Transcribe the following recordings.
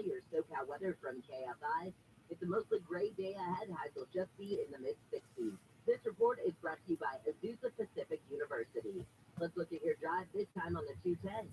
your SoCal weather from KFI. It's a mostly gray day ahead. Highs will just be in the mid-60s. This report is brought to you by Azusa Pacific University. Let's look at your drive this time on the 210.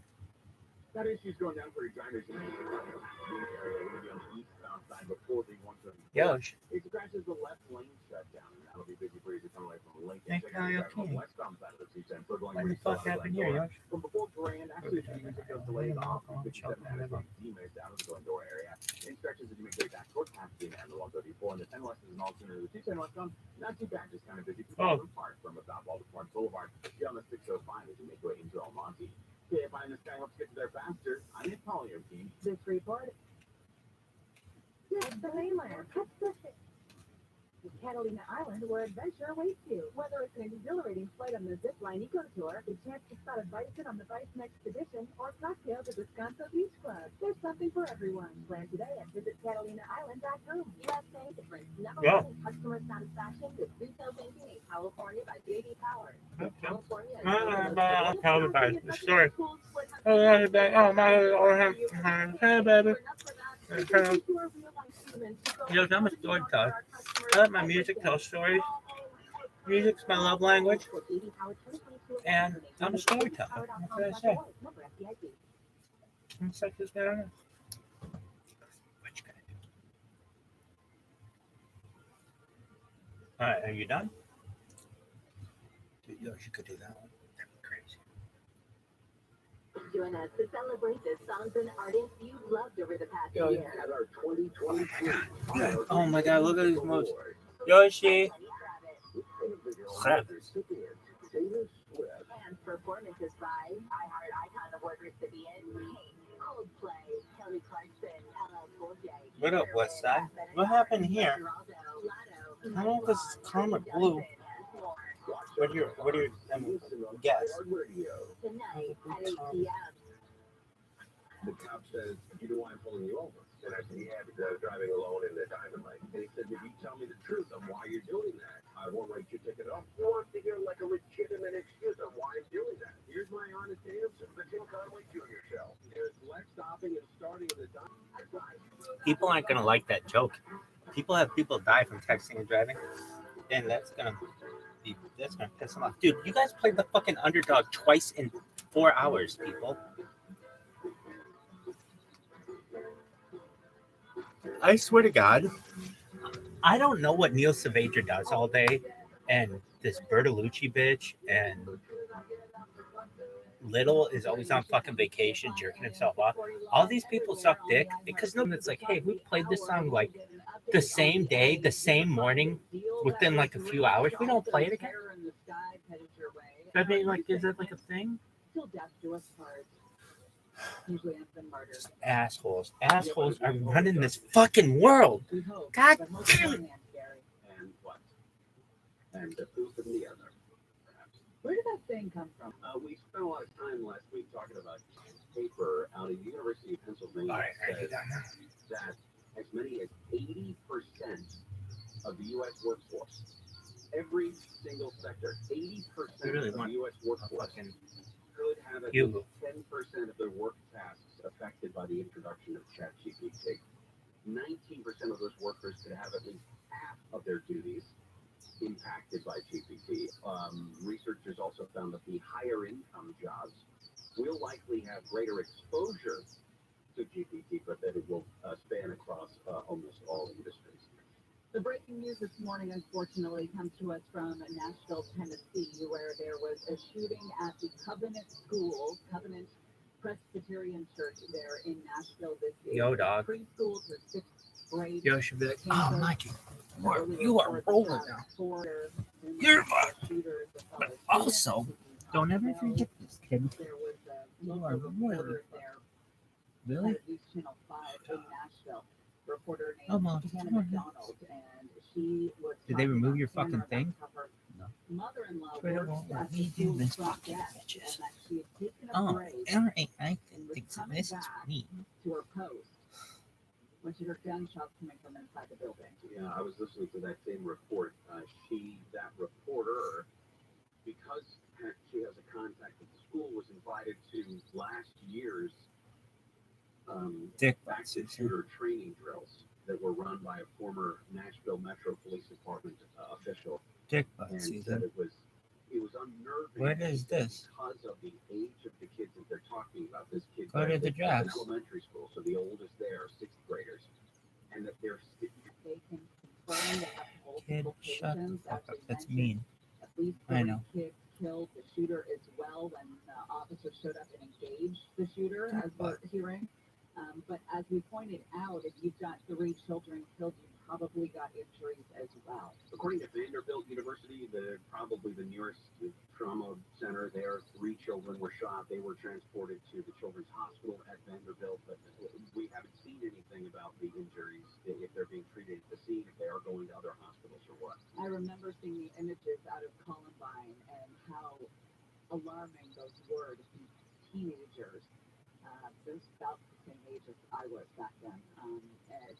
Got issues going down for your drivers in the area. We're going to the eastbound side before the 174. Yosh. It crashes the left lane shut down, and that'll be busy for you to come away from Lincoln. Thank Check out your you. westbound side of the 210. So going What the fuck happened here, Yosh? From before Grand, actually, the music goes delayed off from 57 out of D-Mays down to the Glendora area. It stretches as you make way back towards Pasadena and the 134, and the 10 west is an alternate to the 210 westbound. Not too bad, just kind of busy from Park from about Baltimore Boulevard. You're on the 605 as you make way into El Monte. KFI in the sky helps get you there faster. I'm in Polio team. This report Yes, the mainland, Pacific. The Catalina Island, where adventure awaits you. Whether it's an exhilarating flight on the zipline eco tour, the chance to spot a bison on the Bison Expedition, or cocktails at the Sconso Beach Club, there's something for everyone. Plan today at visitCatalinaIsland.com. USA difference. Number Yeah. one customer satisfaction with retail banking in California by JD Power. California is Tell me about the story. Oh, hey, baby. Yo, I'm a storyteller. I let my music tell stories. Music's my love language, and I'm a storyteller. That's what I say. It's like this guy. What you gonna do? All right, are you done? Yo, you could do that one. That'd be crazy. Join us to celebrate the songs and artists you've loved over the past Yo, year. At our 2023. Oh my God, look at these moves. Yoshi. Crap. And performances by iHeart Icon Award recipient Coldplay, Kelly Clarkson, LL Cool J. What up, West Side? What happened here? I don't know if it's Karma Blue. What do you guess? Tonight at 8 p.m. The cop says, you know why I'm pulling you over? And I said, yeah, because I was driving alone in the diamond light. And he said, if you tell me the truth on why you're doing that, I won't write your ticket off. You want to hear like a legitimate excuse on why I'm doing that. Here's my honest answer. The Tim Conway Jr. show. There's less stopping and starting of the diamond. People aren't gonna like that joke. People die from texting and driving, and that's gonna piss them off. Dude, you guys played the fucking underdog twice in 4 hours, people. I swear to God, I don't know what Neil Saavedra does all day, and this Bertolucci bitch, and Little is always on fucking vacation, jerking himself off. All these people suck dick because no one's like, hey, we played this song like the same day, the same morning, within like a few hours. We don't play it again. I mean, like, is that like a thing? Just assholes. Assholes are running this fucking world. God damn it. And what? And the proof of the other. Where did that thing come from? We spent a lot of time last week talking about a paper out of the University of Pennsylvania All right, says that as many as 80% of the U.S. workforce, every single sector, 80% really of the want U.S. workforce fucking could have at you. least 10% of their work tasks affected by the introduction of ChatGPT. 19% of those workers could have at least half of their duties impacted by GPT. Researchers also found that the higher income jobs will likely have greater exposure to GPT, but that it will span across almost all industries. The breaking news this morning, unfortunately, comes to us from Nashville, Tennessee, where there was a shooting at the Covenant Presbyterian Church there in Nashville this week. Yo, dog. Preschool to sixth grade. Yo, should be like, oh, Mikey, you are rolling now. You're but also, don't ever forget this, kid. There was You are really there. Really? News Channel 5 in Nashville. Reporter Oh, named Mom. Hannah McDonald, and she was. Did they talking remove on your camera fucking about thing? how her No. Mother-in-law Twitter works won't let at me the do this, school fucking front desk, bitches. and that she had taken a Oh, break all right, I and can was think coming this is back me. to her post when she heard gunshots coming from inside the building. Yeah, I was listening to that same report. That reporter, because she has a contact at the school, was invited to last year's active shooter training drills that were run by a former Nashville Metro Police Department official, and said it was unnerving. What is this? Because of the age of the kids that they're talking about. This kid Go to the in drafts. elementary school, so the oldest there are sixth graders, and that they're They can confirm they have multiple Kid, shut the patients, fuck as up. we That's mentioned. mean. At least I 30 know. kids killed, the shooter as well, when officers showed up and engaged the shooter, as we're hearing. But as we pointed out, if you've got 3 children killed, you probably got injuries as well. According to Vanderbilt University, probably the nearest trauma center there, 3 children were shot. They were transported to the Children's Hospital at Vanderbilt, but we haven't seen anything about the injuries, if they're being treated at the scene, if they are going to other hospitals or what. I remember seeing the images out of Columbine and how alarming those were to see teenagers. Those about the same age as I was back then.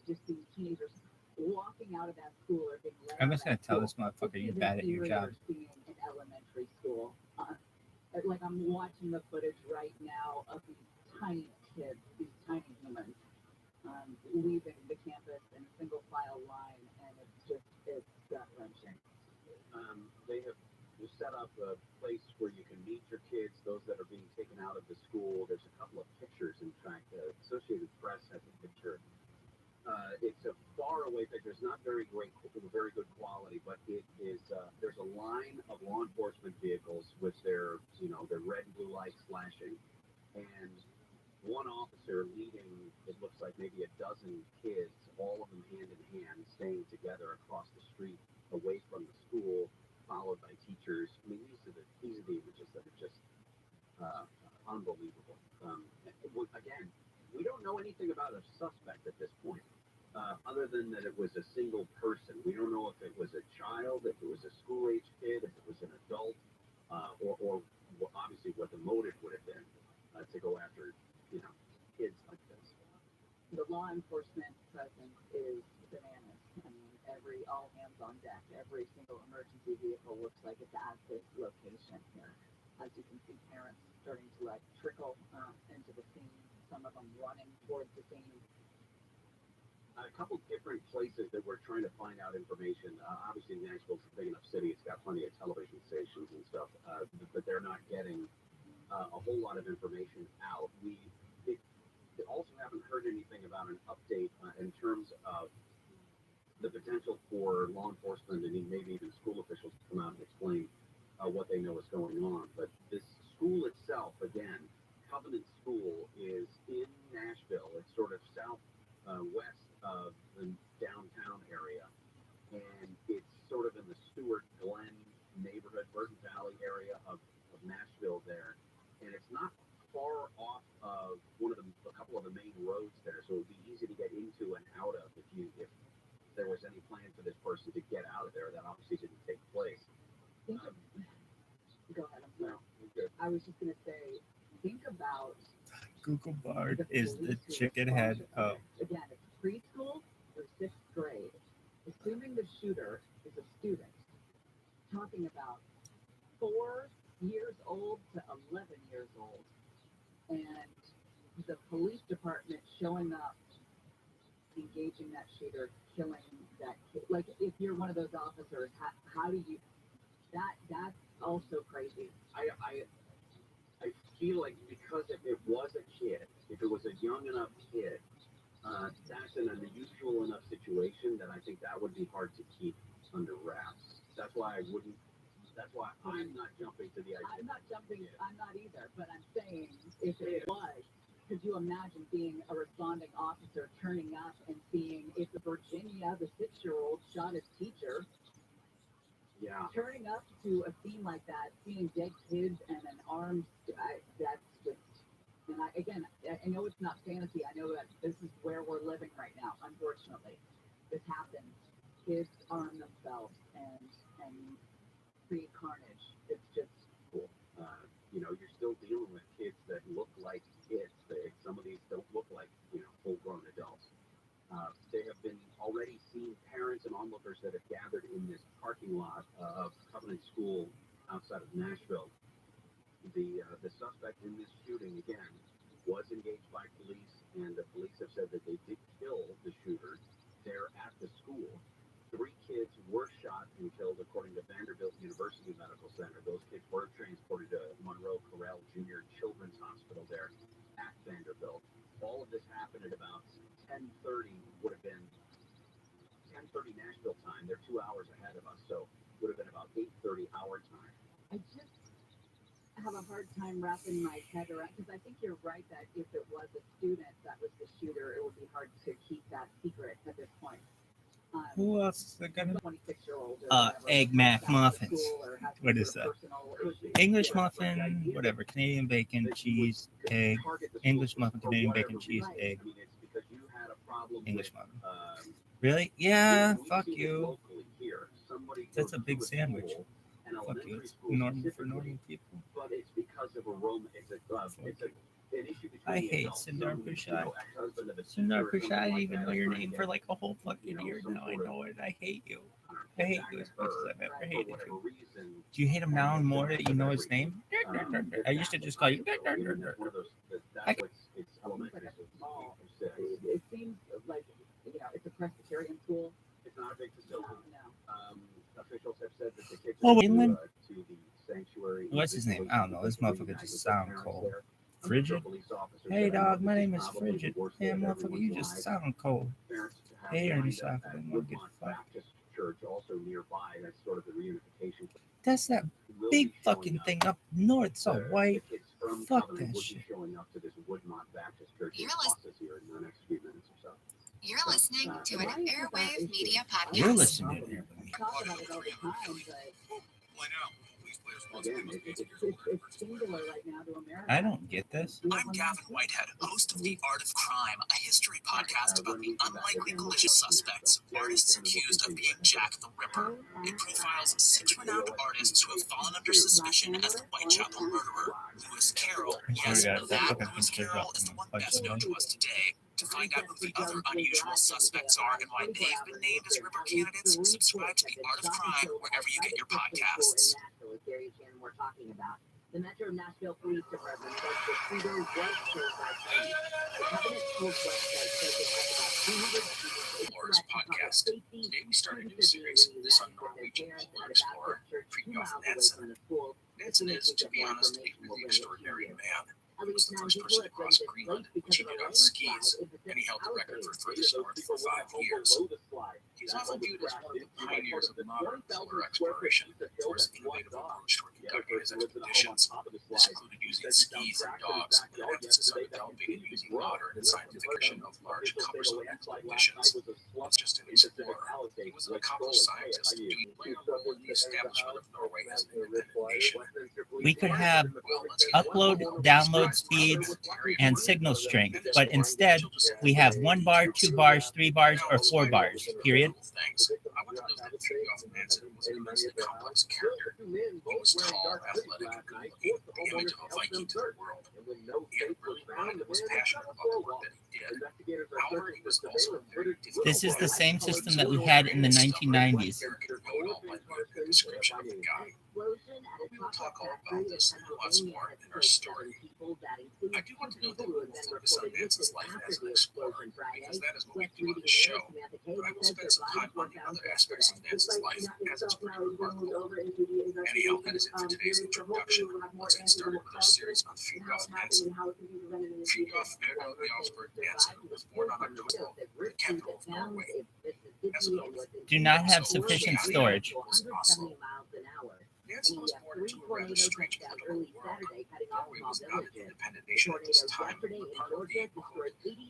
Just seeing teenagers walking out of that school or being led I'm out just of gonna that tell school. this motherfucker It's you're even bad at your job. eerier seeing in elementary school. Like I'm watching the footage right now of these tiny kids, these tiny humans, leaving the campus in a single file line, and it's gut wrenching. They have set up a place where you can meet your kids, those that are being taken out of the school. There's a couple of pictures, in fact. Associated Press has a picture. It's a far away picture. It's not very good quality, but it is. There's a line of law enforcement vehicles with their red and blue lights flashing, and one officer leading. It looks like maybe a dozen kids, all of them hand in hand, staying together across the street, away from the school, followed by teachers. I mean, these are the images that are just unbelievable. Again, we don't know anything about a suspect at this point. Other than that it was a single person. We don't know if it was a child, if it was a school-age kid, if it was an adult, or obviously what the motive would have been to go after, kids like this. The law enforcement presence is bananas. I mean, all hands on deck. Every single emergency vehicle looks like it's at this location here. As you can see, parents starting to trickle into the scene. Some of them running towards the scene. A couple different places that we're trying to find out information. Obviously, Nashville's a big enough city; it's got plenty of television stations and stuff, but they're not getting a whole lot of information out. We also haven't heard anything about an update in terms of the potential for law enforcement and maybe even school officials to come out and explain what they know is going on. But this school itself, again, Covenant School, is in Nashville. It's sort of southwest of the downtown area, and it's sort of in the Stewart Glen neighborhood, Burton Valley area of Nashville there, and it's not far off of a couple of the main roads there, so it would be easy to get into and out of if there was any plan for this person to get out of there. That obviously didn't take place. Go ahead. I'm sorry. No, good. I was just going to say, think about Google Bard is the chicken head of. Again, it's preschool or 6th grade. Assuming the shooter is a student, talking about 4 years old to 11 years old, and the police department showing up, engaging that shooter, killing that kid. Like, if you're one of those officers, how do you? That's also crazy. I feel like because if it was a kid, if it was a young enough kid, that's an unusual enough situation that I think that would be hard to keep under wraps. That's why I'm not jumping to the idea. I'm not either, but I'm saying if it was, could you imagine being a responding officer, turning up and seeing if Virginia, the 6-year-old, shot his teacher? Yeah. Turning up to a scene like that, seeing dead kids and an armed, that's just, and I know it's not fantasy. I know that this is where we're living right now, unfortunately. This happens. Kids arm themselves and create carnage. It's just cool. You're still dealing with kids that look like kids. Some of these don't look like, full-grown adults. They have been already seen parents and onlookers that have gathered in this parking lot of Covenant School outside of Nashville. The suspect in this shooting, again, was engaged by police, and this happened at about 10:30, would have been 10:30 Nashville time. They're 2 hours ahead of us, so would have been about 8:30 our time. I just have a hard time wrapping my head around, because I think you're right that if it was a student that was the shooter, it would be hard to keep that secret at this point. Who else is it gonna? 26-year-old Egg Mac muffins. What is that? English muffin, whatever. Canadian bacon, cheese, egg. English muffin, Canadian bacon, cheese, egg. I mean, it's because you had a problem English with, muffin. Really? Yeah. we've Fuck seen it you. locally here. Somebody That's a goes big to sandwich. school, an Fuck you. elementary It's school normal for specifically, normal people. but it's because of an issue between I the hate adults. Sundar Some, Pichai. ex-husband of a Sundar teacher or something Pichai, I like didn't even that know is your trying to name get, for like a whole fucking year some now. I sort of know it. I hate you. I get hate back you at as much as her, I've ever for hated whatever you. reason. Do you hate him now and more that you know his name? Get I used to back just at call her. you. So, I mean, it's one of those, I that's what's, it's elementary, so it's small. six. It seems like, it's a Presbyterian school. It's not a big facility. No. Officials have said that the kids Oh, are Inland? to the sanctuary. What's his name? I don't know. This motherfucker just sound cold. There. Frigid? Police officers Hey said, I know dog, my this is name is probably the Frigid. worst Yeah, day of motherfucker, you everyone's just lives. sound cold. Parents have Hey, lined Ernie up Sock, at I don't wanna get Woodmont fucked. Baptist Church, also nearby. That's sort of the reunification. That's that Will big be showing fucking up. thing up north. It's all The white. kids from Fuck Covenant that would be shit. showing up to this Woodmont Baptist Church in You're Caucus here in the next few minutes or so. You're listening to an Why is that Airwave issue? Media You're Podcast. listening to it. Talk about it all the time, but Why now? Police players Again, it's singular right now to America. I don't get this. I'm Gavin Whitehead, host of The Art of Crime, a history podcast about the unlikely malicious suspects, artists accused of being Jack the Ripper. It profiles 6 renowned artists who have fallen under suspicion as the Whitechapel murderer. Lewis Carroll, yes, Sorry, guys, that that fucking Lewis picture's Carroll up is the in one my best known phone. to us today. To find out who the other unusual suspects are and why they've been named as Ripper candidates, subscribe to The Art of Crime wherever you get your podcasts. We're talking about. The Metro Nashville Police Department says the shooter was killed by police. The Covenant School's website says it has about 200 students. Explorers podcast. Today we start a new series, This Unknown Region Polar Explorer, feeding off Nansen. Nansen is, to be honest, a really extraordinary man. He was the first person to cross Greenland, which he did on skis, and he held the record for furthest north for 5 years. He's often viewed as one of the pioneers of modern polar exploration, for his innovative approach toward conducting his expeditions. This included using skis and dogs, with an emphasis on developing and using modern and scientific version of large cumbersome expeditions. Not just an explorer, he was an accomplished scientist, doing playing a role in the establishment of Norway as an independent nation. We could have upload, download speeds, and signal strength, but instead we have 1 bar, 2 bars, 3 bars, or 4 bars, period. I want to know that Fridtjof Nansen was an immensely complex character. He was tall, athletic, and good-looking, the image of a Viking to the world. He had a brilliant mind and was passionate about the work that he did. However, he was also a very difficult This is the man. same system that we had in the 1990s. Arrogant know-it-all might be a good description of the guy. But we will talk all about this and lots more in our story. I do want to note that we will focus on Nansen's life as an explorer, because that is what we do on the show. But I will spend some time on the other aspects of Nansen's life, as it's pretty remarkable. Anyhow, that is it for today's introduction. Let's get started with our series on Fridtjof Nansen. Fridtjof Erno Jarlsberg Nansen was born on October 12th in the capital of Norway. As a note, Do not have sufficient storage. Nansen was born into a rather strange political world. Norway was not an independent nation at this time, but part of the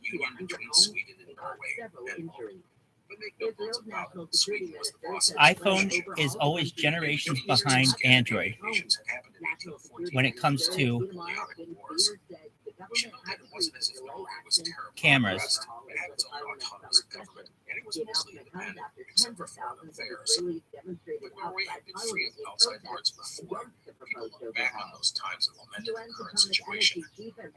union between Sweden and Norway and Norway. But make no bones about it, Sweden was the boss of the iPhone relationship. is always generations behind Android when it comes to We should note that it wasn't as if Norway was terrible. cameras. It had its own autonomous government, and it was mostly independent, except for foreign affairs. But Norway had been free of outside lords before. People look back on those times and lamented the current situation.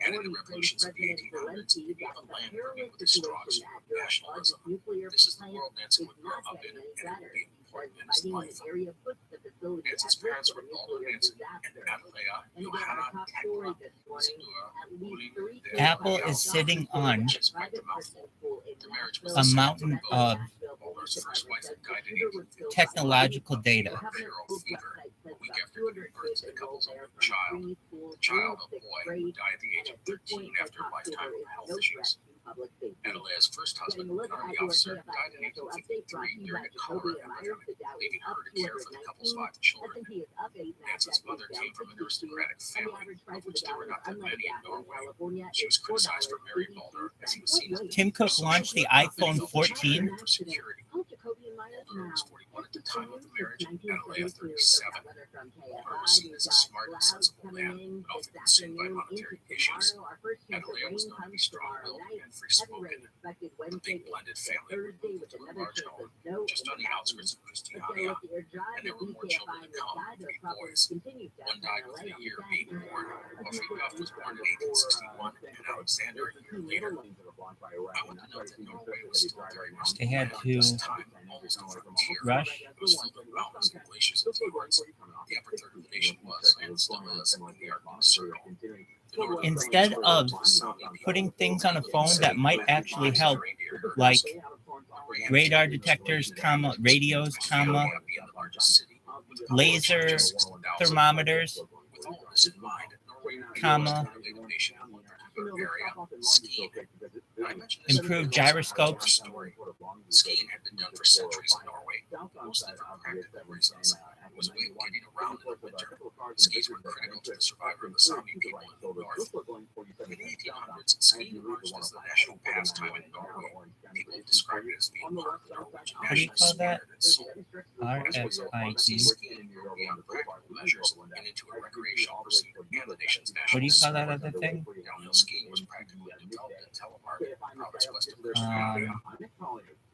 And in the revolutions of the 1800s, it gave a land moving with a strong spirit of nationalism. This is the world Nansen would grow up in, and it would be important in his life. Nansen's parents were Paul Nansen and Adelea Johanna Tekla Zindua. Apple is sitting on The marriage was a the mountain second of Bowler's first wife had died in 1850. technological data. Puerperal fever. A week after giving birth to the couple's only child, a boy, who died at the age of 13 after a lifetime of health issues. public safety. Adelaide's first husband, Getting a an look Army at your officer, KFI died in financial update brought to 1853 you by during a cholera Jacoby and Myers. epidemic, The Dow is leaving up her to care for the couple's 219. 5 children. S&P is up 8. Nansen's Nasdaq mother is came down from an 62. aristocratic And the family, average of price of which the there Dow were is not that unleaded many in gas in Norway. California She was is criticized for marrying Mulder, as he was seen as Tim Cook launched the iPhone 14. for security. Oh, Jacoby and Myers Mulder was now. 41 at the time of the marriage, Since Adelaide 1972. 37. Weather from Mulder was KFI. seen We've as a got smart and clouds sensible coming man, in but this often consumed by afternoon monetary into issues. tomorrow. Our first chance of Adelaide rain was known to comes be tomorrow strong-willed night. and Heavy free-spoken. rain expected The Wednesday big blended into family Thursday moved with to a another large chance of home snow just in on the the mountains. outskirts of Let's get a Christiania, look at your drive. and there were more KFI children in to the come, sky. The 3 problem boys. continues to One died within a year of being born, while Fridtjof was born in 1861 and Alexander a year later. I want to note that Norway was still very much They had at this to time almost a frontier. rush. It was filled with mountains and glaciers and fjords. The upper third of the nation was, and still is, in the Arctic Circle. The northern Instead range of was the Sami people, putting things on a phone that might actually help, like radar detectors, comma, radios, comma, laser thermometers, with all this in mind, Norway comma, nation in one particular area, skiing. And I mentioned this improved in the gyroscopes. story. Skiing had been done for centuries in Norway. Most of the practical reasons was a way of getting around in the winter. Skis were critical to the survival of the Sami people in the north. In the 1800s, skiing emerged as the national pastime in Norway. People described it as being part of the Norwegian What do you national call that? spirit and soul. As a result, RFID. skiing grew beyond practical measures and into a recreational pursuit and the nation's national What do you call that sport. other thing? Downhill skiing was practically developed in Telemark, the province west of Christiania.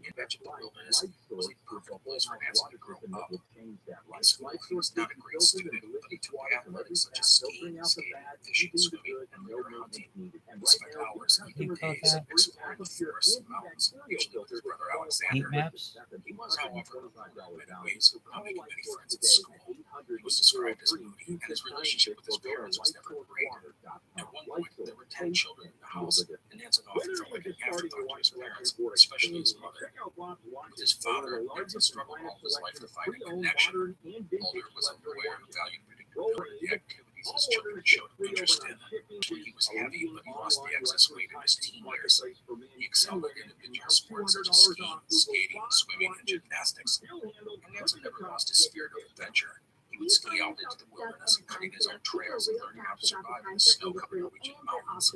In vegetable wilderness, it was a perfect place for Nansen to grow up. In school, he was not a great student, but he took athletics such as skiing, skating, fishing, swimming, and river hunting. He spent hours in You the call days that exploring the forests and mountains, usually with his brother heat Alexander. maps? He was, however, in many ways, not making many friends at school. He was described as moody, and his relationship with his parents was never great. At one point, there were 10 children in the house, and Nansen often felt like an afterthought to his parents, especially his mother. With his father, Nansen struggled all his life to find a connection. Mulder was aware and valued predictability, the activities his children showed interest in. He was heavy, but he lost the excess weight in his teen years. He excelled at individual sports such as skiing, skating, swimming, and gymnastics. And Nansen never lost his spirit of adventure. He would ski out into the wilderness, cutting his own trails and learning how to survive in the snow-covered Norwegian mountains.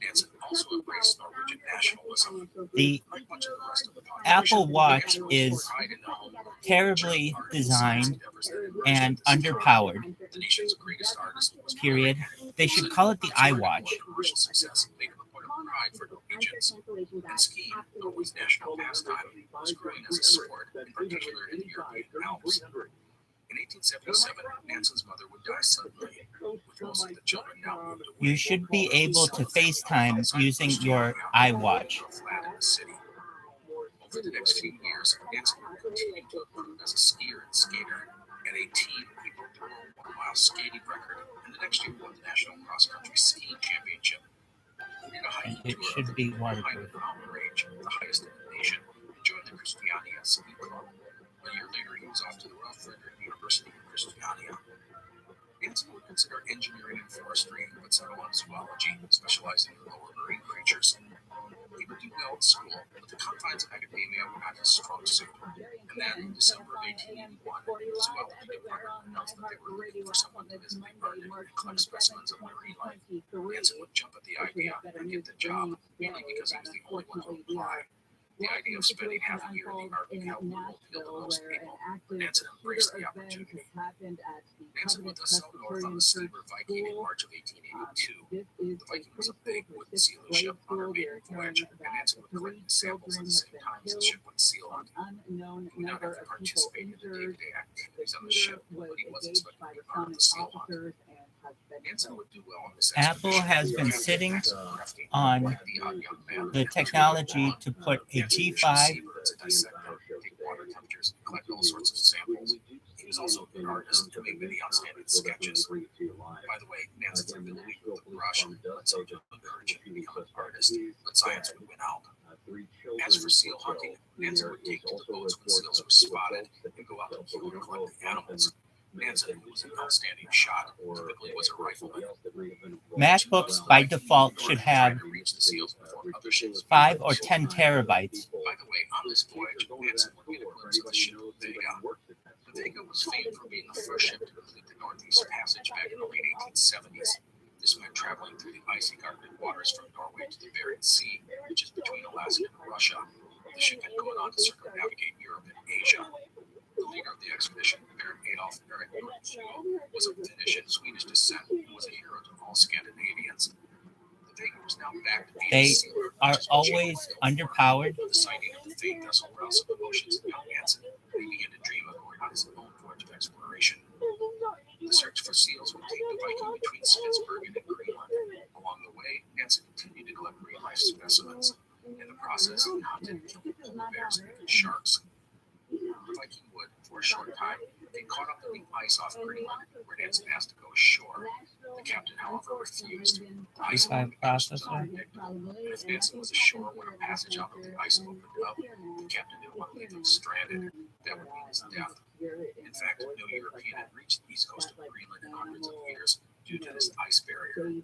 Nansen also embraced Norwegian nationalism. The Like much of the rest of the population, Apple Watch Nansen took is pride in the home terribly art and designed endeavors that emerged and at this time. underpowered. The nation's greatest artist was Period. They should call it the iWatch. commercial success made him a point of pride for Norwegians. And skiing, Norway's national pastime, was growing as a sport, in particular in the European Alps. In 1877, Nansen's mother would die suddenly, with most of the children now moved away. You should be able to FaceTime using your iWatch. Flat in the city. Over the next few years, Nansen would continue to improve as a skier and skater. At 18, he broke the world 1-mile skating record, and the next year won the National Cross Country Skiing Championship. He did a hiking It tour should of be the behind waterproof. the mountain range, the highest in the nation, and joined the Christiania Ski Club. A year later, he was off to the Royal Frederick University in Christiania. Nansen would consider engineering and forestry, but settled on zoology, specializing in lower marine creatures. He would do well at school, but the confines of academia were not his strong suit. And then, in December of 1881, the zoology department announced that they were looking for someone to visit the garden and collect specimens of marine life. Nansen would jump at the idea and get the job, mainly because he was the only one to apply. The idea of spending half a year in the Arctic outback appealed to most people. Nansen embraced the opportunity. Nansen would thus sail north on the steamer Viking in March of 1882. The Viking was a big wooden sealing ship on her maiden voyage, and Nansen would collect the samples at the same time as the ship would seal on. He would not have to participate in the day-to-day activities on the ship, but he was expected to be part of the seal hunt. Nansen would do well on this Apple has been sitting on the technology to put a G5 collect all sorts of samples. He was also a good artist and made many outstanding sketches. By the way, Nansen's ability with the brush led some to encourage him to become an artist, but science would win out. As for seal hunting, Nansen would take to the boats when seals were spotted and go out to kill and collect the animals. Nansen, who was an outstanding shot, typically was a rifleman. MacBooks by default should have 5 or 10 terabytes. By the way, on this voyage, Nansen would get a glimpse of the ship Vega. The Vega was famed for being the first ship to complete the Northeast Passage back in the late 1870s. This meant traveling through the icy Arctic waters from Norway to the Bering Sea, which is between Alaska and Russia. The ship had gone on to circumnavigate Europe and Asia. The leader of the expedition, Baron Adolf Erik Nordkjær, was of Finnish and Swedish descent and was a hero to all Scandinavians. The Vega was now back to being They a sealer, are always underpowered. The sighting of the famed vessel roused some emotions in young Nansen, and he began to dream of going on his own voyage of exploration. The search for seals would take the Viking between Spitsbergen and Greenland. Along the way, Nansen continued to collect marine life specimens. In the process, he hunted and killed polar bears and sharks. The Viking would, for a short time, be caught up in the ice off Greenland, where Nansen asked to go ashore. The captain, however, refused. The ice Processor. and if Nansen was ashore when a passage out of the ice opened up, the captain didn't want to leave him stranded. That would mean his death. In fact, no European had reached the east coast of Greenland in hundreds of years due to this ice barrier.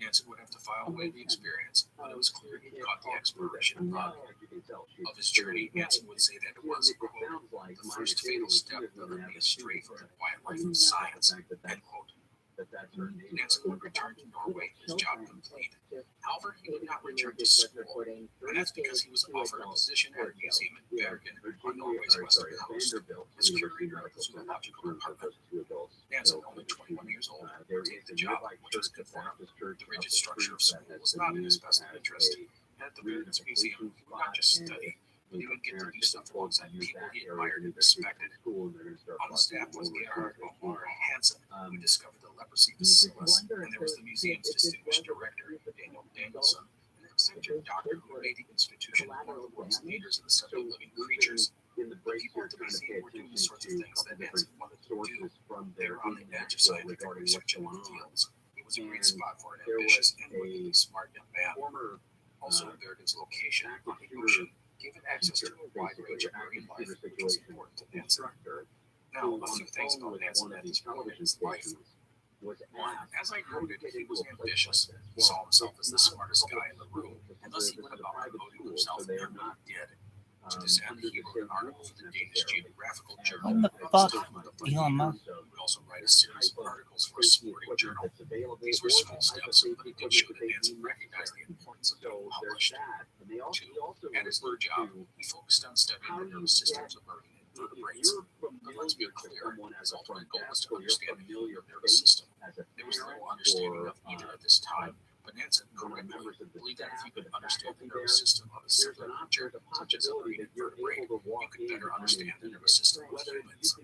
Nansen would have to file away the experience, but it was clear he caught the exploration bug. Of his journey, Nansen would say that it was, quote, the first fatal step that led me astray from the quiet life of science, end quote. Nansen would return to Norway, his job complete. However, he would not return to school, and that's because he was offered a position at a museum in Bergen on Norway's western coast as curator of the zoological department. Nansen, only 21 years old, would take the job, which was good for him. The rigid structure of school was not in his best interest, and at the Bergen's museum, he would not just study, but he would get to do stuff alongside people he admired and respected. On the staff was Gerhard Omar Hansen, who discovered the leprosy bacillus, and there was the museum's distinguished director, Daniel Danielson, an eccentric doctor who made the institution one of the world's leaders in the study of living creatures. The people at the museum were doing the sorts of things that Nansen wanted to do. They were on the edge of scientific research in the fields. It was a great spot for an ambitious and wickedly smart young man. Also, Bergen's location on the ocean gave it access to a wide range of marine life, which was important to Nansen. Now, a few things about Nansen at this point in his life. One, as I noted, he was ambitious. He saw himself as the smartest guy in the room, and thus he went about promoting himself in everything he did. To this end, he wrote an article for the Danish Geographical Journal. What the fuck, Elon Musk? He would also write a series of articles for a sporting journal. These were small steps, but it did show that Nansen recognized the importance of being published. Two, at his new job, he focused on studying the nervous systems of marine invertebrates. But let's be clear, his ultimate goal was to understand the human nervous system. There was little understanding of either at this time, but Nansen correctly believed that if you could understand the nervous system of a simpler creature, such as a marine invertebrate, you could better understand the nervous system of humans.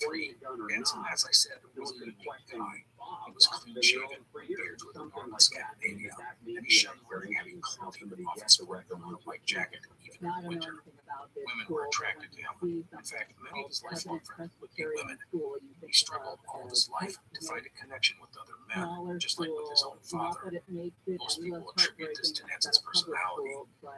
Three, Nansen, as I said, was a unique guy. He was clean-shaven, beard with a normal Scandinavia, and he shunned wearing heavy clothing in the office or on a white jacket, even in winter. Women were attracted to him. In fact, many of his lifelong friends would be women. He struggled all of his life to find a connection with other men, just like with his own father. Most people attribute this to Nansen's personality.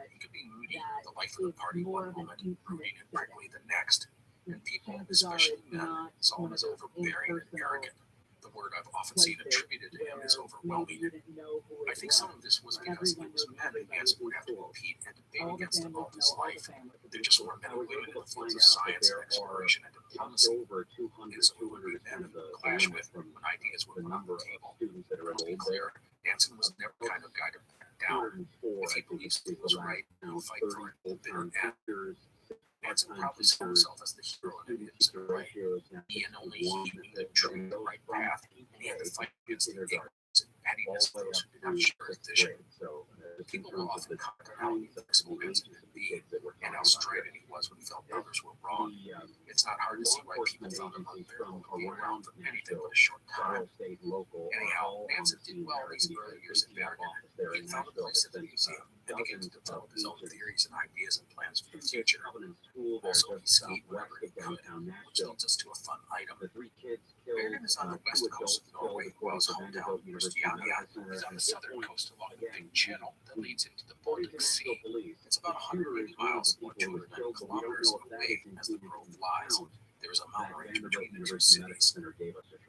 He could be moody, the life of the party one moment, brooding and prickly the next. And people, especially men, saw him as overbearing and arrogant. The word I've often seen attributed to him is overwhelming. I think some of this was because it was men who Nansen would have to compete and debate against all of his life. There just weren't many women in the fields of science and exploration and diplomacy. And so it would be men who would clash with when ideas were put on the table. To be clear, Nansen was never the kind of guy to back down. If he believes he was right, he would fight for it to the bitter end. Nansen probably saw himself as the hero in an innocent way. He and only he knew the true the right path, and he had to fight against the ignorance and pettiness of those who did not share his vision. People will often comment on how inflexible Nansen could be, and how strident he was when he felt others were wrong. It's not hard to see why people found him unbearable to be around for anything but a short time. Anyhow, Nansen did well in his early years in Bergen. He found a place at the museum and began to develop his own theories and ideas and plans for the future. Also, he skied wherever he could, which leads us to a fun item. Bergen is on the west coast of Norway, while his hometown, Christiania, is on the southern coast along the big channel that leads into the Baltic Sea. It's about 180 miles or 290 kilometers away as the crow flies. There there's a mountain range between the two cities.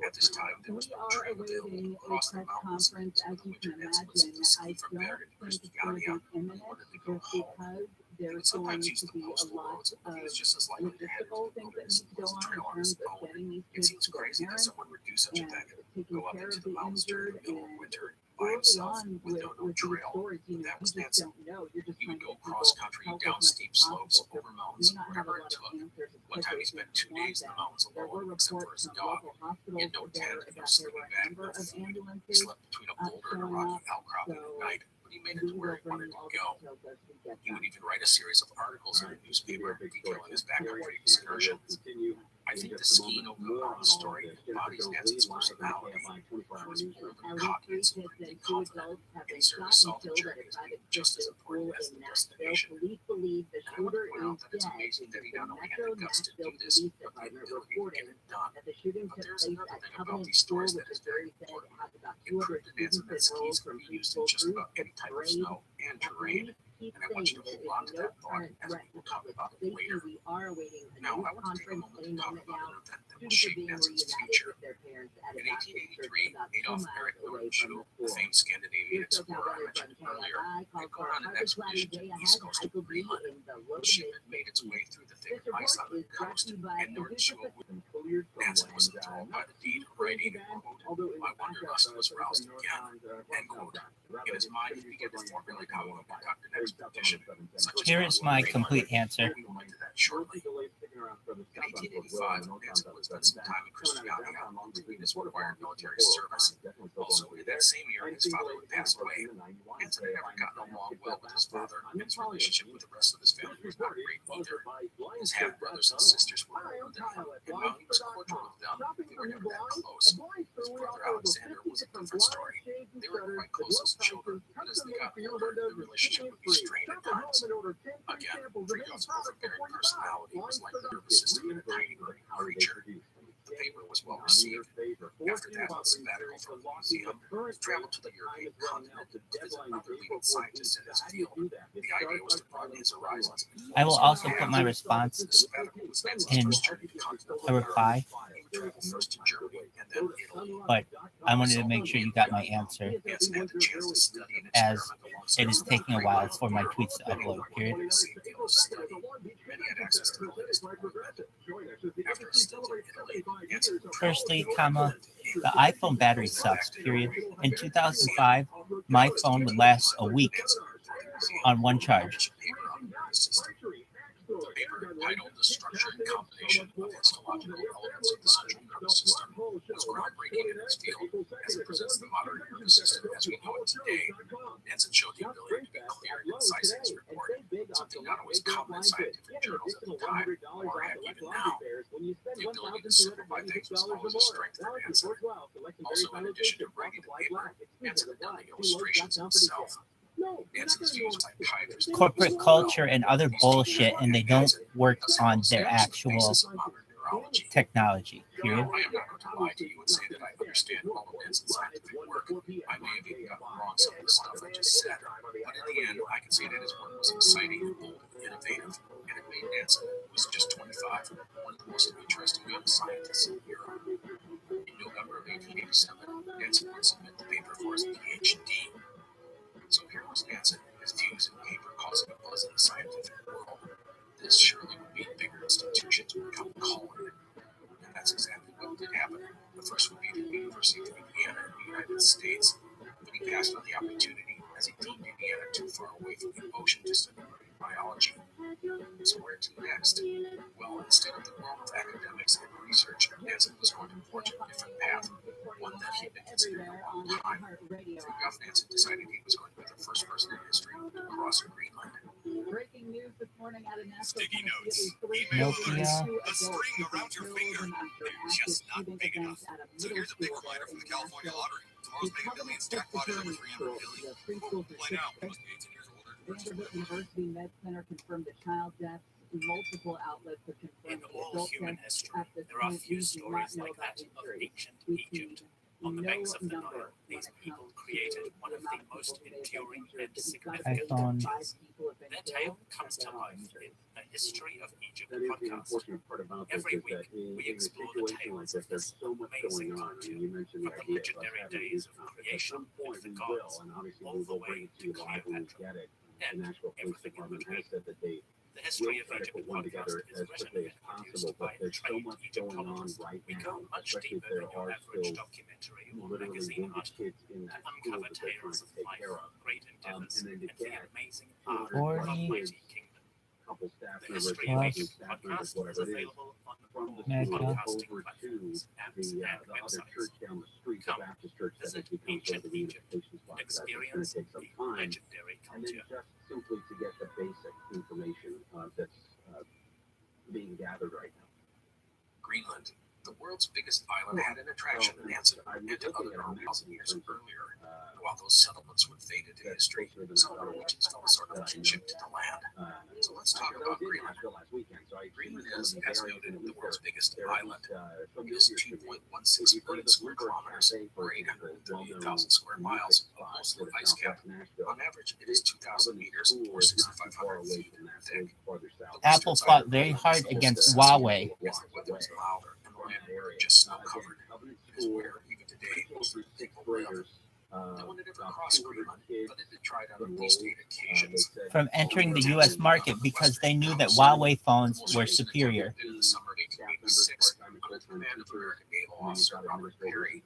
At this time, there was We no are train available awaiting to a cross the press mountains. conference, So as the you winter can Nancy was imagine. ski I from don't Barrett think it's to going to Gania be in imminent order to just go home. because He there's would sometimes going use to the be a postal lot roads, but he of was just as likely to head into logistical the things that wilderness need to go towards the on in trail on terms his of own. getting these It kids seems to their crazy that parents someone would do such a and thing. taking Go up care into of the the mountains during injured. the middle of And winter by early himself on with with no these trail. stories, But that was you just Nancy. don't know. You're just He trying would to go get people cross country help down as much as steep slopes, possible. over You mountains, may not have a whatever it lot of took. answers as One time quickly he as spent you 2 want days in the them. mountains There were alone, except for reports his from dog. local He hospitals had no there tent, no that there sleeping were a bag, number no of food. He ambulances slept between a boulder and a showing rocky up. outcropping at So night, but he made it we to where will he bring wanted you all to the go. details as we get He would them. even write a series of articles in the newspaper detailing his backcountry excursions. I think the skiing Oklahoma story embodies Nancy's personality. He was bold and At least cocky 3 and kids supremely and 2 confident, adults have and been he served shot his and salty killed at journey a as private being just as Christian school important as in the Nashville. destination. Police believe the And I want to shooter point is out that it's dead amazing that he because not the only had Metro the guts to Nashville do this, Police but the Department ability to reported get it done. that the shooting But took there's place another at thing about Covenant these School, stories which that is is very very said important. has about It 200 proved to Nancy students that skis enrolled could from be used in preschool just through about any 6th type of grade. snow and But terrain. police keep And I want you saying to there hold on is to no that thought current as threat we will to talk public about it safety. later. We are awaiting a Now, news I want to take a conference moment to any talk moment about now. an event that will Students are shape being Nancy's reunited future. with their parents at a In Baptist church 1883, about 2 Adolf miles Erik away from Nordenskiöld, the the school. famed Scandinavian Here's explorer I SoCal weather mentioned from earlier, KFI. had Calls for gone a on an partly cloudy expedition to day the ahead. east coast Highs of will be Greenland. in the low The to ship mid had made its 60s. way through the thick This ice report on the is brought coast, to you by and Nordenskiöld would Cleared from Nansen was wind, enthralled by not the deed, too crazy writing, bad, quote, although it "My was backed up wanderlust was from roused north again," on end quote. Rabbi, In his mind, he began to formulate how he would conduct an expedition, such as Here is my complete answer. We will get to that shortly. In 1885, Nansen would spend some time in Christiania, completing his required military service. Also, in that same year, his father would pass away. Nansen had never gotten along well with his father, and his relationship with the rest of his family was not great either. His half-brothers and sisters were older than him, and while he was cordial with them, they were never that close. His brother Alexander was a different story. They were quite close as children, but as they got older, the relationship would be strained at times. Again, Freakoff's overbearing personality was like the nervous system in a tiny living creature. The paper was well received. After that, on sabbatical from the museum, he traveled to the European continent to visit other leading scientists in his field. The idea was to broaden his horizons. I will also put my response The sabbatical was Nansen's in first journey to continental a reply, Europe. He would travel first to Germany and then Italy. but I wanted to make sure you got my answer, Nansen had the chance to study and as experiment it is alongside taking a while for my tweets to upload, in period. the same field of study. Many had access to the latest equipment. After a stint in Italy, Nansen would travel Firstly, to comma, England. the iPhone battery sucks, period. In 2005, my phone would last a week on one charge. The paper, titled "The Structure and Combination of Histological Elements of the Central Nervous System," was groundbreaking in its field, as it presents the modern nervous system as we know it today. Nansen showed the ability to be clear and concise in his report, something not always common in scientific journals at the time, or had even now. The ability to simplify things was always a strength for Nansen. Also, in addition to writing the paper, Nansen had done the illustrations himself. Nansen's views on psychiatrists Corporate culture and other bullshit, and they don't work on their actual technology, period. I am not going to lie to you and say that I understand all of Nansen's scientific work. I may have even gotten wrong some of the stuff I just said, but in the end, I can say that his work was exciting, bold, and innovative, and it made Nansen, who was just 25, one of the most interesting young scientists in Europe. In November of 1887, Nansen would submit the paper for his PhD. So here was Nansen, his views in paper causing a buzz in the scientific world. This surely would mean bigger institutions would come calling. And that's exactly what did happen. The first would be the University of Indiana in the United States, but he passed on the opportunity as he deemed Indiana too far away from the ocean to study marine biology. So where to next? Well, instead of the world of academics and research, Nansen was going to forge a different path, one that he had been considering a long time. Freakoff Nansen decided he was going to be the first person in history to cross Greenland. Breaking news this morning out of Nashville, Sticky Tennessee. notes, At least 3 email Nokia. alerts, two a adults string who've been around your killed finger. after They're active just not shooting big enough. events at a So middle here's a pickle school liner there from in the California Nashville. Lottery. The Tomorrow's Mega Covenant Millions jackpot is over Presbyterian 300 School, million. the preschool for Play now. 6th grade. Must be 18 years or older. Vanderbilt University Med Center confirmed the child death. Multiple outlets have confirmed In the all adult human death. history, At this there are point, few we do not stories know like about that of injuries. ancient We see Egypt. On the banks of the Nile, these people created one of the most enduring and significant iPhone. images. Their tale comes to life in a History of Egypt That is the podcast. unfortunate part about this Every is that week, we in a explore the situation like tales this, of there's this so much amazing going on. I mean, culture. you mentioned the From the idea of us legendary having days these of topics. At creation some point with the we gods, will, and obviously all we the will way bring it to to you live when we Cleopatra, get it. The and National Police everything in Department between. has said that they The History of try to Egypt put one podcast together is as written quickly as and possible, produced but by there's so trained much going on Egyptologists. right We now, go much especially deeper if there than your are average still documentary or literally magazine wounded article kids in to that school uncover that they're trying tales to of take life, care of. great endeavors, And then to and the get amazing art 240 of kids, mighty kingdom. couple staff The members, History of Plus- Egypt staff members, podcast is whatever it is, available on from the all Mecca. school podcasting over to platforms, apps, the and other websites. church down the street, the Come, Baptist church that has visit become sort of the ancient Egypt. unification spot. That's going to Experience take some the time. legendary And then culture. just simply to get the basic information that's being gathered right now. Greenland, the world's biggest island, had an attraction in Nansen and to other 1,000 years earlier. While those settlements would fade into history, some Norwegians felt a sort of kinship to the land. So let's talk about Greenland. Greenland is, as noted, the world's biggest island. From this 2.16 million square kilometers, or 838,000 square miles of mostly ice cap, on average it is 2,000 meters or 6,500 feet thick. Apple fought very hard against Huawei. As the weather was milder and the land was just snow covered, it is where even today most people live. No one had ever crossed Greenland, but it had tried on at least 8 occasions. From entering the U.S. market because they knew that Huawei phones were superior. In the summer of 1886, under the command of American naval officer Robert Peary,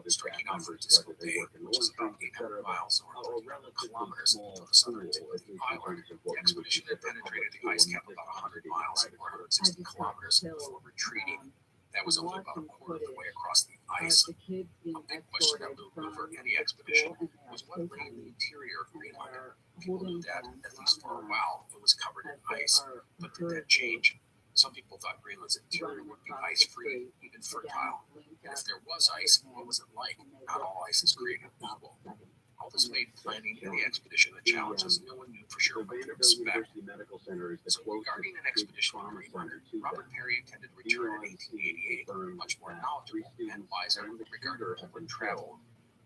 striking off from Disco Bay, which is about 800 miles or 11 kilometers to the southern tip of the island. The expedition had penetrated the ice cap about 100 miles or 160 kilometers before retreating. That was only about a quarter of the way across the ice. A big question that looked over any expedition was what lay in the interior of Greenland. People knew that, at least for a while, it was covered in ice. But did that change? Some people thought Greenland's interior would be ice-free, even fertile. And if there was ice, what was it like? Not all ice is created equal. All this made planning any expedition a challenge, as no one knew for sure what to expect. So regarding an expedition to Greenland, Robert Peary intended to return in 1888, much more knowledgeable and wiser regarding open travel.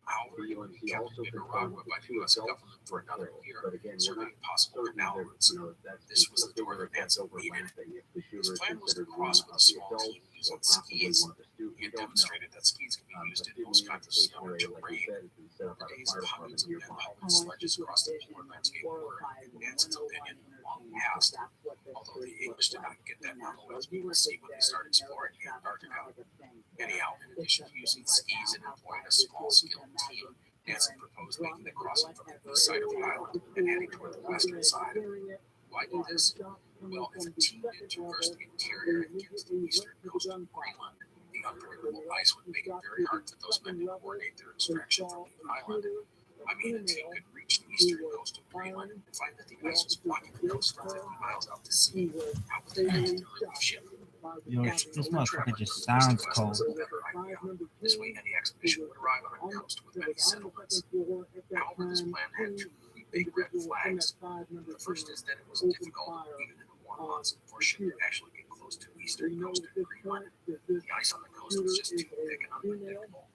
However, he would be kept in Nicaragua by the U.S. government for another year, surveying possible canal routes. This was the door that Nansen needed. His plan was to cross with a small team using skis. He had demonstrated that skis can be used in most kinds of snow and terrain. The days of hundreds of men hauling sledges across the polar landscape were, in Nansen's opinion, long past. Although the English did not get that memo, as we will see when they started exploring Antarctica. Anyhow, in addition to using skis and employing a small skilled team, Nansen proposed making the crossing from the east side of the island and heading toward the western side. Why do this? Well, if a team did traverse the interior and get to the eastern coast of Greenland, the unpredictable ice would make it very hard for those men to coordinate their extraction from the island. I mean, a team could reach the eastern coast of Greenland and find that the ice was blocking the coast for 50 miles out to sea. How would they manage to relieve ship? Yo, this motherfucker just sounds cold. This way, any expedition would arrive on a coast with many settlements. However, this plan had 2 really big red flags. The first is that it was difficult, even in the warm months, for a ship to actually get close to the eastern coast of Greenland. The ice on the coast was just too thick and unpredictable.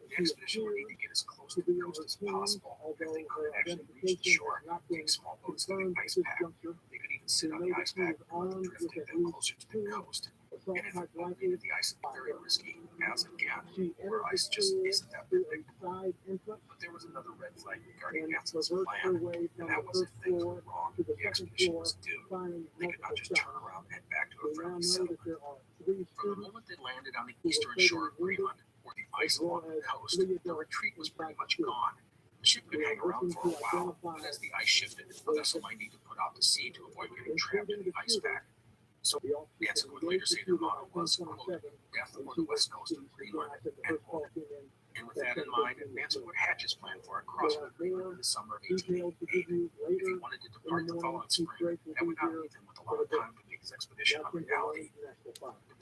The expedition would need to get as close to the coast as possible. If they could actually reach the shore, take small boats to the ice pack. They could even sit on the ice pack and let the drift take them closer to the coast. And if it needed the ice, it's very risky, as again, where ice just isn't that predictable. But there was another red flag regarding Nansen's plan, and that was if things went wrong, the expedition was doomed. They could not just turn around and head back to a friendly settlement. From the moment they landed on the eastern shore of Greenland, or the ice along the coast, the retreat was pretty much gone. The ship could hang around for a while, but as the ice shifted, the vessel might need to put out to sea to avoid getting trapped in the ice pack. So Nansen would later say their motto was, quote, death or the west coast of Greenland, end quote. And with that in mind, Nansen would hatch his plan for a crossing of Greenland in the summer of 1888. If he wanted to depart the following spring, that would not leave him with a lot of time to make his expedition a reality. The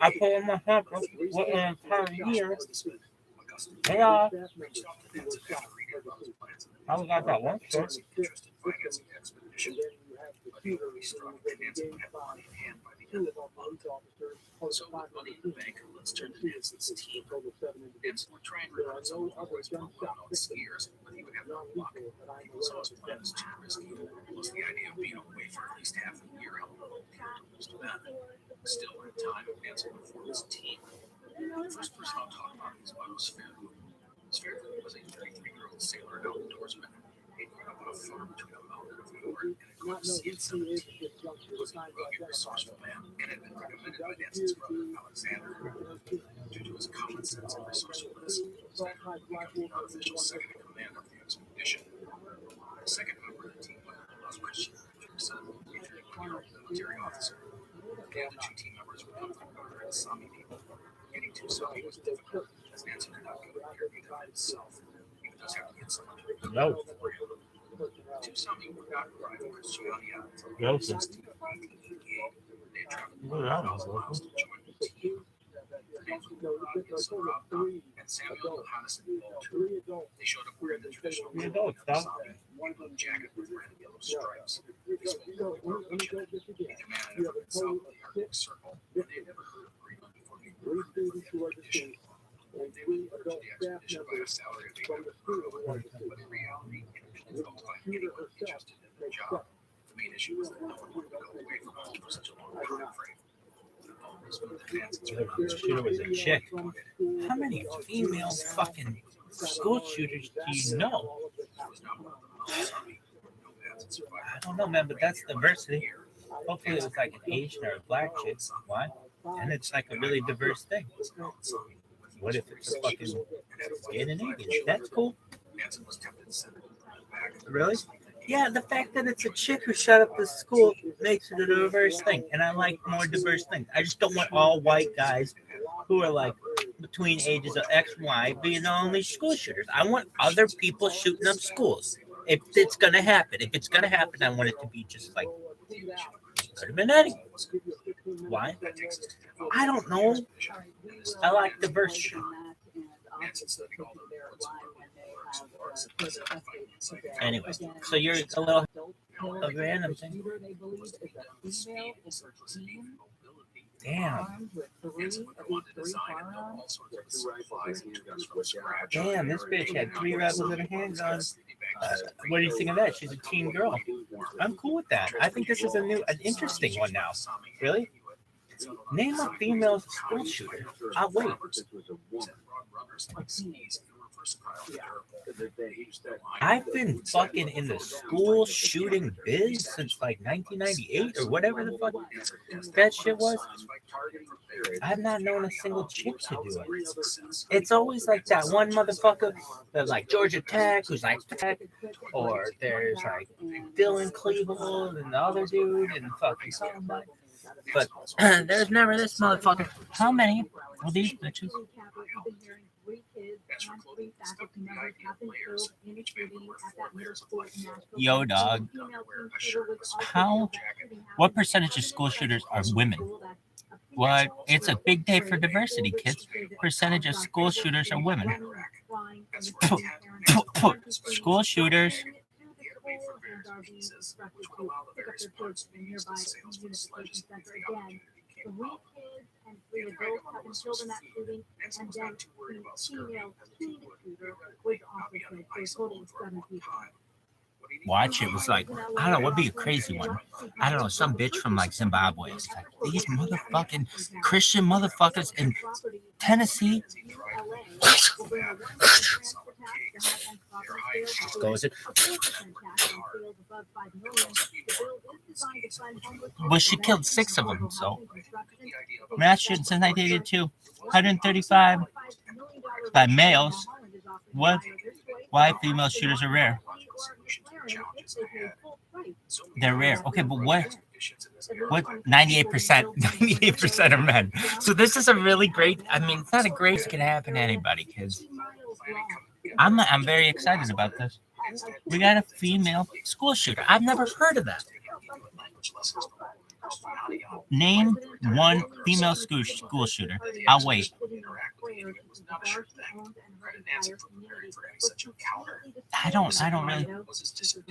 I put in my hand for an entire year. Hey, y'all. I only got that one shirt. So with money in the bank, let's turn to Nancy's team. Nancy would try and recruit some of the world's more well-known skiers, but he would have no luck. People saw his plan as too risky, plus the idea of being away for at least half a year helped him to most men. Still, in time, Nancy would form his team. The first person I'll talk about is Otto Sverdrup. Sverdrup was a 33-year-old sailor and outdoorsman. He grew up on a farm between a mountain of Nord and a good sea at 17. He was a rugged, resourceful man and had been recommended by Nancy's brother, Alexander. Due to his common sense and resourcefulness, Sverdrup would become the unofficial second-in-command of the expedition. The second member of the team was Christian Peterson, a 31-year-old military officer. The other two team members would come from Northern the Sami people. Getting to Sami was difficult, as Nancy did not go to the interview by himself. He would just have to get someone to do No. it for him. To Sami were not arriving at Christiania until No. 1688. They had traveled Well, that 1,000 was miles to join the team. The names were Rabbi and Samuel Johannes and Paul. They showed up wearing the traditional Yeah, clothing no, of it's not. Sami, a blue jacket with red and yellow stripes. They spoke Norwegian, neither man had ever been south of the Arctic Circle, and they had never heard of Greenland before being recruited for the expedition. They were lured to the expedition by a salary of $800 per but in reality, they didn't find anyone interested in their job. The main issue was that no one wanted to go away from home for such a long time frame. Shooter was a chick. How many female fucking school shooters do you know? I don't know, man, but that's diversity. Hopefully it was like an Asian or a black chick. Why? And it's like a really diverse thing. What if it's a fucking Scandinavian? That's cool. Really? Yeah, the fact that it's a chick who shot up the school makes it a diverse thing. And I like more diverse things. I just don't want all white guys who are like between ages of X and Y being the only school shooters. I want other people shooting up schools. If it's going to happen. If it's going to happen, I want it to be just like, could have been Eddie. Why? I don't know. I like diversity. Anyway, so you're a little a random thing. Damn. Damn, this bitch had 3 rebels in her handguns. What do you think of that? She's a teen girl. I'm cool with that. I think this is an interesting one now. Really? Name a female school shooter. I'll wait. I've been fucking in the school shooting biz since like 1998 or whatever the fuck that shit was. I've not known a single chick to do it. It's always like that one motherfucker that's like Georgia Tech who's like Tech, or there's like Dylan Klebold and the other dude and fucking somebody. But there's never this motherfucker. How many of these bitches? Yo, dog. What percentage of school shooters are women? What? It's a big day for diversity, kids. Percentage of school shooters are women. School shooters. Watch it was like, I don't know, what'd be a crazy one? I don't know, some bitch from like Zimbabwe. It's like, these motherfucking Christian motherfuckers in Tennessee. Goes it. Well, she killed 6 of them, so. Mass shooting since 1982. 135 by males. What? Why female shooters are rare? They're rare. Okay, but what 98%? 98% are men. So this is a really great, I mean, it's not a great, it can happen to anybody, kids. I'm very excited about this. We got a female school shooter. I've never heard of that. Name one female school shooter. I'll wait. I don't really.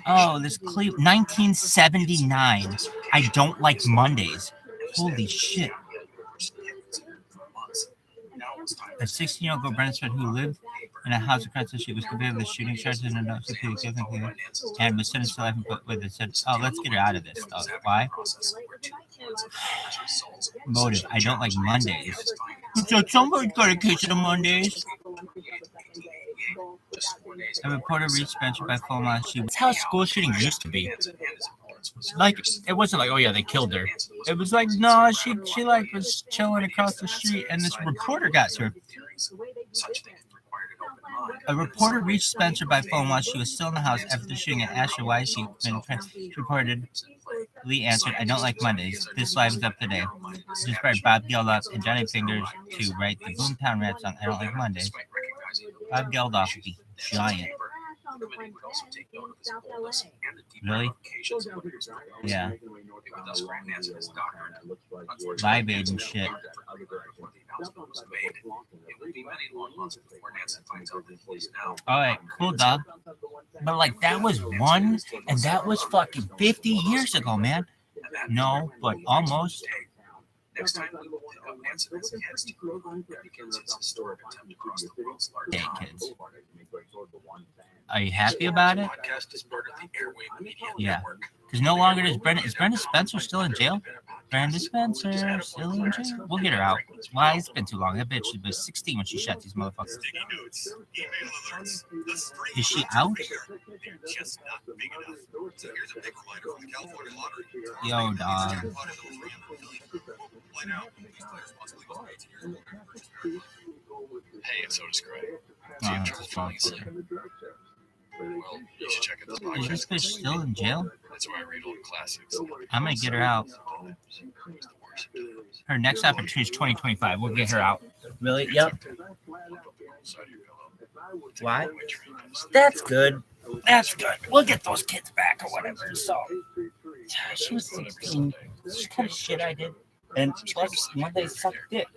Oh, this 1979. I don't like Mondays. Holy shit. A 16-year-old girl, Brenda Smith, who lived in a house across the street, was convicted of the shooting charges and and was sentenced to life with it. Said, "Oh, let's get her out of this." Oh, why? Motive: I don't like Mondays. So somebody's got a case of Mondays. A reporter reached Spencer by phone line. That's how school shooting used to be. Like, it wasn't like, oh yeah, they killed her. It was like, no, she like was chilling across the street, and this reporter got to her. A reporter reached Spencer by phone while she was still in the house after the shooting and asked her why she'd been reportedly answered, "I don't like Mondays. This live is up today." inspired Bob Geldof and Johnny Fingers to write the Boomtown Rat song I Don't Like Mondays. Bob Geldof would be giant. Really? Yeah. Live Aid and shit. Alright, cool, dog. But like that was one, and that was fucking 50 years ago, man. No, but almost. Next time we will pick up Nancy as a guest that begins his historic attempt across the world's largest Hey, kids. Are you happy about it? podcast is part of the Airwave Media Yeah. Network. Because no longer is Brenda Spencer still in jail? Brenda Spencer still in jail? We'll get her out. Why? It's been too long. That bitch was 16 when she shot these motherfuckers. Sticky notes, email alerts, the string Is she out? just not big enough. So here's a big reminder from the California Lottery. Yo, dog. Jackpot is over $300 million. Play now. These players must leave over 18 years old. Hey, it's Otis Gray. Do you have trouble falling asleep? Well, you should check out this Is this podcast. bitch still in jail? That's where I read old classics. I'm gonna get her out. Her next opportunity is 2025. We'll get her out. Really? Yep. Why? That's good. That's good. We'll get those kids back or whatever. So she was 16. She kind of shit I did. And plus, one day sucked dick.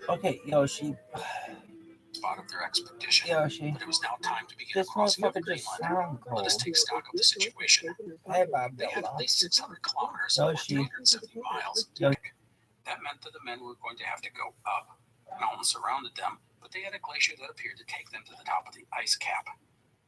Okay, Yoshi. Spot of their expedition. Yoshi. But it was now time to begin This crossing of motherfucker just Greenland. sound Let us cold. take stock of the situation. Hey, Bob. They had at least 600 kilometers, No, or she- 370 miles. Yo- That meant that the men were going to have to go up. Mountains surrounded them, but they had a glacier that appeared to take them to the top of the ice cap.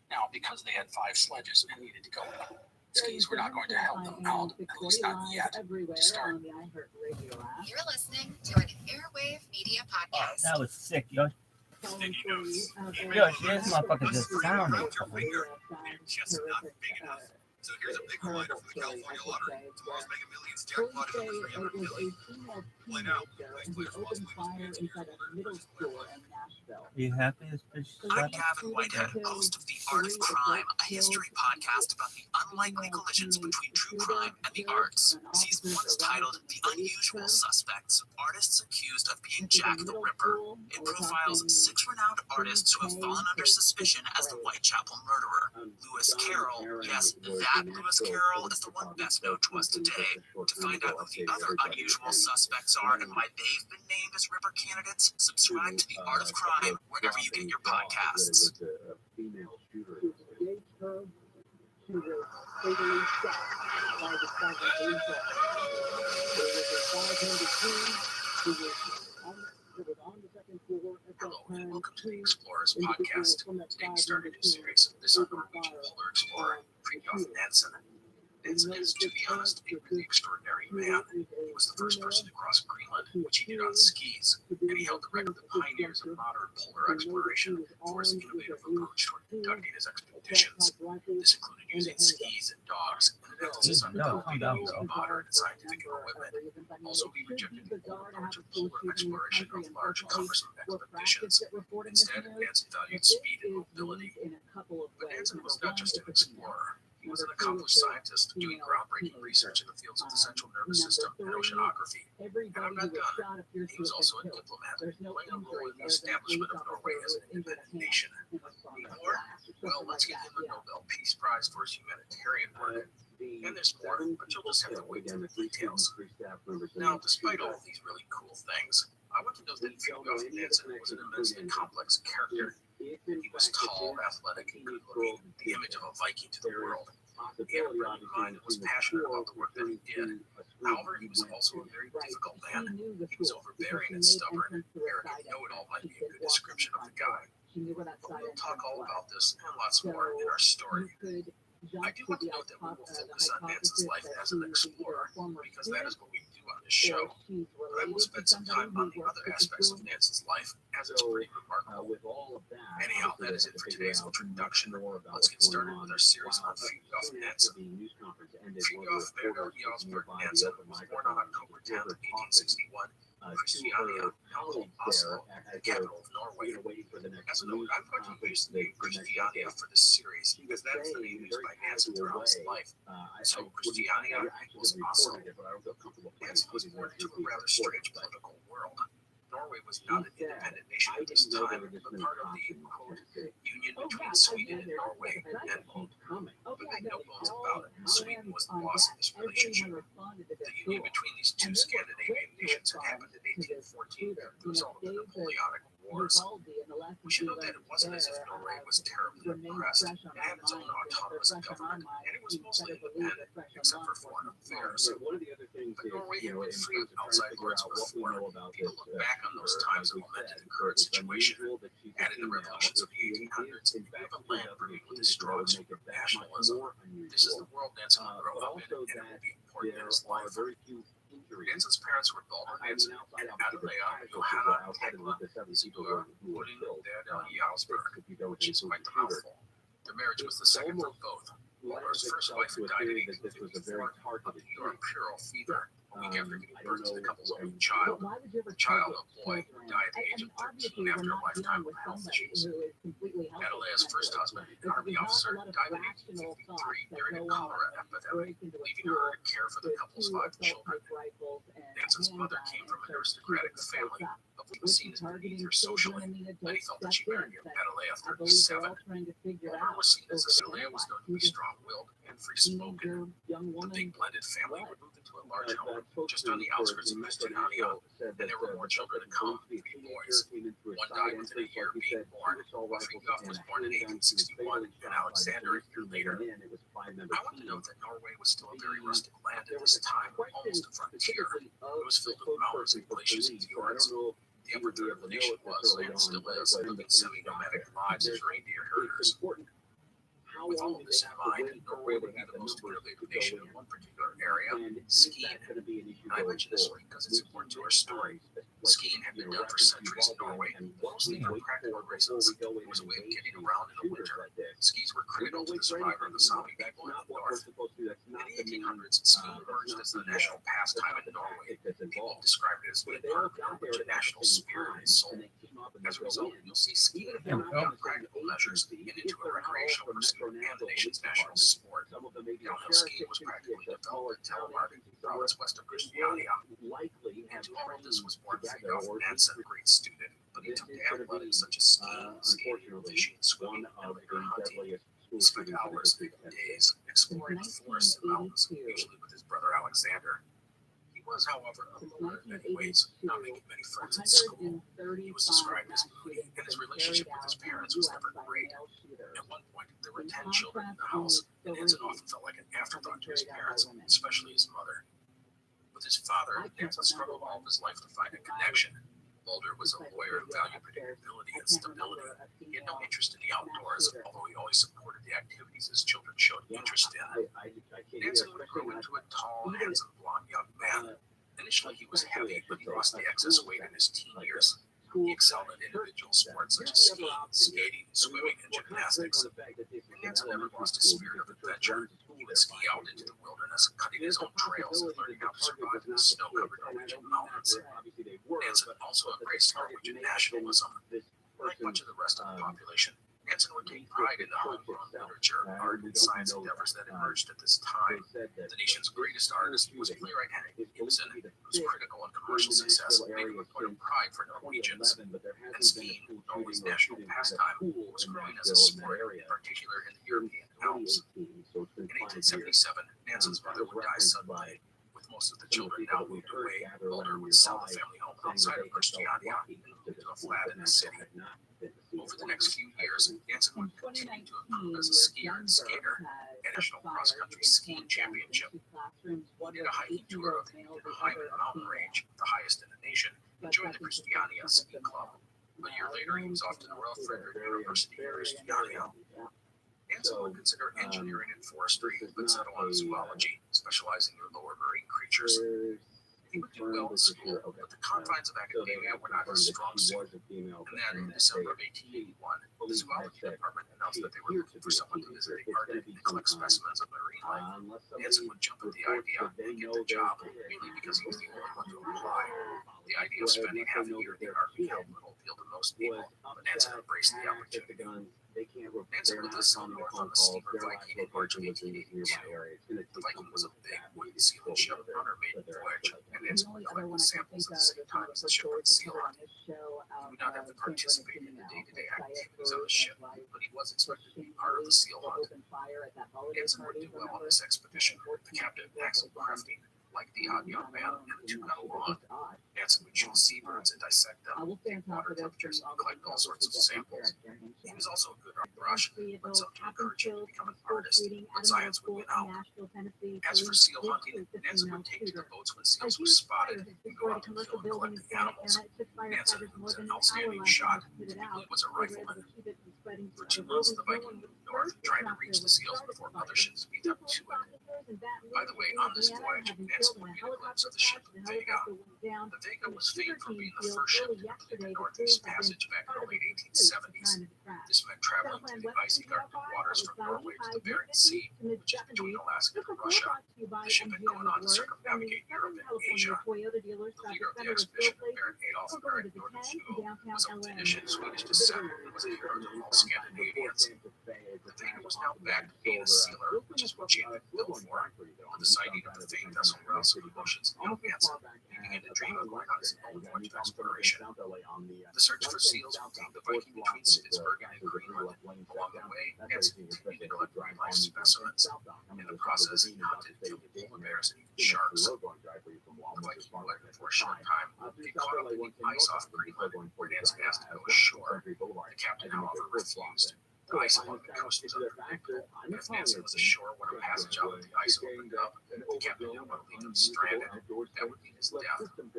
Now, because they had 5 sledges and needed to go up, skis were not going to help them out, at least not yet. To start, You're listening to an Airwave Media Oh, Podcast. that was sick, Yoshi. sticky notes. Yoshi, this motherfucker just sounded Around your cold. finger, you're just not big enough. So here's a big reminder from the California Lottery. Tomorrow's Mega Millions jackpot is over $300 million. Play now. Please play responsibly. Are you happy this bitch I'm Gavin Whitehead, host of The Art of Crime, a history podcast about the unlikely collisions between true crime and the arts. Season 1 is titled The Unusual Suspects, Artists Accused of Being Jack the Ripper. It profiles 6 renowned artists who have fallen under suspicion as the Whitechapel murderer. Lewis Carroll, yes, that Lewis Carroll is the one best known to us today. To find out who the other unusual suspects are and why they've been named as Ripper candidates, subscribe to The Art of Crime wherever you get your podcasts. Hello and welcome to the Explorers Podcast. Today we start a new series of this Norwegian polar explorer, Fridtjof Nansen. Nansen is, to be honest, a really extraordinary man. He was the first person to cross Greenland, which he did on skis, and he held the record of pioneers of modern polar exploration for his innovative approach toward conducting his expeditions. This included using skis and dogs, and an emphasis on developing using modern and scientific equipment. Also, he rejected the old approach of polar exploration of large, cumbersome expeditions. Instead, Nansen valued speed and mobility. But Nansen was not just an explorer. He was an accomplished scientist doing groundbreaking research in the fields of the central nervous system and oceanography. And I'm not done. He was also a diplomat, playing a role in the establishment of Norway as an independent nation. More? Well, let's get him the Nobel Peace Prize for his humanitarian work. And there's more, but you'll just have to wait for the details. Now, despite all of these really cool things, I want to note that Fridtjof Nansen was an immensely complex character. He was tall, athletic, and good-looking, the image of a Viking to the world. He had a brilliant mind and was passionate about the work that he did. However, he was also a very difficult man. He was overbearing and stubborn. Arrogant know-it-all might be a good description of the guy. But we'll talk all about this and lots more in our story. I do want to note that we will focus on Nansen's life as an explorer, because that is what we do on this show. But I will spend some time on the other aspects of Nansen's life, as it's pretty remarkable. Anyhow, that is it for today's introduction. Let's get started with our series on Fridtjof Nansen. Fridtjof Berger Josberg Nansen was born on October 10, 1861, Christiania, now called Oslo, the capital of Norway. Waiting for the next As a note, I'm going to use the name Christiania for this series because that is the name used by Nansen throughout his life. So Christiania equals Oslo. Nansen was born into a rather strange political world. Norway was not an independent nation at this time, but part of the, quote, union between Sweden and Norway, end quote. But make no bones about it, Sweden was the boss in this relationship. The union between these two Scandinavian nations had happened in 1814 as a result of the Napoleonic Wars. We should note that it wasn't as if Norway was terribly oppressed. It had its own autonomous government, and it was mostly independent, except for foreign affairs. One of the other things But Norway had been free of outside threats before. People look back on those times and lamented the current situation. And in the revolutions of the 1800s, we have a land burning with a strong sense of nationalism. This is the world Nansen will grow up in, and it will be important in his life. Nansen's parents were Balder Nansen and Adelea Johanna Tegla Sigurd Ullin Jarlsberg, which is quite the mouthful. Their marriage was the second for both. Balder's first wife had died in 1854 of the Imperial fever. A week after giving birth to the couple's only child, a child, a boy, who died at the age of 13 after a lifetime of health issues. Adela's first husband, an army officer, died in 1853 during a cholera epidemic, leaving her to care for the couple's 5 children. Nansen's mother came from an aristocratic family, but was seen as beneath her socially. Many felt that she married Adela after 7. Balder was seen as Adela was known to be strong-willed and free-spoken. The big blended family would move into a large home just on the outskirts of Christiania, and there were more children to come, 3 boys. One died within a year of being born. Fridtjof was born in 1861, and Alexander a year later. I want to note that Norway was still a very rustic land at this time, almost a frontier. It was filled with mountains and glaciers and fjords. The upper third of the nation was, and still is, living semi-nomadic lives as reindeer herders. With all of this in mind, Norway would be the most innovative nation in one particular area, skiing. I mention this because it's important to our story. Skiing had been done for centuries in Norway, mostly for practical reasons. It was a way of getting around in the winter. Skis were critical to the survival of the Sami people in the north. In the 1800s, skiing emerged as the national pastime in Norway. People described it as being part of Norwegian national spirit and soul. As a result, you'll see skiing beyond practical measures and into a recreational pursuit and the nation's national sport. Downhill skiing was practically developed in Telemark, province west of Christiania. Into all of this was born Fridtjof Nansen, a great student, but he took to athletics such as skiing, skating, fishing, swimming, and later hunting. He spent hours and days exploring the forests and mountains, usually with his brother Alexander. He was, however, a loner in many ways, not making many friends at school. He was described as moody, and his relationship with his parents was never great. At one point, there were 10 children in the house, and Nansen often felt like an afterthought to his parents, especially his mother. With his father, Nansen struggled all of his life to find a connection. Balder was a lawyer who valued predictability and stability. He had no interest in the outdoors, although he always supported the activities his children showed interest in. Nansen would grow into a tall, handsome, blonde young man. Initially, he was heavy, but he lost the excess weight in his teen years. He excelled in individual sports such as skiing, skating, swimming, and gymnastics. And Nansen never lost his spirit of adventure. He would ski out into the wilderness, cutting his own trails and learning how to survive in the snow-covered Norwegian mountains. Nansen also embraced Norwegian nationalism. Like much of the rest of the population, Nansen would take pride in the homegrown literature, art, and science endeavors that emerged at this time. The nation's greatest artist was playwright Henrik Ibsen, whose critical and commercial success made him a point of pride for Norwegians. And skiing, Norway's national pastime, was growing as a sport, in particular in the European Alps. In 1877, Nansen's mother would die suddenly. With most of the children now moved away, Balder would sell the family home outside of Christiania and move to a flat in the city. Over the next few years, Nansen would continue to improve as a skier and skater. At National Cross Country Skiing Championship, he did a hiking tour of the Hyman mountain range, the highest in the nation, and joined the Christiania Ski Club. A year later, he was off to the Royal Frederick University in Christiania. Nansen would consider engineering and forestry, but settled on zoology, specializing in lower marine creatures. In He would do well in school, but the confines of academia were not his strong suit. And then in December of 1881, the zoology department announced that they were looking for someone to visit the Arctic and collect specimens of marine life. Nansen would jump at the idea and get the job, mainly because he was the only one to apply. The idea of spending half a year in the Arctic held little appeal to most people, but Nansen embraced the opportunity. Nansen would thus sail north on the steamer Viking in March of 1882. The Viking was a big wooden sealing ship on her maiden voyage, and Nansen would collect the samples at the same time as the ship would seal hunt. He would not have to participate in the day-to-day activities of the ship, but he was expected to be part of the seal hunt. Nansen would do well on this expedition. The captain, Axel Crafting, like the odd young man, and the two got along. Nansen would shoot seabirds and dissect them, take water temperatures, and collect all sorts of samples. He was also a good brush, but some to encourage him to become an artist when science would win out. As for seal hunting, Nansen would take to the boats when seals were spotted and go out to kill and collect the animals. Nansen, who was an outstanding shot, typically was a rifleman. For 2 months, the Viking moved north, trying to reach the seals before other ships beat up to it. By the way, on this voyage, Nansen would get a glimpse of the ship Vega. The Vega was famed for being the first ship to complete the Northeast Passage back in the late 1870s. This meant traveling through the icy Arctic waters from Norway to the Bering Sea, which is between Alaska and Russia. The ship had gone on to circumnavigate Europe and Asia. The leader of the expedition, Baron Adolf Erik Nordenskiöld, was of Finnish and Swedish descent and was a hero to all Scandinavians. The Vega was now back to being a sealer, which is what she had been built for. On the sighting of the famed vessel routes through the oceans, young Nansen began to dream of going on his own voyage of exploration. The search for seals would take the Viking between Spitsbergen and Greenland. Along the way, Nansen continued to collect marine life specimens. In the process, he hunted killed polar bears and even sharks. The Viking would, for a short time, get caught up in the ice off Greenland, where Nansen asked to go ashore. The captain, however, refused. The ice along the coast was unpredictable, and if Nansen was ashore when a passage out of the ice opened up, the captain didn't want to leave him stranded. That would mean his death. In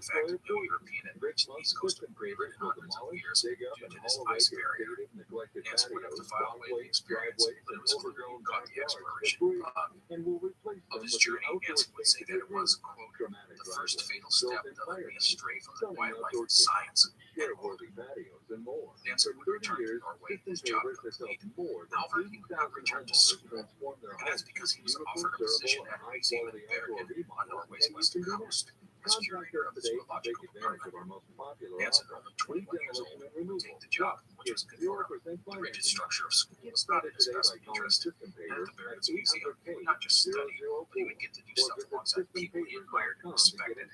fact, no European had reached the east coast of Greenland in hundreds of years due to this ice barrier. Nansen would have to file away the experience, but it was clear he caught the exploration bug. Of his journey, Nansen would say that it was, quote, the first fatal step that led me astray from the wildlife and science. Nansen would return to Norway with his job complete. However, he would not return to school, and that's because he was offered a position at New Zealand Bergen on Norway's western coast as curator of the zoological department. Nansen, only 21 years old, would take the job, which was good for him. The rigid structure of school was not in his best interest, and at the Bergen's Museum, he would not just study, but he would get to do stuff alongside people he admired and respected.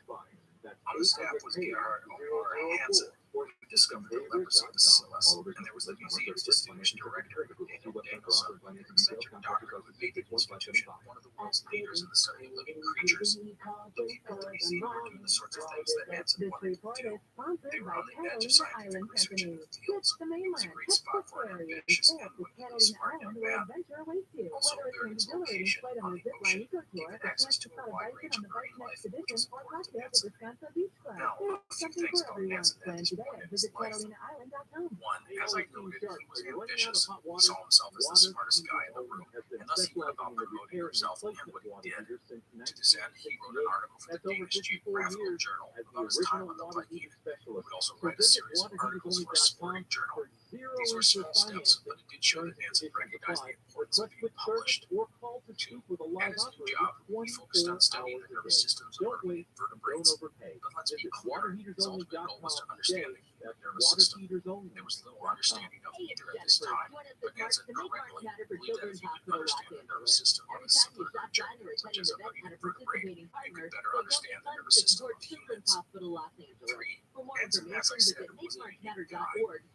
On the staff was Gerhard Omar Hansen, who discovered the leprosy bacillus, and there was the museum's distinguished director, Daniel Danielson, an eccentric doctor who made the institution one of the world's leaders in the study of living creatures. The people at the museum were doing the sorts of things that Nansen wanted to do. They were on the edge of scientific research in the fields. It was a great spot for an ambitious and wickedly smart young man. Also, Bergen's location on the ocean gave it access to a wide range of marine life, which was important to Nansen. Now, a few things about Nansen at this point in his life. One, as I noted, he was ambitious. He saw himself as the smartest guy in the room, and thus he went about promoting himself and what he did. To this end, he wrote an article for the Danish Geographical Journal about his time on the Viking. He would also write a series of articles for a sporting journal. These were small steps, but it did show that Nansen recognized the importance of being published. Two, at his new job, he focused on studying the nervous systems of early vertebrates. But let's be clear, his ultimate goal was to understand the human nervous system. There was little understanding of either at this time, but Nansen correctly believed that if you could understand the nervous system of a simpler creature, such as a living vertebrate, you could better understand the nervous system of humans. Three, Nansen, as I said, was a unique guy.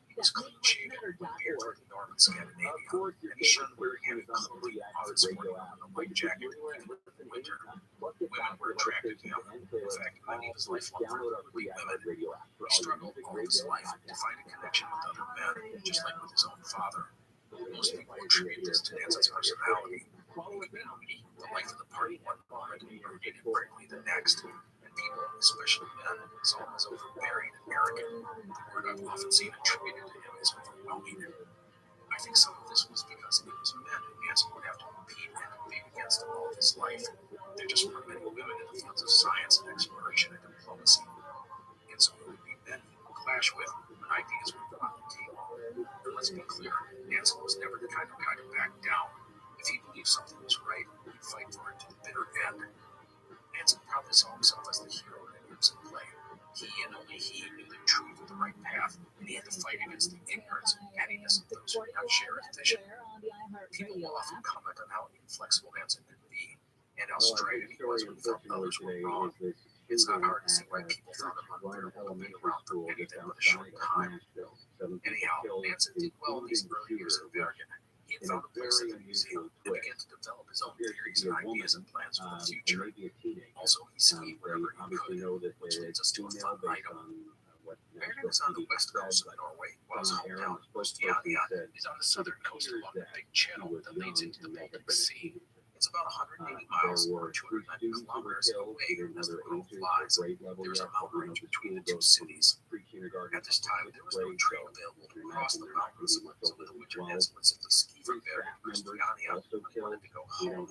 He was clean-shaven when compared to the norm in Scandinavia, and he showed wearing heavy clothing, often sporting a white jacket, even in winter. Women were attracted to him. In fact, many of his lifelong friends were women. He struggled all his life to find a connection with other men, just like with his own father. Most people attribute this to Nansen's personality. He would be moody, the life of the party one moment, and brooded and brightly the next. And people, especially men, saw him as overbearing and arrogant. The word I've often seen attributed to him is overwhelming. I think some of this was because it was men who Nansen would have to compete and compete against all of his life. There just weren't many women in the fields of science and exploration. clash with when ideas were put on the table. And let's be clear, Nansen was never the kind of guy to back down. If he believed something was right, he'd fight for it to the bitter end. Nansen probably saw himself as the hero in Anderson play. He and only he knew the truth of the right path, and he had to fight against the ignorance and pettiness of those who did not share his vision. People will often comment on how inflexible Nansen could be, and how strident he was when he felt others were wrong. It's not hard to see why people found him unbearable being around for anything but a short time. Anyhow, Nansen did well in these early years of Oregon. He had found a place at the museum and began to develop his own theories and ideas and plans for the future. Also, he skied wherever he could, which leads us to a fun item. Bergen is on the west coast of Norway, while his hometown, Ootd, is on the southern coast along the big channel that leads into the Baltic Sea. It's about 180 miles or 290 kilometers away as the crow flies. There's a mountain range between the two cities. At this time, there was no train available to cross the mountains, so the winter Nansen would simply ski from Bergen to Christiania when he wanted to go home.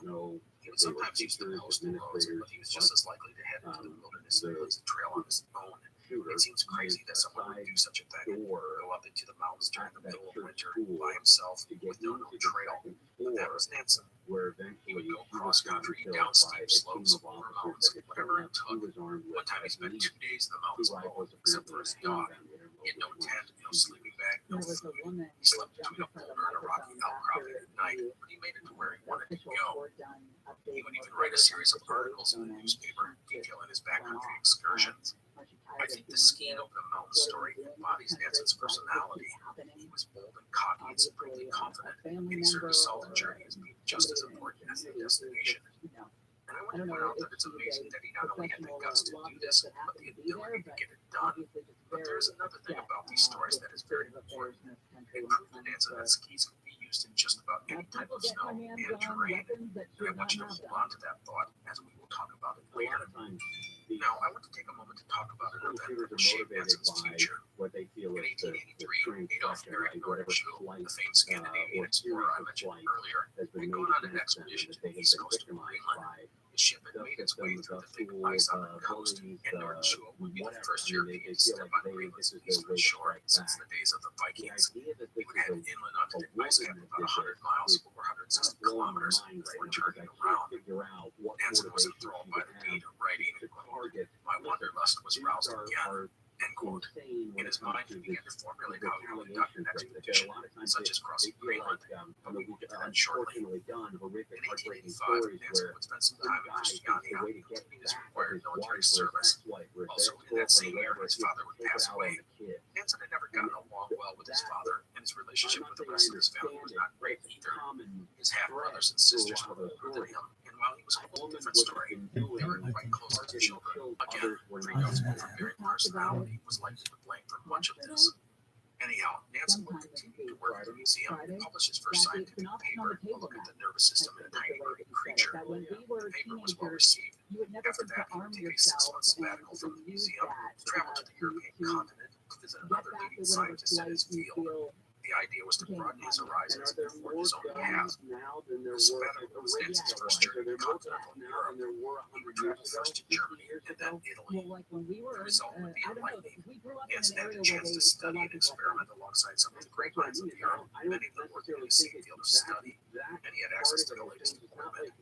He would sometimes use the coastal roads, but he was just as likely to head into the wilderness and blaze a trail on his own. It seems crazy that someone would do such a thing, go up into the mountains during the middle of winter by himself with no known trail. But that was Nansen. He would go cross country down steep slopes over mountains, whatever it took. One time he spent 2 days in the mountains alone, except for his dog. He had no tent, no sleeping bag, no food. He slept between a boulder and a rocky outcropping at night, but he made it to where he wanted to go. He would even write a series of articles in the newspaper detailing his backcountry excursions. I think the skiing over the mountain story embodies Nansen's personality. He was bold and cocky and supremely confident, and he certainly saw the journey as being just as important as the destination. And I want to point out that it's amazing that he not only had the guts to do this, but the ability to get it done. But there's another thing about these stories that is very important. It proved to Nansen that skis could be used in just about any type of snow and terrain. And I want you to hold on to that thought as we will talk about it later. Now, I want to take a moment to talk about an event that will shape Nansen's future. In 1883, Adolf Erik Nordenskiöld, the famed Scandinavian explorer I mentioned earlier, had gone on an expedition to the east coast of Greenland. His ship had made its way through the thick ice on the coast, and Nordenskiöld would be the first European to step on Greenland's eastern shore since the days of the Vikings. He would head inland onto the ice cap about 100 miles or 160 kilometers before turning around. Nansen was enthralled by the beat of writing, "My wanderlust was roused again," end quote. In his mind, he began to formulate how he would conduct an expedition, such as crossing Greenland, but we will get to that shortly. In 1885, Nansen would spend some time in Christiania, completing his required military service. Also, in that same year, his father would pass away. Nansen had never gotten along well with his father, and his relationship with the rest of his family was not great either. His half-brothers and sisters were older than him, and while he was a whole different story, they were quite close as children. Again, Freedom's overbearing personality was likely to blame for much of this. Anyhow, Nansen would continue to work at the museum and publish his first scientific paper, a look at the nervous system in a tiny birding creature. The paper was well received. After that, he would take a 6-month sabbatical from the museum, travel to the European continent to visit another leading scientist in his field. The idea was to broaden his horizons and forge his own path. The sabbatical was Nansen's first journey to continental Europe. He would travel first to Germany and then Italy. The result would be enlightening. Nansen had the chance to study and experiment alongside some of the great minds of Europe, many of them working in the same field of study, and he had access to the latest equipment.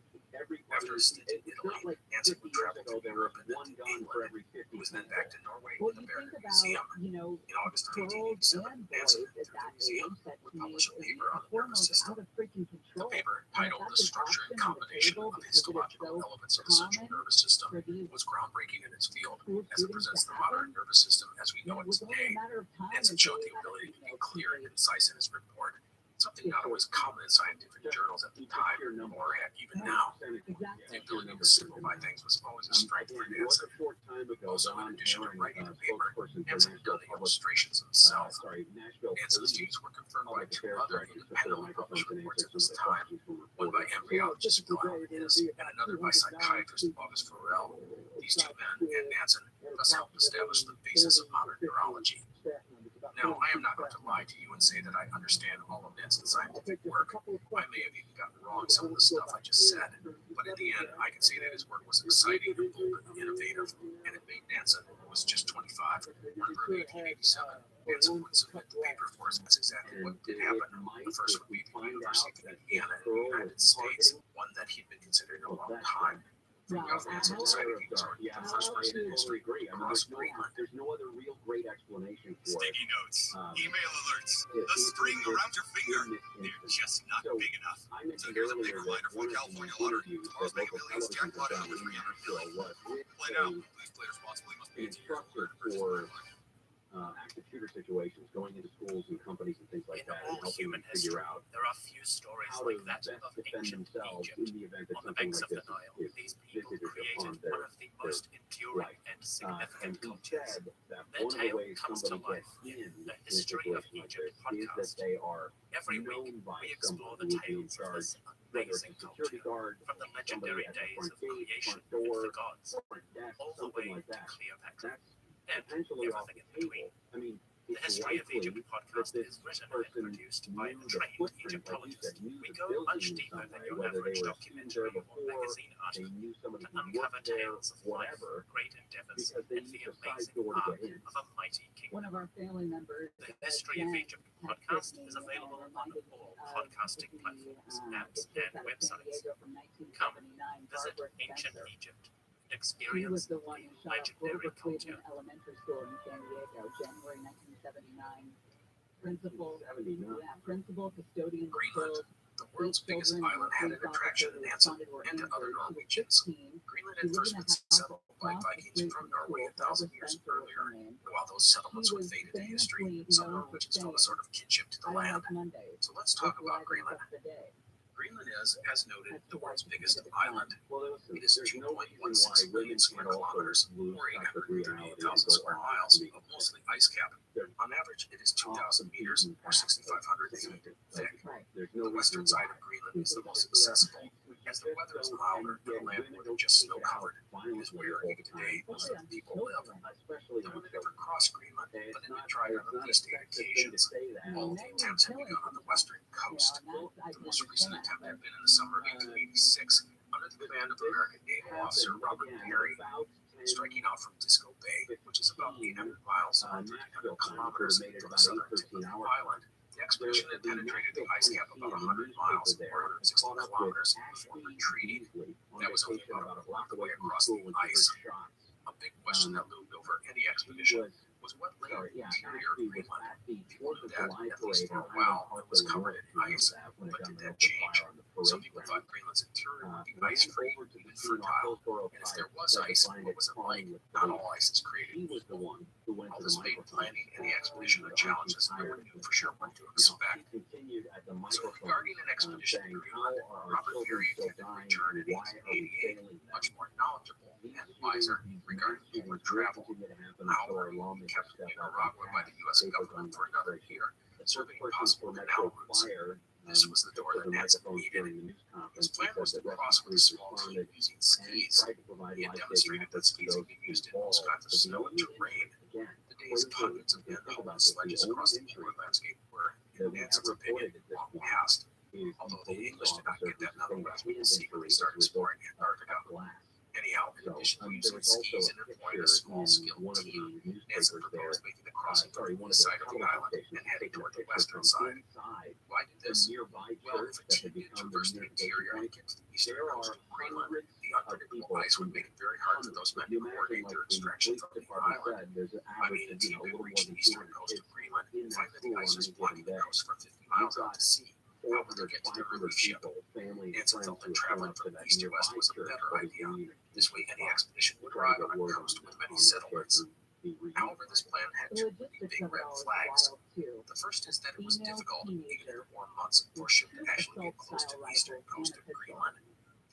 After a stint in Italy, Nansen would travel to Europe and then to England. He was then back to Norway with the Bergen Museum. In August of 1887, Nansen, through the museum, would publish a paper on the nervous system. The paper, titled "The Structure and Combination of Histological Elements of the Central Nervous System," was groundbreaking in its field, as it presents the modern nervous system as we know it today. Nansen showed the ability to be clear and concise in his report, something not always common in scientific journals at the time, or even now. The ability to simplify things was always a strength for Nansen. Also, in addition to writing the paper, Nansen had done the illustrations himself. Nansen's views were confirmed by 2 other independently published reports at this time, one by embryologist Glenn Innes and another by psychiatrist August Forel. These 2 men and Nansen thus helped establish the basis of modern neurology. Now, I am not going to lie to you and say that I understand all of Nansen's scientific work. I may have even gotten wrong some of the stuff I just said, but in the end, I can say that his work was exciting, bold, and innovative, and it made Nansen, who was just 25, November of 1887. Nansen would submit the paper for us. That's exactly what did happen. The first would be the University of Indiana in the United States, one that he'd been considering a long time. Nansen decided he was already the first person in history to cross Greenland. There's no other real great explanation for it. Sticky notes, email alerts, a string around your finger. They're just not big enough. So here's a big reminder for the California lottery. Tomorrow's Mega Millions jackpot over $300 million. Play now. Please play responsibly. Must be 18 years old. For active shooter situations, going into schools and companies and things like In that, all and helping human them figure history, out there are few stories how like to that best of defend ancient themselves Egypt. in the event that On the something banks like of the this Nile, is these people visited created upon one their of the most enduring life. and significant And he cultures. said that Their one of the tale ways comes to somebody life gets in the a History of situation like Egypt this is that podcast. they are Every week, known by we explore someone the who would be in tales of charge, this whether it's a amazing security culture, guard, from the somebody legendary at the days front of gate, creation front door, with the gods, front desk, all the something way like to that. Cleopatra, That's and potentially off everything the in between. table. I mean, The it's History of likely Egypt podcast that is written and person produced by knew a the trained footprint, like you said, Egyptologist. knew We the go building much in deeper some than way, your whether they average were documentary or before, magazine they article knew somebody to who uncover worked there, tales of life, whatever, great endeavors, because they and the used a side amazing door to art get in. of a mighty kingdom. One of our family members. The History of Egypt podcast is available on all podcasting platforms, apps, and websites. Come, visit ancient Egypt and He experience was the one the who shot up legendary Grover culture. Cleveland Elementary School in San Diego, January 1979. Principal, principal, custodian, Greenland, the world's biggest island, had an attraction to Nansen and to other Norwegians. Greenland had first been settled by Vikings from Norway 1,000 years earlier, and while those settlements would fade into history, some Norwegians felt a sort of kinship to the land. So let's talk about Greenland. Greenland is, as noted, the world's biggest island. It is 2.16 billion square kilometers, or 838,000 square miles, of mostly ice cap. On average, it is 2,000 meters, or 6,500 feet thick. The western side of Greenland is the most accessible. As the weather is milder, the land would just snow covered. It is where, even today, most of the people live. No one had ever crossed Greenland, but it had tried on at least 8 occasions. All of the attempts had begun on the western coast. The most recent attempt had been in the summer of 1886 under the command of American naval officer Robert Perry, striking out from Disco Bay, which is about 800 miles or 300 kilometers from the southern tip of the island. The expedition had penetrated the ice cap about 100 miles or 160 kilometers before retreating. That was only about a block away across the ice. A big question that loomed over any expedition was what lay in the interior of Greenland. People knew that, at least for a while, it was covered in ice. But did that change? Some people thought Greenland's interior would be ice-free, even fertile. And if there was ice, what was it like? Not all ice is created equal. All this made planning any expedition a challenge, as no one knew for sure what to expect. So regarding an expedition to Greenland, Robert Peary intended to return in 1888, much more knowledgeable and wiser regarding human travel. However, he kept in Nicaragua by the U.S. government for another year, serving possible canal routes. This was the door that Nansen needed. His plan was to cross with a small team using skis. He had demonstrated that skis could be used in most kinds of snow and terrain. The days of hundreds of men hauling sledges across the polar landscape were, in Nansen's opinion, long past. Although the English did not get that nonetheless, we can see when they started exploring Antarctica. Anyhow, in addition to using skis and employing a small skilled team, Nansen proposed making the crossing from the east side of the island and heading toward the western side. Why did this? Well, if a team needed to traverse the interior and get to the eastern coast of Greenland, the unpredictable ice would make it very hard for those men to coordinate their extraction from the island. I mean, a team that reached the eastern coast of Greenland and find that the ice was blocking the coast for 50 miles out to sea. How would they get to their relief ship? Nansen felt that traveling from east to west was a better idea. This way, any expedition would arrive on a coast with many settlements. However, this plan had two big red flags. The first is that it was difficult, even in the warm months, for a ship to actually get close to the eastern coast of Greenland.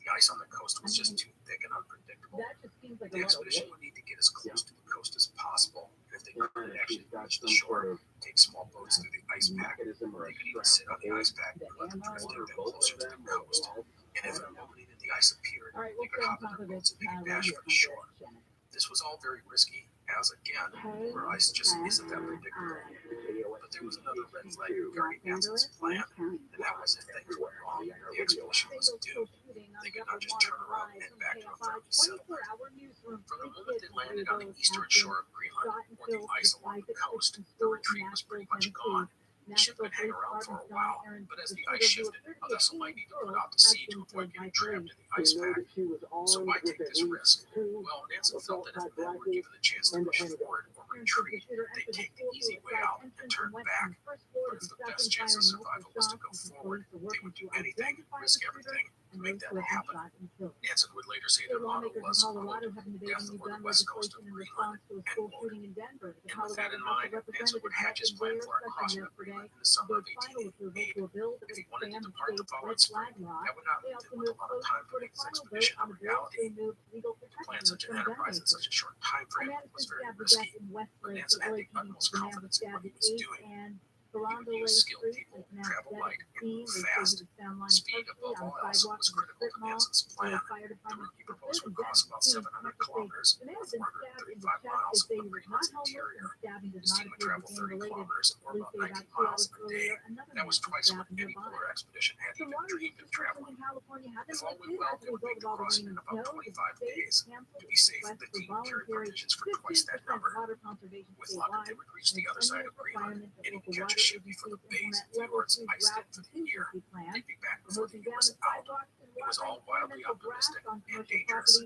The ice on the coast was just too thick and unpredictable. The expedition would need to get as close to the coast as possible. And if they couldn't actually reach the shore, take small boats through the ice pack. They could even sit on the ice pack and let the drift take them closer to the coast. And if an opening in the ice appeared, they could hop in their boats and make a dash for the shore. This was all very risky, as again, where ice just isn't that predictable. But there was another red flag regarding Nansen's plan, and that was if things went wrong, the expedition was doomed. They could not just turn around and head back to a friendly settlement. From the moment they landed on the eastern shore of Greenland, or the ice along the coast, the retreat was pretty much gone. The ship could hang around for a while, but as the ice shifted, a vessel might need to put out to sea to avoid getting trapped in the ice pack. So why take this risk? Well, Nansen felt that if men were given the chance to push forward or retreat, they'd take the easy way out and turn back. But if the best chance of survival was to go forward, they would do anything, risk everything, to make that happen. Nansen would later say their motto was, quote, death or the west coast of Greenland, end quote. And with that in mind, Nansen would hatch his plan for a crossing of Greenland in the summer of 1888. If he wanted to depart the following spring, that would not leave him with a lot of time to make his expedition a reality. To plan such an enterprise in such a short time frame was very risky, but Nansen had the utmost confidence in what he was doing. He would use skilled people, travel light, and move fast. Speed, above all else, was critical to Nansen's plan. The route he proposed would cross about 700 kilometers, or 435 miles, of Greenland's interior. His team would travel 30 kilometers, or about 19 miles a day. That was twice what any polar expedition had even dreamed of traveling. If all went well, they would make the crossing in about 25 days. To be safe, the team carried provisions for twice that number. With luck, they would reach the other side of Greenland and even catch a ship before the bays of fjords iced in for the year. They'd be back before the year was out. It was all wildly optimistic and dangerous.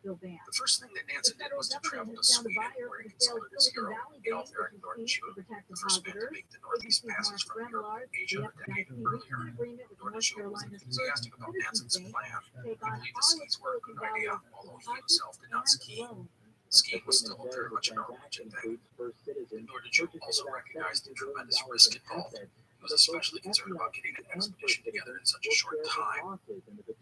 The first thing that Nansen did was to travel to Sweden, where he consulted his hero, Adolf Erik Nordenskiöld, the first man to make the northeast passage from Europe to Asia a decade earlier. Nordenskiöld was enthusiastic about Nansen's plan. He believed the skis were a good idea, although he himself did not ski. Skiing was still very much a Norwegian thing. Nordenskiöld also recognized the tremendous risk involved. He was especially concerned about getting an expedition together in such a short time.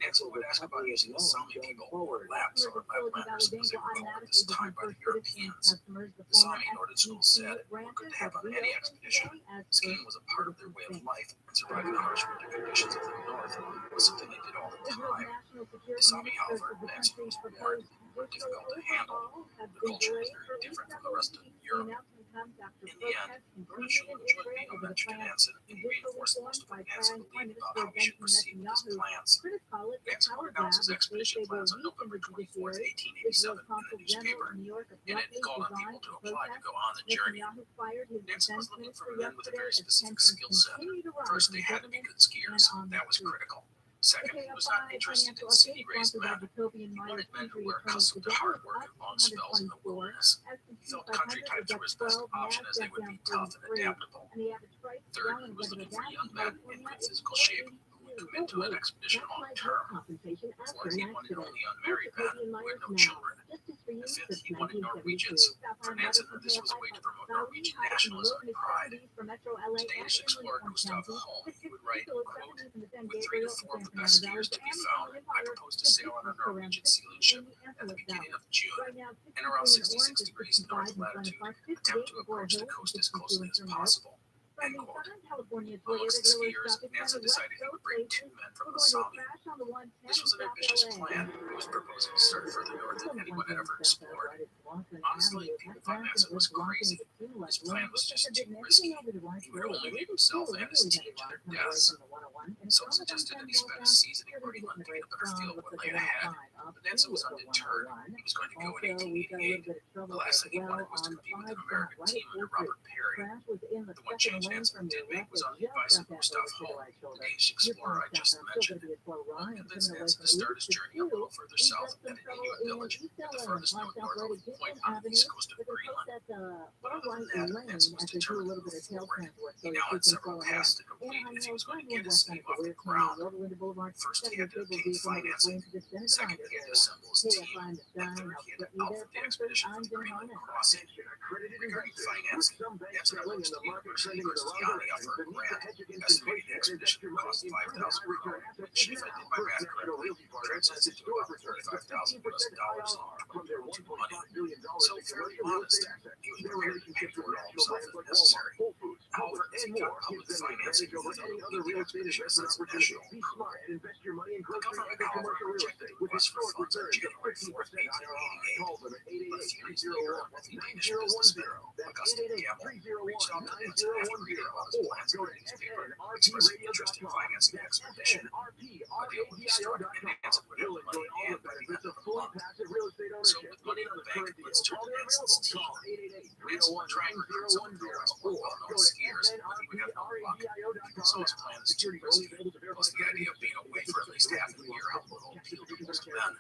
Nansen would ask about using the Sami people, or Lapps, or Laplanders, as they were called at this time by the Europeans. The Sami, Nordenskiöld said, were good to have on any expedition. Skiing was a part of their way of life, and surviving the harsh winter conditions of the north was something they did all the time. The Sami, however, Nansen was warned, were difficult to handle. The culture was very different from the rest of Europe. In the end, Nordenskiöld enjoyed being a mensch to Nansen, and he reinforced most of what Nansen believed about how he should proceed with his plans. Nansen would announce his expedition plans on November 24th, 1887, in the newspaper, and it called on people to apply to go on the journey. Nansen was looking for men with a very specific skill set. First, they had to be good skiers. That was critical. Second, he was not interested in city-raised men. He wanted men who were accustomed to hard work and long spells in the wilderness. He felt country types were his best option, as they would be tough and adaptable. Third, he was looking for young men in good physical shape who would commit to an expedition long term. Fourth, he wanted only unmarried men who had no children. And fifth, he wanted Norwegians. For Nansen, this was a way to promote Norwegian nationalism and pride. To Danish explorer Gustav Holm, he would write, quote, with 3 to 4 of the best skiers to be found, I propose to sail on a Norwegian sealing ship at the beginning of June, and around 66 degrees north latitude, attempt to approach the coast as closely as possible. End quote. Amongst the skiers, Nansen decided he would bring 2 men from the Sami. This was an ambitious plan. He was proposing to start further north than anyone had ever explored. Honestly, people thought Nansen was crazy. His plan was just too risky. He would only leave himself and his team to their deaths. Some suggested that he spend a season in Greenland to get a better feel of what lay ahead. But Nansen was undeterred. He was going to go in 1888. The last thing he wanted was to compete with an American team under Robert Peary. The one change Nansen did make was on the advice of Gustav Holm, the Danish explorer I just mentioned. Holm convinced Nansen to start his journey a little further south at an Inuit village at the farthest north of point on the east coast of Greenland. But other than that, Nansen was determined to move forward. He now had several tasks to complete if he was going to get his scheme off the ground. First, he had to obtain financing. Second, he had to assemble his team. And third, he had to outfit the expedition for the Greenland crossing. Regarding financing, Nansen approached the University of Yanni for a grant. Estimated the expedition would cost 5,000 kroner, which, if I did my math correctly, translates into about $45,000 to money. So, fairly modest, he was prepared to pay for it all himself if necessary. However, as he got public financing for the expedition as a national program, the government, however, rejected the request for funds on January 4th, 1888. But a few years later, the Danish businessman Augustin Gamble reached out to Nansen after reading about his plans in the newspaper, expressing interest in financing the expedition. A deal would be struck, and Nansen would have the money in hand by the end of the month. So, with money in the bank, let's turn to Nansen's team. Nansen would try and recruit some of the world's more well-known skiers, but he would have no luck. So his plan is too risky. Plus, the idea of being away for at least half a year outward appealed to most men.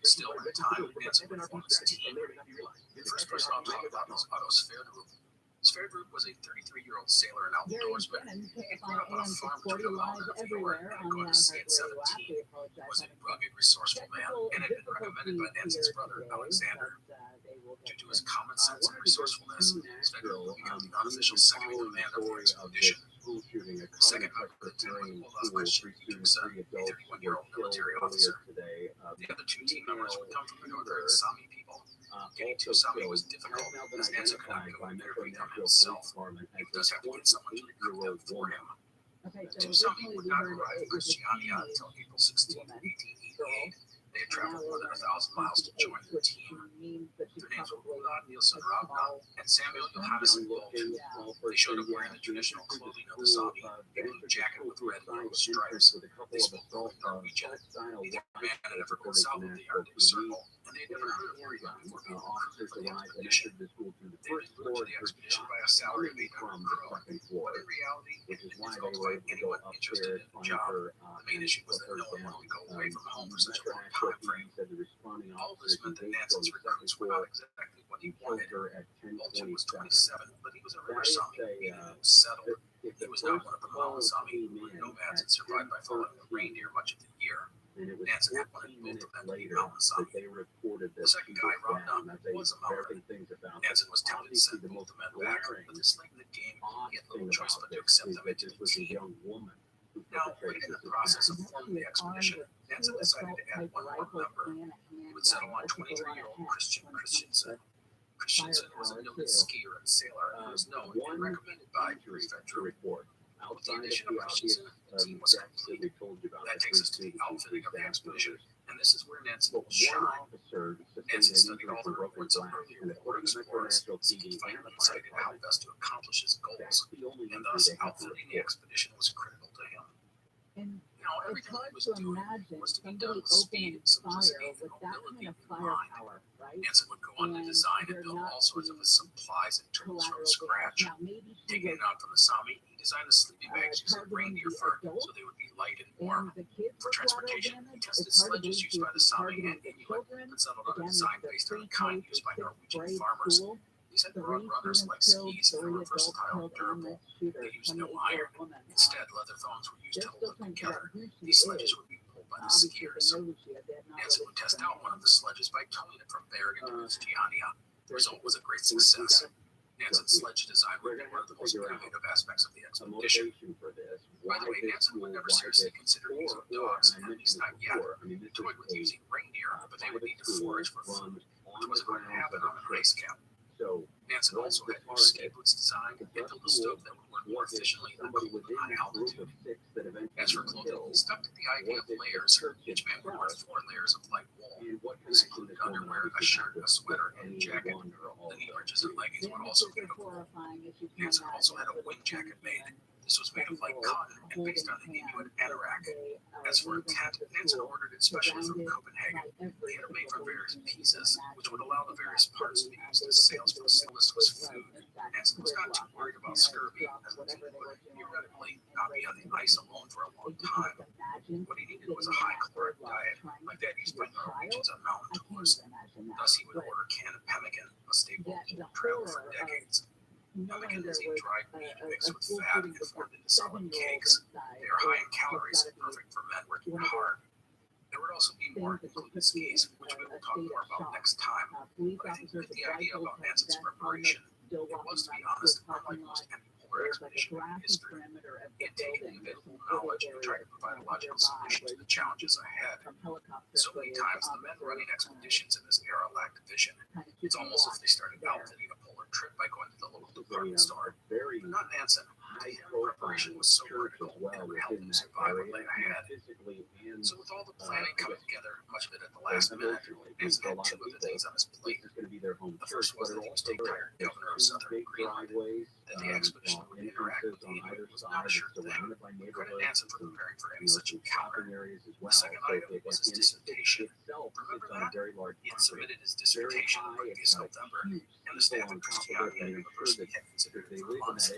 Still, in time, Nansen would form his team. The first person I'll talk about is Otto Sverdrup. Sverdrup was a 33-year-old sailor and outdoorsman. He grew up on a farm to the mountain of York and had gone to sea at 17. He was a rugged, resourceful man and had been recommended by Nansen's brother, Alexander. Due to his common sense and resourcefulness, Sverdrup will become the unofficial second in command of the expedition. The second member of the team was Olaf Christian, a 31-year-old military officer. The other two team members would come from the northern Sami people. Getting to Sami was difficult, as Nansen could not go there and become himself. He does have to get someone to recruit them for him. To Sami would not arrive in Christiania until April 16, 1888. They had traveled more than 1,000 miles to join the team. Their names were Rudolf Nielsen Ravna and Samuel Johannesson Bolt. They showed up wearing the traditional clothing of the Sami, a blue jacket with red and yellow stripes. They spoke fluent Norwegian. Neither man had ever been south of the Arctic Circle, and they had never heard of Oregon before being recruited for the expedition. They had been lured to the expedition by a salary of $800 per hour, but in reality, it was difficult to find anyone interested in the job. The main issue was that no one wanted to go away from home for such a long time frame. All this meant that Nansen's recruits were not exactly what he wanted. Bolton was 27, but he was a river Sami, meaning he was settled. He was not one of the mountain Sami who were nomads and survived by following the reindeer much of the year. Nansen had wanted both of them to be mountain Sami. The second guy, Ravna, was a mountain. Nansen was tempted to send both the men back, but this late in the game, he had little choice but to accept them into the team. Now, late in the process of forming the expedition, Nansen decided to add one more member. He would settle on 23-year-old Christian Christensen. Christensen was a noted skier and sailor who was known and recommended by Sverdrup. With the addition of Christensen, the team was complete. That takes us to the outfitting of the expedition, and this is where Nansen will shine. Nansen studied all the reports of earlier war explorers, seeking find insight into how best to accomplish his goals, and thus outfitting the expedition was critical to him. Now, everything he was doing was to be done with speed, simplicity, and mobility in mind. Nansen would go on to design and build all sorts of his supplies and tools from scratch. Taking it out from the Sami, he designed the sleeping bags using reindeer fur so they would be light and warm. For transportation, he tested sledges used by the Sami and Inuit, but settled on a design based on the kind used by Norwegian farmers. These had broad runners like skis and were versatile and durable. They used no iron. Instead, leather thongs were used to hold them together. These sledges would be pulled by the skiers. Nansen would test out one of the sledges by towing it from Bergen to Christiania. The result was a great success. Nansen's sledge design would be one of the most innovative aspects of the expedition. By the way, Nansen would never seriously consider using dogs, at least not yet. He toyed with using reindeer, but they would need to forage for food, which wasn't going to happen on an ice cap. Nansen also had new ski boots designed and built a stove that would work more efficiently than cooling on altitude. As for clothing, he stuck to the idea of layers. Each man would wear 4 layers of light wool. This included underwear, a shirt, a sweater, and a jacket. The knee breeches and leggings would also be of wool. Nansen also had a wind jacket made. This was made of light cotton and based on the Inuit anorak. As for a tent, Nansen ordered it specially from Copenhagen. They had it made from various pieces, which would allow the various parts to be used as sails for the smallest was food. Nansen was not too worried about scurvy, as the team would theoretically not be on the ice alone for a long time. What he needed was a high caloric diet, like that used by Norwegians on mountain tours. Thus, he would order canned pemmican, a staple he would travel for decades. Pemmican is a dried meat mixed with fat and formed into solid cakes. They are high in calories and perfect for men working hard. There would also be more included skis, which we will talk more about next time. But I think that the idea about Nansen's preparation, it was, to be honest, unlike most polar expedition in history. He had taken the available knowledge and tried to provide a logical solution to the challenges ahead. So many times, the men running expeditions in this era lacked vision. It's almost as if they started outfitting a polar short trip by going to the local department store. Very But not Nansen. high Preparation was so critical as well and would help them survive what lay ahead. physically and So with all the planning coming together, much of it at the last minute, Nansen had two other things on his plate. This is going to be their home The first was that he was to hire governor of southern Greenland. That the expedition would interact with the Inuit was not a sure thing. Credit Nansen for preparing for any such encounter. The second item was his dissertation. Remember that? He had submitted his dissertation the previous November, and the staff at Christiania University had considered it for months.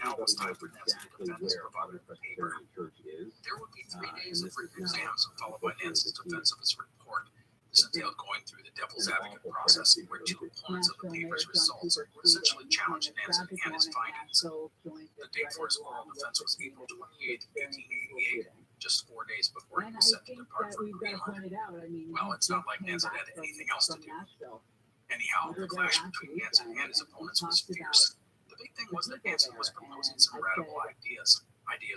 Now it was time for Nansen to defend his provocative paper. There would be 3 days of written exams, followed by Nansen's defense of his report. This entailed going through the devil's advocate process, where two opponents of the paper's results would essentially challenge Nansen and his findings. The date for his oral defense was April 28, 1888, just 4 days before he was set to depart for Greenland. Well, it's not like Nansen had anything else to do. Anyhow, the clash between Nansen and his opponents was fierce. The big thing was that Nansen was proposing some radical ideas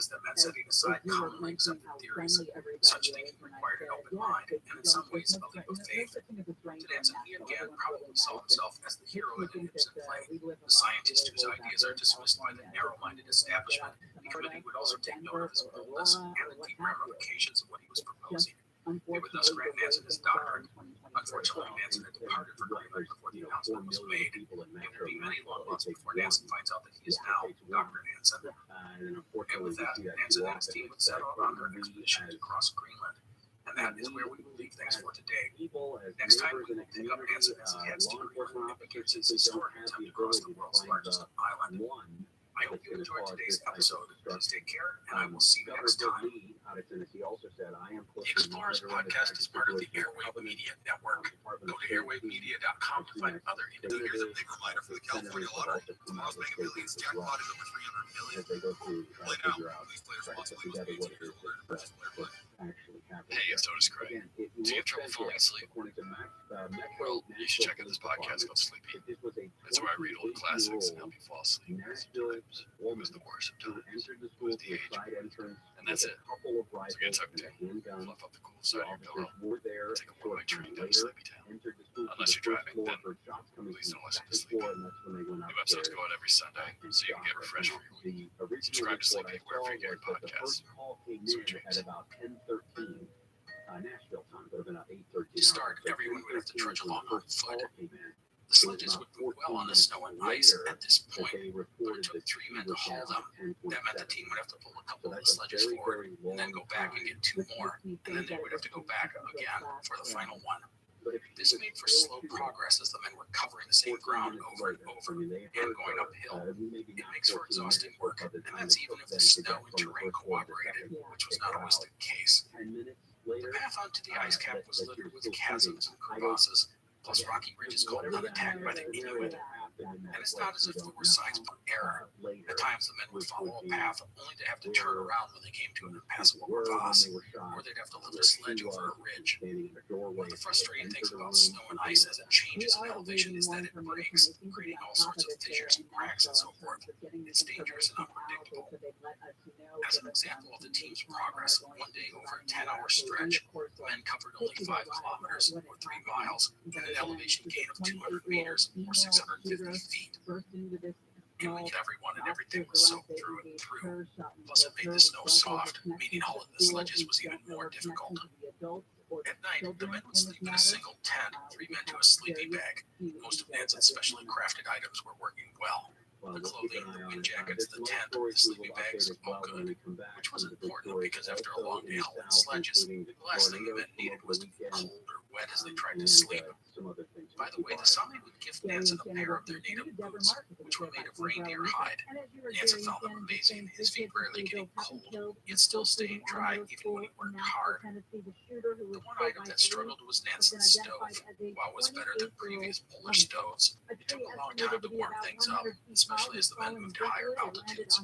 that meant setting aside commonly accepted theories. Such thinking required an open mind, and in some ways a leap of faith. To Nansen, he again probably saw himself as the hero in the Ibsen play, the scientist whose ideas are dismissed by the narrow-minded establishment, because he would also take note of his boldness and the deep ramifications of what he was proposing. They would thus grant Nansen his doctorate. Unfortunately, Nansen had departed for Greenland before the announcement was made. It will be many long months before Nansen finds out that he is now Dr. Nansen. And with that, Nansen and his team would set out on their expedition to cross Greenland. And that is where we will leave things for today. Next time, we will pick up Nansen as he heads to Greenland and begins his historic attempt to cross the world's largest island. I hope you enjoyed today's episode. Please take care, and I will see you next time. The Explorers podcast is part of the Airwave Media Network. Go to airwavemedia.com to find other Here's a independent. big reminder for the California Lottery. Tomorrow's Mega Millions jackpot is over 300 million. Play now. Please play responsibly. Must be 18 or older. First player play. Hey, it's Otis Gray. Do you have trouble falling asleep? Well, you should check out this podcast called Sleepy. That's where I read old classics and help you fall asleep. Sometimes it was the worst of times. It was the age. And that's it. So get tucked in, fluff up the cool side of your pillow, take a one-way train down to Sleepy Town. Unless you're driving, then please don't listen to Sleepy. New episodes go out every Sunday, so you can get refreshed for your week. Subscribe to Sleepy wherever you get your podcasts. Sweet dreams. To start, everyone would have to trudge along on foot. The sledges would move well on the snow and ice at this point, but it took 3 men to haul them. That meant the team would have to pull a couple of the sledges forward, and then go back and get 2 more, and then they would have to go back again for the final one. This made for slow progress as the men were covering the same ground over and over and going uphill. It makes for exhausting work, and that's even if the snow and terrain cooperated, which was not always the case. The path onto the ice cap was littered with chasms and crevasses, plus rocky ridges called unattacked by the Inuit. And it's not as if there were signs for error. At times, the men would follow a path only to have to turn around when they came to an impassable crevasse, or they'd have to lift a sledge over a ridge. One of the frustrating things about snow and ice as it changes in elevation is that it breaks, creating all sorts of fissures and cracks and so forth. It's dangerous and unpredictable. As an example of the team's progress, one day over a 10-hour stretch, the men covered only 5 kilometers, or 3 miles, and an elevation gain of 200 meters, or 650 feet. And everyone and everything was soaked through and through. Plus, it made the snow soft, meaning hauling the sledges was even more difficult. At night, the men would sleep in a single tent, 3 men to a sleeping bag. Most of Nansen's specially crafted items were working well. The clothing, the wind jackets, the tent, the sleeping bags, all good. Which was important because after a long day hauling sledges, the last thing the men needed was to be cold or wet as they tried to sleep. By the way, the Sami would gift Nansen a pair of their native boots, which were made of reindeer hide. Nansen found them amazing, his feet rarely getting cold, yet still staying dry even when he worked hard. The one item that struggled was Nansen's stove. While it was better than previous Polish stoves, it took a long time to warm things up, especially as the men moved to higher altitudes.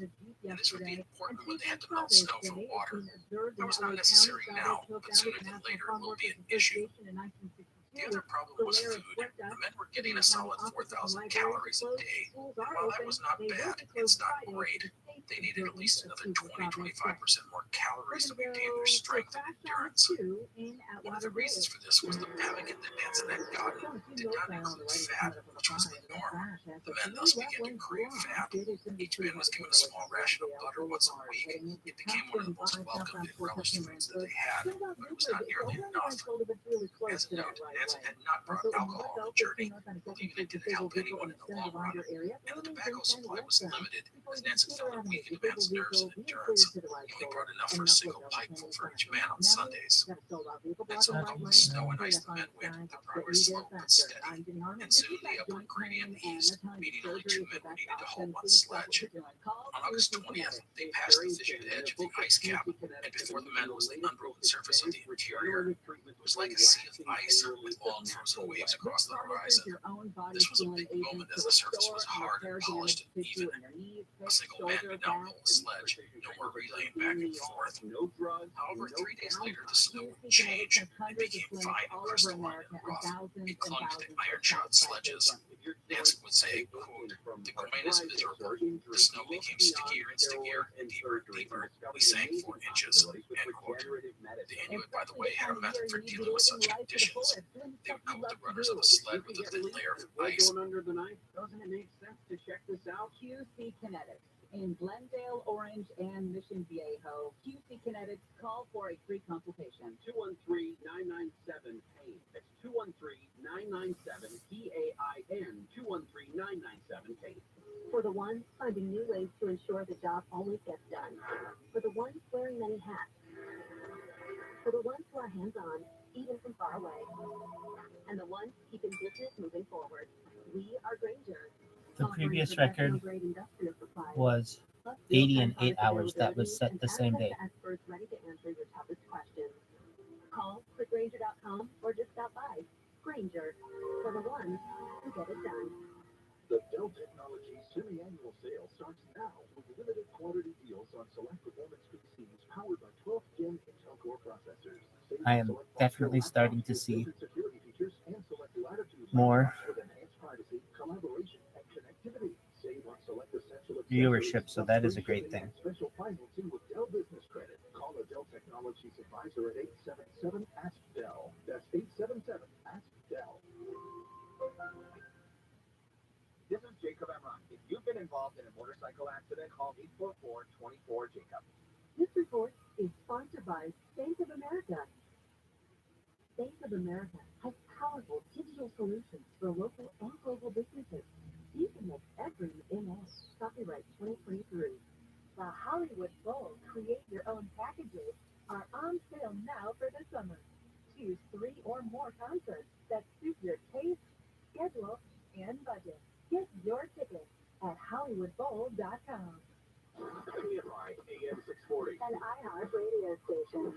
And this would be important when they had to melt snow for water. That was not necessary now, but sooner than later it will be an issue. The other problem was food. The men were getting a solid 4,000 calories a day. And while that was not bad, it's not great. They needed at least another 20-25% more calories to maintain their strength and endurance. One of the reasons for this was the pemmican that Nansen had gotten did not include fat, which was the norm. The men thus began to crave fat. Each man was given a small ration of butter once a week. It became one of the most welcomed and relished foods that they had, but it was not nearly enough. As a note, Nancy had not brought alcohol on the journey, believing it didn't help anyone in the long run, and the tobacco supply was limited, as Nancy felt it weakened a man's nerves and endurance. He only brought enough for a single pipeful for each man on Sundays. And so come the snow and ice the men went, their progress slow but steady, and soon the upward gradient eased, meaning only 2 men needed to haul one sledge. On August 20th, they passed the fissure edge of the ice cap, and before the men was the unbroken surface of the interior. It was like a sea of ice with long frozen waves across the horizon. This was a big moment as the surface was hard and polished and even. A single man could now pull a sledge, no more relaying back and forth. However, 3 days later, the snow would change and became fine, crystalline, and rough. It clung to the iron-shod sledges. Nancy would say, quote, "The going is miserable. The snow became stickier and stickier and deeper and deeper. We sank 4 inches," end quote. The Inuit, by the way, had a method for dealing with such conditions. They would coat the runners of the sled with a thin layer of ice. Doesn't it make sense to check this out? QC Kinetics. In Glendale, Orange, and Mission Viejo, QC Kinetics, call for a free consultation. 213-997-PAIN. That's 213-997-PAIN. 213-997-PAIN. For the ones finding new ways to ensure the job always gets done. For the ones wearing many hats. For the ones who are hands-on, even from far away. And the ones keeping business moving forward. We are Granger. The previous record was 80 and 8 hours. That was set the same day. Experts ready to answer your toughest questions. Call Granger.com or just stop by. Granger, for the ones who get it done. The Dell Technologies semi-annual sale starts now with limited quantity deals on select performance PCs powered by 12th Gen Intel Core processors. I am definitely starting to see more viewership, so that is a great thing. Special financing with Dell Business Credit. Call a Dell Technologies advisor at 877-ASK-DELL. That's 877-ASK-DELL. This is Jacob Emron. If you've been involved in a motorcycle accident, call 844-24-JACOB. This report is sponsored by Bank of America. Bank of America has powerful digital solutions for local and global businesses. You can make every MS. Copyright 2023. The Hollywood Bowl Create Your Own Packages are on sale now for the summer. Choose 3 or more concerts that suit your taste, schedule, and budget. Get your tickets at HollywoodBowl.com. KMI AM 640. An iHeart radio station.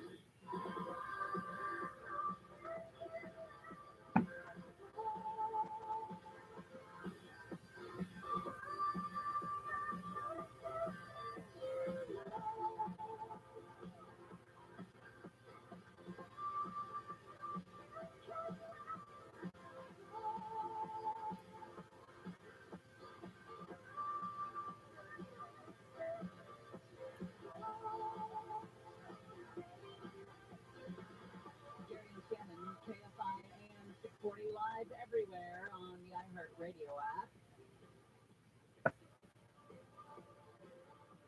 Live everywhere on the iHeart Radio app.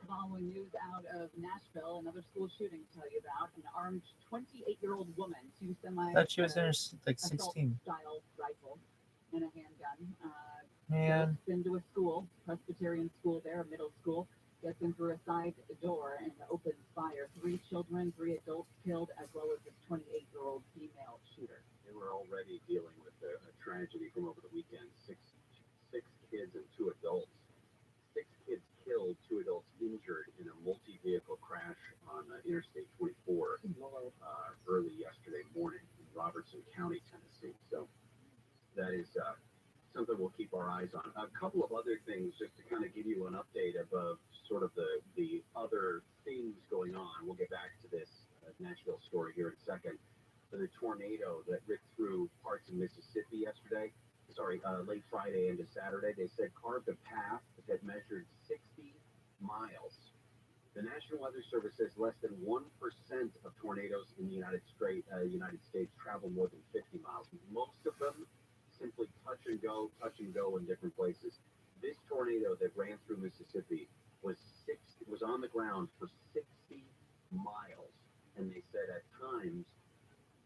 Following news out of Nashville, another school shooting to tell you about. An armed 28-year-old woman, 2 semi. I thought she was in her, like 16. Style rifle and a handgun. Man. Gets into a school, Presbyterian school there, a middle school. Gets in through a side door and opens fire. 3 children, 3 adults killed, as well as this 28-year-old female shooter. They were already dealing with a tragedy from over the weekend. Six kids and 2 adults. 6 kids killed, 2 adults injured in a multi-vehicle crash on Interstate 24 early yesterday morning in Robertson County, Tennessee. So that is something we'll keep our eyes on. A couple of other things just to kind of give you an update of sort of the other things going on. We'll get back to this Nashville story here in a second. The tornado that ripped through parts of Mississippi yesterday, late Friday into Saturday, they said carved a path that measured 60 miles. The National Weather Service says less than 1% of tornadoes in the United States travel more than 50 miles. Most of them simply touch and go, touch and go in different places. This tornado that ran through Mississippi was on the ground for 60 miles, and they said at times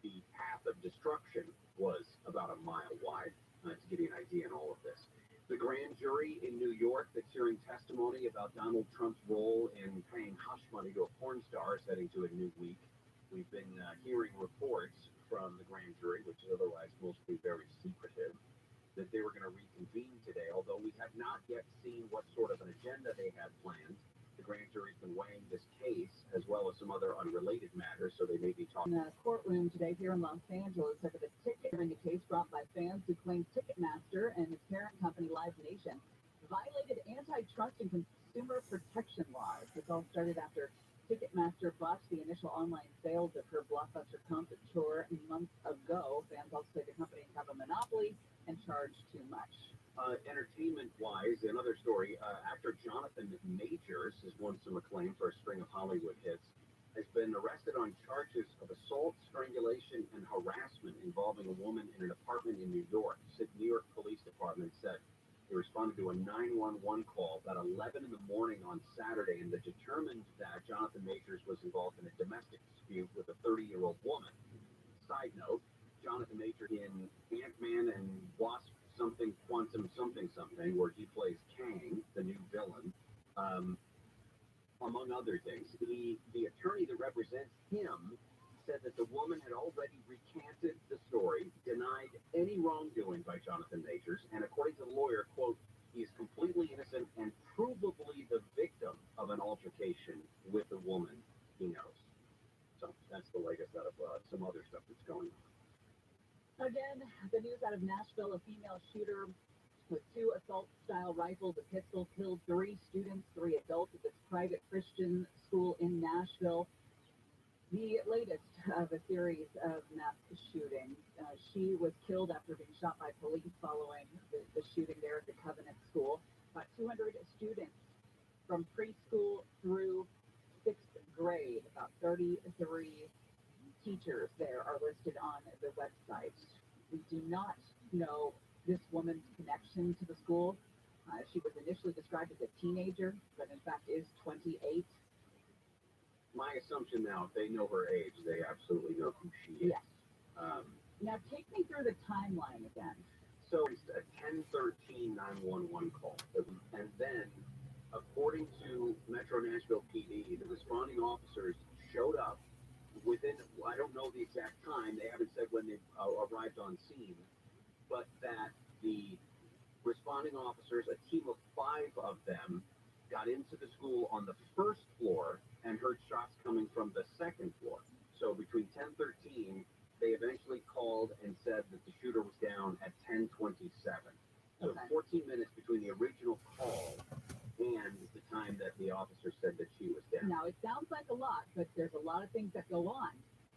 the path of destruction was about a mile wide. To give you an idea on all of this, the grand jury in New York that's hearing testimony about Donald Trump's role in paying hush money to a porn star is heading to a new week. We've been hearing reports from the grand jury, which is otherwise mostly very secretive, that they were going to reconvene today, although we have not yet seen what sort of an agenda they had planned. The grand jury's been weighing this case as well as some other unrelated matters, so they may be talking. In a courtroom today here in Los Angeles over the ticket ring case brought by fans who claim Ticketmaster and its parent company Live Nation violated antitrust and consumer protection laws. This all started after Ticketmaster botched the initial online sales of her blockbuster concert tour months ago. Fans also say the company have a monopoly and charge too much. Entertainment-wise, another story, actor Jonathan Majors has won some acclaim for a string of Hollywood hits, has been arrested on charges of assault, strangulation, and harassment involving a woman in an apartment in New York. The New York Police Department said they responded to a 911 call about 11 in the morning on Saturday, and they determined that Jonathan Majors was involved in a domestic dispute with a 30-year-old woman. Side note, Jonathan Majors in Ant-Man and Wasp something quantum something, where he plays Kang, the new villain, among other things. The attorney that represents him said that the woman had already recanted the story, denied any wrongdoing by Jonathan Majors, and according to the lawyer, quote, he is completely innocent and provably the victim of an altercation with a woman he knows. So that's the latest out of some other stuff that's going on. Again, the news out of Nashville, a female shooter with 2 assault-style rifles, a pistol, killed 3 students, 3 adults at this private Christian school in Nashville. The latest of a series of mass shootings. She was killed after being shot by police following the shooting there at the Covenant School. About 200 students from preschool through 6th grade, about 33 teachers there are listed on the website. We do not know this woman's connection to the school. She was initially described as a teenager, but in fact is 28. My assumption now, if they know her age, they absolutely know who she is. Yes. Now take me through the timeline again. So it's a 1013 911 call. And then, according to Metro Nashville PD, the responding officers showed up within, I don't know the exact time, they haven't said when they arrived on scene, but that the responding officers, a team of 5 of them, got into the school on the 1st floor and heard shots coming from the 2nd floor. So between 10:13, they eventually called and said that the shooter was down at 10:27. So Okay. 14 minutes between the original call and the time that the officer said that she was down. Now, it sounds like a lot, but there's a lot of things that go on,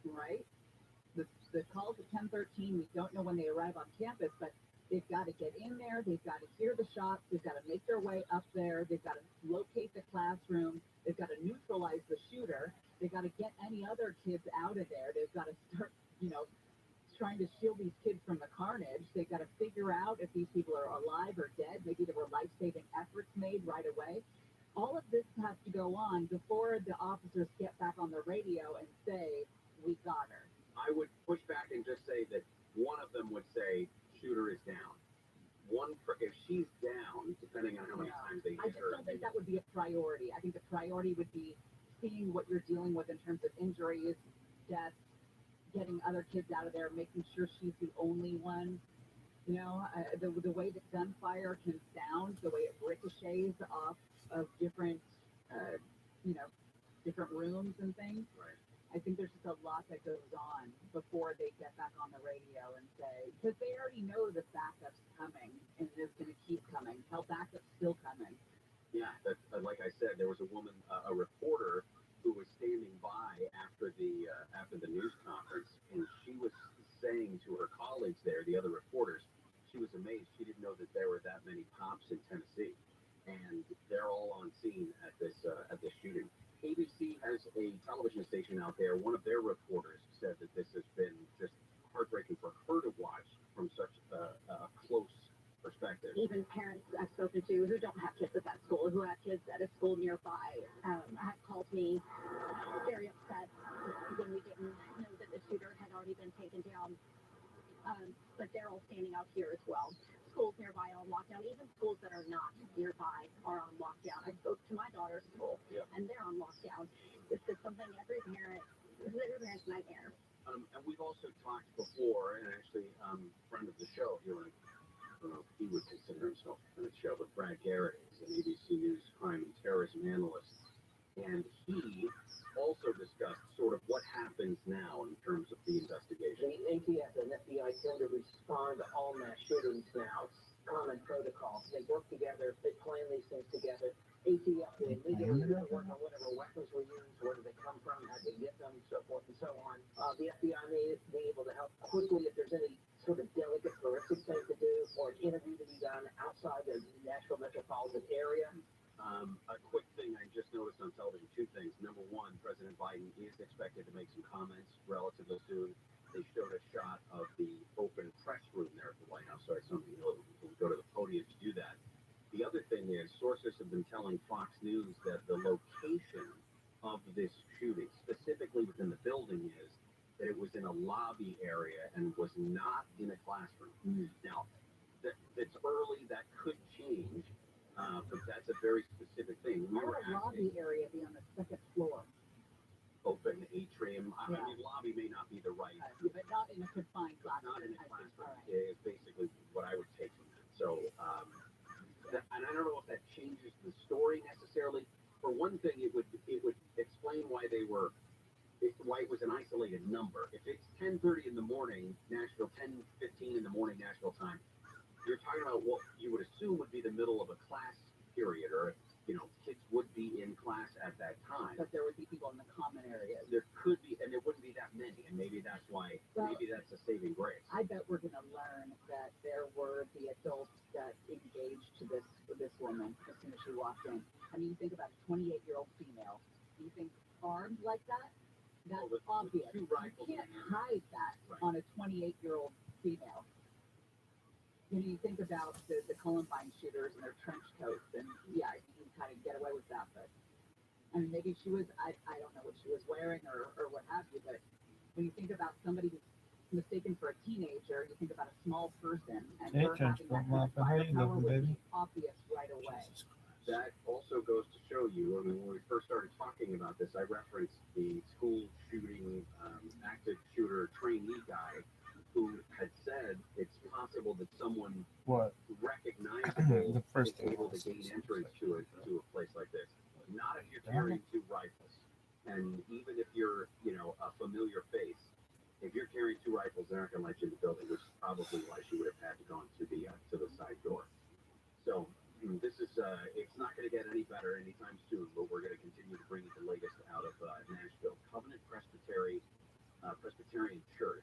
right? The calls at 10:13, we don't know when they arrive on campus, but they've got to get in there, they've got to hear the shots, they've got to make their way up there, they've got to locate the classroom, they've got to neutralize the shooter, they've got to get any other kids out of there, they've got to start, trying to shield these kids from the carnage. They've got to figure out if these people are alive or dead. Maybe there were life-saving efforts made right away. All of this has to go on before the officers get back on the radio and say, we got her. I would push back and just say that one of them would say, shooter is down. If she's down, depending on how many times they I hit just her. don't think that would be a priority. I think the priority would be seeing what you're dealing with in terms of injuries, deaths, getting other kids out of there, making sure she's the only one. The way that gunfire can sound, the way it ricochets off of different, different rooms and things. Right. I think there's just a lot that goes on before they get back on the radio and say, because they already know the backup's coming and it's going to keep coming. Hell, backup's still coming. Yeah, that's, like I said, there was a woman, a reporter, who was standing by after the news conference, and she was saying to her colleagues there, the other reporters, she was amazed. She didn't know that there were that many cops in Tennessee, and they're all on scene at this shooting. ABC has a television station out there. One of their reporters said that this has been just heartbreaking for her to watch from such a close effective. Even parents I've spoken to who don't have kids at that school, who have kids at a school nearby, have called me very upset when we didn't know that the shooter had already been taken down. But they're all standing out here as well. Schools nearby are on lockdown. Even schools that are not nearby are on lockdown. I spoke to my daughter's school, and they're on lockdown. This is something every parent's nightmare. And we've also talked before, and actually, friend of the show here, I don't know if he would consider himself a friend of the show, but Brad Garrett is an ABC News crime and terrorism analyst. And he also discussed sort of what happens now in terms of the investigation. The ATF and FBI tend to respond to all mass shootings now. It's common protocol. They work together, they plan these things together. ATF will immediately work on whatever weapons were used, where did they come from, how did they get them, so forth and so on. The FBI may be able to help quickly if there's any sort of delicate forensic thing to do, or an interview to be done outside the Nashville metropolitan area. A quick thing I just noticed on television, two things. Number one, President Biden is expected to make some comments relatively soon. They showed a shot of the open press room there at the White House, so I assume he'll go to the podium to do that. The other thing is, sources have been telling Fox News that the location of this shooting, specifically within the building, is that it was in a lobby area and was not in a classroom. Now, it's early, that could change. But that's a very specific thing. How would a lobby area be on the second floor? Open atrium. I mean, lobby may not be the right. But not in a confined classroom. Not in a classroom. Is basically what I would take from that. So, and I don't know if that changes the story necessarily. For one thing, it would explain why why it was an isolated number. If it's 10:30 in the morning, Nashville, 10:15 in the morning, Nashville time. You're talking about what you would assume would be the middle of a class period, or kids would be in class at that time. But there would be people in the common areas. There could be, and there wouldn't be that many, and maybe that's why. Maybe that's a saving grace. I bet we're going to learn that there were the adults that engaged to this woman as soon as she walked in. I mean, you think about a 28-year-old female. Do you think armed like that? That's obvious. You can't hide that on a 28-year-old female. You think about the Columbine shooters and their trench coats, and you can kind of get away with that. But I mean, maybe she was, I don't know what she was wearing or what have you, but when you think about somebody who's mistaken for a teenager, you think about a small person, and her having that kind of firepower would be obvious right away. That also goes to show you, I mean, when we first started talking about this, I referenced the school shooting, active shooter trainee guy, who had said it's possible that someone recognizable is able to gain entrance to a place like this. Not if you're carrying two rifles. And even if you're, a familiar face, if you're carrying two rifles, they're not going to let you in the building, which is probably why she would have had to go to the side door. So this is, it's not going to get any better anytime soon, but we're going to continue to bring you the latest out of Nashville. Covenant Presbyterian Church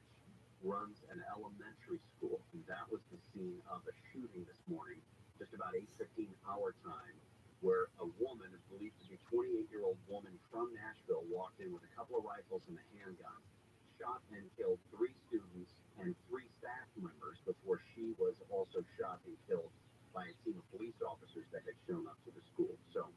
runs an elementary school, and that was the scene of a shooting this morning, just about 8:15 our time, where a woman, believed to be 28-year-old woman from Nashville, walked in with a couple of rifles and a handgun, shot and killed 3 students and 3 staff members before she was also shot and killed by a team of police officers that had shown up to the school. So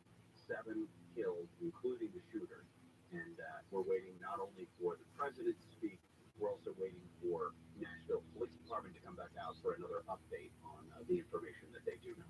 7 killed, including the shooter. And we're waiting not only for the president to speak, we're also waiting for Nashville Police Department to come back out for another update on the information that they do know.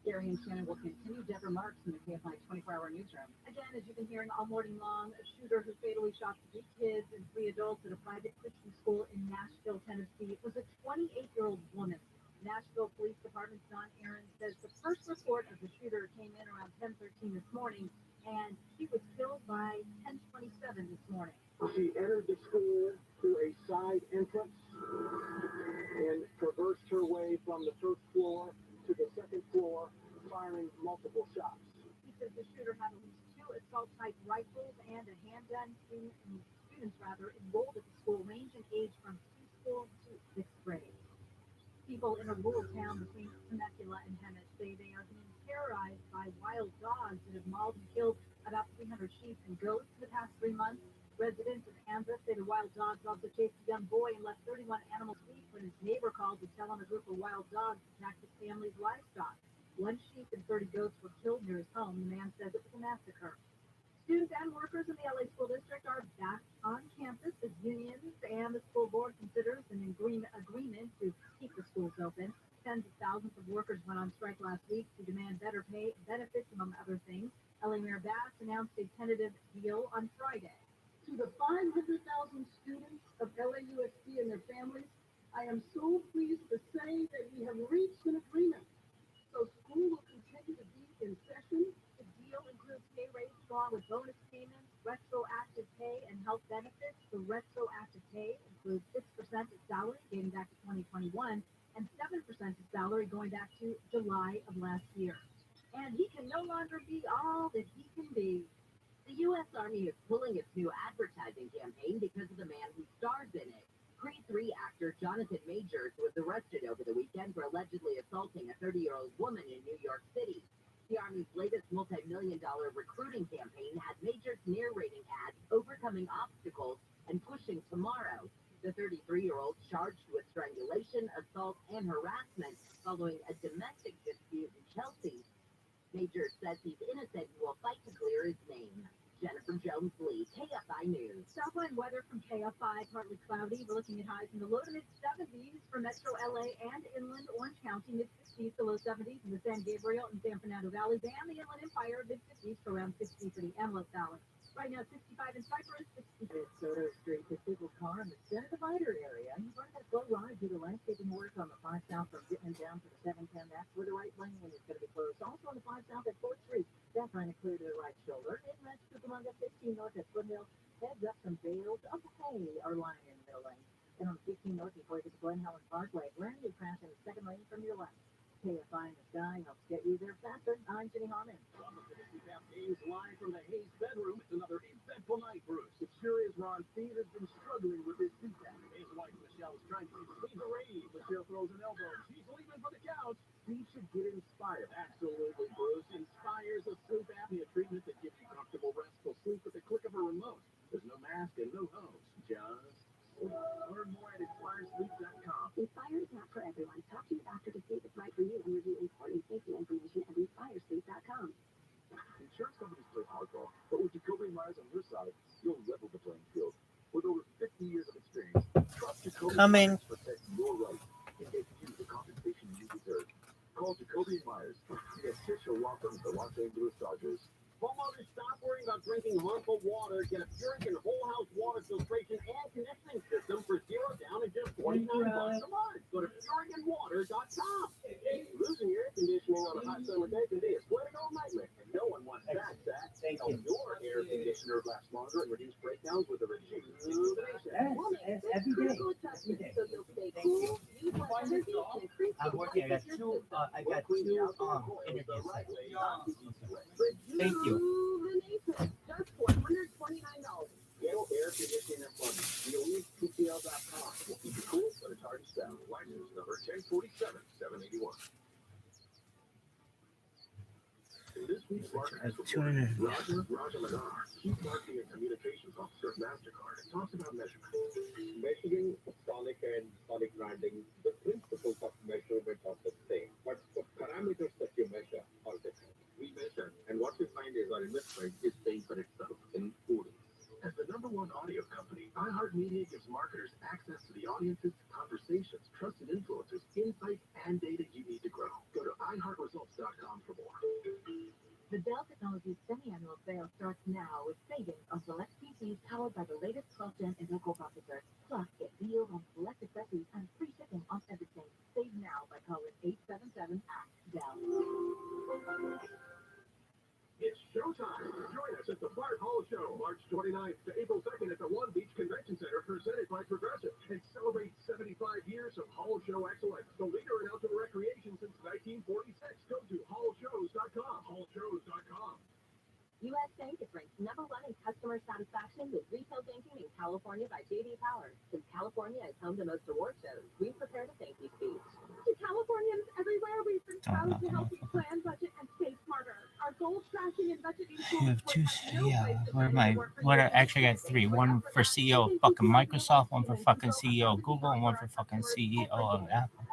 Gary and Shannon will continue. Deborah Marks in the KFI 24-hour newsroom. Again, as you've been hearing all morning long, a shooter who fatally shot 3 kids and 3 adults at a private Christian school in Nashville, Tennessee, was a 28-year-old woman. Nashville Police Department's Don Aaron says the first report of the shooter came in around 10:13 this morning, and she was killed by 10:27 this morning. She entered the school through a side entrance and traversed her way from the first floor to the second floor, firing multiple shots. He says the shooter had at least 2 assault-type rifles and a handgun. Students enrolled at the school range in age from preschool to 6th grade. People in a rural town between Temecula and Hemet say they are being terrorized by wild dogs that have mauled and killed about 300 sheep and goats in the past 3 months. Residents of Kansas say the wild dogs also chased a young boy and left 31 animals weak when his neighbor called to tell him a group of wild dogs attacked his family's livestock. One sheep and 30 goats were killed near his home. The man says it was a massacre. Students and workers in the LA School District are back on campus as unions and the school board considers an agreement to keep the schools open. Tens of thousands of workers went on strike last week to demand better pay, benefits, among other things. LA Mayor Bass announced a tentative deal on Friday. To the 500,000 students of LAUSD and their families, I am so pleased to say that we have reached an agreement. So school will continue to be in session. The deal includes pay rates along with bonus payments, retroactive pay, and health benefits. The retroactive pay includes 6% of salary dating back to 2021 and 7% of salary going back to July of last year. And he can no longer be all that he can be. The U.S. Army is pulling its new advertising campaign because of the man who stars in it. Creed 3 actor Jonathan Majors was arrested over the weekend for allegedly assaulting a 30-year-old woman in New York City. The Army's latest multi-million-dollar recruiting campaign had Majors narrating ads, overcoming obstacles, and pushing tomorrow. The 33-year-old charged with strangulation, assault, and harassment following a domestic dispute in Chelsea. Major says he's innocent and will fight to clear his name. Jennifer Jones-Lee, KFI News. Southline weather from KFI, partly cloudy. We're looking at highs in the low to mid-70s for Metro LA and inland Orange County, mid-60s to low 70s in the San Gabriel and San Fernando Valleys, and the Inland Empire, mid-50s to around 60 for the Antelope Valley. Right now, 65 in Cypress, 60. Soto Street, the single car in the center divider area. You run that slow ride due to landscaping work on the 5 South from Whitman down to the 710. That's where the right lane is going to be closed. Also on the 5 South at 4th Street. That's trying to clear to the right shoulder. And that's Cucamonga 15 North at Foothill. Heads up some bales of hay are lying in the middle lane. And on 15 North before you get to Glen Helen Parkway, brand new crash in the second lane from your left. KFI in the sky helps get you there faster. I'm Jenny Harmon. Hayes live from the Hayes bedroom. It's another eventful night, Bruce. It sure is. Ron Steve has been struggling with his CPAP. His wife Michelle is trying to save the rave. Michelle throws an elbow. She's leaving for the couch. Steve should get inspired. Absolutely, Bruce. Inspires a sleep apnea treatment that gives you comfortable, restful sleep with the click of a remote. There's no mask and no hose. Just learn more at inspiresleep.com. Inspire is not for everyone. Talk to your doctor to see if it's right for you and review important safety information at inspiresleep.com. Insurance companies play hardball, but with Jacoby Myers on your side, you'll level the playing field. With over 50 years of experience, trust Jacoby Myers to protect your rights and get you the compensation you deserve. Call Jacoby Myers, the official law firm of the Los Angeles Dodgers. Homeowners, stop worrying about drinking harmful water. Get a Purican whole house water filtration and conditioning system for $0 down and just $49 a month. Go to PuricanWater.com. Losing your air conditioning on a hot summer day can be a sweating old nightmare, and no one wants that. Help your air conditioner last longer and reduce breakdowns with a rejuvenation. Every day. So you'll stay cool, use less energy, and increase your I got two interviews. Thank you. Just $129. Gale Air Conditioning and Plumbing. PCL.com. We'll keep you cool, but it's hard to sell. License number 1047-781. In this week's marketing report, Roger Ladar, Chief Marketing and Communications Officer at MasterCard, talks about measurement. Measuring sonic and sonic branding, the principles of measurement are the same, but the parameters that you measure are different. We measure, and what we find is our investment is paying for itself in audience. As the #1 audio company, iHeartMedia gives marketers access to the audiences, conversations, trusted influencers, insights, and data you need to grow. Go to iHeartResults.com for more. The Dell Technologies semi-annual sale starts now with savings on select PCs powered by the latest 12th Gen Intel processor. Plus, get deals on select accessories and free shipping on everything. Save now by calling 877-ACT-DELL. It's showtime. Join us at the Bart Hall Show, March 29th to April 2nd at the One Beach Convention Center, presented by Progressive, and celebrate 75 years of Hall Show excellence, the leader in outdoor recreation since 1946. Go to hallshows.com. Hallshows.com. U.S. Bank is ranked #1 in customer satisfaction with retail banking in California by J.D. Power. Since California is home to most award shows, we've prepared a thank you speech. To Californians everywhere, we've been proud to help you plan, budget, and save smarter. Our goal tracking and budget You have two. Yeah. Actually, I got three. One for CEO of fucking Microsoft, one for fucking CEO of Google, and one for fucking CEO of Apple.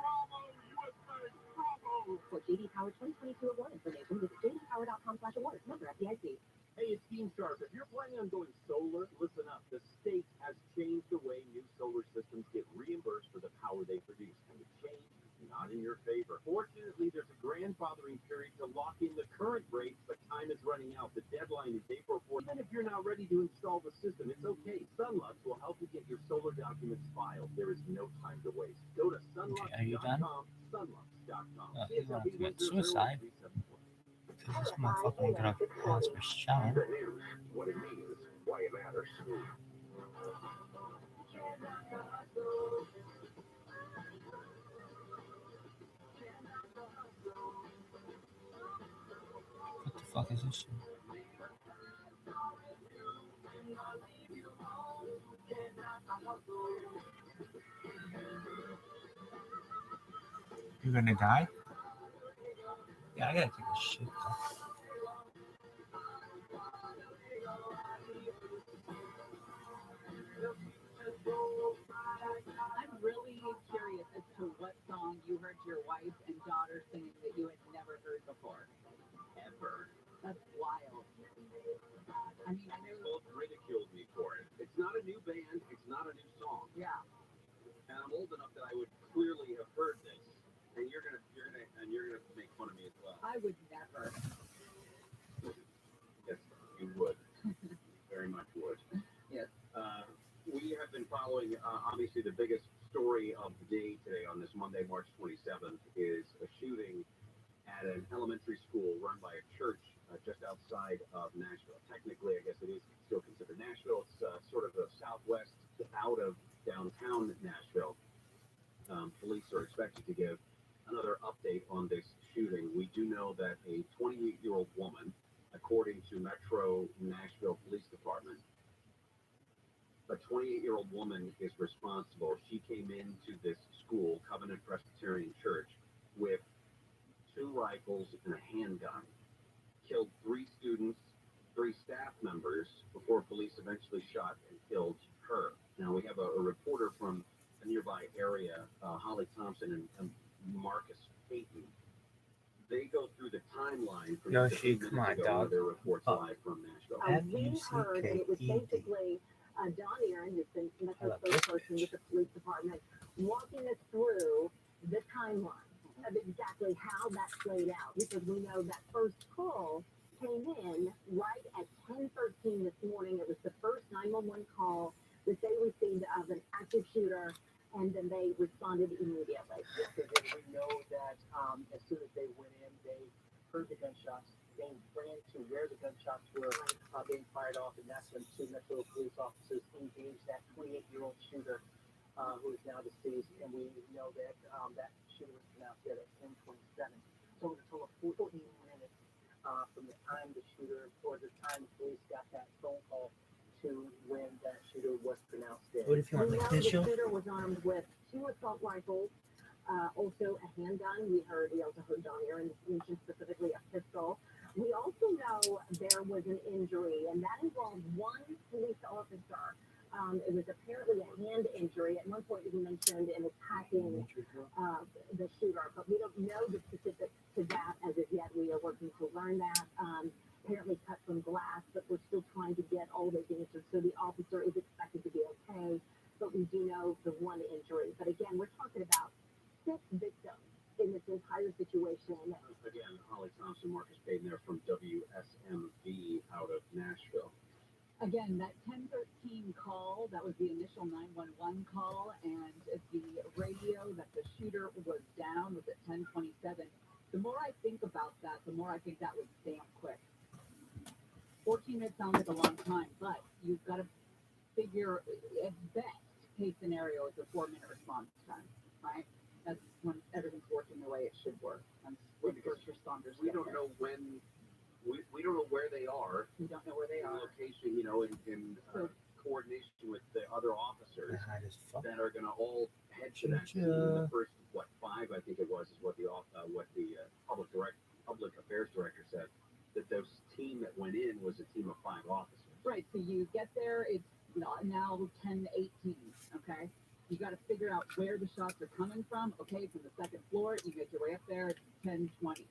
For JD Power 2022 award information, visit jdpower.com/awards. Member FDIC. Hey, it's Team Sharp. If you're planning on going solar, listen up. The state has changed the way new solar systems get reimbursed for the power they produce, and the change is not in your favor. Fortunately, there's a grandfathering period to lock in the current rates, but time is running out. The deadline is April 4th. And if you're not ready to install the system, it's okay. Sunlux will help you get your solar documents filed. There is no time to waste. Go to sunlux.com, sunlux.com. Oh, he wants to commit suicide. This motherfucker got a pause for showering. What it means, why it matters. What the fuck is this shit? You're gonna die? Yeah, I gotta take a shit. I'm really curious as to what song you heard your wife and daughter singing that you had never heard before. Ever. That's wild. I mean, I know. Both ridiculed me for it. It's not a new band. It's not a new song. Yeah. And I'm old enough that I would clearly have heard this. And you're gonna make fun of me as well. I would never. Yes, you would. Very much would. Yes. We have been following, obviously, the biggest story of the day today on this Monday, March 27th, is a shooting at an elementary school run by a church just outside of Nashville. Technically, I guess it is still considered Nashville. It's sort of the southwest out of downtown Nashville. Police are expected to give another update on this shooting. We do know that a 28-year-old woman, according to Metro Nashville Police Department, a 28-year-old woman is responsible. She came into this school, Covenant Presbyterian Church, with 2 rifles and a handgun, killed 3 students, 3 staff members, before police eventually shot and killed her. Now, we have a reporter from a nearby area, Holly Thompson and Marcus Payton. They go through the timeline from Yoshi, come on, dog. Their reports live from Nashville. We heard that it was basically Don Aaron, who's been Metro spokesperson with the police department, walking us through the timeline of exactly how that played out, because we know that first call came in right at 10:13 this morning. It was the first 911 call that they received of an active shooter, and then they responded immediately. Yes, they did. We know that as soon as they went in, they heard the gunshots. They ran to where the gunshots were being fired off, and that's when 2 Metro police officers engaged that 28-year-old shooter who is now deceased. And we know that that shooter was pronounced dead at 10:27. So it was a total of 14 minutes from the time the shooter, or the time the police got that phone call, to when that shooter was pronounced dead. What if you want We like know this the show? shooter was armed with 2 assault rifles, also a handgun. We also heard Don Aaron mention specifically a pistol. We also know there was an injury, and that involved 1 police officer. It was apparently a hand injury. At one point, it was mentioned in attacking the shooter, but we don't know the specifics to that as of yet. We are working to learn that. Apparently cut from glass, but we're still trying to get all those answers. So the officer is expected to be okay, but we do know the 1 injury. But again, we're talking about 6 victims in this entire situation. Again, Holly Thompson, Marcus Payton there from WSMV out of Nashville. Again, that 10:13 call, that was the initial 911 call, and the radio that the shooter was down was at 10:27. The more I think about that, the more I think that was damn quick. 14 minutes sounds like a long time, but you've got to figure, at best, case scenario, it's a 4-minute response time, right? That's when everything's working the way it should work. And when first responders We get don't there. know when, we don't know where they are. We don't know where they are. Location, in coordination with the other officers that are going to all head to that scene. The first, 5, I think it was, is what the public affairs director said, that those team that went in coming from. Okay, from the second floor, you make your way up there. It's 10:20.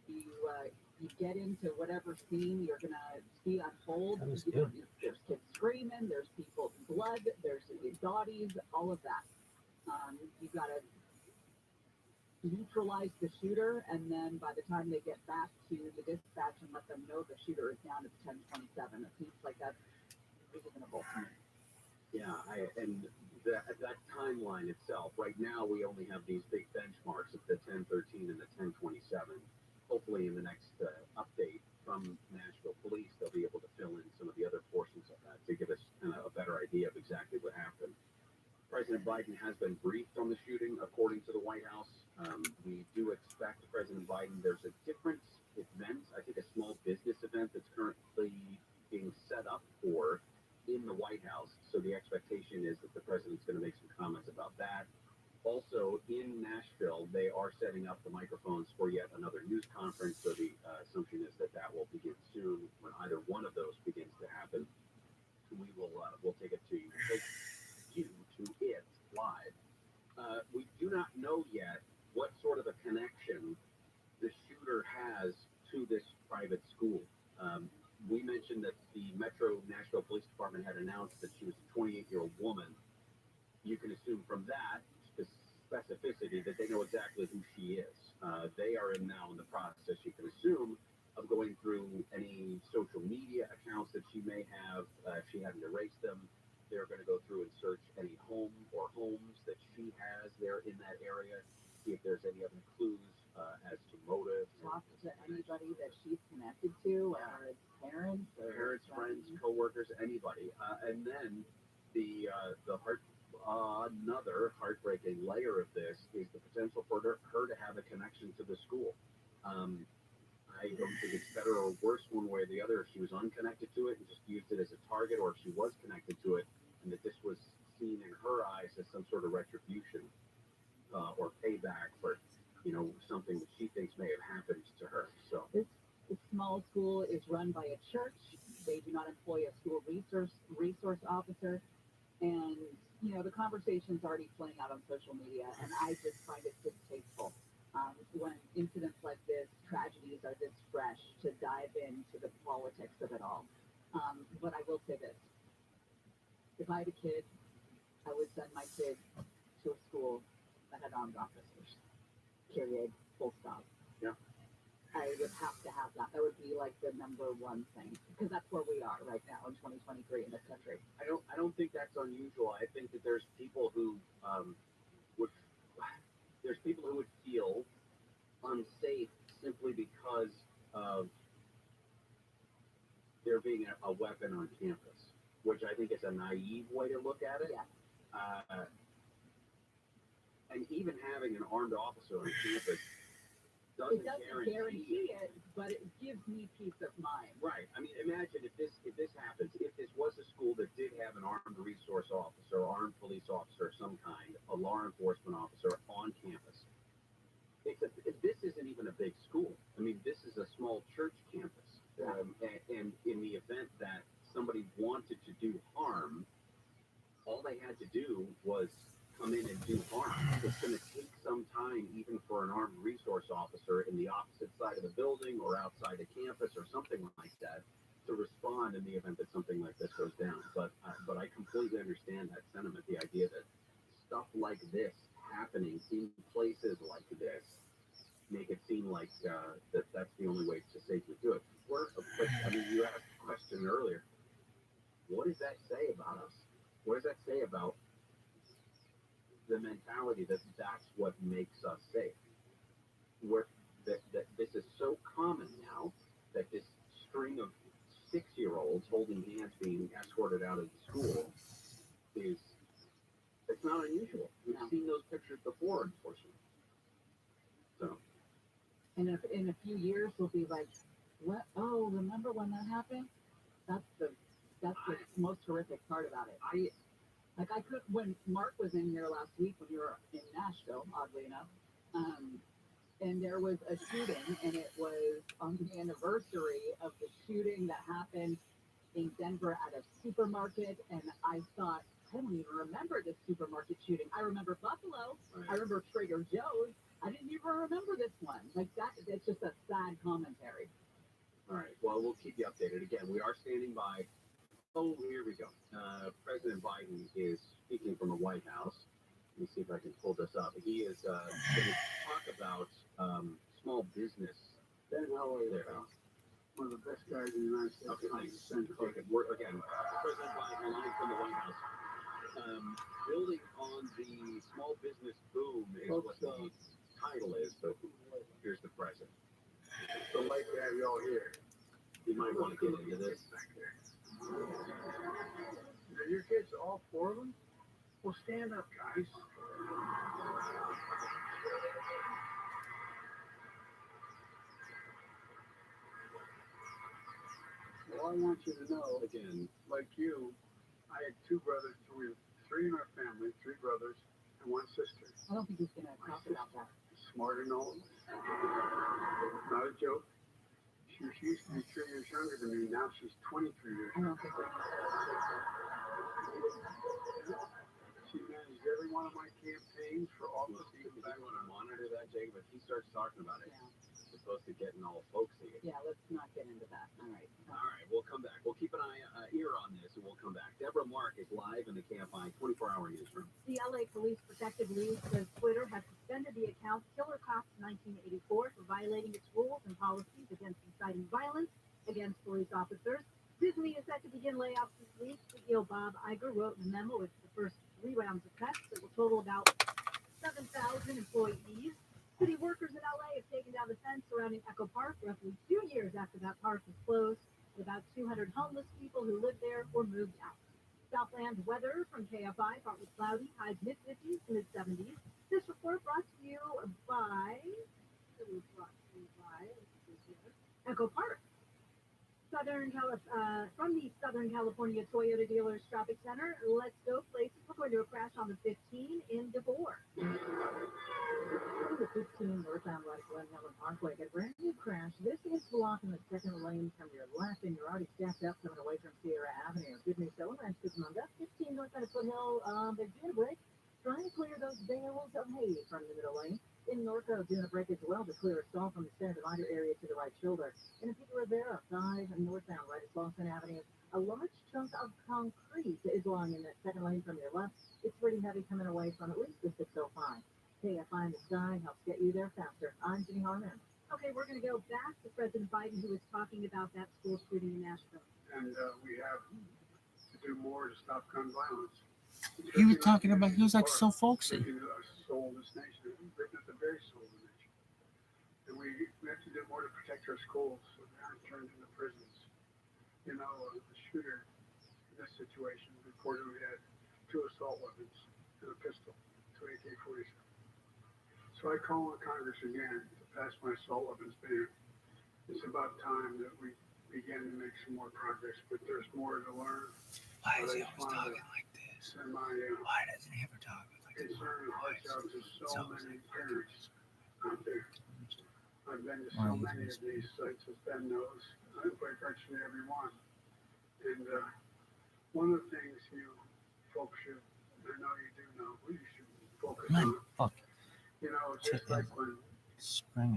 You get into whatever scene you're gonna see unfold. That was You good. know, there's kids screaming. There's people blood. There's bodies. All of that. You gotta neutralize the shooter, and then by the time they get back to the dispatch and let them know the shooter is down at 10:27, it seems like that's reasonable to me. Yeah, and that timeline itself, right now we only have these big benchmarks of the 10:13 and the 10:27. Hopefully in the next update from Nashville Police, they'll be able to fill in some of the other portions of that to give us kind of a better idea of exactly what happened. President Biden has been briefed on the shooting, according to the White House. We do expect President Biden, there's a different event, I think a small business event that's currently being set up for in the White House. So the expectation is that the president's going to make some comments about that. Also, in Nashville, they are setting up the microphones for yet another news conference. So the assumption is that that will begin soon. When either one of those begins to happen, we will we'll take it to you to it live. We do not know yet what sort of a connection the shooter has to this private school. We mentioned that the Metro Nashville Police Department had announced that she was a 28-year-old woman. You can assume from that specificity that they know exactly who she is. They are now in the process, you can assume, of going through any social media accounts that she may have. If she hadn't erased them, they're going to go through and search any home or homes that she has there in that area, see if there's any other clues as to motive. Talk to anybody that she's connected to, or its parents, or friends, co-workers, anybody. And then the another heartbreaking layer of this is the potential for her to have a connection to the school. I don't think it's better or worse one way or the other if she was unconnected to it and just used it as a target, or if she was connected to it and that this was seen in her eyes as some sort of retribution or payback for, something that she thinks may have happened to her. So this small school is run by a church. They do not employ a school resource officer, and the conversation's already playing out on social media, and I just find it distasteful. When incidents like this, tragedies are this fresh, to dive into the politics of it all. But I will say this. If I had a kid, I would send my kid to a school that had armed officers. Period. Full stop. Yeah. I would have to have that. That would be like the number one thing, because that's where we are right now in 2023 in this country. I don't think that's unusual. I think that there's people who would feel unsafe simply because of there being a weapon on campus, which I think is a naive way to look at it. Yeah. And even having an armed officer on campus doesn't guarantee it, but it gives me peace of mind. Right. I mean, imagine if this happens, if this was a school that did have an armed resource officer, armed police officer of some kind, a law enforcement officer on campus. This isn't even a big school. I mean, this is a small church campus. And in the event that somebody wanted to do harm, all they had to do was come in and do harm. It's going to take some time, even for an armed resource officer in the opposite side of the building or outside the campus or something like that, to respond in the event that something like this goes down. But I completely understand that sentiment, the idea that stuff like this happening in places like this make it seem like that's the only way to safely do it. I mean, you asked a question earlier. What does that say about us? What does that say about the mentality that that's what makes us safe? That this is so common now that this string of 6-year-olds holding hands being escorted out of the school it's not unusual. We've seen those pictures before, unfortunately. So. And if in a few years we'll be like, what? Oh, remember when that happened? That's the most horrific part about it. When Mark was in here last week when you were in Nashville, oddly enough, and there was a shooting, and it was on the anniversary of the shooting that happened in Denver at a supermarket, and I thought, I don't even remember this supermarket shooting. I remember Buffalo. Right. I remember Trader Joe's. I didn't even remember this one. Like that, it's just a sad commentary. All right. Well, we'll keep you updated. Again, we are standing by. Oh, here we go. President Biden is speaking from the White House. Let me see if I can pull this up. He is going to talk about small business. Ben, how are you? There. One of the best guys in the United States. Okay, thanks. Okay, we're, again, President Biden live from the White House. Building on the small business boom is what the title is, but here's the president. So like to have y'all here. You might want to get into this. Are your kids all four of them? Well, stand up, guys. Well, I want you to know, Again, like you, I had two brothers, we have three in our family, three brothers and one sister. I don't think he's going to talk about that. Smart and old. Not a joke. She used to be 3 years younger than me. Now she's 23 years I don't younger. think She managed every one of my campaigns for office. you want to monitor that, Jacob? If he starts talking about it, it's supposed to get all folksy. Yeah, let's not get into that. All right. All right, we'll come back. We'll keep an ear on this, and we'll come back. Deborah Mark is live in the KFI 24-hour newsroom. The LA Police Protective League says Twitter has suspended the account Killer Cops 1984 for violating its rules and policies against inciting violence against police officers. Disney is set to begin layoffs this week. CEO Bob Iger wrote in a memo with the first 3 rounds of cuts that will total about 7,000 employees. City workers in LA have taken down the fence surrounding Echo Park roughly 2 years after that park was closed. About 200 homeless people who lived there were moved out. Southland weather from KFI, partly cloudy, highs mid-50s to mid-70s. This report brought to you by Echo Park. From the Southern California Toyota Dealers Shopping Center, let's go places. We're going to a crash on the 15 in DeVore. The 15 northbound right Glen Helen Parkway, a brand new crash. This is blocking the second lane from your left, and you're already stacked up coming away from Sierra Avenue. Good news, though, and good on that 15 northbound Foothill. They're doing a break, trying to clear those bales of hay from the middle lane. In Norco, doing a break as well to clear a stall from the center divider area to the right shoulder. And if you were there, outside and northbound, right at Lawson Avenue, a large chunk of concrete is lying in that second lane from your left. It's pretty heavy coming away from at least the 605. KFI in the sky helps get you there faster. I'm Jenny Harmon. Okay, we're going to go back to President Biden, who was talking about that school shooting in Nashville. And we have to do more to stop gun violence. He was talking about, he was like so folksy. Soul of this nation, written at the very soul of the nation. And we have to do more to protect our schools so they aren't turned into prisons. You know, the shooter in this situation reportedly had 2 assault weapons and a pistol, 2 AK-47. So I call on Congress again to pass my assault weapons ban. It's about time that we begin to make some more progress, but there's more to learn. Why is he always talking like this? Why doesn't he ever talk like this? Concern hearts out to so many parents out there. I've been to so many of these sites, as Ben knows, by virtually every one. And one of the things you folks should, I know you do know, you should focus on. You know, just like when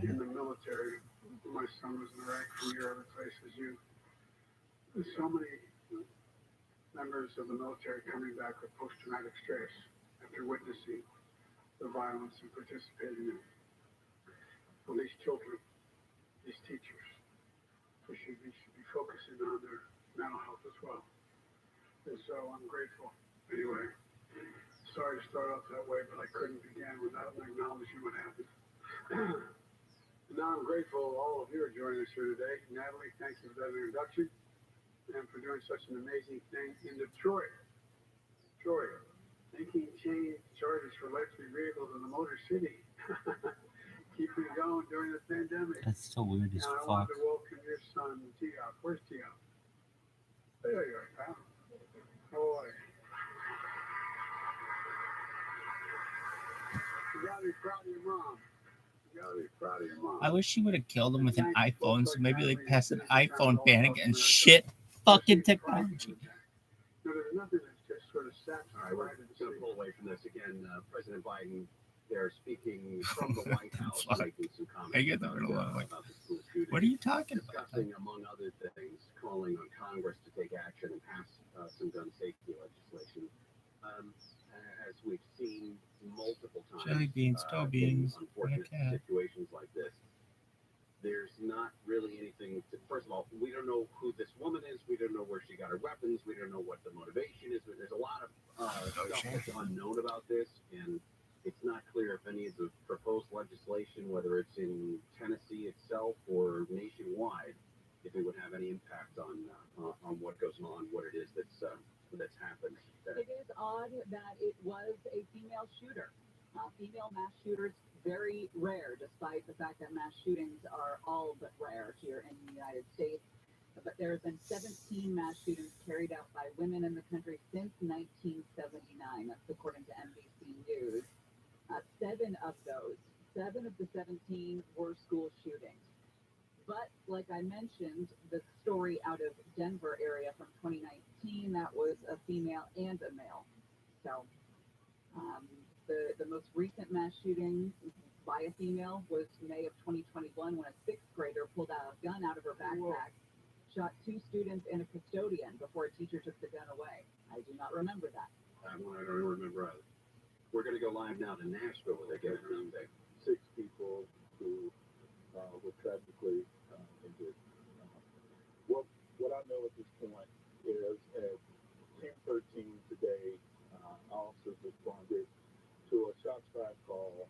in the military, my son was in Iraq for a year, other places, there's so many members of the military coming back with post-traumatic stress after witnessing the violence and participating in it. Well, these children, these teachers, we should be focusing on their mental health as well. And so I'm grateful. Anyway, sorry to start off that way, but I couldn't begin without acknowledging what happened. Now I'm grateful all of you are joining us here today. Natalie, thank you for that introduction and for doing such an amazing thing in Detroit. Detroit, making change charges for electric vehicles in the Motor City. Keeping it going during the pandemic. That's so weird as now, I fuck. want to welcome your son, T.O. Where's T.O.? There you are, pal. How are you? You gotta be proud of your mom. You gotta be proud of your mom. I wish she would have killed him with an iPhone, so maybe they pass an iPhone ban against shit fucking technology. There's nothing that's just sort of That's All right, we're going to pull away from this again. President Biden, they're speaking from the White House, making some comments I get that a lot. Like, about the school shooting. what are you talking about? Discussing, among other things, calling on Congress to take action and pass some gun safety legislation. As we've seen multiple times, Jelly beans, toe beans, in unfortunate situations like this, there's not really anything to, first of all, we don't know who this woman is. We don't know where she got her weapons. We don't know what the motivation is. There's a lot of stuff that's unknown about this, and it's not clear if any of the proposed legislation, whether it's in Tennessee itself or nationwide, if it would have any impact on what goes on, what it is that's happened. It is odd that it was a female shooter. Female mass shooters, very rare, despite the fact that mass shootings are all but rare here in the United States. But there have been 17 mass shootings carried out by women in the country since 1979. That's according to NBC News. Seven of the 17 were school shootings. But like I mentioned, the story out of Denver area from 2019, that was a female and a male. So the most recent mass shooting by a female was May of 2021 when a sixth grader pulled out a gun out of her backpack, shot two students and a custodian before a teacher took the gun away. I do not remember that. I don't remember either. We're going to go live now to Nashville where they get around 6 people who were tragically injured. What I know at this point is at 10:13 today, officers responded to a shots fired call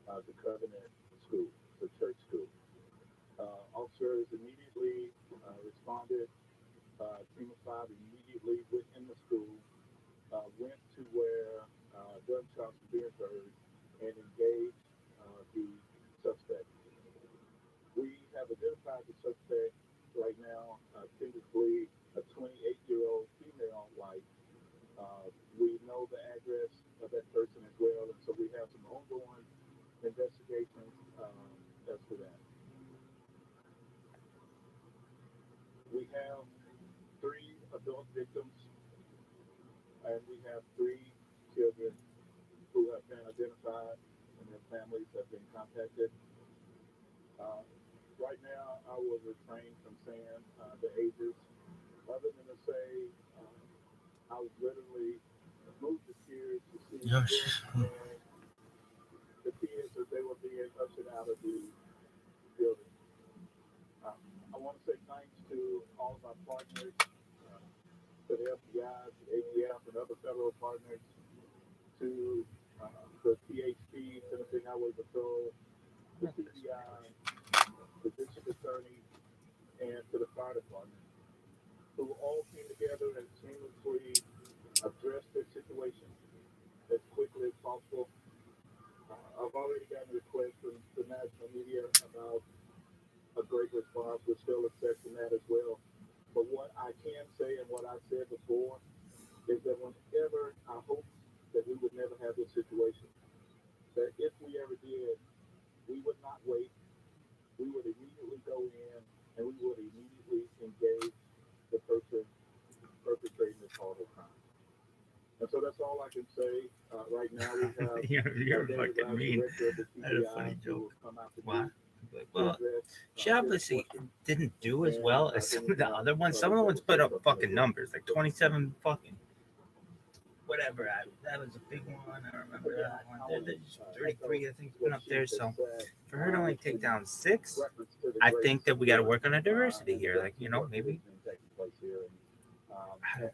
at the Covenant School, the church school. Officers immediately responded. Team of 5 immediately went in the school, went to where gunshots were being heard, and engaged the suspect. We have identified the suspect right now, tentatively a 28-year-old female white. We know the address of that person as well, and so we have some ongoing investigations as to that. We have 3 adult victims, and we have 3 children who have been identified and their families have been contacted. Right now, I will refrain from saying the ages, other than to say I was literally moved to tears to see the kids as they were being ushered out of the building. I want to say thanks to all of our partners, to the FBI, the ATF, and other federal partners, to the THP, Tennessee Highway Patrol, the CBI, the district attorney, and to the fire department, who all came together and seamlessly addressed this situation as quickly as possible. I've already gotten requests from the national media about a great response. We're still accepting that as well. But what I can say and what I said before is that whenever I hope that we would never have this situation, that if we ever did, we would not wait. We would immediately go in and we would immediately engage the person perpetrating this horrible crime. And so that's all I can say. Right now we have you're fucking mean. That's a funny joke. Why? Well, she obviously didn't do as well as some of the other ones. Some of the ones put up fucking numbers, like 27 fucking whatever. That was a big one. I remember that one. There's 33, I think, went up there. So for her to only take down 6, I think that we got to work on a diversity here. Like, you know, maybe.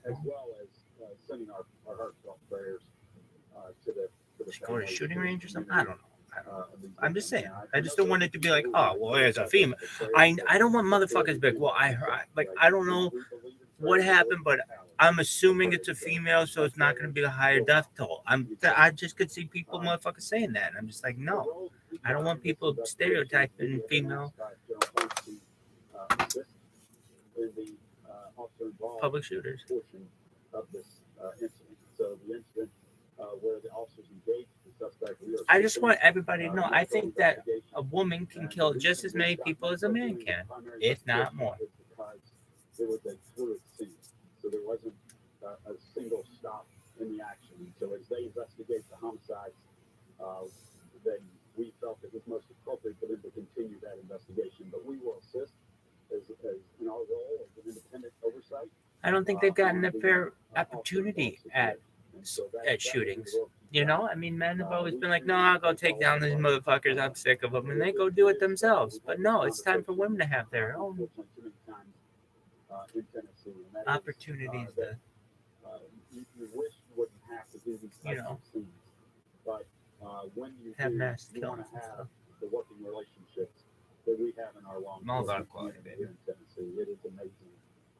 As well as sending our heartfelt prayers to the go to a shooting range or something. I don't know. I'm just saying. I just don't want it to be like, oh, well, there's a female. I don't want motherfuckers to be like, well, I don't know what happened, but I'm assuming it's a female, so it's not going to be a higher death toll. I just could see people, motherfuckers, saying that. And I'm just like, no, I don't want people stereotyping female public shooters. Of this incident. So the incident where the officers engaged the suspect. I just want everybody to know. I think that a woman can kill just as many people as a man can, if not more. Because it was a fluid scene, so there wasn't a single stop in the action. So as they investigate the homicides, then we felt it was most appropriate for them to continue that investigation. But we will assist as in our role as an independent oversight. I don't think they've gotten a fair opportunity at shootings. You know, I mean, men have always been like, no, I'll go take down these motherfuckers. I'm sick of them. And they go do it themselves. But no, it's time for women to have their own opportunities to, you wish you wouldn't have to do these types of scenes. But when you have do, mass you kills want to and have stuff. the working relationships that we have in our long quality, baby. here in Tennessee. It is amazing.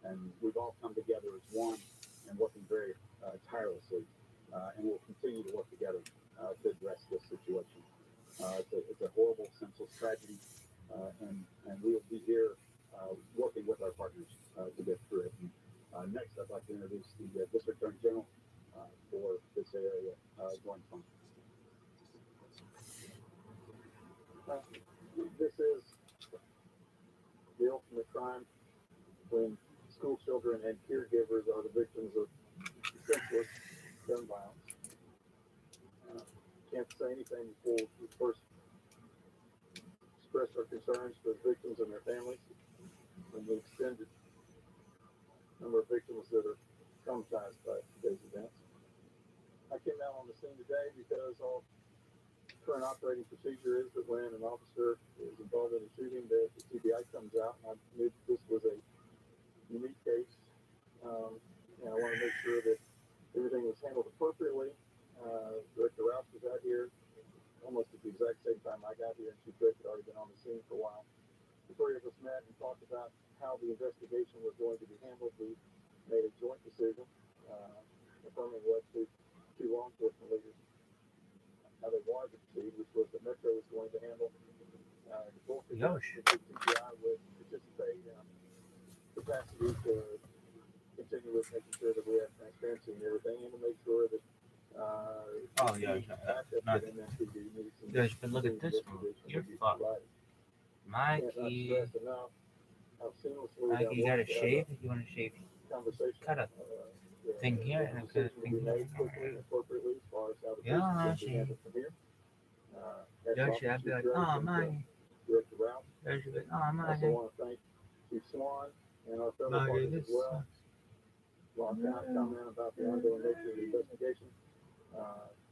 And we've all come together as one and working very tirelessly. And we'll continue to work together to address this situation. It's a horrible, senseless tragedy. And we'll be here working with our partners to get through it. And, next, I'd like to introduce the District Attorney General for this area going forward. This is the ultimate crime when school children and caregivers are the victims of senseless gun violence. Can't say anything before we first express our concerns for the victims and their families and the extended number of victims that are traumatized by today's events. I came out on the scene today because all current operating procedure is that when an officer is involved in a shooting, that the TBI comes out, and I knew this was a unique case, and I want to make sure that everything was handled appropriately. Director Rouse was out here almost at the exact same time I got here, and Chief Drake had already been on the scene for a while. The three of us met and talked about how the investigation was going to be handled. We made a joint decision, affirming what the two law enforcement leaders how they wanted to proceed, which was that Metro was going to handle the bulk of the TBI would participate in capacity to continue with making sure that we have transparency and everything, and to make sure that but look at this one. You're fucked. Mikey. Mikey, you got a shave? You want to shave? Cut a thing here and cut a thing here. Yeah, shave. Yoshi, I'd be like, oh, Mikey. Yoshi would be like, oh, Mikey. I want to thank Chief Swan and our fellow partners as well. Well, can I comment about the ongoing nature of the investigation?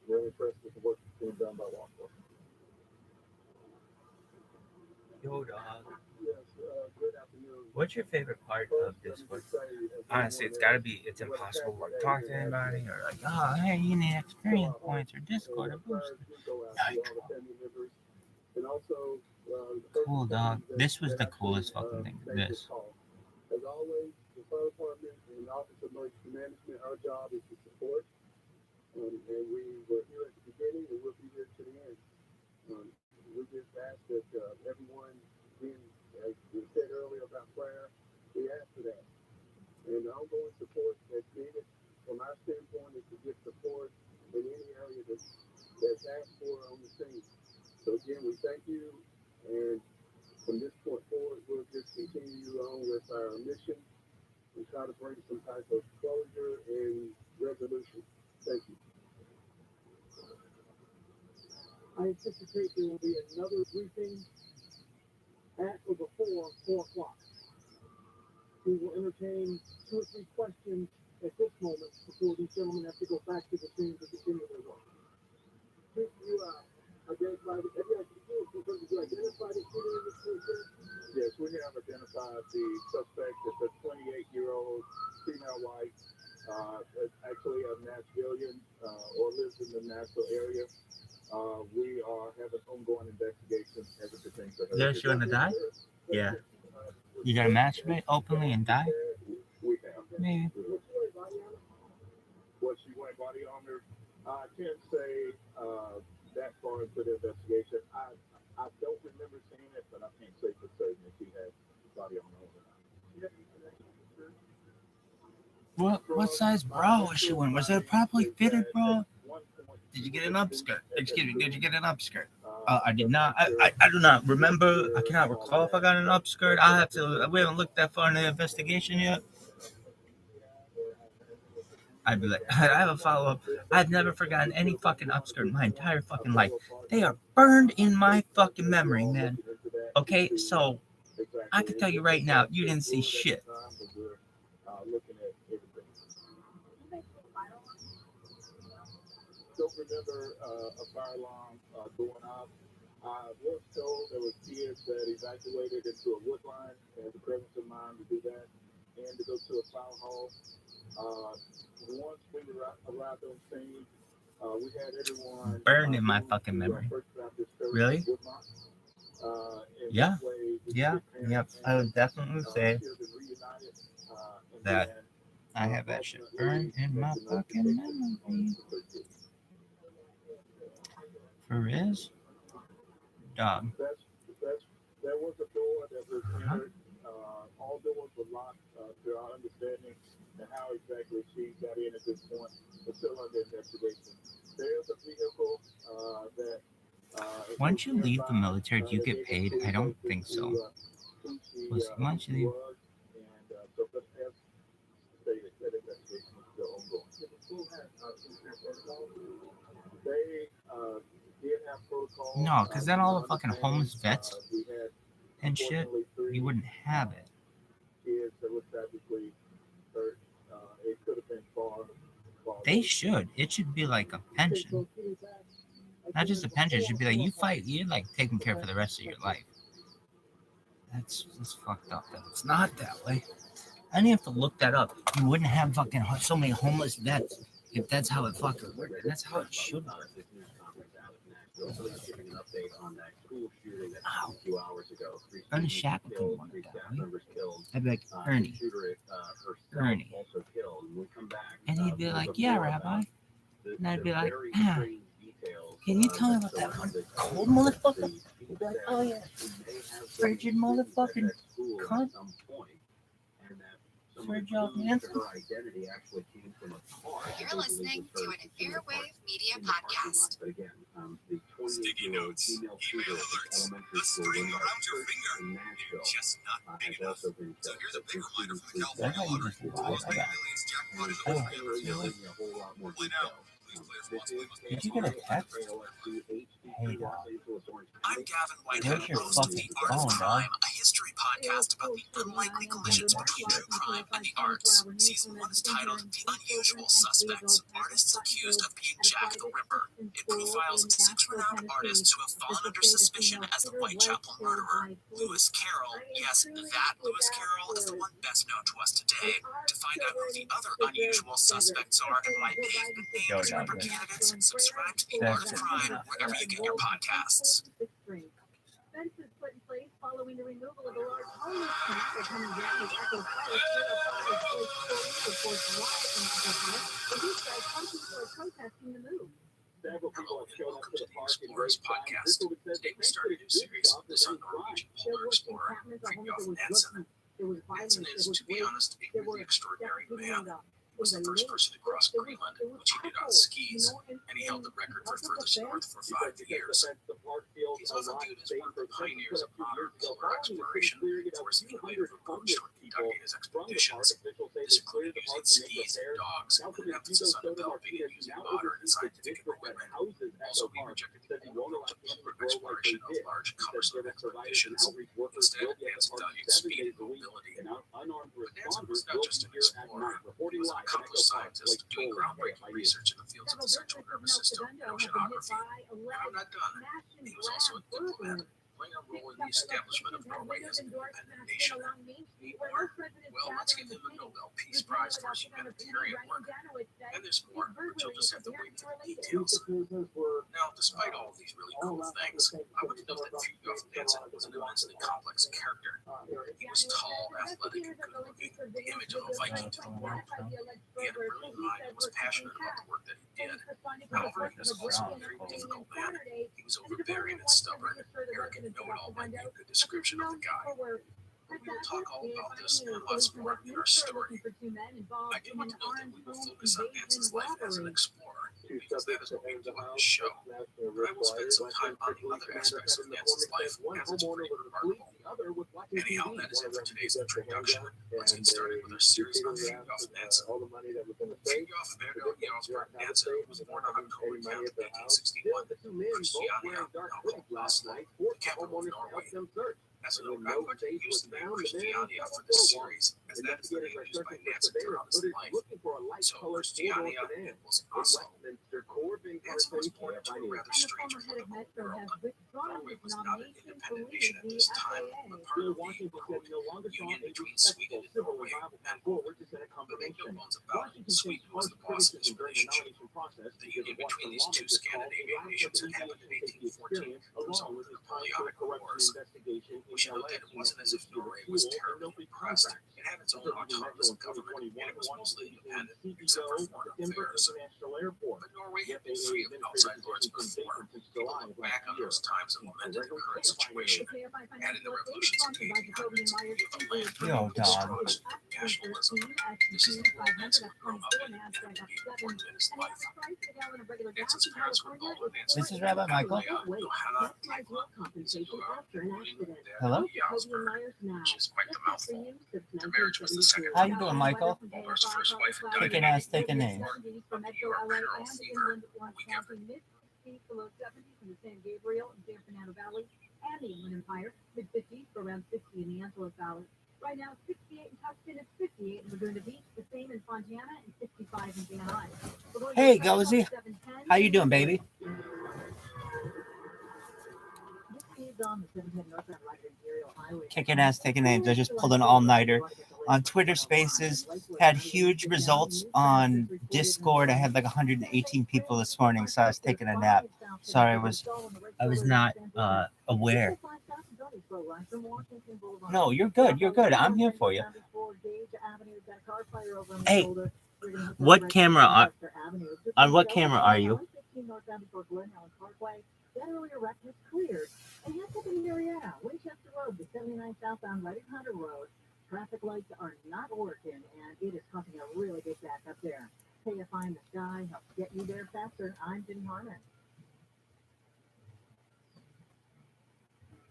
Really impressed with the work that's being done by law enforcement. Yo, dog. Yes, good afternoon. What's your favorite part of this one? Honestly, it's impossible to like, talk to anybody or like, oh, hey, you need experience points or Discord or boost. Cool, dog. This was the coolest fucking thing. This. As always, the fire department and the Office of Emergency Management, our job is to support. And we were here at the beginning, and we'll be here to the end. We just ask that everyone, as we said earlier about prayer, we ask for that. And the ongoing support that's needed from our standpoint is to give support in any area that's asked for on the scene. So again, we thank you, and from this point forward, we'll just continue on with our mission and try to bring some type of closure and resolution. Thank you. I anticipate there will be another briefing at or before 4 o'clock. We will entertain 2 or 3 questions at this moment before these gentlemen have to go back to the scene to continue their work. Did you identify the shooter in this case? Yes, we have identified the suspect as a 28-year-old female white, actually a Nashvilleian or lives in the Nashville area. We are having ongoing investigation as it pertains to her. Yes, you want to die? Yeah. You gotta masturbate openly and die? We have. Maybe. What she went body armor? I can't say that far into the investigation. I don't remember seeing it, but I can't say for certain if she had body armor or not. What size bra was she wearing? Was it a properly fitted bra? Did you get an upskirt? Excuse me, did you get an upskirt? I did not. I do not remember. I cannot recall if I got an upskirt. We haven't looked that far in the investigation yet. I'd be like, I have a follow-up. I've never forgotten any fucking upskirt in my entire fucking life. They are burned in my fucking memory, man. Okay, so I can tell you right now, you didn't see shit. Don't remember a fire alarm going off. I was told there were kids that evacuated into a wood line and the presence of mind to do that and to go to a fire hall. Once we arrived on scene, we had everyone burned in my fucking memory. Really? Yeah. Yeah. Yep. I would definitely say that I have that shit burned in my fucking memory. For is dog. There was a door that was entered. All doors were locked to our understanding, and how exactly she got in at this point is still under investigation. There's a vehicle that. Once you leave the military, do you get paid? I don't think so. Once you leave. No, because then all the fucking homeless vets and shit, you wouldn't have it. They should. It should be like a pension. Not just a pension. It should be like you fight. You're like taken care of for the rest of your life. That's fucked up. That it's not that way. I didn't have to look that up. You wouldn't have fucking so many homeless vets if that's how it fucking worked. That's how it should work. Giving an update on that school shooting that happened a few hours ago. Ernie Shackleton wanted that, right? I'd be like, Ernie. Ernie. And he'd be like, yeah, Rabbi. And I'd be like, can you tell me about that one cold motherfucker? He'd be like, oh yeah, frigid motherfucking cunt. You're listening to an Airwave Media Podcast. Sticky notes, email alerts, a string around your finger. You're just not big enough. So here's a big reminder from the California Lottery. Millions jackpot in the world. Play now. Did you get a text? Hey, dog. I'm Gavin Whitehead, Where's your host of fucking The Art of phone, Crime, dog? a history podcast about the unlikely collisions between true crime and the arts. Season 1 is titled The Unusual Suspects, Artists Accused of Being Jack the Ripper. It profiles 6 renowned artists who have fallen under suspicion as the Whitechapel murderer. Lewis Carroll, yes, that Lewis Carroll is the one best known to us today. To find out who the other unusual suspects are and why they've been named as rubber candidates, subscribe to The Art of Crime wherever you get your podcasts. Fences put in place following the removal of a large homeless camp. They're coming down with Echo Fire, reports live from Echo Fire. The East Side some people are protesting the move. Several people have shown up to the park and Explorers podcast. Today we started a new series of this on Norwegian Polar Explorer, Fridtjof Nansen. Nansen is, to be honest, a really extraordinary man. He was the first person to cross Greenland, which he did on skis, and he held the record for furthest north for 5 years. He's often viewed as one of the pioneers of modern polar exploration, forcing the later approach toward conducting his expeditions. This included using skis and dogs, with an emphasis on developing and using modern and scientific equipment. Also, he rejected the old polar exploration of large cumbersome expeditions. Instead, Nansen valued speed and mobility. But Nansen was not just an explorer. He was an accomplished scientist doing groundbreaking research in the fields of the central nervous system and oceanography. And I'm not done. He was also a diplomat, playing a role in the establishment of Norway as an independent nation. Need more? Well, let's give him the Nobel Peace Prize for his humanitarian work. And there's more, but you'll just have to wait for the details. Now, despite all of these really cool things, I would note that Fridtjof Nansen was an immensely complex character. He was tall, athletic, and good-looking, the image of a Viking to the world. He had a brilliant mind and was passionate about the work that he did. However, he was also a very difficult man. He was overbearing and stubborn, arrogant and know-it-all might be a good description of the guy. But we will talk all about this and lots more in our story. I do want to note that we will focus on Nansen's life as an explorer, because that is what we do on this show. But I will spend some time on the other aspects of Nansen's life, as it's pretty remarkable. Anyhow, that is it for today's introduction. Let's get started with our series on Friedhof Nansen. Friedhof Werner Nansen was born on October 10, 1861, in Christiania, now called Oslo, the capital of Norway. As a note, I'm going to use the name Christiania for this series, as that is the name used by Nansen throughout his life. So Christiania equals Oslo. Nansen was born into a rather strange political world. Norway was not an independent nation at this time, but part of the, quote, union between Sweden and Norway, and but make no bones about it, Sweden was the boss in this relationship. The union between these two Scandinavian nations had happened in 1814 as a result of the Napoleonic Wars. We should note that it wasn't as if Norway was terribly oppressed. It had its own autonomous government, and it was mostly independent, except for foreign affairs. But Norway had been free of outside lords before. People look back on those times and lamented the current situation. And in the revolutions of the 1800s, the land Yo, Don. nationalism. This is the world Nansen had grown up in and would be important in his life. Nansen's parents were Paul and Nansen. This is Rabbi Michael. Johanna Michael. Hello? Which is quite the mouthful. Their marriage was the second. How you doing, Michael? Mulder's first wife had died Kicking ass, taking names. of New York Carol fever. We give her below 70s in the San Gabriel and San Fernando Valley, and the Inland Empire, mid-50s for around 60 in the Angeles Valley. Right now, 68 in Tustin, it's 58 in Laguna Beach, the same in Fontana, and 65 in Dana High. Hey, Gozy. How you doing, baby? Kicking ass, taking names. I just pulled an all-nighter on Twitter Spaces. Had huge results on Discord. I had like 118 people this morning, so I was taking a nap. Sorry, I was not aware. No, you're good. You're good. I'm here for you. Hey, what camera on what camera are you? That earlier wreck was cleared. And here's up in the area, Winchester Road, the 79 southbound right at Hunter Road. Traffic lights are not working, and it is causing a really big back up there. KFI in the sky helps get you there faster. I'm Jim Harmon.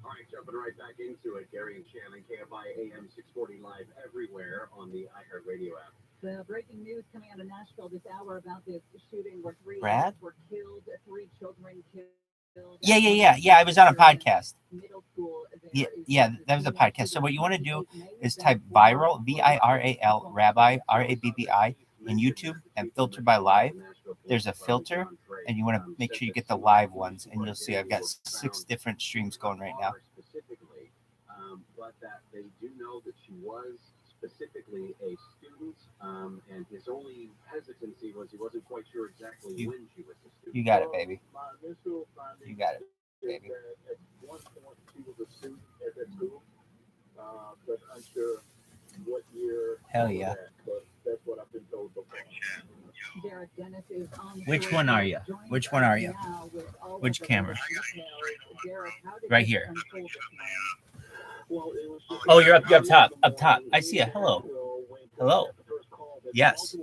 All right, jumping right back into it. Gary and Shannon, KFI AM 640 live everywhere on the iHeartRadio app. The breaking news coming out of Nashville this hour about this shooting where 3 Brad? adults were killed, 3 children killed. Yeah. I was on a podcast. Yeah, that was a podcast. So what you want to do is type viral, VIRAL, Rabbi, RABBI, in YouTube and filter by live. There's a filter, and you want to make sure you get the live ones, and you'll see I've got 6 different streams going right now. Specifically, but that they do know that she was specifically a student, and his only hesitancy was he wasn't quite sure exactly when she was a student. You got it, baby. You got it, baby. At one point, she was a student at that school, but unsure what year. Hell yeah. But that's what I've been told before. Which one are you? Which one are you? Which camera? Right here. Oh, you're up top. Up top. I see it. Hello. Hello. Yes.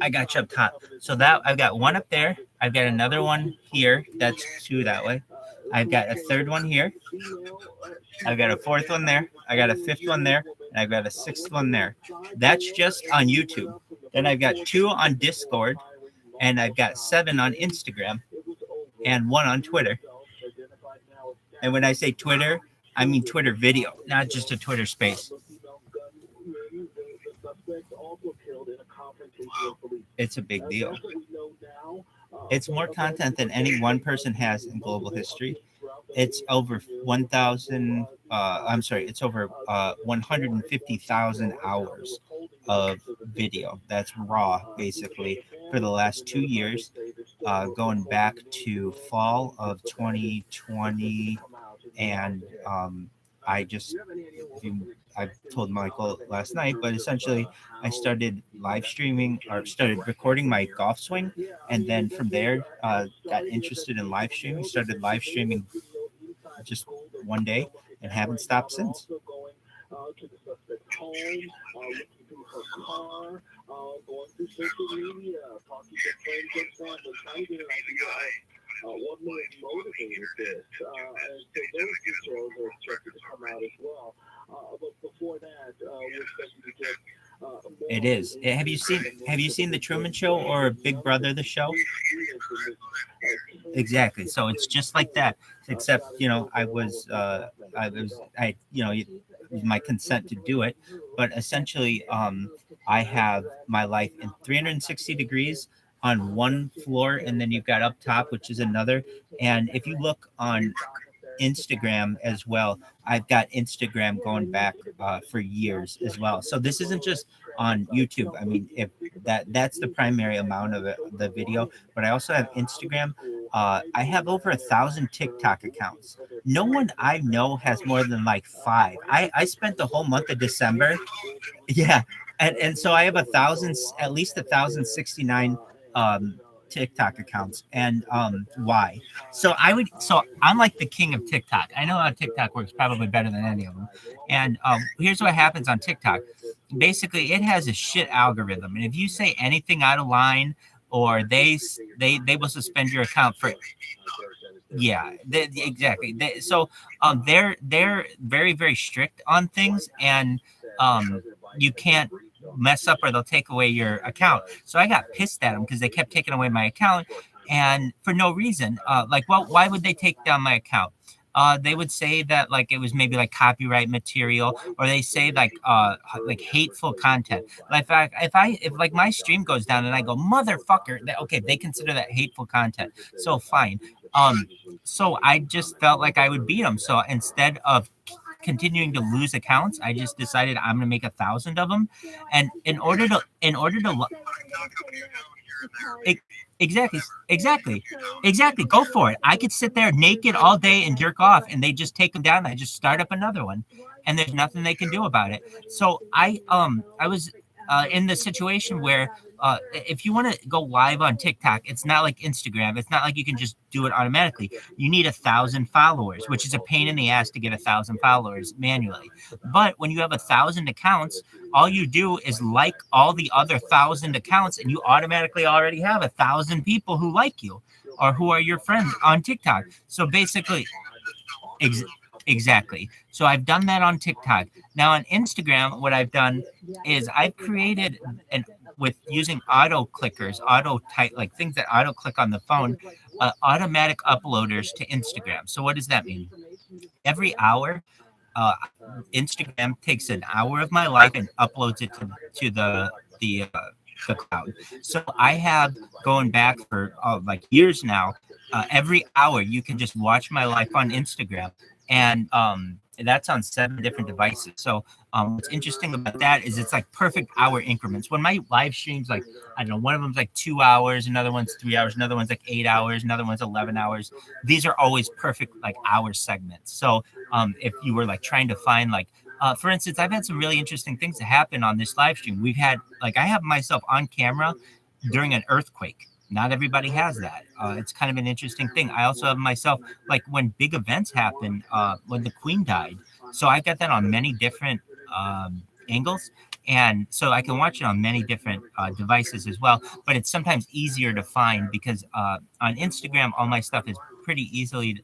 I got you up top. So that I've got one up there. I've got another one here. That's 2 that way. I've got a 3rd one here. I've got a 4th one there. I got a 5th one there. And I've got a 6th one there. That's just on YouTube. Then I've got 2 on Discord. And I've got 7 on Instagram. And 1 on Twitter. And when I say Twitter, I mean Twitter video, not just a Twitter space. It's a big deal. It's more content than any one person has in global history. It's over 1,000. It's over 150,000 hours of video. That's raw, basically, for the last 2 years, going back to fall of 2020. And I told Michael last night, but essentially I started live streaming or started recording my golf swing. And then from there, got interested in live streaming, started live streaming just one day and haven't stopped since. what may have motivated this. And so those details are expected to come out as well. But before that, we're expected to get It is. Have you seen the Truman Show or Big Brother the show? Exactly. So it's just like that, except I was my consent to do it, but essentially I have my life in 360 degrees on one floor, and then you've got up top, which is another. And if you look on Instagram as well, I've got Instagram going back for years as well. So this isn't just on YouTube. I mean, if that's the primary amount of the video, but I also have Instagram. I have over 1,000 TikTok accounts. No one I know has more than like 5. I spent the whole month of December. Yeah. And so I have at least 1,069 TikTok accounts. And why? So I'm like the king of TikTok. I know how TikTok works probably better than any of them. And here's what happens on TikTok. Basically, it has a shit algorithm, and if you say anything out of line, or they will suspend your account for. Yeah, exactly. So they're very, very strict on things, and you can't mess up or they'll take away your account. So I got pissed at them because they kept taking away my account, and for no reason. Why would they take down my account? They would say that like it was maybe like copyright material, or they say like hateful content. Like if like my stream goes down and I go motherfucker, okay, they consider that hateful content. So fine. So I just felt like I would beat them. So instead of continuing to lose accounts, I just decided I'm gonna make 1,000 of them, and in order to Exactly. Go for it. I could sit there naked all day and jerk off, and they just take them down. I just start up another one, and there's nothing they can do about it. So I was in the situation where if you want to go live on TikTok, it's not like Instagram. It's not like you can just do it automatically. You need 1,000 followers, which is a pain in the ass to get 1,000 followers manually. But when you have 1,000 accounts, all you do is like all the other 1,000 accounts, and you automatically already have 1,000 people who like you or who are your friends on TikTok. So basically, exactly. So I've done that on TikTok. Now on Instagram, what I've done is I've created with using auto clickers, like things that auto click on the phone, automatic uploaders to Instagram. So what does that mean? Every hour, Instagram takes an hour of my life and uploads it to the cloud. So I have, going back for like years now, every hour you can just watch my life on Instagram, and that's on 7 different devices. So what's interesting about that is it's like perfect hour increments. When my live streams, like, I don't know, one of them's like 2 hours, another one's 3 hours, another one's like 8 hours, another one's 11 hours. These are always perfect like hour segments. So if you were like trying to find like, for instance, I've had some really interesting things that happen on this live stream. We've had, like, I have myself on camera during an earthquake. Not everybody has that. It's kind of an interesting thing. I also have myself, like, when big events happen, when the Queen died. So I got that on many different angles. And so I can watch it on many different devices as well. But it's sometimes easier to find because on Instagram, all my stuff is pretty easily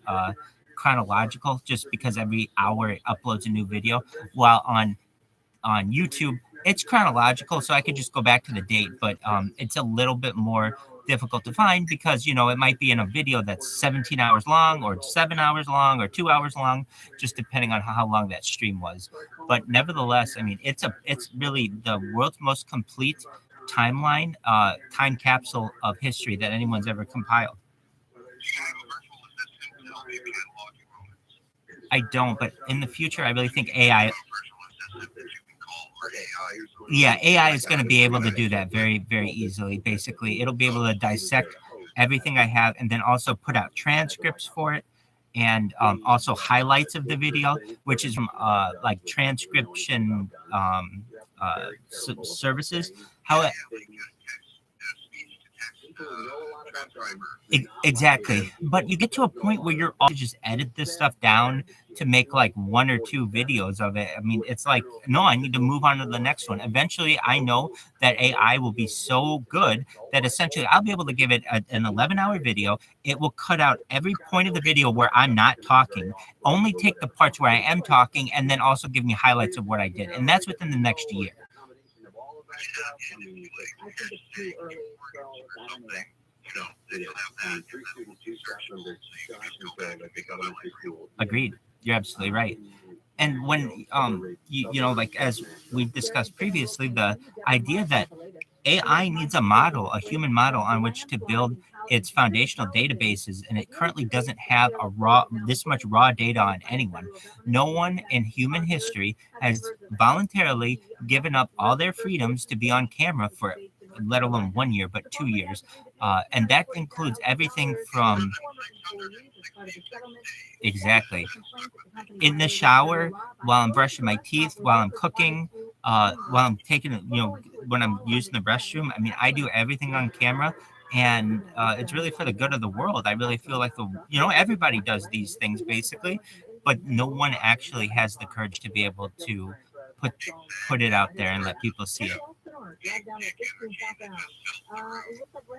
chronological, just because every hour it uploads a new video, while on YouTube it's chronological, so I could just go back to the date, but it's a little bit more difficult to find because, it might be in a video that's 17 hours long or 7 hours long or 2 hours long, just depending on how long that stream was. But nevertheless, I mean, it's really the world's most complete timeline, time capsule of history that anyone's ever compiled. I don't, but in the future, I really think AI. Yeah, AI is going to be able to do that very, very easily. Basically, it'll be able to dissect everything I have and then also put out transcripts for it, and also highlights of the video, which is from like transcription services. Exactly. But you get to a point where you're all just edit this stuff down to make like 1 or 2 videos of it. I mean, it's like, no, I need to move on to the next one. Eventually, I know that AI will be so good that essentially I'll be able to give it an 11-hour video. It will cut out every point of the video where I'm not talking, only take the parts where I am talking, and then also give me highlights of what I did. And that's within the next year. I think it's too early for all of that anyway. Agreed. You're absolutely right. And when you know, like as we've discussed previously, the idea that AI needs a model, a human model on which to build its foundational databases, and it currently doesn't have this much raw data on anyone. No one in human history has voluntarily given up all their freedoms to be on camera for, let alone 1 year, but 2 years. And that includes everything from exactly in the shower, while I'm brushing my teeth, while I'm cooking, while I'm taking, you know, when I'm using the restroom. I mean, I do everything on camera, and it's really for the good of the world. I really feel like everybody does these things basically, but no one actually has the courage to be able to put it out there and let people see it.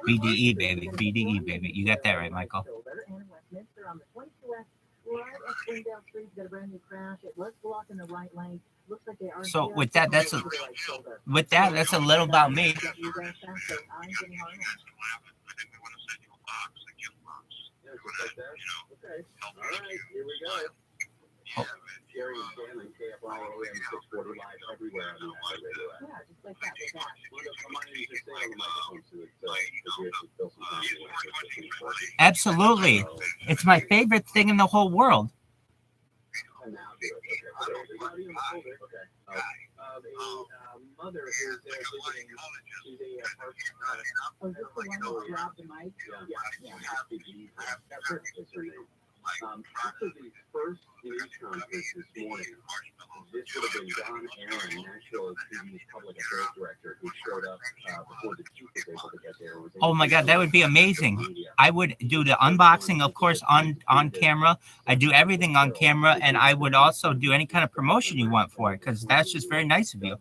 BDE baby, BDE baby. You got that right, Michael. So with that, that's a little about me. Oh. Absolutely. It's my favorite thing in the whole world. Mother who's there visiting. She's a Oh, just the one who grabbed the mic? After the first news conference this morning, this would have been Don Aaron, Nashville TV's public affairs director, who showed up before the chief was able to get there. Oh my God, that would be amazing. I would do the unboxing, of course, on camera. I do everything on camera, and I would also do any kind of promotion you want for it, because that's just very nice of you.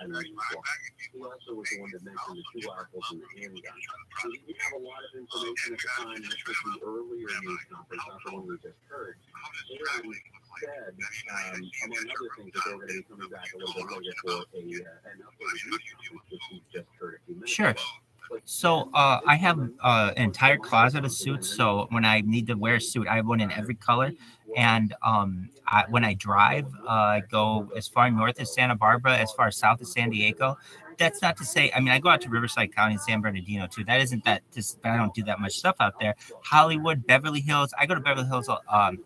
He also was the one that mentioned the 2 rifles and the handgun. So we didn't have a lot of information at the time. This was the earlier news conference, not the one we just heard. Aaron said, among other things, that they were going to be coming back a little bit later for an updated news conference, which we just heard a few minutes ago. So I have an entire closet of suits. So when I need to wear a suit, I have one in every color. And when I drive, I go as far north as Santa Barbara, as far south as San Diego. That's not to say, I mean, I go out to Riverside County and San Bernardino too. That isn't that, just, I don't do that much stuff out there. Hollywood, Beverly Hills. I go to Beverly Hills.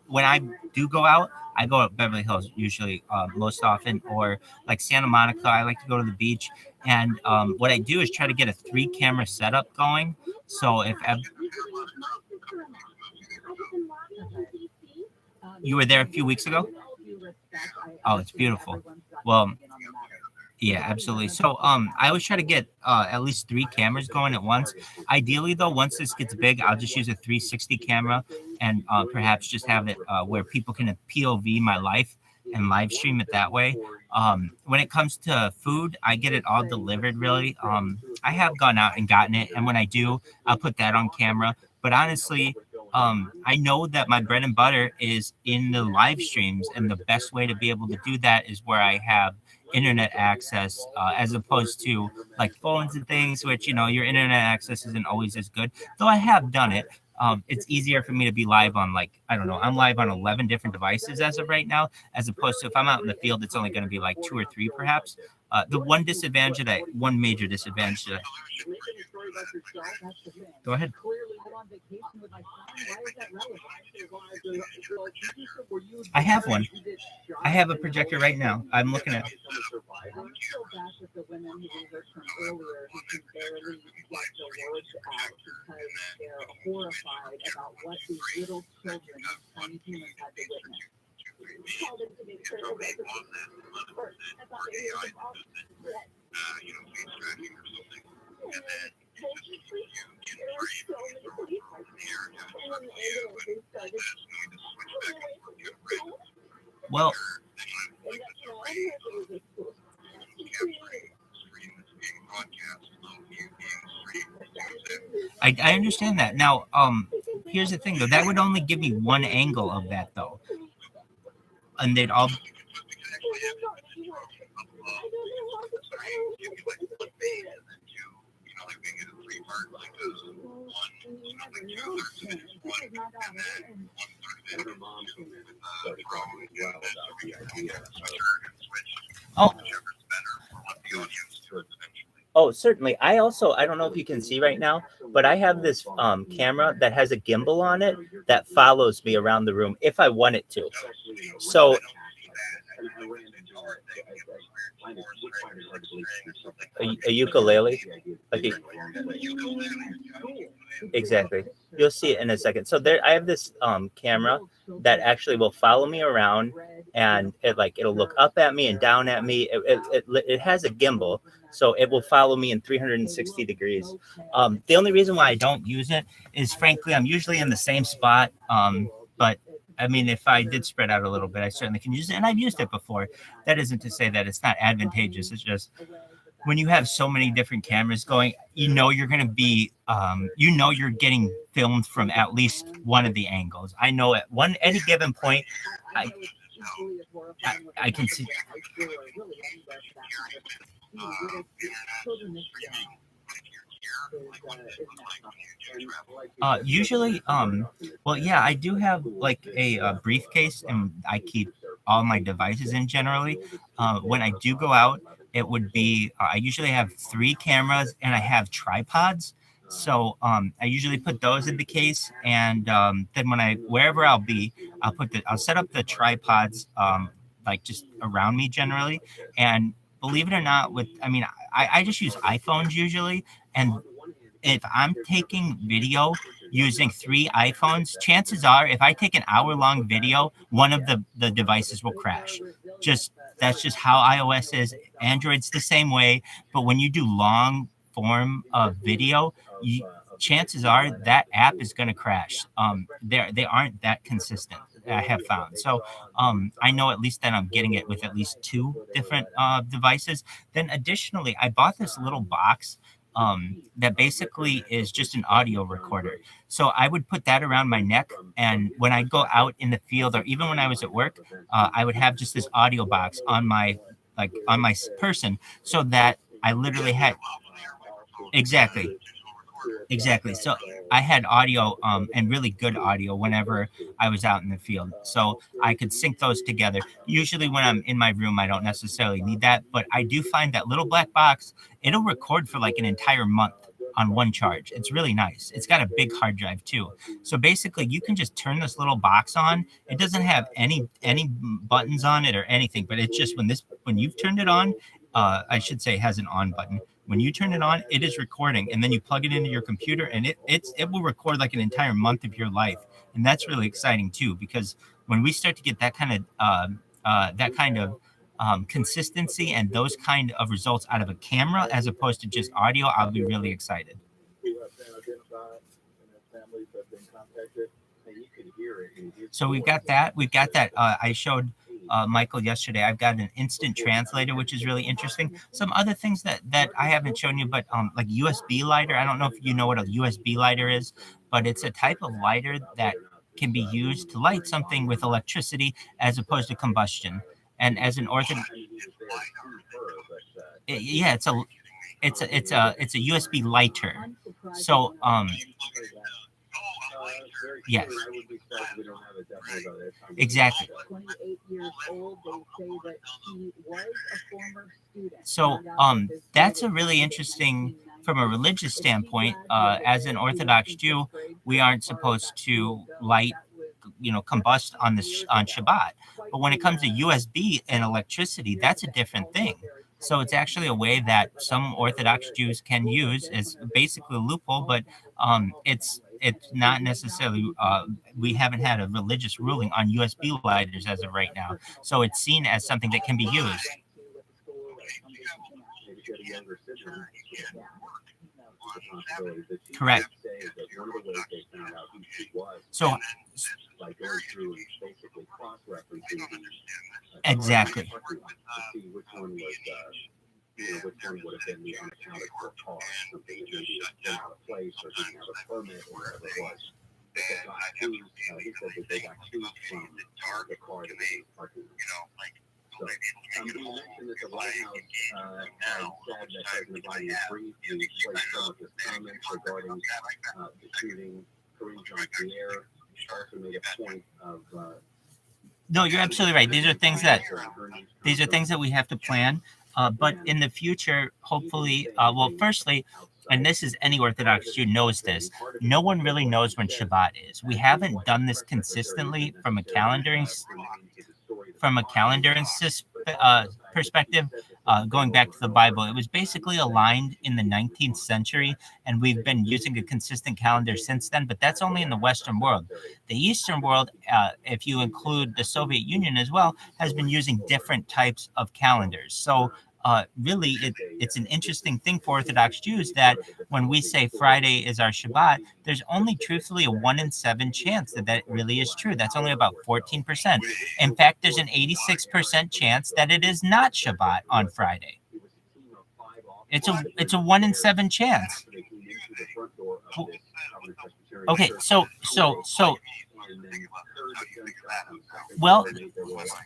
When I do go out, I go to Beverly Hills usually most often, or like Santa Monica. I like to go to the beach. And what I do is try to get a 3-camera setup going. So if you were there a few weeks ago? Oh, it's beautiful. Well, yeah, absolutely. So I always try to get at least 3 cameras going at once. Ideally, though, once this gets big, I'll just use a 360 camera and perhaps just have it where people can POV my life and live stream it that way. When it comes to food, I get it all delivered, really. I have gone out and gotten it, and when I do, I'll put that on camera. But honestly, I know that my bread and butter is in the live streams, and the best way to be able to do that is where I have internet access, as opposed to like phones and things, which, you know, your internet access isn't always as good. Though I have done it. It's easier for me to be live on, like, I don't know, I'm live on 11 different devices as of right now, as opposed to if I'm out in the field, it's only going to be like 2 or 3 perhaps. The one major disadvantage that go ahead. I have one. I have a projector right now. I'm looking at. I'm so bad with the women who we heard from earlier who can barely get the words out because they're horrified about what these little children, these tiny humans, had to witness. face tracking or something, and then you just from here to certain view, and all this, you need to switch back and forth to a grid. Well, Like the stream that's being broadcast, low view being streamed, I understand that. Now, here's the thing though. That would only give me one angle of that though, and they'd all. Oh. Oh, certainly. I don't know if you can see right now, but I have this camera that has a gimbal on it that follows me around the room if I want it to. So a ukulele, like exactly. You'll see it in a second. So there, I have this camera that actually will follow me around, and it'll look up at me and down at me. It has a gimbal, so it will follow me in 360 degrees. The only reason why I don't use it is, frankly, I'm usually in the same spot. But I mean, if I did spread out a little bit, I certainly can use it, and I've used it before. That isn't to say that it's not advantageous. It's just when you have so many different cameras going, you're going to be, you're getting filmed from at least one of the angles. I know at any given point, I can see. Usually, well, yeah, I do have like a briefcase, and I keep all my devices in generally. When I do go out, it would be, I usually have 3 cameras and I have tripods. So I usually put those in the case, and then wherever I'll be, I'll set up the tripods like just around me generally. And believe it or not, I just use iPhones usually, and if I'm taking video using 3 iPhones, chances are if I take an hour-long video, one of the devices will crash. That's just how iOS is. Android's the same way, but when you do long form of video, chances are that app is going to crash. They aren't that consistent, I have found. So I know at least that I'm getting it with at least 2 different devices. Then additionally, I bought this little box that basically is just an audio recorder. So I would put that around my neck, and when I go out in the field, or even when I was at work, I would have just this audio box on my person, so that I literally had exactly. So I had audio and really good audio whenever I was out in the field, so I could sync those together. Usually when I'm in my room, I don't necessarily need that, but I do find that little black box, it'll record for like an entire month on one charge. It's really nice. It's got a big hard drive too. So basically you can just turn this little box on. It doesn't have any buttons on it or anything, but it's just when you've turned it on, I should say it has an on button. When you turn it on, it is recording, and then you plug it into your computer, and it will record like an entire month of your life. And that's really exciting too, because when we start to get that kind of consistency and those kind of results out of a camera as opposed to just audio, I'll be really excited. So we've got that. I showed Michael yesterday. I've got an instant translator, which is really interesting. Some other things that I haven't shown you, but like USB lighter. I don't know if you know what a USB lighter is, but it's a type of lighter that can be used to light something with electricity as opposed to combustion. And as an it's a USB lighter. So yes, exactly. 28 years old. They say that he was a former student. So that's a really interesting, from a religious standpoint. As an Orthodox Jew, we aren't supposed to light, combust on Shabbat. But when it comes to USB and electricity, that's a different thing. So it's actually a way that some Orthodox Jews can use. It's basically a loophole, but it's not necessarily, we haven't had a religious ruling on USB lighters as of right now. So it's seen as something that can be used. she had a younger sibling, Yeah. the possibility that she Correct. might say that one of the ways they found out who she was So by going through and basically cross-referencing the exactly. to see which one was, which one would have been the unaccounted for car, something that maybe was been out of place or didn't have a permit or whatever it was. But they got clues, he said that they got clues from the car that was in the parking lot. So, you mentioned that the White House had said that President Biden agreed to place some of his comments regarding the shooting. Kareem Jean-Pierre also made a point of. No, you're absolutely right. These are things that we have to plan. But in the future, hopefully, well, firstly, and this is any Orthodox Jew knows this, no one really knows when Shabbat is. We haven't done this consistently from a calendaring perspective, going back to the Bible. It was basically aligned in the 19th century, and we've been using a consistent calendar since then, but that's only in the Western world. The Eastern world, if you include the Soviet Union as well, has been using different types of calendars. So really, it's an interesting thing for Orthodox Jews that when we say Friday is our Shabbat, there's only truthfully a 1 in 7 chance that that really is true. That's only about 14%. In fact, there's an 86% chance that it is not Shabbat on Friday. It's a 1 in 7 chance. Okay, so well,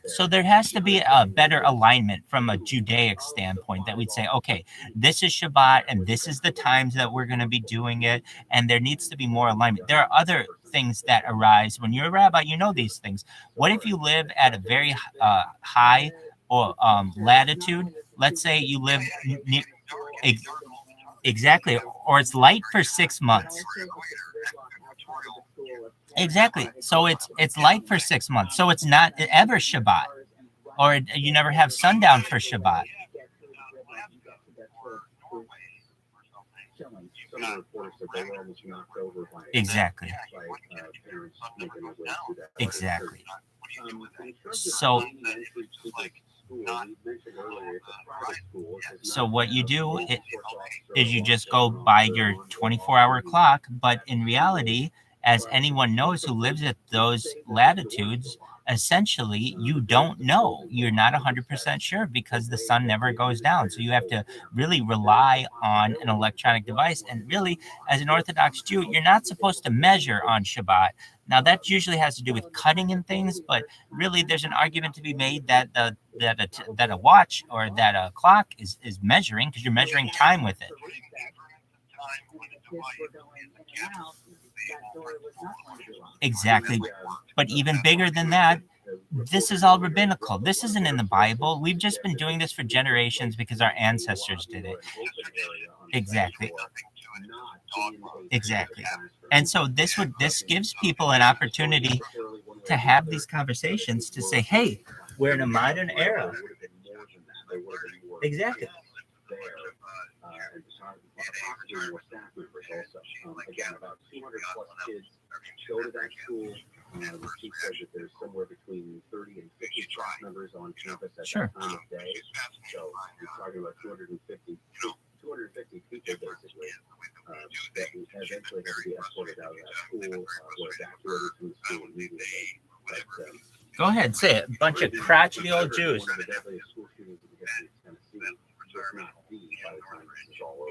so there has to be a better alignment from a Judaic standpoint that we'd say, okay, this is Shabbat and this is the times that we're going to be doing it, and there needs to be more alignment. There are other things that arise when you're a rabbi. You know these things. What if you live at a very high or latitude? Let's say you live near, exactly, or it's light for 6 months. Exactly. So it's light for 6 months. So it's not ever Shabbat, or you never have sundown for Shabbat. Exactly. Exactly. So what you do is you just go by your 24-hour clock, but in reality, as anyone knows who lives at those latitudes, essentially you don't know. You're not 100% sure because the sun never goes down. So you have to really rely on an electronic device. And really, as an Orthodox Jew, you're not supposed to measure on Shabbat. Now that usually has to do with cutting and things, but really there's an argument to be made that that a watch or that a clock is measuring, because you're measuring time with it. Exactly. But even bigger than that, this is all rabbinical. This isn't in the Bible. We've just been doing this for generations because our ancestors did it. Exactly. Exactly. And so this gives people an opportunity to have these conversations, to say, hey, we're in a modern era. Exactly. More staff members also. Again, about 200 plus kids go to that school. She said that there's somewhere between 30 and 50 staff members on campus at that time of day. So we're talking about 250 people basically that eventually have to be escorted out of that school or evacuated from the school immediately. But, go ahead, say it. A bunch of crotchety old Jews. One of the deadliest school shootings that we get in Tennessee. Just not the by the time this is all over.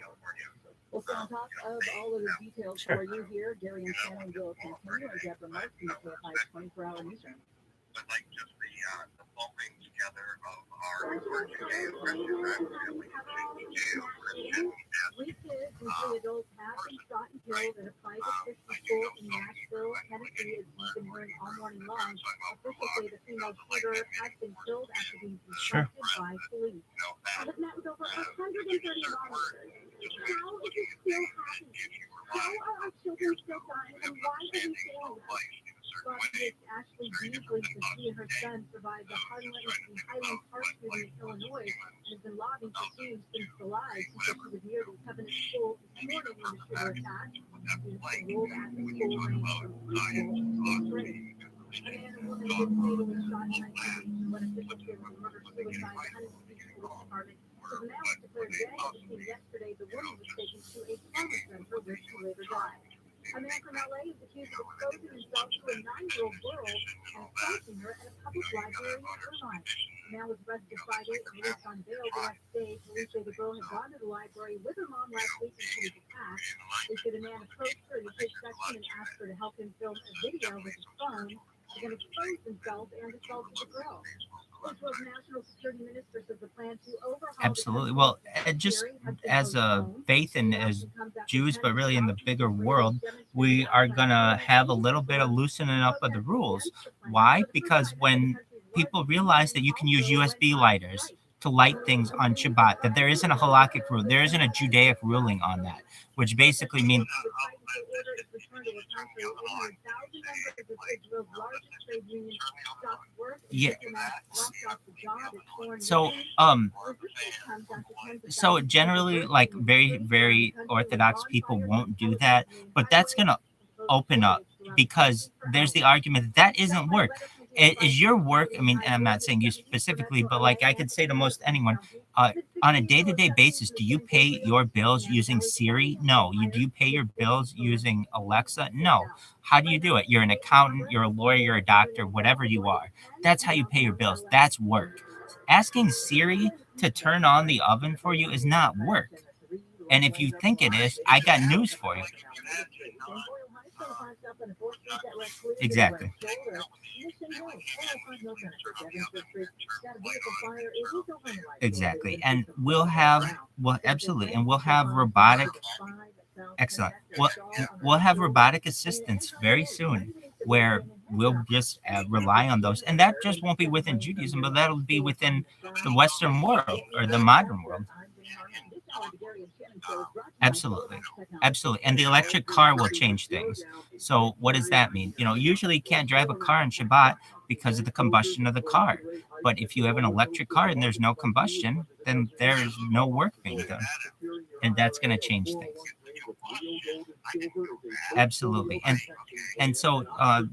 Well, so on top of all of the details for you here, Gary and Shannon will continue and get remote from the KFI's 24-hour newsroom. But like just the bumping together of our Judeo Christian family Judeo Christian. 3 kids and 3 adults have been shot and killed at a private Christian school in Nashville, Tennessee, as we've been hearing all morning long. Officials say the female shooter has been killed after being confronted by police. I have met with over 130 officers. How is this still happening? How are our children still dying, and why are we failing them? Miss Ashley Beasley says she and her son survived the Highland Park shooting in Illinois and has been lobbying for change since July. She said she was near the Covenant School this morning when the shooter attacked. She was enrolled at the school range from preschool to 6th grade. A man and woman was fatally shot in 1980 when officials say it was a murder-suicide. The Huntington Beach Police Department The analysis declared today yesterday the woman was taken to a trauma center where she later died. A man from LA is accused of exposing himself to a 9-year-old girl and assaulting her at a public library in Irvine. The man was arrested Friday and released on bail the next day. Police say the girl had gone to the library with her mom last week and she was attacked. They say the man approached her in a kids section and asked her to help him film a video with his phone. He then exposed himself and assaulted the girl. Israel's national security minister says the plan to overhaul Absolutely. Well, just as a faith and as Jews, but really in the bigger world, we are going to have a little bit of loosening up of the rules. Why? Because when people realize that you can use USB lighters to light things on Shabbat, that there isn't a halakhic rule, there isn't a Judaic ruling on that, which basically means yeah. So generally, like very, very Orthodox people won't do that, but that's going to open up because there's the argument that isn't work. It is your work. I mean, I'm not saying you specifically, but like I could say to most anyone, on a day-to-day basis, do you pay your bills using Siri? No. Do you pay your bills using Alexa? No. How do you do it? You're an accountant, you're a lawyer, you're a doctor, whatever you are. That's how you pay your bills. That's work. Asking Siri to turn on the oven for you is not work. And if you think it is, I got news for you. Exactly. Exactly. And we'll have robotic. Excellent. We'll have robotic assistants very soon where we'll just rely on those. And that just won't be within Judaism, but that'll be within the Western world or the modern world. Absolutely. Absolutely. And the electric car will change things. So what does that mean? Usually you can't drive a car on Shabbat because of the combustion of the car. But if you have an electric car and there's no combustion, then there's no work being done. And that's going to change things. Absolutely. And so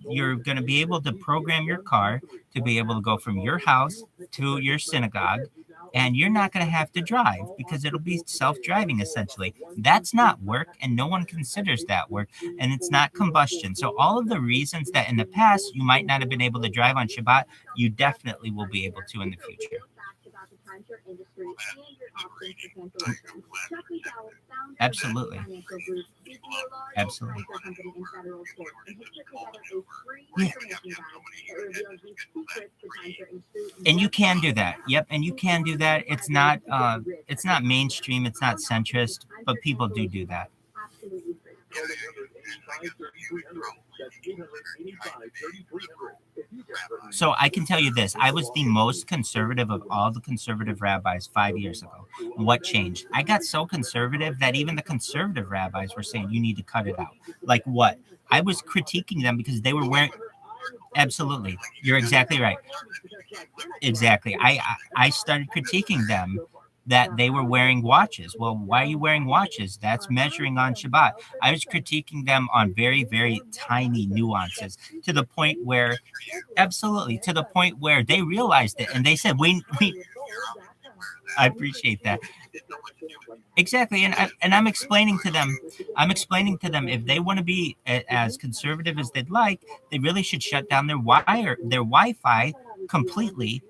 you're going to be able to program your car to be able to go from your house to your synagogue, and you're not going to have to drive because it'll be self-driving essentially. That's not work, and no one considers that work, and it's not combustion. So all of the reasons that in the past you might not have been able to drive on Shabbat, you definitely will be able to in the future. Absolutely. Absolutely. Yeah. And you can do that. Yep, and you can do that. It's not mainstream, it's not centrist, but people do that. So I can tell you this, I was the most conservative of all the conservative rabbis 5 years ago. What changed? I got so conservative that even the conservative rabbis were saying, you need to cut it out. Like what? I was critiquing them because they were wearing... Absolutely. You're exactly right. Exactly. I started critiquing them that they were wearing watches. Well, why are you wearing watches? That's measuring on Shabbat. I was critiquing them on very, very tiny nuances to the point where, absolutely, to the point where they realized it and they said, we I appreciate that. Exactly. And I'm explaining to them if they want to be as conservative as they'd like, they really should shut down their Wi-Fi completely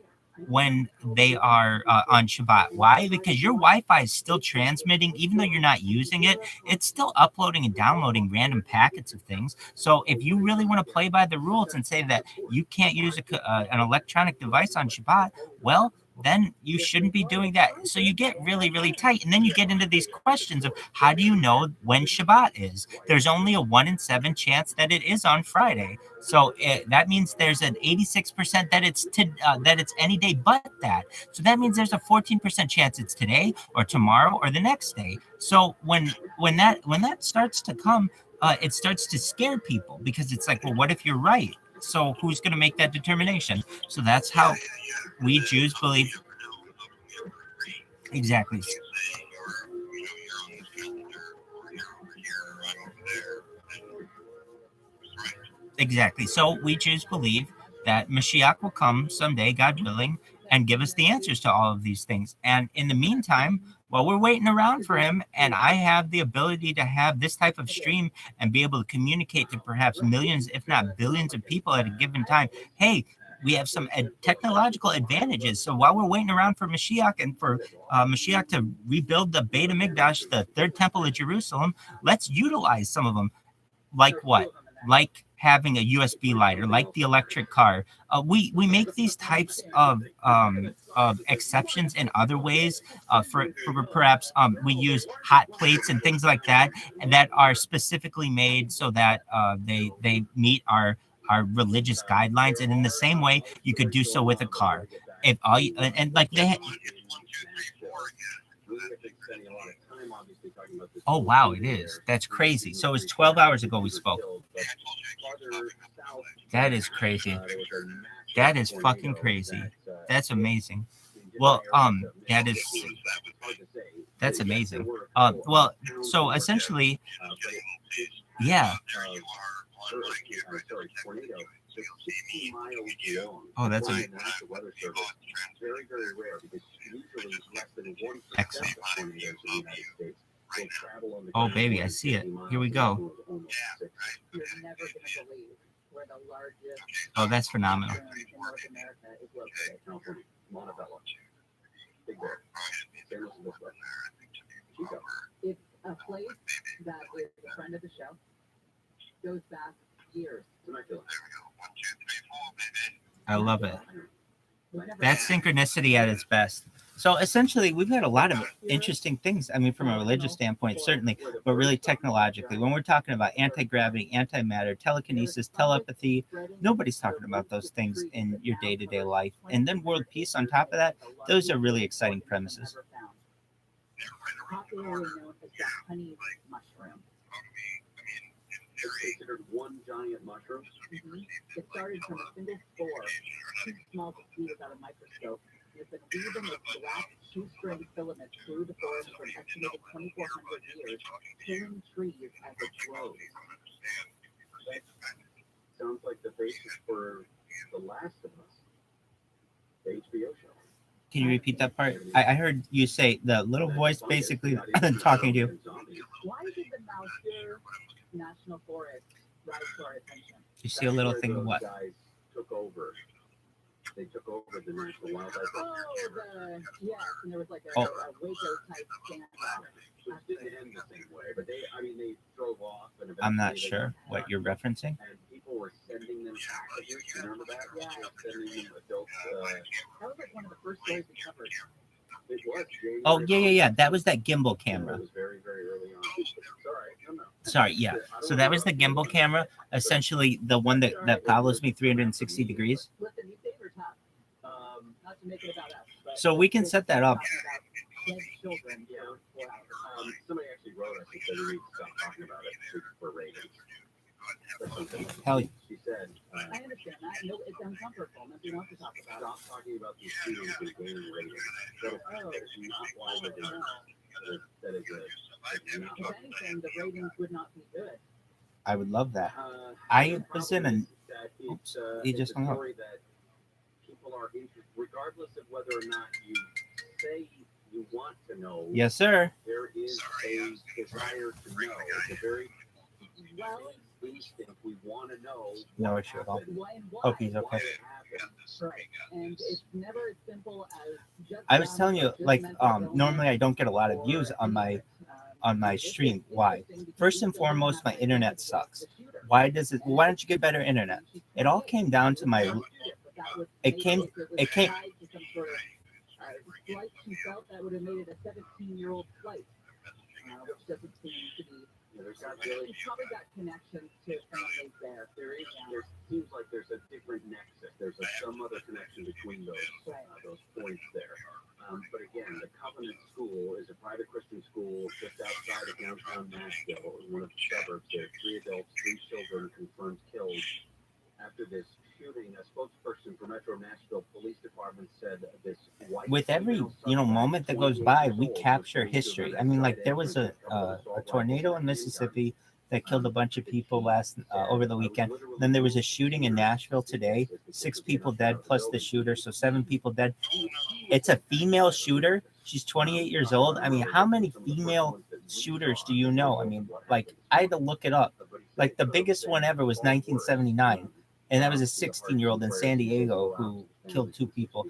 when they are on Shabbat. Why? Because your Wi-Fi is still transmitting, even though you're not using it, it's still uploading and downloading random packets of things. So if you really want to play by the rules and say that you can't use an electronic device on Shabbat, well, then you shouldn't be doing that. So you get really, really tight. And then you get into these questions of how do you know when Shabbat is? There's only a 1 in 7 chance that it is on Friday. So that means there's an 86% that it's any day but that. So that means there's a 14% chance it's today or tomorrow or the next day. So when that starts to come, it starts to scare people because it's like, well, what if you're right? So who's going to make that determination? So that's how we Jews believe. Exactly. Exactly. So we Jews believe that Mashiach will come someday, God willing, and give us the answers to all of these things. And in the meantime, while we're waiting around for him, and I have the ability to have this type of stream and be able to communicate to perhaps millions, if not billions of people at a given time, hey, we have some technological advantages. So while we're waiting around for Mashiach and for Mashiach to rebuild the Beit HaMikdash, the third temple of Jerusalem, let's utilize some of them. Like what? Like having a USB lighter, like the electric car. We make these types of exceptions in other ways. For perhaps we use hot plates and things like that, and that are specifically made so that they meet our religious guidelines. And in the same way, you could do so with a car. If all you, and like they. Oh wow, it is. That's crazy. So it was 12 hours ago we spoke. That is crazy. That is fucking crazy. That's amazing. Well, that's amazing. Well, so essentially, yeah. Oh, that's a very, very rare because usually less than 1% excellent. of tornadoes in the United States will travel on the Oh, ground baby, I see it. Here we go. You're never going to believe where the largest Oh, that's phenomenal. room in North America is located. California, Montebello, Big Bear, San Luis Obispo, Chico. It's a place that is a friend of the show. Goes back years. Temecula. I love it. That's synchronicity at its best. So essentially, we've had a lot of interesting things. I mean, from a religious standpoint, certainly, but really technologically. When we're talking about anti-gravity, antimatter, telekinesis, telepathy, nobody's talking about those things in your day-to-day life. And then world peace on top of that, those are really exciting premises. Popularly known as the honey mushroom. It's considered one giant mushroom. It started from a single spore, too small to see without a microscope. It's been weaving its black shoestring filaments through the forest for an estimated 2,400 years, killing trees as it grows. Sounds like the basis for The Last of Us, the HBO show. Can you repeat that part? I heard you say the little voice basically talking to you. Why did the Malheur National Forest rise to our attention? You see a little thing of what? Guys took over. They took over the National Wildlife. Yes, and there was like a Waco type standoff. Which didn't end the same way, but they drove off. And I'm not sure what you're referencing. And people were sending them packages. You remember that? Yeah. Sending them adult. That was like one of the first stories we covered. It was. Oh, yeah. That was that gimbal camera. It was very, very early on. Sorry. No. Sorry, yeah. So that was the gimbal camera, essentially the one that follows me 360 degrees. Listen, you favor top. Not to make it about us. So we can set that up. Children, somebody actually wrote us and said we need to stop talking about it for ratings. Hell yeah. She said, I understand that. No, it's uncomfortable. Nothing else to talk about. Stop talking about these shootings and gaining ratings. That is not why we're doing it. That is not if anything, the ratings would not be good. I would love that. I was in an. Oops, he just hung up. That people are interested, regardless of whether or not you say you want to know. Yes, sir. There is a desire to know. It's a very instinct. We want to know. No issue at all. Hope he's okay. Right. And it's never as simple as just. I was telling you, like, normally I don't get a lot of views on my stream. Why? First and foremost, my internet sucks. Why don't you get better internet? It all came down to my. It came. Flight she felt that would have made it a 17-year-old flight, which doesn't seem to be. He's probably got connections to families there. There seems like there's a different nexus. There's some other connection between those points there. But again, the Covenant School is a private Christian school just outside of downtown Nashville, in one of the suburbs. There are 3 adults, 3 children confirmed killed after this shooting. A spokesperson for Metro Nashville Police Department said this. With every moment that goes by, we capture history. I mean, like there was a tornado in Mississippi that killed a bunch of people over the weekend. Then there was a shooting in Nashville today. 6 people dead plus the shooter, so 7 people dead. It's a female shooter. She's 28 years old. I mean, how many female shooters do you know? I mean, like, I had to look it up. Like, the biggest one ever was 1979, and that was a 16-year-old in San Diego who killed 2 people.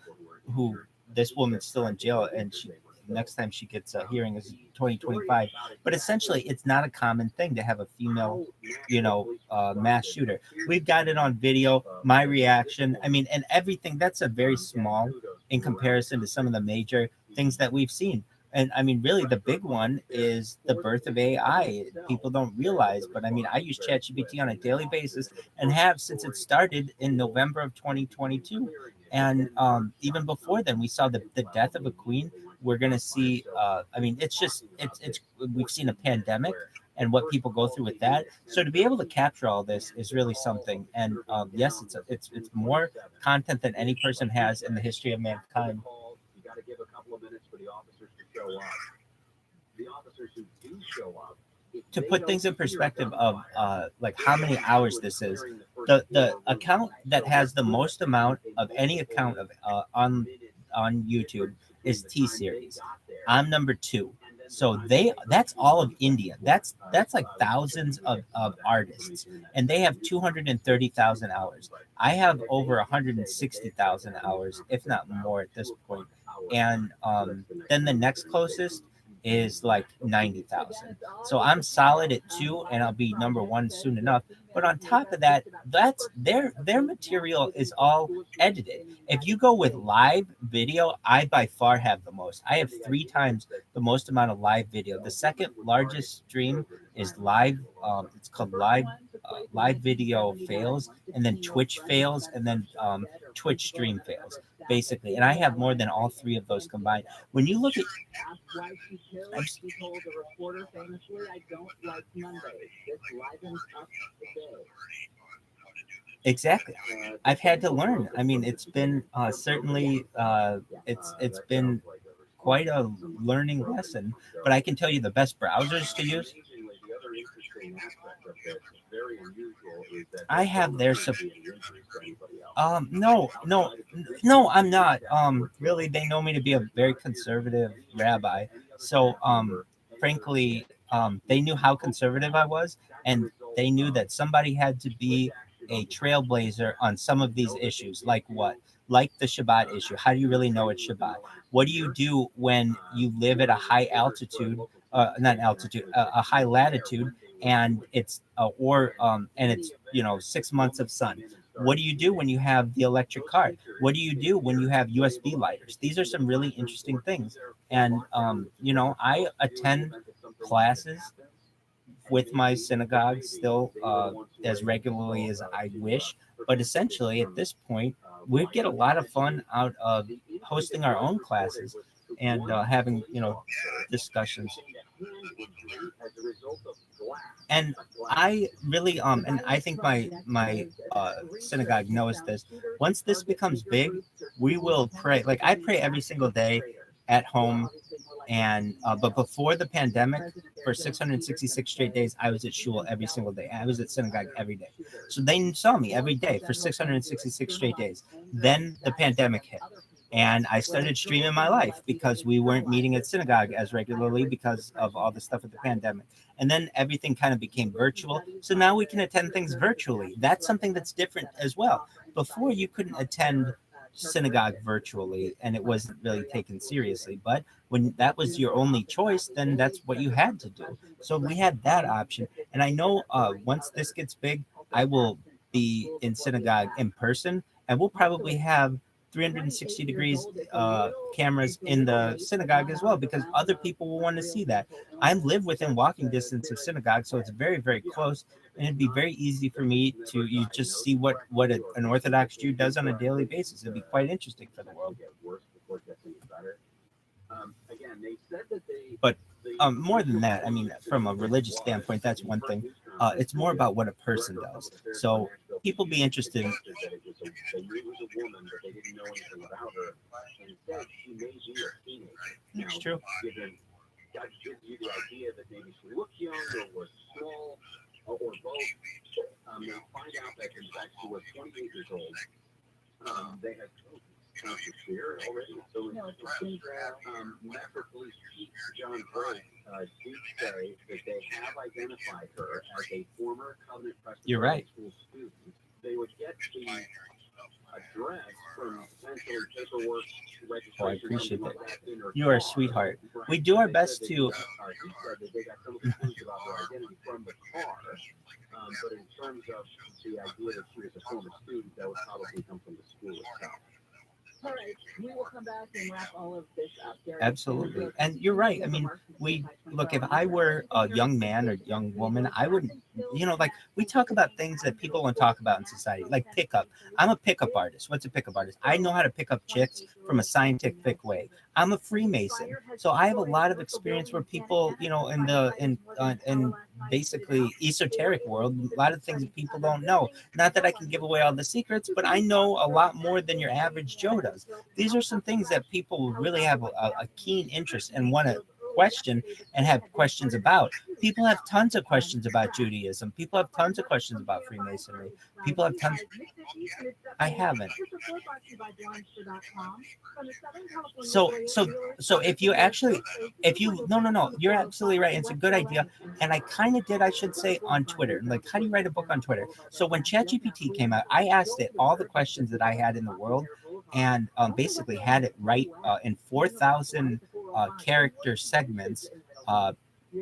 Who this woman's still in jail, and next time she gets a hearing is 2025. But essentially, it's not a common thing to have a female, mass shooter. We've got it on video. My reaction, I mean, and everything. That's a very small in comparison to some of the major things that we've seen. And I mean, really, the big one is the birth of AI. People don't realize, but I mean, I use ChatGPT on a daily basis and have since it started in November of 2022. And even before then, we saw the death of a queen. We're going to see, I mean, we've seen a pandemic and what people go through with that. So to be able to capture all this is really something. And yes, it's more content than any person has in the history of mankind. You got to give a couple of minutes for the officers to show up. The officers who do show up, to put things in perspective of like how many hours this is, the account that has the most amount of any account of on YouTube is T-Series. I'm number 2. So that's all of India. That's like thousands of artists, and they have 230,000 hours. I have over 160,000 hours, if not more at this point. And then the next closest is like 90,000. So I'm solid at 2, and I'll be number 1 soon enough. But on top of that, that's their material is all edited. If you go with live video, I by far have the most. I have 3 times the most amount of live video. The second largest stream is live. It's called live video fails, and then Twitch fails, and then Twitch stream fails, basically. And I have more than all 3 of those combined. When you look at she told a reporter famously, "I don't like Mondays. This livens up the day." Exactly. I've had to learn. I mean, it's been certainly it's been quite a learning lesson. But I can tell you the best browsers to use. I have their no, I'm not. Really, they know me to be a very conservative rabbi. So, frankly, they knew how conservative I was, and they knew that somebody had to be a trailblazer on some of these issues. Like what? Like the Shabbat issue. How do you really know it's Shabbat? What do you do when you live at a high altitude, not altitude, a high latitude, and it's and it's 6 months of sun? What do you do when you have the electric car? What do you do when you have USB lighters? These are some really interesting things. And I attend classes with my synagogue still as regularly as I wish. But essentially, at this point, we get a lot of fun out of hosting our own classes and having discussions. And I really and I think my synagogue knows this. Once this becomes big, we will pray. Like I pray every single day at home. And but before the pandemic, for 666 straight days, I was at shul every single day. I was at synagogue every day. So they saw me every day for 666 straight days. Then the pandemic hit. And I started streaming my life because we weren't meeting at synagogue as regularly because of all the stuff with the pandemic. And then everything kind of became virtual. So now we can attend things virtually. That's something that's different as well. Before, you couldn't attend synagogue virtually and it wasn't really taken seriously. But when that was your only choice, then that's what you had to do. So we had that option. And I know once this gets big, I will be in synagogue in person, and we'll probably have 360 degrees cameras in the synagogue as well, because other people will want to see that. I live within walking distance of synagogue, so it's very, very close, and it'd be very easy for me to just see what an Orthodox Jew does on a daily basis. It'd be quite interesting for the world. But more than that, I mean, from a religious standpoint, that's one thing. It's more about what a person does. So people be interested in. It's true. God gives you the idea that maybe she looked young or was small, or both. They find out that in fact she was 28 years old. They had fear already. So Metro Police Chief John Drake did say that they have identified her as a former Covenant Presbyterian School student. They would get the address from essentially paperwork, registration. Oh, I appreciate that. You are a sweetheart. We do our best to. He said that they got some of the clues about her identity from the car. But in terms of the idea that she was a former student, that would probably come from the school itself. All right, we will come back and wrap all of this up. Absolutely. And you're right. I mean, we look, if I were a young man or young woman, I wouldn't, you know, like we talk about things that people don't talk about in society, like pickup. I'm a pickup artist. What's a pickup artist? I know how to pick up chicks from a scientific way. I'm a Freemason. So I have a lot of experience where people, you know, in basically esoteric world, a lot of things that people don't know. Not that I can give away all the secrets, but I know a lot more than your average Joe does. These are some things that people really have a keen interest and want to question and have questions about. People have tons of questions about Judaism. People have tons of questions about Freemasonry. People have tons. I haven't. So if you actually, no, you're absolutely right. It's a good idea. And I kind of did, I should say, on Twitter. Like, how do you write a book on Twitter? So when ChatGPT came out, I asked it all the questions that I had in the world and basically had it write in 4,000 character segments,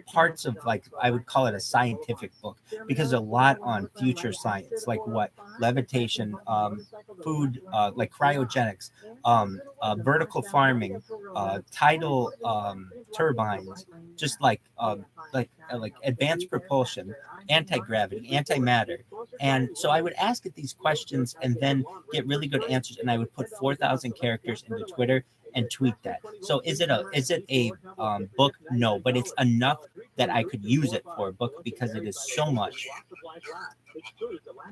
parts of, like, I would call it a scientific book, because a lot on future science, like what levitation, food, like cryogenics, vertical farming, tidal turbines, just like advanced propulsion, anti-gravity, antimatter. And so I would ask it these questions and then get really good answers, and I would put 4,000 characters into Twitter and tweet that. So is it a book? No, but it's enough that I could use it for a book because it is so much.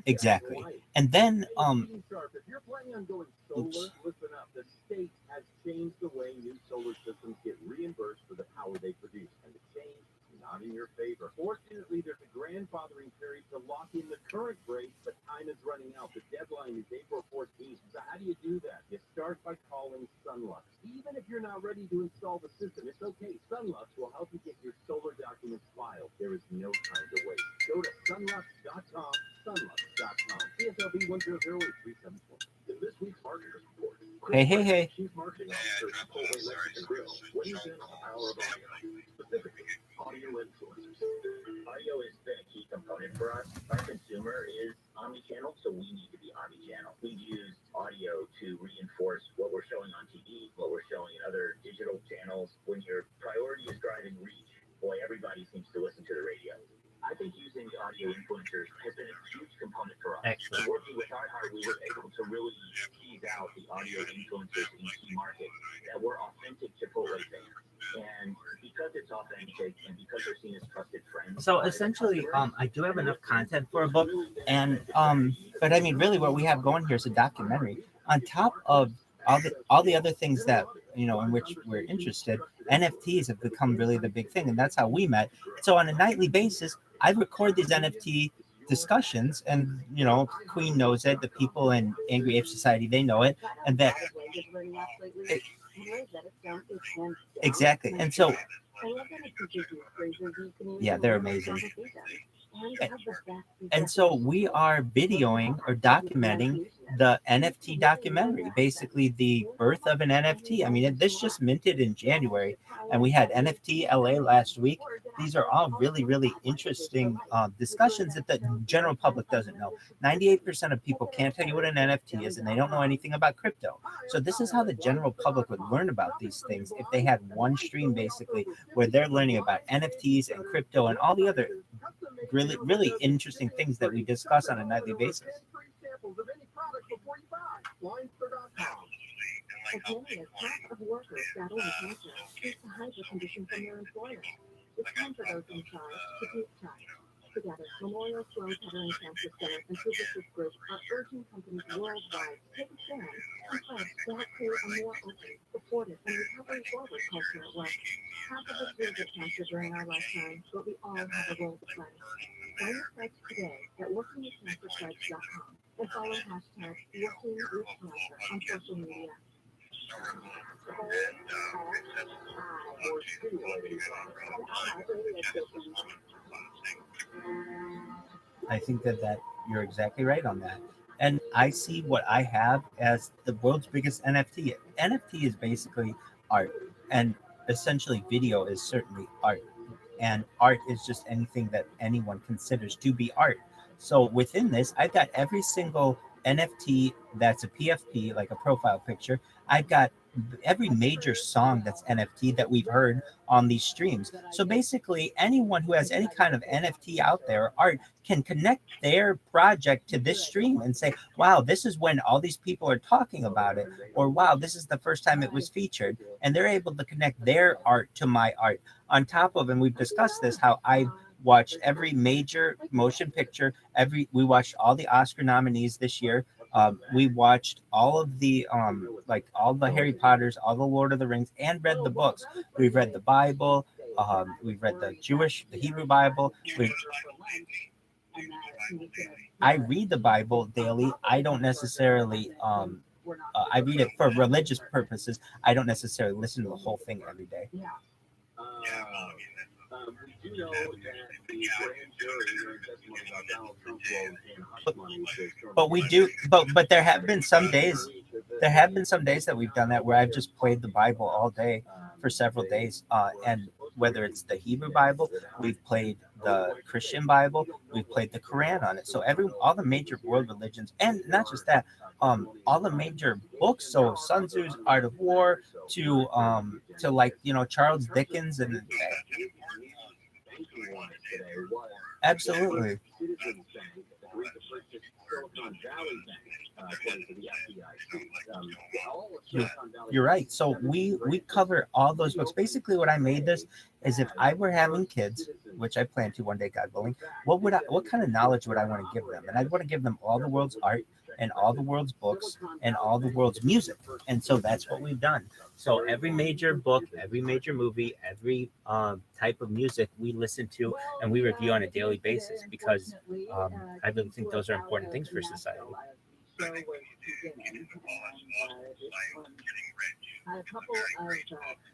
Exactly. And then if you're planning on going solar, listen up. The state has changed the way new solar systems get reimbursed for the power they produce, and the change is not in your favor. Fortunately, there's a grandfathering period to lock in the current rate, but time is running out. The deadline is April 14th. So how do you do that? You start by calling Sunlux. Even if you're not ready to install the system, it's okay. Sunlux will help you get your solar documents filed. There is no time to wait. Go to sunlux.com, sunlux.com. CSLB 1008374. In this week's marketers report. Hey. Chief Marketing Officer, Chipotle Mexican Grill. What do you think on the power of audio? Specifically, audio influencers. Audio is been a key component for us. Our consumer is omnichannel, so we need to be omnichannel. We've used audio to reinforce what we're showing on TV, what we're showing in other digital channels. When your priority is driving reach, boy, everybody seems to listen to the radio. I think using audio influencers has been a huge component for us. Excellent. Working with iHeart, we were able to really tease out the audio influencers in key markets that were authentic Chipotle fans. And because it's authentic and because they're seen as trusted friends. So essentially, I do have enough content for a book, and but I mean, really, what we have going here is a documentary on top of all the other things that, you know, in which we're interested. NFTs have become really the big thing, and that's how we met. So on a nightly basis, I record these NFT discussions, and, you know, Queen knows it, the people in Angry Ape Society, they know it, and that exactly. And so yeah, they're amazing. And so we are videoing or documenting the NFT documentary, basically the birth of an NFT. I mean, this just minted in January, and we had NFT LA last week. These are all really, really interesting discussions that the general public doesn't know. 98% of people can't tell you what an NFT is, and they don't know anything about crypto. So this is how the general public would learn about these things if they had one stream, basically, where they're learning about NFTs and crypto and all the other really, really interesting things that we discuss on a nightly basis. As many as half of workers battling cancer face a hyper condition from their employer. It's time for those in charge to take charge. Together, Memorial Sloan Kettering Cancer Center and Publicis Group are urging companies worldwide to take a stand and pledge to help create a more open, supportive, and recovery-forward culture at work. Half of us will get cancer during our lifetime, but we all have a role to play. Sign your pledge today at workingwithcancerpledge.com and follow hashtag WorkingWithCancer on social media. I think that you're exactly right on that. And I see what I have as the world's biggest NFT. NFT is basically art, and essentially video is certainly art. And art is just anything that anyone considers to be art. So within this, I've got every single NFT that's a PFP, like a profile picture. I've got every major song that's NFT that we've heard on these streams. So basically, anyone who has any kind of NFT out there, or art, can connect their project to this stream and say, wow, this is when all these people are talking about it, or wow, this is the first time it was featured. And they're able to connect their art to my art. On top of, and we've discussed this, how I watched every major motion picture, we watched all the Oscar nominees this year. We watched all of the like all the Harry Potters, all the Lord of the Rings, and read the books. We've read the Bible. We've read the Hebrew Bible. I read the Bible daily. I don't necessarily I read it for religious purposes. I don't necessarily listen to the whole thing every day. We do know that the grand jury hearing testimony about Donald Trump will obtain hush money. But we do, but there have been some days. There have been some days that we've done that where I've just played the Bible all day for several days, and whether it's the Hebrew Bible, we've played the Christian Bible, we've played the Quran on it. So all the major world religions, and not just that, all the major books. So Sun Tzu's Art of War to like Charles Dickens and. Absolutely. You're right. So we cover all those books. Basically, what I made this is if I were having kids, which I plan to one day, God willing, what kind of knowledge would I want to give them? And I'd want to give them all the world's art and all the world's books and all the world's music. And so that's what we've done. So every major book, every major movie, every type of music we listen to and we review on a daily basis because I really think those are important things for society. A couple of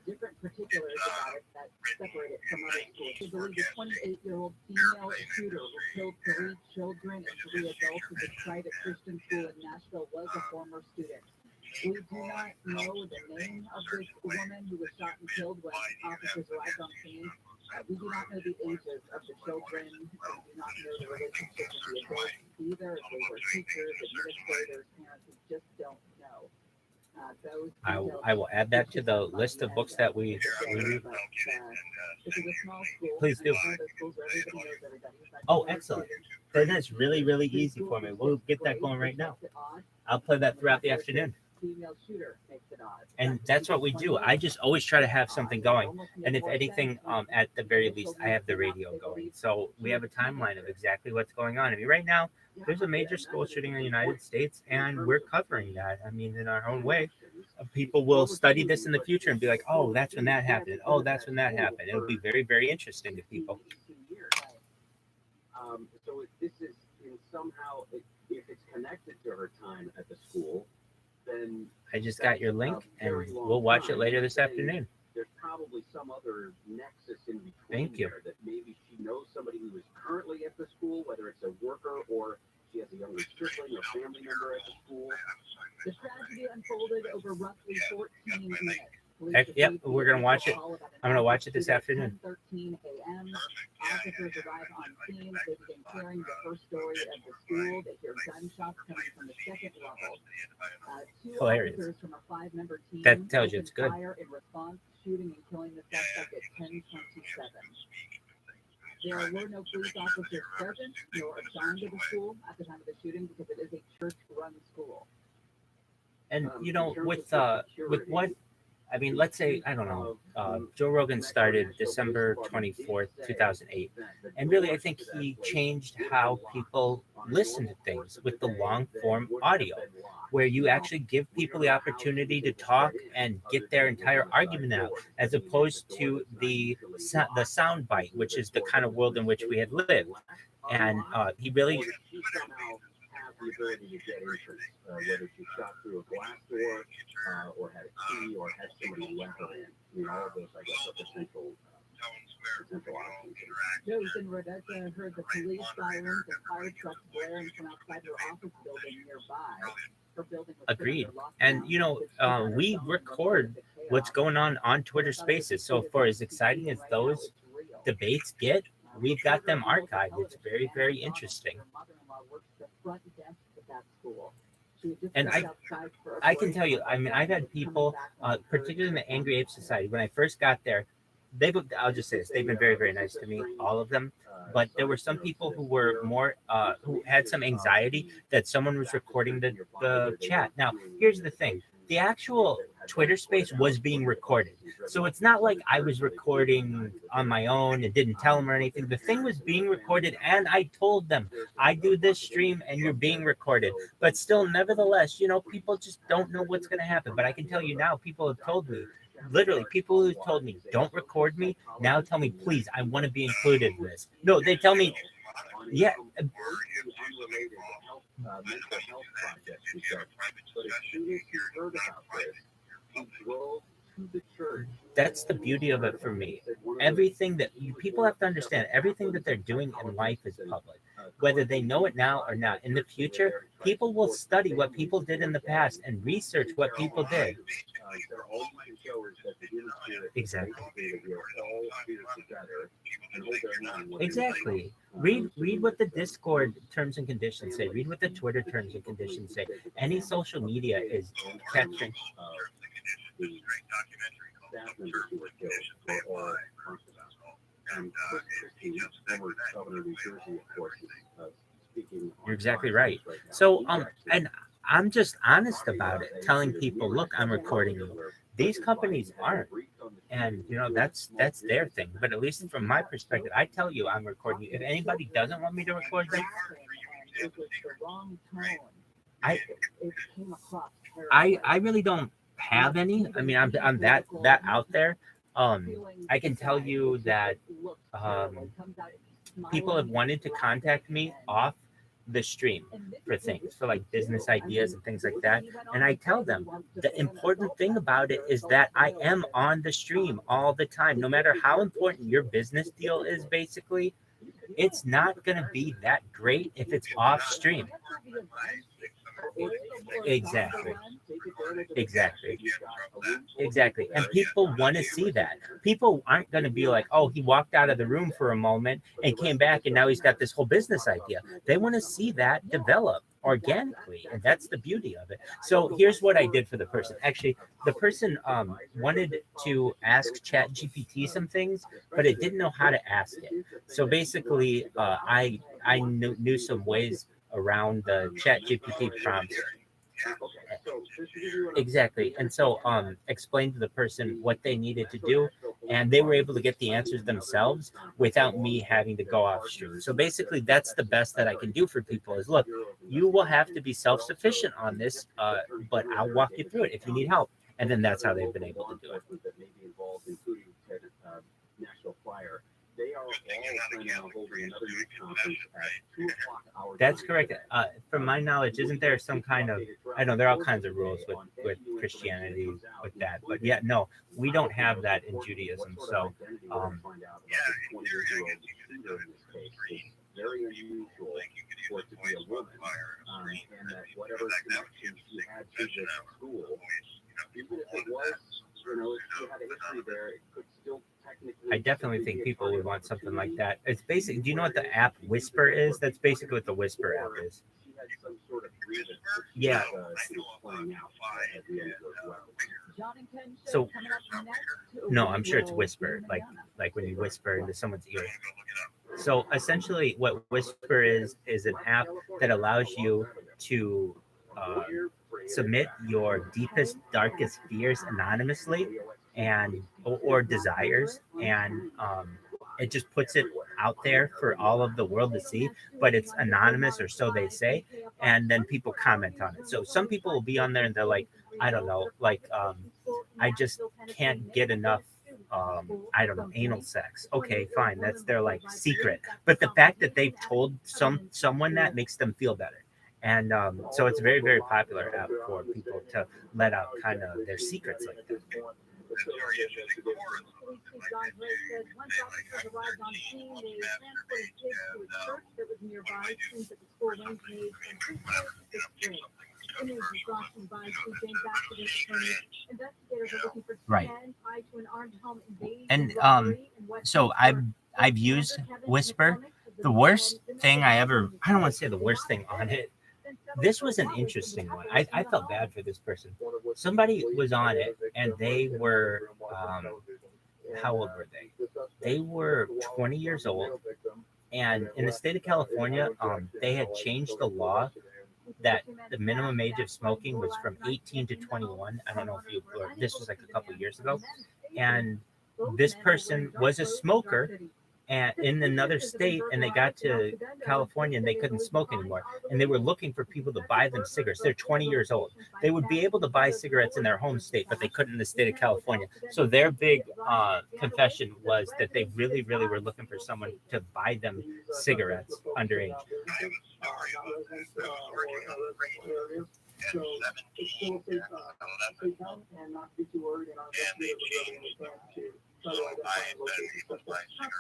different particulars about it that separate it from other schools. We believe the 28-year-old female shooter who killed 3 children and 3 adults at the private Christian school in Nashville was a former student. We do not know the name of this woman who was shot and killed when officers arrived on scene. We do not know the ages of the children. We do not know the relationship with the adults either. If they were teachers, administrators, parents, we just don't know. I will add that to the list of books that we read. Please do. Oh, excellent. Then that's really, really easy for me. We'll get that going right now. I'll play that throughout the afternoon. And that's what we do. I just always try to have something going. And if anything, at the very least, I have the radio going. So we have a timeline of exactly what's going on. I mean, right now, there's a major school shooting in the United States, and we're covering that. I mean, in our own way. People will study this in the future and be like, oh, that's when that happened. Oh, that's when that happened. It'll be very, very interesting to people. So if this is somehow, if it's connected to her time at the school, then I just got your link, and we'll watch it later this afternoon. There's probably some other nexus in between. Thank you. That maybe she knows somebody who is currently at the school, whether it's a worker or she has a younger sibling or family member at the school. The tragedy unfolded over roughly 14 minutes. Yep, we're going to watch it. I'm going to watch it this afternoon. 10:13 a.m. Officers arrive on scene. They begin clearing the first story of the school. They hear gunshots coming from the second level. 2 officers from a 5-member team that tells you it's good. Fire in response, shooting and killing the suspect at 10:27. There were no police officers present nor assigned to the school at the time of the shooting because it is a church-run school. And with what I mean, let's say, I don't know, Joe Rogan started December 24th, 2008. And really, I think he changed how people listen to things with the long form audio, where you actually give people the opportunity to talk and get their entire argument out, as opposed to the sound bite, which is the kind of world in which we had lived. And he really the ability to get entrance, whether she shot through a glass door, or had a key, or had somebody let her in. I mean, all of those, I guess, are potential options. Joe Rodetta heard the police sirens and fire trucks blaring from outside her office building nearby. Her building was agreed. And, you know, we record what's going on Twitter Spaces. So for as exciting as those debates get, we've got them archived. It's very, very interesting. And I can tell you, I mean, I've had people, particularly in the Angry Ape Society, when I first got there, I'll just say this, they've been very, very nice to me, all of them. But there were some people who were more, who had some anxiety that someone was recording the chat. Now, here's the thing. The actual Twitter space was being recorded. So it's not like I was recording on my own and didn't tell them or anything. The thing was being recorded, and I told them, I do this stream and you're being recorded. But still, nevertheless, you know, people just don't know what's going to happen. But I can tell you now, people have told me, literally, people who told me, don't record me, now tell me, please, I want to be included in this. No, they tell me, yeah. Mental health project, she said. But as soon as she heard about this, she drove to the church. That's the beauty of it for me. Everything that people have to understand, everything that they're doing in life is public. Whether they know it now or not. In the future, people will study what people did in the past and research what people did. Exactly. Exactly. Read what the Discord terms and conditions say. Read what the Twitter terms and conditions say. Any social media is capturing. You're exactly right. So and I'm just honest about it, telling people, look, I'm recording you. These companies aren't. And you know, that's their thing. But at least from my perspective, I tell you I'm recording you. If anybody doesn't want me to record them, I really don't have any. I mean, I'm that out there. I can tell you that people have wanted to contact me off the stream for things, for like business ideas and things like that. And I tell them the important thing about it is that I am on the stream all the time. No matter how important your business deal is, basically, it's not going to be that great if it's off stream. Exactly. And people want to see that. People aren't going to be like, oh, he walked out of the room for a moment and came back and now he's got this whole business idea. They want to see that develop organically, and that's the beauty of it. So here's what I did for the person. Actually, the person wanted to ask ChatGPT some things, but it didn't know how to ask it. So basically, I knew some ways around the ChatGPT prompts. Exactly. And so explained to the person what they needed to do, and they were able to get the answers themselves without me having to go off stream. So basically, that's the best that I can do for people is, look, you will have to be self-sufficient on this, but I'll walk you through it if you need help. And then that's how they've been able to do it. National Flyer. They are all planning on holding another news conference at 2 o'clock hour. That's correct. From my knowledge, isn't there some kind of, I know there are all kinds of rules with Christianity with that, but yeah, no, we don't have that in Judaism. So, very unusual for it to be a woman, and that whatever connection she had to this school, even if it was, you know, if she had a history there, it could still technically. I definitely think people would want something like that. It's basic. Do you know what the app Whisper is? That's basically what the Whisper app is. She had some sort of grievance. Yeah. So, no, I'm sure it's Whisper, like when you whisper into someone's ear. So essentially, what Whisper is an app that allows you to submit your deepest, darkest fears anonymously and or desires, and it just puts it out there for all of the world to see, but it's anonymous, or so they say, and then people comment on it. So some people will be on there and they're like, I don't know, like I just can't get enough I don't know, anal sex. Okay, fine, that's their like secret. But the fact that they've told someone that makes them feel better. And so it's very, very popular app for people to let out kind of their secrets like that. Right. And so I've used Whisper. The worst thing I don't want to say the worst thing on it. This was an interesting one. I felt bad for this person. Somebody was on it and they were, how old were they? They were 20 years old. And in the state of California, they had changed the law that the minimum age of smoking was from 18 to 21. I don't know if this was like a couple of years ago. And this person was a smoker and in another state, and they got to California and they couldn't smoke anymore. And they were looking for people to buy them cigarettes. They're 20 years old. They would be able to buy cigarettes in their home state, but they couldn't in the state of California. So their big confession was that they really, really were looking for someone to buy them cigarettes underage. So it's still safe time and not be too worried, and our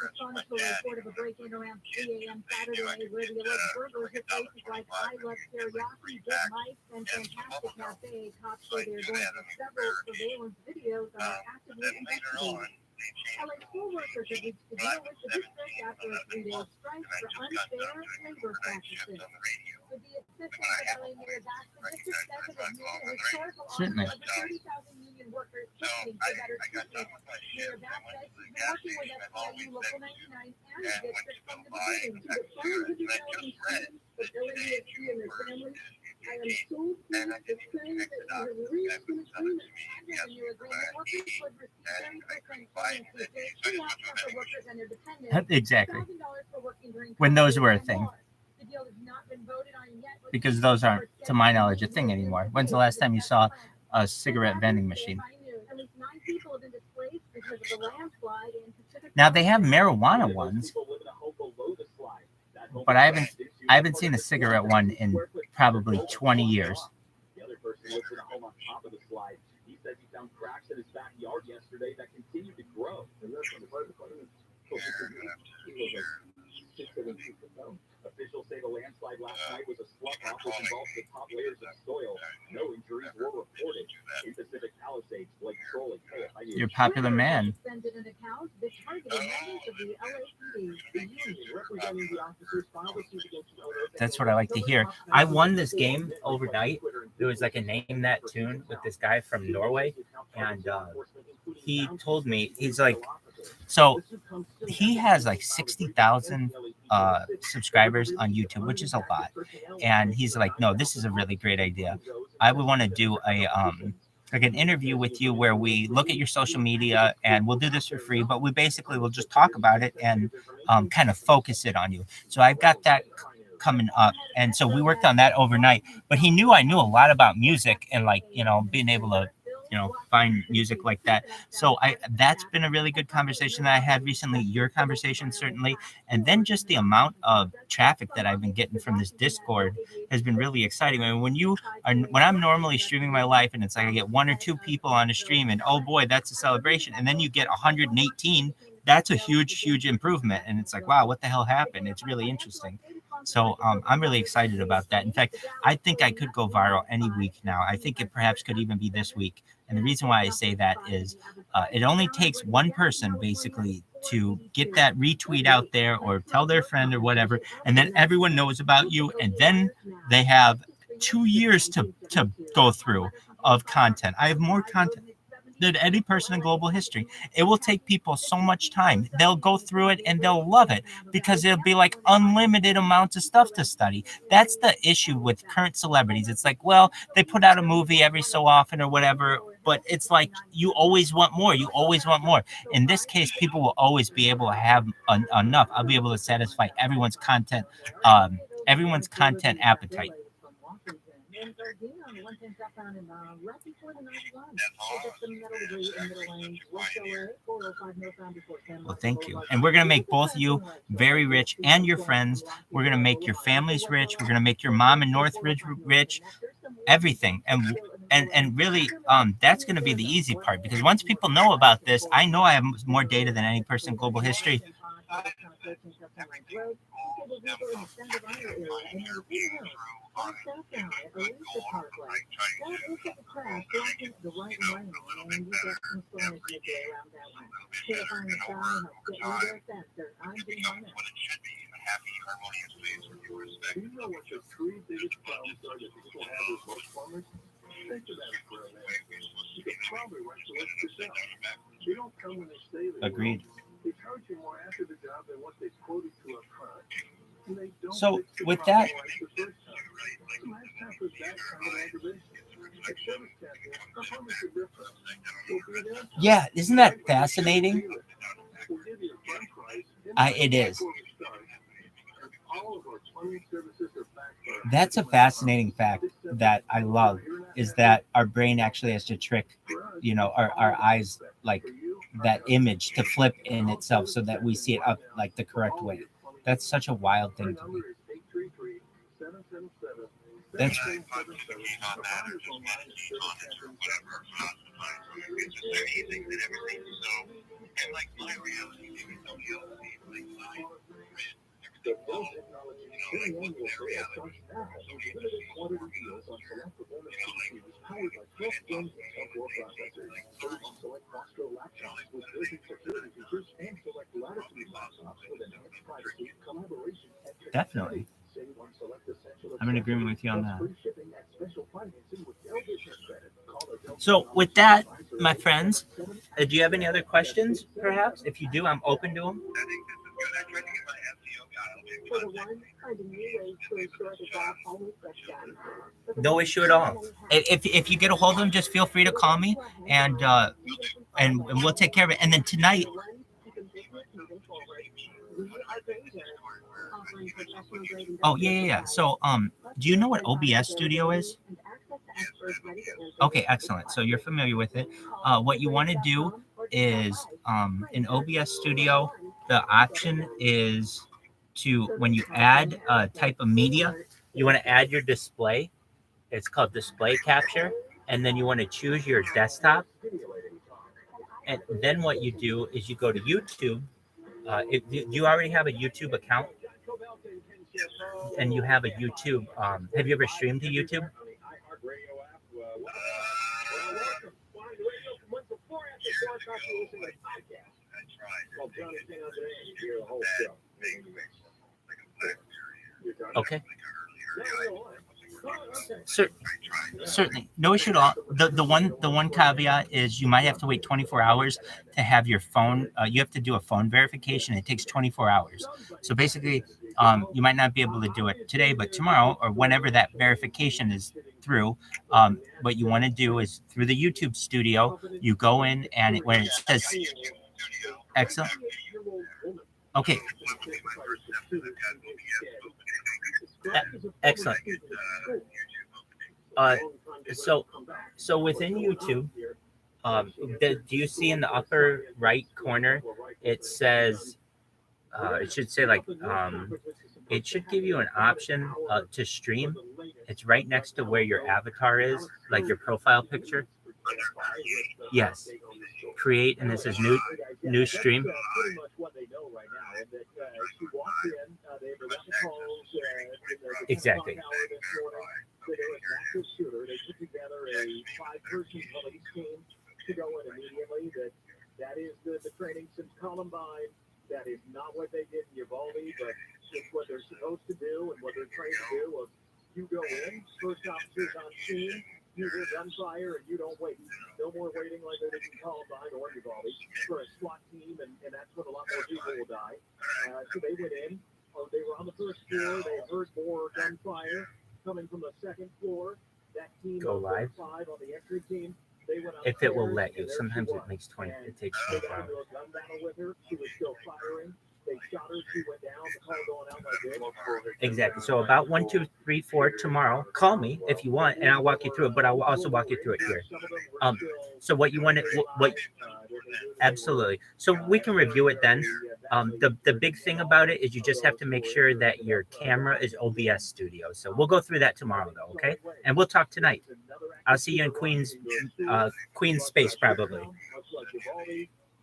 report of a break-in around 3 a.m. Saturday where the alleged burglars hit places like I Love Teriyaki, Good Mike's, and Fantastic Cafe. Cops say they're going for several surveillance videos and are actively investigating. LA school workers have reached a deal with the district after a 3-day strike for unfair labor practices. With the assistance of LA Mayor Bass, the district says it has made a historical offer of the 30,000 union workers pushing for better treatment. Mayor Bass says he's been working with SIU Local 99 and the district from the beginning to define the developing students of LAUSD and their families. I am so pleased to say that we have reached an agreement. Under the new agreement, workers would receive 30% pay increases, $2,000 for workers and their dependents, Exactly. $1,000 for working during When those were a thing. The deal has not been voted on yet. Because those aren't, to my knowledge, a thing anymore. When's the last time you saw a cigarette vending machine? At least 9 people have been displaced because of the landslide in Pacific. Now they have marijuana ones, but I haven't seen a cigarette one in probably 20 years. The other person lives in a home on top of the slide. He says he found cracks in his backyard yesterday that continued to grow. And that's when the fire department Officials say the landslide last night was a slough-off which involved the top layers of soil. No injuries were reported. In Pacific Palisades, Blake Crowley, KFIU. You're a popular man. Suspended an account that targeted members of the LAPD. The union representing the officers filed a suit against the owner. That's what I like to hear. I won this game overnight. There was like a name that tune with this guy from Norway, and he told me, he's like, so he has like 60,000 subscribers on YouTube, which is a lot. And he's like, no, this is a really great idea. I would want to do a like an interview with you where we look at your social media, and we'll do this for free, but we basically will just talk about it and kind of focus it on you. So I've got that coming up, and so we worked on that overnight. But he knew I knew a lot about music and, like, you know, being able to, you know, find music like that. So that's been a really good conversation that I had recently. Your conversation, certainly. And then just the amount of traffic that I've been getting from this Discord has been really exciting. I mean, when I'm normally streaming my life and it's like I get 1 or 2 people on a stream and, oh boy, that's a celebration. And then you get 118. That's a huge improvement. And it's like, wow, what the hell happened? It's really interesting. So I'm really excited about that. In fact, I think I could go viral any week now. I think it perhaps could even be this week. And the reason why I say that is it only takes one person basically to get that retweet out there or tell their friend or whatever, and then everyone knows about you, and then they have 2 years to go through of content. I have more content than any person in global history. It will take people so much time. They'll go through it and they'll love it because it'll be like unlimited amounts of stuff to study. That's the issue with current celebrities. It's like, well, they put out a movie every so often or whatever, but it's like you always want more. You always want more. In this case, people will always be able to have enough. I'll be able to satisfy everyone's content appetite. And Gina, one thing I found in right before the 91, I got the middle degree in middle lane, West LA, 405 Northbound before 10. Well, thank you. And we're going to make both of you very rich and your friends. We're going to make your families rich. We're going to make your mom in Northridge rich, everything. And really, that's going to be the easy part because once people know about this, I know I have more data than any person in global history. Do you know what the three biggest problems are that people have with most plumbers? Think about it for a minute. You could probably write the list yourself. They don't come when they say they Agreed. will. They charge you more after the job than what they quoted to up front. And they don't So fix the with problem that, right the first time. So last time was that kind of aggravation. At service champions, the plumbers are different. We'll be there. yeah, isn't that fascinating? We'll give you a front price. It is. All of our plumbing services are backed by That's a fascinating fact that I love is that our brain actually has to trick, our eyes, like that image to flip in itself so that we see it up like the correct way. That's such a wild thing to me. That's The most technology semi-annual sale starts now with limited quantity deals on select performance PCs powered by 12 gens of Intel Core processors. Save on select Fostro laptops with built-in security features and select Latitude laptops with enhanced privacy, collaboration, and definitely. Save on select essential I'm in agreement with you on that. free shipping and special financing with Dell Business Credit. Call a Dell So with that, my friends, do you have any other questions, perhaps? If you do, I'm open to them. For the one, find a new way to ensure the job always gets done. No issue at all. If you get a hold of them, just feel free to call me, and we'll take care of it. And then tonight, oh yeah. So do you know what OBS Studio is? Okay, excellent. So you're familiar with it. What you want to do is in OBS Studio, the option is to, when you add a type of media, you want to add your display. It's called display capture. And then you want to choose your desktop. And then what you do is you go to YouTube. Do you already have a YouTube account? And you have a YouTube. Have you ever streamed to YouTube? Okay. Certainly, no issue at all. The one caveat is you might have to wait 24 hours to have your phone. You have to do a phone verification. It takes 24 hours. So basically, you might not be able to do it today, but tomorrow or whenever that verification is through. What you want to do is through the YouTube Studio, you go in and when it says excellent. Okay. Excellent. So within YouTube, do you see in the upper right corner, it says, it should say like, it should give you an option to stream. It's right next to where your avatar is, like your profile picture. Yes. Create, and this is new stream. Exactly. They put together a 5-person police team to go in immediately. That is the training since Columbine. That is not what they did in Uvalde, but it's what they're supposed to do and what they're trained to do. You go in, first officers on scene, you hear gunfire and you don't wait. No more waiting like they did in Columbine or Uvalde for a SWAT team, and that's when a lot more people will die. So they went in. They were on the first floor. They heard more gunfire coming from the second floor. That team Go live. 5 on the entry team. They went If it will upstairs, let you. and there Sometimes she it was. makes 20. And It takes they 24 got hours. into a gun battle with her. She was still firing. They shot her. She went down. The call going out like this. Exactly. So about 1, 2, 3, 4 tomorrow. Call me if you want, and I'll walk you through it. But I'll also walk you through it here. So what you want to what? Absolutely. So we can review it then. The big thing about it is you just have to make sure that your camera is OBS Studio. So we'll go through that tomorrow, though. Okay, and we'll talk tonight. I'll see you in Queens space probably.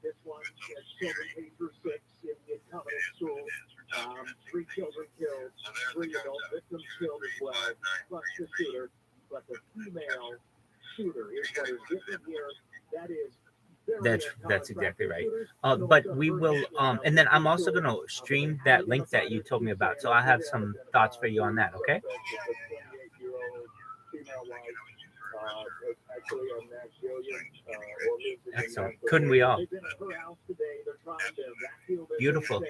This one has children paid for 6 in Covenant School. 3 children killed, 3 adult victims killed as well, plus the shooter. But the female shooter is what is different here. That is That's exactly right. But we will and then I'm also going to stream that link that you told me about. So I have some thoughts for you on that. Okay. Excellent. Couldn't we all? Beautiful.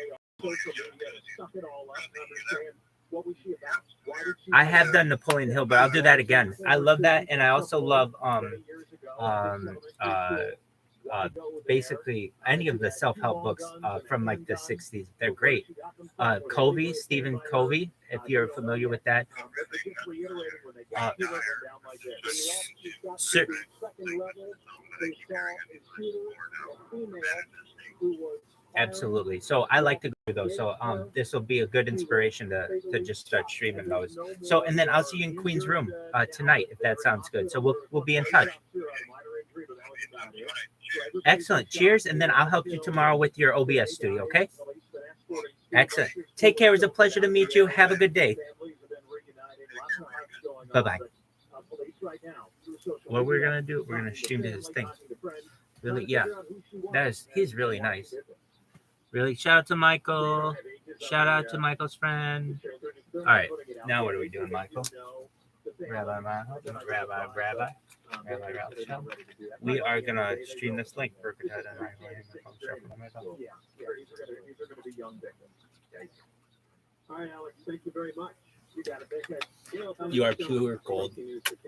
I have done Napoleon Hill, but I'll do that again. I love that, and I also love basically any of the self-help books from like the 60s. They're great. Covey, Stephen Covey, if you're familiar with that. Absolutely. So I like to go through those. So this will be a good inspiration to just start streaming those. So and then I'll see you in Queen's room tonight if that sounds good. So we'll be in touch. Excellent. Cheers. And then I'll help you tomorrow with your OBS studio. Okay. Excellent. Take care. It was a pleasure to meet you. Have a good day. Bye-bye. What we're going to do, we're going to stream to his thing. Really? Yeah. He's really nice. Really? Shout out to Michael. Shout out to Michael's friend. All right. Now what are we doing, Michael? Rabbi. We are going to stream this link for Yeah, these are going to be young victims. All right, Alex, thank you very much. You got it. You are pure gold.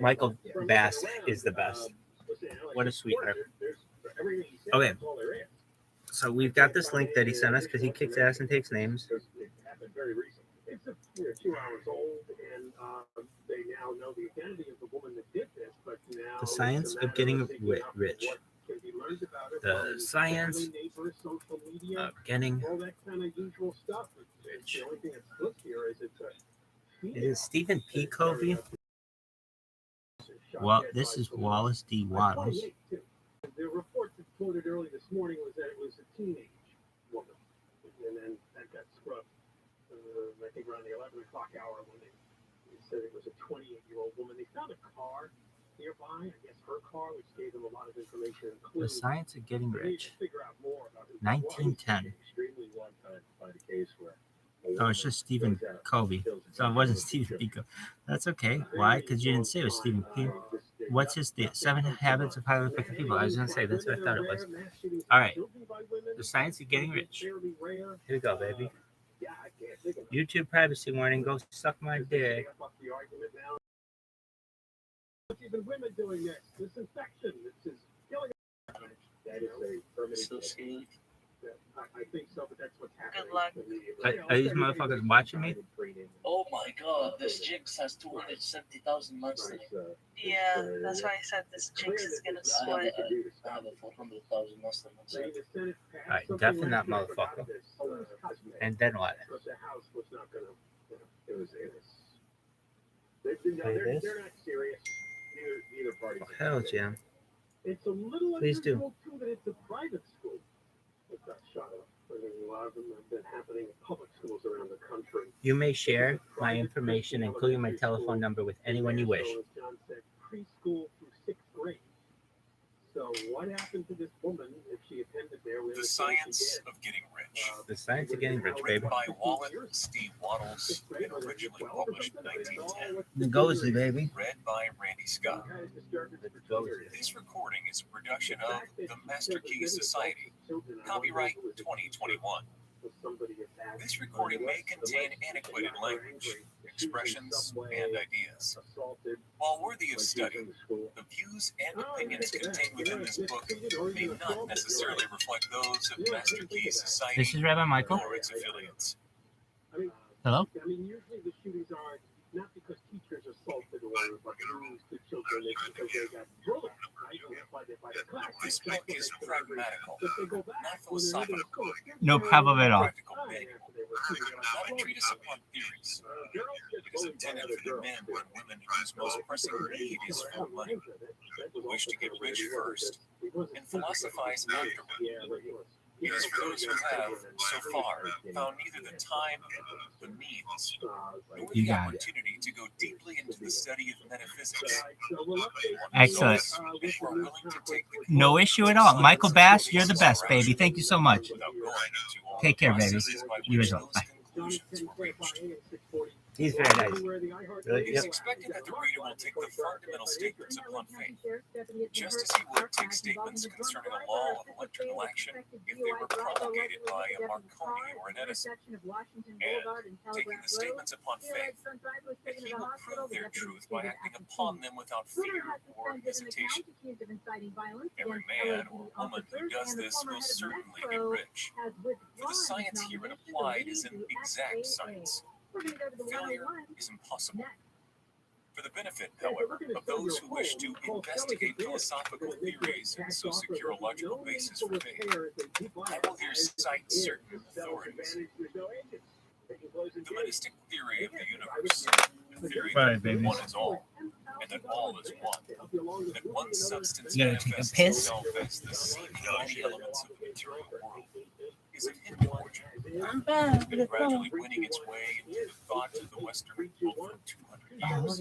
Michael Bass is the best. What a sweetheart. Okay. So we've got this link that he sent us because he kicks ass and takes names. It happened very recently. It's 2 hours old, and they now know the identity of the woman that did this, but now The science of getting rich. The science of getting all that kind of usual stuff. The only thing that's flipped here is it is Stephen P. Covey. Well, this is Wallace D. Wattles. The report that quoted early this morning was that it was a teenage woman, and then that got scrubbed. I think around the 11 o'clock hour when they said it was a 28-year-old woman. They found a car nearby, I guess her car, which gave them a lot of information. The Science of Getting Rich. 1910. 1910. Oh, it's just Stephen Covey. So it wasn't Stephen P. Covey. That's okay. Why? Because you didn't say it was Stephen P. What's his deal? 7 Habits of Highly Effective People. I was going to say, that's what I thought it was. All right. The Science of Getting Rich. Here we go, baby. YouTube privacy warning. Go suck my dick. Even women doing this. This infection. This is killing. That is a permanent. I think so, but that's what's happening. Good luck. Are these motherfuckers watching me? Oh my god, this Jinx has 270,000 months. Yeah, that's why I said this Jinx is gonna split. I have a 400,000 monster. All right, definitely not motherfucker. And then what? Play this? They're not serious. Neither party. Hell, Jim. It's a little Please do. unusual, too, that it's a private school that got shot up. I mean, a lot of them have been happening in public schools around the country. You may share my information, including my telephone number, with anyone you wish. As John said, preschool through 6th grade. So what happened to this woman if she attended there? The Science of Getting Rich. rich. The science of getting rich, baby. Written by Wallet Steve Waddles and originally published in 1910. Ngozi, baby. Read by Randy Scott. This recording is a production of the Master Key Society. Copyright 2021. This recording may contain antiquated language, expressions, and ideas. While worthy of study, the views and opinions contained within this book may not necessarily reflect those of Master Key Society This is Rabbi Michael. or its affiliates. Hello? I mean, usually the shootings are not because teachers assaulted or abused the children, it's because they got bullied, right? By the class. This book is pragmatical, not philosophical. No problem at all. Practical manual. Not a treatise upon theories. It is intended for the men and women whose most pressing need is for money, who wish to get rich first and philosophize afterward. It is for those who have, so far, found neither the time, the means, nor You the got it. opportunity to go deeply into the study of metaphysics. Excellent. And who are willing to take the No issue at all. Michael Bass, you're the best, baby. Thank you so much. without going into all Take the care, baby. processes by You which as well. those Bye. conclusions were reached. He's very nice. It Really, is yep. expected that the reader will take the fundamental statements upon faith, just as he would take statements concerning a law of electrical action if they were promulgated by a Marconi or an Edison. And taking the statements upon faith, that he will prove their truth by acting upon them without fear or hesitation. Every man or woman who does this will certainly get rich, for the science herein applied is an exact science. Failure is impossible. For the benefit, however, of those who wish to investigate philosophical theories and so secure a logical basis for faith, I will here cite certain authorities. The monistic theory of the universe, the theory Right, that baby. one is all, and that all is one, that one substance You gotta take a manifests piss? itself as the seed of many elements of the material world, is of hidden origin. I'm back. Been gradually winning its way into the thought of the Western people for 200 years.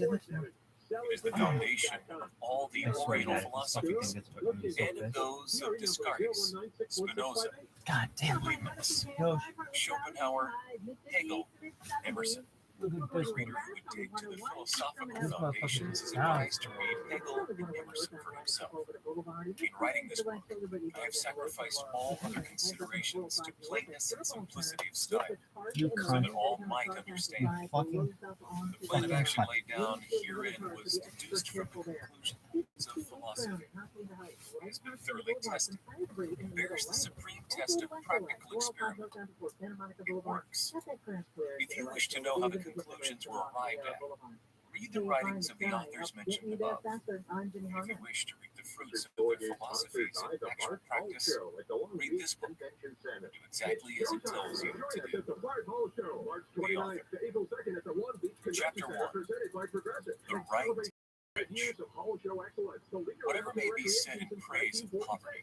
It is the foundation of all the Oriental philosophies and of those of Descartes, Spinoza, God damn. Leibniz, Schopenhauer, Hegel, Emerson. The reader who would take to the philosophical foundations is advised to read Hegel and Emerson for himself. In writing this book, I have sacrificed all other considerations to plainness and simplicity of style, You so cunt. that all might understand. Fucking The plan of action laid down herein was deduced from the conclusions of philosophy. It has been thoroughly tested. It bears the supreme test of practical experiment. It works. If you wish to know how the conclusions were arrived at, read the writings of the authors mentioned above. If you wish to reap the fruits of their philosophies in actual practice, read this book. Do exactly as it tells you to do. The author. Chapter 1. The right to rich. Whatever may be said in praise of poverty,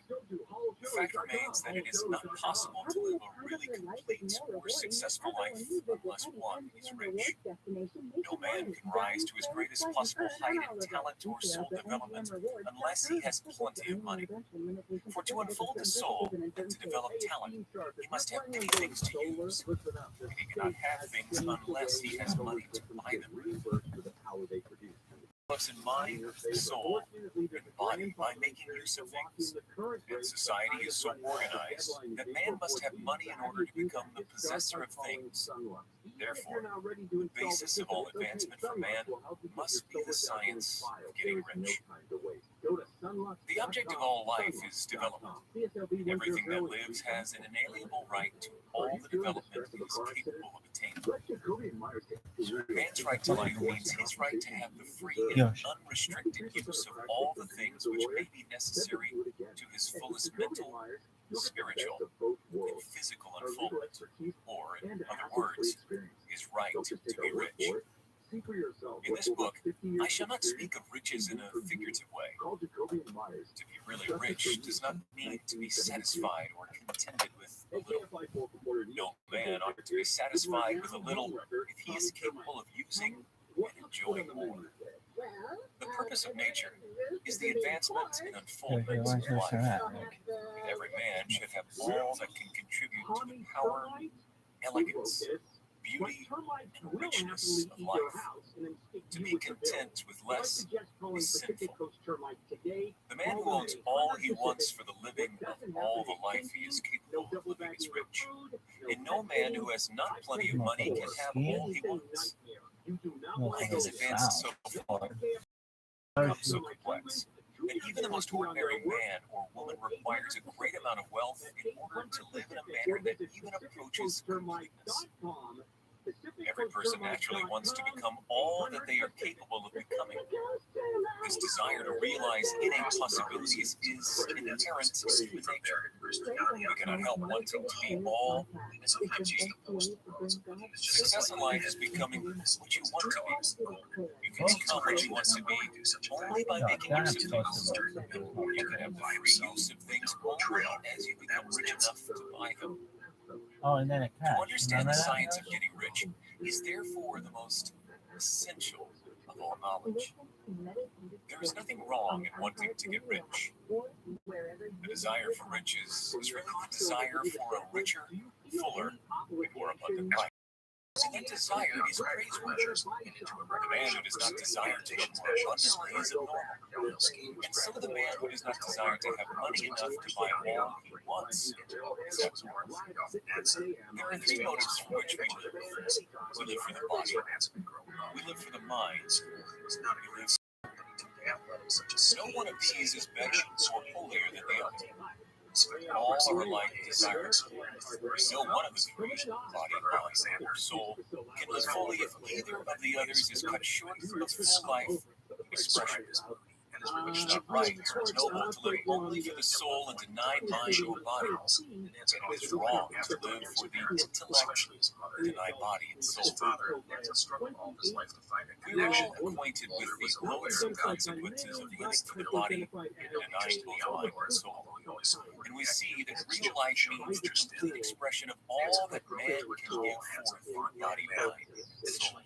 the fact remains that it is not possible to live a really complete or successful life unless one is rich. No man can rise to his greatest possible height in talent or soul development unless he has plenty of money. For to unfold the soul and to develop talent, he must have many things to use, and he cannot have things unless he has money to buy them. Develops in mind, soul, and body by making use of things. And society is so organized that man must have money in order to become the possessor of things. Therefore, the basis of all advancement for man must be the science of getting rich. The object of all life is development. Everything that lives has an inalienable right to all the development it is capable of attaining. Man's right to life means his right to have the free and unrestricted use of all the things which may be necessary to his fullest mental, spiritual, and physical unfoldment, or, in other words, his right to be rich. In this book, I shall not speak of riches in a figurative way. To be really rich does not mean to be satisfied or contented with a little. No man ought to be satisfied with a little if he is capable of using and enjoying more. The purpose of nature is the advancement and unfoldment of life. Every man should have all that can contribute ultimate power, elegance, beauty, and richness of life. To be content with less is sinful. The man who owns all he wants for the living of all the life he is capable of living is rich. And no man who has not plenty of money can have all he wants. Life has advanced so far, become so complex, that even the most ordinary man or woman requires a great amount of wealth in order to live in a manner that even approaches completeness. Every person naturally wants to become all that they are capable of becoming. This desire to realize innate possibilities is inherent to human nature. We cannot help wanting to be all and sometimes just the most. Success in life is becoming what you want to be. You can become what you want to be only by making use of things. You can have free use of things only as you become rich enough to buy them. Oh, and then a cat. To understand the science of getting rich is therefore the most essential of all knowledge. There is nothing wrong in wanting to get rich. The desire for riches is really the desire for a richer, fuller, and more abundant life. That desire is praiseworthy. The man who does not desire to live more abundantly is abnormal. And so the man who does not desire to have money enough to buy all he wants is abnormal. There are three motives for which we live. We live for the body. We live for the mind. We live. No one of these is better or holier than the other. All are alike desires. No one of the three, body, mind, or soul, can live fully if either of the others is cut short of full life expression. It is not right or noble to live only for the soul and deny mind or body. It is wrong to live for the intellect and deny body and soul. We are all acquainted with the loathsome consequences of living for the body and denying both mind and soul. And we see that real life means the complete expression of all that man can give forth, body, mind, and soul.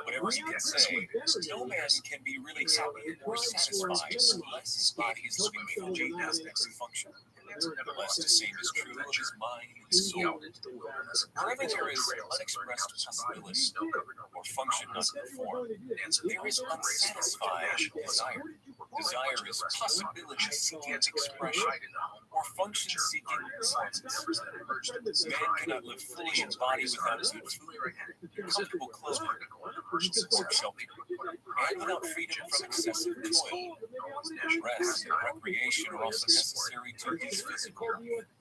Whatever you can say, no man can be really happy or satisfied unless his body is living fully as its function. Nevertheless, the same is true of his mind and soul. Wherever there is unexpressed possibility or function not performed, there is unsatisfied desire. Desire is possibility seeking expression or function seeking results. Man cannot live fully in body without good food, comfortable clothing, or shelter, and without freedom from excessive toil. Rest and recreation are also necessary to his physical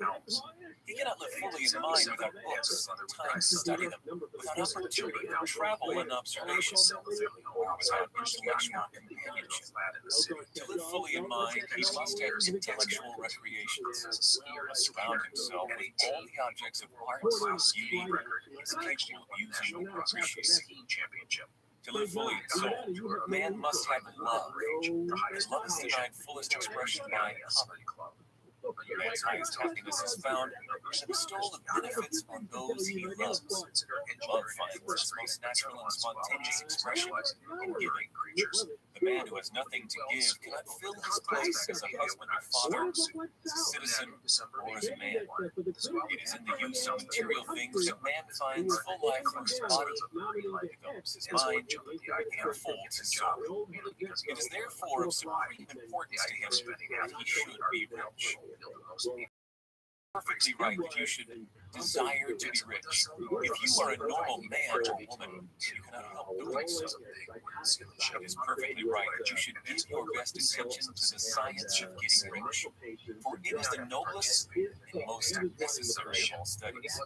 health. He cannot live fully in mind without books and time to study them, without opportunity for travel and observation, or without intellectual companionship. To live fully in mind, he must have intellectual recreations, surround himself with all the objects of art, beauty, he is capable of using or appreciating. To live fully in soul, man must have love, and love is denied fullest expression by poverty. Man's highest happiness is found in the bestowal of benefits on those he loves. Love finds its most natural and spontaneous expression in giving. The man who has nothing to give cannot fill his place as a husband or father, as a citizen, or as a man. It is in the use of material things that man finds full life for his body, develops his mind, and unfolds his soul. It is therefore of supreme importance to him that he should be rich. Perfectly right that you should desire to be rich. If you are a normal man or woman, you cannot help doing so. It is perfectly right that you should give your best attention to the science of getting rich, for it is the noblest and most necessary of all studies.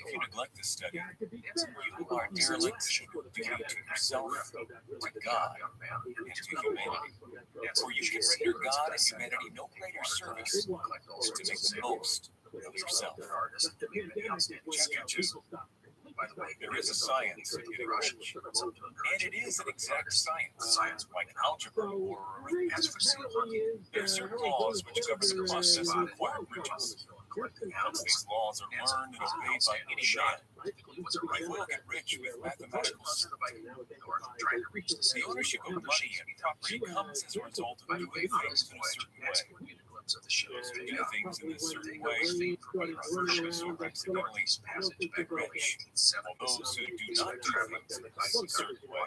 If you neglect this study, you are derelict to yourself, to God, and to humanity. For you consider God and humanity no greater service than to make the most of yourself. Chapter 2. There is a science of getting rich, and it is an exact science, like algebra or arithmetic. There are certain laws which govern the process of acquiring riches. Once these laws are learned and obeyed by any man, he will get rich with mathematical certainty. The ownership of money and property comes as a result of doing things in a certain way. elements of the show's do things in this certain way so accidentally passage get rich. While those who do not do things in a certain way,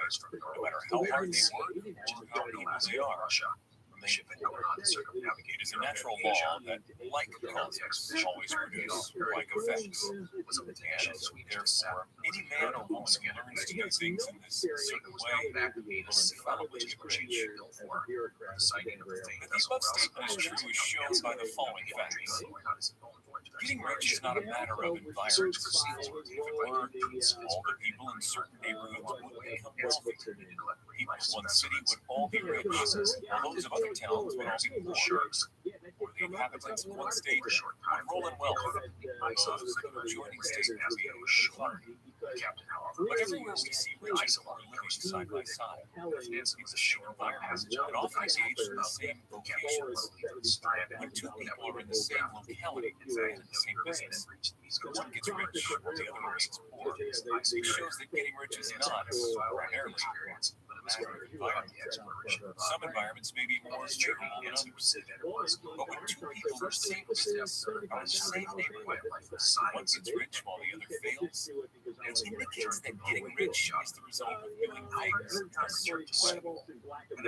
no matter how hard they work or how evil they are, it is a natural law that like causes always produce like effects. And therefore, any man or woman who learns to do things in this certain way will infallibly get rich. That the above statement is true is shown by the following facts. Getting rich is not a matter of environment. If it were, all the people in certain neighborhoods would become wealthy. People in one city would all be rich, while those of other towns would all be poor. Or the inhabitants of one state would roll in wealth, those of the adjoining state would be short. But everywhere we see rich and poor living side by side, it's a shared environment that often engage in the same vocations. When two people are in the same locality and in the same business, one gets rich while the other remains poor. It shows that getting rich is not primarily a matter of environment. Some environments may be more favorable than others. But when two people in the same business are in the same neighborhood, one gets rich while the other fails, it indicates that getting rich is the result of doing things in a certain way. And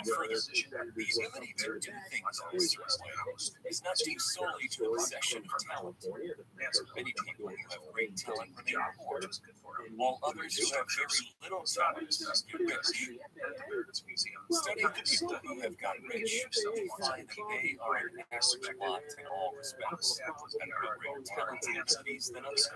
further, the ability to do things in a certain way is not due solely to a possession of talent. Many people who have great talent remain poor, while others who have very little talent get rich. Studying the people who have gotten rich, you find that they are an average lot in all respects, and have greater talents and abilities than others.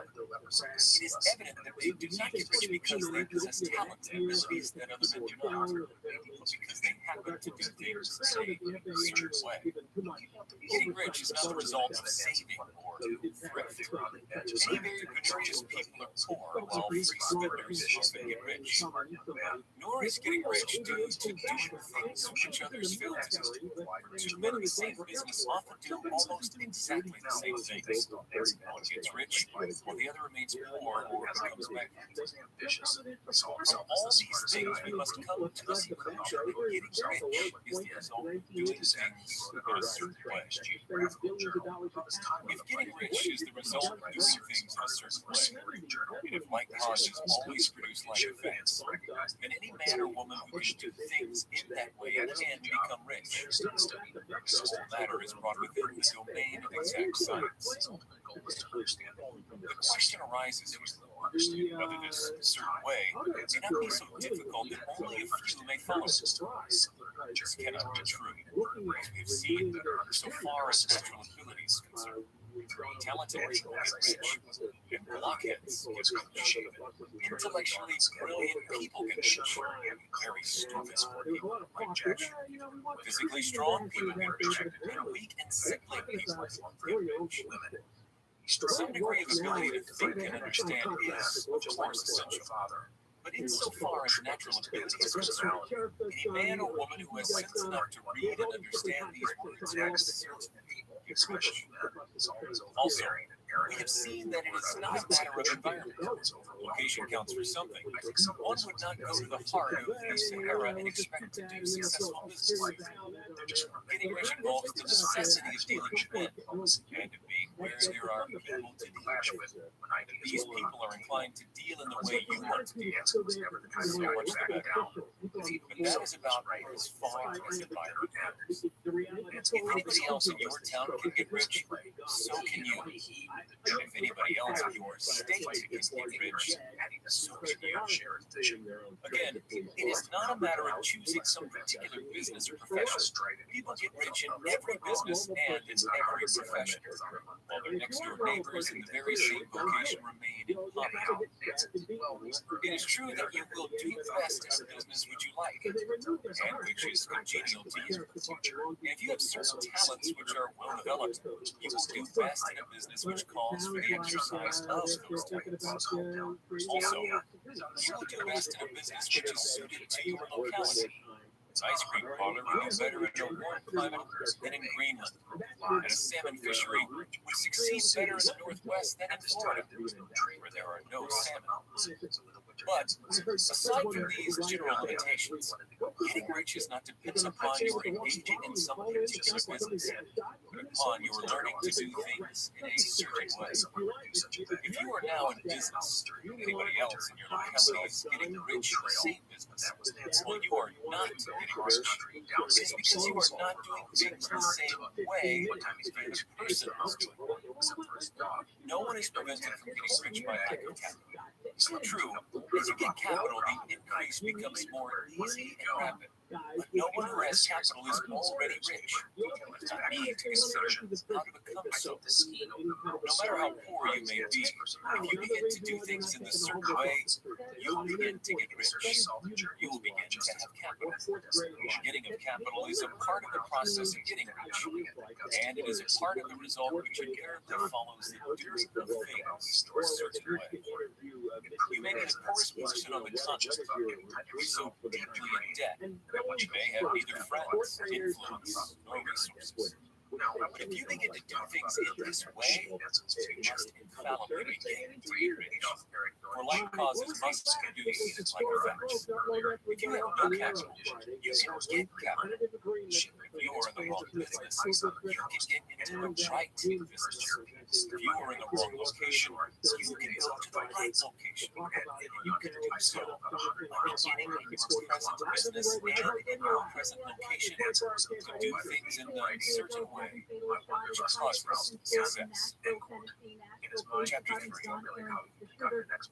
It is evident that they do not get rich because they possess talent and abilities that other men do not, but because they happen to do things, say, in a certain way. Getting rich is not the result of saving or thrift. Many very courageous people are poor, while free spenders often get rich. Nor is getting rich due to doing things which others fail to do. Two men in the same business often do almost exactly the same things. One gets rich, while the other remains poor or becomes bankrupt. So all these things we must come to the conclusion that getting rich is the result of doing things in a certain way. If getting rich is the result of doing things in a certain way, and if like causes always produce like effects, then any man or woman who can do things in that way can become rich. The whole matter is brought within the domain of exact science. The question arises whether this certain way may not be so difficult that only a few may follow it. This cannot be true, as we have seen so far as natural ability is concerned. Talented people get rich, and blockheads get clean-shaven. Intellectually brilliant people get rich, and very stupid people like Jack. Physically strong people get rich, and weak and sickly people get rich. Some degree of ability to think and understand is, of course, essential. But insofar as natural ability is concerned, any man or woman who has sense enough to read and understand these words gets rich. Also, we have seen that it is not a matter of environment. Location counts for something. One would not go to the heart of the Sahara and expect to do successful business. Getting rich involves the necessity of dealing with men, and of being where there are people to clash with. These people are inclined to deal in the way you want to deal. So much back down. But that is about as far as environment matters. If anybody else in your town can get rich, so can you. And if anybody else in your state can get rich, so can you. Again, it is not a matter of choosing some particular business or profession. People get rich in every business and in every profession, while their next-door neighbors in the very same vocation remain in poverty. It is true that you will do best in a business which you like, and which is congenial to you. And if you have certain talents which are well developed, you will do best in a business which calls for the exercise of those talents. Also, you will do best in a business which is suited to your locality. Ice cream parlor would do better in a warm climate than in Greenland, and a salmon fishery would succeed better in the Northwest than in Florida, where there are no salmon. But aside from these general limitations, Getting rich is not dependent upon your engaging in some particular business, but upon your learning to do things in a certain way. If you are now in business, anybody else in your locality is getting rich in the same business, well, you are not getting rich. It's because you are not doing things the same way the other person is doing. No one is prevented from getting rich by lack of capital. True, as you get capital, the increase becomes more easy and rapid. But no one who has capital is already rich. Not need to consider how to become so. No matter how poor you may be, if you begin to do things in a certain way, you will begin to get rich. You will begin to have capital. Getting of capital is a part of the process of getting rich, and it is a part of the result which inherently follows the doing of things a certain way. You may be the poorest person on the continent, so deeply in debt. You may have neither friends, influence, nor resources. But if you begin to do things in this way, you must infallibly begin to be rich. For like causes must produce like effects. If you have no capital, you can get capital. If you are in the wrong business, you can get into the right business. If you are in the wrong location, you can go to the right location. And you can do so by beginning in your present business and in your present location to do things in a certain way. Success. Chapter 3.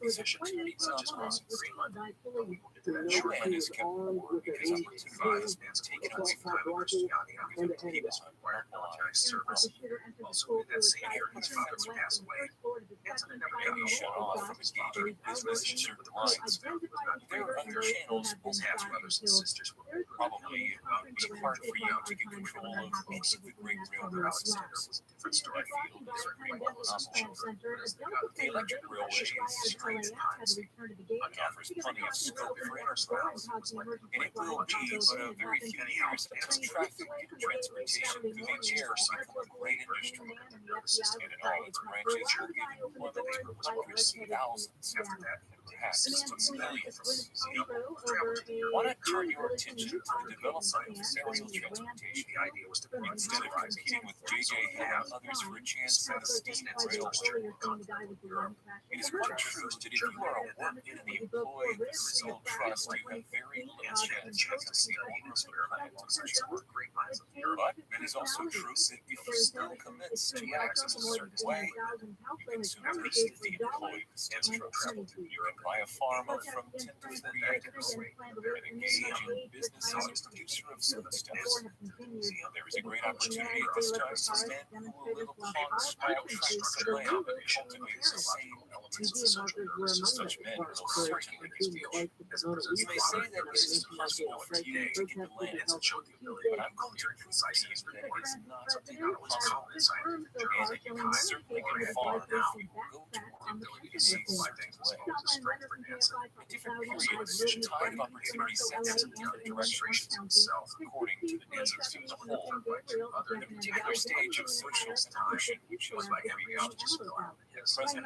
Musicians need sounds possible. No man is kept poor because opportunity is taken away from him because of people's service. Also, in that same year, his father would pass away. Maybe shut off from engaging in business in certain lines. There are other channels we'll have brothers and sisters will probably be hard for you to get control of any of the great railroads. Was a different story. The electric railway is straight lines. It offers plenty of scope for enterprise, and it will be but a very few years until traffic and transportation through the air become a great industry. And in all its branches will give employment to hundreds of thousands, perhaps to millions. Why not turn your attention to the development of aerial transportation? Instead of competing with J.J. Hill and others for a chance at the steam railway. It is quite true that if you are a worker in the employ of the sole trust, you have very little chance of succeeding in this plan. But it is also true that if you still commence to act in a certain way, you can soon leave the employ of the sole trust. You can buy a farm of from 10 to 40 acres and engage in business as a producer of foodstuffs. There is a great opportunity at this time for men who will live upon small tracts of land and cultivate the same elements of social. Such men will certainly get rich. You may say that it is impossible for you to get the land, but I'm going to prove to you that it is not impossible, and that you can certainly get a farm if you will go to work in a certain way. At different periods, the tide of opportunity sets in different directions according to the needs of the whole. In a particular stage of social evolution, which is by present it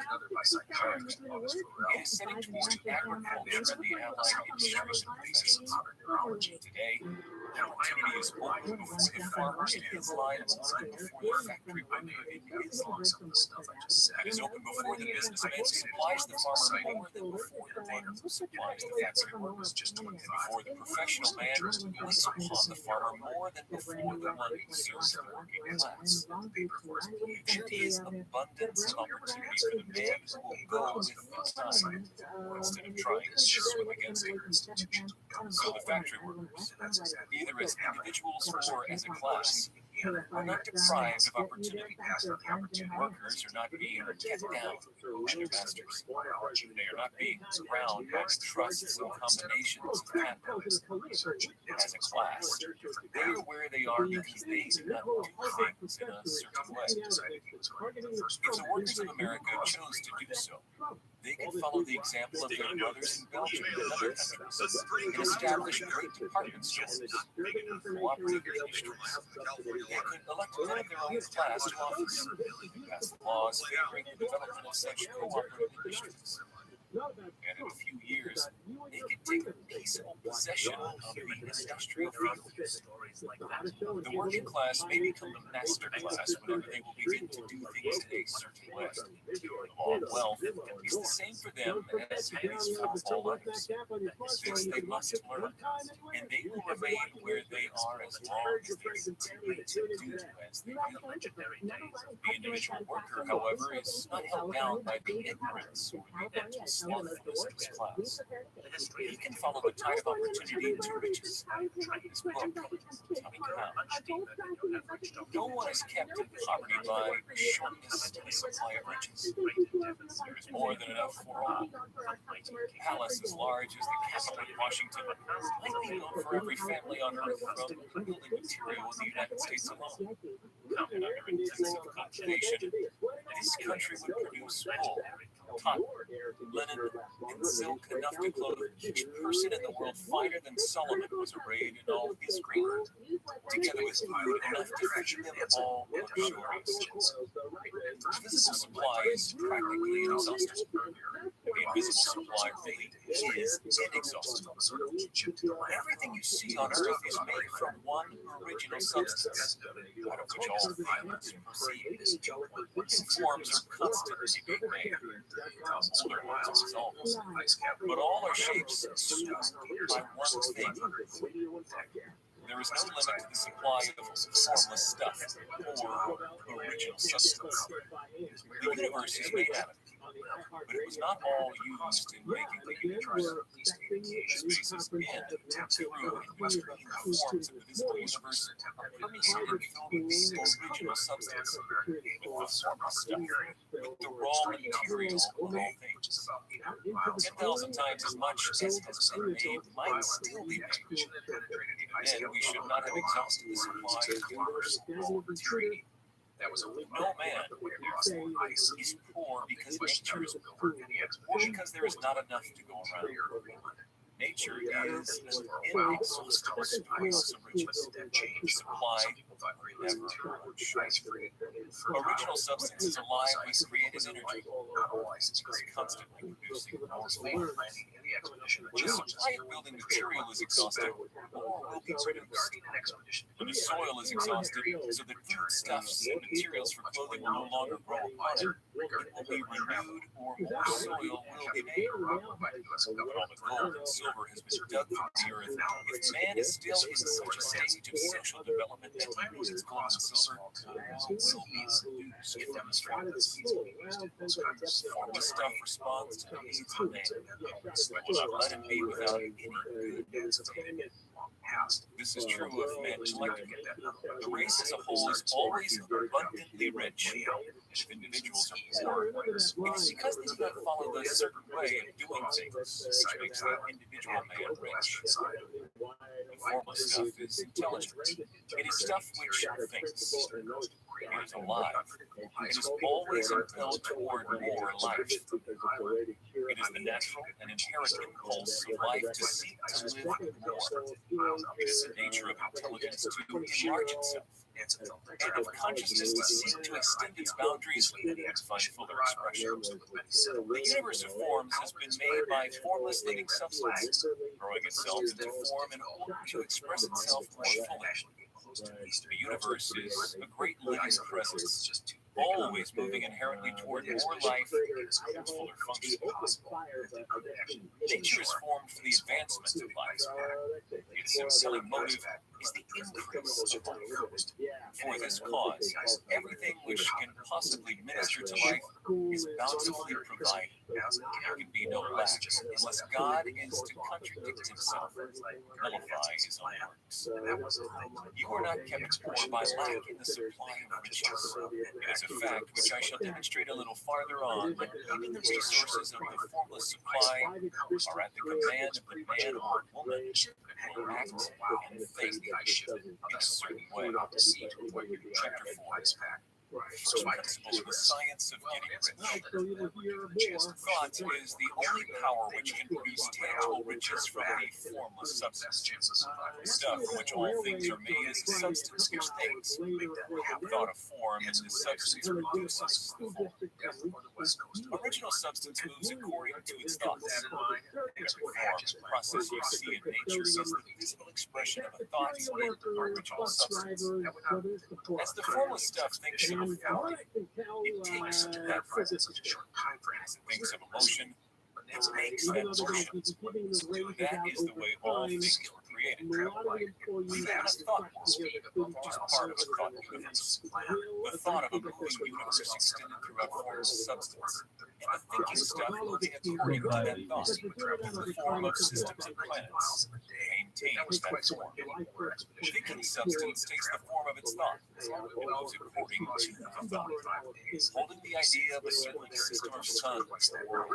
is setting towards agriculture and the allied industries and professions. Today, the opportunity is open before the farmer in his lines and before the factory worker in his lines. It is open before the businessman supplies the farmer more than before the man who supplies the factory workers, and before the professional man waits upon the farmer more than before the one who serves the working class. There is abundance of opportunity for the man who will go with his time instead of trying to swim against the institution. So the factory workers, either as individuals or as a class, are not deprived of opportunity. Workers are not being kept down by their masters. They are not being crowned by the trusts and combinations of capitalism. As a class, they are where they are because they do not do things in a certain way. If the workers of America chose to do so, they could follow the example of their brothers in Belgium and other countries and establish great department stores, cooperative industries. They could elect men of their own class to office, pass laws favoring the development of such cooperative industries. And in a few years, they could take peaceable possession of the industrial field. The working class may become the master class whenever they will begin to do things in a certain way. All wealth is the same for them as it is for all others. This they must learn, and they will remain where they are as long as they continue to do as they will. The individual worker, however, is not held down by the ignorance or the mental slothfulness of his class. He can follow the tide of opportunity to riches. This book is coming out. No one is kept in poverty by shortness in the supply of riches. There is more than enough for all. A palace as large as the Castle in Washington might be enough for every family on earth from building material in the United States alone. And under intensive cultivation, this country would produce wool, cotton, linen, and silk enough to clothe each person in the world finer than Solomon was arrayed in all his greenland, together with food enough to feed them all luxuriously. The visible supply is practically inexhaustible. The invisible supply really is inexhaustible. Everything you see on earth is made from one original substance, out of which all things proceed. Forms are constantly being made. Older miles is almost an ice cap, but all are shapes stored by one thing. There is no limit to the supply of formless stuff or original substance. The universe is made out of it, but it was not all used in making the universe. Spaces in, through, and western forms of the visible universe are permeated and filled with the original substance, with the formless stuff, with the raw material of all things. 10,000 times as much as has been made might still be made. Then we should not have exhausted the supply of raw material. No man is poor because nature is poor, or because there is not enough to go around. Nature is an inexhaustible source of riches. Supply never ends. Original substance is alive with creative energy. It's constantly producing more. Just like building material is exhausted, more will be produced. When the soil is exhausted, so that foodstuffs and materials for clothing will no longer grow upon it, it will be renewed or more soil will be made. When all the gold and silver has been dug from the earth, if man is still in such a stage of social development that he uses gold and silver, will be produced. It demonstrates formless stuff responds to the needs of man. Let him be without any good. This is true of men collectively. The race as a whole is always abundantly rich. If individuals are poor, it is because they do not follow the certain way of doing things, which makes the individual man rich. The formless stuff is intelligent. It is stuff which thinks. It is alive. It is always impelled toward more life. It is the natural and inherent impulse of life to seek to live more. It is the nature of intelligence to enlarge itself, and of consciousness to seek to extend its boundaries and find fuller expression. The universe of forms has been made by formless living substance, growing itself into form in order to express itself more fully. The universe is a great living presence, always moving inherently toward more life and fuller function. Nature is formed for the advancement of life. Its impelling motive is the increase of life. For this cause, everything which can possibly minister to life is bountifully provided. There can be no lack unless God is to contradict himself, nullifying his own works. You are not kept poor by lack in the supply of riches. It is a fact which I shall demonstrate a little farther on, that even the resources of the formless supply are at the command of the man or woman who will act and think in a certain way. Chapter 4. So I principle of the science of getting rich. Thought is the only power which can produce tangible riches from a formless substance. Stuff from which all things are made is substance which things have thought of form, and this substance produces the form. Original substance moves according to its thoughts. Every form, process you see in nature is the visible expression of a thought in original substance. As the formless stuff thinks of a form, it takes that presence in a short time frame. As it thinks of emotion, it makes that motion. That is the way all things were created. We have a thought form, which is part of a thought universe. The thought of a moving universe extended throughout formless substance. And the thinking stuff moving according to that thought, the form of systems and planets, maintains that form. Thinking substance takes the form of its thought. It moves according to the thought. Holding the idea of a certain system of suns, the world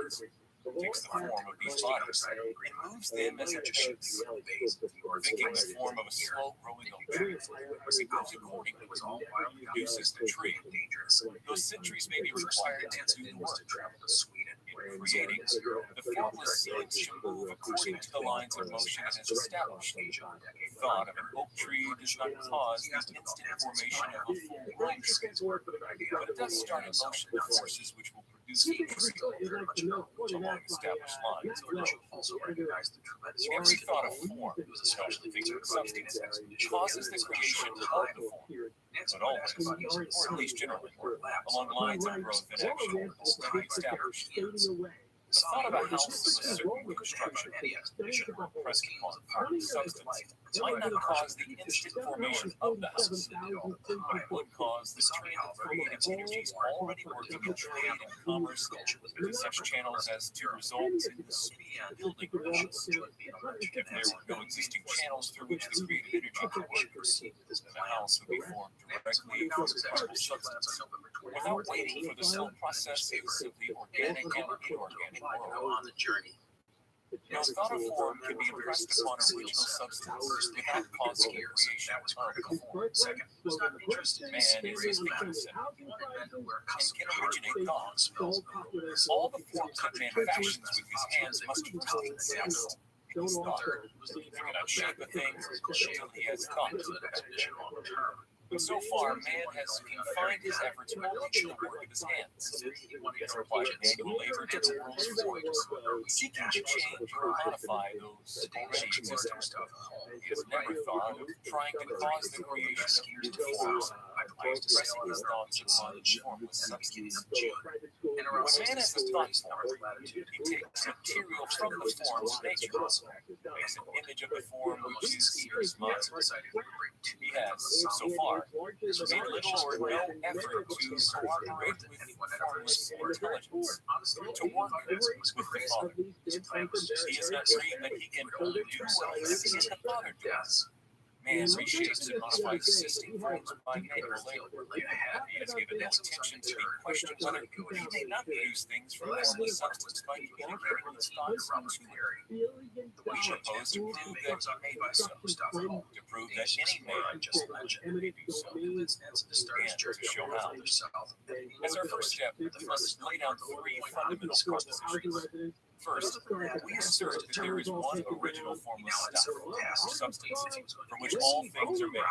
takes the form of these bodies. It moves them as it shoots. Thinking the form of a slow-growing oak tree, it moves accordingly, produces the tree. Those centuries may be required to do the work. In creating, the formless seeds should move according to the lines of motion it has established. The thought of an oak tree does not cause the instant formation of a full lime tree, but it does start in motion the forces which will produce the tree along established lines. Every thought of form, especially thinking of substance, causes the creation of the form, but always, or at least generally, along lines of growth and action already established. The thought of a house of a certain construction should press upon formless substance might not cause the instant formation of the house, but it would cause the stream of creative energies already working in trade and commerce through such channels as to result in the speed of building the house. If there were no existing channels through which the creative energy could work, the house would be formed directly from visible substance, without waiting for the slow processes of the organic and inorganic world. On the journey. No thought of form can be impressed upon original substance without causing the creation of the form. Second, man is his thinking center and can originate thoughts. All the forms that man fashions with his hands must first exist in his thought. He cannot shape a thing until he has thought. But so far, man has confined his efforts only to the work of his hands. He has applied manual labor to the world's forms, seeking to change or modify those already existing. He has never thought of trying to cause the creation of new forms by expressing his thoughts upon formless substance. When man has a thought form, he takes material from the forms of nature, makes an image of the form which is his mind. He has, so far, made little or no effort to cooperate with formless intelligence, to work with the Father. He has not dreamed that he can only do what he sees the Father does. Man reshapes and modifies existing forms by manual labor. He has given no attention to the question whether he may not produce things from formless substance by communicating his thoughts to it. We propose to prove that he may do so, to prove that any man may do so, and to show how. As our first step, we must lay down three fundamental propositions. First, we assert that there is one original formless stuff, or substance, from which all things are made.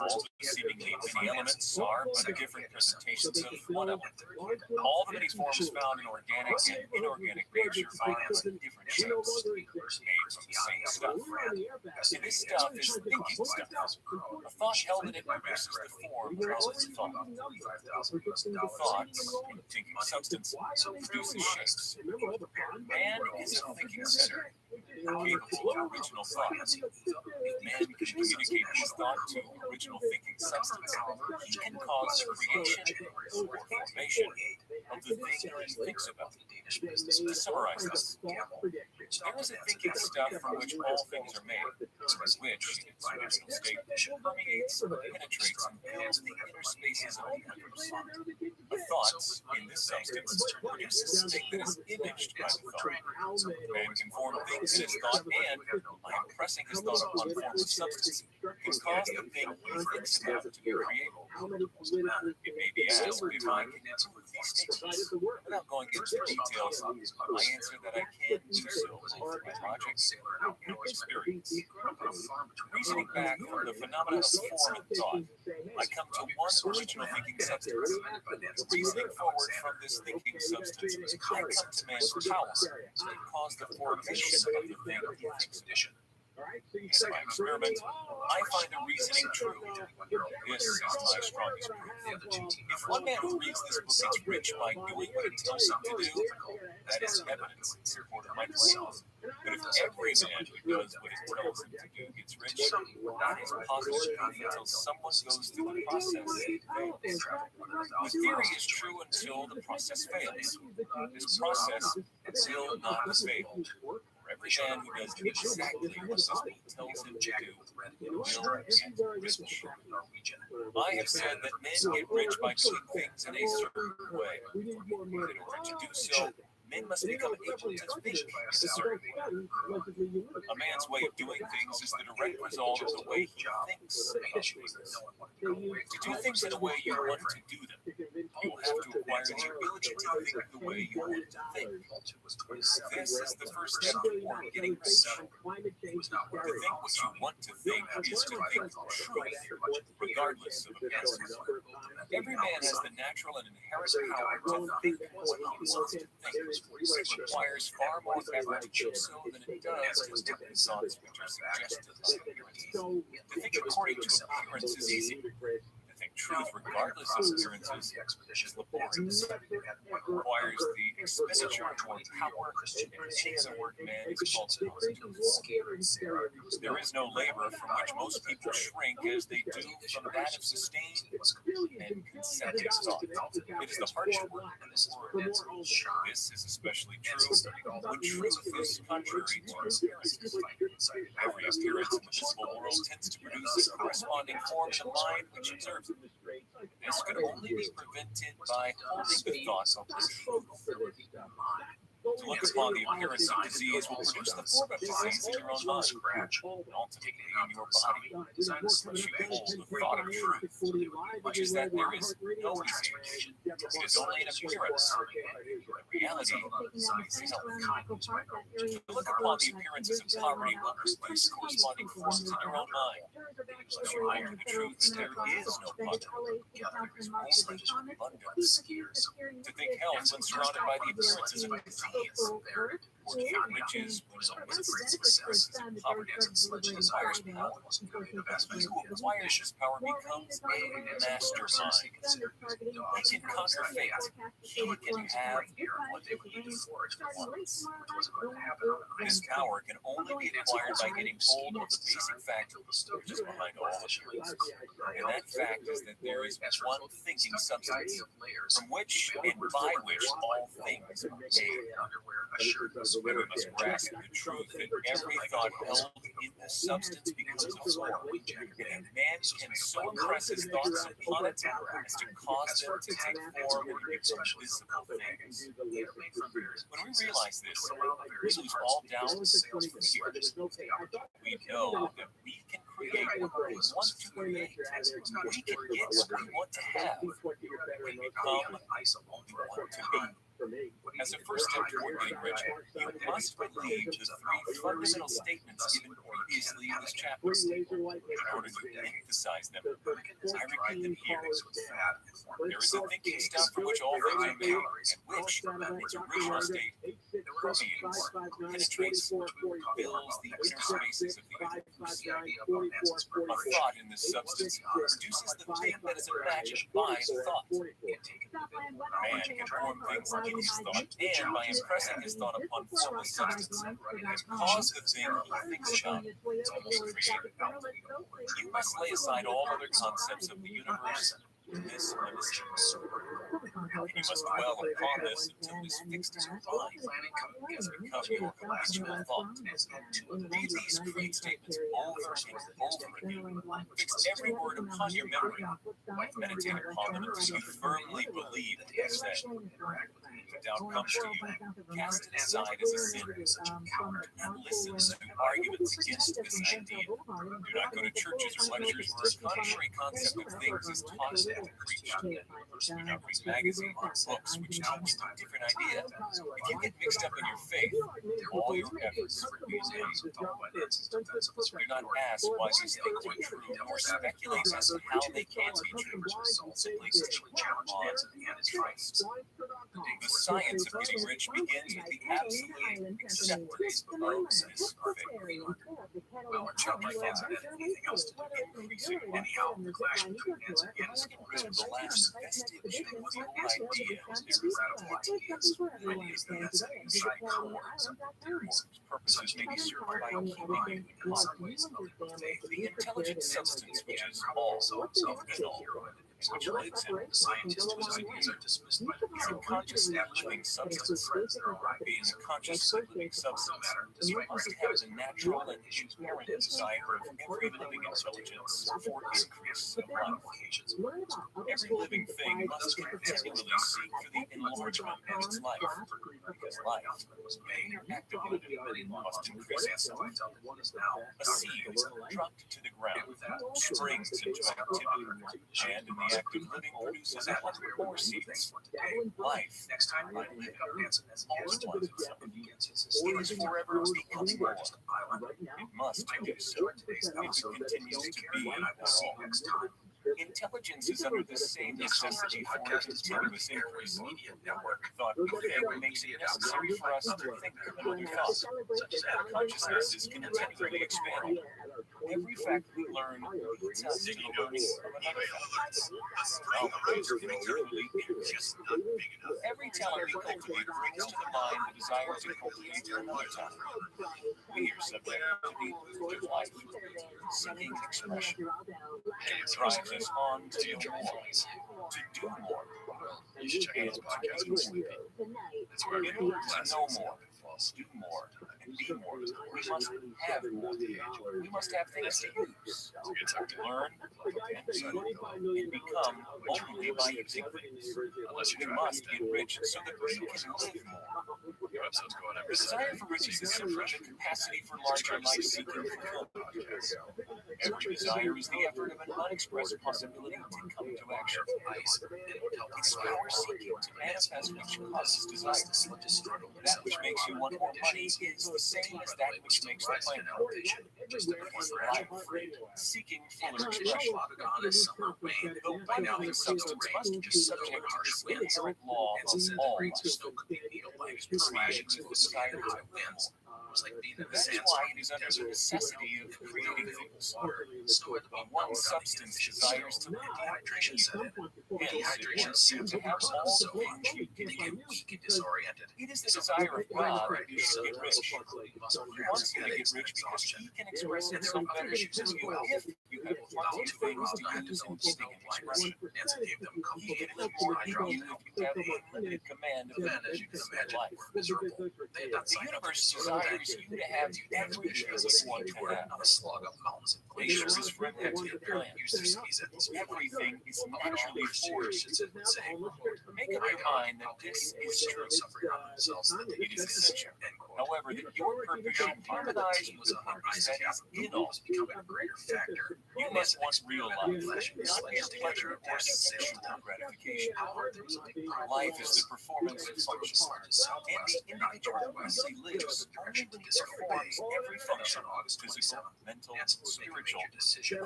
All the seemingly many elements are but different presentations of one element. All the many forms found in organic and inorganic nature find different shapes, made from the same stuff. And this stuff is thinking stuff. A thought held in it produces the form of its thought. Thoughts, in thinking substance, produces shapes. Man is a thinking center, capable of original thought. If man can communicate his thought to original thinking substance, he can cause creation or formation of the thing he thinks about. To summarize this, there is a thinking stuff from which all things are made, which, in its original state, permeates, penetrates, and fills the inner spaces of the universe. The thoughts in this substance produce a state that is imaged by the thought. Man can form things in his thought, and by impressing his thought upon formless substance, can cause the thing he thinks about to create. It may be asked if I can answer with these statements. Without going into the details, I answer that I can do so both through logic and experience. Reasoning back from the phenomena of form and thought, I come to one original thinking substance. Reasoning forward from this thinking substance, I come to man's power that caused the formation of the thing in expedition. In my experiment, I find the reasoning true. This is my strongest proof. If one man who reads this book gets rich by doing what it tells him to do, that is evidence in support of my claim. But if every man who does what it tells him to do gets rich, that is positive until someone goes through the process and fails. The theory is true until the process fails. This process will not fail. Every man who does exactly what this book tells him to do will get rich. I have said that men get rich by doing things in a certain way. In order to do so, men must become able to think a certain way. A man's way of doing things is the direct result of the way he thinks. To do things in a way you want to do them, you will have to acquire the ability to think the way you want to think. This is the first step toward getting rich. To think what you want to think is to think truth, regardless of appearance. Every man has the natural and inherent power to think what he wants to think. It requires far more effort to do so than it does to think the thoughts which are suggested by appearance. To think according to appearance is easy. To think truth regardless of appearances is laborious. It requires the expenditure of more power and takes a workman's ultimate skill. There is no labor from which most people shrink as they do from that of sustained and consecutive thought. It is the hardest work in this world. This is especially true when truth is contrary to appearances. Every appearance in the visible world tends to produce a corresponding form in the mind which observes it. This can only be prevented by holding the thoughts of the truth. To look upon the appearance of disease will produce the form of disease in your own mind, and ultimately in your body. But you hold the thought of truth, which is that there is no disease. It is only an appearance. In reality, disease is health. To look upon the appearances of poverty will produce corresponding forms in your own mind. But you hold the truth that there is no poverty. There is only abundance. To think health when surrounded by the appearances of disease, riches, success, poverty, requires power. He who acquires this power becomes a mastermind. He can conquer fate. He can have what they would need to forge for once. This power can only be acquired by getting hold of the basic fact which is behind all appearances. And that fact is that there is one thinking substance from which and by which all things are made. We must grasp the truth that every thought held in the substance becomes a form, and man can so impress his thoughts upon it as to cause them to take form and become visible things. When we realize this, we lose all doubt and fear. We know that we can create what we want to create. We can get what we want to have. We become what we want to be. As a first step toward getting rich, you must believe the three fundamental statements given previously in this chapter. In order to emphasize them, I repeat them here. There is a thinking stuff from which all things are made, and which, in its original state, permeates, penetrates, fills the inner spaces of the universe. A thought in this substance produces the thing that is imagined by thought. Man can form things in his thought, and by impressing his thought upon formless substance, cause the thing he thinks about to be created. You must lay aside all other concepts of the universe in this limitation. You must dwell upon this until it is fixed in your mind, has become your habitual thought. Read these creed statements over and over again. Fix every word upon your memory. Meditate upon them until you firmly believe what they say. if doubt comes to you, cast it aside as a sin. Such a coward, and listen to arguments against this idea. Do not go to churches or lectures where a contrary concept of things is taught and preached. Do not read magazines or books which tell a different idea. If you get mixed up in your faith, all your efforts are used. Do not ask why these things are true or speculate as to how they can be true. Simply essentially challenge the Antichrist. The science of getting rich begins with the absolute acceptance of this faith. Well, in chapter 5, anything else to do increasing anyhow, the clash between Nancy and Anna's was the last vestige was an idea is radical ideas. Ideas that has inside cohorts of theories. Purposes may be served by keeping in some ways of faith. The intelligent substance which is all self-control, which lives in The scientist whose ideas are dismissed by the is a conscious living substance. Being a conscious living substance must have the natural and inherent desire of every living intelligence for increase of life. Every living thing must continually seek for the enlargement of its life, because life was made actively must increase itself. A seed dropped to the ground springs into activity, and in the act of living produces more seeds. Life, Next time I live up Nancy as almost one. it is forever becoming more. It must do so. It continues to be, and I will see you next time. Intelligence is under the same necessity for continuous increase. Media network. Thought makes it necessary for us to think another thought, such as our consciousness is continually expanding. Every fact we learn leads us to the learning of another fact. Every talent we cultivate brings to the mind the desire to cultivate another talent. We are subject to the urge of life, seeking expression. It drives us on to do more. You should check out his podcast on sleeping. That's where In order to know more, do more, and be more, we must have more. We must have things to use. It's hard to learn, and become only by using things. Unless we must get rich so that we can live more. Your episode's going every Desire for riches is simply the capacity for larger life-seeking fulfillment. Every desire is the effort of an unexpressed possibility to come to action. It's power seeking to manifest which causes desire. That which makes you want more money is the same as that which makes the planet. Life, seeking fuller expression. The one-living substance must be subject to this inherent law of all life. Desire to win. That is why it is under the necessity of creating things. One substance desires to live. Dehydration set in. Dehydration seems to have all the things you can get weak and disoriented. It is the desire of God to get rich. He wants you to get rich because he can express himself better than you. If you have all two things to use in speaking and expression, he can live more than you if you have unlimited command of life. The universe desires you to have everything you want to have. Nature is friendly to your plan. Everything is naturally forged. Make up your mind that this is true. It is essential. However, that your purpose should harmonize with the purpose that is in all. You must once real life, not mere pleasure or sexual gratification. Life is the performance of functions, and the individual who lives performs every function, physical, mental, spiritual,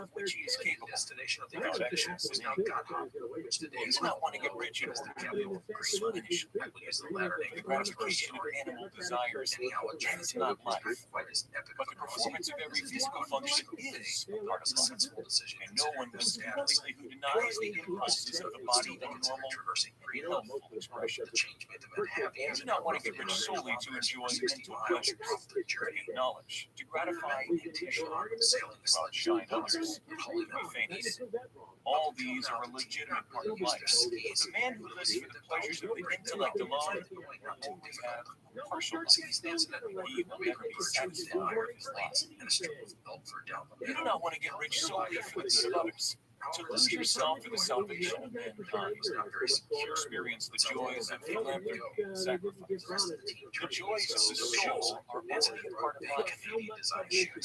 of which he is capable. Affections and he does not want to get rich in order to live swinish. The gratification of animal desires is not life, but the performance of every physical function is a part of life. And no one lives completely who denies the impulses of the body in normal, healthful expression. You do not want to get rich solely to enjoy mental pleasures, and knowledge, to gratify intuition, to outshine others, and famous. All these are a legitimate part of life. The man who lives for the pleasures of the intellect alone will have partial life. He will never be satisfied with his lot. You do not want to get rich solely for the good of others. To lose yourself in the salvation of mankind, to experience the joys of philanthropy and sacrifice. The joys of the soul are only a part of life.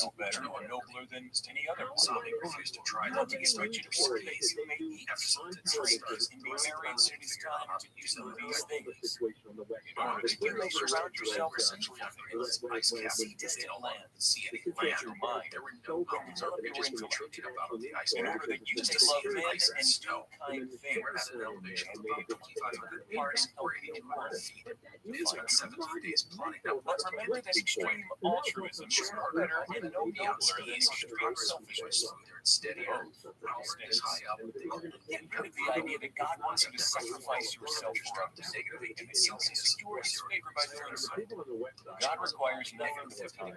No better or nobler than any other. Zombie refused to try You not want to to get get rich rich in space, you may eat, drink, and be merry, and it is time to do some of these things. In order to do this, surround yourself essentially with ice caps, see distant land, see any land your mind. There were no And develop your intellect intellect about the ice in order that you may love men and do kind They were at things. an elevation of about 2,500 meters or 82 feet. They spent 17 days plotting out But remember that extreme altruism is no better and no nobler than extreme selfishness. Steady is high up. Get rid of the idea that God wants you to sacrifice yourself for others, and that you can secure His favor by doing so. God requires nothing but time.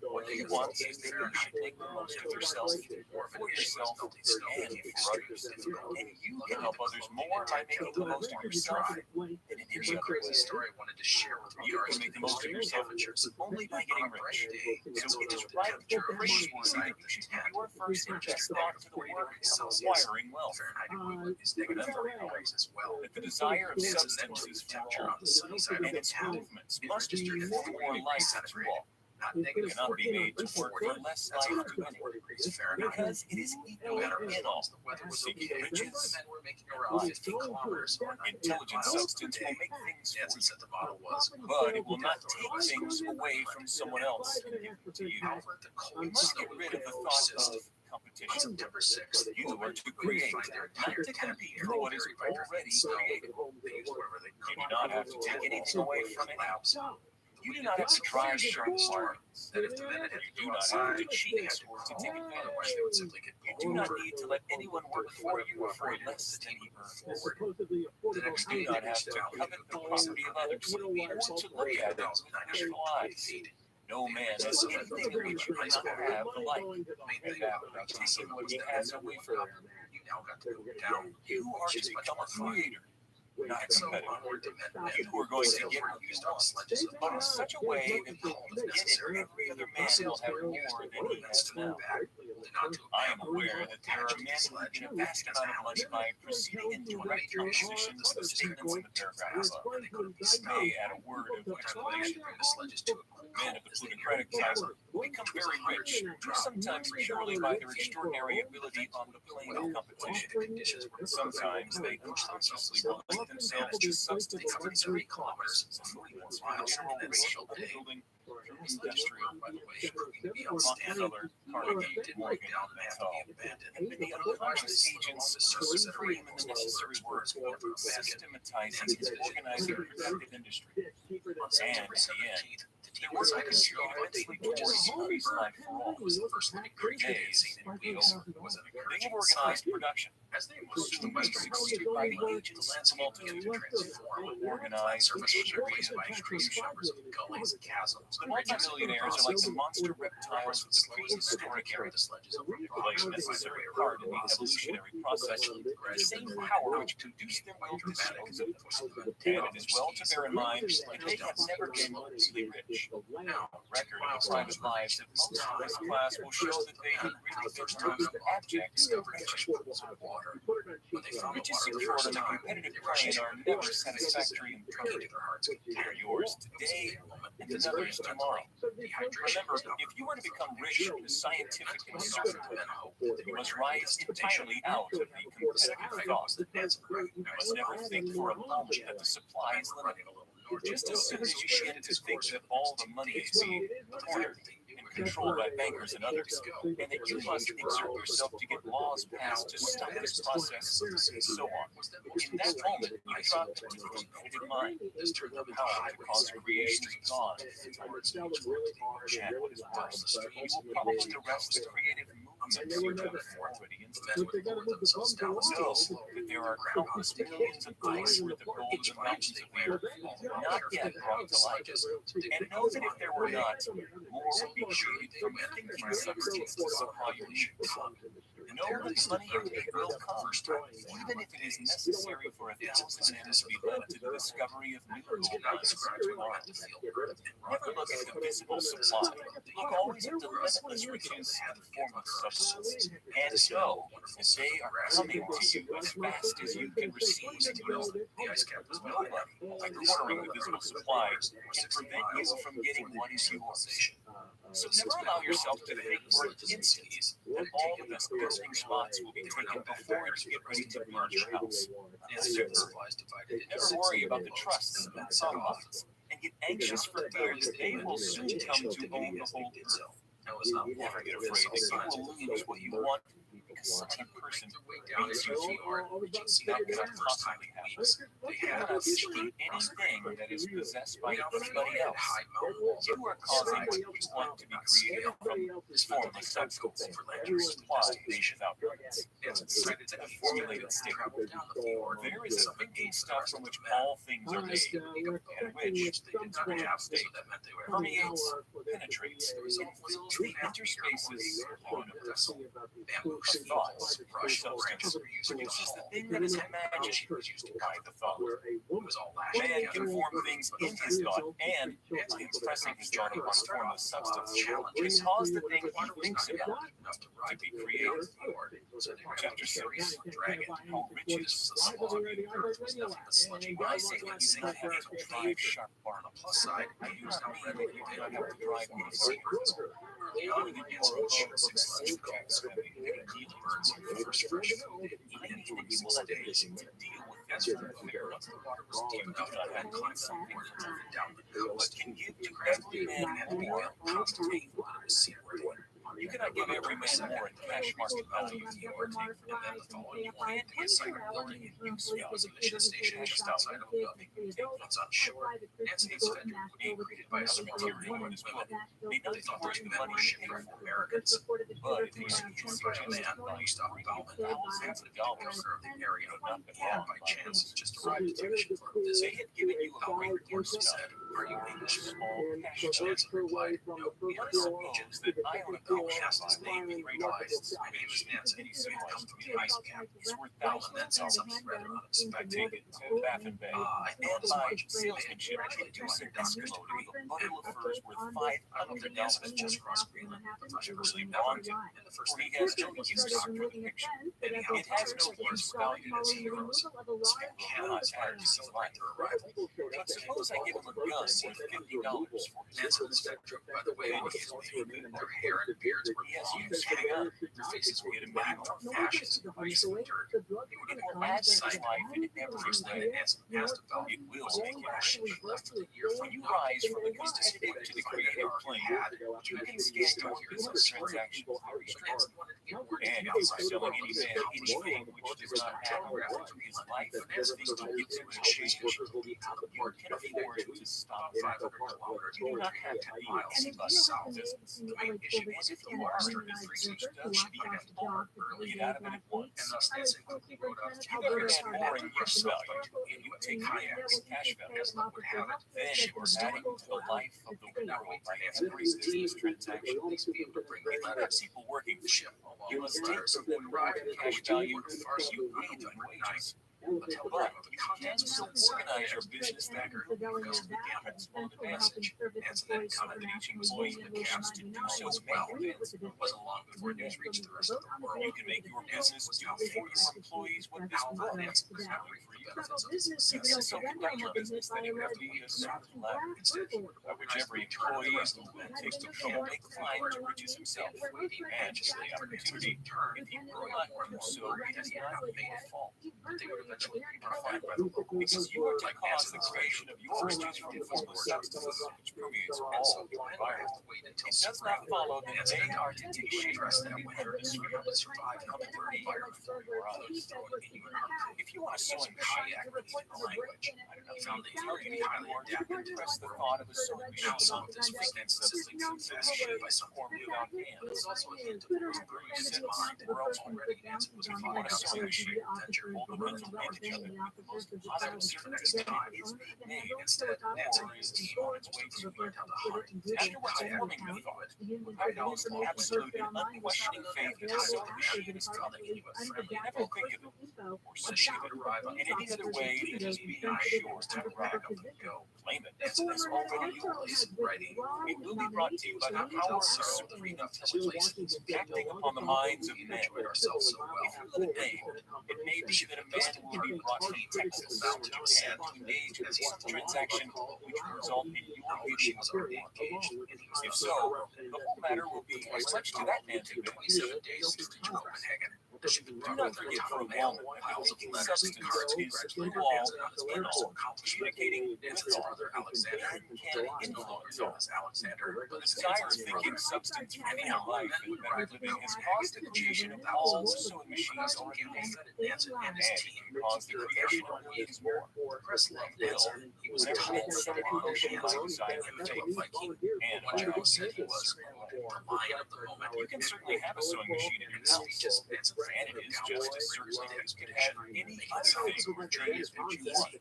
What He wants is that you should make the most of yourself, for yourself, and for others. And you can help others more by making the most of yourself than in any other way. Story I wanted to share with You can make the most of yourself only by getting rich. So it is right and praiseworthy that you should give your first and best thought to the work of acquiring wealth. Remember that the desire of substance is for all, and its movements must be for more life to all. It cannot be made to work for less life to many, because it is equal in all. Seeking riches, intelligent substance will make things for you, but it will not take things away from someone else and give them to you. We must get rid of the thought of competition. You are to create, not to compete for what is already created. You do not have to take anything away from anyone. You do not have to try certain requirements. You do not have to cheat or to take advantage. You do not need to let anyone work for you for less than he earns. You do not have to covet the property of others or to look at it with critical eyes. No man has anything in which you cannot have the like, and that without taking what he has away from you. You are to become a creator, not a competitor. You are going to get what you want, but in such a way that in it, every other man will have more than he has now. I am aware that there are men who get a vast amount of money by proceeding in direct opposition to the statements in the paragraph above. May add a word of explanation. Men of the plutocratic type become very rich, sometimes purely by their extraordinary ability on the plane of competition. Sometimes they unconsciously relate themselves to substance of 3 kilometers, natural racial building, industrial, Rockefeller, Carnegie, Morgan, and many unconscious agents supreme in the necessary words of systematizing its organizing productive industry. And in the end, they work immensely towards increased life for all. Their days will be over. They have organized production. Soon be succeeded by the agents of the multitude. Organized and distributed by extreme gullies and chasms. The multimillionaires are like the monster reptiles of the prehistoric era. They play a necessary part in the evolutionary process. The same power which produced them will dispose of them. And it is well to bear in mind that they have never been mostly rich. Record of the private lives of most of this class will show that they have really thirst for abject riches. Riches secured on the competitive plane are never satisfactory and comforting. They're yours today and another's tomorrow. Remember, if you are to become rich in a scientific and certain way, you must rise entirely out of the competitive thought. You must never think for a moment that the supply is limited. Just as soon as you begin to think that all the money is being cornered and controlled by bankers and others, and that you must exert yourself to get laws passed to stop this process, and so on. In that moment, you drop to the competitive mind. The power to cause creation is gone. And what is worse, you will probably arrest the creative movements you have already instituted. Know that there are countless millions of ice where the gold in the mountains of the earth not yet brought to light. And know that if there were not, more would be created from thinking substance to supply your needs. Know that the money you need will come, even if it is necessary for 1,000 men to be led to the discovery of new gold mines to mine. Never look at the visible supply. Look always at the limitless riches in the form of substance, and know that they are coming to you as fast as you can receive to them. Nobody, like ordering the visible supply, can prevent you from getting what is yours. So never allow yourself to think for an instant that all the best building spots will be taken before you get ready to build your house. Never worry about the trusts that some office, and get anxious for fear that they will soon come to own the whole earth. Never get afraid that you will lose what you want because such a person means you that cannot possibly happen. They are not seeking anything that is possessed by anybody else. You are causing what you want to be created from this formless substance and your supply without limits. It's a formulated state. There is a liquid stuff from which all things are made, and which the original state permeates, penetrates, and fills the interspaces on a vessel. Thoughts, substance, produces the thing that is imagined by the thought. Man can form things in his thought, and by expressing his thought in one form of substance, can cause the thing he thinks about to be created. Chapter 6, How Riches Slaughter the Earth. When I say that you have to drive sharp bar on the plus side, I do not mean that you do not have to drive any bargains. Beyond the above 6 lunch packs having any birds and first fresh food, I mean that you will have to deal with that sort of affair once the water was deep enough to have climb somewhere down the coast. Can give to every man more constantly than a receipt. You cannot give every man more in cash market value than you are taking from them the following. You can't inside a building and use as a mission station just outside of a building. It's on shore. Nancy's federal would be greeted by other material women may not be worth the money shipped for Americans. But if you see a man based off Bowman, half the dollars of the area have not been had by chance, just arrived at the mission. They had given you a great words said, are you English? Small cash chance replied, no, we suppose that I own a gold cast his name in great eyes. My name is Nancy, and he said, come to me, ice cap. It's worth thousands, then something rather unexpected. To Baffin Bay, and by salesmanship, reducing exploding a bundle of furs worth $500 just across Greenland. The first person he wronged him, and the first thing he has done was use stock for the picture. Anyhow, it has no words valued as heroes. So you cannot add to his life their arrival. But suppose I give him a gun worth $50 for his Nancy was struck by the way he was made. Their hair and beards were used. Hang on, their faces were getting back from ashes and grease and dirt. It will add to his life in every way. Asked about it will make you actually left for the year. When you rise from the mystic to the creative plane, you can scan your business transactions very strange. And outside selling any man anything which does not add to his life, as things to get to exchange, you can afford to stop 500 kilometers. You do not have to be anybody south. The main issue is if you are starting to research does should be at the border early, get out of it at once. And thus dancing quickly road out to you understand more in your value, and you take kayaks, cash value as luck would have it, then you are adding to the life of the world by every business transaction. Perhaps people working for ship, you must take from them cash value as far as you need on wages. But you can still organize your business better because of the gamut of the message. And so then commented each employee in the cabs to do so as well. It wasn't long before news reached the rest of the world. You can make your business do for your employees what this finance was not for you. So conduct your business, then you have to be a certain level instead, by which every employee is the one takes to make climb to riches himself. And just the opportunity, if you will not do so, it is not made a fault. But they would eventually be defined by the local because you are to cause the creation of your riches from physical substances which permeates all your environment. It does not follow that they are to take shape that winter is for you to survive in the environment or others throw it in your arm. If you want to sew in kayak with your language, I found the target behind more to impress the thought of a sewing machine. Some of this extensively fast shape by some form without hands. There's also a hint of the bruise in mind. We're already dancing with a sewing machine. Then your older mental and each other. The most positive service time is being made. Instead, Nancy and his team on its way to learn how to hunt. After what's forming the thought, Ricardo's absolute and unquestioning faith in his sewing machine is calling into a friendly, never think of it or see it arrive in any other way than just being sure to arrive and go. Claim it. Nancy is already yours. Writing. It will be brought to you by the power of supreme intelligence acting upon the minds of men. Ourselves so well. If you let it day, it may be that a man will be brought to technical bound to engage in some transaction which will result in your reaching a certain engaged. If so, the whole matter will be as much to that man to 27 days to Copenhagen. Do not forget for a moment piles of letters and cards is through all in all communicating with his brother Alexander can influence on us Alexander, but his desire of thinking substance for anyhow life and better living has caused the creation of all the sewing machines on campus and his team caused the creation of millions more. Press loved Bill. He was a tall, emotionless desire to take Viking, and what Joe said he was the lion of the moment. You can certainly have a sewing machine in your house. And it is just as certainly as you can have any other thing or dreams that you want.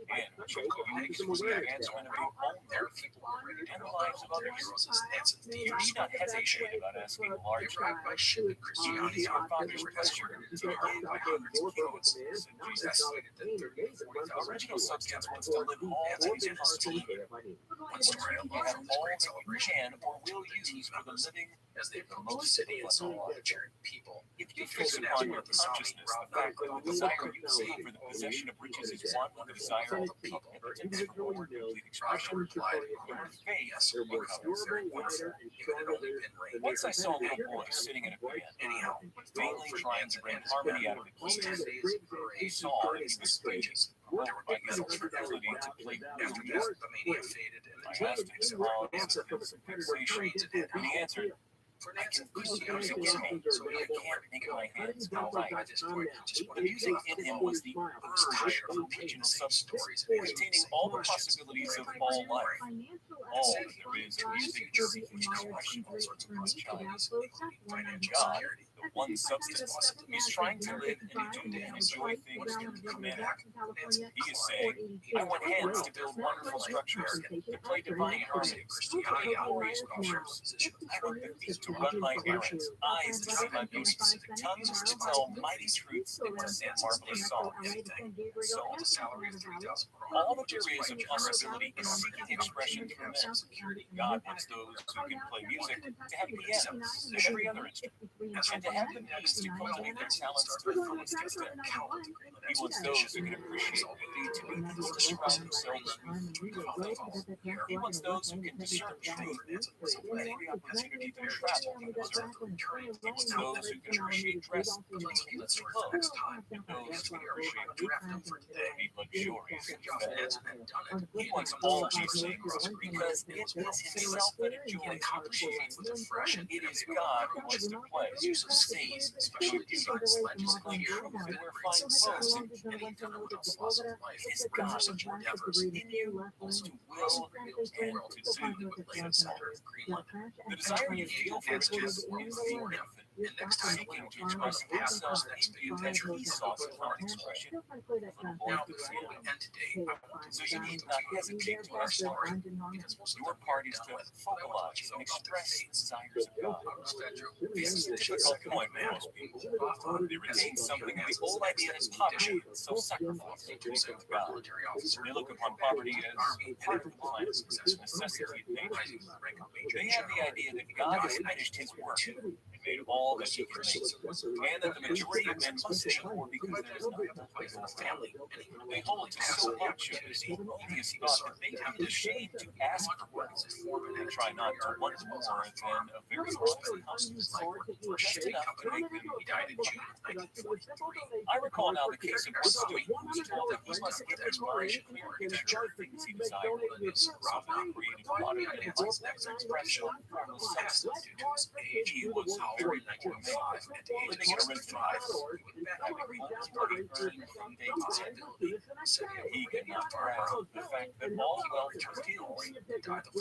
And Copenhagen was the advancement of your own there, people and the lives of other heroes as Nansen. You need not hesitate about asking large by ship and Christianity. Our father's pasture is by hundreds of kilos. Jesus estimated that 30,000 original substance wants to live all things in his team. One story I love from this great celebration can or will use for the living as they approach the city and saw all the cheering people. If you fix upon your consciousness the fact that the desire you see for the possession of riches is one with the desire of the people, and for more complete expression replied, yes, look how very wiser. Once I saw a little boy sitting in a band, anyhow, vainly trying to bring harmony out of the key. He saw he was speeches. There were big medals for ability to play after death. The mania faded, and the I asked him how it was compensation, and he answered, for Nansen, Christianity was home, so I can't make my hands how right. The music in him was the desire for original stories, containing all the possibilities of all life. All that there is in music which question all sorts of possibilities, including financial security. The one substance is trying to live and do and enjoy things through command. He is saying, I want hands to build wonderful structures, to play divine harmony, to play glorious potions. I want feet to run my errands, eyes to see my babies, tongues to tell mighty truths, and to sing marvelous songs. So the salary of 3,000 all that there is of possibility is seeking expression through men. God wants those who can play music to have pianos, every other instrument, and to have the means to cultivate their talents to the fullest extent. He wants those who can appreciate what they do to be able to express themselves through. He wants those who can discern truth with every opportunity to travel and observe. He wants those who can appreciate dress, clothes, and those who can appreciate draft for today, be luxurious and fast. He wants all these things because it is himself that enjoys appreciating with the fresh. It is God who wants to play. Use of stays, especially desires legislating truth and where fine clothes and any other loss of life is God who endeavors in you also to will and to do with the center of Greenland. The desire you feel for riches is the infant. And next time seeking to express ourselves next to you as your sauce of art expression. Now, before we end today, I want to so you need not hesitate to ask story because your part is to vocalize and express the desires of God. This is the difficult point for most people. They retain something of the old idea as poverty, self-sacrifice of God. They look upon poverty as part of life, as necessity of nature. They have the idea that God has finished his work and made all that he can make, and that the majority of men must be poor because there is no place in the family. They hold to so much of this odious thought that they have ashamed to ask for work and try not to want more than a very modest house. Just enough to make them. He died in June 1943. I recall now the case of one student who was told that he must give exploration of the architecture of things he desired in his creative body and his next expression from the substance due to his age. He was born in 1905 at the age of 65, having almost already earned from day disability. He could not grasp the fact that all wealth was his.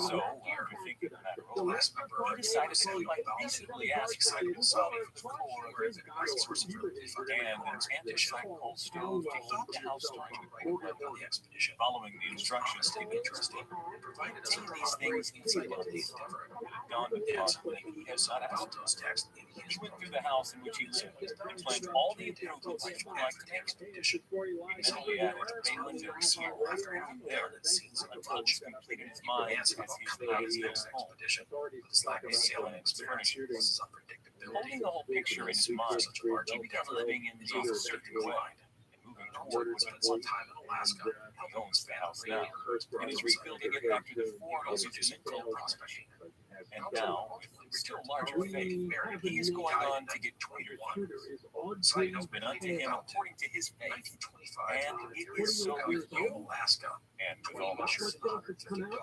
So, after thinking the matter the last member He decided that he might about reasonably ask excited for Saudi the core or is it a source of food? and an anthracite coal stove to heat the house during the winter. On the expedition, Following the instructions to be interesting, and provided us take with these things inside of of the his endeavor. dawned upon him that he had not asked Those texts He went through the house in which he lived, explained all the improvements he would like to make. expedition. He mentally added Maitland and Sierra After having there and seen some until he completed his mind as his ideal home. expedition, with his lack of sailing experience, his unpredictability, Holding the whole picture in his mind, such a large he began living in He's a also certain certain way, and moving toward what spent some time in Alaska. he owns the house now, and is rebuilding it after the foreigners of mental prospecting. And now, with still larger faith, he is going on to get tweeted. It has been unto him according to his faith, and it is so with you, Alaska. and with all of yours.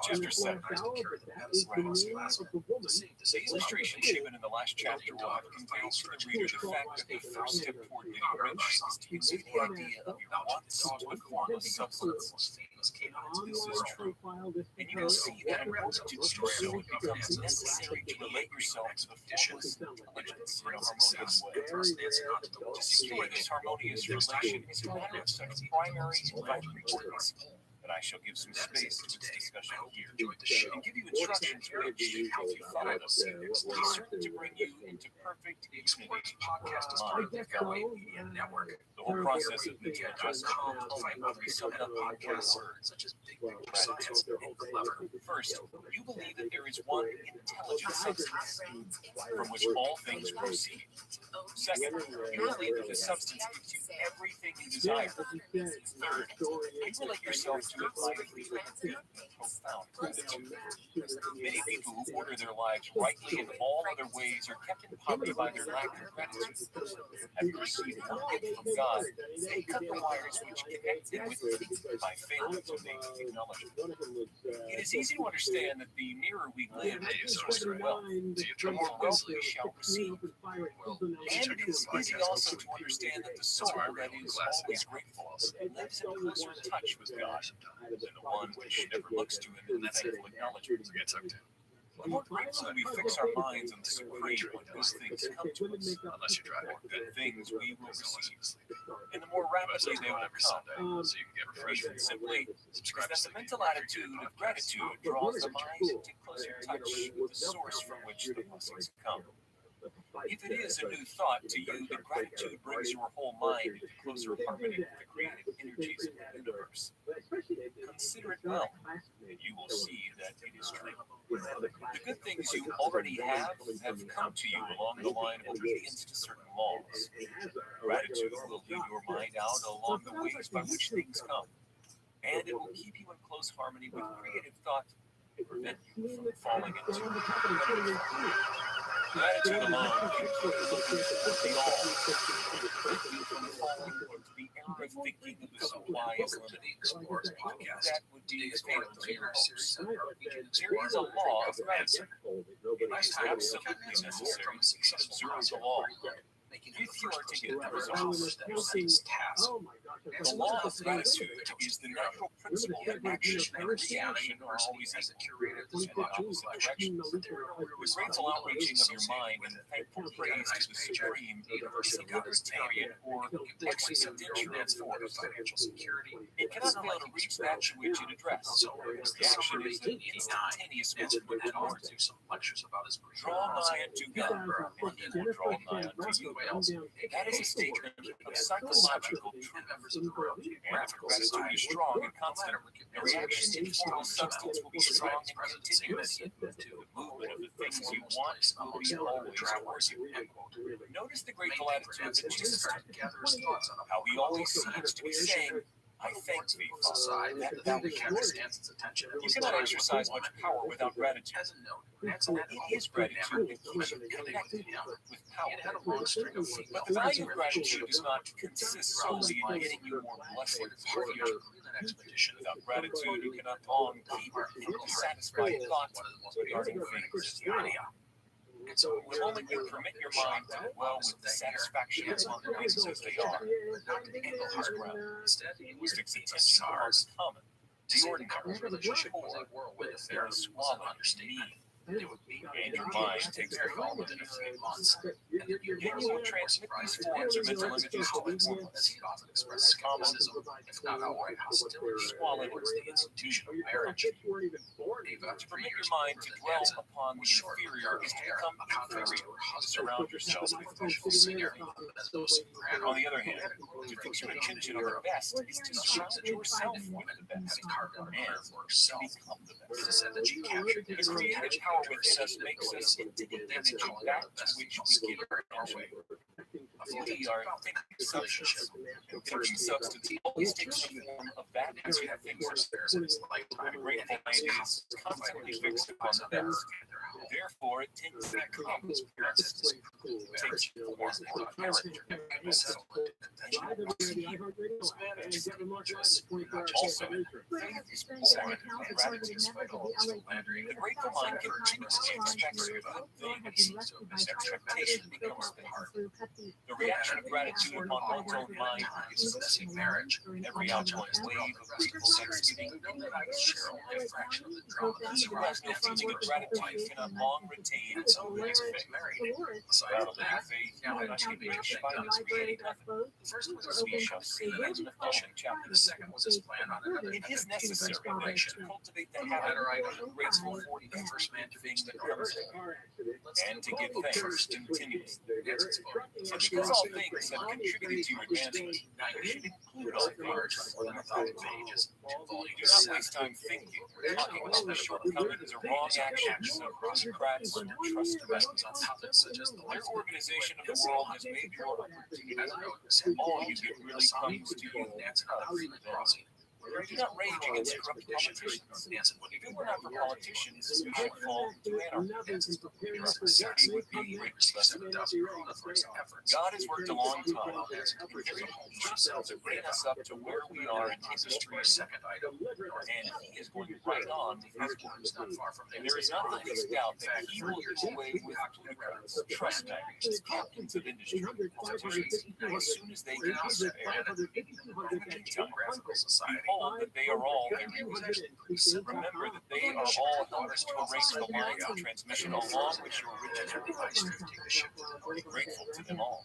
Chapter 7. The illustration given in the last chapter will have conveyed to the reader the fact that the first step toward getting rich is to consider the idea of your wants to a form of substance. This is true. And you will see that in order to do so, it becomes necessary to relate yourself to the fullest intelligence in a harmonious way. To secure this harmonious relation is a matter of such primary and vital importance that I shall give some space to its discussion here, and give you instructions which, if you follow them, will be certain to bring you into perfect unity Podcast is of part mind. of the ViralRabbi Media Network. The whole process of mental Media adjustment of summing up podcasts such as Big Picture Science and Clever. First, you believe that there is one intelligent substance from which all things proceed. Second, you believe that the substance gives you everything you desire. Third, you relate yourself to it by a profound gratitude. Many people who order their lives rightly in all other ways are kept in poverty by their lack of gratitude. Having received one gift from God, they cut the wires which connect them with Him by failing to make acknowledgement. It is easy to understand that the nearer we live to wealth, the more wealth we shall receive. And it is easy also to understand that the soul that is always grateful lives in closer touch with God than the one which never looks to Him in thankful acknowledgement. The more gratefully we fix our minds on the supreme when good things come to us, unless you try more good things we will receive. And the more rapidly they will come, so you can get refreshed. And simply, is that the mental attitude of gratitude draws the mind into closer touch with the source from which the blessings come. If it is a new thought to you, then gratitude brings your whole mind into closer harmony with the creative energies of the universe. Consider it well, and you will see that it is true. The good things you already have come to you along the line of obedience to certain laws. Gratitude will lead your mind out along the ways by which things come, and it will keep you in close harmony with creative thought and prevent you from falling into gratitude alone can keep the all, keep you from falling into the error of thinking that the supply is limited. That would be fatal to your hopes. There is a law of gratitude. It is absolutely necessary to observe the law. If you are to get the results that you seek, the law of gratitude is the natural principle that action and reaction are always equal in opposite directions. The grateful outreaching of your mind and thankful praise to the Supreme is a libertarian or existential force. Financial security. It cannot fail to reach that to which it addresses. The action is an instantaneous movement towards it. Some lectures about his Draw nigh unto God, and He will draw nigh unto you. That is a statement of psychological truth. And if gratitude is strong and constant, the reaction in form of substance will be strong and continuous. The movement of the things you want will be always towards you. Notice the grateful attitude that Jesus took. How He always seems to be saying, I thank thee, Father, that thou canst. You cannot exercise much power without gratitude. It is gratitude that keeps you connected with power. But the value of gratitude does not consist solely in getting you more blessings in the future. Without gratitude, you cannot long keep a satisfied thought regarding things as they are. The moment you permit your mind to dwell with the satisfaction on things as they are, it goes ground. Sticks attention are common, the ordinary, poor, the very squalid, mean, and your mind takes the fall within a few months. And you will transmit these forms or mental images to the formless. He often expresses skepticism, if not outright hostility, Swallowed towards the institution of marriage. To permit your mind to dwell upon the inferior is to become inferior. Surround yourself with professional singer, as most soprano. On the other hand, to fix your attention on the best is to surround yourself with the best and for herself. become the It is best. said that she captured The his creative power within us makes us into the image of that to which we give our Norway. We are thinking substance, and thinking substance always takes the form of that which we think in his lifetime. The great mind is constantly fixed upon the best. Therefore, it tends to become takes the form of character. Also, faith is born of gratitude. The grateful mind continuously expects good things. Expectation becomes the heart. The reaction of gratitude upon one's own mind is possessing marriage. Every outgoing wave of grateful thanksgiving share only a fraction of the drama. He who has no feeling of gratitude cannot long retain its own faith. Without a little faith, you cannot be by his creating nothing. The first was as we shall see in the Colossians chapter. The second was his plan on another. It is necessary to cultivate the habit of grateful for the first man to things that comes and to give thanks continuously. So because all things have contributed to your advancement, you should include all things in the thought pages. Do not waste time thinking, talking about the shortcomings or wrong actions of bureaucrats or trust On topics such as the their organization of the world has made your opportunity. All you get really comes to you. Do not rage against corrupt politicians. If it were not for politicians, we should fall into anarchy. Society would be God has worked a long time to bring us up to where we are in industry. Second item, and He is going right on with His works. There is not the least doubt that He will do away with plutocrats, trust baggers, captains of industry, politicians, as soon as they get this Behold that they are all very rich. Remember that they are all helpers to erase the lines of transmission along which your riches are divided. Grateful to them all.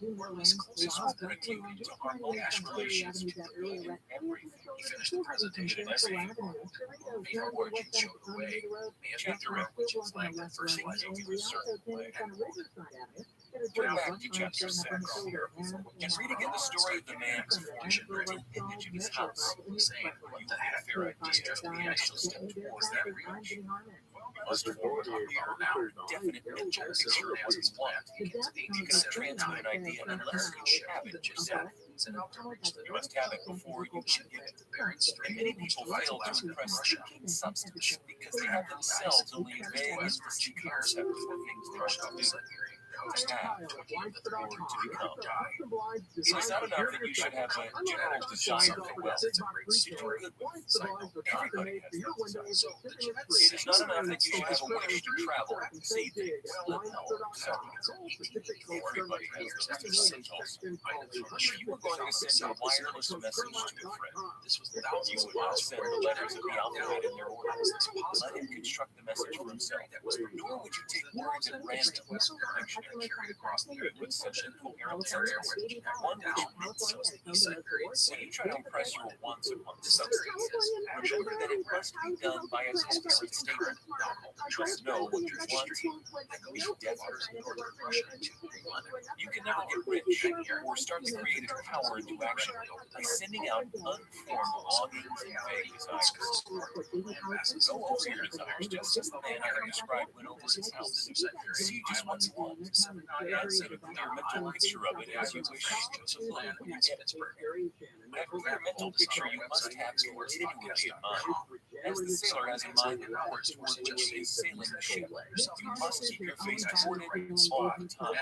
This will bring you into harmonious relations with the good in everything. He finished the presentation by saying, "Before origin showed the way, man direct which is like the first light of you a certain way." Turn back to chapter 6 and read again the story of the man who formed the image of his house, saying, "What the heck, fair idea, I shall step towards that reach." You must forward on the now definite pictures as your man's plan. You cannot transmit an idea unless you have it yourself. You must have it before you can give it. And many people fail to impress thinking substance because they have themselves only a vague and distinct concept of the things they want to do. To have, or to become. It is not enough that you should have a general desire for wealth. To do good with everybody has that desire. It is not enough that you should have a wish to travel, see things, live in everybody has that desire also. If you were going to send a wireless message to a friend, you would not send the letters of the alphabet in their order. Let him construct the message for himself. Nor would you take words at random carried across the earth with such an incoherent sense of speech, one which meant something. When you try to impress your wants upon substances, remember that it must be done by a coherent statement. You must know what you want to be definite. You can never get rich or start the creative power into action by sending out unformed longings and vague desires. Go over your desires just as the man I described went over his house. See just what you want. And set a clear mental picture of it as you wish to plan when you get Pittsburgh. That clear mental picture you must have continually in mind. As the sailor has in mind the course towards which he is sailing the ship, you must keep your face toward it all the time.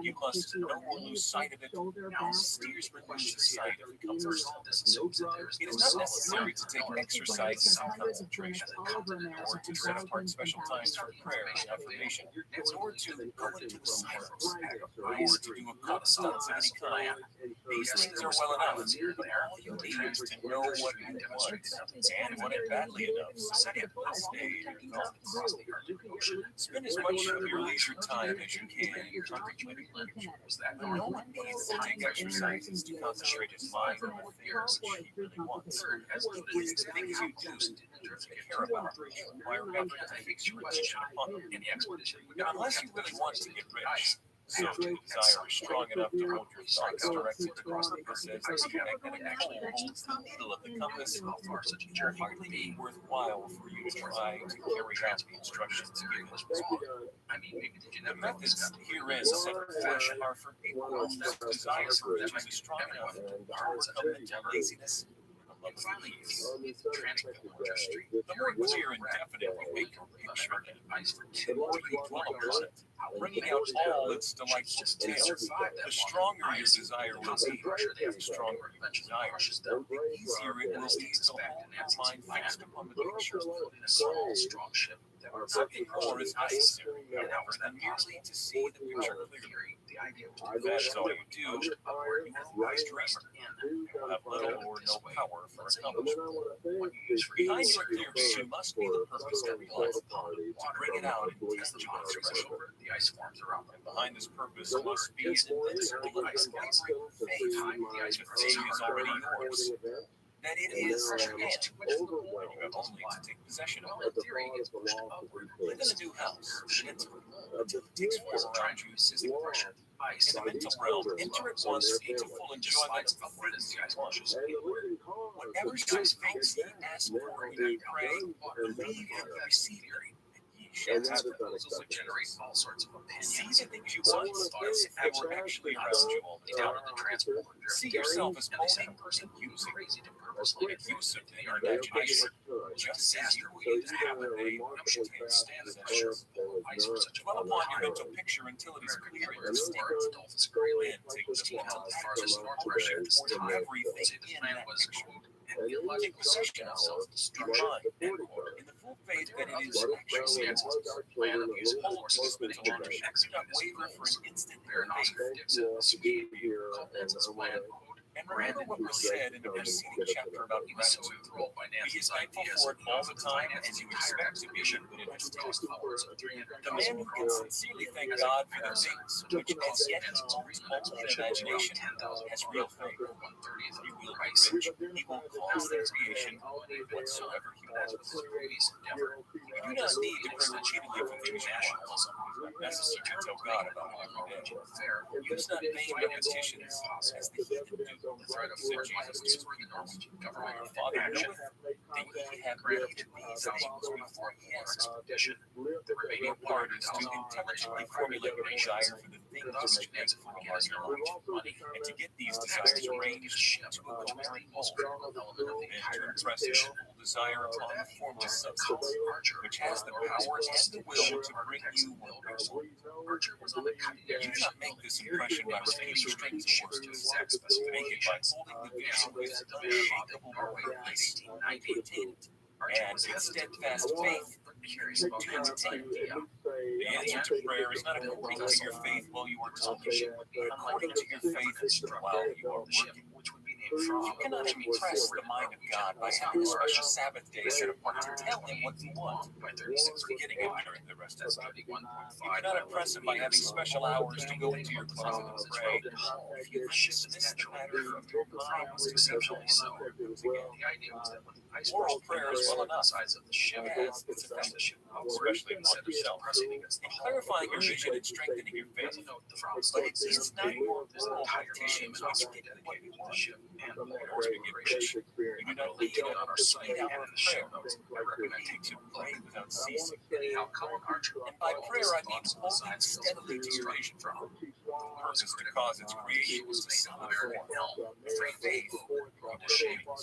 You must never lose sight of it. Now, steersman lose sight of it comes first. It is not necessary to take exercises in concentration or to set apart special times for prayer and affirmation, or to go into the silence, or to do a constance of any kind. These things are well enough, but all you need is to know what you want and They want it badly enough, so set it will stay your thoughts. Spend as much of your leisure time as you can contemplating life. No one needs to take exercises to concentrate his mind on the things he really wants. It's the things you do to care about why remember to fix your question upon them. Unless you really want to get rich, so the desire is strong enough to hold your thoughts directed across the compass as the magnetic pole holds the needle of the compass. It would hardly be worthwhile for you to try to carry out the instructions given. The methods herein set forth are for people whose desire for riches is strong enough to overcome mental laziness. The more clear and definite you make your picture, the more you dwell upon it, bringing out all its delightful details. The stronger your desire will be, the stronger your desire, the easier it will be to hold your mind fixed upon the picture. Something more is necessary, however, than merely to see the picture clearly. If that is all you do, you will rise dreamer. You will have little or no power for accomplishment. Behind your clear vision must be the purpose to realize upon, to bring it out in tangible expression. And behind this purpose must be an invincible and unwavering faith that the thing is already yours, that it is at your hand, and you have only to take possession of it. Live in a new house, mentally. It takes form around you. In the mental realm, enter at once into full enjoyment of the things you want. Whatever you fancy, ask for, and pray, believe in the receiver. Seize the things you want as if they were actually around you all the time. See yourself as owning and using. Make use of your imagination, just as you would have a notion to stand possession. Dwell upon your mental picture until it is clear and distinct. Then take the detailed actions towards everything in that picture. Take possession of your mind, in the full faith that it is actually yours. Hold to this mental image. Do not waver for an instant in faith. And remember what was said in the preceding chapter about gratitude. Be as thankful for it all the time as you expect to be in his task. The man who can sincerely thank God for the things which as yet he holds only in imagination has real faith. He will be rich. He will cause their creation whatsoever he wants. You do not need to bring repeatedly from internationalism. It's not necessary to tell God about all you do. Use not vain repetitions as the heathen do. The threat of Lord Jesus is government your Father knoweth that ye have need of these things before he asks permission. The remaining part is to intelligently formulate your desire for the things that make for a larger money, and to get these desires arranged into a material whole, and to impress your whole desire upon the formless substance, which has the power and the will to bring you wonders. You do not make this impression by repeating strings of words. Make it by holding the vision with unshakable weight and maintain it, and with steadfast faith to attain it. The answer to prayer is not according to your faith while you are talking, but according to your faith while you are working. You cannot impress the mind of God by having a special Sabbath day set apart to tell him what you want. Beginning and during the rest of the day. You cannot impress him by having special hours to go into your closet and pray. If you dismiss the matter from your mind was exceptionally so. Oral prayer is well enough. It has its effect, especially in set of self. In clarifying your vision and strengthening your faith, but it is not your oral meditation which will get what you want. In order to get rich, you do not need an 8 hour prayer. It takes you pray without ceasing. And by prayer I mean holding steadily to your vision. The purpose to cause its creation was to celebrate faith,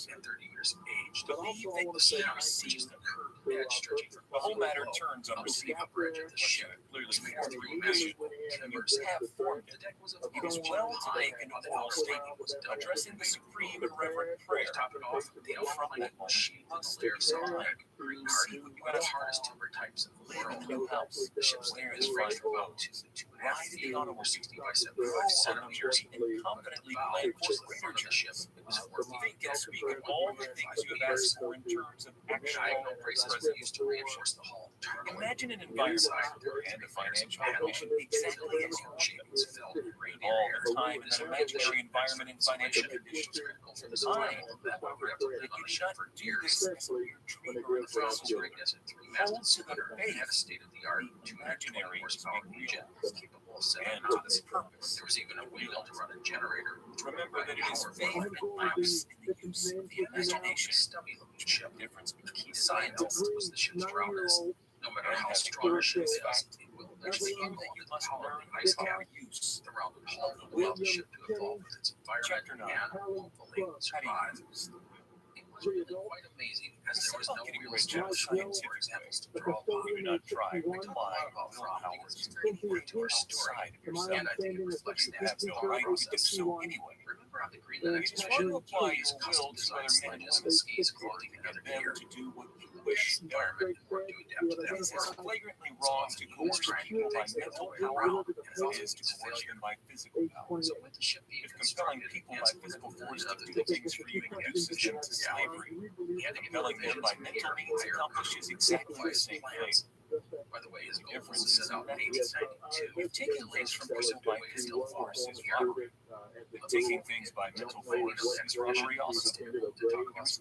and 30 years of age. Believe that ye receive them. The whole matter turns on receiving what you have clearly formed through vision, and you have formed it. It is well to make an oral statement, addressing the supreme and reverent prayer, from that must there time green sea, one of the hardest timber types in the world. New house. The ship's length is rated about 2.5 feet, over 60 by 75 centimeters, and confidently bow plan was for the front of the ship. It was 4 feet. Think and speak of all the things you have asked for in terms of Diagonal actual braces were used to reinforce the hull. Imagine an environment and a financial condition exactly as you shavings filled with rain all air. the time in an imaginary environment and financial conditions. Critical for the survival of that would have lived on the ship for years. The Frost rig as a 3-masted schooner had a state-of-the-art 220 horsepower jet capable of 7 knots. There was even a windmill to run a generator. Remember that it is faith and lapse in the use of the imagination. Stubby looking ship. Difference The key science was the ship's progress. No matter how strong a ship is, it will eventually evolve you its must power learn of the ice with cap. our use. The rounded hull will allow the ship to evolve with its environment and hopefully survive. It was really quite amazing, as there was no real scientific examples to draw upon. Do not try to climb About willpower. Fromage is very important to our story, and I think it reflects the Have no right to do so anyway. Remember how the Greenland It is hard to expedition apply used your custom will to designed other men and sledges and women skis clothing together them gear? to do what you This wish. environment worked to adapt to them. It is as flagrantly wrong to coerce people by mental power as it is to coerce them by physical power. So with the ship being If compelling constructed people by against physical the force to other do things for you reduces them to slavery, compelling them by mental means accomplishes exactly the same thing. By the way, his The goal was difference set is out in that 1892. you've taken things from person by physical force is robbery. Taking things by mental force is robbery also. There is no difference.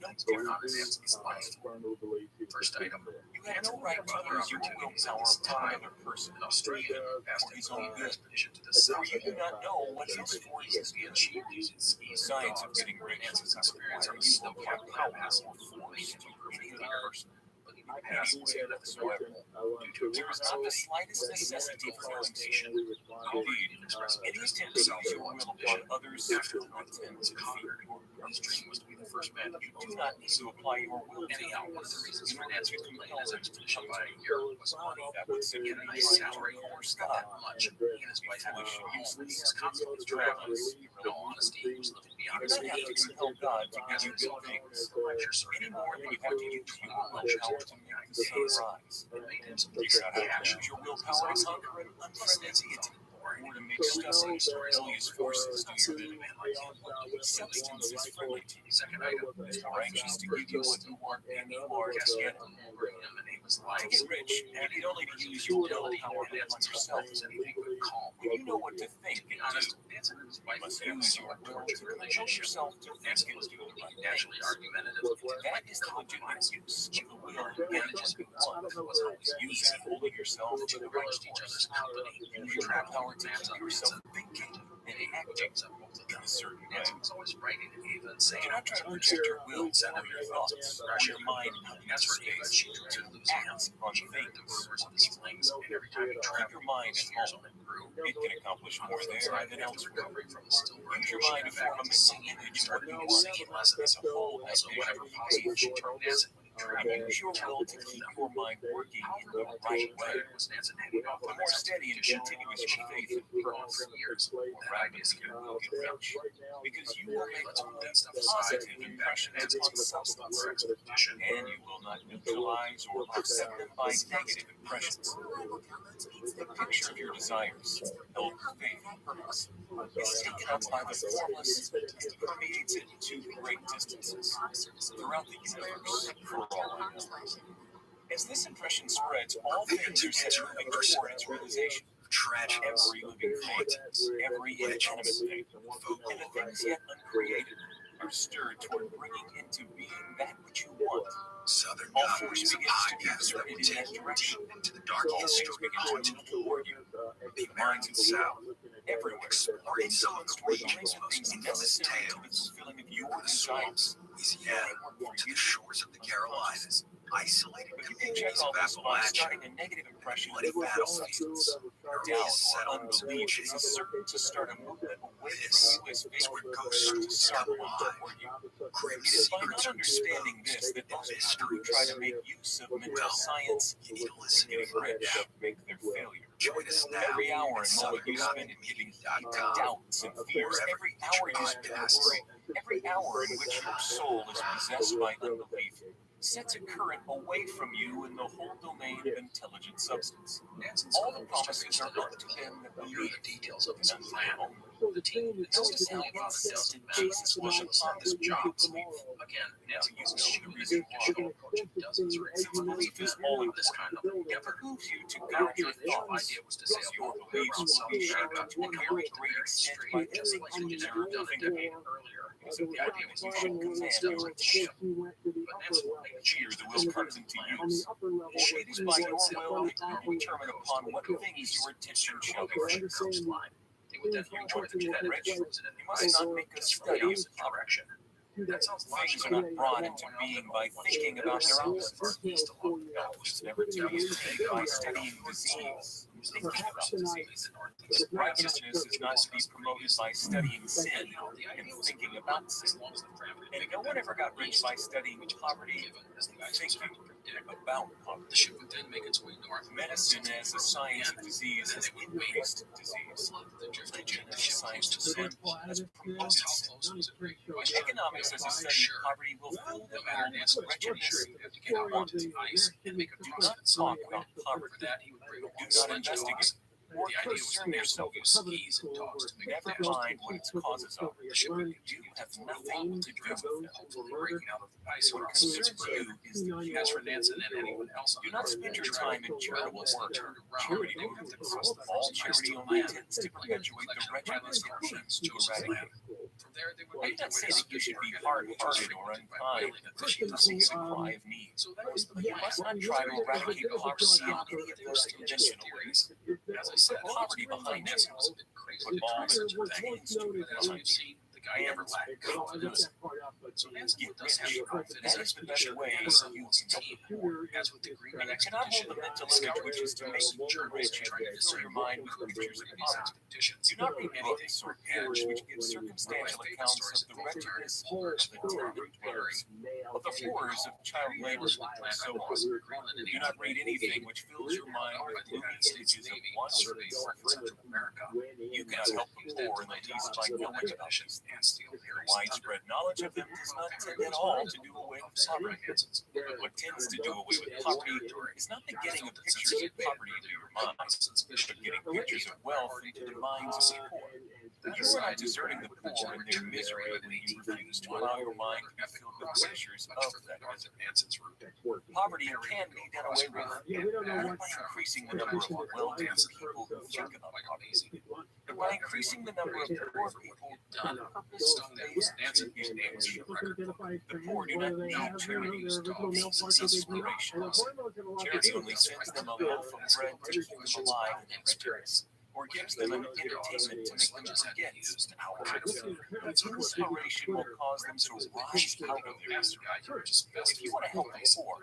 First item. You have no right to use your willpower upon another person An Australian passed for his a own good. expedition to the south. For you do not know what his force is He achieved using The skis and science of dogs. getting rich Nancy's does not experience require on the you snow to cap have power pass or was force to any other person. but he would pass away at the North Pole due to There is not the slightest necessity for hesitation. Indeed, any attempt to use your will upon others tends to defeat your will. His dream was to be the first man to You do not need to apply your will to Anyhow, one of the reasons for Nancy to complain his expedition by a year was money. That would simply He had a be nice trying to salary, coerce not God. that much. He and his wife had Foolish, a useless, his constantly traveling. In all honesty, he was living beyond You his do not have to means. compel God to give you good things, any more than you have to use your willpower to make the sun rise. It made him some You decent do not have cash. to use your willpower to conquer an unfriendly deity, or to make stubborn, rebellious forces do your bidding. Substance is friendly to you. Second item. Is more anxious to give you what you want than you are to get it. Over him, and he was To like, get rich, you need only to use your willpower to help yourself. is anything but calm. When you know what to think To be and honest, do, Nancy and his you wife must had a use your somewhat will tortured to compel relationship. yourself to think Nancy and was do the being right naturally things. argumentative. That is the legitimate use of the will And the and just the one was always use easy. it holding yourself to To the right arranged each other's course. company. Use your Traveling power to demands keep on yourself Nancy. thinking and And acting acting on both of in them. a certain way. Nancy was always writing to Ava and saying, Do not try to project your will or your thoughts or your mind out into that's where Ava, space she to tried losing him. act on She heard the things. rumors of his flings, and every time he Keep traveled, your mind those at fears home. only grew. It can accomplish more there than After elsewhere. recovering from the stillbirth, Use your she mind to went back form a to mental singing and image of started what you doing want. singing lessons. As a whole, that Also, whenever vision possible, she creates turned Nancy when he and traveled. use your will to keep your mind working in the right way. Was Nancy hanging off The on more his steady and expedition, continuous she your faith for becomes, almost years. the more That rapidly idea you will get rich. Because you will make Let's put that stuff positive aside. impressions upon substance, Expedition. and you will not neutralize or offset them by negative impressions. The picture of your desires, held with faith and purpose, is taken up by the formless and permeates it to great distances throughout the universe for all I know. As this impression spreads, all things are set moving toward its realization. Tragic. Every living thing, every inanimate thing, and the things yet uncreated are stirred toward bringing into being that which you want. Southern All Gospel force is a begins to be podcast that exerted will in take that you direction. deep into the dark All things history begin behind to move toward you. the American South. Everywhere, Exploring some of the toward the region's most things infamous necessary to the tales. fulfilling of your From the swamps desires. of Louisiana to the shores of the Carolinas, isolated But you can check communities all of this by Appalachia, starting a negative impression bloody of the battle substance. fields, Doubt or settlements, unbelief is beaches. certain to start a movement away This from you as is where ghost Facebook stories come alive. toward you. Grim It is by secrets not are understanding exposed. this that most people who try to make use of mental science You need to listen getting to it. rich make their failure. Join us now Every hour at and moment you spend in giving heed to doubts and fears, every hour you spend worrying, every hour in which your soul is possessed by unbelief, sets a current away from you in the whole domain of intelligent substance. All the promises are up to them that believe the details of his plan. The team noticed how insistent Jesus was upon this job. Again, Nancy uses machinery and approaching dozens or belief is all of this kind of it behooves you to guide your thought. Idea was to say your beliefs will be shaped to a very great extent by just like you did a decade earlier. So the idea was you should command your ship. But Nancy will make cheers the will comes into use. For it is by your will that you determine upon what things your attention shall be coastline. They would then report to that direction. You must not make a study of the direction. Things are not brought into being by thinking about their opposites. That was never to be attained by studying disease. Thinking about disease. Righteousness is not to be promoted by studying sin and thinking about sin. And no one ever got rich by studying poverty and thinking about poverty. The ship would then make its way north. Medicine as a science of disease has increased disease. Religion as a science of sin has promoted sin. Economics as a study of poverty will fill the world with wretchedness. Do not talk about poverty. Do not investigate or concern yourself with skis and dogs. Never mind what its causes are. You have nothing to do with it. What concerns you is the you. As for Nansen and anyone else, do not spend your time in charitable work. Charity movements. All charity only tends to perpetuate the wretchedness of humans to eradicate. I do not say that you should be hard-hearted or unkind, that she doesn't cry of need. You must not try to eradicate poverty in any of those conventional ways. As I said, poverty behind this was a bit crazy. But balls and things stupid as I've seen. The guy never lacked confidence. So Nancy does have confidence. That is the best way you team. As with the Green expedition, the mental image which is to make journals trying to discern your mind with pictures of these expeditions. Do not read books or books which give circumstantial accounts of the wretchedness of the horrors of child labor and so on. Do not read anything which fills your mind with gloomy images of one survey for Central America. You cannot help the poor and the least by knowing about these things. Widespread knowledge of them does not tend at all to do away with poverty. What tends to do away with poverty is not the getting of pictures of poverty into your mind, but getting pictures of wealth into the minds of the poor. You are not deserting the poor in their misery when you refuse to allow your mind to be filled with pictures of that misery. Poverty can be done away with, not by increasing the number of well-to-do people who think about poverty, but by increasing the number of poor people done purpose-based activities. The poor do not need charities to offer inspiration. Charity only sends them a loaf of bread to keep them alive in wretchedness, or gives them an entertainment to make them forget our inspiration will cause them to rise out of their misery. If you want to help the poor,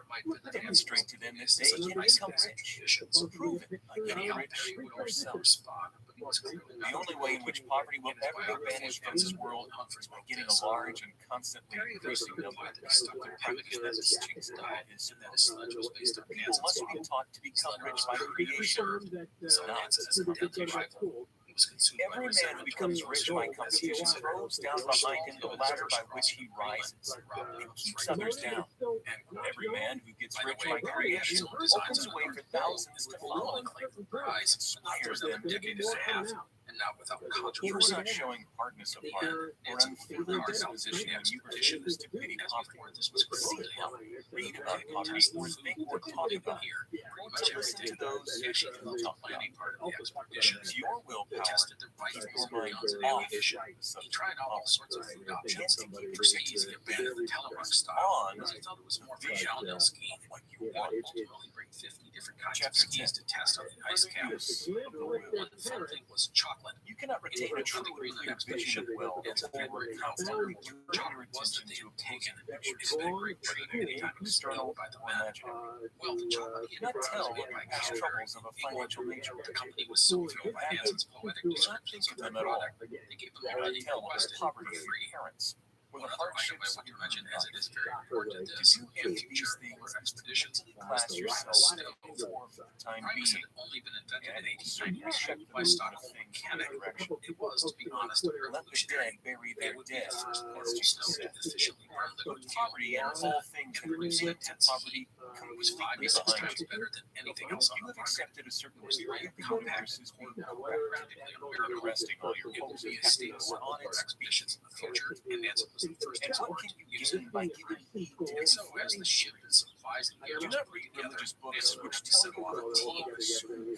demonstrate to them that they can become rich. Prove it by getting rich yourself. The only way in which poverty will ever be banished from this world is by getting a large and constantly increasing number of people to practice this diet is people must be taught to become rich by creation, not as an identity. Every man who becomes rich by competition throws down behind him the ladder by which he rises and keeps others down. Every man who gets rich by creation opens a way for thousands to follow him, inspires them to do the same. You are not showing hardness of heart or unfeeling disposition when you refuse to pity poverty. Seek help, read about poverty, or think or talk about it. To listen to those who talk about any part of the expedition. Your willpower tested the right of your mind off. He tried all sorts of food options. It was easy to abandon the telemark style because he thought it was more Jalnil skiing than what you want. Ultimately, bring 50 different kinds of skis to test on the ice caps. One fun thing was chocolate. You cannot retain a true vision of wealth if you were constantly turning your attention to obtaining pictures of great anytime external by the imaginary. Well, the chocolate you cannot tell what my troubles of a financial nature. The company was so filled with Hanson's poetic descriptions of them at all. They gave them all the tell of poverty-free parents. With a hardship I would imagine as it is very important to this in future or expeditions, class yourself still for the time being. Had only been invented in 1890 by stock of mechanic direction. It was, to be honest, a revolutionary. Bury their dead. Officially Poverty and all things producing intense poverty was 5 to 6 times better than anything else on the market. Accepted a certain degree of compact is being practically unbearable. Resting all your hopes and status on its expeditions in the future, and Nansen was the first to use it by giving heed to it. So as the ship and supplies and gear not read religious books which settle on a team,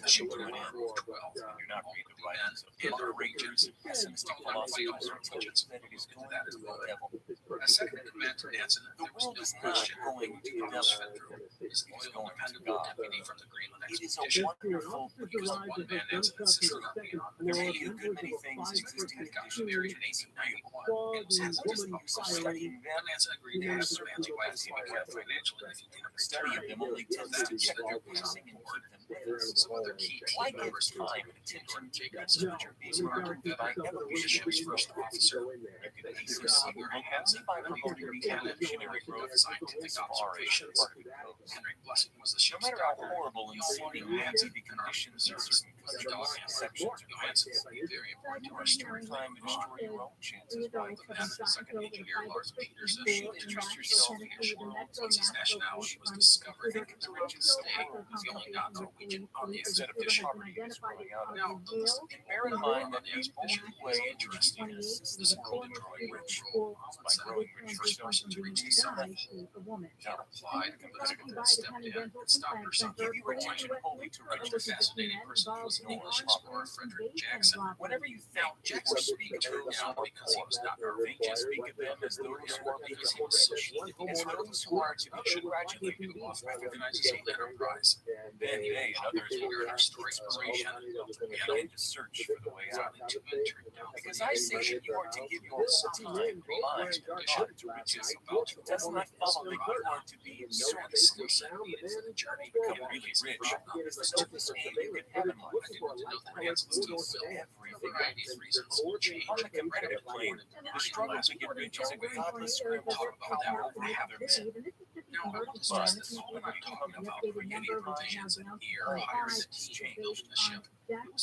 the ship would end 12. Do not read the writings of other rangers and pessimistic philosophers or teachers that it is going to the devil. A second command to Nansen, the world is not going to the devil. It is going to God. From the Greenland It is a wonderful because the one man Nansen insisted on being on. There may be a good many things existing that got married in 1891. It was his use of studying them. Nansen agreed to have the man's wife even kept financially if he didn't study of them only tends to check their passing and keep them with some other key members time and attention to that which are being murdered by every ship's first officer. You can easily see where he has it by promoting the evolutionary growth scientific observations. Henry Blessing was the ship's no matter how horrible and seeming Nancy the conditions in certain sections or places will be very important to our story. Time to destroy your own chances. While the master's second engineer Lars Peterson interest yourself in your world once his nationality was discovered and the region's state was going out Norwegian on the instead of fish poverty is growing out. Now, and bear in mind that the only way interesting is this world in growing rich. By growing rich, first person to reach the summit, not apply the political step in and stop yourself. Give you attention wholly to reach the fascinating person who was an English explorer, Frederick Jackson. Whatever you think, Jackson speak to those now because he was not Norwegian, speak of them as those who are because he was rich, as those who are to be congratulated off recognizes his own enterprise. Then they and others will hear our story inspiration and in to search for the way out into it. Because I say that you are to give your whole time, mind, and God to riches about you. Does not follow that you are to be sort of exclusive means the journey to become really rich. Is the dopest aim you can have in life. I didn't know that Nancy still felt every variety of reasons will change. On the competitive plane, the struggle to get rich is a godless scramble for power over other men. Now, I want to stress this when I'm talking about creating provisions and ear higher than change the ship.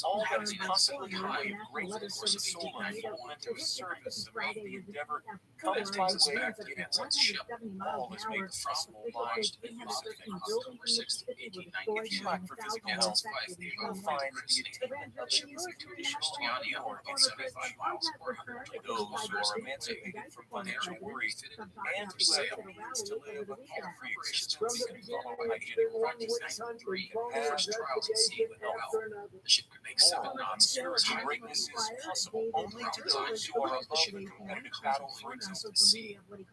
All that is possibly high and great in the course of soul and momentary service about the endeavor comes by way of Nansen's ship. All is made possible by October 6th, 1890. If you lack for physical health, you will find that the attainment of ship is Christiania or 75 miles or 100. Those who are emancipated from financial worry and to sail means to live all free existence and follow hygienic practices, free and past trials at sea with no help. The ship could make 7 knots. Spiritual greatness is possible only to those who are above the competitive battle for exalted sea. Only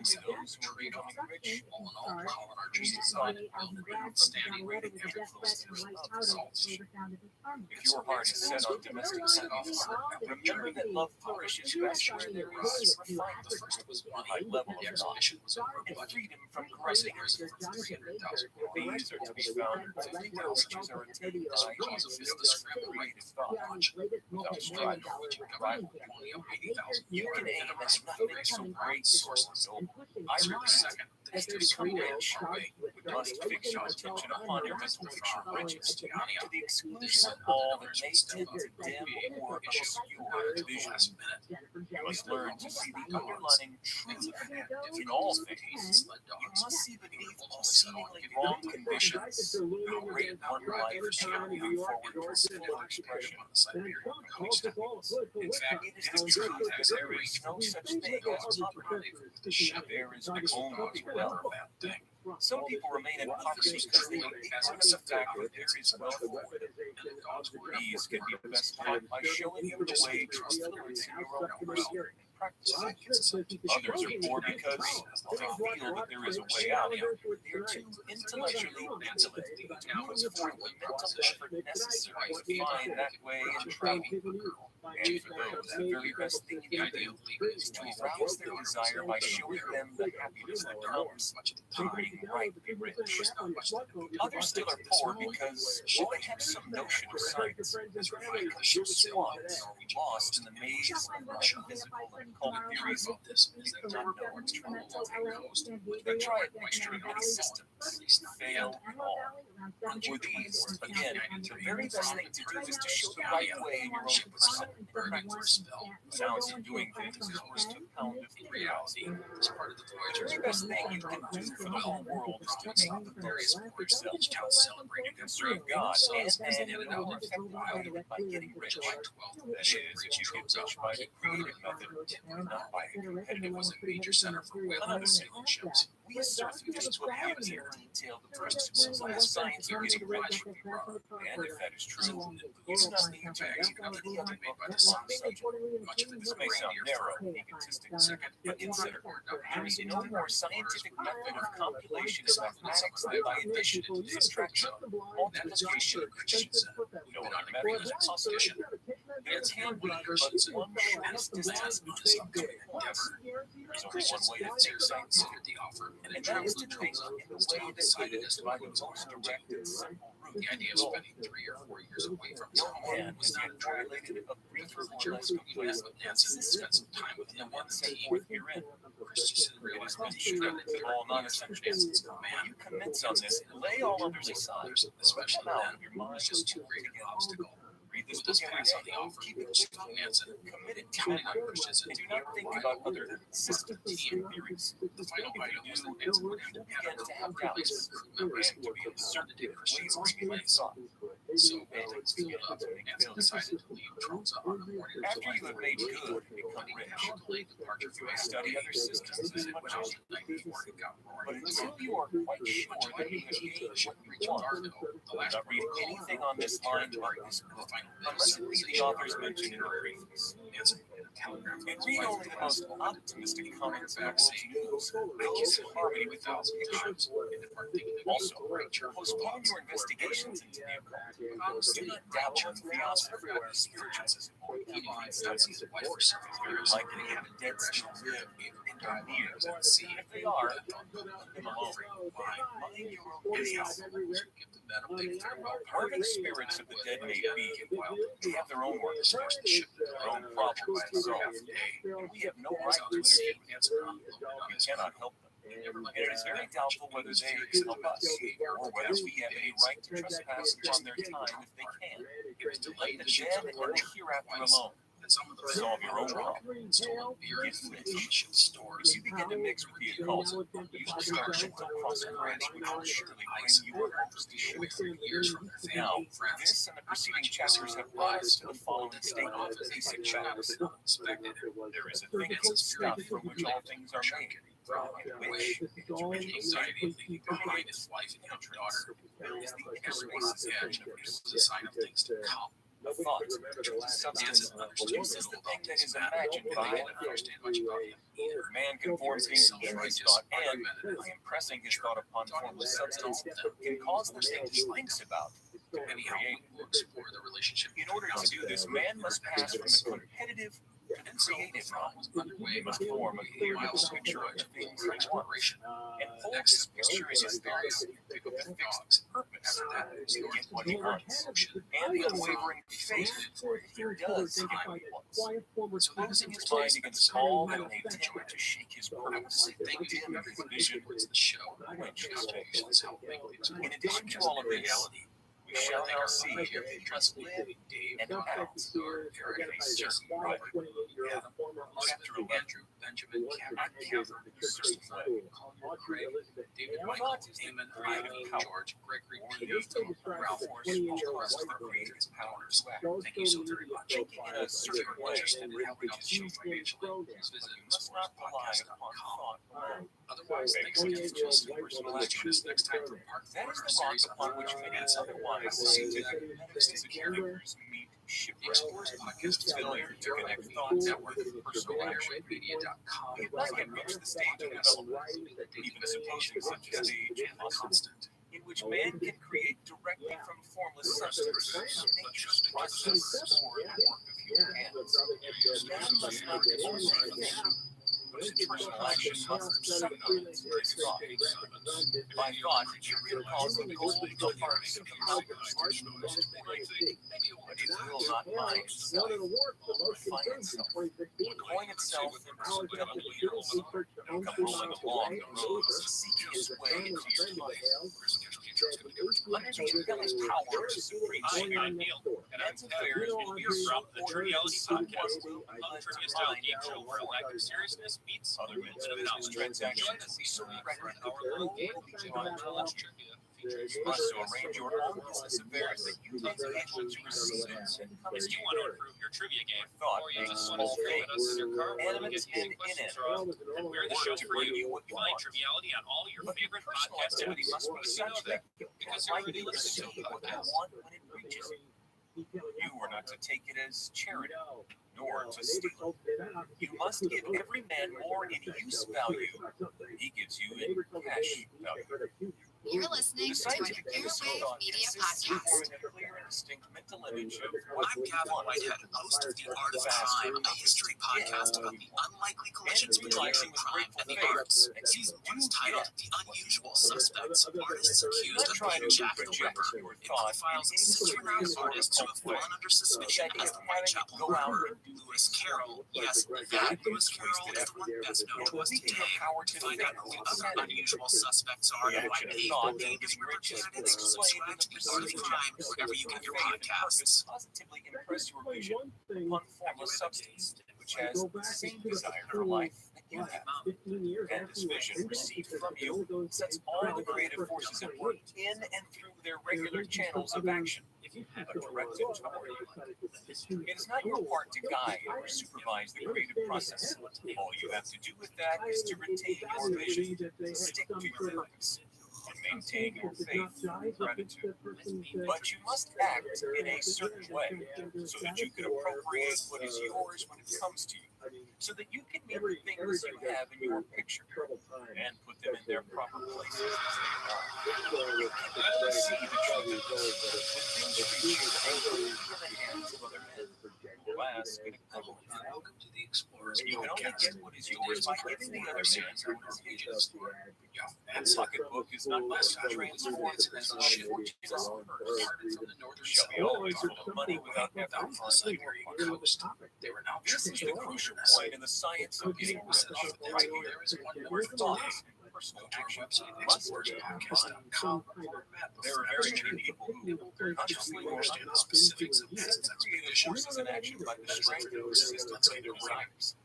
those who are becoming rich, all in all, call on our Jesus designed to build a great standing ready ever close to the results. If your heart is set on domestic success, remember that love flourishes best where there is refinement. The first was money, high level of knowledge, and freedom from caressing yours for 300,000. These are to be found in 50,000 which are attained by cause of the scramble rate of thought much. Without strife, which you drive with only 80,000. You can aim at nothing so great source of noble. I read the second. As to become rich, we must fix your attention upon your mental picture of riches, to the exclusion of all that may tend to dim or obscure the vision. You must learn to see the underlying truth in all things. You must see beneath all seemingly wrong conditions. No great one life shall move forward considerable expression on the Siberian coast. In fact, it is true that there is no such thing as poverty. There is only well a bad thing. Some people remain in poverty because they don't accept the fact that there is wealth for them. These can be best taught by showing you the way to influence in your own wealth and practice. Others are poor because they feel that there is a way out. They are too intellectually vigilant. Now is for the mental effort necessary to find that way and try to and for those, the very best thing in ideal is to arouse their desire by showing them the happiness that comes from being right to be rich. Others still are poor because they have some notion of science, as like the ship's swans, lost in the maze of Russian physical and call the theories of this is that don't know what's trouble coast, but try it extremely systems, fail all. Were these, again, the very best thing to do is to show the right way in your own personal practice. Sounds you're doing things as opposed to pound of reality. As part of the Voyager's best thing you can do for the whole world is doing something various yourselves to celebrate and serve God and more effectively by getting rich. That is, you get rich by the creative method, not by a competitive was a major center for whale and sailing ships. We assert through this what happens in detail the purposes of science are getting rich. And if that is true, it's not the impacts you have made by the same subject. Much of it this may sound narrow, egotistic, second, but consider there is no more scientific method of compilation of mathematics than by addition and subtraction, multiplication and addition. No other method of competition. There can be but one shortest distance between endeavor. There's only one way to tear scientific the offer, and that is to take in the way that is by the most direct and simple route. The idea of spending 3 or 4 years away from his home was not correlated a brief or less U.S. but Nancy spent some time with him and the team you're in. Christensen realized that he should have all non-essentials. Man, you commence on this and lay all others aside, especially then your mind is just too great an obstacle. Read this book pass on the offer. Keep it Nansen committed counting on Christensen. Do not think about other system team theories. The final item was that Nansen would have to begin to have doubts and to be uncertain to Christensen's place. So things filled up, and Nansen decided to leave Tromsø on the morning after you have made good and become rich. Departure from a study other systems is it which was the night before it got roaring. But until you are quite sure that you have gauged one, do not read anything on this line during this book, unless it be the author's mentioned in a preface. And read only the most optimistic comments in the world's news, make use of harmony with those pictures. Also, postpone your investigations into the occult. Do not doubt your theosophy of his purchases. He finds Stutzy's wife for several years, like they have a dead still live in their nears at sea. If they are, let them alone. Mind your own business. Hardened spirits of the dead may be, while they have their own work to do, their own problems to solve. We have no right to interfere with them. You cannot help them. And it is very doubtful whether they help us, or whether we have any right to trespass upon their time if they can. Let the dead and the hereafter alone. Solve your own problems. If you begin to mix with the occult, use distortion to cross a bridge which will surely bring you hopes to share years from their family. Now, this and the preceding chapters have brought us to the following statement of basic facts. There is a thing called stuff from which all things are made. Which anxiety thinking behind his wife and young daughter is the express edge of it. It's a sign of things to come. A thought, which was a substance, is the thing that is imagined by and understand much about him. Man conforms things in his thought, and by impressing his thought upon formless substance, can cause the thing he thinks about to create. In order to do this, man must pass from the competitive to the creative realm. He must form a clear picture of things he wants, and hold this picture in his thoughts with a fixed purpose to get what he wants, and the unwavering faith he does get what he wants. Supposing his mind against all that may tend to shake his purpose, within his vision was the show, which is in addition to all of this, we shall now see just live and act. Just right. Chapter 11. Benjamin Catherine, Craig, David Michael, Damon, Ivan, George, Gregory, Peter, Ralph Horst, Christopher, Creators, Powers. Thank you so very much. In a certain way, interested in helping out the show financially, please visit podcast.com. Otherwise, thanks again for listening. Let's join us next time for part 4 of our series upon which finance otherwise scientific metaphysics characters meet shipwreck. Explorers podcast is failure to connect thought network personalairwaymedia.com. It might have reached the stage of development, even supposing such a stage and constant, in which man can create directly from formless substance nature's process or the work of human hands. Man must not whose personal action must sometimes raise thought. If I thought that you recall the gold parts of the mountains, but you will not mind itself, find itself, calling itself gentle wheels, and come rolling along the roads, seeking its way into your life. Underneath God's power to supreme strength, men's affairs will be from the Triviality Podcast, a trivia style game show where a lack of seriousness meets other men's business transactions. We solely recommend our little game will be general knowledge trivia. Must to arrange your own business affairs that you may be able to receive. If you want to improve your trivia game, or you just want to stay with us in your car while you get your questions wrong, then we're the show for you. Find Triviality on all your favorite podcast apps. Must be so know that because you're already listening to the podcast. You are not to take it as charity, nor to steal. You must give every man more in use value. He gives you in cash value. You're listening to an Airwave Media Podcast. I'm Gavin Whitehead, host of The Art of Crime, a history podcast about the unlikely collisions between crime and the arts. Season 1 is titled The Unusual Suspects, Artists Accused of Being Jack the Ripper. It profiles 6 renowned artists who have fallen under suspicion as the Whitechapel Murderer. Lewis Carroll, yes, that Lewis Carroll is the one best known to us today. To find out who the other unusual suspects are and why they believe in Ripper candidates, subscribe to The Art of Crime wherever you get your podcasts. Positively impress your vision upon formless substance, which has the same desire for life that you have. And this vision received from you sets all the creative forces at work in and through their regular channels of action. A direct tutorial. It is not your part to guide or supervise the creative process. All you have to do with that is to retain your vision, stick to your purpose, and maintain your faith and gratitude. But you must act in a certain way so that you can appropriate what is yours when it comes to you, so that you can meet the things you have in your picture and put them in their proper places as they are. You can only see the truth when things reach you angrily in the hands of other men who ask an equivalent. Welcome to the Explorers. You can only get what is yours by giving the other man what is his. That pocketbook is not best transformed as a fortune's purse. Shall we always full of money without effort for Siberian coast? This is the crucial point in the science of getting rich. Right here, there is one more thought. Personal action must be on. There are very many people who consciously understand the specifics of business creative forces in action by the strength and persistence of their desires.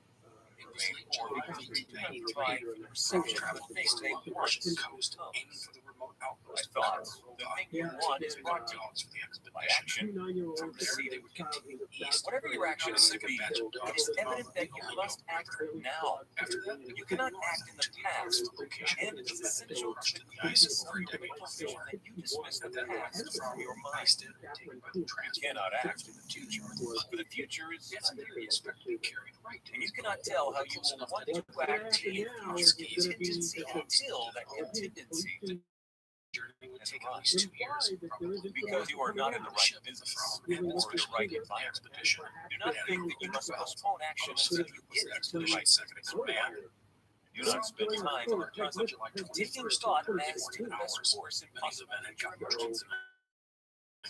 Or because they provide for the perception of the thing they want to come. I thought the thing you want is brought to you by action from the sea that would continue east. Whatever your action is to be, it is evident that you must act now. You cannot act in the past, and it is essential to the basis for mental vision that you dismiss the past from your mind. You cannot act in the future, for the future is carried right, and you cannot tell how you will want to act in future contingency until that contingency would take at least 2 years, because you are not in the right business or the right environment. Do not think that you must postpone action until you get to the right second of command. Do not spend time in the present taking thought as to the best course in possible emergency.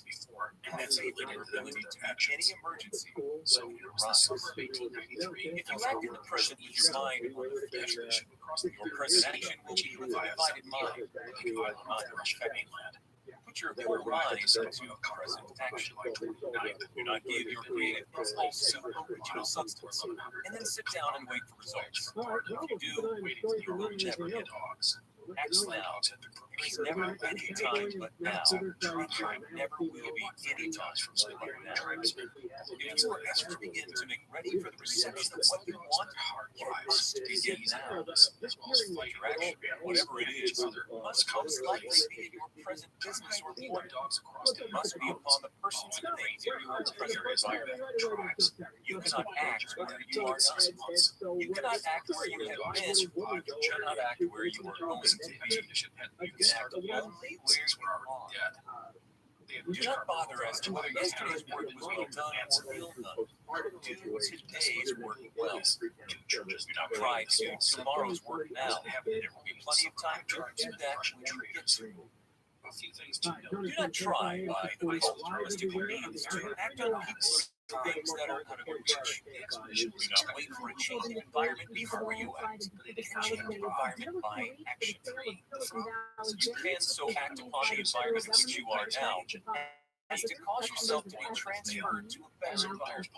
Before, and that's a ability to match any emergency. So it was the summer of 1893. If you act in the present with your mind on the future, your present action will be with a divided mind, like an island on the Russian mainland. Put your whole mind into present action. Do not give your creative impulse to original substance, and then sit down and wait for results. If you do, you will never get dogs. Act now. It is never any time but now. Time never will be any time but now. If you are ever to begin to make ready for the reception of what you want, you must begin now. Your action, whatever it is, must most likely be in your present business or employment. It must be upon the persons and things in your present environment. You cannot act where you are not. You cannot act where you have been. You cannot act where you are going to be. You can act only where you are. Do not bother as to whether yesterday's work was well done or ill done. Do today's work well. Do not try to do tomorrow's work now. There will be plenty of time to do that when you get to. A few things to note. Do not try, by the most altruistic means, to act on people's things that are out of your reach. Do not wait for a changing environment before you act, but change the environment by action. You can so act upon the environment in which you are now as to cause yourself to be transferred to a better environment.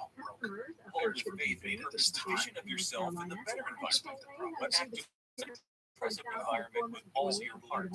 Hold faith in the vision of yourself in the better environment, but act in the present environment with all your heart.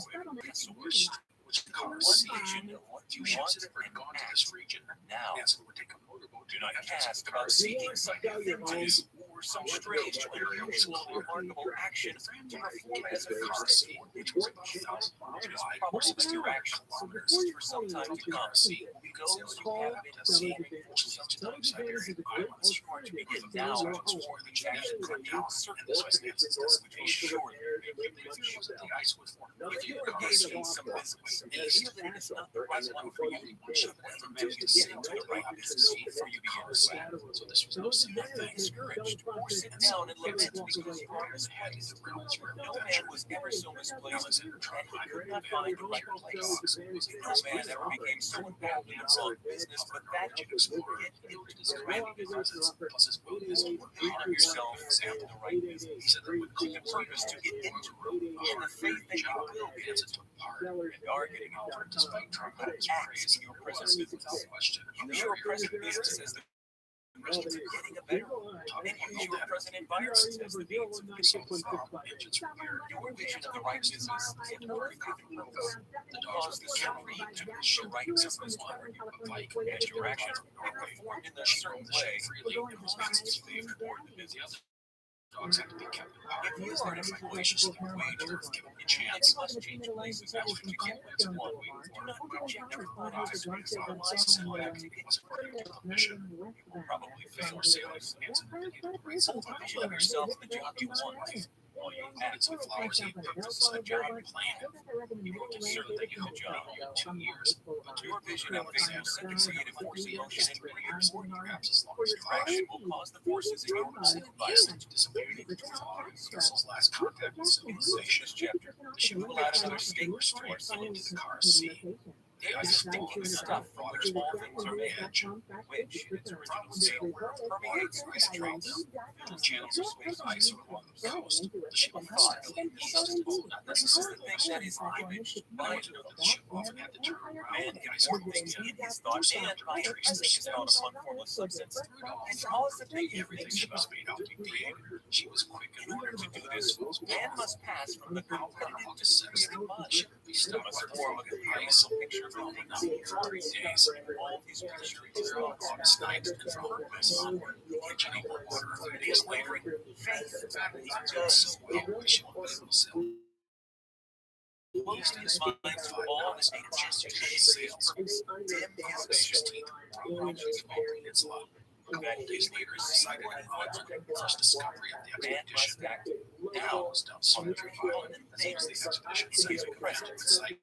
That's the worst. Which cars Vision of what you you want should have and gone to act this region. now. Nancy would take a motorboat. Do not cast about seeking some new thing to do or some strange, unusual, remarkable action to perform as a first aid, which was about 1,000 miles. It is probable that your actions for some time to come will be those you have been seeing, which leads to the excited violence. You are to begin now to explore the action cut down certain circumstances which will sure The ice would form. if you are gaining some business and you feel that it is not the right one for you, you should never do the same to the right business before you begin to plan. So this was no simple thing. Discouraged or sit down and lament because progress had his realms where no man was ever so misplaced and he could not find the right place. No man ever became so unhappy in some business but that you explore it Plus his willingness to work honor yourself and the right business. He said that with The purpose to get into it in the faith that you will get to part and are getting into it despite trying to act your present business. without question. Use your present business as the means of getting a better and use your present environment as the means of getting your vision of the right business in order to cause the supreme to reach the right business Like and your actions are performed in a certain way. The other dogs have to be kept If you are an employee given a chance. you must change places after you get to one week. Do not reject your orders based on license or activity. You will probably fail. Hold the vision of yourself and the job you want. While you add some flowers and purpose on the job you plan. You will discern that you the job in 2 years. But your vision of being consecutive forces in 3 years, or perhaps as long as your action will cause the forces in your environment to disappear. Russell's last contact with civilization. This chapter, She will allow another state restored into the car seat. There is stinking stuff from which all things are made, which, its original state, permeates racetrains, The channels of swift ice along the coast. The ship thought. This is This is the thing that is imaged by to know that the ship often had to turn around. man important things in his thoughts and by increasing his thought upon formless substance and cause the thing Everything she was made out to create. She was quick in order to do this, man must pass from the competitive to simply much. He must form a comprehensive picture of the days. all these pictures August 9th and from August onward, Virginia order 3 days later. faith So well, she will Most of his finds for all the state of sales. dim his vision. Peninsula. 12 days later, decided on the first discovery of the Man expedition. must act Now was down on the Sumter Island. names The expedition sees a crest at the site.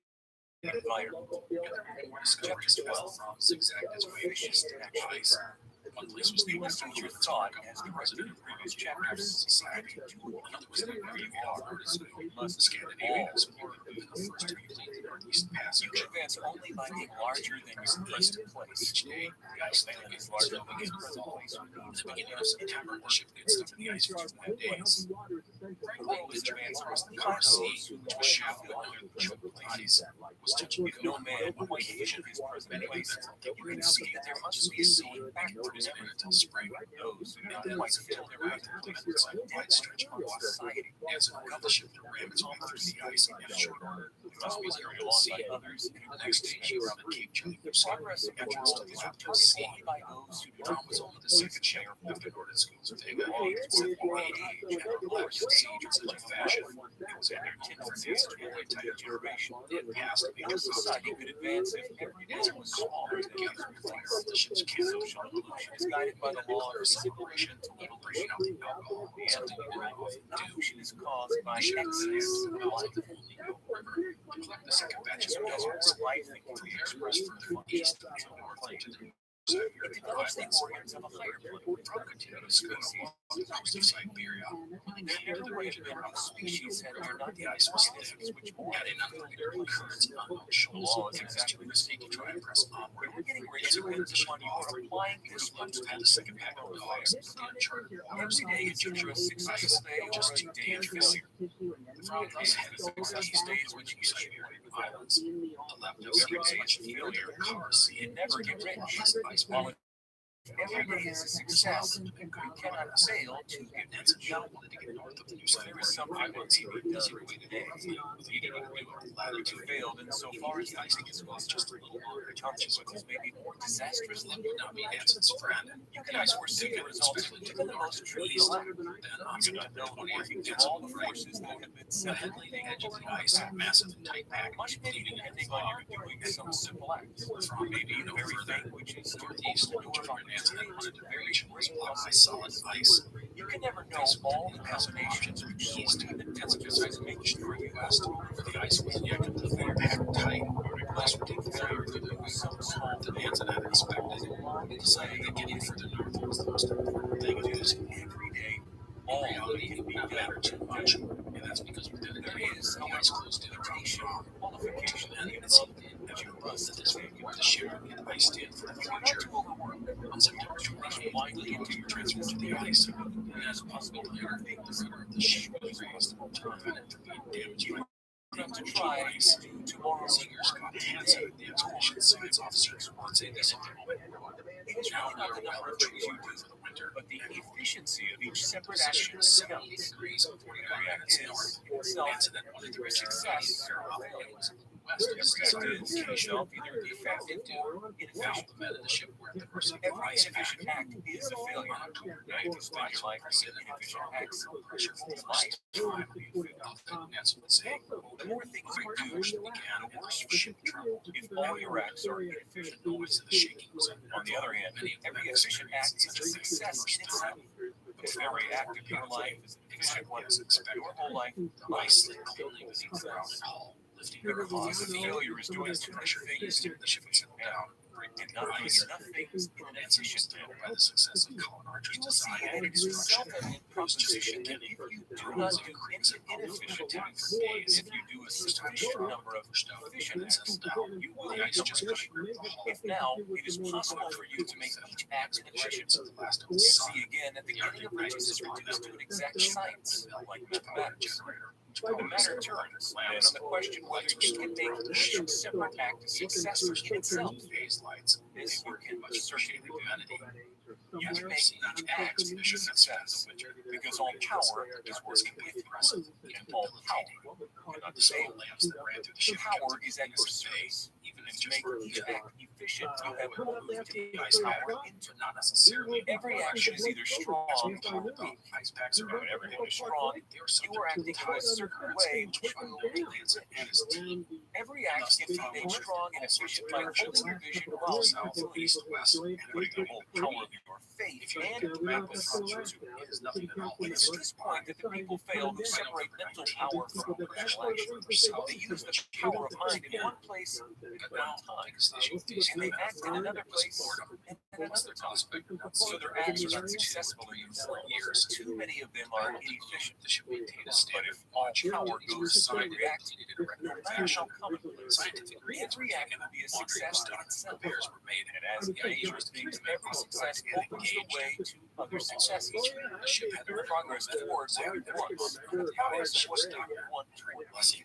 environment. Discovery is well from zigzag as waves and ice. One place was You named must use your thought as the president of previous chapters. Society. Another was named where you are. Must Scandinavia is the first to complete the Northeast You Passage. can advance only by being larger than your present place. Each day, the ice land gets larger than its present place. In the beginning of September, the ship gets stuck in the ice for 5 days. World is advanced across the Car sea, sea, which was shallow and choke bodies, was touching with no man quite vision his present place. You can see there must be a sea backward in every until spring. those who not quite fill their eyes with a wide stretch of society. As it got the ship to ram its way through the ice in short order, It must be carried along by others. the next day she around the Cape Julian Progress of the world is reported only by those who do Tom not was only the second ship after Gordon Schools of Ava It's with age and large siege in such a fashion. It was their tendencies to anti-generation. It has to be A society could advance if every man was smaller together together. with fire. The ship's cannon Social evolution is guided by the law of separation to liberation out the alcohol. the evolution is caused by excess of life. To collect the second batch just deserts, life that can be expressed further east of the North. It develops the organs of a higher plane from continuous species along the coast of Siberia. Never way to know species had learned that the ice was thick, which had an unpredictable currents and unknown shoals. Exactly risky to try and press onward. We're getting ready to win the one you are applying this one to the second pack of dogs with the uncharted. Every day is either a successful day or a day of failure. The problem is that successful days which you Siberian violence, the leftovers every day is failure, cars, it never get rich. While every day is a success, you cannot fail to get Nancy Young to get north of the New South. There is some violence he does way today. Latitude failed insofar as the icing is just a little longer. Consequences may be more disastrous than would not be Nansen's friend. You can ice foresee the results of even the most trivial act. Then I'm going to know what you think all the forces that have been set at leading edge of the ice have massive and tight pack, much depending on you doing some simple acts. From maybe the very thing which is northeast of North Nansen and wanted to reach was blocked by solid ice. You can never know all the combinations which east and intensive ice makes for you west over the ice was yet the fair tight. Last routine failure could lose some small the Nansen had expected. They decided that getting further north was the most important thing to do every day. All reality can be matter too much, and that's because within there is no ice closed in qualification and it's if you run the this way you want to share and ice stand for the future. On September 28th, widely into your transfer to the ice, and as a possible layer, the center of the ship was raised to prevent it from being damaged. To try tomorrow, seniors got cancer. The expedition science officers would say this at the moment. It is now not the number of things you do for the winter, but the efficiency of each separate action counts. Degrees of 49 minutes north. Nansen then wanted to success. West is itself either effective or inefficient. The men in the ship were at the mercy of ice. Efficient act is a failure. On October 9th, spend your life as an inefficient act. Pressure for the life. Nansen would say, the more things we do began, the worse ship trouble. If all your acts are inefficient, noise and the shaking was on the other hand, every efficient act is a success in itself. Every act of your life is an efficient one. Your whole life, ice slid cleanly beneath the crowded hall. The cause of failure is doing too much things to the ship settle down. It did not do enough things in an efficient manner by the success of Colin Archer's design and its self-evident proposition that if you do not do inefficient tasks for days, if you do a sufficient number of efficient acts now, you will just if now it is possible for you to make each act efficient, see again at the beginning of races is reduced to an exact science, like mathematics. The matter turns then on the question whether you can make each separate act a success in itself. This you can circuit humanity. You can make each act a success, because all power is working with you. All power cannot say lamps that ran through the ship. Power is at your service. Even if to make each act efficient, you have moved the ice power into not necessarily. Every action is either strong or weak. Ice packs are when everything is strong. You are acting in a certain way which will Nansen and his team. Every act can be made strong and efficient by holding your vision well south, east, west, and putting the whole power of your faith and purpose is nothing at all. It is at this point that the people fail who separate mental power from operational action. They use the power of mind in one place at one time, and they act in another place and another time. So their acts are not successful in 4 years. Too many of them are inefficient. But if all power goes to react no matter how commonplace, every act will be a success in itself. And as the igers think every success opens the way to other successes. The ship had progress towards what it was. How is what one toward blessing?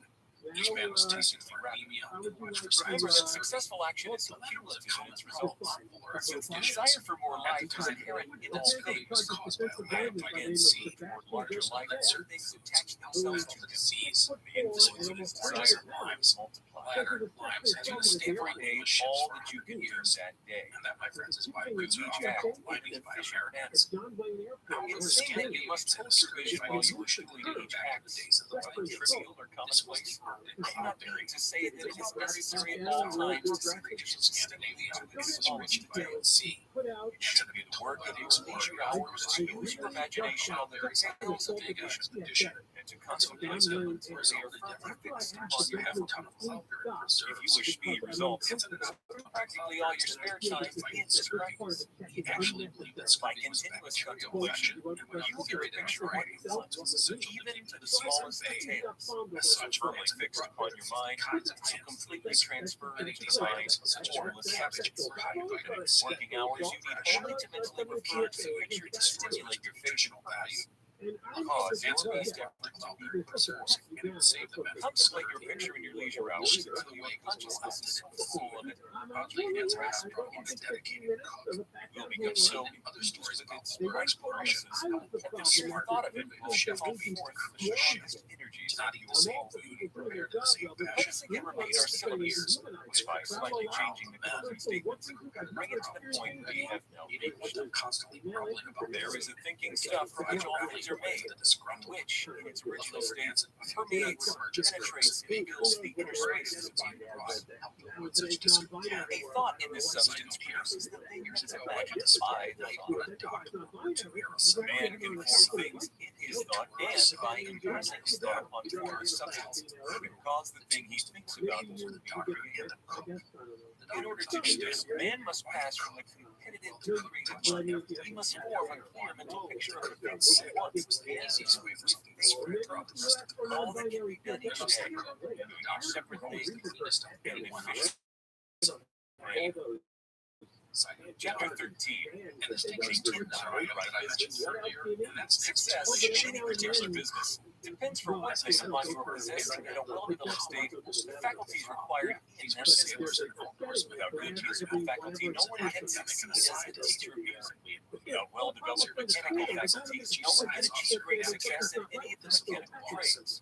Each man was tasting for anemia and watched for signs of successful action is cumulative in its results. Since the desire for more life is inherent in all things caused by lack of vitamin C, larger life and things attach themselves to disease. The influence of this desire limes multiply. Limes do every day all that you can use that day. And that, my friends, is why goods are often lining by Americans. In saying that you must hold your vision while you are completing each act, trivial or commonplace, I am not meaning to say that it is necessary at all times to see creatures of Scandinavia to install rich vitamin C. It should be the work of these leisure hours to use your imagination on the tales of the expedition and to customize it or save the different fixed once you have a ton of cloud variables. If you wish speed results, practically all your spare time in this practice. He actually believed that By somebody was back continuous to your contemplation, collection, you will get a picture of what you want, even to the smallest details. As such, firmly fixed upon your mind, to completely transfer any designs, such formless habits or high vitamin working hours you need only to mentally refer to picture to stimulate your fictional value. Cause your best effort to be resourceful and save the method. Contemplate your picture in your leisure hours until your consciousness is full of it. Oddly, it's best brought in a dedicated cook. You'll become so Other stories about inspired exploration is the smart thought of it will shift forth the strongest energies not even same food, prepared in the same Let fashion. us again repeat our syllabus, which by slightly changing the closing statements, bring it to the point we have now reached. Constantly grumbling about There is a thinking stuff from which all things are made, which, in its original state, permeates, penetrates, and fills the inner spaces of mind. such discontent. A thought in this substance pierces the things that imagine by the thought. Man can form things in his thought, and by impressing his thought upon foreign substance, he can cause the thing he thinks about to be created. In order to do this, man must pass from the competitive to the creative. He must form a clear mental picture of the things he wants. The easiest way for something to spread throughout the system. All that can be done each day, doing each separate thing, and efficient. Chapter 13. And this takes to the story that I mentioned earlier, and that's Success in any particular business depends for one thing upon your possessing in a well-developed state the faculties required in that business. Without good musical faculty, no one can succeed as a teacher of music. Without well-developed mechanical faculties, no one can achieve great success in any of the mechanical trades.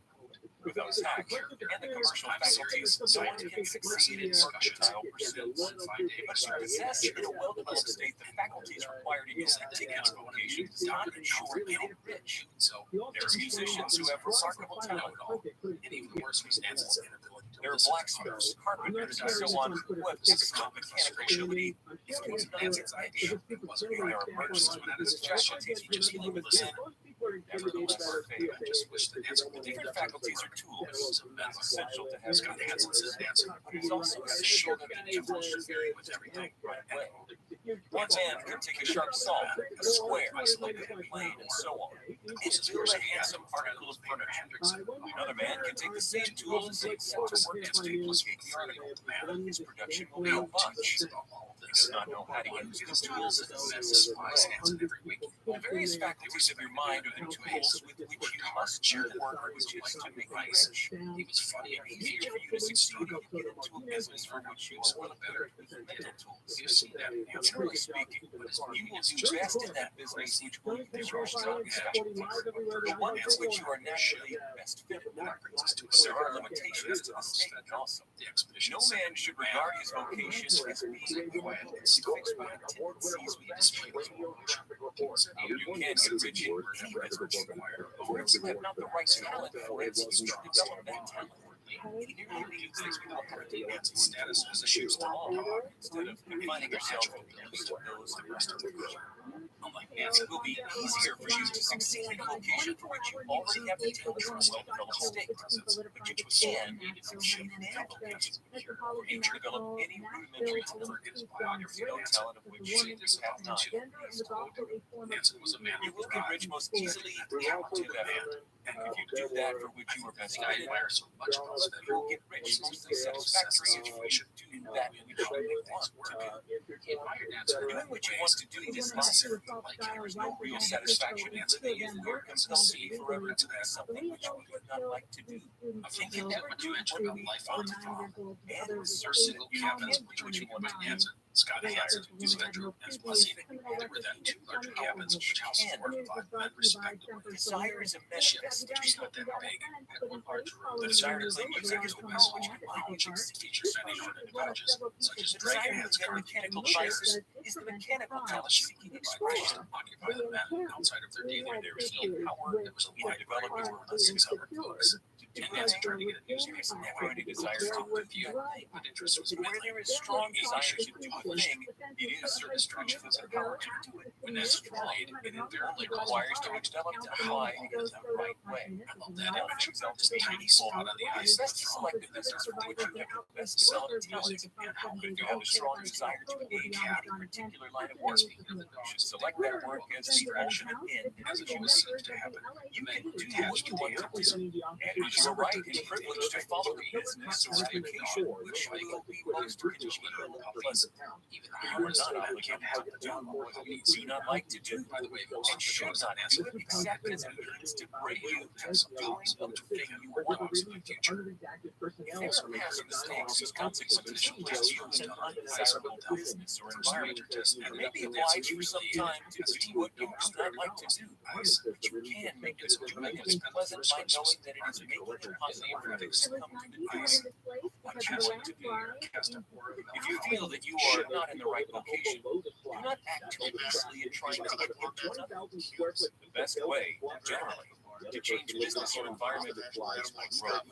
Without tact and the commercial faculties, no one can succeed in mercantile pursuits. But to possess in a well-developed state the faculties required in your particular vocation does not ensure being rich. There are musicians who have remarkable talent, and even worse was Nancy's inability to there are blacksmiths, carpenters, and so on who have excellent mechanical ability. It wasn't Nancy's idea. It wasn't There are merchants with suggestions you just leave it in. Nevertheless, I just wish that Nancy would different faculties are tools. It's essential to have Scott Hansen says Nancy, but it's also essential to be able to vary with everything right away. One man can take a sharp saw, a square, a plane, and so on, and build a handsome article of furniture. Another man can take the same tools and set to work to duplicate the article. His production will be a bunch. He does not know how to use these tools and messes wise Hansen every week. The various faculties of your mind are the tools with which you must share the work which is to make you rich. It was funny and Easier for you to succeed if you get into a business for which you are better with mental tools. You've seen that. Generally speaking, you will do best in that business which will be your strong specialties, the one in which you are naturally best fitted. There are limitations to the statement also. No man should regard his vocation as being quiet and fixed by the tendencies we display. You can get rich in any business, or if you have not the right talent for it, you should develop that talent. Nancy's status as a shoes dog Instead of confining yourself to those the rest of the group. It will be easier for you to succeed in a vocation for which you already have the talent from a well-developed state, but you can succeed in any vocation for you to develop any rudimentary talent, no talent of which you have not. Nancy was a man You will get rich most easily if you do that. And if you do that for which you are best I fitted, admire so much about you will get rich mostly satisfactory if you should do that which you want to do. he admired Nancy. Doing what you want to do is necessary. There is no real satisfaction in it. You are compelled to be forever to do something which you do not like to do. Thinking that what you mentioned about life on the farm, And there are single cabins which you wanted Nancy. Scott Hansen, his bedroom, as was eating. There were then two larger cabins which housed 4 to 5 men respectively. desire is a The ships, which is not that big, had one large room. The desire to claim music is the best which features many short advantages, such as the desire dragging to its get cart mechanical in devices shares. is the mechanical Now the talent ship seeking was expression. occupy the men outside of their daily. There was no power. There was a Either light develop developed your over 600 books. And Nancy tried to get a newspaper. Never any desire to View, but interest was where there is strong desire to do one thing, it is certain stretch foods are power to do it. When that's applied, it invariably requires the develop to apply it in the right way. That image results in a tiny spot on the ice. Best to select the business for which you have the best sell and music, and how if you have a strong desire to engage in a particular line of work, you should select that work as the ultimate end as it always seems to happen. You can do what you want to do, and it is your right and privilege to follow the business or application which will be most convenient and pleasant. You are not obligated to do what you do not like to do, and should not do it except as a means to bring you to some possible thing you want in the future. If there are past mistakes resulting from initial gestures to undesirable business or environment, it may be obliged for some time to do what you do not like to do, but you can make its doing as pleasant by knowing that it is making a positive fix come to the face. What you want to be if you feel that you are not in the right location, do not act too hastily in trying to get more done. The best way, generally, to change business or environment lies by growth.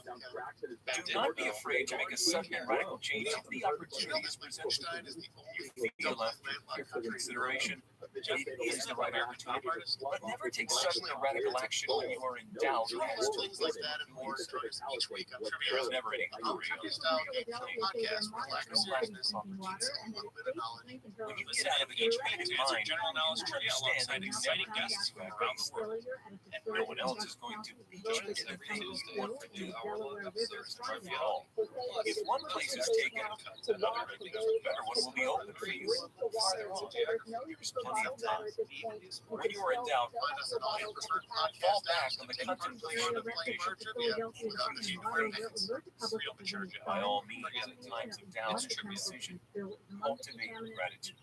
Do not be afraid to make a sudden and radical change if the opportunity is presented. You feel after careful consideration it is the right opportunity, but never take sudden and radical action when you are in doubt as to whether more each week. There is never any hurry on podcast for lack of business opportunity. When you get out of each man's mind, you understand that exciting guests who have around the world, and no one else is going to be changing their pages to want to do at all. If one place is taken, another better one will be open for you. There's plenty of time. When you are in doubt, fall back on the contemplation of creation. By all means, in times of doubt and decision, cultivate gratitude.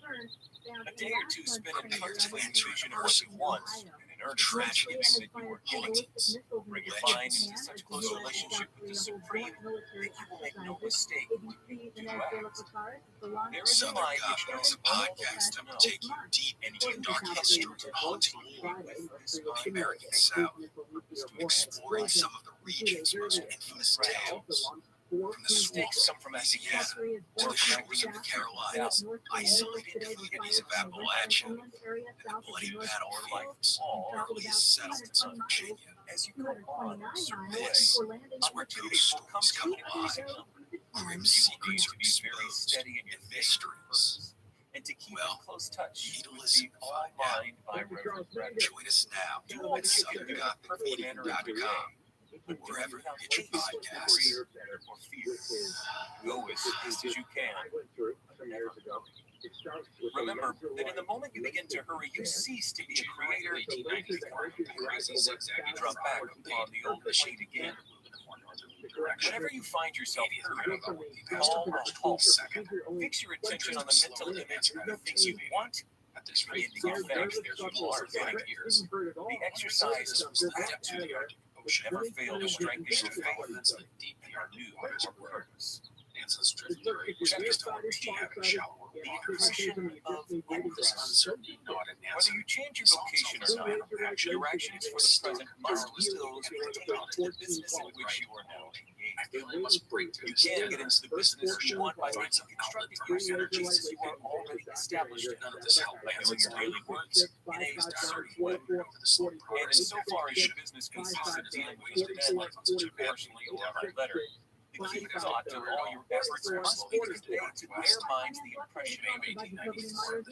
A day or two spent in contemplating vision of what you want, and in earnest tragedies that you are guilty, bring your mind into such close relationship with the Supreme that you will make no mistake when you do act. There is a mind which knows a podcast that will take you deep into the dark history and haunting you with the American South, to exploring some of the region's most infamous tales. From the stakes come from Indiana to the shores of the Carolinas, isolated communities of Appalachia, and the bloody battlefields and earliest settlements of Virginia. As you go on, this is where ghost stories come alive, grim secrets are exposed, and mysteries. And to keep in close touch with the All Mind by Reverend Rabbi. Join us now at southerngothicmedia.com. Wherever you get your podcasts. Go as fast as you can. Remember that in the moment you begin to hurry, you cease to be a creator. You drop back upon the old plane again. Whenever you find yourself hurrying, call a halt. Fix your attention on the mental image of the things you want. In the effects you are getting here. The exercise of attitude never fail to strengthen your faith in our new purpose. Whether you change your vocation or not, your actions for the present must still be the business in which you are now engaged. You can get into the business you want by constructing your synergies as you are already established. None of this help knowing your daily works in a certain way. And insofar as your business consists of dealing with deadlines on such a personally delivered letter, the key thought of all your efforts must be to convey to their minds the impression of 1894.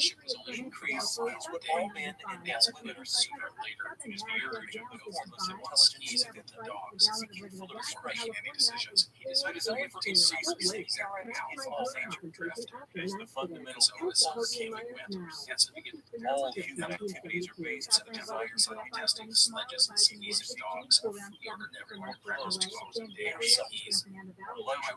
The increase is what all men and women are seeking later. It is the urge of the formless intelligence within the dogs, seeking fuller expression any decisions. The desire to increase mistakes is all nature drift, as the fundamental of all human matters. All human activities are based on the desires of testing sledges and skis and dogs. We are never more proposed to those their skis. Pleasure,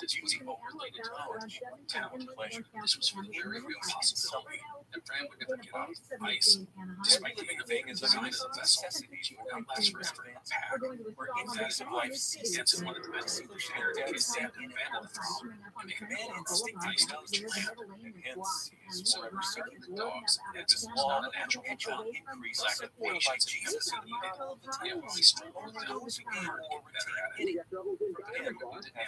the duty related to knowledge, talent, pleasure. This was for the real possibility. And Fran would never get out of ice. Despite living a Vegas as a necessity for a less restaurant pack, where invasive life ceases one of the best solutions is set in battle through. And a man instinctively knows the land, and hence is forever seeking the dogs, and this law of natural increase by Jesus who needed the only struggle. Those who need war retain any. For them,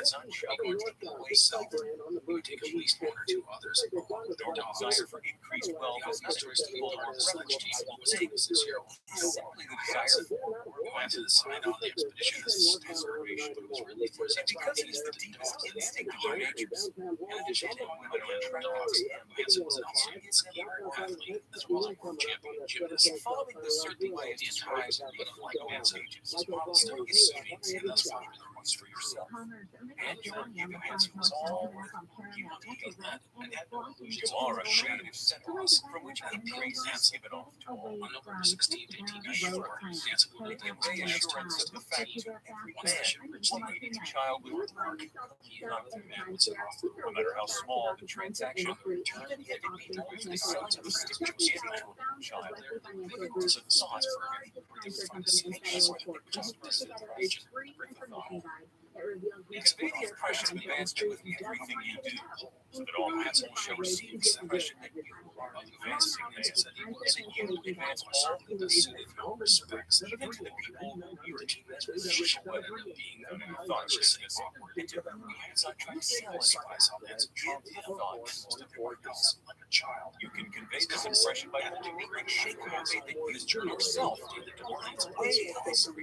As unshackled, taking away self, you take at least one or two others along with their desire for increased wealth as characteristic of replicable mistakes this year is simply the desire for. He went to the side on the expedition as a starvation, but it was really for his because it is the deepest instinct of our natures. In addition to women and dreadlocks, Manson was an outstanding athlete as well as a world champion gymnast. Following the certain way is tries to be like Manson. His model still is savings, and thus far the ones for yourself. And your giving Manson was all worth you want to hate that, and had no illusions or a shade of centers from which he praised Nancy given off to all. On November 16, 1894, Nancy would make assurance to the fact that every man, woman, child would work. He not the man was an offer, no matter how small the transaction, even if it be with the sons of a stick to a child. It was a sauce for everything, from the species to the just disintegration, it's made the impression of advancement with everything you do, so that all Manson shall receive the impression that you are advancing as that he was, and you advance all in the suit of no respects, even to the people who you recognize with whatever being that you thought just as awkward. And to whom hands on trying to satisfy some heads of child thought most of everyone else like a child. You can convey this impression by holding a great shake hands and use yourself to the demands way else, and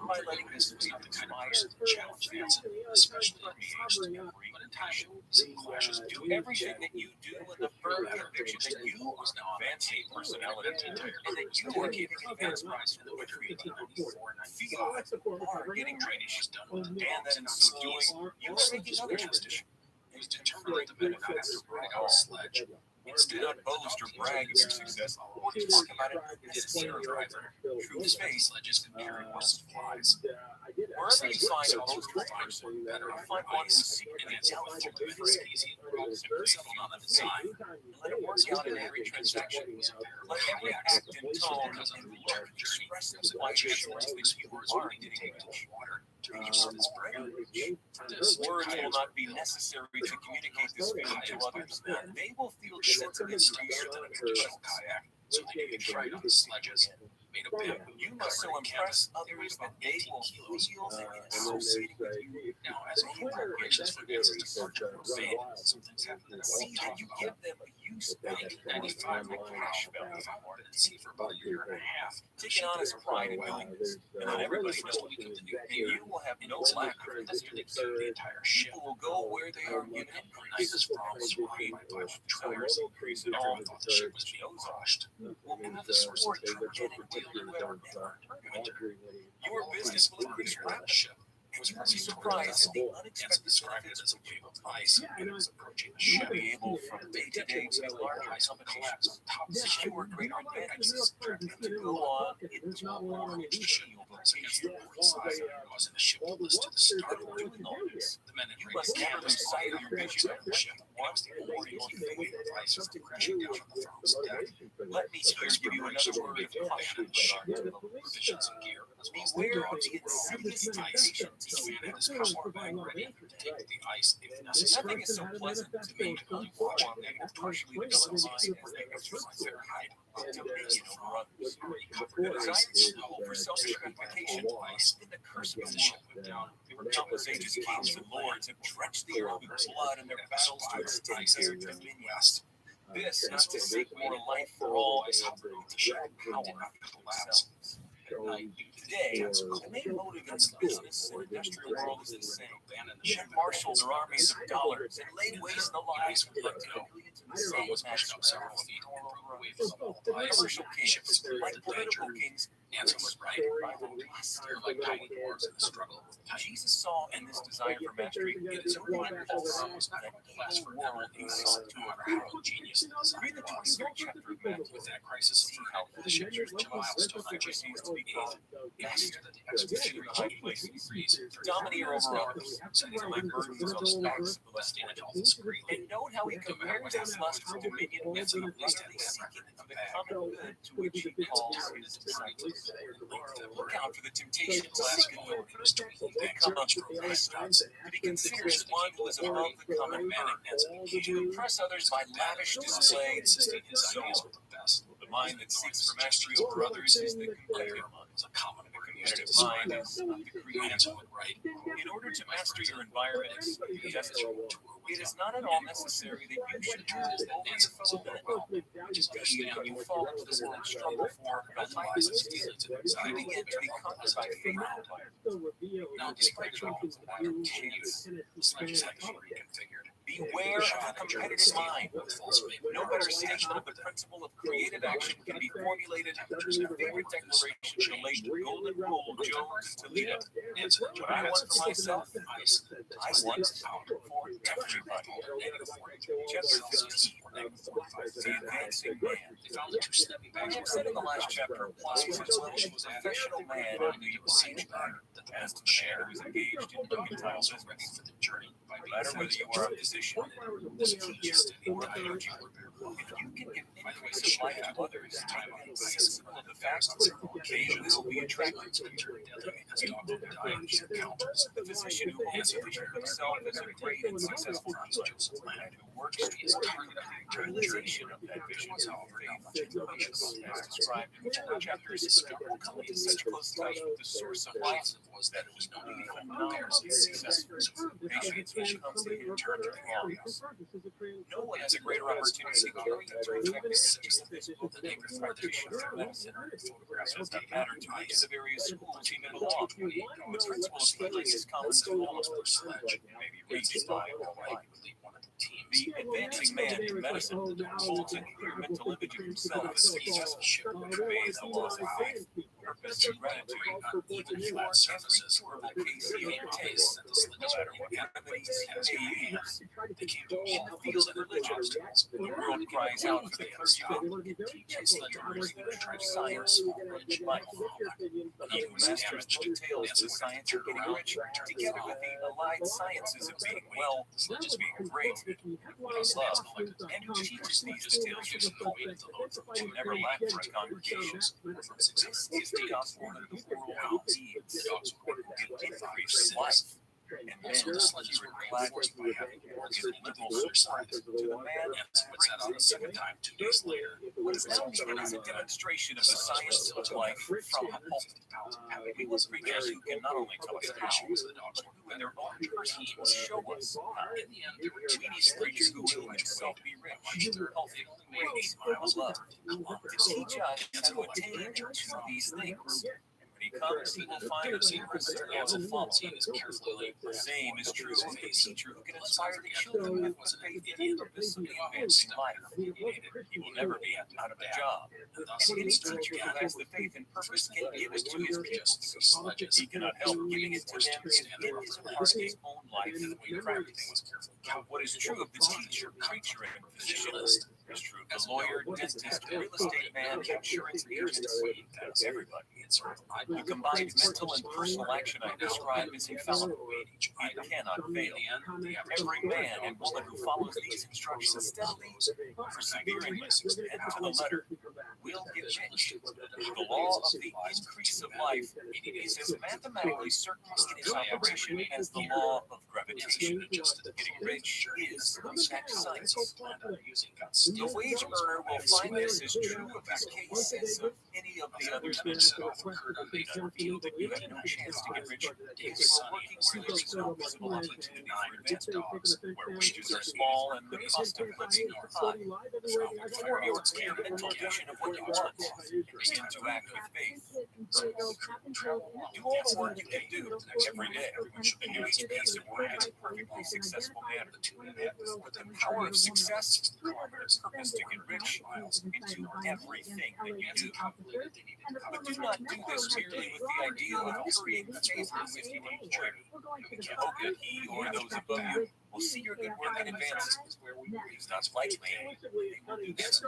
by letting this be the kind of person to challenge Manson, especially in the age to every passion. Some clashes do everything that you do with the firm conviction that you was now advancing personality and that you are giving an advance prize in the winter of 1894 and feel are getting drainage done, and that in so doing, you are making others expedition. He was determined that the men would not have to ride on a sledge. Instead, not boast or brag of your success, or to talk about it unnecessary driver. True to space, sledges can carry more supplies. Wherever you find a boat or find one better, find one who's secret in its health to live as easy and rules and settle on the design. Let it work out in every transaction. Let every act and tone and return express why your shorts which yours are getting into water. Words will not be necessary to communicate this feeling to others. They will feel sensitive to you than a traditional kayak, so they can ride on sledges made of bamboo. You must so impress others that they will feel that in associating with you. Now, as a Hebrew gracious for Manson's departure from Spain, some things happen. See that you give them a use in 1995 like cash value for the sea for about a year and a half. Take it on as pride and willingness, and then everybody knows we come to new name. You will have no lack of this to the entire ship. People will go where they are given. Nice's problems were made by violent trials increase, and all thought the ship was being crushed. Will be the source of trouble and dealing with our never winter. Your business will increase around the ship. He was really surprised at the unexpected described it as a wave of ice when it was approaching the ship. Be able from day to day to large ice on the collapse on top secure greater advantages to go on into a long expedition. You'll bless against the port side was in the ship to list to the starboard. Doing all this, the men in you must never lose sight of your vision of the ship. Once the board and keep the wave of ice from crashing down on the throttle deck. Let me here give you another word of caution in regard to the provisions and gear. Beware of the insidious temptation. The man had his power bag ready to take the ice if necessary. Nothing is so pleasant to me to watch a negative partially developed mind as they exercise their hide. To me, others already covered the ice and snow for self-gratification. Ice in the curse of the ship went down. There were countless ages, kings and lords have drenched the earth with blood in their battles to extend their dominions. This, not to seek more life for all, is how to show power after collapse. Today, the main motive in the business and industrial world is the same. Ship marshals are armies of dollars and laid waste the lives of the same was pushed up several feet away from the commercial kings, like political kings. Nancy was right. They're like tiny dwarves in the struggle. Jesus saw in this desire for mastery, it is only impulse that lasts forever. He saw to our genius. Read the 23rd chapter of Matthew with that crisis of how the ship's milestones that just needs to be gained. Master the expedition taking place in Greece. Domineer over others. Setting my burdens on the backs of the stand at all discreet. And note how he compares his lust for dominion with the lustily seeking the common good to which he calls his disciples. Look out for the temptation to ask and know they come up from restaurants to be considered as one who is above the common man and to impress others by lavish display, insisting his ideas were the best. The mind that seeks for mastery over others is the competitor mind, is a common enemy competitive mind is not the creative one, right? In order to master your environment, it is not at all necessary that you should choose only your fellow men. Just understand you fall into this world struggle for lives and feelings and anxiety begin to be conquered by fate. Now, despite your kids, sledges actually reconfigured. Beware of the competitive mind. No better statement of the principle of creative action can be formulated than the favorite declaration of the late Golden Rule Jones Toledo. What I want for myself, I want for everybody. Chapter 15. The Advancing Man. As you said in the last chapter, Wallace was a professional man who knew you was sage back. As to share, was engaged in mercantile business for the journey. No matter whether you are a physician, this teaches or a clergy. If you can give increase of life to others, time and advice of the facts on occasions will be attracted to your encounters. The physician who has pictured himself as a great and successful man who works is targeted at the realization of that vision. However, as described in the chapters, will come into such close touch with the source of life was that it was no even knowledge of successful patients which comes in turn to chaos. No one has a greater opportunity to carry into effect such as this book that they refer to through medicine. Photographs does not matter to me in the various schools he may belong. The principle of healing is common to all of us, may be reached by all right. The advancing man in medicine holds a clear mental image of himself as a citizenship and obeys the laws of faith, purpose, and gratitude, not even flat surfaces or the case he maintains, no matter what remedies he may use. They came to in the field of religion. The world cries out for the clergy who can teach sledgerunners the true science of rich life. He who masters the details of the science of getting rich, together with the allied sciences of being well, being great, love, and who teaches these details to the pulpit to never lack for his congregations. This is the gospel of the world needs. It increases life. And then the sledges were glad by having words of liberal suicide to the man and puts that on the second time 2 days later. What is now given as a demonstration of the science of life from a pulpit. We want preachers who can not only tell us how, but in their own terms show us how. We need preachers who will themselves be rich, healthy, and smiles loved. To teach us to attain to these things. When he comes, he will find the secrets and will follow. The same is true of a teacher who can inspire the children with faith in purpose and advancing life. He will never be out of a job. And any teacher who has the faith and purpose can give it to his pupils. He cannot help giving it to them in his heart, his own life, when crafting was careful. What is true of the teacher, preacher, and physician is true of the lawyer, dentist, real estate man, insurance agent, that's everybody. The combined mental and personal action I describe is infallible. It cannot fail. Every man and woman who follows these instructions steadily, perseveringly, and to the letter will get changed. The law of the increase of life is as mathematically certain in its operation as the law of gravitation. Getting rich is exact science. The wage earner will find this is true of the cases of any of the others mentioned. Feel that you have no chance to get rich. If you are working where there is no visible opportunity for advanced dogs, where wages are small and the cost of living are high. So for your clear mental vision of what you want, begin to act with faith. Do all the work you can do every day. And you each piece of work is a perfectly successful man. With the power of success, purpose to get rich into everything that you do. But do not do this merely with the idea of creating favor with your own journey. Hope that he or those above you will see your good work and advance. It's not likely they will do this. The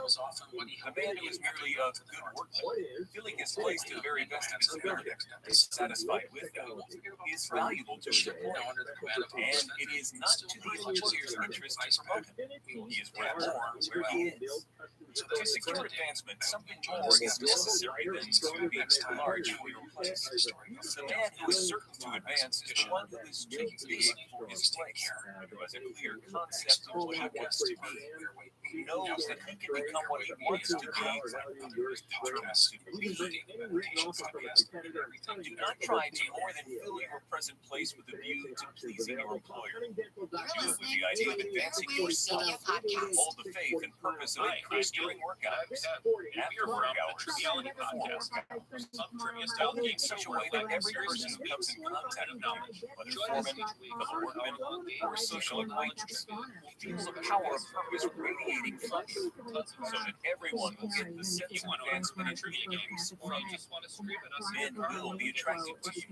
man who is merely a good workman, filling his place to the very best of his ability, is satisfied with that, is valuable to his employer, and it is not to the employer's interest to promote him. He is worth more where he is. To secure advancement, something more is necessary than to be large for your place. The man who is certain to advance is one who is too big for his place. who has a clear concept of what he wants to be. He knows that he can become what he wants to be. Do not try to more than fill your present place with a view to pleasing your employer. Do it with the idea of advancing yourself. Hold the faith and purpose of increase during workouts. After workout, the Triviality podcast developed in such a way that every person who comes in contact with them, whether foreman, fellow workman, or social acquaintance, feels the power of purpose radiating from you, so that everyone will get the sense of advancement in trivia games, or you just want to scream at us. Men will be attracted to you,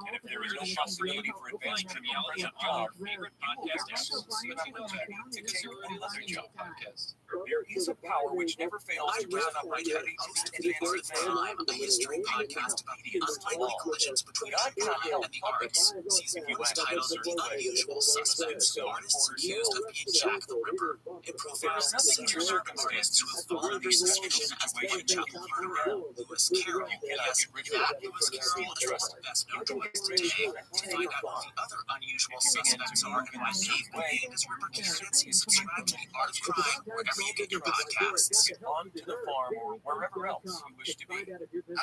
and if there is no possibility for advancement in your present job, favorite podcast episodes, but you know that to take another job podcast. There is a power which never fails to present opportunities to advance the Time, a history podcast about the unlikely collisions between technology and the arts. Season 1's titles are The Unusual Suspects, artists accused of being Jack the Ripper, improvers, senior circumstances who have fallen under suspicion as the Whitechapel murderer, Lewis Carroll. Yes, that Lewis Carroll is the best known to us today. To find out who the other unusual suspects are and why Dave the Vegas Ripper conspiracy is subscribe to the Art of Crime wherever you get your podcasts. On to the farm or wherever else you wish to be.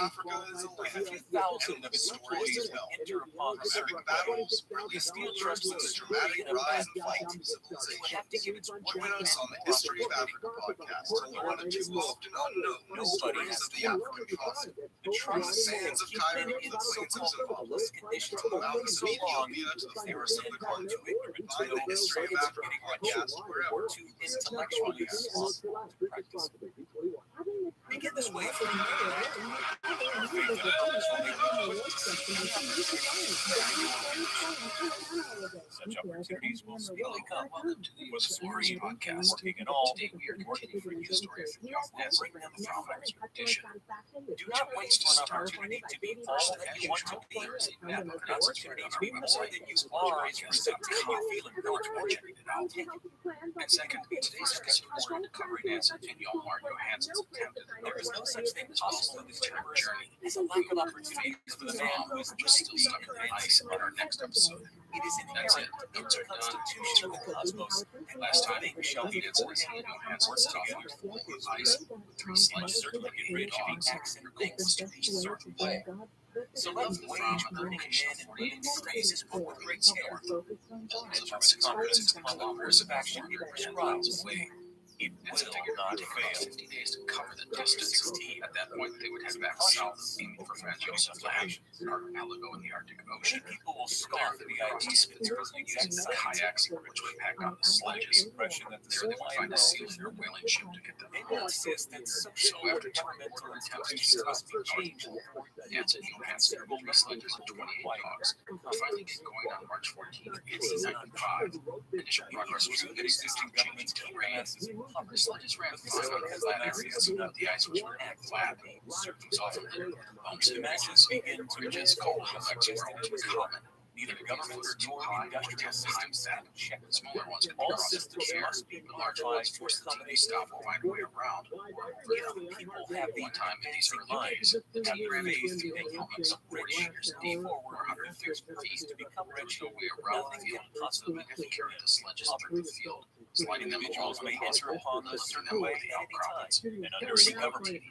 Africa is a With a few thousand of its employees will enter upon the epic battles, the steel trust the dramatic in a rise bad of fight. human You civilization. have to give its Join us on the History of Africa podcast to learn the two often unknown stories of the African continent. The trust Fans of Cairo to the plains of Zimbabwe. conditions From allowed Mountains so of long Ethiopia to the they were forests of the far too Congo. ignorant to Find the know History of Africa podcast wherever. to intellectualize practice. Begin this way for such opportunities will speedily come. Was a Stories podcast working in all. Today we are continuing for the story of the Northwest Bring them the from followers. tradition. Do not waste an opportunity to be all that you want to be. An opportunity to be more than you are is receptive to you feel encouraged. And second, today's guest report covering Nancy Danielle Martin Johansson's attempt at There is no such thing possible in this terror journey as a lack of opportunities for the man who is just still stuck in the ice on our next episode. It is inherent in the constitution of the cosmos. Last time, we shall be Nancy Johansson's together full of ice, 3 slices certainly get rid of dogs, acts and things a certain way. So let's wage the men and women phrases with great care. Congress course of action here prescribes away. It will not fail. 50 days to cover the distance. At that point, they would head back south, aiming for Franz Josef Land, an archipelago in the Arctic Ocean. People will scoff at the idea Spitzers would use kayaks, which would pack on the sledges. impression that the There they would find a sealer or whaling ship to get them They will home. insist that some So after 2 governmental quarter attempts to institutions steer must off be the changed. Nancy Johansson ruled 3 sledges and 28 dogs. Finally get going on March 14, 1895. Initial progress was good, existing governments to rain. The sledges ran 5 on flat areas. The ice was flat. The surf was often bumps and masses begin to ridges, cold effects were common. Neither government nor industrial systems sat and checked. Smaller ones could All cross systems the air. must be The larger ones forced the TV stop or find a way around. People have One time in these early days, the temporary phase to make helmets of rich deep forward 150 feet to become rich no way around the field. So they had to carry the sledges through the field, sliding them individuals may across enter upon the certain certain way way at any outcroppings. time, and under any government,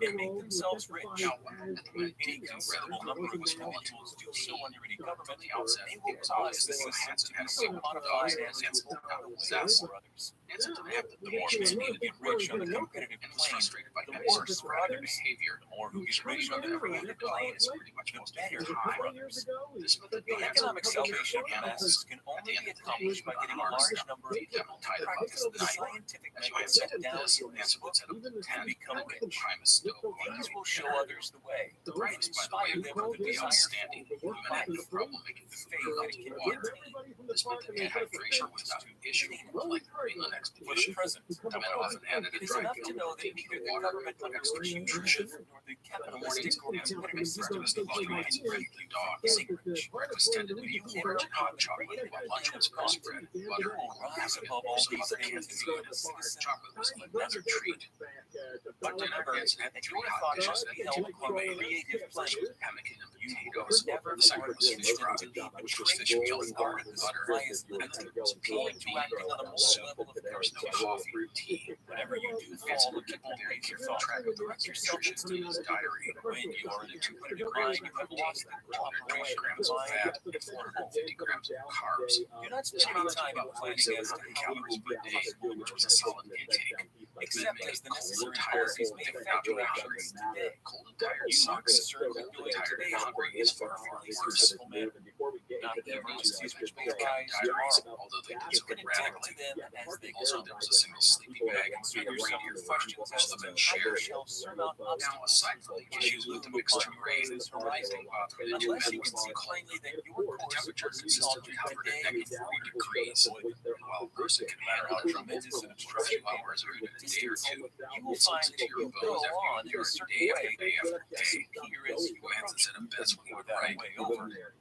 they make themselves rich. Any Considerable number of individuals do so under any government. At the outset, They will it was cause obvious the that system Johansson to had be so so modified modified as as Nancy to not a success for for others. Nancy didn't have The more patience people needed get rich on the competitive and was plane, frustrated by the Nancy's worse for sporadic others. behavior. The more who get rich on the competitive plane plane, is pretty much the most better high. for others. This method The economic salvation of the masses can only be accomplished by getting a large number of people to practice the scientific method set down in this book and become rich. These will show others the way. The brightness, by the way, Inspire them of with the the desire outstanding. for Women had no life, problem making the food faith that out it of can water. contain, This method made hydration without issue, like the Greenland expedition. The men often added a dry field of taking the water on execution. In the mornings, breakfast the volumes friendly dogs. Breakfast tended to be porridge and hot chocolate, while lunch was pressed bread, butter, some other canned food. Chocolate was another treat. For dinner, Benson had 3 hot dishes that he made. The first was pemmican and potatoes. The second was fish fry, which was fish meal, lard, and butter. And the third was pea and bean soup. There was no coffee or tea. Whenever you do Benson would keep a very careful track of the nutrition in his diary. When you are in a 200 degree, you have lost 220 grams of fat and 450 grams of carbs. You're not spending time planning as to calories per day, which was a solid intake. Except as the necessary policies may affect you hungry today. Cold and tired sucks. Cold and tired and hungry is far, far worse. Not emergencies which may arise diaries, although they did so radically. Also, there was a single sleeping bag and some reindeer questions as the men shared. Now, aside from the issues with the mixture grain, rising the men could see plainly that the temperature consistently hovered at negative 40 degrees. While Bruce can matter how tremendous an obstruction hours or even a day or two, you will find that your bows after your day after day after day. Here is Johansen said it best when he would write,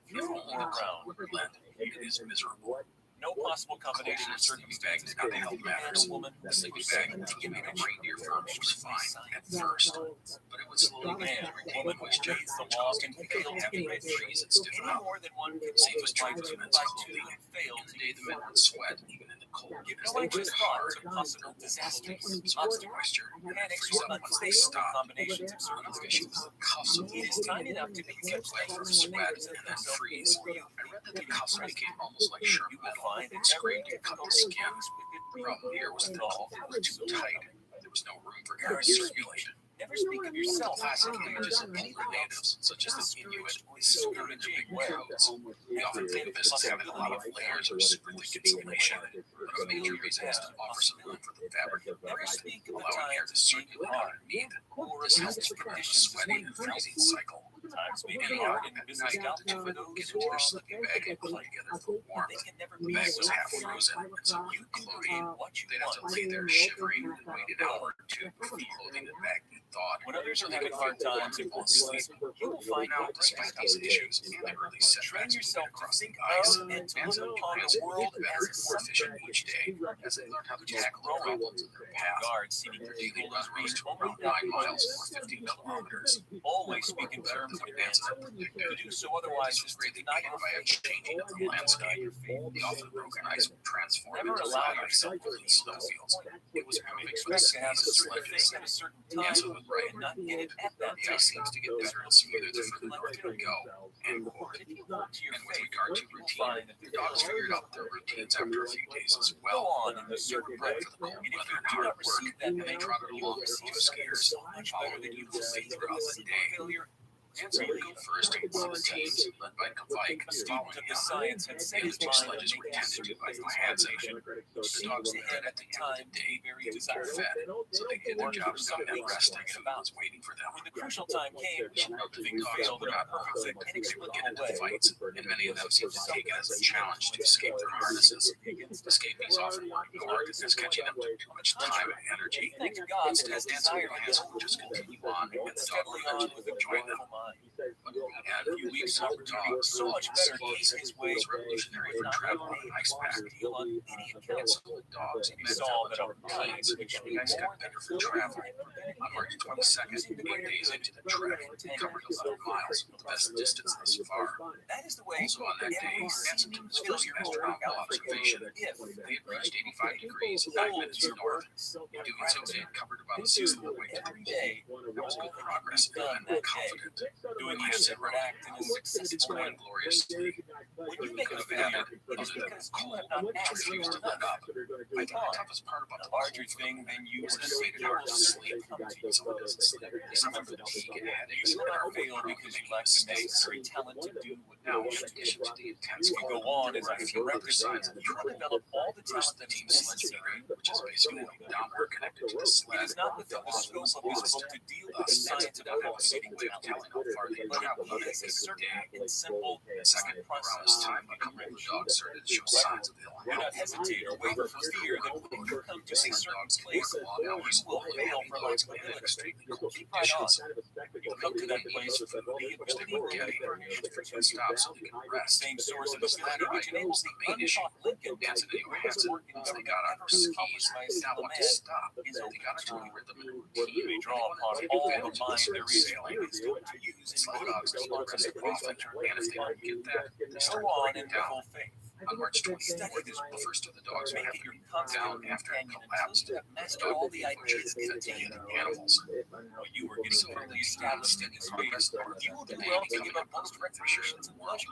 if only the ground would relent, it is miserable. No possible combination of circumstances could help matters. The sleeping bag contained a reindeer fur, which was fine at first, but it would slowly begin to retain moisture. The laws can fail heavy red trees and stiffen up. Safest choice was men's clothing. In the day, the men would sweat even in the cold as they worked hard of possible disasters, absorb moisture, and freeze up once they stopped. One of the issues was the cuffs of the clothing. They kept wet from sweat and then freeze. I read that the cuffs became almost like sharp metal. And scraped and cut the skin. The problem here was that the clothing was too tight. There was no room for air to circulate. Never speak of yourself. Classic images of polar natives, such as the Inuit, scurried into big coats. We often think of this as having a lot of layers or super thick insulation, but a major reason is to offer some room for the fabric to breathe, allowing air to circulate underneath. This helps prevent the sweating and freezing cycle. Times may be hard in business altitude for those get into their sleeping bag and club together for warmth. The bag was half frozen, and so you clothing, they'd have to lay there shivering and wait an hour or two before the clothing and bag be thawed. When others are having hard times and won't sleep, you will find out despite these issues in the early setbacks across the ice, and to look upon the world better and more efficient each day as they learn how to tackle the problems in their path. Their daily run reached around 9 miles or 50 kilometers. Always speak in terms of advances are predicted. To do so otherwise is greatly negated by a changing of the landscape. The often broken ice would transform into flat ice and snowfields. It was perfect for the skies and sledges. Nansen was right. The ice seems to get better and smoother the further north we go. And with regard to routine, the dogs figured out their routines after a few days as well. They were bred for the cold weather and hard work, and they trotted along with 2 skiers, following the usual throughout the day. Nansen would go first, while the teams, led by Kvike, following him. The other 2 sledges were tended to by Johansen. The dogs were fed at the end of the day, very fed, so they did their jobs without any resting and was waiting for them. When the crucial time came, we should note that the dogs were not perfect. They would get into fights, and many of them seemed to take it as a challenge to escape their harnesses. Escaping is often more ignored as catching them took too much time and energy. Instead, Nansen and Johansen would just continue on, and the dog would eventually join them. But we had a few weeks of dogs, so much better his way was revolutionary for travel on an ice pack. And so the dogs and men developed routines which made ice pack better for travel. On March 22nd, 8 days into the trek, they covered 11 miles, the best distance thus far. Also on that day, Nansen took his first astronomical observation. They had reached 85 degrees 9 minutes north. In doing so, they had covered about a sixth of the way to the pole. That was good progress, and the men were confident. Doing Nansen wrote, "It's going gloriously. When you make a failure, other than the cold, I refuse to let up. I think the toughest part about the larger thing than you was that made it hard to sleep. Someone doesn't sleep. Some fatigue and headaches and our fail because you lack the necessary talent to do what now, in addition to the intense cold, go on as I feel record signs of the trouble develop all the talent that team sledge theory, which is basically down work connected to the sled. It is not within the scope of his book to deal with the science of proximity way of telling how far they travel. But it is a certain and simple second process time by the dog started to show signs of ill health. Do not hesitate or waver for fear that when you come to a certain place, you will fail for lack of ability. Keep right on. When you come to that place, the ability for you stop so they can rest. Same source of ability which enables the main issue. Lincoln Nancy Hansen, once they got on her skis, now want to stop. They got into a rhythm and routine. They draw upon all the mind there is to use in dogs to progress often. And if they don't get that, they start breaking down. On March 20th, the first of the dogs make it your down after it collapsed. Master all the ideas of the animals. You were getting firmly established in this space. You will do well to give up most recreations and pleasure.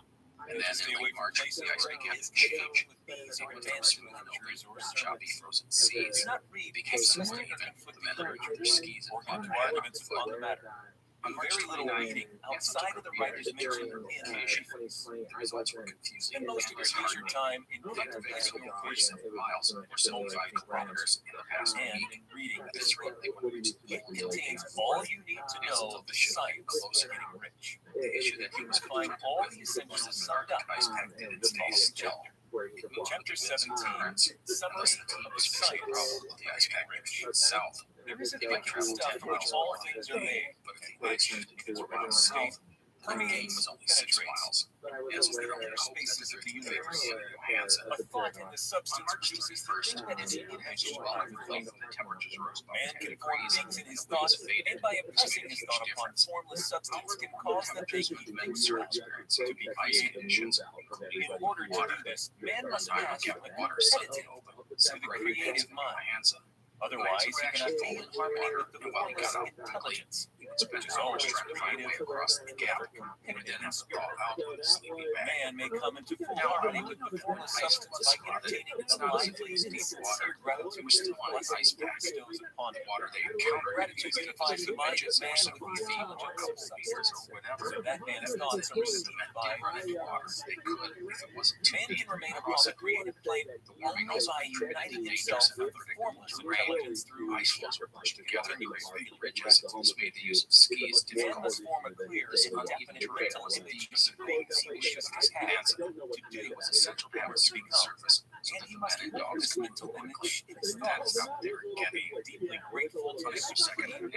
And then in late March, the ice began to change. It went from smooth and open to choppy frozen seas. It became so uneven, the men removed their skis and plunged arguments upon the matter. On very little reading outside of the writer's mention in the results were confusing. In most of your leisure time, in contemplating your 47 miles or 75 kilometers in the past week, in reading this report, it contains all you need to know of the site of closer getting rich. The issue that he was find all the essentials summed up in its next chapter. Chapter 17 summary of the science of the ice pack rich south. There is a different stuff from which all things are made, but if the ice is around state, permeating was only 6 miles. As there are spaces of the universe, a thought in the substance produces the thing that is individual from the temperatures rose. Man can form things in his thoughts, and by impressing his thought upon formless substance can cause them to be certain to be ice conditions. In order to do this, man must master the repetitive to the creative mind. Otherwise, he cannot be in harmony with the formless intelligence, which is always trying to find a way across the gap, and then has to fall out with a sleepy man may come into full harmony with the formless substance by entertaining its lively, deep water. Gratitude still on the ice pack stones upon the water they encounter. Gratitude unifies the mind of man with the intelligence of beers or whatever. So that man's thoughts are received by running water. They could, if it wasn't too man can remain upon the creative plane only by uniting himself with the formless intelligence through ice floes were pushed together in the ridges. This made the use of skis difficult. Man must form a clear, indefinite mental image of the things he wishes to have. To do was essential to have a speaking surface. And he must evoke this mental image in his thoughts. There getting deeply grateful to his second and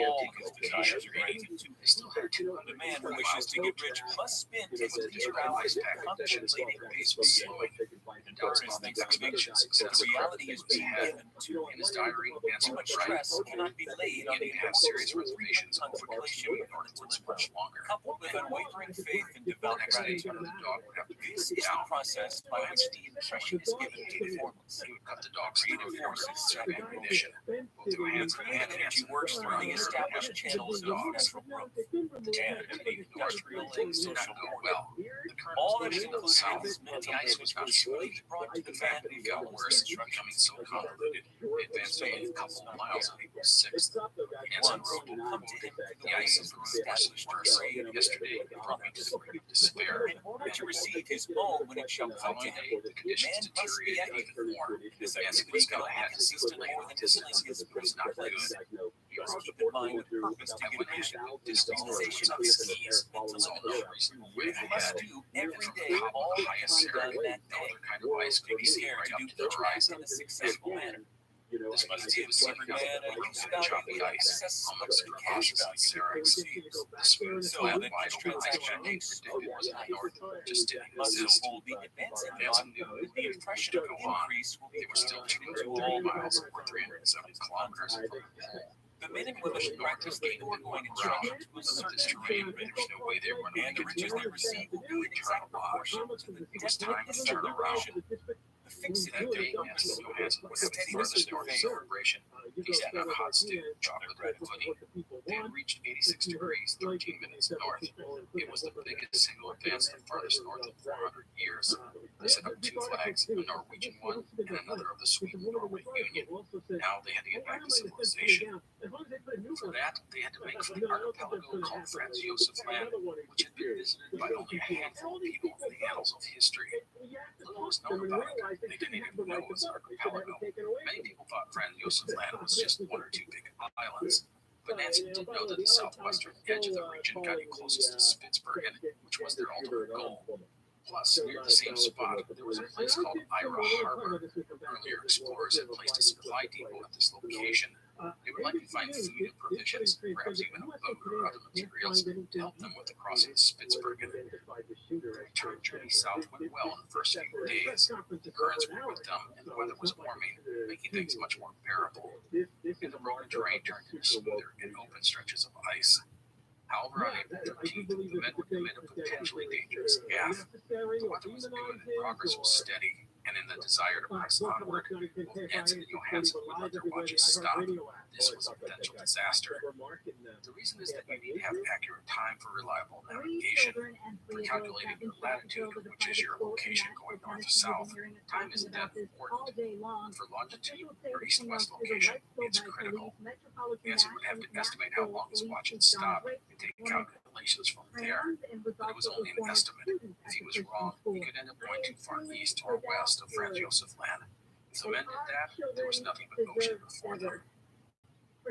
all his desires are related to his still had to. The man who wishes to get rich must spend his leisure hours contemplating peaceful slowing and earnest expectations. The reality is being given to in his diary, and so much stress cannot be laid on the have serious reservations on contemplation in order to live much longer. Coupled with unwavering faith and devout gratitude, the dog would have to be this is the process by which the impression is given to the formless. He would cut the dog's creative forces of ammunition. Both the hands and energy works through the established channels of natural growth. And the industrial and social well. All that is included in this mental ice was completely brought to the man who got worse, becoming so convoluted. It advanced only a couple of miles on April 6th. One road will come to him. The ice is established worse. Yesterday, it brought me to the brink of despair. In order to receive his own when it shall come to him, the conditions deteriorated even more. This activity can only consist of more than healing his was not good. You must keep in mind the purpose to get vision. Dispensation of skis until no reasonable way he must do every day all the highest done that day. Kind of ice can be seen right up to the horizon in a successful manner. This must give every man a use about the ice, amongst the cash about Sarah's seas. The smooth, so that each transaction makes was in the north, just didn't must hold the advancing thought that the impression of increase will be still 2 miles or 370 kilometers from the pole. The men and women who practice the foregoing instructions will certain terrain rich, no way they run, and the riches they receive will be in exact proportion to the definiteness of the ration. The fix it that day, yes, Hansen was steady furthest north celebration. He sat on a hot stew, chocolate red pudding. They had reached 86 degrees, 13 minutes north. It was the biggest single advance the farthest north in 400 years. They set up 2 flags, a Norwegian one and another of the Sweden-Norway Union. Now they had to get back to civilization. For that, they had to make for the archipelago called Franz Josef Land, which had been visited by only a handful of people in the annals of history. Little was known about it. They didn't even know it was an archipelago. Many people thought Franz Josef Land was just one or two big islands. But Nancy did know that the southwestern edge of the region got you closest to Spitsbergen, which was their ultimate goal. Plus, near the same spot, there was a place called Ira Harbor. Earlier explorers had placed a supply depot at this location. They would likely find food and provisions, perhaps even a boat or other materials, to help them with the crossing of Spitsbergen. The return journey south went well in the first few days. The currents were with them, and the weather was warming, making things much more bearable. And the broken terrain turned into smoother and open stretches of ice. However, on April 13th, the men would commit a potentially dangerous gaffe. The weather was good and progress was steady, and in the desire to press onward, both Nansen and Johansson would let their watches stop. This was a potential disaster. The reason is that you need to have accurate time for reliable navigation. For calculating your latitude, which is your location going north or south, time isn't that important. For longitude or east-west location, it's critical. Nansen would have to estimate how long his watch would stop and take calculations from there. But it was only an estimate. If he was wrong, he could end up going too far east or west of Franz Josef Land. If the men did that, there was nothing but ocean before them.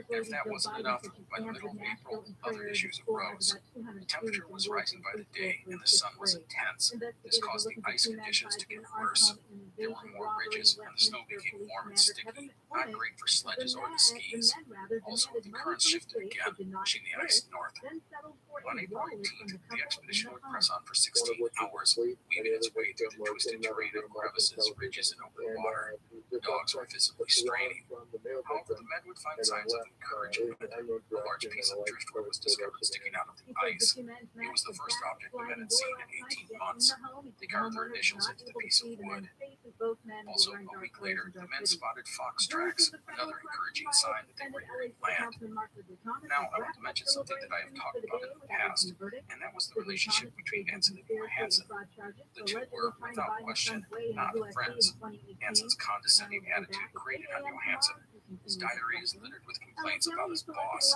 If that wasn't enough, by the middle of April, other issues arose. The temperature was rising by the day, and the sun was intense. This caused the ice conditions to get worse. There were more ridges, and the snow became warm and sticky, not great for sledges or the skis. Also, the currents shifted again, pushing the ice north. On April 18th, the expedition would press on for 16 hours, weaving its way through the twisted terrain of crevices, ridges, and open water. The dogs were visibly straining. However, the men would find signs of encouragement. A large piece of driftwood was discovered sticking out of the ice. It was the first object the men had seen in 18 months. They carved their initials into the piece of wood. Also, a week later, the men spotted fox tracks, another encouraging sign that they were nearing land. Now, I want to mention something that I have talked about in the past, and that was the relationship between Nansen and Johansson. The two were, without question, not friends. Nansen's condescending attitude grated on Johansson. His diary is littered with complaints about his boss.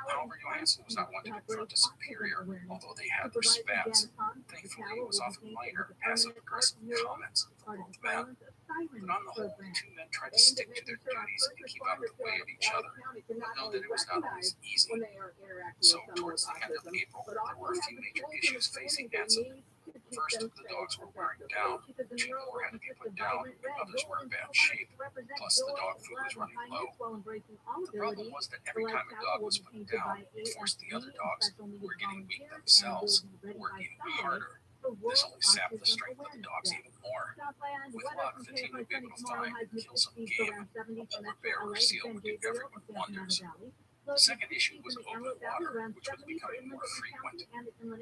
However, Johansson was not one to confront a superior, although they had their spats. Thankfully, it was often minor, passive-aggressive comments from both men. But on the whole, the two men tried to stick to their duties and keep out of the way of each other, but know that it was not always easy. So, towards the end of April, there were a few major issues facing Nansen. First, the dogs were wearing down. Two more had to be put down, and others were in bad shape. Plus, the dog food was running low. The problem was that every time a dog was put down, it forced the other dogs, who were getting weak themselves, to work even harder. This only sapped the strength of the dogs even more. With luck, the team would be able to find and kill some game. A polar bear or seal would do everyone wonders. The second issue was open water, which was becoming more frequent.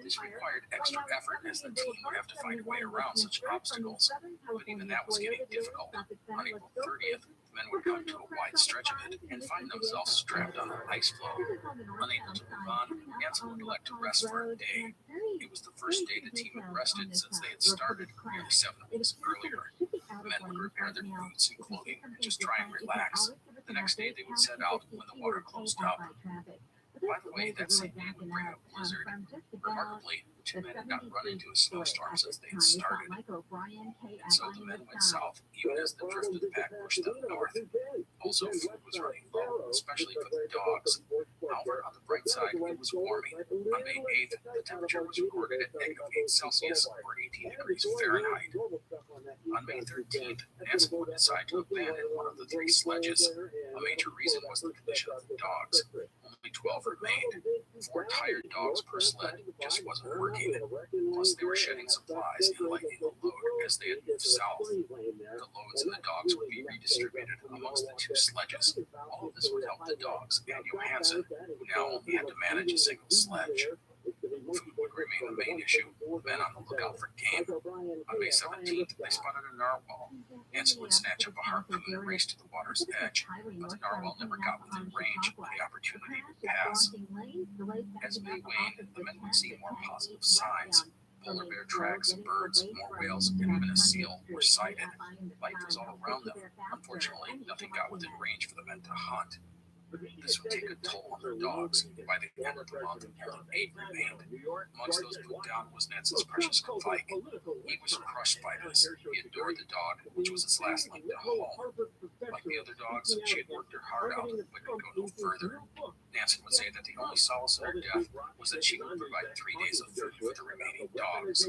This required extra effort as the team would have to find a way around such obstacles, but even that was getting difficult. On April 30th, the men would come to a wide stretch of it and find themselves trapped on an ice floe. Unable to move on, Nansen would elect to rest for a day. It was the first day the team had rested since they had started nearly 7 weeks earlier. The men would repair their boots and clothing and just try and relax. The next day, they would set out when the water closed up. By the way, that same day would bring a blizzard. Remarkably, the two men had not run into a snowstorm since they had started. And so the men went south, even as the drift of the pack pushed them north. Also, food was running low, especially for the dogs. However, on the bright side, it was warming. On May 8th, the temperature was recorded at -8°C, or 18 degrees Fahrenheit. On May 13th, Nansen would decide to abandon one of the 3 sledges. A major reason was the condition of the dogs. Only 12 remained. 4 tired dogs per sled just wasn't working. Plus, they were shedding supplies and lightening the load as they had moved south. The loads and the dogs would be redistributed amongst the 2 sledges. All of this would help the dogs and Johansson, who now only had to manage a single sledge. Food would remain the main issue, men on the lookout for game. On May 17th, they spotted a narwhal. Nansen would snatch up a harpoon and race to the water's edge, but the narwhal never got within range, and the opportunity would pass. As May waned, the men would see more positive signs. Polar bear tracks, birds, more whales, and even a seal were sighted. Life was all around them. Unfortunately, nothing got within range for the men to hunt. This would take a toll on their dogs. By the end of the month, only 8 remained. Amongst those put down was Nansen's precious Mike. He was crushed by this. He adored the dog, which was his last link to home. Like the other dogs, she had worked her heart out, but could go no further. Nansen would say that the only solace in her death was that she would provide 3 days of food for the remaining dogs.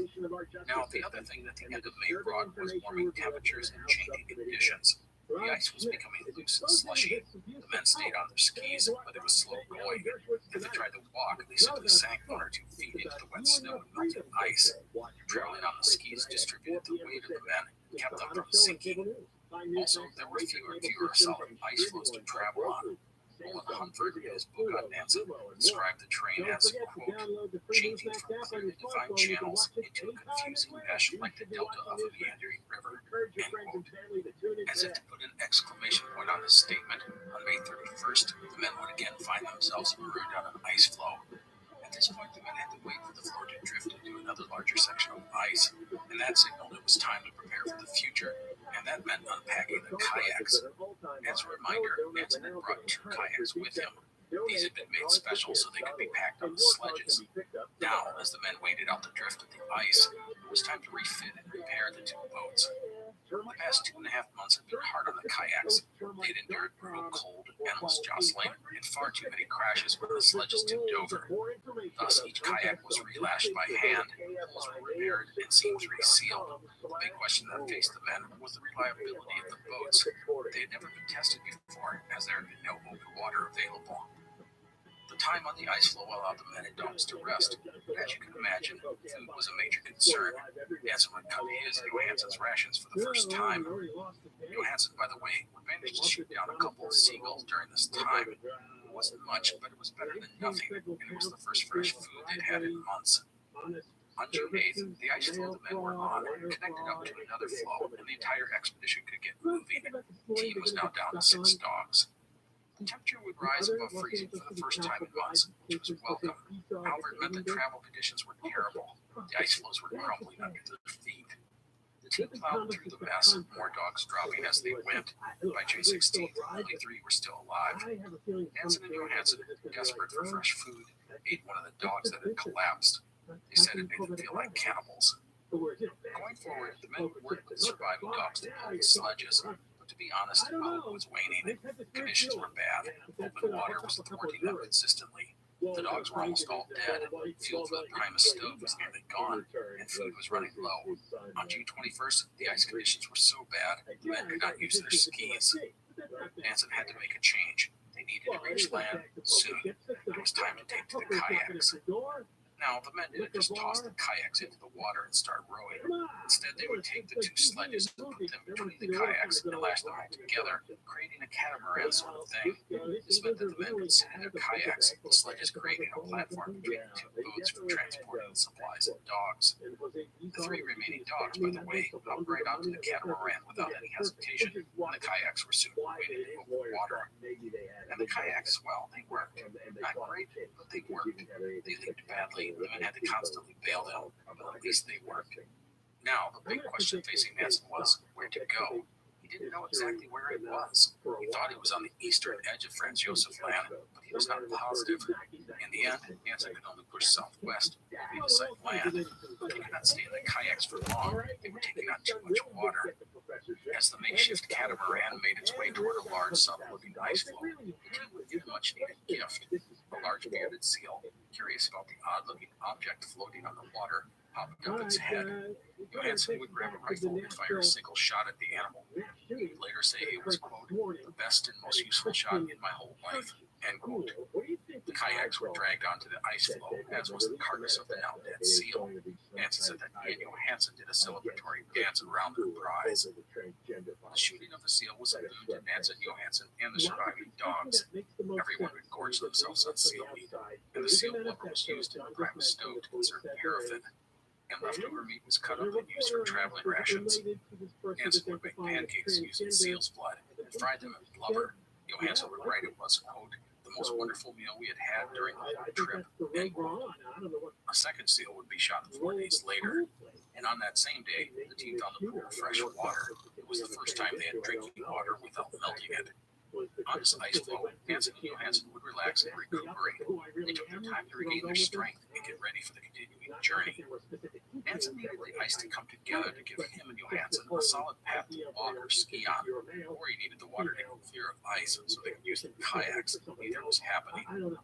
Now, the other thing that the end of May brought was warming temperatures and changing conditions. The ice was becoming loose and slushy. The men stayed on their skis, but it was slow going. If they tried to walk, they simply sank 1 or 2 feet into the wet snow and melted ice. Traveling on the skis distributed the weight of the men and kept them from sinking. Also, there were fewer and fewer solid ice floes to travel on. Roland Huntford, in his book on Nansen, described the terrain as, quote, changing from clearly defined channels into a confusing mesh like the delta of a meandering river, end quote. As if to put an exclamation point on his statement, on May 31st, the men would again find themselves marooned on an ice floe. At this point, the men had to wait for the floe to drift into another larger section of ice, and that signaled it was time to prepare for the future, and that meant unpacking the kayaks. As a reminder, Nansen had brought 2 kayaks with him. These had been made special so they could be packed on the sledges. Now, as the men waited out the drift of the ice, it was time to refit and repair the 2 boats. The past 2.5 months had been hard on the kayaks. They had endured brutal cold, endless jostling, and far too many crashes when the sledges tipped over. Thus, each kayak was relashed by hand, poles were repaired, and seams resealed. The big question that faced the men was the reliability of the boats. They had never been tested before, as there had been no open water available. The time on the ice floe allowed the men and dogs to rest, but as you can imagine, food was a major concern. Nansen would cut his and Johansen's rations for the first time. Johansen, by the way, would manage to shoot down a couple of seagulls during this time. It wasn't much, but it was better than nothing, and it was the first fresh food they'd had in months. On June 8th, the ice floe the men were on connected up to another floe, and the entire expedition could get moving. The team was now down to 6 dogs. The temperature would rise above freezing for the first time in months, which was welcome. However, it meant that travel conditions were terrible. The ice floes were crumbling under their feet. The team plowed through the mess, more dogs dropping as they went. By June 16th, only 3 were still alive. Nansen and Johansen, desperate for fresh food, ate one of the dogs that had collapsed. They said it made them feel like cannibals. Going forward, the men worked with surviving dogs to pull the sledges. To be honest, hope was waning. Conditions were bad. Open water was thwarting them consistently. The dogs were almost all dead. Fuel for the Primus stove was nearly gone, and food was running low. On June 21st, the ice conditions were so bad, the men could not use their skis. Nansen had to make a change. They needed to reach land soon. It was time to take to the kayaks. Now, the men didn't just toss the kayaks into the water and start rowing. Instead, they would take the 2 sledges and put them between the kayaks and lash them all together, creating a catamaran sort of thing. This meant that the men could sit in their kayaks, the sledges creating a platform between the 2 boats for transporting supplies and dogs. The 3 remaining dogs, by the way, hopped right onto the catamaran without any hesitation, and the kayaks were soon wading in open water. And the kayaks, well, they worked. Not great, but they worked. They leaked badly. The men had to constantly bail them, but at least they worked. Now, the big question facing Nansen was where to go. He didn't know exactly where it was. He thought he was on the eastern edge of Franz Josef Land, but he was not positive. In the end, Nansen could only push southwest to decide land. But he could not stay in the kayaks for long. They were taking on too much water. As the makeshift catamaran made its way toward a large, southern-looking ice floe, it came with a much-needed gift. A large bearded seal, curious about the odd-looking object floating on the water, popped up its head. Johansen would grab a rifle and fire a single shot at the animal. He would later say it was, quote, the best and most useful shot in my whole life, end quote. The kayaks were dragged onto the ice floe, as was the carcass of the now-dead seal. Nansen said that he and Johansen did a celebratory dance around their prize. The shooting of the seal was a boon to Nansen, Johansen, and the surviving dogs. Everyone would gorge themselves on seal meat, and the seal blubber was used in the Primus stove to conserve paraffin. And leftover meat was cut up and used for traveling rations. Nansen would make pancakes using seal's blood and fry them in blubber. Johansen would write it was, quote, the most wonderful meal we had had during the whole trip, end quote. A second seal would be shot 4 days later, and on that same day, the team found a pool of fresh water. It was the first time they had drinking water without melting it. On on this ice floe, Hansen and Johansson would relax and recuperate. They took their time to regain their strength and get ready for the continuing journey. Hansen needed the ice to come together to give him and Johansson a solid path to walk or ski on, or he needed the water to clear of ice so they could use the kayaks. Neither was happening.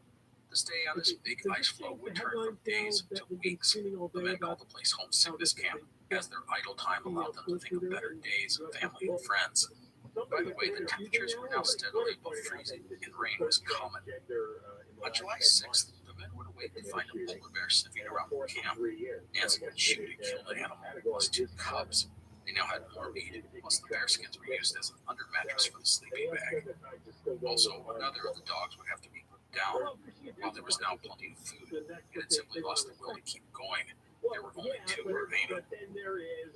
The stay on this big ice floe would turn from days to weeks. The men called the place home sickness camp, as their idle time allowed them to think of better days with family and friends. By the way, the temperatures were now steadily above freezing and rain was common. On July 6th, the men would await to find a polar bear sniffing around the camp. Nancy would shoot and kill the animal, plus 2 cubs. They now had more meat, plus the bear skins were used as an under mattress for the sleeping bag. Also, another of the dogs would have to be put down. While there was now plenty of food, it had simply lost the will to keep going. There were only 2 remaining.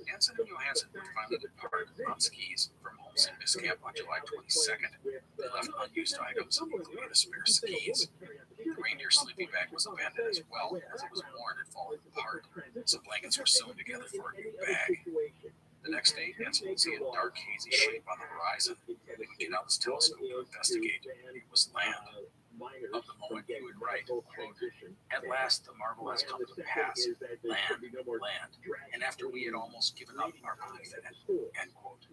Hansen and Johansson would finally depart on skis from home sickness camp on July 22nd. They left unused items, including the spare skis. The reindeer sleeping bag was abandoned as well, as it was worn and falling apart. Some blankets were sewn together for a new bag. The next day, Hansen would see a dark, hazy shape on the horizon. He would get out his telescope to investigate. It was land. Of the moment he would write, quote, "At last the marvel has come to pass, land, land, and after we had almost given up our belief in it," end quote.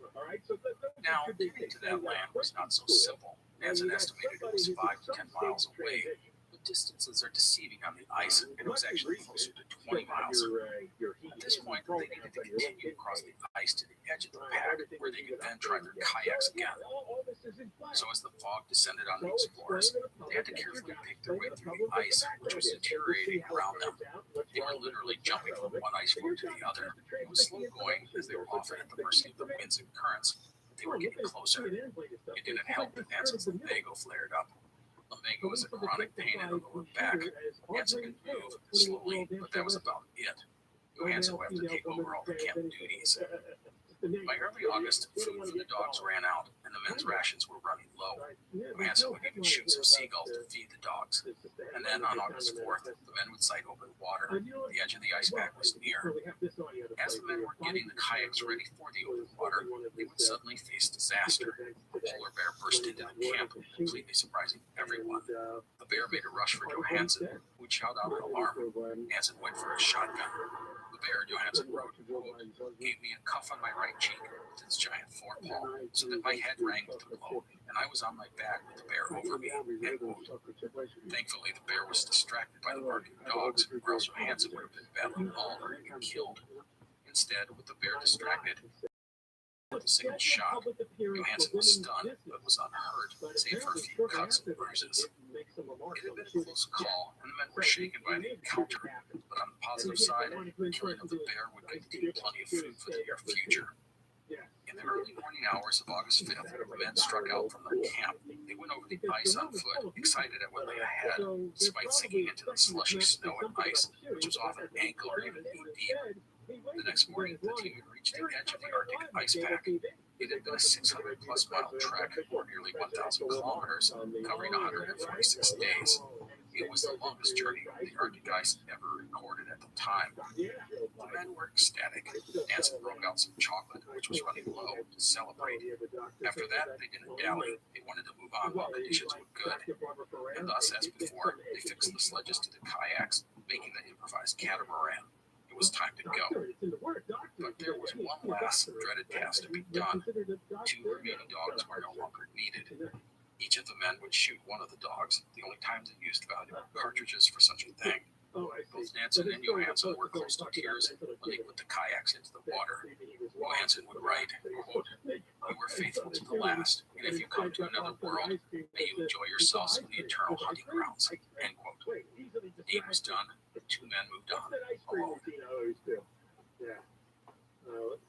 Now, getting to that land was not so simple. Hansen estimated it was 5 to 10 miles away. The distances are deceiving on the ice, and it was actually closer to 20 miles. At this point, they needed to continue across the ice to the edge of the pack, where they could then try their kayaks again. So as the fog descended on the explorers, they had to carefully pick their way through the ice, which was deteriorating around them. They were literally jumping from one ice floe to the other. It was slow going, as they were often at the mercy of the winds and currents, but they were getting closer. It didn't help that Hansen's lumbago flared up. Lumbago is a chronic pain in the lower back. Hansen could move slowly, but that was about it. Johansson would have to take over all the camp duties. By early August, food for the dogs ran out, and the men's rations were running low. Johansson would even shoot some seagulls to feed the dogs. And then on August 4th, the men would sight open water. The edge of the ice pack was near. As the men were getting the kayaks ready for the open water, they would suddenly face disaster. A polar bear burst into the camp, completely surprising everyone. The bear made a rush for Johansson, who would shout out an alarm. Hansen went for a shotgun. The bear, Johansson wrote, quote, "gave me a cuff on my right cheek with its giant forepaw, so that my head rang with the blow, and I was on my back with the bear over me," end quote. Thankfully, the bear was distracted by the barking dogs, or else Johansson would have been badly mauled or even killed. Instead, with the bear distracted, with a single shot, Johansson was stunned, but was unhurt, save for a few cuts and bruises. It had been a close call, and the men were shaken by the encounter, but on the positive side, the killing of the bear would contain plenty of food for the near future. In the early morning hours of August 5th, the men struck out from their camp. They went over the ice on foot, excited at what lay ahead, despite sinking into the slushy snow and ice, which was often ankle or even knee deep. The next morning, the team had reached the edge of the Arctic ice pack. It had been a 600-plus mile trek, or nearly 1,000 kilometers, covering 146 days. It was the longest journey the Arctic ice ever recorded at the time. The men were ecstatic. Hansen broke out some chocolate, which was running low, to celebrate. After that, they didn't dally. They wanted to move on while conditions were good. And thus, as before, they fixed the sledges to the kayaks, making the improvised catamaran. It was time to go. But there was one last dreaded task to be done. 2 remaining dogs were no longer needed. Each of the men would shoot one of the dogs, the only time they used valuable cartridges for such a thing. Both Nansen and Johansson were close to tears when they put the kayaks into the water. Johansson would write, quote, "You were faithful to the last, and if you come to another world, may you enjoy yourselves in the eternal hunting grounds," end quote. The deed was done. The 2 men moved on alone.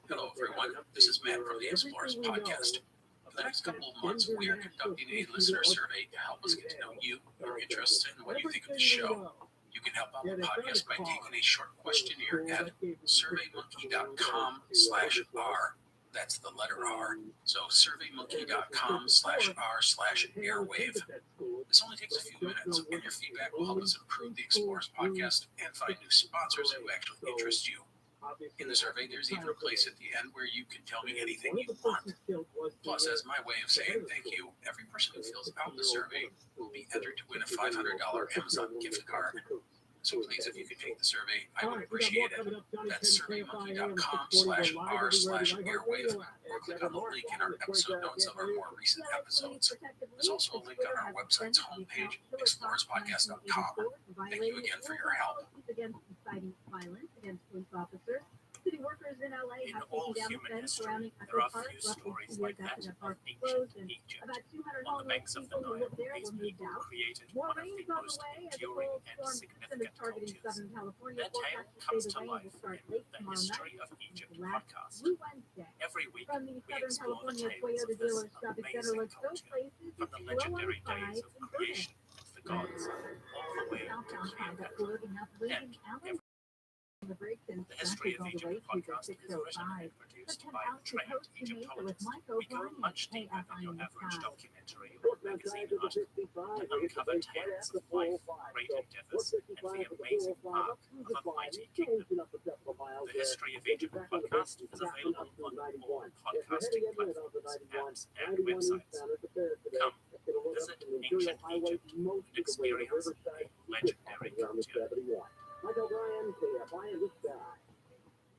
Hello, everyone. This is Matt from the Explorers Podcast. For the next couple of months, we are conducting a listener survey to help us get to know you, your interests, and what you think of the show. You can help out the podcast by taking a short questionnaire at surveymonkey.com/R. That's the letter R. So surveymonkey.com/R/airwave. This only takes a few minutes, and your feedback will help us improve the Explorers Podcast and find new sponsors who actually interest you. In the survey, there's even a place at the end where you can tell me anything you want. Plus, as my way of saying thank you, every person who fills the survey will be entered to win a $500 Amazon gift card. So please, if you could take the survey, I would appreciate it. That's surveymonkey.com/r/airwave, or click on the link in our episode notes of our more recent episodes. There's also a link on our website's homepage, explorespodcast.com. Thank you again for your help. Against inciting violence against police officers. City workers in LA In have all taken down human fence history, surrounding there Echo are Park few roughly stories 2 like years after that the park of closed, ancient and Egypt. about 200 On the banks homeless of the people who Nile, live there these were moved people out. created More one of rain the is on the most way as a enduring cold and storm significant is targeting cultures. Southern California. Their tale Forecasters comes say to the rain life will start in late the tomorrow History night of Egypt and last podcast. through Wednesday. Every week, From the we Southern explore the California tales Toyota of this dealers shopping center amazing looks those culture, places from the to legendary grow days outside of and creation of the gods, all the way to Southbound Cleopatra. Honda enough leaving And the brakes and the History of all the Egypt way to the podcast is originally 605. produced But by out to trained Coast to Egyptologists. with We go Michael much Bryant, deeper than your in the average sky. documentary or magazine article to uncover tales of life, great endeavors, and the amazing art of a mighty kingdom. The History of Egypt podcast is available on all podcasting platforms, apps, and websites. Come, visit ancient Egypt and experience a legendary culture.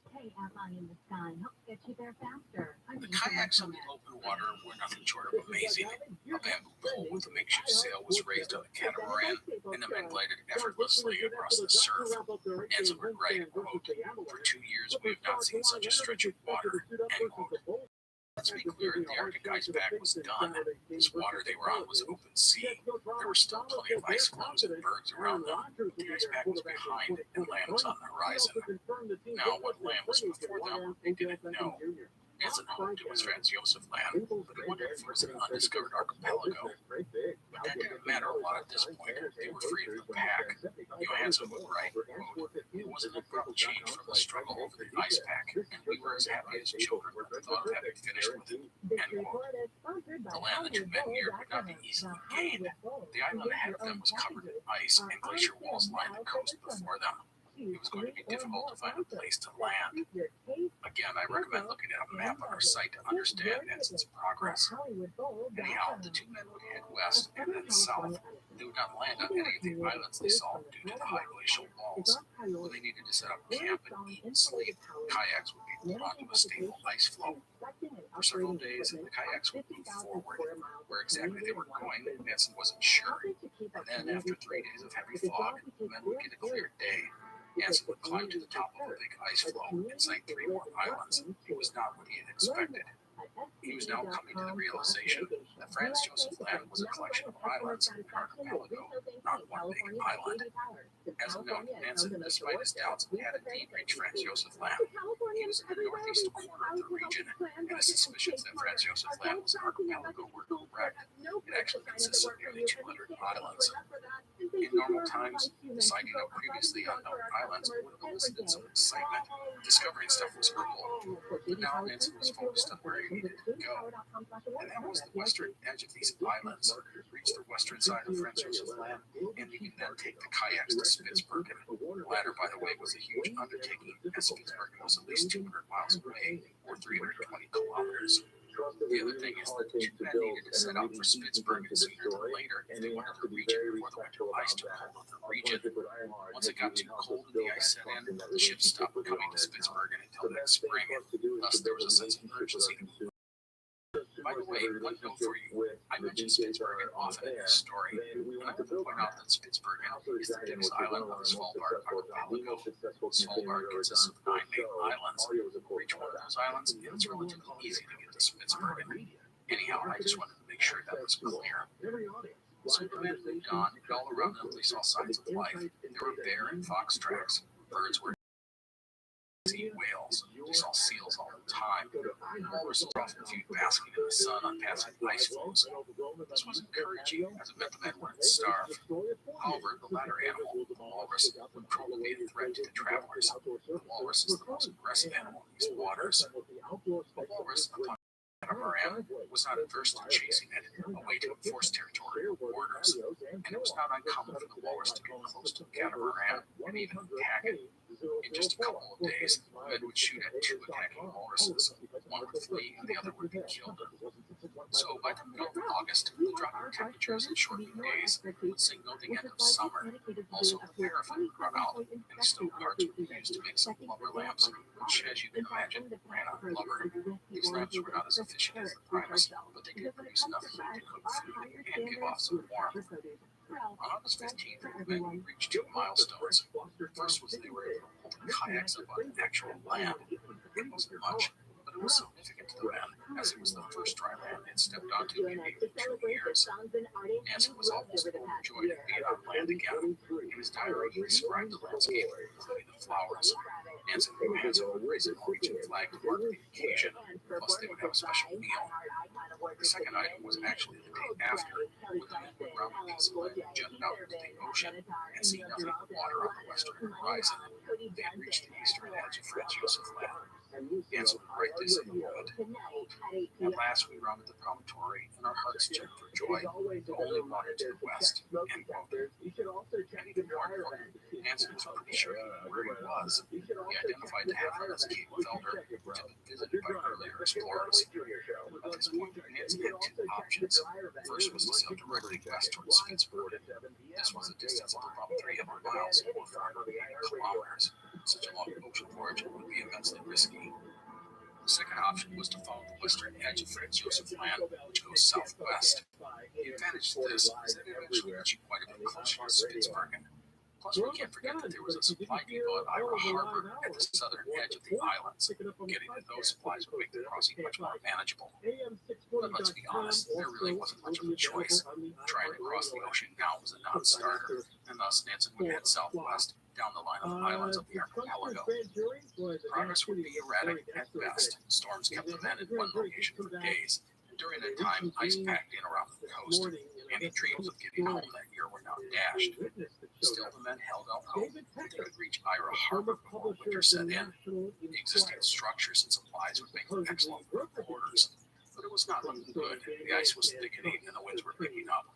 KFI in the sky helps get you there faster. The kayaks on the open water were nothing short of amazing. A bamboo pole with a makeshift sail was raised on a catamaran, and the men glided effortlessly across the surf. Nansen would write, quote, "For 2 years we have not seen such a stretch of water," end quote. Let's be clear, the Arctic ice pack was done. This water they were on was open sea. There were still plenty of ice floes and bergs around them, but the ice pack was behind and land was on the horizon. Now, what land was before them, they didn't know. Nansen hoped it was Franz Josef Land, but he wondered if it was an undiscovered archipelago. But that didn't matter a lot at this point. They were free of the pack. Johansson would write, quote, "It was an abrupt change from the struggle over the ice pack, and we were as happy as children at the thought of having finished with it," end quote. The land the two men neared would not be easily gained. The island ahead of them was covered in ice, and glacier walls lined the coast before them. It was going to be difficult to find a place to land. Again, I recommend looking at a map on our site to understand Nansen's progress. Anyhow, the two men would head west and then south. They would not land on any of the islands they saw due to the high glacial walls. When they needed to set up camp and eat and sleep, kayaks would be pulled onto a stable ice floe. For several days, the kayaks would move forward. Where exactly they were going, Nansen wasn't sure. And then, after 3 days of heavy fog, the men would get a clear day. Nansen would climb to the top of a big ice floe and sight 3 more islands. It was not what he had expected. He was now coming to the realization that Franz Josef Land was a collection of islands, an archipelago, not one big island. As a note, Nansen, despite his doubts, had indeed reached Franz Josef Land. He was in the northeast corner of the region, and his suspicions that Franz Josef Land was an archipelago were correct. It actually consists of nearly 200 islands. In normal times, sighting out previously unknown islands would have elicited some excitement. Discovering stuff was cool. But now Nansen was focused on where he needed to go. And that was the western edge of these islands. Reach the western side of Franz Josef Land, and you can then take the kayaks to Spitsbergen. The latter, by the way, was a huge undertaking, as Spitsbergen was at least 200 miles away, or 320 kilometers. The other thing is that the two men needed to set out for Spitsbergen sooner than later if they wanted to reach it before the winter ice took hold of the region. Once it got too cold and the ice set in, the ships stopped coming to Spitsbergen until next spring, and thus there was a sense of urgency. By the way, one note for you. I mention Spitsbergen often in this story, and I want to point out that Spitsbergen is the biggest island on the Svalbard archipelago. Svalbard consists of 9 main islands. Reach one of those islands, and it's relatively easy to get to Spitsbergen. Anyhow, I just wanted to make sure that was clear. So the men moved on, and all around them they saw signs of life. There were bear and fox tracks. Birds were see whales. They saw seals all the time. Walruses often viewed basking in the sun on passing ice floes. This was encouraging, as it meant the men wouldn't starve. However, the latter animal, the walrus, would prove to be a threat to the travelers. The walrus is the most aggressive animal in these waters. The walrus, upon catamaran, was not averse to chasing it, a way to enforce territorial borders. And it was not uncommon for the walrus to get close to the catamaran and even attack it. In just a couple of days, the men would shoot at 2 attacking walruses. One would flee and the other would be killed. So by the middle of August, the drop in temperatures in shortening days would signal the end of summer. Also, the paraffin would run out, and stone parts would be used to make some lumber lamps, which, as you can imagine, ran on lumber. These lamps were not as efficient as the Primus, but they did produce enough heat to cook food and give off some warmth. On August 15th, the men reached two milestones. First was they were able to pull the kayaks up on actual land. It wasn't much, but it was significant to the men, as it was the first dry land they'd stepped onto in maybe 2 years. Nansen was almost overjoyed to be on land again. In his diary, he described the landscape, including the flowers. Nansen grew hands over raised a Norwegian flag to mark the occasion, plus they would have a special meal. The second item was actually the day after, when the men would round the piece of land and jutted out into the ocean and see nothing but water on the western horizon. They had reached the eastern edge of Franz Josef Land. Nansen would write this in the moment. At last we rounded the promontory, and our hearts jumped for joy. Only water to the west. End quote. And even more important, Nansen was pretty sure he knew where he was. He identified the heifer as Cape Felder, which had been visited by earlier explorers. At this point, Nansen had two options. First was to sail directly west towards Spitzbergen. This was a distance of about 300 miles, or 480 kilometers. Such a long ocean voyage would be immensely risky. The second option was to follow the western edge of Franz Josef Land, which goes southwest. The advantage to this is that it eventually gets you quite a bit closer to Spitzbergen. Plus, we can't forget that there was a supply depot at Ira Harbor at the southern edge of the islands. Getting to those supplies would make the crossing much more manageable. But let's be honest, there really wasn't much of a choice. Trying to cross the ocean now was a non-starter, and thus Nansen would head southwest down the line of islands of the archipelago. Progress would be erratic at best. Storms kept the men in one location for days. During that time, ice packed in around the coast. Any dreams of getting home that year were now dashed. Still, the men held out hope that they could reach Ira Harbor before winter set in. The existing structures and supplies would make for excellent quarters. But it was not looking good. The ice was thickening and the winds were picking up.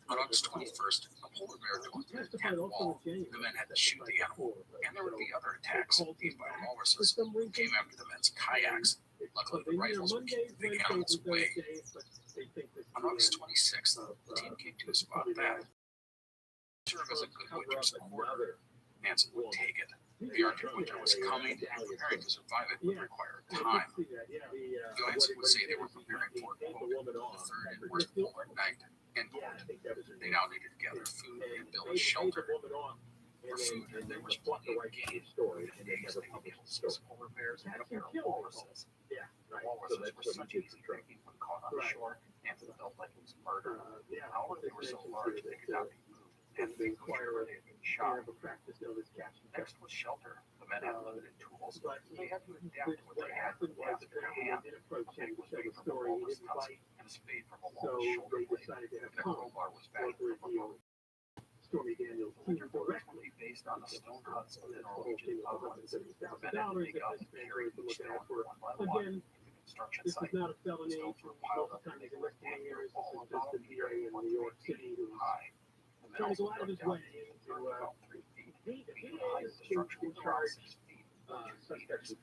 On August 21st, a polar bear tore through the tent wall. The men had to shoot the animal, and there would be other attacks made by walruses who came after the men's kayaks. Luckily, the rifles would keep the big animals away. On August 26th, the team came to a spot that served as a good winter's quarter. Nansen would take it. The Arctic winter was coming, and preparing to survive it would require time. Johansen would say they were preparing for, quote, the third and worst polar night, end quote. They now needed to gather food and build a shelter. For food, there was plenty of game. In days, they would be able to see polar bears and a pair of walruses. The walruses were such easy drinking when caught on the shore, Nansen felt like it was murder. However, they were so large they could not be moved, and they where they had been shot. Next was shelter. The men had limited tools, but they had to adapt to what they had with their hand. A pick was made from a walrus tusk, and a spade from a walrus shoulder blade, and a crowbar was fashioned from a bone. The winter quarters would be based on the stone huts of the Norwegian uplands. The men had to dig up and carry each stone one by one into the construction site. The stones were piled up in a rectangular wall about a meter and 3 feet high. The men also dug down about 3 feet. The height of the structure was around 6 feet, 2 meters.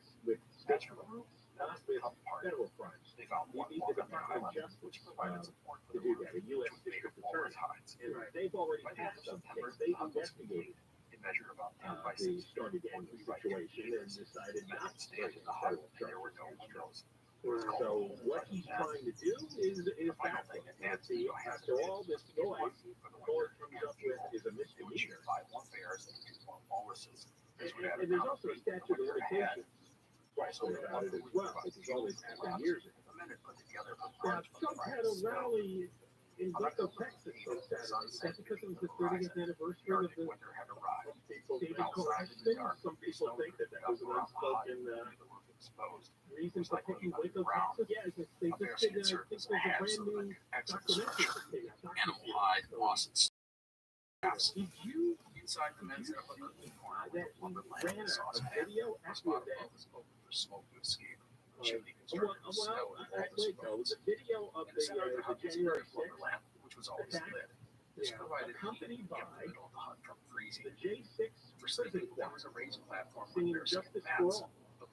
As for the roof, that was the tough part. They found one log on the island, which provided support for the roof, which was made of walrus hides. By the end of September, the hut was complete. It measured about 10 by 6 feet, 40 by 10 meters. The men had stayed in the hut, and there were no windows. So what he's trying to do is the final thing that Nancy, after all this noise, Lord comes up with is a misdemeanor. 5 more bears and 2 more walruses. And there's also a statute of limitations. So about it as well, which is always happened years ago. Now, Trump had a rally in Waco, Texas on Saturday. That's because it was the 30th anniversary of the David Collection. Some people think that was an unspoken reason for picking Waco, Texas. Yeah, they just did there's a brand new documentary that came out. Animal hide, moss, and stuff. Did you inside the men's corner that ran a video after that? Smoke to escape. Chimney constructed with snow and wall exposed. The video of the January 6th which was always lit. This provided accompanied by the hut from freezing. The J6 for sleeping, there was a raised platform with bare mats. The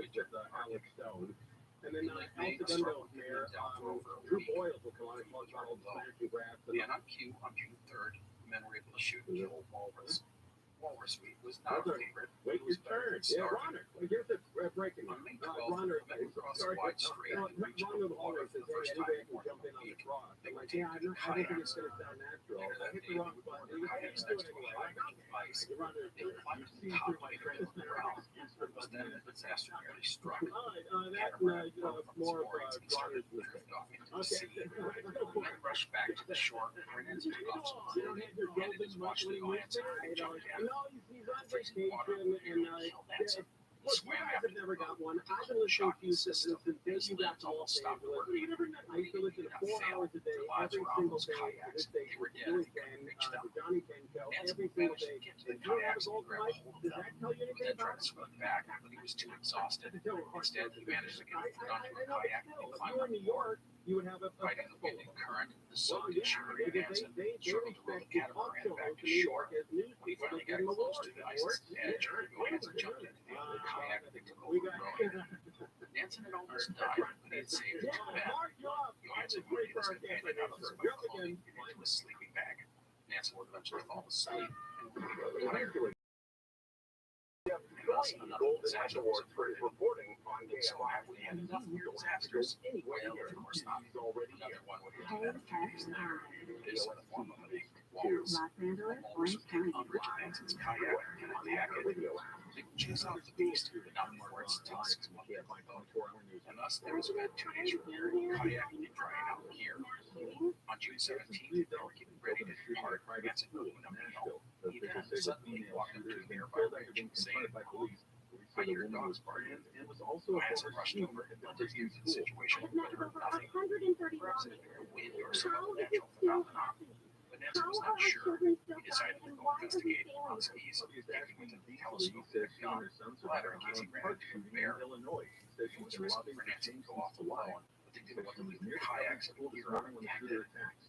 with Alex Stone. And then El Segundo here, Drew Boyles will come on and talk about all the fancy graphs. Yeah, on Q on June 3rd, men were able to shoot and kill walrus. Walrus meat was not a favorite. Wait your turn. Yeah, Ronner. Here's the breaking. On May 12th, men would cross a wide strait and reach Ronner the the water Walrus for says, the first hey, time anybody in more can than jump in a on the week. cross. They I'm would like, take yeah, I don't think it's going to sound natural. Later I that hit day, the rock they button. would I kayaks do next it to a anyway. high ridge of ice. Ronner, They climbed to the see top through of my the middle of the ground. It was then that disaster nearly struck. That's more of Ronner's drift off into the Okay. sea. Men rushed back to the shore, ran into the officers. You don't have your golden Watched the audience and jumped in. He's on vacation and look, you guys have never got one. I've been listening to you since you got to Los Angeles. I used to listen to 4 hours a day, every single day. This day, Johnny Tenko, every single day. If you have a gold life, does that tell you anything about it? Swim back, but he was too exhausted. Instead, he managed to get onto a kayak and If climb you were on in New York, you would have a fighting the wind and current. The sun yeah, shivered because Nansen, they struggled to row the expect the catamaran back to New shore. York as news When he people finally to got give them close to awards. the ice's edge, Nansen jumped into the old kayak that took over rowing. Nansen had almost died, but he had saved his men. Johansson worried his companion out of his clothing and into a sleeping bag. Nansen would eventually fall asleep and would be tired. Another disaster was for his reporting on so happily had enough weird disasters. Well, of course not. Another one would hit that a few days later. This in the form of an ink walrus. Los Angeles, Walrus Orange would take County. umbrage at Nanson's kayak and attack it. They would chase off the beast, but not before its tusks went through the boat. And thus, they would spend 2 days repairing, kayaking, and drying out the gear. On June 17th, they were getting ready to depart. Nansen opened up the hill. He then suddenly walked up to a nearby ridge, saying, "I hear your dog's barking." Johansson rushed over and understood the situation, but heard nothing. Perhaps it had been a wind or some other natural phenomenon. But Nansen was not sure. He decided to go investigate on skis, taking with him the telescope and a gun, the latter in case he ran into a bear. It was risky for Nansen to go off alone, but they didn't want to leave their kayaks and gear unattended.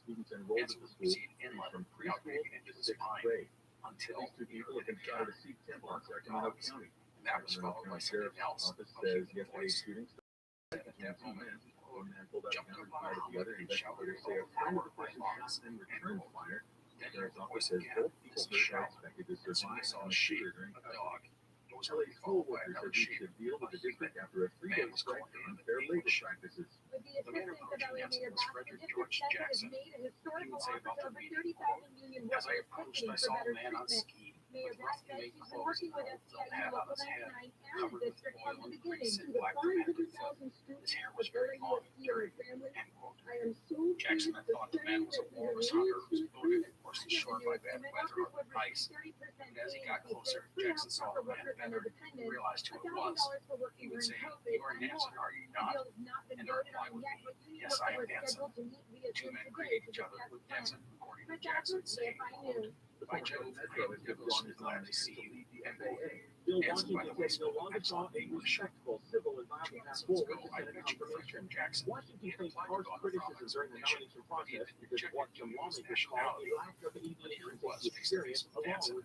Nansen would proceed inland without making it into the spine until he heard an encounter with bark of dogs. And that was followed by something else, a human voice. At that moment, he jumped over the helmet and shouted, "Oh, power my lungs," and rolled. Then he heard the voice again, this shout, and soon he saw a shape, a dog. It was already followed by another shape, a human. The man was coordinating English. The man approaching Nansen was Frederick George Jackson. He would say about the meeting, quote, "As I approached, I saw a man on ski with rough-made clothes and an old felt hat on his head, covered with oil and grease and black pigmented foot. His hair was very long and dirty." End quote. Jackson had thought the man was a walrus hunter who was booted and forced ashore by bad weather or ice. And as he got closer, Jackson saw the man better and realized who it was. He would say, "You are Nansen, are you not?" And the reply would be, "Yes, I am Nansen." The two men greeted each other with Nansen, according to Jackson, saying, quote, "By Jove, I am devilishly glad to see you." End quote. Nansen, by the way, spoke excellent English. 2 months ago, I mentioned Frederick Jackson. He had applied to go on the province nomination, but he had been rejected due to his nationality. But here it was, face to face with Nansen.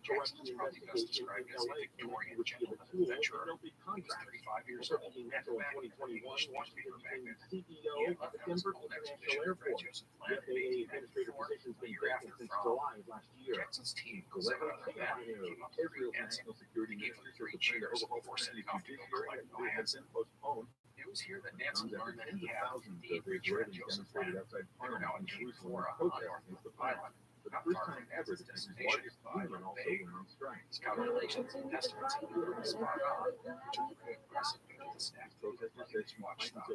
Jackson was probably best described as a Victorian gentleman adventurer. He was 35 years old and had a background in English newspaper magnet. He had left on his old expedition to Francis Land in 1894, a year after from. Jackson's team was set out of the bed and came up to greet Nansen. They gave him 3 cheers before setting off to go collect Johansson. It was here that Nansen learned that he had indeed reached Joseph Land. They were now in Cape Flora on north of the island, not far from Nansen's destination, the island Bay. His calculations and estimates had proven spot on, which were very impressive due to the staff players watched stop.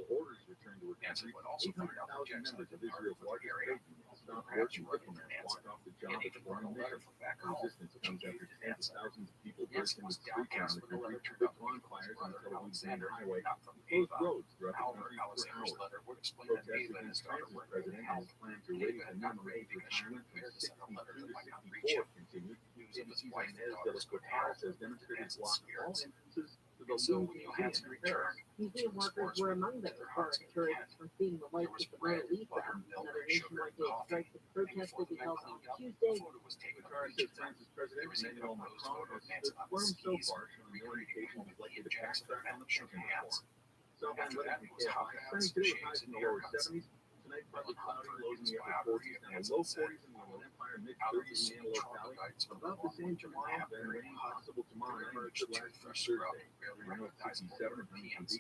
Nansen would also find out that Jackson had departed for the area. Perhaps working for Nansen. He had even wrote a letter from back home to give to Nansen. Nansen was downcast when the letter turned out to be from his brother Alexander, not from Ava. However, Alexander's letter would explain that Ava and his daughter were in health. Ava had gotten ready because she was prepared to send a letter that might not reach him. News of his wife and daughter's good health and Nansen's spirits. And so when Johansson returned, Museum workers were among those foreign tourists from seeing the lights of the Mona Lisa. Another nationwide day of strikes and protests will be held on Tuesday. was taken on each front. There was even a postcard of Nansen on the skis, recreating a moment he and Jackson met and shook hands. After that, it was hot hats, shades, and haircuts. Ellen Humphrey, in his biography of Nansen, said, "Out of the sea troglodytes were born winter and half very hot. There emerged 2 fresh scrub, barely recognizable over peons."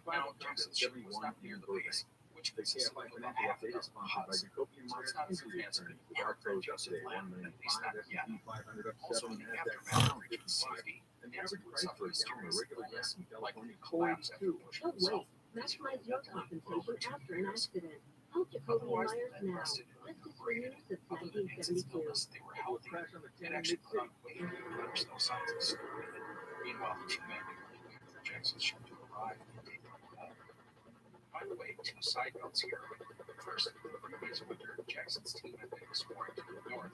Now, Jackson's ship was not near the base, which consisted of about half a dozen huts, so it's not as if Nansen could park from Joseph Land, at least not yet. Also, in the aftermath of Region safety, Nansen would suffer a serious illness, likely to collapse after pushing himself. Maximize your compensation after an accident. Call Jacoby and Otherwise, Myers the men now. rested and This is for recuperated. news since Other than Nansen's 1972. illness, they were healthy and actually put on weight. There was no signs of scurvy. Meanwhile, the 2 men eagerly waited for Jackson's ship to arrive and take them home. By the way, 2 side notes here. First, the previous winter, Jackson's team had been exploring to the north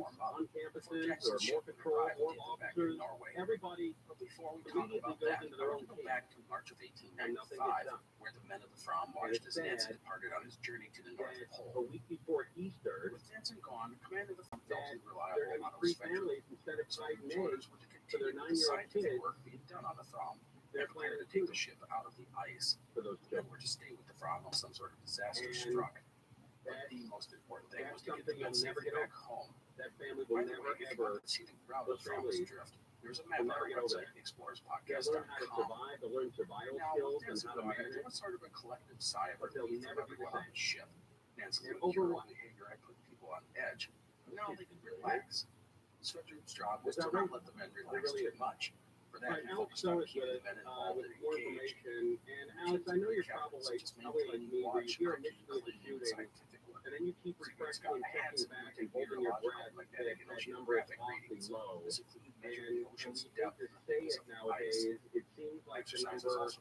more on campuses, there are more control, more officers. Everybody But before we talk about that, I want to go back to March of 1895, where the men of the Fram marched as Nansen departed on his journey to the North a Pole. week before Easter, With Nansen gone, the commander of the Fram felt that unreliable there are going on to be a 3 families instead of so 5 his names orders were to their continued with the 9-year-old scientific kids, work being done on the Throm. they're They're prepared to take the ship out of the ice for those and children. were to stay with the Throm if some sort of disaster And struck. But that's- the most important thing that's was to get something the men you'll never safely get back home. That family will By the never way, if you ever want to see the route those of Thrombus families drift, there's a map will on never our get over website, that. They'll learn how to explorerspodcast.com. survive, they'll learn survival Now, skills Nancy and how and to I, there manage, was sort of a collective sigh of but they'll relief never from be the everyone on same. the ship. Nancy's And overall behavior had put people on edge. Now they could relax. Switcher's job was to Without not right. let the men They relax really too is. much. For that, But he Alex focused on knows keeping with, the men involved with and more engaged. information. And Alex, I know you're probably like me, where you hear initially the shooting, and then you keep refreshing and checking back and holding your breath that that number is awfully low. And when we hate to say it nowadays, it seems like the number was,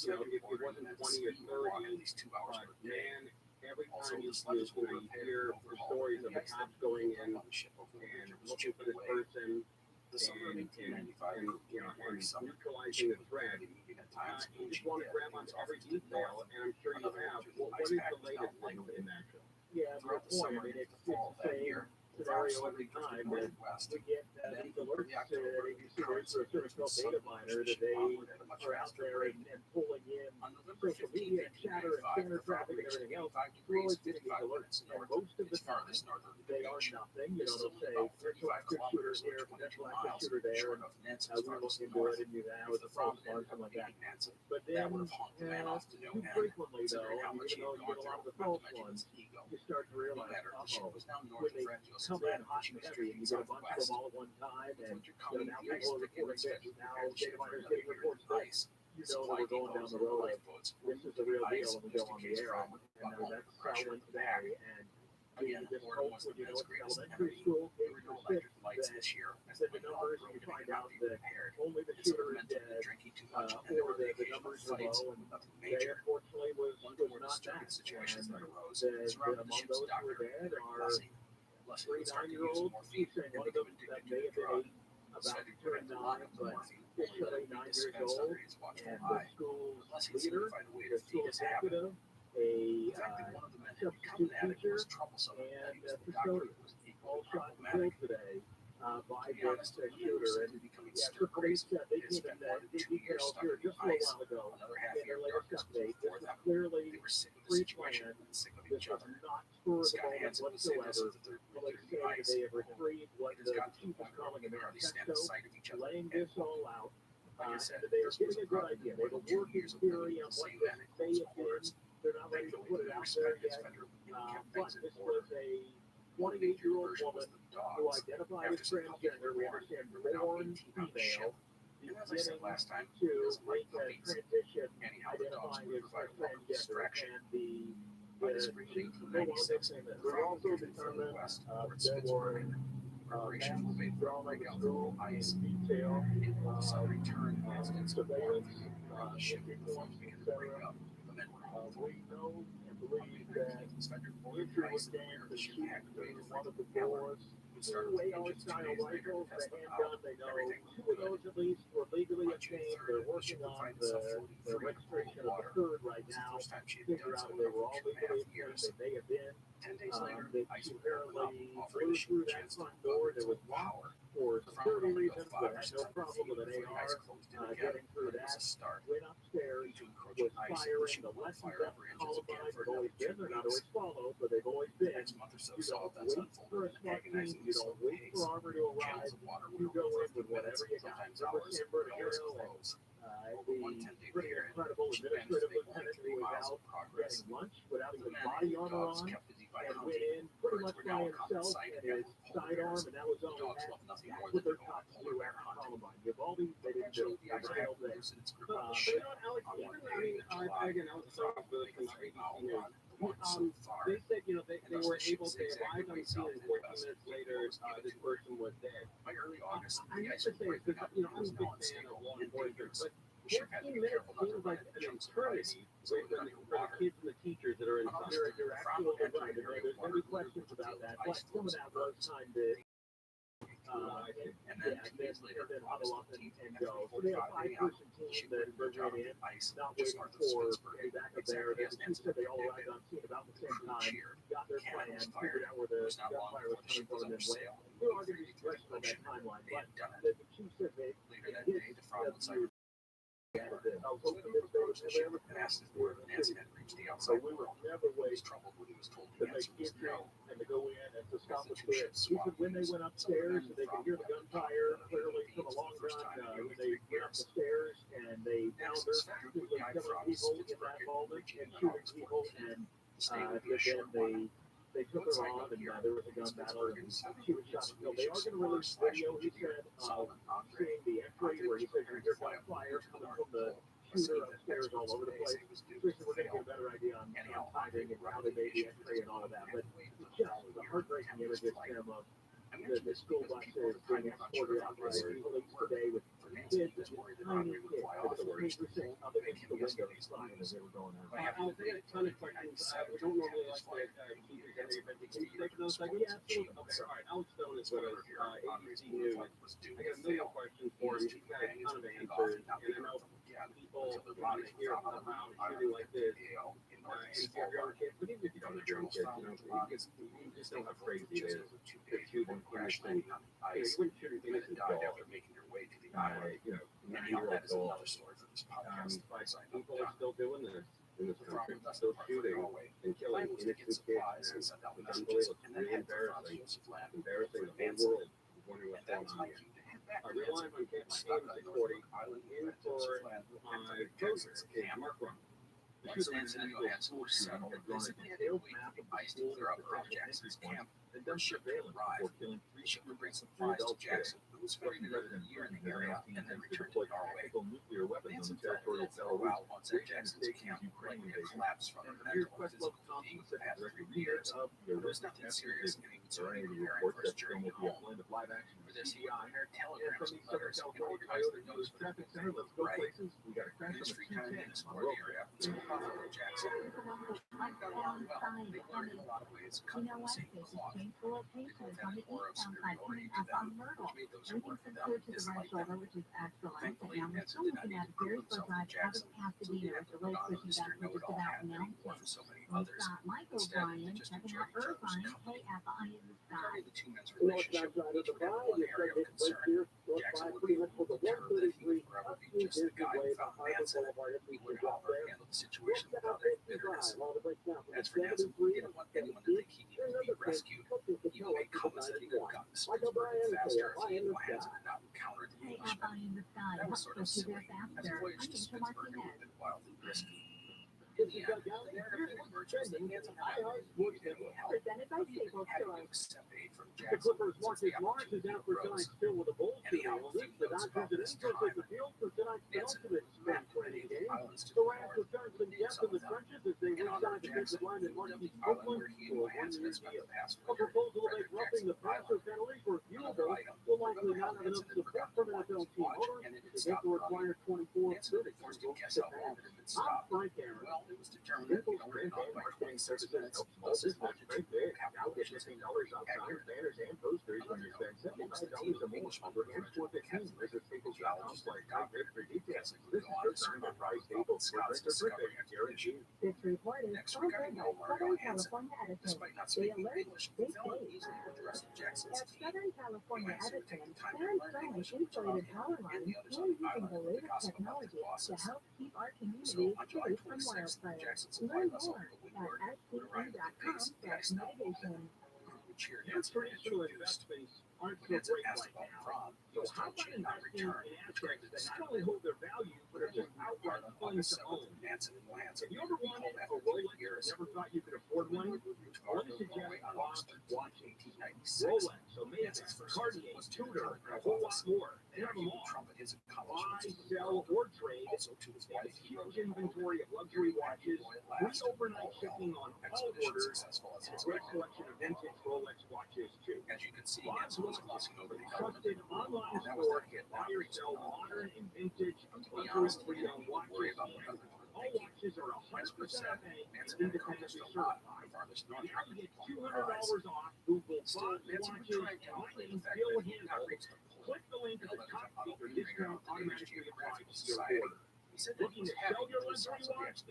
if it wasn't 20 or 30, but man, every time you hear the stories of the cops going in and looking for this person and neutralizing the threat, you just want to grab onto every detail, and I'm sure you have. What is the latest thing in that show? Yeah, Throughout the point. summer, I mean, it's the fall the of that same year, scenario every time that we get these alerts at ABC or a certain data miner that they are out there and pulling in social media and chatter and center traffic and everything else. We're always getting these alerts, and most of the time they are nothing. You know, they'll say potential active shooter here, potential active shooter there, and we look into it and do that with a false alarm, something like that. But then too frequently though, even though you get a lot of the false ones, you start to realize, when they come in hot and heavy and you get a bunch of them all at one time, and now people are reporting this, now data miners getting reports this, you know that we're going down the road of this is the real deal when we go on the air, and that's how it went today. And Again, this Florida was the you know, men's greatest elementary enemy. school There were no electric lights this year. that the numbers, and you find out that only the shooter is dead, or the numbers are low, and they unfortunately was not that. Situations that arose. And among those who were dead are 3 9-year-olds, one of them that may have been 8, about to turn 9, but officially 9 years old, and the school's leader, the school executive, a substitute teacher, and a custodian, all shot and killed today by this shooter. And yeah, the police, they gave him that details here just a little while ago in their latest update. This is clearly pre-planned. This was not spur of the moment whatsoever. Police say that they have retrieved what the chief is calling a manifesto, laying this all out. And they are getting a good idea. They have a working theory on what this may have been. They're not ready to put it out there yet. But this was a 28-year-old woman who identified as transgender. We understand born female, beginning to make a transition, identifying as transgender, and the we also determined there were maps drawn on the school in detail, surveillance, etc. We know and believe that entry was gained to shoot through one of the doors. 2 AR-style rifles, the handgun, they know 2 of those at least were legally obtained. They're working on the registration of the 3rd right now. Figure out if they were all legally obtained. They may have been. They apparently blew through that front door. There was locked for security reasons, but had no problem with an AR getting through that. Went upstairs, was firing. The lessons that Columbine have always been. They're not always followed, but they've always been. You don't wait for a SWAT team. You don't wait for armor to arrive. You go in with whatever you got. Remember San Bernardino and the pretty incredible administrative lieutenant who was out getting lunch without even body armor on, and went in pretty much by himself and his sidearm, and that was all he had. That's what they're taught to do at Columbine. Uvalde, they didn't do it. They failed there. But you know, Alex, again, I was talking with some ABC News. They said, you know, they were able to arrive on the scene, and 14 minutes later, this person was dead. I have to say, because, you know, I'm a big fan of law enforcement, but 14 minutes seems like an eternity for the kids and the teachers that are inside. You're absolutely right. There's many questions about that, but some of that was time to then huddle up and go. So they have a 5-person team that went in, not waiting for a backup there. The two said they all arrived on scene about the same time, got their plan, figured out where the gunfire was coming from, and then went. There are going to be questions on that timeline, but the chief said they hit so we were never wait to make entry and to go in and to stop the clear. Even when they went upstairs, they could hear the gunfire clearly from a long run. When they went up the stairs and they found her killing people in that moment and shooting people, and then they took her on, and there was a gun battle, and she was shot and killed. They are going to release video, he said, seeing the X-ray where he said you hear fire coming from the shooter upstairs all over the place. So we're going to get a better idea on timing and how they made the X-ray and all of that. But just the heartbreaking images, Tim, of the school bus is being escorted out by police today with kids, tiny kids, with the 20% up against the window sign as they were going out. I was thinking a ton of questions. We don't normally like to keep it every event. Can you take those segments? Yeah, absolutely. Okay, all right. Alex Stone is with us, ABC News. I got a million questions for you. You've got a ton of answers, and I know people want to hear about shooting like this. And if you have your own kids, but even if you don't have your own kids, you just know how crazy it is to shoot and crash things. You wouldn't shoot anything that died after making your way to the island. That is another story for this podcast. People are still doing this in this country, still shooting and killing innocent kids. It's unbelievable. It's really embarrassing. Embarrassing. The whole world is wondering what's going on here. We're live on campus 640 in for my coaches, Mark Ron. The shooter in Nashville school shooting had drawn a detailed map of the school that the Jackson's camp and done surveillance before killing 3 adults Jackson, who was spending a year in the area and then returned to Norway. Nuclear weapons on the territorial Belarus once at Jackson's camp Ukraine had collapsed from the mental and physical fatigue of the past 3 years. There was nothing serious, and he would soon be preparing for his journey home. For this, he would prepare telegrams and letters and organize the news for the traffic center. Right. In his free time in the smart area, Jackson. I got along well. They learned in a lot of ways, cut from the same cloth. Change the location on the eastbound side coming up on Myrtle. Everything's clear to the right shoulder, which is extra length, and now we're still looking at Gettysburg Drive out of Pasadena with the road pushing back to just about Mountain. We've got Mike O'Brien, checking out Irvine, hey at the eye in the sky. The two men's relationship with each other one area of concern. Jackson would be able to determine that he would forever be just the guy who found Manson. He would, however, handle the situation without any bitterness. As for Nancy, he didn't want anyone to think he needed to be rescued. He would make comments that he could have gotten the sprint working faster if he and Johansson had not encountered the Hey Englishman. up eye in the sky, That was sort of silly. As a voyage to Pittsburgh, it would have been wildly risky. In the end, there have been emergencies that Nancy had needed any help. Presented by He Staples had to Stores. accept aid from The Jackson Clippers' since the Marcus Morris is opportunity out for tonight's arose. fill with a bowl Anyhow, field. a few The notes Dodgers about and this Angels time. take the field for tonight's Nancy penultimate spring mapped training many game. islands to The the Rams north. return some depth in the trenches as they In honor re-sign of defensive Jackson, lineman the Marquise island Copeland where he and for a Johansson one-year had spent deal. the past A winter, proposal to make Frederick roughing the Jackson passer Island. penalty Another reviewable item. will likely Remember how not have enough Nancy had support forgotten from to wind NFL his team watch owners and it to had get stopped the running. required 24 Nancy would be minutes forced to to guess how long it had been I'm stopped. Frank Aaron. Well, it was determined that Simple the sprint only and by marketing 26 services minutes, help thus his small business longitude make big. and Now get calculations $15 were off accurate. signs, banners, and posters when you Another spend note, amongst the $75 team or of more English on recruiters Ranch 415. Visit Staples.com geologists for and doctors for details. could This go is on your to time to survive try the Staples for scouts Victor discovering Cricket expedition. guaranteed. This report is Next, we got to sponsored know by Mario Southern Hansen. California Edison. Despite not They speaking alert, English, they fell save. easily with the rest of Jackson's At team. Southern California Johansson would Edison, take the time to they're learn installing English, which allowed insulated him power and lines the others and on the using island the to latest gossip about their technology to bosses. help keep our So community on July safe from 26th, wildfires. Jackson supply Learn vessel, more the at Windward, would arrive at the base of the ice now. SCE.com/mitigation. We cheered Your Nancy and traditional introduced. investments aren't When so Nancy great asked right about now. prom, he So was how told about she would not investing return, in which made assets the that not decision only hold their value, but are just available. outright On fun August to 7th, own? Nancy and Johansson Have you ever returned wanted home a after Rolex 3 years. and never thought you could afford one? Moved to I want to Argo, suggest Norway on Bob August 13th, watches. 1896. Rolex, Omega, Nancy's first Cartier, visit was to the Tudor, a telegraph whole lot office. more. There Have he them would all. trumpet his Buy, accomplishments to the sell, world. or trade. Also to his They have a wife, he wrote huge inventory of luxury watches, free overnight shipping on all expedition orders, successful as and a his great own. selection of vintage Rolex watches too. As you can see, Bob's Nancy was Watches, glossing over the trusted element. online And that was store that he had to buy not or reached sell the mountain. modern and vintage To be luxury honest, he pre-owned didn't even worry watches. about what others would All think. watches are As Bruce 100% said, made and Nancy had independently accomplished a lot certified. regardless Now of you the get $200 $200 off Google Still, Bob's Nancy would watches try and downplay the Lightning fact Bill that he had not handle. reached the point Click the link at the top feature discount automatically applies to your order. Looking to sell your lenses you want? Fast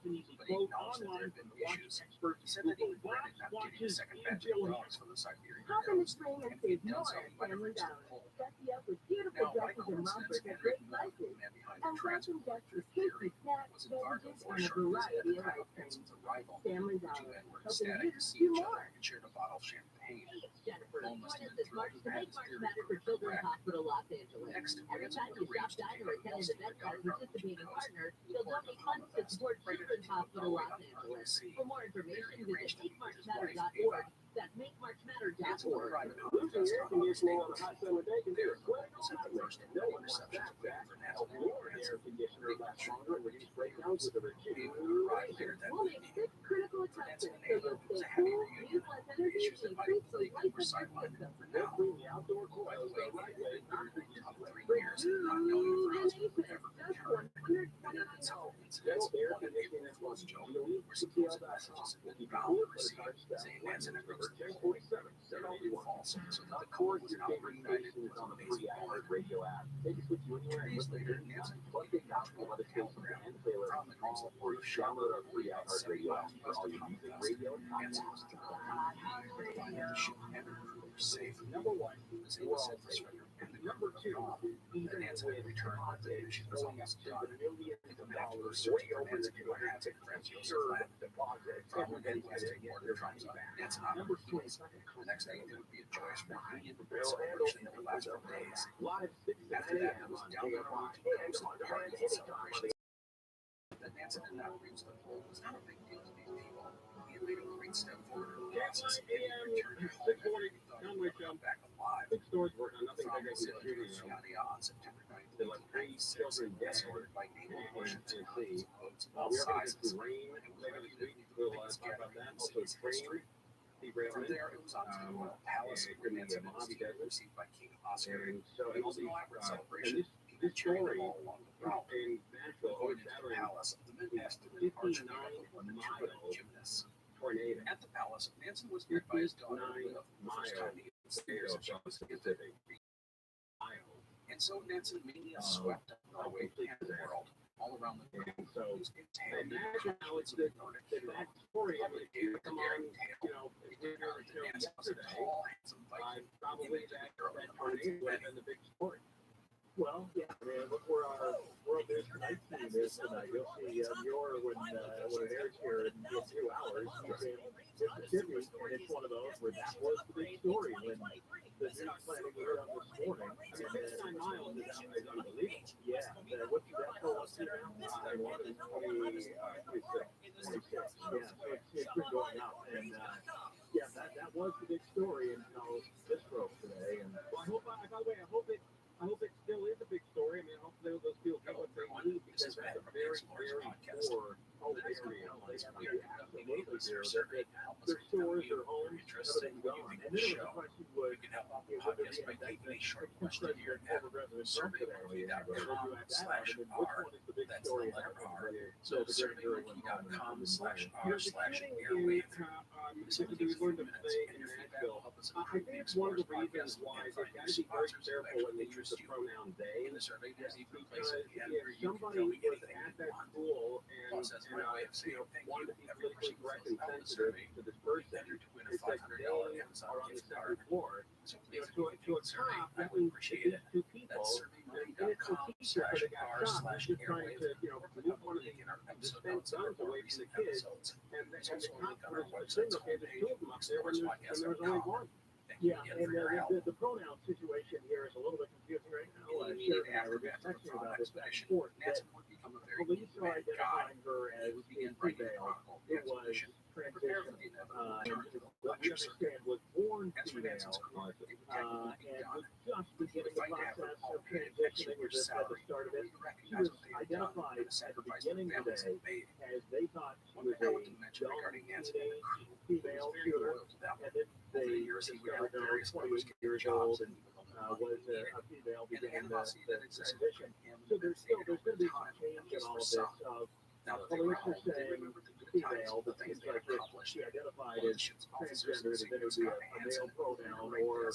and easy quote online from the watch experts Google Glass, watches, and jewelry. Hop in the spring and save more at Family Dollar. Dressy up with beautiful dresses and rompers at great prices. And welcome guests with tasty snacks, beverages, and a variety of ice cream. Family Dollar, helping you do more. Jennifer, join us this March to make March Matter for Children's Hospital Los Angeles. Every time you shop, dine, or attend an event by a participating partner, you'll donate funds to support Children's Hospital Los Angeles. For more information, visit makemarchmatter.org. That's makemarchmatter.org. Losing air conditioning on a hot summer day can be a sweat on. No one wants that back. Help your air conditioner last longer and reduce breakdowns with a refrigerator. We'll make 6 critical adjustments so you'll stay cool, use less energy, and increase the life of your system. They'll clean the outdoor coils the right way, not the Rejuvenation, just $129. Dental air conditioning is one. TCL.com. If you can afford to touch that, number 1047-781. Of course, your favorite station is on the free iHeartRadio app. They just put you anywhere and listen to your music. Plus, they got some other stations and playlists all for you. Download our free iHeartRadio app for all your music, radio, and podcasts. Safe. Number one, we're all safe. And number two, even with return on day, she's going up to millions of dollars way over the $200 deposit. Everybody has to get their money back. That's number three. The next thing it would be a joyous party and celebration that would last for days. Live 6 to 9 a.m. on KFI. That Nancy did not reach the goal was not a big deal to these people. He made a great step forward in the process. Back alive. Big stores work on nothing bigger than County on September 9th. They let 3 children escorted by naval Russian boats of all sizes. Rain later this week. We'll talk about that. Also, train. From there, it was on to the Royal Palace, where Nancy was received by King Oscar. And so It was an elaborate celebration. This story all along the route. in Nashville, Going into the palace, the men asked the departure of the gymnasts. tornado. At the palace, Nancy was met by his daughter, Luna, for the first time to get stairs. And so Nancy mania swept her way through the world, all around the world. And so It's handy. imagine how it's that story. I mean, you come on, you know, if we were to yesterday, probably that tornado and the big story. Well, yeah, man, look where our World News Tonight team is tonight. You'll see Muir when it airs here in a few hours. Mississippi, and it's one of those where that was the big story when the news planning was done this morning. I mean, 59 miles is unbelievable. Yeah, what's that toll us here now? 26. Yeah, it's been going up. And yeah, that was the big story until this broke today. And well, I hope it still is a big story. I mean, hopefully those people get what they need because that's a very, very poor area. Absolutely there. Their stores, their homes, everything's gone. And then the question was, would there be a short question here at survey which one is the big story? So survey.com/r/airwave. Something we learned to say in Nashville. I think it's one of the reasons why they've got to be very careful when they use the pronoun they. In the survey, there's even Because if somebody was at that school and wanted to be politically correct and sensitive to this person, it's like they are on the second floor. To a cop, that means it's two people. And it's the teacher for the guy shot who's just trying to, move one of the dispense guns away from the kids. And the cop was saying, okay, there's two of them up there when there was only one. Yeah, and the pronoun situation here is a little bit confusing right now. Sheriff and I were just texting about this back and forth. Police are identifying her as female. It was transition. What we understand was born female, and was just beginning the process of transitioning at the start of it. She was identified at the beginning of the day as they thought she was a young teenage female shooter, and then they discovered her 28 years old and was a female beginning the transition. So there's going to be some change in all of this. Police are saying female, but things like this, she identified as transgender, that it would be a male pronoun or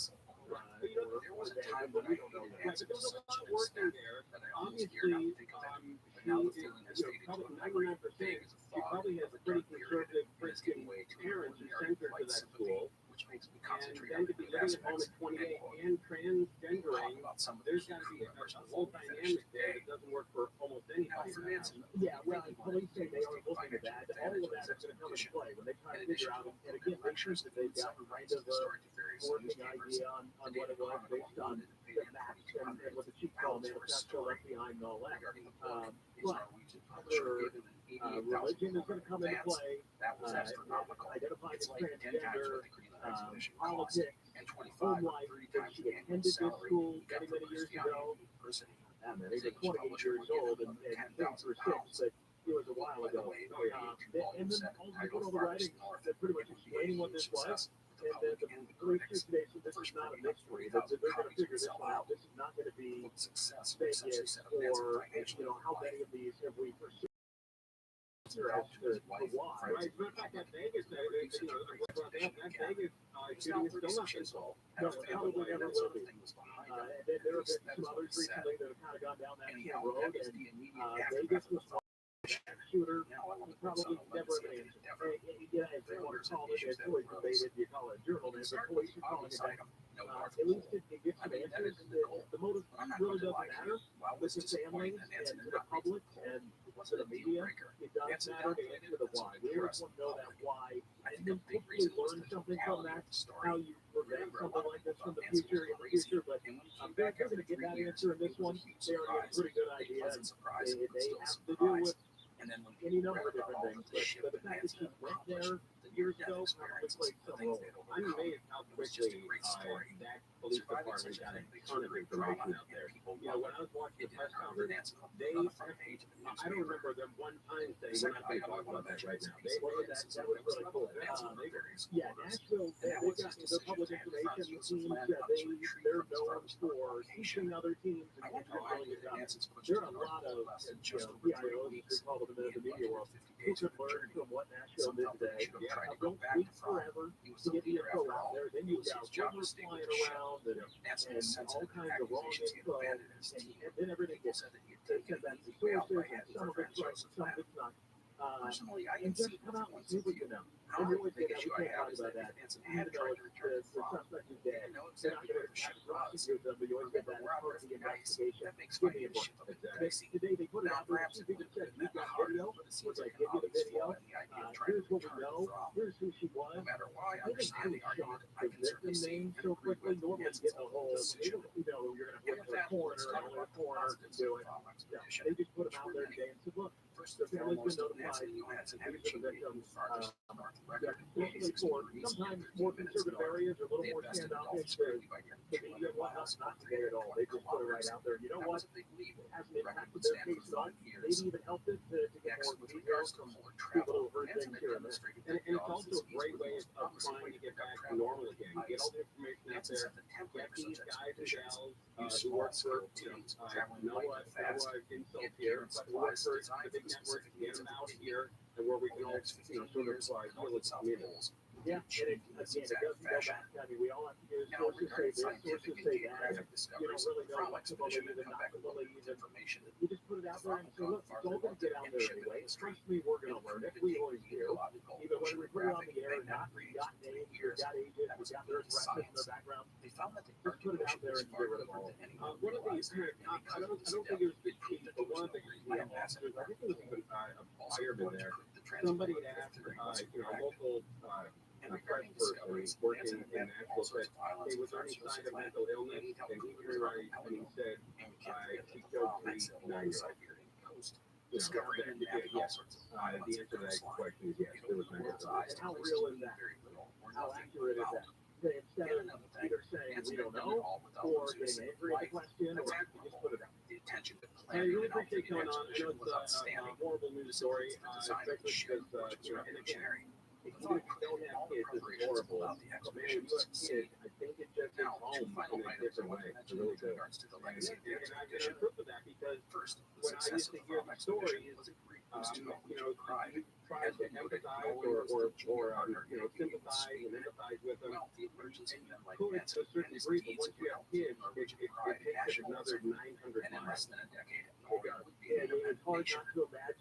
There was a time when I had such an extent that I almost feared not to think about it. But now the feeling has faded to a memory. Big as a thought of a dark period that is giving way to an ordinary white sympathy, which makes me concentrate on the good aspects and talk about some of the key personal whole dynamic there that doesn't work for almost anybody. Now for Nancy, yeah, well, police say they are looking at that. All of that is going to come into play when they try to figure out, and again, make sure that they've got kind of a working idea on what it was based on the maps and what the chief called it, not so left behind and all that. But religion is going to come into play. Identifying as transgender, politics, home life. She attended this school many, many years ago. They were 28 years old and things were sick, but it was a while ago. And then also put all the writing that pretty much explaining what this was. And then the police today said this is not a mystery. That they're going to figure this one out. This is not going to be Vegas or, how many of these have we pursued? Right, as a matter of fact, that Vegas, that Vegas shooting is still not installed. No, it probably never will be. There have been some others recently that have kind of gone down that road, and Vegas was one shooter. He probably never been answered. If they want to call it, it's always debated. You call it a journalist, but police are calling it that. At least it gets some answers. The motive really doesn't matter with the families and the public and to the media. It does matter to answer the why. We always want to know that why, and then hopefully learn something from that, how you prevent something like this from the future. But they're going to get that answer in this one. They already have a pretty good idea. And they have to do with any number of different things. But the fact that she went there years ago probably played some role. I'm amazed how quickly that police department got a ton of information out there. When I was watching the press conference, I don't remember them one time saying we're not going to talk about that right now. That was really cool. Nashville, they've got their public information teams. They're known for teaching other teams and doing a job. There are a lot of PIOs, we call them in the media world, who could learn from what Nashville did today. Don't wait forever to get the info out there. Then you've got rumors flying around and all kinds of wrong info, and then everything gets sent back to sources, and some of it's right, some of it's not. And just come out and see what you know. And you always get that, we can't talk about that. Even though the suspect is dead, they're not going to prosecute them, but you always get that as part of the investigation. Give me a book. Today they put it out there, two people said, you've got video, we're going to give you the video. Here's what we know, here's who she was. I was shocked the victim name so quickly. Normally you get the whole, you're going to put the coroner, only a coroner can do it. They just put them out there today and said, look, the family's been notified. These are the victims. Sometimes more conservative areas are a little more standoffish. The media and whatnot, not today at all. They just put it right out there. You know what? It hasn't impacted their case at all. Maybe even helped it to get more details from people who heard things here and there. And it's also a great way of trying to get back to normal again. Get all the information out there. Get these guys and gals who work for, Noah insult here, but who work for the big network to get them out here and where we can all, sort of deal with some communities. Yeah, and it does go back. I mean, we all have to do sources say this, sources say that. You don't really know what to believe and not to believe information. You just put it out there and say, look, it's all going to get out there anyway. Trust me, we're going to learn it. We always do. Even when we put it on the air or not, we got names, we got ages, we got their addresses and their background. Just put it out there and get rid of it all. One of the, I don't think it was the chief, but one of the officers, I think it was even a fireman there. Somebody asked, a local press person working in Nashville said, hey, was there any sign of mental illness? And he turned around and he said, she killed 3 9-year-olds. Yes. The answer to that question is yes, there was mental illness. And how real is that? How accurate is that? Instead of either saying we don't know, or getting angry at the question, or you just put it out. I really appreciate you coming on. I know it's a horrible news story, especially because, and again, if you don't have kids, it's horrible. But man, you have kids, I think it just now two final items I want to mention with regards to the legacy of the expedition. First, the success of the Prom expedition was a great boost to Norwegian pride. As we noted, Norway was the junior partner in Sweden. Well, the emergence of men like Nansen and his deeds would help fuel Norwegian pride and nationalism. And in less than a decade, Norway would be an independent nation.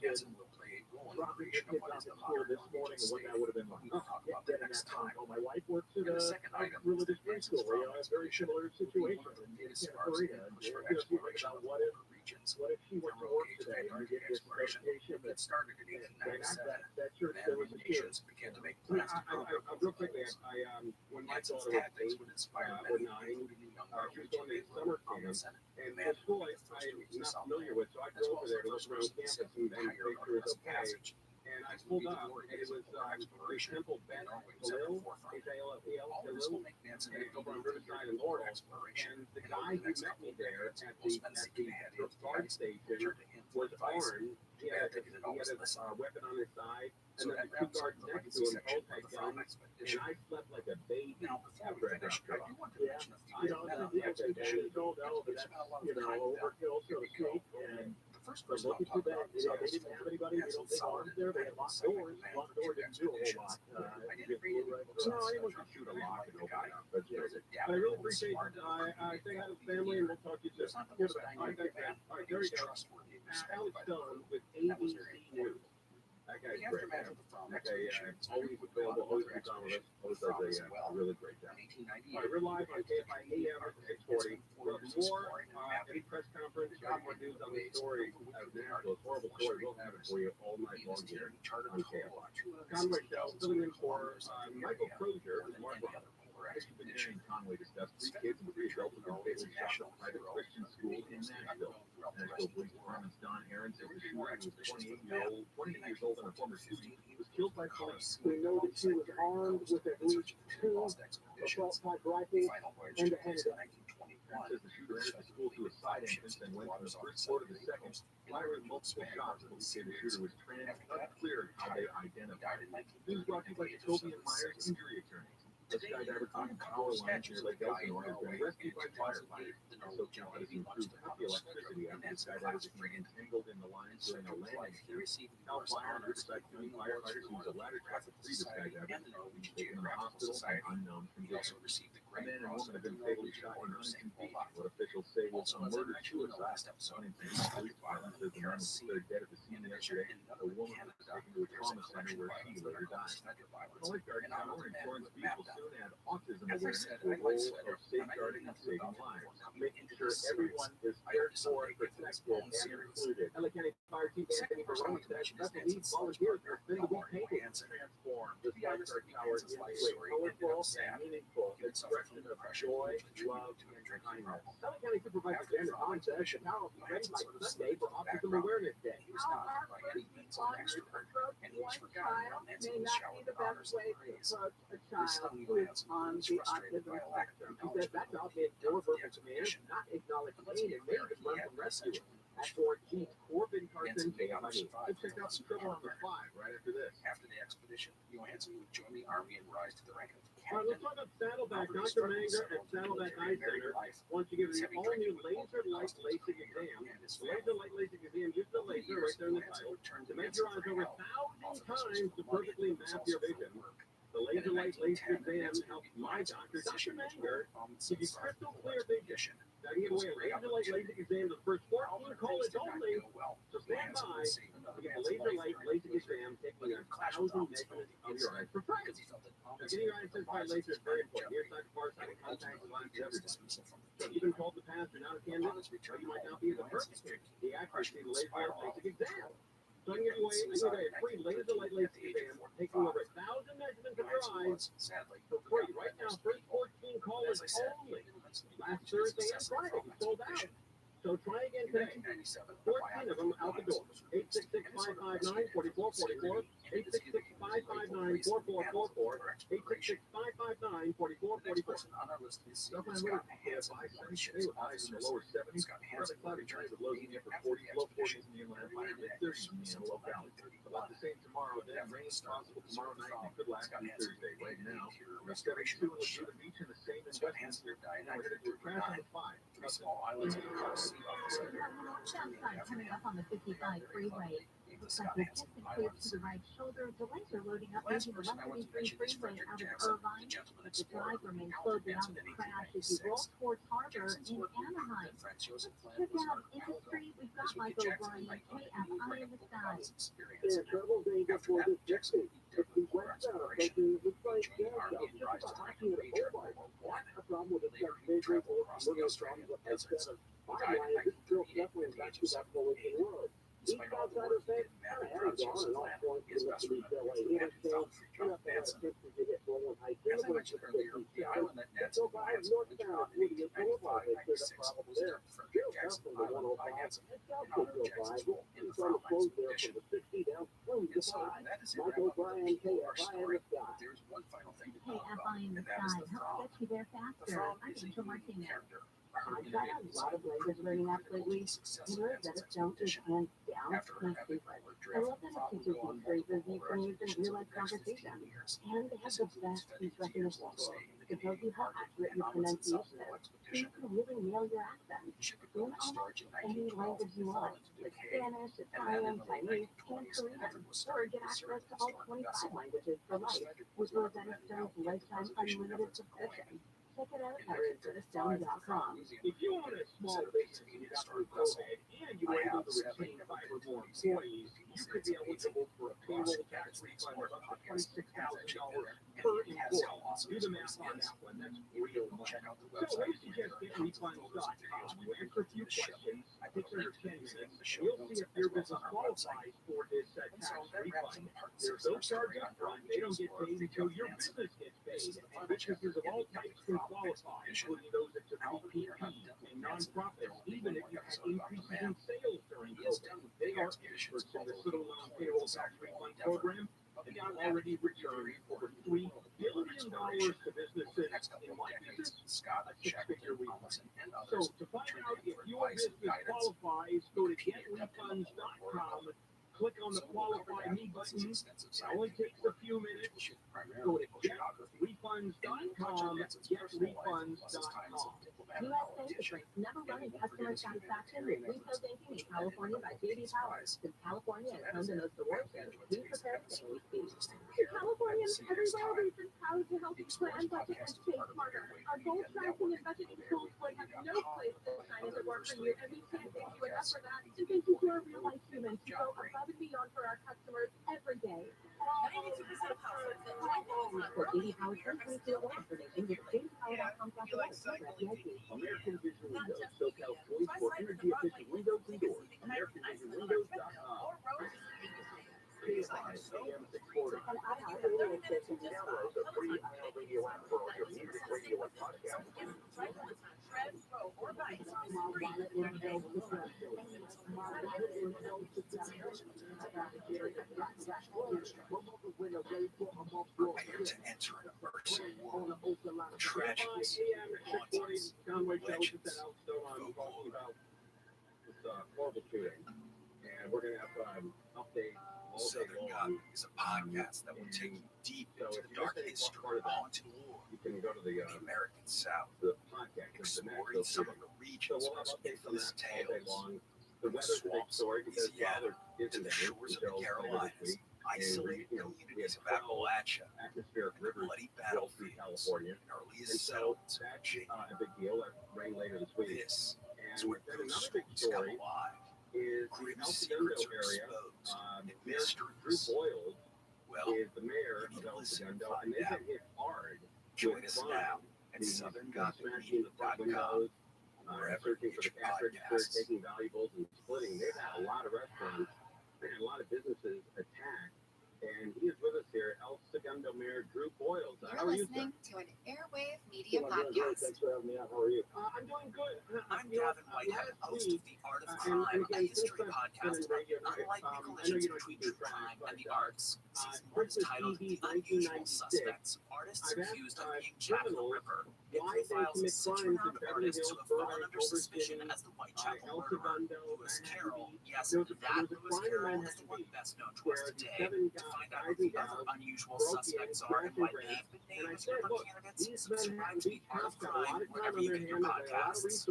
Nansen will play a role in the creation of what is the modern Norwegian state. We will talk about that next time. And the second item is the Nansen's Prom expedition. We learned the data sparks and push for exploration of other regions. There were occasions of targeted exploration that started in 1897. And the nations began to make plans to build their portfolios. Nansen's tactics would inspire many, including the young Norwegian Naval on the Senate, commanded by the first troops in South America, as well as the first person to set the entire Northwest Passage. As we begin to work as a polar exploration, Norway was at the forefront. All of this will make Nansen a leading figure in polar exploration, and over the next couple of decades, we'll spend seeking ahead into the ice, return to him for advice. Too bad they didn't always listen. So that wraps up the legacy section of the Prom expedition. Now, before we finish, I do want to mention a few men on the expedition who spent a lot of time with them. Here we go. The first person I'll talk about is August Fuller. Nansen solid and dependable second command for two expeditions. I didn't read any books on such. I didn't like the guy. He was adaptable and smart and a family, and there's not the most dynamic man, but he was trustworthy and respected by the crew. That was very important. The aftermath of the Prom expedition is always with a lot of other expeditions. The Prom as well. In 1898, we continued our expedition 4 years exploring and mapping. The government moved away exploring the Arctic for frustrating matters. He and his team chartered a total of 260,000 square kilometers of the area, more than any other polar expedition. Spent 3 trips to Norway as a national hero, made him unknown throughout the rest of the war. There would be more expeditions with men. In 1914-15, he was killed by police. We know that she was armed with at least 2 assault-type rifles and a handgun. Says the shooter entered the school through a side entrance and went from the first floor to the second, firing multiple shots. The shooter was trained, unclear how they identified him. News brought to you by Toby and Myers Injury Attorneys. The skydiver on power lines near Lake Elsinore has been rescued by firefighters. So has improved happy electricity after the skydiver became entangled in the lines during a landing. Cal Fire and Riverside County firefighters used a ladder truck to free the skydiver, taken to the hospital in unknown condition. A man and woman have been fatally shot in Huntington Beach. What officials say was a murder-suicide. Police violence says the man was declared dead at the scene yesterday. A woman was taken to a trauma center where she later died. The lifeguard tower in Florence Beach will soon add autism awareness to the role of safeguarding and saving lives, making sure everyone is cared for, protected, and included. LA County Fire Chief Anthony Barone says nothing needs volunteers for things to be painted and transformed. The lifeguard tower is a colorful and meaningful expression of joy, love, and kindness. LA County Supervisor Janet Hahn says the tower will be ready by Sunday for Autism Awareness Day. He was not by any means an extrovert, and he was forgotten while Nancy was showered with honors and praise. His son Johansson was frustrated by a lack of acknowledgement of the depth of the expedition. But let's be clear, he had the essential English for Nancy may not have survived the Civil War. After the expedition, Johansson would join the army and rise to the rank of All right, let's talk about Saddleback. Dr. Manger at Saddleback Eye Center wants to give you all new laser light LASIK exam. Laser light LASIK exam, use the laser right there in the title to make your eyes over 1,000 times to perfectly map your vision. The laser light LASIK exam helps my doctor, Dr. Manger, give you crystal clear vision. Now, give away a laser light LASIK exam to the first 14 callers only. So stand by to get the laser light LASIK exam, taking 1,000 measurements of your eyes for free. Now, getting your eyes tested by laser is very important. Near side, far side, contacts, lenses, everything. So even called the past or not a candidate, or you might not be the perfect fit. The accuracy of the laser light LASIK exam. So I'm giving away a free laser light LASIK exam, taking over 1,000 measurements of your eyes for free. Right now, first 14 callers only. Last Thursday and Friday, we sold out. So try again today. 14 of them out the door. 866-559-4444. 866-559-4444, 866-559-4444. Self-analytics highs in the lower 70s, partly cloudy skies with lows in the upper 40s, low 40s in the inland empire, mid-30s in the Antelope Valley. About the same tomorrow, then rain is possible tomorrow night and could last through Thursday. Right now, we're 72 in Laguna Beach and the same in Westminster. Now we're headed to a crash on the 5. Three small islands and a sea office under Southside coming up on the 55 freeway. Looks like we're just clear to the right shoulder. Delays are loading up into the 183 freeway out of Irvine. But the drive remains slowed without the crash as you roll towards Harbor in Anaheim. Check out Industry. We've got Michael O'Brien, KFI in the sky. Yeah, trouble day before this decade. If we went down, it looks like just about hockey in a pole bar. A problem with the big or little problems with that. Bottom line is this girl definitely back to that bulletin world. East outsider fans kind of had gone and all points to look to these LA interstate. Enough to have tips to get rolling high. As I mentioned earlier, the island that nets So by northbound, would be a boulevard, they could have problem there. Real tough from the 105. It's out to 105. It's on the close there from the 60 down through the 5. Michael O'Brien, KFI in the sky. There's one final thing to KFI in the sky. Help get you there faster. I'm Angel Martinez. I've got a lot of language learning apps lately. Learn that it's don't is hands down my favorite. I love that it teaches you phrases you can use in real life conversation. And they have the best speech recognition tool. It tells you how accurate your pronunciation is. So you can really nail your accent. Learn almost any language you want, like Spanish, Italian, Chinese, and Korean. Or get access to all 25 languages for life with Rosetta Stone's lifetime unlimited subscription. Check it out at rosettastone.com. If you own a small business and you got through COVID and you were able to retain 5 or more employees, you could be eligible for a payroll tax refund of up to $26,000 per employee. Do the math on that one. That's real money. So let me suggest getrefunds.com. You answer a few questions. It takes under 10 minutes. You'll see if your business qualifies for this tax refund. There's no charge up front. They don't get paid until your business gets paid. Businesses of all types can qualify, including those that took PPP and nonprofits, even if you had increases in sales during COVID. They are experts in the Civil Payroll Tax Refund Program, and they've already returned over $3 billion to businesses in my business, a six-figure refund. So to find out if your business qualifies, go to getrefunds.com. Click on the Qualify Me button. It only takes a few minutes. Go to getrefunds.com, getrefunds.com. USA Bank, never running customer satisfaction with retail banking in California by J.D. Power. Since California is home to most awards, we prepare daily fees. Californians everywhere, we've been proud to help you plan, budget, and save smarter. Our goal tracking and budgeting tools would have no place to shine as it work for you, and we can't thank you enough for that. And thank you to our real life humans who go above and beyond for our customers every day. For J.D. Power 2022 award information, visit jdpower.com/award. American Vision Windows, SoCal choice for energy efficient windows and doors. AmericanVisionWindows.com. KSI AM 640. And I have Download the free iHeartRadio app for all your music, radio, and podcasts. Prepare to enter an immersive world of tragedies, hauntings, legends, Horrible shooting. And we're going to have update all day Southern long. God is a podcast that will take you deep into the dark history of haunted war, You can go to the American South, the podcast. exploring some of the So region's we'll have most updates on infamous that all day tales. long. The weather's a big story because Louisiana, weather to the isn't shores of the until later Carolinas, this week. isolated we have communities of 12 Appalachia, atmospheric and rivers bloody built through battlefields, California. and earliest And so settlements of that's Virginia. a big deal. That rain later this week. This is And where then ghost another big stories come story alive, is the grim El secrets Segundo are area. exposed, and Mayor Drew mysteries. Boyle Well, is the mayor you need of to El listen and Segundo, and find they've out. been hit hard. Join with us crime. now at These smashing the southerngodmedia.com, windows, wherever searching you for get the your cash register, podcasts. taking valuables and splitting. They've had a lot of restaurants and a lot of businesses attacked. And he is with us here, El Segundo Mayor Drew Boyle. How You're are you, sir? listening to an Airwave Media I'm doing good. Podcast. Thanks for having me out. How are you? I'm doing good. I'm You know, Gavin Whitehead, last host week, of the Art of Crime, a history podcast about the unlikely collisions between true crime and the arts. Season 1 is titled The Unusual Suspects, Artists Accused of Being Jack the Ripper. It profiles 6 renowned artists who have fallen under suspicion as the Whitechapel murderer. Lewis Carroll, yes, that Lewis Carroll is the one best known to us today. To find out who the other unusual suspects are and why they've been named as Ripper candidates, subscribe to The Art of Crime wherever you get your podcasts.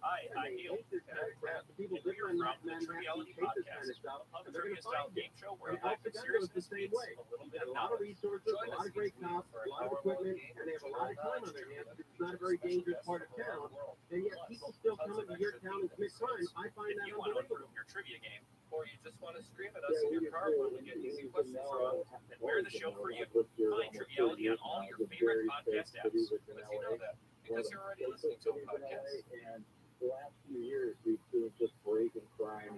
Hi, I'm Neil. People different from the Triviality podcast, a trivia-style game show where lack of seriousness meets a little bit of knowledge. Join us each week for an hour-long game and they have a lot of time on their hands because it's not a very dangerous part of town, and yet people still come into your town and commit crime. I find that If you want to unbelievable. improve your trivia game, or you just want to scream at us in your car when we get easy questions wrong, then we're the show for you. Find Triviality on all your favorite podcast apps. But you know that because you're already listening to a podcast. And the last few years, we've seen just breaking crime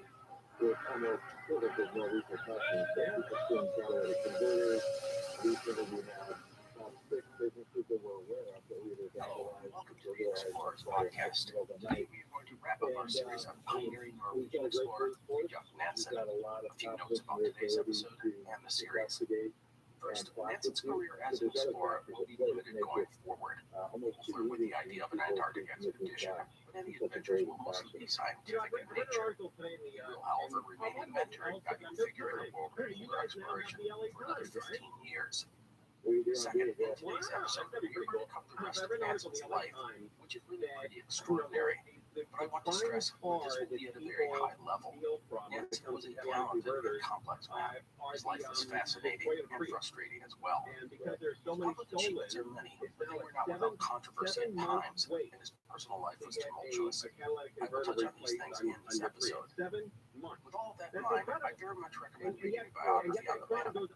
with almost sort of there's no repercussions. People still catalytic converters. Recently, we had 6 businesses that we're aware of that we either vandalized Welcome to the Explorers Podcast. Today we are going to wrap up our series on pioneering Norwegian explorer Fridtjof Nansen. A few notes about today's episode and the series. First, Nansen's career as an explorer will be limited going forward. We'll start with the idea of an Antarctic expedition, but any adventures will mostly be scientific in nature. He will, however, remain a mentor and guiding figure in the world of polar exploration for another 15 years. Second, in today's episode, we are going to cover the rest of Nansen's life, which is really pretty extraordinary. But I want to stress that this will be at a very high level. Nansen was a talented and complex man. His life was fascinating and frustrating as well. His accomplishments are many, but they were not without controversy at times, and his personal life was tumultuous. I will touch on these things in this episode. With all that in mind, I very much recommend reading a biography on the man who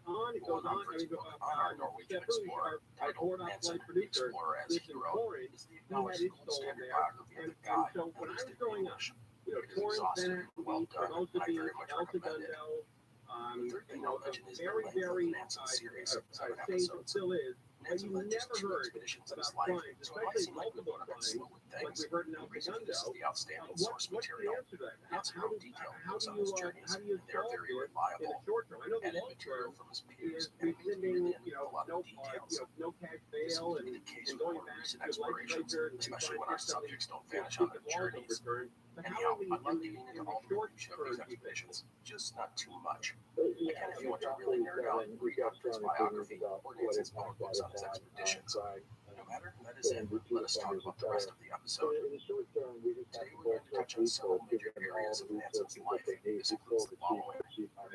won Humphrey's book on our Norwegian explorer, titled Nansen, the Explorer as Hero, is the acknowledged gold standard biography of the guy, at least in English. It is exhaustive and well done, and I very much recommend it. The third thing I'll mention is the length of Nansen's series, 7 episodes. Nansen led just 2 expeditions in his life, so it might seem like we wrote a bit slow with things. The reason for this is the outstanding source material. Nansen wrote detailed notes on his journeys, and they're very reliable. Added material from his peers, and it means really a lot of details. This will be the case for more recent explorations, especially when our subjects don't vanish on their journeys. Anyhow, I love getting into all the minutiae of these expeditions, just not too much. Again, if you want to really nerd out, read Humphrey's biography or Nansen's own books on his expeditions. No matter, that is it. Let us talk about the rest of the episode. Today we're going to touch on several major areas of Nansen's life. This includes the following: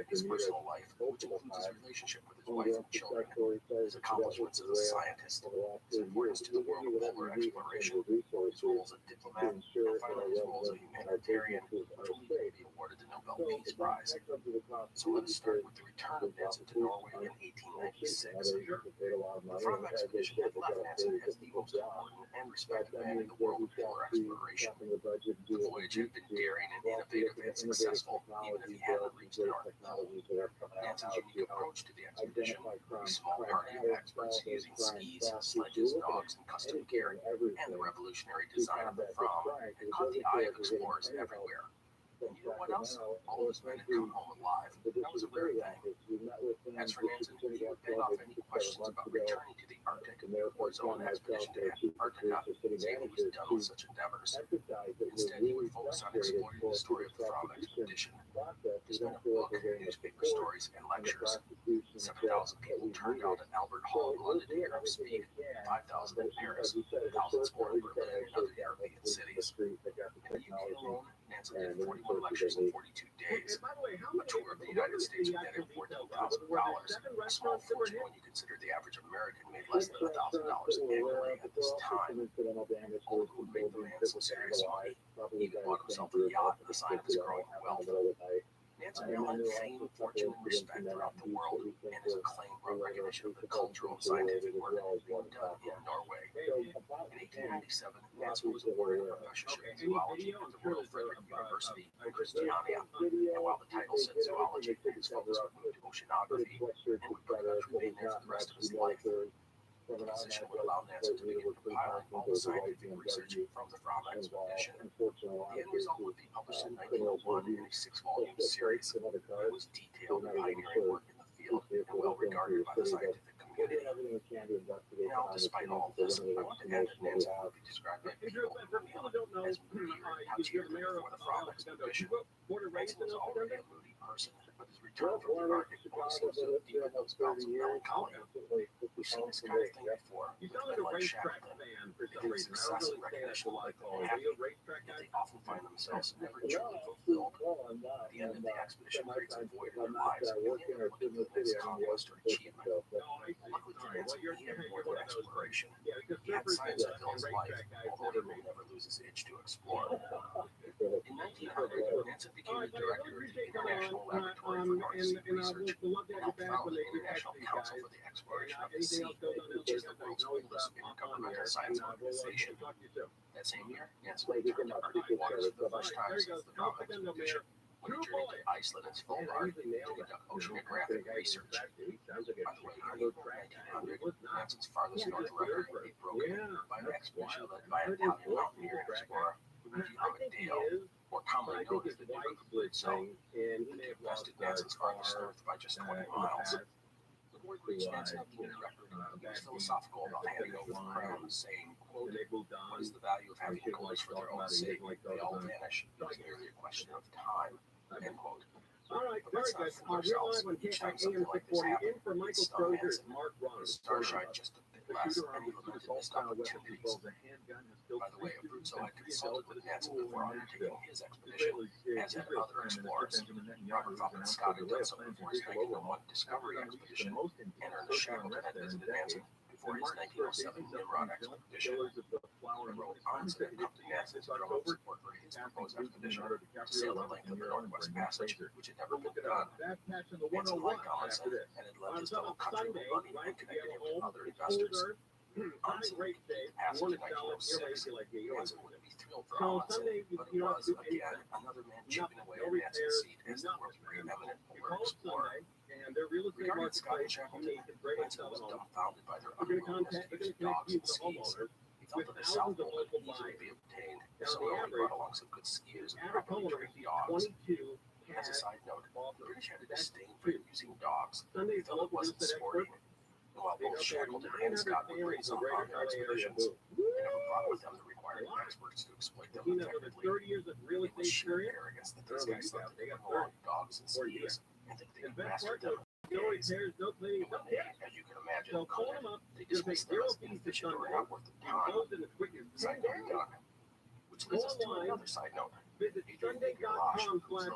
his personal life, which includes his relationship with his wife and children, his accomplishments as a scientist, his importance to the world of polar exploration, his role as a diplomat, and finally his role as a humanitarian, which will even be awarded the Nobel Peace Prize. So let us start with the return of Nansen to Norway in 1896. The Fram expedition had left Nansen as the most important and respected man in the world of polar exploration. The voyage had been daring and innovative and successful, even if he hadn't reached the North Pole. Nansen's unique approach to the expedition, a small party of experts using skis, sledges, dogs, and custom gear, and the revolutionary design of the Fram, had caught the eye of explorers everywhere. And you know what else? All of his men had come home alive. That was a rare thing. As for Nansen, he would beg off any questions about returning to the Arctic or his own expedition to Antarctica, saying he was done with such endeavors. Instead, he would focus on exploring the story of the Fram expedition. His men of book, newspaper stories, and lectures. 7,000 people turned out at Albert Hall in London to hear him speak, 5,000 in Paris, thousands more in Berlin and other European cities. In the UK alone, Nansen did 41 lectures in 42 days. A tour of the United States would net him $14,000, a small fortune when you consider the average American made less than $1,000 annually at this time. All who would make the man some serious money. He even bought himself a yacht in the sign of his growing wealth. Nansen now had fame, fortune, and respect throughout the world, and his acclaim brought recognition of the cultural and scientific work being done in Norway. In 1897, Nansen was awarded a professorship in zoology at the Royal Frederick University in Christiania, and while the title said zoology, his focus would move to oceanography, and would pretty much remain there for the rest of his life. The position would allow NASA to begin compiling all the scientific research from the Fromm expedition. The end result would be published in 1901 in a 6-volume series. It was detailed pioneering work in the field and well regarded by the scientific community. Despite all this, I want to add that Nan's would be described by people as moody or touchier than before the Fromm expedition. Nansen was already a moody person, but his return from the Arctic only seems to have deepened those bouts of melancholy. We've seen this kind of thing before with Midland Shackleton. They get success and recognition like they're happy, yet they often find themselves never truly fulfilled. At the end of the expedition creates a void in their lives, and they end up looking for the next conquest or achievement. Luckily for Nansen, he had more than exploration. He had science to fill his life, although he may never lose his itch to explore. In 1900, Nansen became the director of the International Laboratory for North Sea Research and helped found the International Council for the Exploration of the Sea, which is the world's oldest intergovernmental science organization. That same year, Nansen returned to Arctic waters for the first time since the Fromm expedition, when he journeyed to Iceland and Svalbard to conduct oceanographic research. By the way, in April 1900, Nansen's farthest north record would be broken by an expedition led by Italian mountaineer and explorer Dale, or commonly known as the Duke of Bluetso. The Duke bested Nansen's farthest north by just 20 miles. The board reached Nansen at the end of the record. He was philosophical about handing over the crown, saying, quote, "What is the value of having goals for their own sake? They all vanish. It is merely a question of time," end quote. All right, very good. We're live on each KFI time something AM like this 640 happened, in for Michael it stung Crozier Nansen. and Mark Ron. His star shined just a bit less, and he lamented missed opportunities. By the way, Abruzzo had consulted with Nansen before undertaking his expedition, as had other explorers. Robert thought that Scott had done so before his 1901 Discovery expedition, and Ernest Shackleton had visited Nansen before his 1907 Nimrod expedition. Wrote Onsen accompanied Nansen's drone support for his proposed expedition to sail the length of the Northwest Passage, which had never been done. Nansen liked Onsen and had left his fellow countrymen money and connected him with other investors. Onsen completed passage in 1906. Nansen wouldn't be thrilled for Onsen, but it was, again, another man chipping away at Nansen's seat as the world's preeminent polar explorer. Regarding Scott and Shackleton, Nansen was dumbfounded by their unwillingness to use dogs and skis. He felt that the South Pole could easily be obtained, so he only brought along some good skiers and properly trained dogs. As a side note, the British had a disdain for using dogs. They felt it wasn't sporting. And while both Shackleton and Scott would bring some on their expeditions, they never brought with them the required experts to exploit them effectively. It was sheer arrogance that these guys thought they could bring along dogs and skis and think they could master them. And when they, as you can imagine, they dismissed them as inefficient or not worth the time. Side note done. Which leads us to another side note. Visit sunday.com/offers, sunday.com/offers,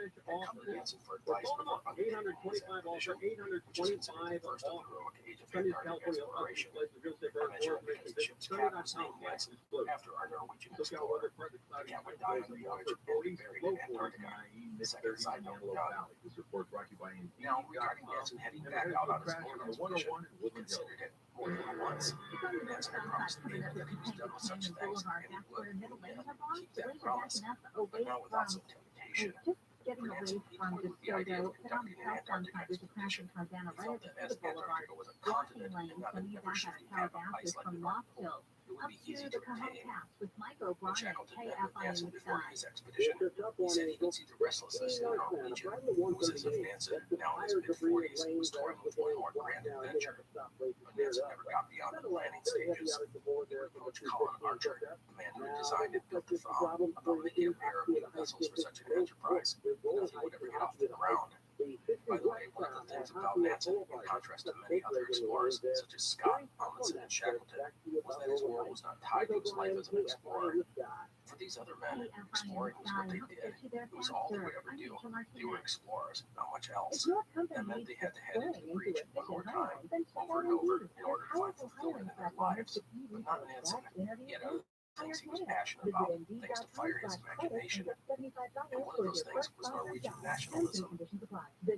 or call them up, 825-OFFER, 825-OFFER. Sunday's California Office places real estate for sunday.com/disclosure. After our Norwegian Look out explorer, other parts of the cloud cat would die on the voyage and be buried in Antarctica. The second side note done. This report brought to you by Now, regarding Nansen heading back out on his own expedition, he considered it more than once. Nansen had promised David that he was done with such things, and he would, in the end, keep that promise, but not without some temptation. Getting away from the Dodo, put on the southbound side, there's a crashing Tarzana right at the boulevard, walking lanes, and you back out of Calabasas from Lost Hills, up to the Cajon Pass with Mike O'Brien, KFI in the sky. His expedition. He said he could see the restlessness in the Norwegian. It was as if Nansen, now in his mid-40s, was toying with one more grand adventure. But Nansen never got beyond the planning stages. He approached Colin Archer, the man who designed and built the Fromm, about making a pair of new vessels for such an enterprise. Nothing would ever get off the ground. By the way, one of the things about Nansen, in contrast to many other explorers, such as Scott, Amundsen, and Shackleton, was that his world was not tied to his life as an explorer. For these other men, exploring was what they did. It was all they would ever do. They were explorers, not much else. That meant they had to head into the breach one more time, over and over, in order to find fulfillment in their lives. But not Nansen. He had other things he was passionate about, things to fire his imagination. And one of those things was Norwegian nationalism.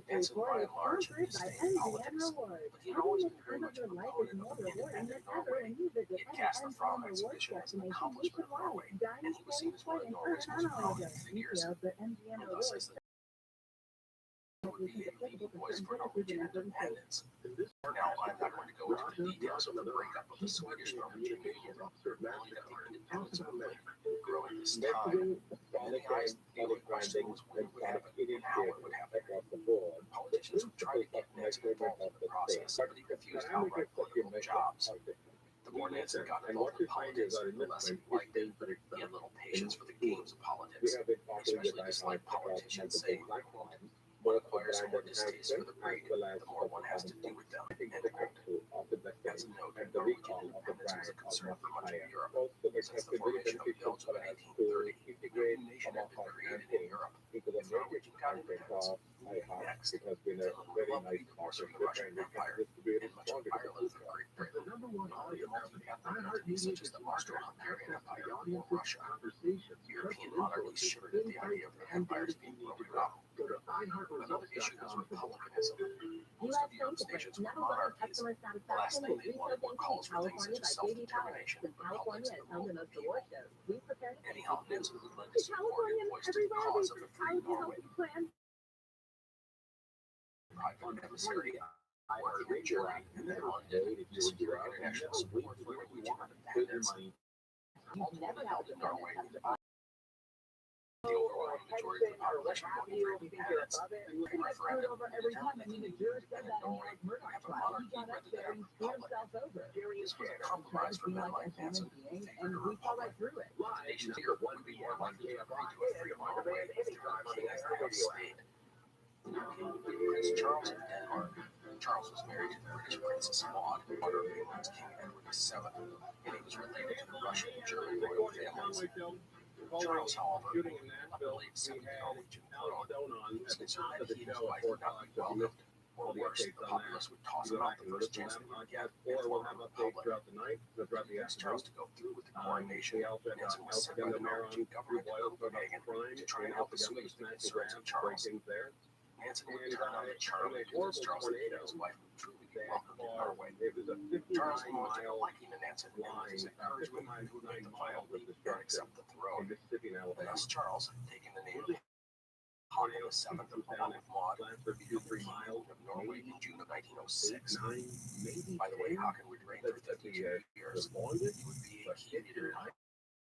Nansen, by and large, disdained politics, but he had always been very much a proponent of independent Norway. He had cast the Fromm expedition as an accomplishment of Norway, and he was seen as one of Norway's most prominent figures. And thus, as the would be a needy voice for Norwegian independence. Now, I'm not going to go into the details of the breakup of the Swedish-Norwegian Union, only that the independence movement grew at this time. Many eyes, the only question was when it would happen and how it would happen. Politicians would try to get Nansen involved in the process, but he refused outright political jobs. The more Nansen got involved in politics, the less he liked it. He had little patience for the games of politics. He especially disliked politicians saying, one acquires more distaste for the breed, the more one has to do with them. End quote. As a note, Norwegian independence was a concern for much of Europe. Since the formation of Belgium in 1830, a new nation had been created in Europe. If Norwegian got independence, next, Finland would love to be divorced from the Russian Empire, and much of Ireland from Great Britain. Only a multi-ethnic entity such as the Austro-Hungarian Empire or Russia. European monarchies shivered at the idea of their empires being broken up. Another issue was republicanism. Most of Europe's nations were monarchies. The last thing they wanted were calls for things such as self-determination. Republics were ruled the people. Anyhow, Nansen would lend his support and voice to the cause of a free Norway. Private emissary were in Germany and then London to secure international support for Norwegian independence. Ultimately held in Norway. The overwhelming majority of the population voted for independence. A referendum determined that independent Norway would have a monarchy rather than a republic. This was a compromise for men like Nansen who favored a republic. The nations of Europe would be more likely to agree to a free Norway if they were running as their own state. Prince Charles of Denmark. Charles was married to the British Princess Maud, daughter of England's King Edward VII, and he was related to the Russian and German royal families. Charles, however, utterly accepted the Norwegian throne. He was concerned that he and his wife would not be welcomed, or worse, the populace would toss him out the first chance they would get and form a republic. He asked Charles to go through with the coronation. Nansen was sent by the Norwegian government to Copenhagen to try and help assuage the concerns of Charles. Nansen would turn on the Charlie because Charles and his wife would truly be welcomed in Norway. Charles wanted to liking to Nansen and with his encouragement would make the final leap and accept the throne. Thus Charles, taking the name of Haakon VII, along with Maud, would be the King of Norway in June of 1906. By the way, Haakon would reign for 52 years. He would be a key leader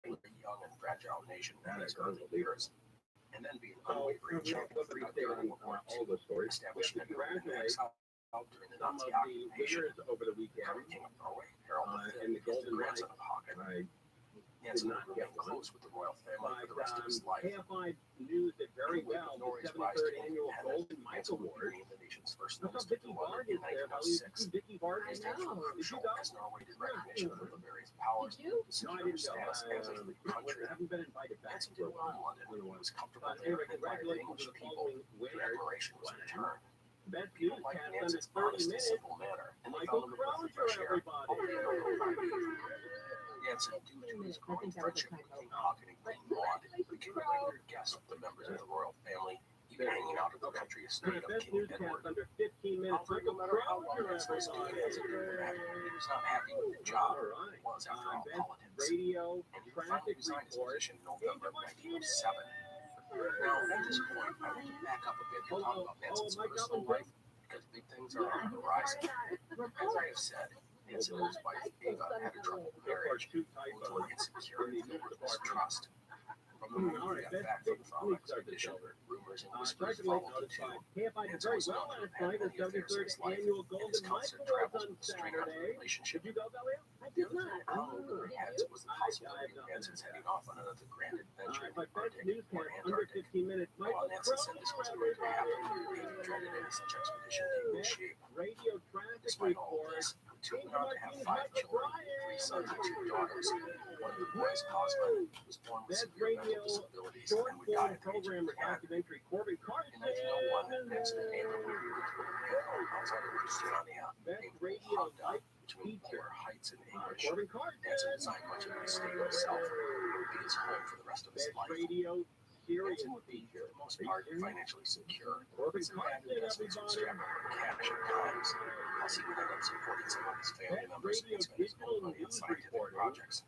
in a young and fragile nation in his early years, and then be an unwavering champion of freedom during World War II, establishing a government in exile during the Nazi occupation. Current King of Norway, Harald V, is the grandson of Haakon. Nansen would remain close with the royal family for the rest of his life. KFI knew that very well the Norway's rise to 73rd annual independence, Golden Mike Nansen would Award. be named the nation's first Look how minister to Vicky London Varg in is there, buddy. 1906. Vicky Varg His is days were crucial as Norway did recognition of the various powers to secure its status as a free country. I haven't been invited back. Nansen did well in London. He was comfortable there Anyway, and admired the congratulations English to the people. following The winner. admiration was returned. Best People liked newscast under Nansen's 30 honest and minutes. simple manner, and they Michael found him a breath of Crozier, fresh air. everybody. Nansen, due to his growing friendship with King Haakon and Queen Maud, became a regular guest of the members of the royal family, even hanging out at the country estate of Best King newscast Edward. under 15 minutes. However, no matter how long Nansen was doing as a diplomat, he was not happy with the job. It was, after all, politics. Radio, And he finally resigned his position in November of 1907. Now, at this point, I want to back up a bit and talk about Nansen's personal life, because big things are on the horizon. As I have said, Nansen and his wife Eva had a troubled marriage, mutually insecure and filled with mistrust. From the moment he got back from the farm expedition, rumors and whispers followed the two. Nansen was known to have had many affairs in his life, and his constant travels would strain out the relationship. I did not. Common over their heads was the possibility of Nansen's heading off on another grand adventure in the Arctic or Antarctic. While Nansen said this wasn't going to happen, Eva dreaded any such expedition taking shape. Despite all this, the two went on to have 5 children, 3 sons and 2 daughters. One of the boys, Cosman, was born with severe mental disabilities and would die at the age of 10. In 1901, Nansen and Eva moved to a family outside of Christiania named Ootd, which means polar heights in English. Nansen designed much of the estate himself. It would be his home for the rest of his life. Nansen would be, for the most part, financially secure. His investments would strap him for cash at times. Plus, he would end up supporting some of his family members and spend his own money on scientific projects.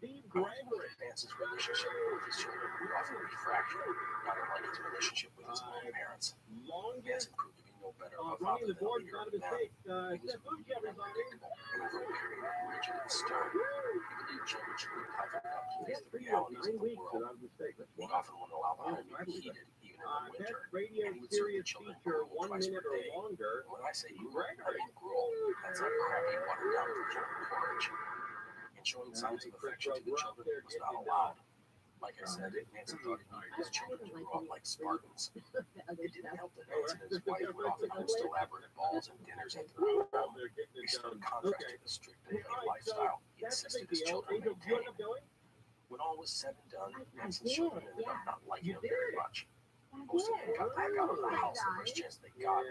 However, he advanced Nance's relationship with his children would often be fractured, not unlike his relationship with his own parents. Nansen proved to be no better of a father than a leader of men. He was moody and unpredictable, and over a period rigid and stern. He believed children should be toughened up to face the realities of the world. He often wouldn't allow the home to be heated, even in the winter, and he would serve the children gruel twice per day. And when I say gruel, I mean gruel. That's not crappy, watered-down version of porridge. And showing signs of affection to the children was not allowed. Like I said, Nansen thought he needed his children to grow up like Spartans. It didn't help that Nansen and his wife would often host elaborate balls and dinners at their home. In stark contrast to the strict and clean lifestyle he insisted his children maintain. When all was said and done, Nansen's children ended up not liking him very much. Most of them got back out of the house the first chance they got,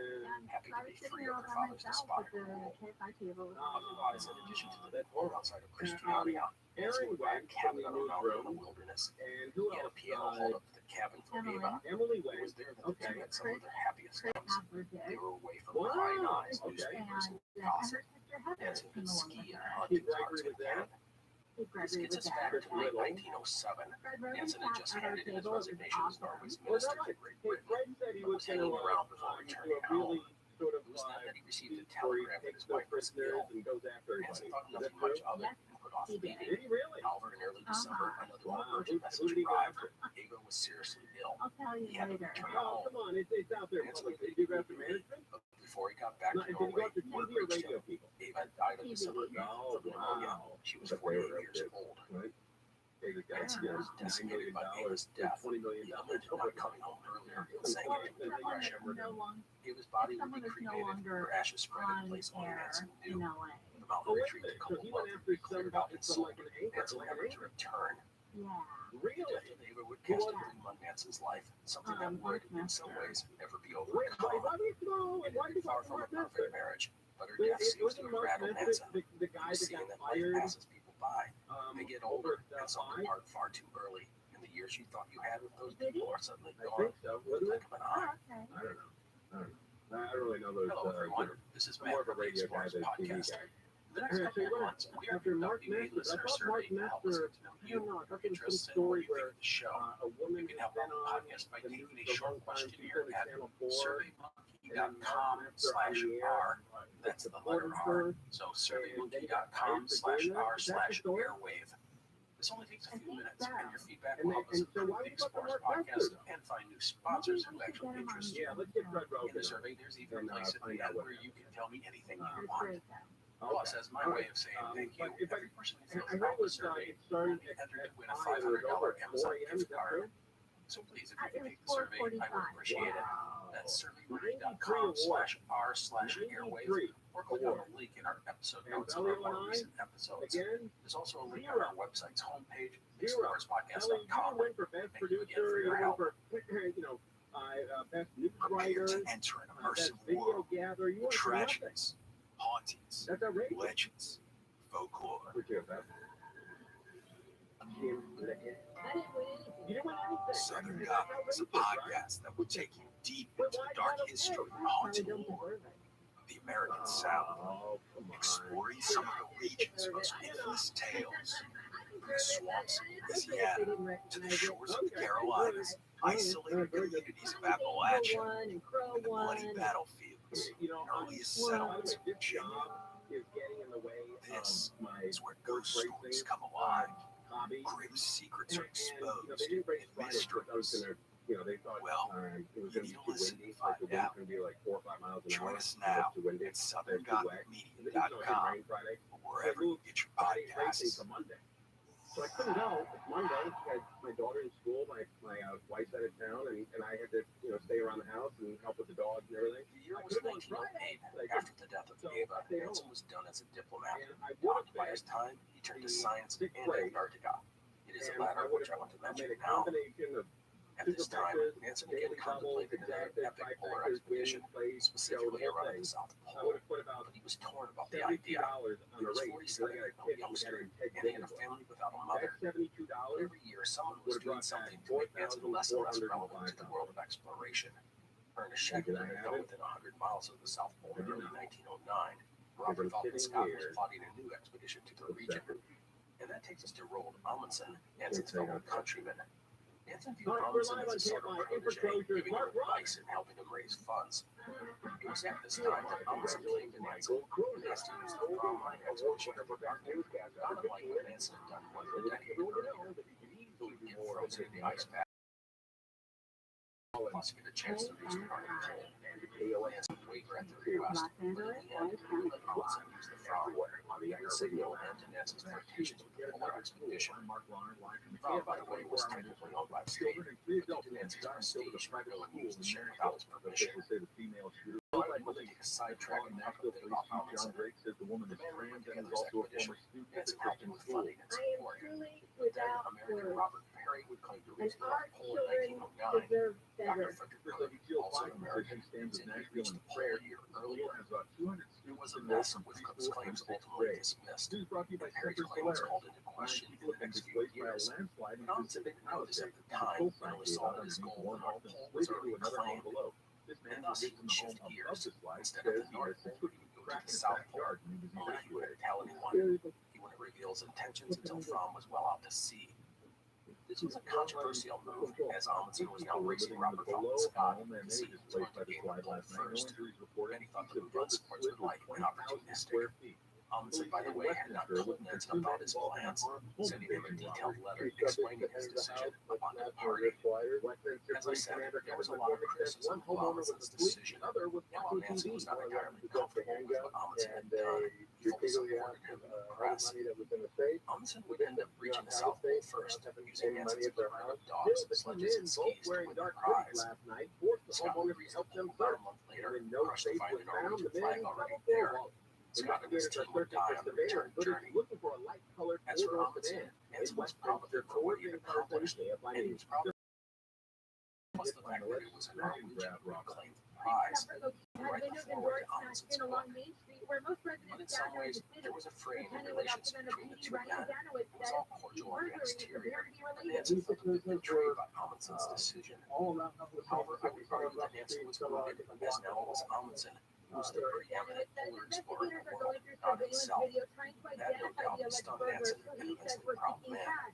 happy to be free of their father's despotic rule. Otherwise, in addition to the poor outside of Christiania, Nansen would buy a cabin on a mountain in the wilderness. He had a piano hold up to the cabin for Ava. It was there that the two had some of their happiest times. They were away from prying eyes, newspapers, and gossip. Nansen could ski and hunt his heart's content. His schizophrenic to late 1907, Nansen had just handed in his resignation as Norway's minister to Great Britain, but was hanging around before returning home. It was then that he received a telegram that his wife was ill. Nansen thought nothing much of it and put off meeting. However, in early December, another more urgent message arrived. Ava was seriously ill. He had to return home. Nansen agreed to meet, but before he got back to Norway, word reached him. Ava died of December 8th from pneumonia. She was 48 years old. Nansen was decimated by Ava's death. He lamented not coming home earlier and saying it with depression. Ava's body would be cremated, her ashes spread in place only Nansen knew. The mountain retreat to Commonwealth would be cleared out and sold. Nansen never to return. The death of Ava would cast a gloom on Nansen's life, something that would, in some ways, never be overcome. It had been far from a perfect marriage, but her death seems to have rattled Nansen. He was seeing that life passes people by. They get older, and some depart far too early, and the years you thought you had with those people are suddenly gone with the blink of an eye. I don't know. I don't really know those. Hello, everyone. This is Matt from the Explorers Podcast. The next couple of months, we are conducting a listener survey to help us get to know you, your interests, and what you think of the show. You can help out the podcast by taking a short questionnaire at surveymonkey.com/r. That's the letter R. So surveymonkey.com/r/airwave. This only takes a few minutes, and your feedback will help us improve the Explorers Podcast and find new sponsors who actually interest you. In the survey, there's even a place at the end where you can tell me anything you want. Plus, as my way of saying thank you, every person who fills out the survey will be entered to win a $500 Amazon gift card. So please, if you can take the survey, I would appreciate it. That's surveymonkey.com/r/airwave, or click on the link in our episode notes of our more recent episodes. There's also a link on our website's homepage, explorerspodcast.com. Thank you again for your help. Prepare to enter an immersive world of tragedies, hauntings, legends, folklore. Southern Gotham is a podcast that will take you deep into the dark history and haunted lore of the American South, exploring some of the region's most infamous tales. From the swamps of Louisiana to the shores of the Carolinas, isolated communities of Appalachia, and the bloody battlefields and earliest settlements of Virginia. This is where ghost stories come alive, grim secrets are exposed, and mysteries. Well, you need to listen to find out. Join us now at southerngothicmedia.com or wherever you get your podcasts. So I couldn't go. It's Monday. I had my daughter in school. My wife's out of town, and I had to stay around the house and help with the dogs and everything. The year was 1908. After the death of Ava, Nansen was done as a diplomat. Wanted by his time, he turned to science and Antarctica. It is the latter which I want to mention now. At this time, Nansen again contemplated an epic polar expedition, specifically around the South Pole. But he was torn about the idea. He was 47, a youngster, and he had a family without a mother. Every year, someone was doing something to make Nansen less and less relevant to the world of exploration. Ernest Shackleton had gone within 100 miles of the South Pole in early 1909. Robert Falcon Scott was plotting a new expedition to the region. And that takes us to Roald Amundsen, Nansen's fellow countryman. Nansen viewed Amundsen as a sort of protege, giving him advice and helping him raise funds. It was at this time that Amundsen came to Nansen and asked to use the prom line as a check for gardening. Not unlike what Nansen had done more than a decade earlier, he would get frozen in the ice bath. Plus, get a chance to reach the garden pole and Nansen would waver at the request, but in the end, he let Amundsen use the prom on the signal and to Nansen's flirtations with the polar expedition. Prom, by the way, was technically owned by the state, but due to Nansen's prestige, no one used the ship without his permission. So I will take a sidetrack and talk a bit about Amundsen. The man led together this expedition. Nansen helped him with funding and support. Then American Robert Perry would claim to reach the North Pole in 1909. Dr. Frederick Miller, also an American, was in reached the pole a year earlier. It was a mess with Cook's claims ultimately dismissed, and Perry's claim was called into question in the next few years. Amundsen didn't know this at the time, but only saw that his goal, the North Pole, was already claimed. And thus he would shift gears. Instead of the North Pole, he would go to the South Pole. Only he wouldn't tell anyone. He wouldn't reveal his intentions until Fromm was well out to sea. This was a controversial move, as Amundsen was now racing Robert Falcon Scott, deceived to enter game the pole first. Many thought the move unsportsmanlike and opportunistic. Amundsen, by the way, had not told Nansen about his plans, sending him a detailed letter explaining his decision upon departing. As I said, there was a lot of criticism of Amundsen's decision, and while Nansen was not entirely comfortable with what Amundsen had done, he fully supported him in the press. Amundsen would end up reaching the South Pole first, using Nansen's equipment of dogs, sledges, and skis to win the prize. Scott would reach the pole about a month later, crushed to find the Norwegian flag already there. Scott and his team would die on the return journey. As for Amundsen, Nansen was proud of him for what he had accomplished, and he was proud of plus the fact that it was a Norwegian who claimed the prize. Right before Amundsen's book. But in some ways, there was a fraying in the relations between the two men. It was all cordial on the exterior, but Nansen felt a bit betrayed by Amundsen's decision. However, I would argue that Nansen was wounded, as now was Amundsen, who was the preeminent polar explorer in the world, not himself. That no doubt stung Nansen, an immensely proud man.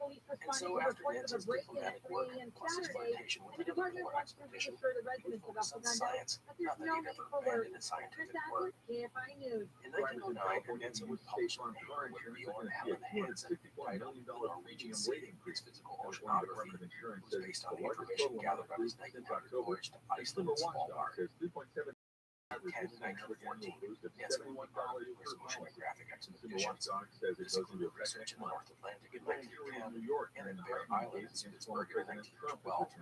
And so, after Nansen's diplomatic work, plus his flirtation with the polar expedition, he would focus on science, not that he'd ever abandoned his scientific work. In 1909, Nansen would publish a paper with Bjorn Allen Hansen, titled The Norwegian Sea, his physical oceanography. It was based on the information gathered on his 1900 voyage to Iceland and Svalbard. In 1914, Nansen would be part of his oceanographic expeditions. This included research in the North Atlantic in 1910 and in Bear Island in Spitsbergen in 1912.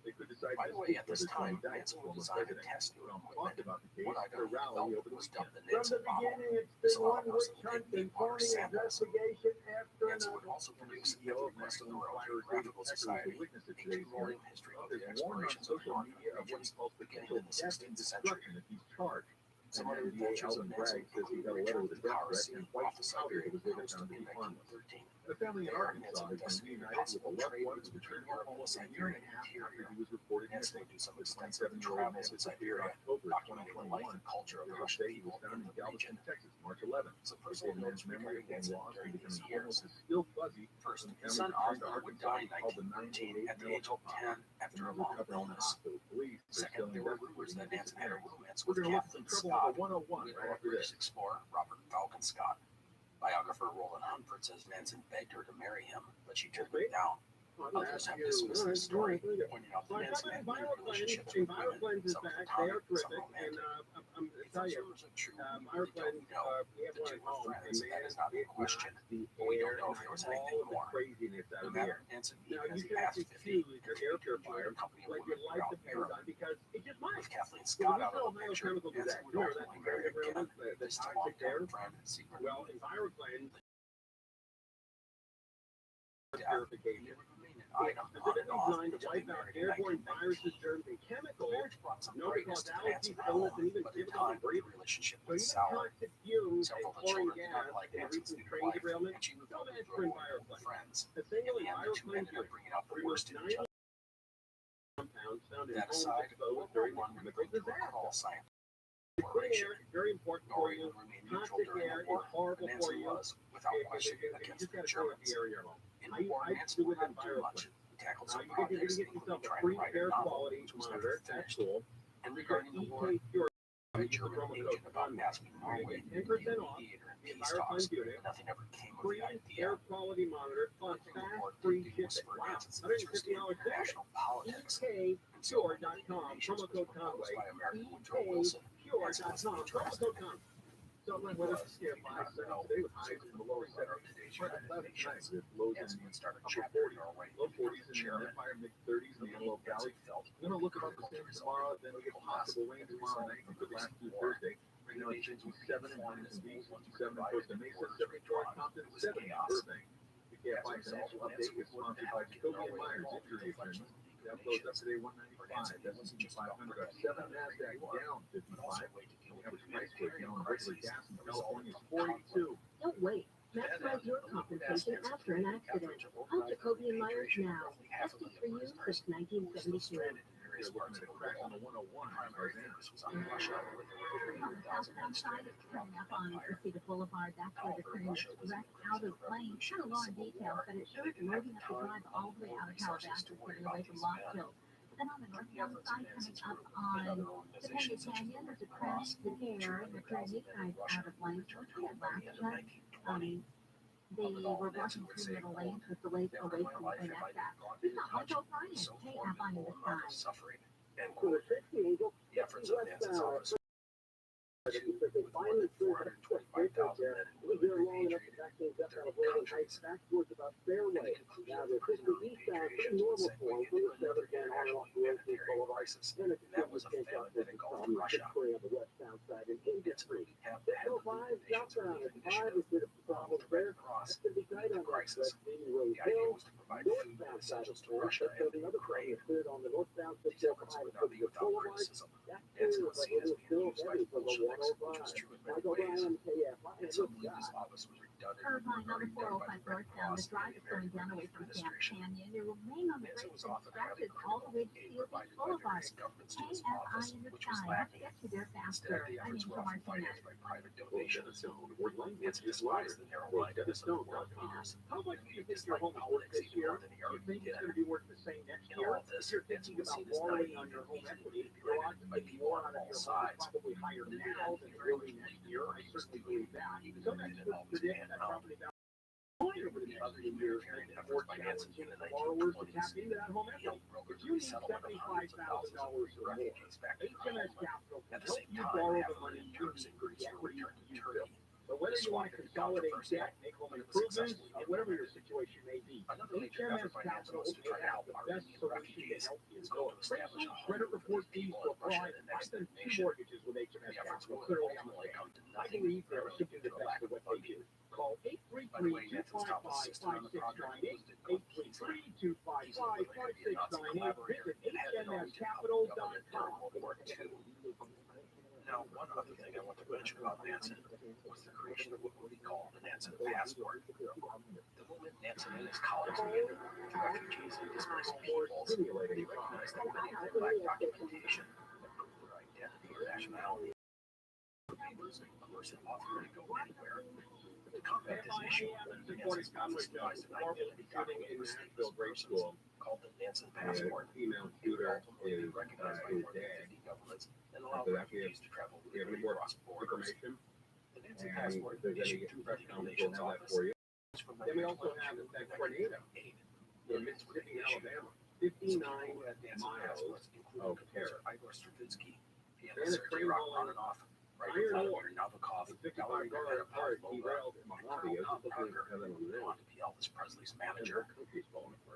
By the way, at this time, Nansen would design and test new equipment. One item he developed was dubbed the Nansen model. This allowed him to take deep water samples. Nansen would also produce, at the request of the Royal Geographical Society, a commemorative history of the explorations of the northern regions beginning in the 16th century. Some other adventures of Nansen include the return to the Kara Sea off the Siberian coast in 1913. There, Nansen investigated possible trade routes between Europe and the Siberian interior. Nansen would do some extensive travels in Siberia, documenting the life and culture of the Russian people in the region. Some personal notes regarding Nansen during these years. First, his son Oscar would die in 1913 at the age of 10 after a long illness. Second, there were rumors that Nansen had a romance with Kathleen Scott, with British explorer Robert Falcon Scott. Biographer Roland Humphrey says Nansen begged her to marry him, but she turned him down. Others have dismissed the story, pointing out that Nansen had many relationships with women, some platonic, some romantic. If those rumors are true, we really don't know. The two were friends, that is not in question, but we don't know if there was anything more. No matter, Nansen, even as he passed 50, continued to enjoy the company of women throughout Europe. With Kathleen Scott out of the picture, Nansen would ultimately marry again, this time long-term friend, secretly item on and off until they married in 1919. The marriage brought some brightness to Nansen's home, but in time the relationship went sour. Several of the children did not like Nansen's new wife, and she moved on to grow away from friends. In the end, the two ended up bringing out the worst in each other. That aside, World War I would bring to a call science. Clean air is very important for you. Toxic air is horrible for you. Without question, against the Germans. In the war, Nansen would not do much. He tackled some projects, including trying to write a novel, which was never finished. And regarding the war, a German agent about asking Norway to mediate peace talks, nothing ever came of the idea. Air quality monitor plus fast free shipping. Wow, $150 international politics. EKPure.com, promo code Conway. EKPure.com, promo code Conway. So weather for scare 5 seconds today with highs in the lower 70s. Lows in started chapter Norway. Low 40s and higher mid-30s in the Yellow Valley. We're going to look about the same tomorrow, then we get possible rain tomorrow night. We could last through Thursday. Right now it's 57 in Washington, 57 in Costa Mesa, 74 in Compton, 70 in Burbank. The KFI financial update is sponsored by Jacoby & Myers Injury Attorneys. That closed up today 195. That's 500. 7 NASDAQ down 55. Average price per gallon of regular gas in California is 42. Don't wait. Maximize your compensation after an accident. Call Jacoby & Myers now. Tested for you since 1973. Crash on the 101 Southbound is coming up on Reseda Boulevard. That's where the train is wrecked out of lane. Kind of long details, but it shows loading up the drive all the way out of Calabasas, getting away from Lockville. Then on the northbound side, coming up on the Penny Canyon, there's a crash there. The train is out of lane. They were blocking through middle lanes with delays away from the next act. Michael Bryan, KFI in the sky. So the safety angel, The efforts of Nansen's office they finally threw it there. It was there long enough to back things up out of Roland Heights back towards about Fairway. Now they're pushing eastbound pretty normal form from the 7th and on and off the road to Boulevard. Then it's that was a failed thing called Russia. on the westbound side and industry. So 5 southbound is 5 is a bit of a problem there. It's going to be tight on that West Main Road Hill. Northbound side of the Russia and the other train is cleared on the northbound 605 to the Boulevard. That's clear, but it is still heavy for the 105. Michael Bryan, KFI. Curve line number 405 northbound. The drive is going down away from Camp Canyon. It will remain on the brakes and stretches all the way to Steel Beach Boulevard. KFI in the sky. Let's get you there faster. I'm Angel Martinez. How much do you think your home is worth this year? Do you think it's going to be worth the same next year? If you're thinking about borrowing on your home equity, you're ought to make more out of your home probably higher now than early next year. I certainly believe that. Some experts predict that property value over the next few years may be more challenging for borrowers to tap into that home equity. If you need $75,000 or more, HMS Capital can help you borrow the money you need for the equity you build. So whether you want to consolidate debt, make home improvements, or whatever your situation may be, HMS Capital may have the best solution to help you. Credit report fees to apply, less than 2 mortgages with HMS Capital. Clearly, I'm like, I believe they're simply the best at what they do. Call 833-255-5698, 833-255-5698, visit hmscapital.com. Now, one other thing I want to mention about Nansen was the creation of what we call the Nansen passport. The moment Nansen and his colleagues began to work with refugees and displaced peoples, they recognized that many of them lacked documentation that proved their identity or nationality. Papers and person authorized to go anywhere. To combat this issue, Nansen's office devised an identity document called the Nansen passport. Female tutor is recognized by more than 50 governments and allowed refugees to travel legally across borders. The Nansen passport issued to the nation's office. Then we also have that tornado in Mississippi, Alabama, 59 miles of terror. Igor Stravinsky, pianist Sergei Rachmaninoff, writer Vladimir Nabokov, gallery head of Paul Vogel, and Colonel Tom Parker, who wanted to be Elvis Presley's manager.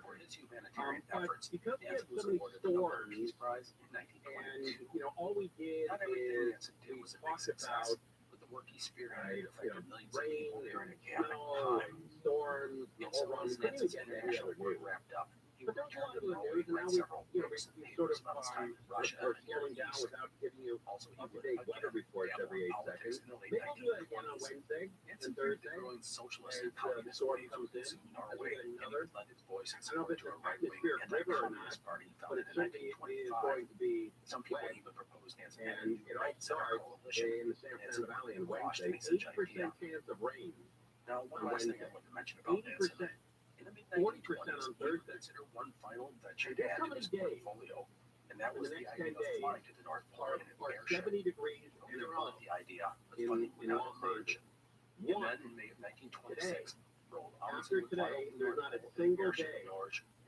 For his humanitarian efforts, Nansen was awarded the Nobel Peace Prize in 1922. And, all we did Not everything is Nansen did was a talk big success, about but the work he spearheaded affected millions of rain, people during a chaotic snow, time. storms, the And whole so run. as Nansen's international work wrapped up, he But don't returned lot of the news, and now we sort of are slowing down without giving you up-to-date weather reports every 8 seconds. Maybe we'll do that again on Wednesday and Thursday. As the storm comes in, as we get another. I don't know if it's an atmospheric river or not, but it certainly is going to be wet. And it all starts in the San Fernando Valley on Wednesday. 80% chance of rain on Wednesday. 80%. 40% on Thursday. One final venture And how many days? And that was the next idea 10 of days flying to the North Pole in an are airship. 70 degrees We and above the idea of in funding without Los Angeles. emerging. And then in May of 1926, rolled After today, there's not a single day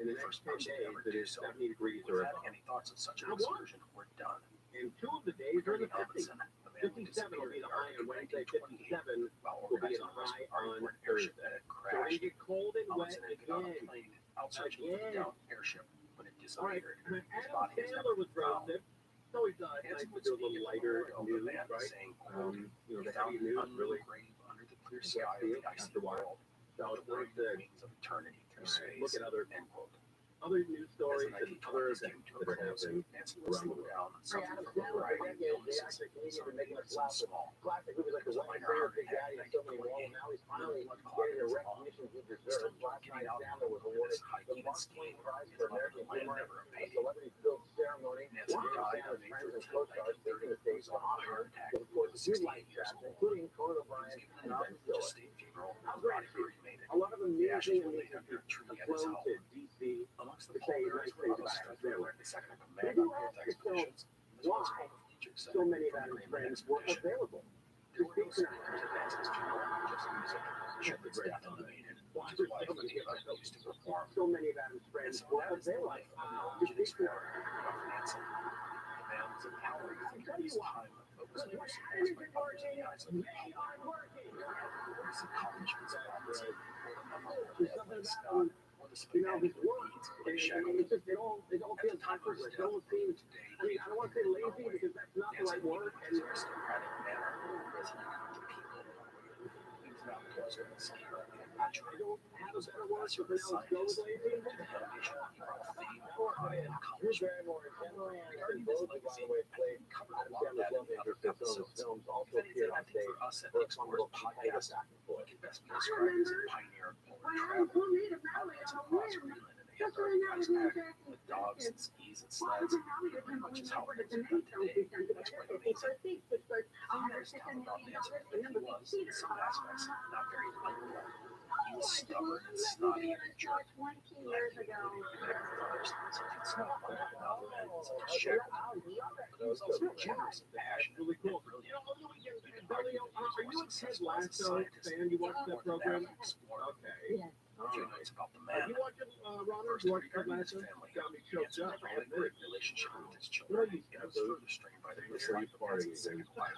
in the next 10 days that is 70 degrees or above. Any thoughts of such an Not one. excursion were done. And 2 of the days are in the 50s. 57 will be the high on Wednesday, 57 will be the high on Thursday. So we get cold and wet again. Outside Again. airship, but it All right, disappeared. Adam Sandler was roasted. It's always nice to do a little lighter news, right? The heavy news really Under the clear gets sky to you of the icy after a while. So it's nice to of eternity through space. look at other End quote. news stories and other events that are happening around the world. Adam Sandler, the actor comedian been making us laugh with classic movies like The Wedding Singer, Big Daddy, and so many more. And now he's finally getting the recognition he deserves. Last night, Sandler was awarded the Mark Twain Prize for American Humor at a celebrity-filled ceremony. One of Sandler's friends and co-stars taking the stage to honor him with, of course, a few light straps, including Conan O'Brien and Ben Stiller. How great is it? A lot of amazing have flown to D.C. to say nice things about Adam Sandler. But if you ask yourself why so many of Adam's friends were available to speak to him, so many of Adam's friends were available to speak to him. I'll tell you why. Because when Adam isn't working, they aren't working. There's something about his work. It's just they all feel effortless. They don't seem. I mean, I don't want to say lazy because that's not the right word. And I don't have a better word for pronounce go with lazy. Drew Barrymore and Cameron Anderson both, by the way, played Adam Sandler's love interest in some of his films. Also appeared on stage for a fun little podcast back and forth. I remember when I was made a Maui on a whim, just when I was in the dogs and skis and well, I was sleds. in Maui with him when we were the many films we done together. Okay, first thing, which was $150 million for number 15. Some aspects, not very likely. Oh, I Stubborn and just snotty let me start 20 years ago. Really cool. Billy, are you a Ted Lasso fan? You watch that program? Okay. Yes. About the Are you watching Ronald? You watch Ted Lasso? Got me choked up. I admit it. relationship with his What children. are you, It was further strained by the misery of Nancy's second wife.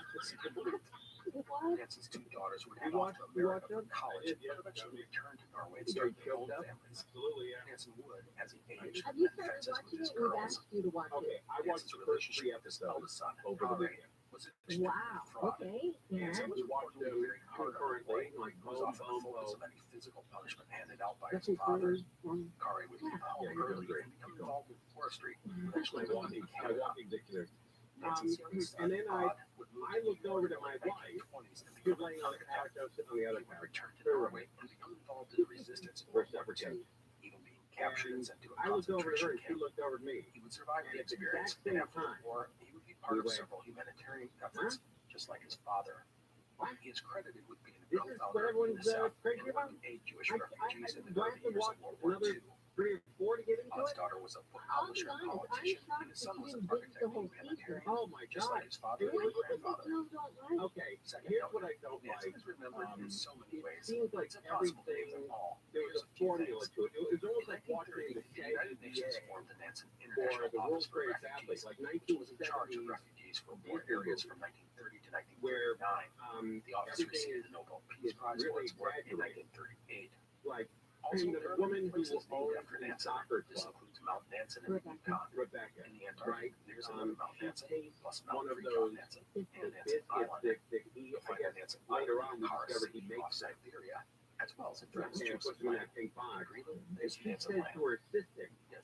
Nancy's 2 daughters would head off to America for college, but eventually returned to Norway and started their own families. Absolutely, yeah. Nancy would, as he aged, Have you had started fences with watching his it? We've girls. asked you to watch Okay, it. I watched the first 3 episodes son, over the weekend. was Wow. Okay. Nancy And was Watched them concurrently, like was boom, often the boom, focus boom. of any physical punishment handed out by that's his his father. brother's one. Kari would leave home Yeah, early great. and become involved in forestry. My Eventually, walking dictionary. Nancy's youngest And son, then Todd, would move I looked over to my to the wife. 1920s and She was become laying on the couch. I was sitting on the other He would couch. return to Norway and become involved in the resistance in We're World War separate II, kids. even being captured and sent to a I looked over at her concentration and she camp. looked over at me. He would survive And the at the experience, exact and same after the time, war, he would be part we of went, several humanitarian efforts, just like his father. He is credited with being a This is what co-founder in everyone's the South crazy and about. working aid Jewish I refugees in the glanced early and years of watched World War another II. 3 or 4 to get into Todd's it. daughter was a book I'll be publisher and honest, I'm politician, shocked and his that son you was an didn't dig architect the and whole humanitarian, secret. Oh my just God. like his father Why and do you think grandfather. girls don't like? Okay, Second here's note, what I don't Nancy like. is remembered in so many It ways. seems like It's impossible to everything, name them all. there was Here's a a few formula things. to it. It was almost In like watching the 1930, the United Nations KBA formed the Nansen or International the World Office for Trade Athlete, Refugees, like which was in charge of 1970s, refugees from war areas from 1930 to where 1939. The office everything received is the Nobel Peace Prize for really its work in exaggerated. 1938. Like, Also, the there are woman who places named owns after the Nansen. soccer This club, includes Mount Nansen in the Rebecca. Yukon. Rebecca, In the Antarctic, right? there's another Mount She Nansen, tastes plus one Mount of Free those Nansen and biscuits Nansen Island. that he, You'll I find guess, Nansen later Island on in we Kars discovered he Sea makes off that. Siberia, as well as in And puts Massachusetts. him in that pink box. Greenland, And there's she Nansen says Land. to her assistant, Yes,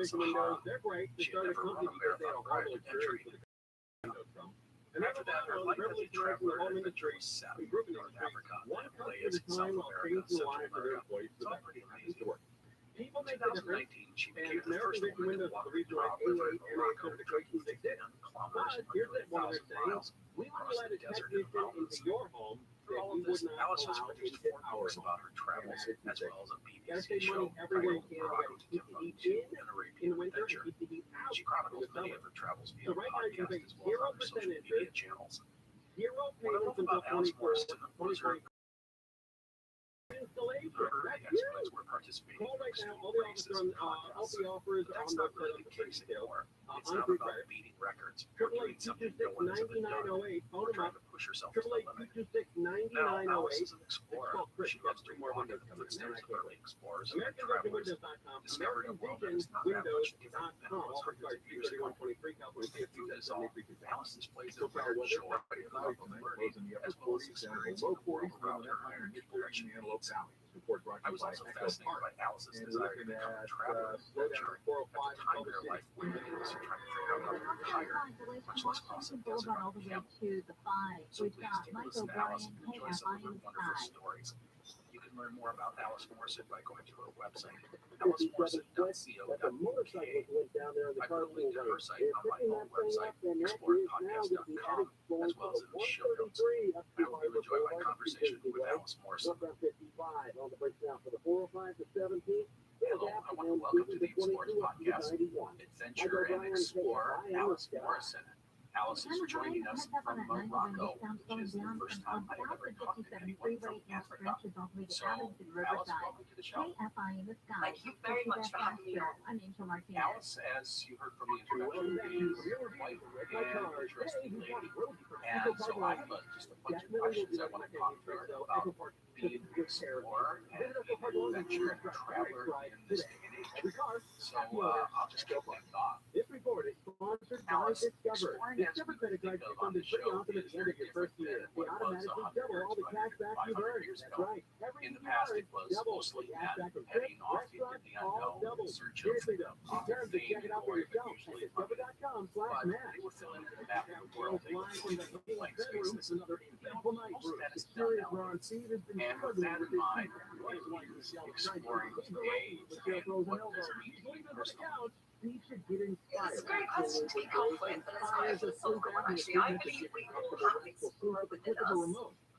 the Sahara. She had never run a marathon prior to entering. After that, her life as a traveler and adventurous savvy in North Africa, the Himalayas, South America, Central America, it's all pretty amazing. People In make the difference, 2019, she and became the American first Vision woman to Windows walk 3 join throughout river AA Morocco, certifications trekking exist. 51 kilometers But or here's nearly one of 1,000 their sayings: miles we want to across let the a tech desert and vision mountains. into your home Through that all you of this, would not Alice has allow produced into 4 our books home. about her travels, And as well as a gotta BBC save show money everywhere you titled can. You Morocco gotta to keep the heat Timbuktu, in an Arabian in winter, adventure. keep the heat out She in chronicles the many summer. of her travels So via right now you can podcast pay as well as other 0% social interest, media channels. 0 What I payments love until about Alice 24 Morrison was her installation. early That's experts huge. were participating Call in right now. extreme All the races offers and on all contests. the offers But on that's not website really on the the case sale. anymore. It's On not free about credit. beating records or doing something no one has ever done 888-226-9908. Phone or them trying up. to push herself to the limit. 888-226-9908. Now, Alice is an It's explorer. called Chris. She You got loves to 3 more walk in windows the coming in. Man, I footsteps of can't early wait. explorers and travelers, AmericanVisionWindows.com. discovering a world that is not that much different than it AmericanVisionWindows.com. was Offer hundreds starts of years ago. 3123 California Through this all, 73 Alice displays So a rare weather, joy of love of learning, as well as experiencing the world around her and her direction needs. I was also fascinated by Alice's desire to become a traveler and adventurer at the time in her life when many of us are trying to figure out how to retire, much less cross a desert on a camel. So please take a listen to Alice and enjoy some of her wonderful stories. You can learn more about Alice Morrison by going to her website, alicemorrison.co.uk. I put a link to her site on my own website, exploringpodcast.com, as well as in the show notes. I hope you enjoy my conversation with Alice Morrison. Hello, I want to welcome to the Explorers Podcast, adventure and explorer Alice Morrison. Alice is joining us from Morocco, which is the first time I have ever talked to anyone from Africa. So, Alice, welcome to the show. Thank you very much for having me on. Alice, as you heard from the introduction, is quite an interesting lady. And so I have just a bunch of questions I want to talk to her about being an explorer and being an adventurer and a traveler in this day and age. So I'll just get things off. This report is sponsored by Alice, Discover. exploring as Discover we credit think cards of become on the pretty show awesome at is the end very of your different first year. than They what it was automatically 100 double all the or cash back you've 500 earned. years That's ago. right. Every In the year past, you it was double mostly the cash men back of heading trips, off into restaurants, the all unknown double. in search Seriously of though, you fame have to check and it out for glory, but yourself at usually money. But discover.com/map. they were filling in the map of the world. They were Live filling from in the blank bedroom spaces. to another incredible night. Most men The is done serious now. Ron Steve has been And with struggling that with in this mind, season. we're going to use exploring today and what does it mean to be personal. You should get inspired. It's a great question to kick off with, and it's quite a philosophical one actually. I believe we all have an explorer within us.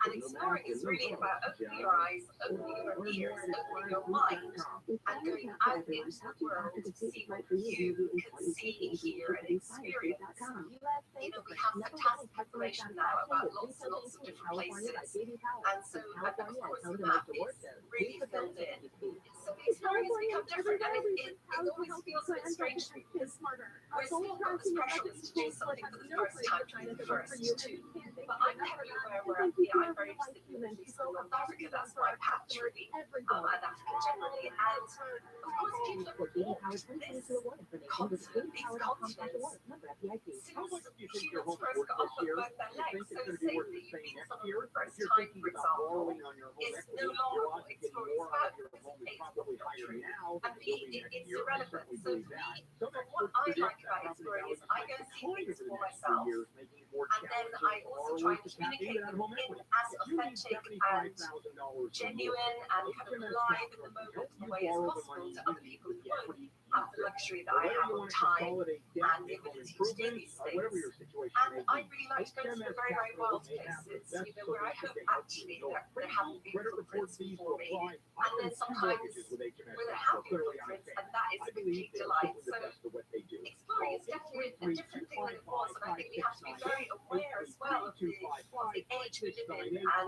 And exploring is really about opening your eyes, opening your ears, opening your mind, and going out into the world to see what you can see, hear, and experience. You know, we have fantastic information now about lots and lots of different places. And so, and of course, the map is really filled in. So the exploring has become different, and it always feels a bit strange to me because we're still got this pressure to do something for the first time, to be the first to. But I'm everywhere where I'm very interested in the Middle East and North Africa. That's my patch really, and Africa generally. And of course, people have walked this continent, these continents, since humans first got off of both their legs. So to say that you've been somewhere for the first time, for example, is no longer what exploring is about, because A, it's not true, and B, it's irrelevant. So for me, from what I like about exploring is I go and see things for myself, and then I also try and communicate them in as authentic and genuine and kind of live in the moment in a way as possible to other people who won't have the luxury that I have of time and the ability to do these things. And I really like to go to the very, very wild places, you know, where I hope actually there haven't been footprints before me. And then sometimes where there have been footprints, and that is a complete delight. So exploring is definitely a different thing than it was, and I think we have to be very aware as well of the age we live in and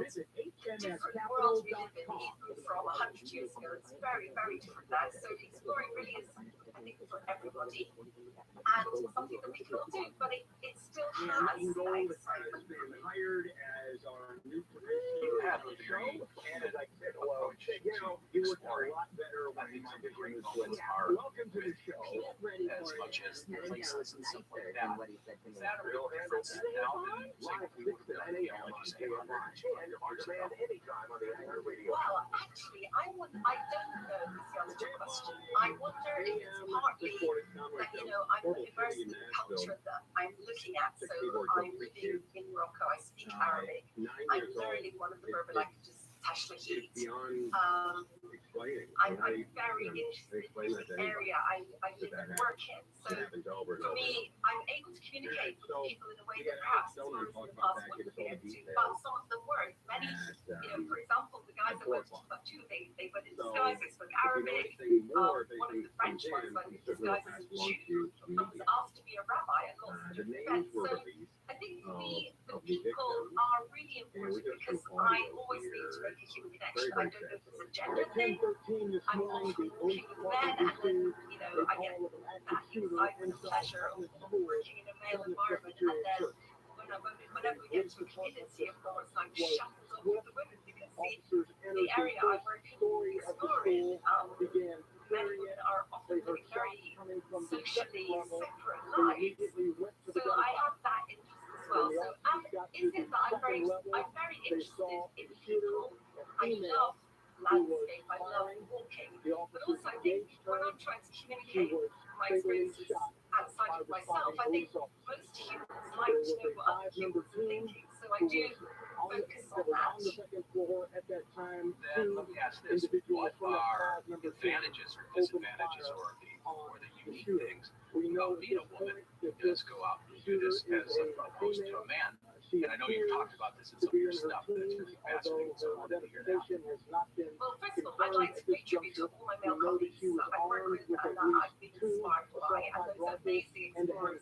different world we live in, even from 100 years ago. It's very, very different now. So exploring really is, I think, for everybody, and something that we can all do, but it still has that excitement. Hired as our new producer of the show, and as I said, hello, you know, you work a lot better when my vision is with our welcome to the show. As much as the places and stuff like that. Is that a real difference now than like we were like you say, 100 years ago? Well, actually, I don't know the answer to your question. I wonder if it's partly that, you know, I'm immersed in the culture that I'm looking at. So I'm living in Morocco, I speak Arabic, I'm learning one of the Berber languages Tashmahid. Beyond explaining. I'm very interested in this area I live and work in. So for me, I'm able to communicate with people in a way that perhaps tourists in the past wouldn't be able to. But some of them weren't. Many, for example, the guys I went to Timbuktu, they went in disguise, they spoke Arabic. One of the French ones went in disguise as a Jew. I was asked to be a rabbi at lots of different events. So I think for me, the people are really important because I always need to make a human connection. I don't know if it's a gender thing. I'm often working with men, and then, I get that excitement and pleasure of working in a male environment. And then whenever we get to a community, of course, I'm shackled up with the women because the area I work in exploring, men and women are often living very socially separate lives. So I have that interest as well. So is it that I'm very interested in people? I love landscape, I love walking, but also I think when I'm trying to communicate my experiences outside of myself, I think most humans like to know what other humans are thinking, so I do focus on that. Then let me ask this: what are advantages or disadvantages, or the unique things about being a woman who does go out and do this as opposed to a man? And I know you've talked about this in some of your stuff, but it's really fascinating, so I want to hear now. Well, first of all, I'd like to pay tribute to all my male colleagues that I work with and that I've been inspired by, and those amazing explorers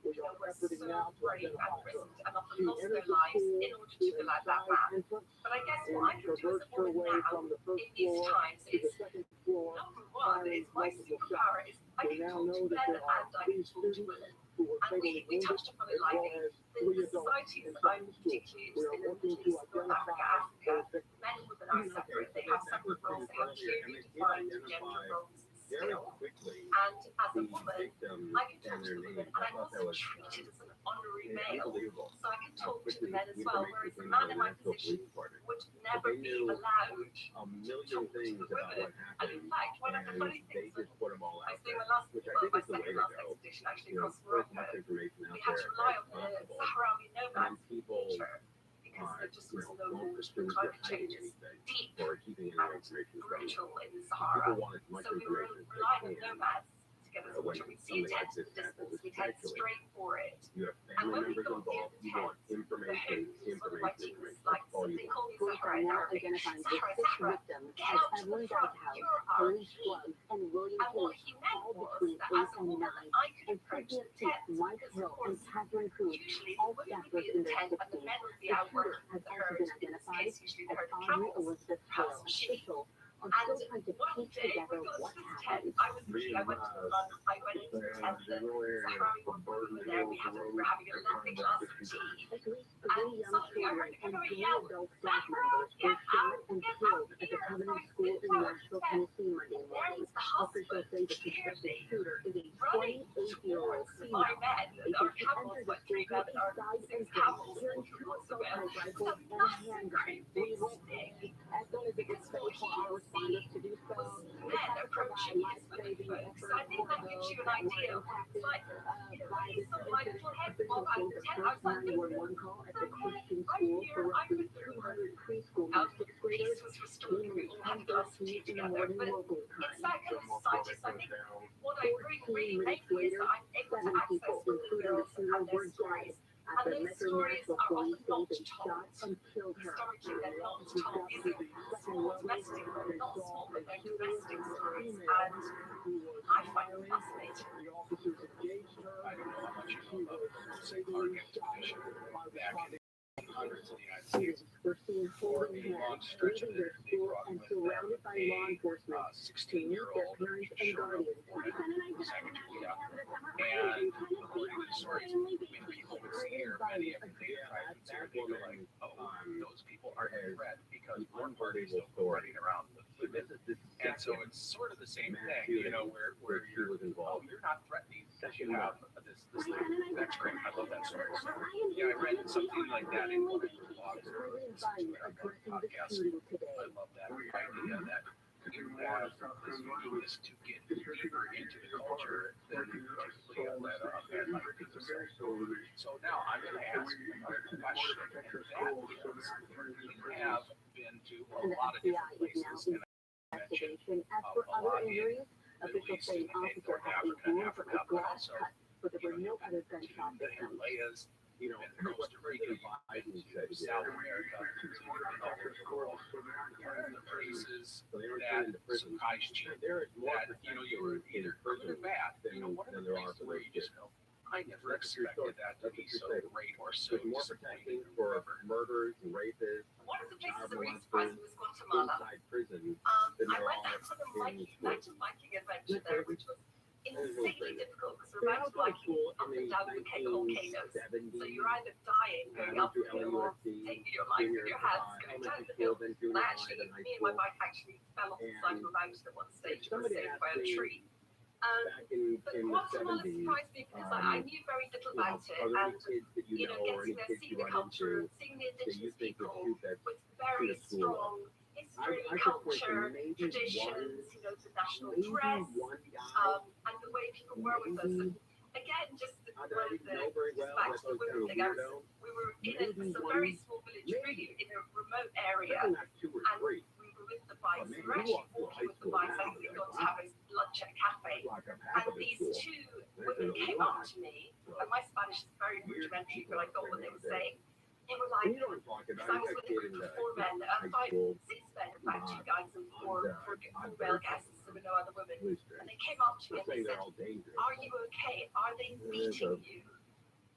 who were so brave and risked and often lost their lives in order to fill out that map. But I guess what I can do as a woman now, in these times, is number one, is my superpower is I can talk to men and I can talk to women. And we touched upon it lightly. The societies that I'm particularly interested in, which is North Africa, men and women are separate. They have separate roles. They have clearly defined gender roles still. And as a woman, I can talk to the women, and I'm also treated as an honorary male. So I can talk to the men as well, whereas a man in my position would never be allowed to talk to the women. And in fact, one of the funny things that I say my second last expedition actually across Morocco, we had to rely on the Sahrawi nomads nature because there just was no more. The climate change is deep and brutal in the Sahara. So we were relying on nomads to get us water. We'd see a tent in the distance, we'd head straight for it. And when we got near the tent, the host, one of my team was like, they call me Sahara in Arabic. Sahara, get out to the front, you're our king. And what he meant was that as a woman, I could approach the tent because, of course, usually the women would be in the tent and the men would be out working with the herd. In this case, usually the herd of camels, perhaps some sheep. And one day, we got to the tent. I went to the tent, the Sahrawi woman there. We were having a lovely glass of tea. And suddenly I heard the guy yell, "Macro, get out, get out here!" So I went towards the tent. And there was the husband, clearly running towards my men. Our camels went through about our 6 camels walking lots of it. It was a massive, great big stick. Because what he was men approaching his women folks. So I think that gives you an idea of what it's like. When he saw my little head pop out of the tent, I was like, I'm here, I'm with the peace was restored. We all had a glass of tea together. But it's that kind of society. So I think what I bring really mainly is that I'm able to access women girls and their stories. And those stories are often not told. Historically, they're not told. These are small domestic, not small, but they're domestic stories. And I find them fascinating. I don't know how much you know about our expedition back in the hundreds of the United States for a long stretch of it. They brought with them a 16-year-old and according to the stories, when people would see her, many of them they tried to say, they go like, oh, those people are threat because one party's still running around with women. And so it's sort of the same thing, where you're, oh, you're not threatening because you have this thing. That's great. I love that story. So, I read something like that in one of your blogs or podcasts. I love that idea that you have this willingness to get deeper into the culture than typically a bad life business. So now I'm going to ask a question, and that is, you have been to a lot of different places. And Investigation. As for other injuries, officials say an officer had a wound from a glass cut, but there were no other gunshot the victims. Himalayas, You know, and Costa Rica, South America, the places that surprised you that, you were either good or bad. One of the places where you just go, I never expected that to be so great or so disappointing for murders and rapists, One of the places child that really surprised me was Guatemala. inside prison. I went out on a mountain biking adventure there, which was insanely difficult because we're mountain biking up and down the volcanoes. So you're either dying going up the hill or taking your life in your hands going down the hill. And me and my bike actually fell off the side of a mountain at one stage and were saved by a tree. But Guatemala surprised me because I knew very little about it, and getting there, seeing the culture, seeing the indigenous people with very strong history, culture, traditions, the national dress, and the way people were with us. And again, just one of the back to the women thing, we were in some very small village, really in a remote area, and we were with the bikes. We were actually walking with the bikes, and we got to have a lunch at a cafe. And these two women came up to me, and my Spanish is very rudimentary, but I got what they were saying. They were like, because I was with a group of 4 men, 6 men, in fact, 2 guys and 4 male guests, there were no other women. And they came up to me and they said, are you okay? Are they beating you?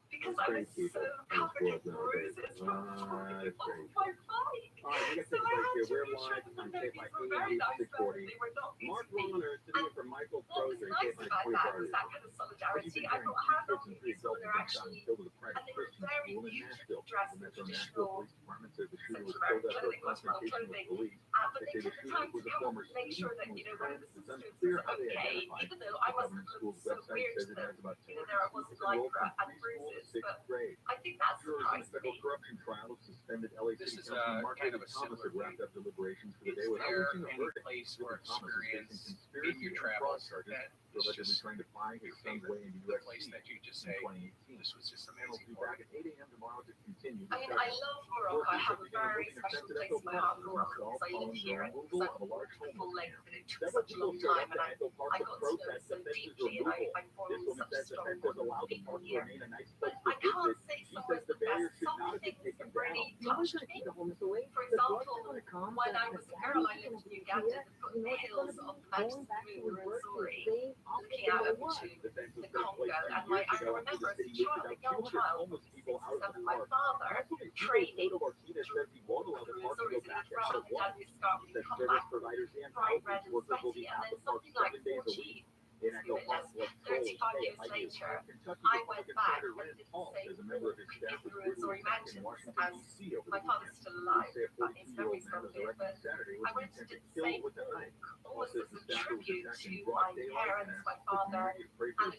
Because I was so covered in bruises from falling off my bike. So I had to reassure them that these were very nice men, they were not beating me. And what was nice about that was that kind of solidarity. I thought, how lovely these women are actually, and they were very beautifully dressed in traditional Central American clothing, Guatemalan clothing. But they took the time to come and make sure that, one of the sisters was okay, even though I mustn't look so weird to them, there I was in lycra and bruises. But I think that surprised me. Corruption trial suspended LA This City is Council Mark kind of a similar wrapped up deliberations for the Is day without there reaching a any verdict. place or experience in Conspiracy your and travels fraud charges that for is allegedly just trying to buy your his son's favorite? way into The UFC place that you just in say, 2018. this was just Panel will amazing. be back at 8 a.m. tomorrow to continue. I mean, I love Morocco. I have a very special place in my heart for Morocco because I live here and because I walked the full length and it took such a long time and I got to know it so deeply and I formed such a strong bond with people here. But I can't say somewhere the best. Some things have really touched me. For example, when I was a girl, I lived in Uganda, in the hills of the mountains of Mugu and Zuri, looking out over to the Congo. And I remember as a child, a young child, 6 or 7, my father training through Missouri, so he'd run up and down his scarf and come back bright red and sweaty, and then something like 14, 35 years later, I went back and did the same walk in the Missouri mountains, and my father's still alive, but his memory's gone here, but I went and did the same walk, almost as a tribute to my parents, my father, and a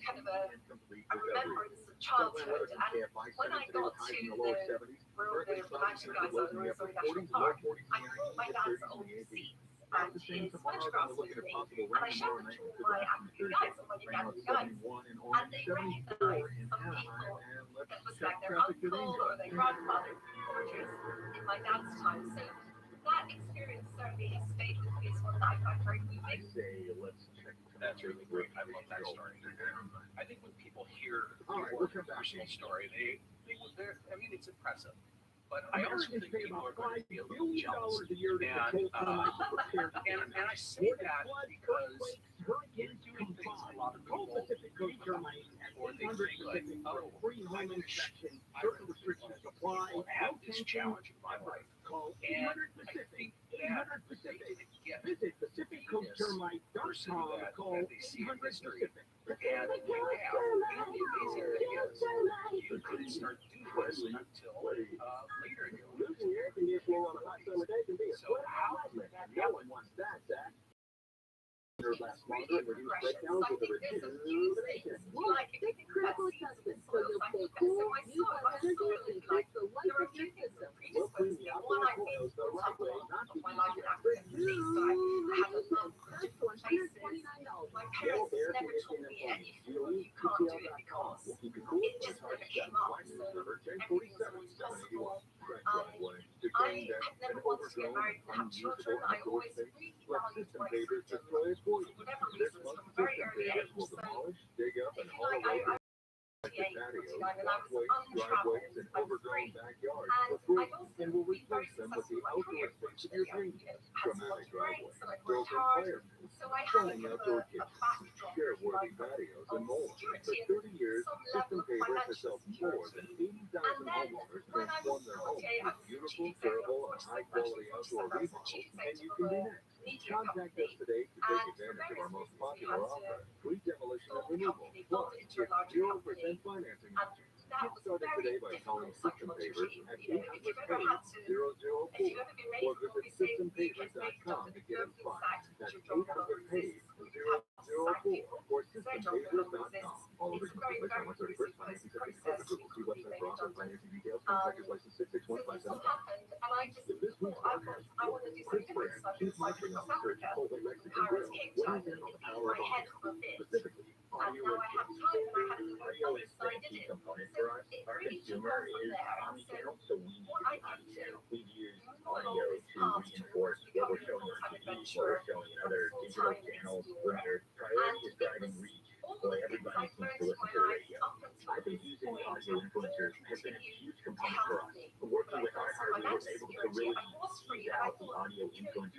kind of a remembrance of childhood. And when I got to the mountain guides on the Missouri National Park, I pulled my dad's old seat and his photographs with me, and I showed them to my African guides or my Ugandan guides, and they recognized some people that was like their uncle or their grandfather portraits in my dad's time. So that experience certainly has stayed with me as one that I find very moving. That's really great. I love that story. I think when people hear your personal story, it's impressive. But I also think people are going to be a little jealous. And I say that because you're doing things a lot of people or they think like, oh, I wish I could have this challenge in my life. And I think that they get the person that they see in history. And you have, the amazing thing is, you couldn't start doing this until later in your life. So how did that happen? It's really progression. So I think there's a few things, like if you think about seeds and soils, so my soil is like, there are a few things that predispose me. One, I've been tumble of my life in Africa, so I have a love for different places. My parents never told me any food you can't do it because it just never came up. So everything was always possible. I had never once get married and have children, I always really value twice whatever reasons from a very early age. So if you like, I and I was untraveled, I was free, and I also been very successful. My career, fortunately, I had some lunch breaks and I worked hard, so I have a backdrop, if you like, of security and some level of financial security. And then when I was okay, I was chief executive of Foresight, which was the chief executive of a media company, and for various reasons we had to fold the company, fold it into a larger company, and that was very difficult psychologically. You know, if you've ever been made for what we say, you get made up, if you've been sacked because your job no longer exists, you have to sack people because their job no longer exists. It's a very, very easy process to be made redundant. So this all happened, and I just thought, I want to do something different. So I did something in South Africa. Paris, Cape Town, my head of it. And now I have time and I have the work done, so I did it. So it really took off from there. So what I did more along this path towards becoming a full-time adventurer, full-time business owner, and it was all the things I've learned in my life up until this point all continue to help me. Because financial security, I was free, and I thought, you haven't done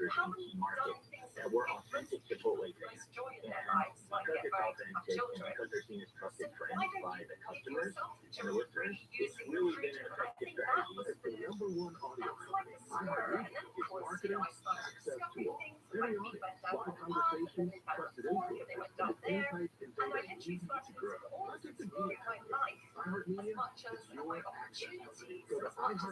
things that will authentic people with most joy in their lives, like get married, have children. So why don't you make yourself the joy using your free time? And I think that was like the spur. And then of course, I started discovering things, and my feet went down the path, and then they went down fork, and they went down there, and I literally started to explore my life as much as my opportunities, as much as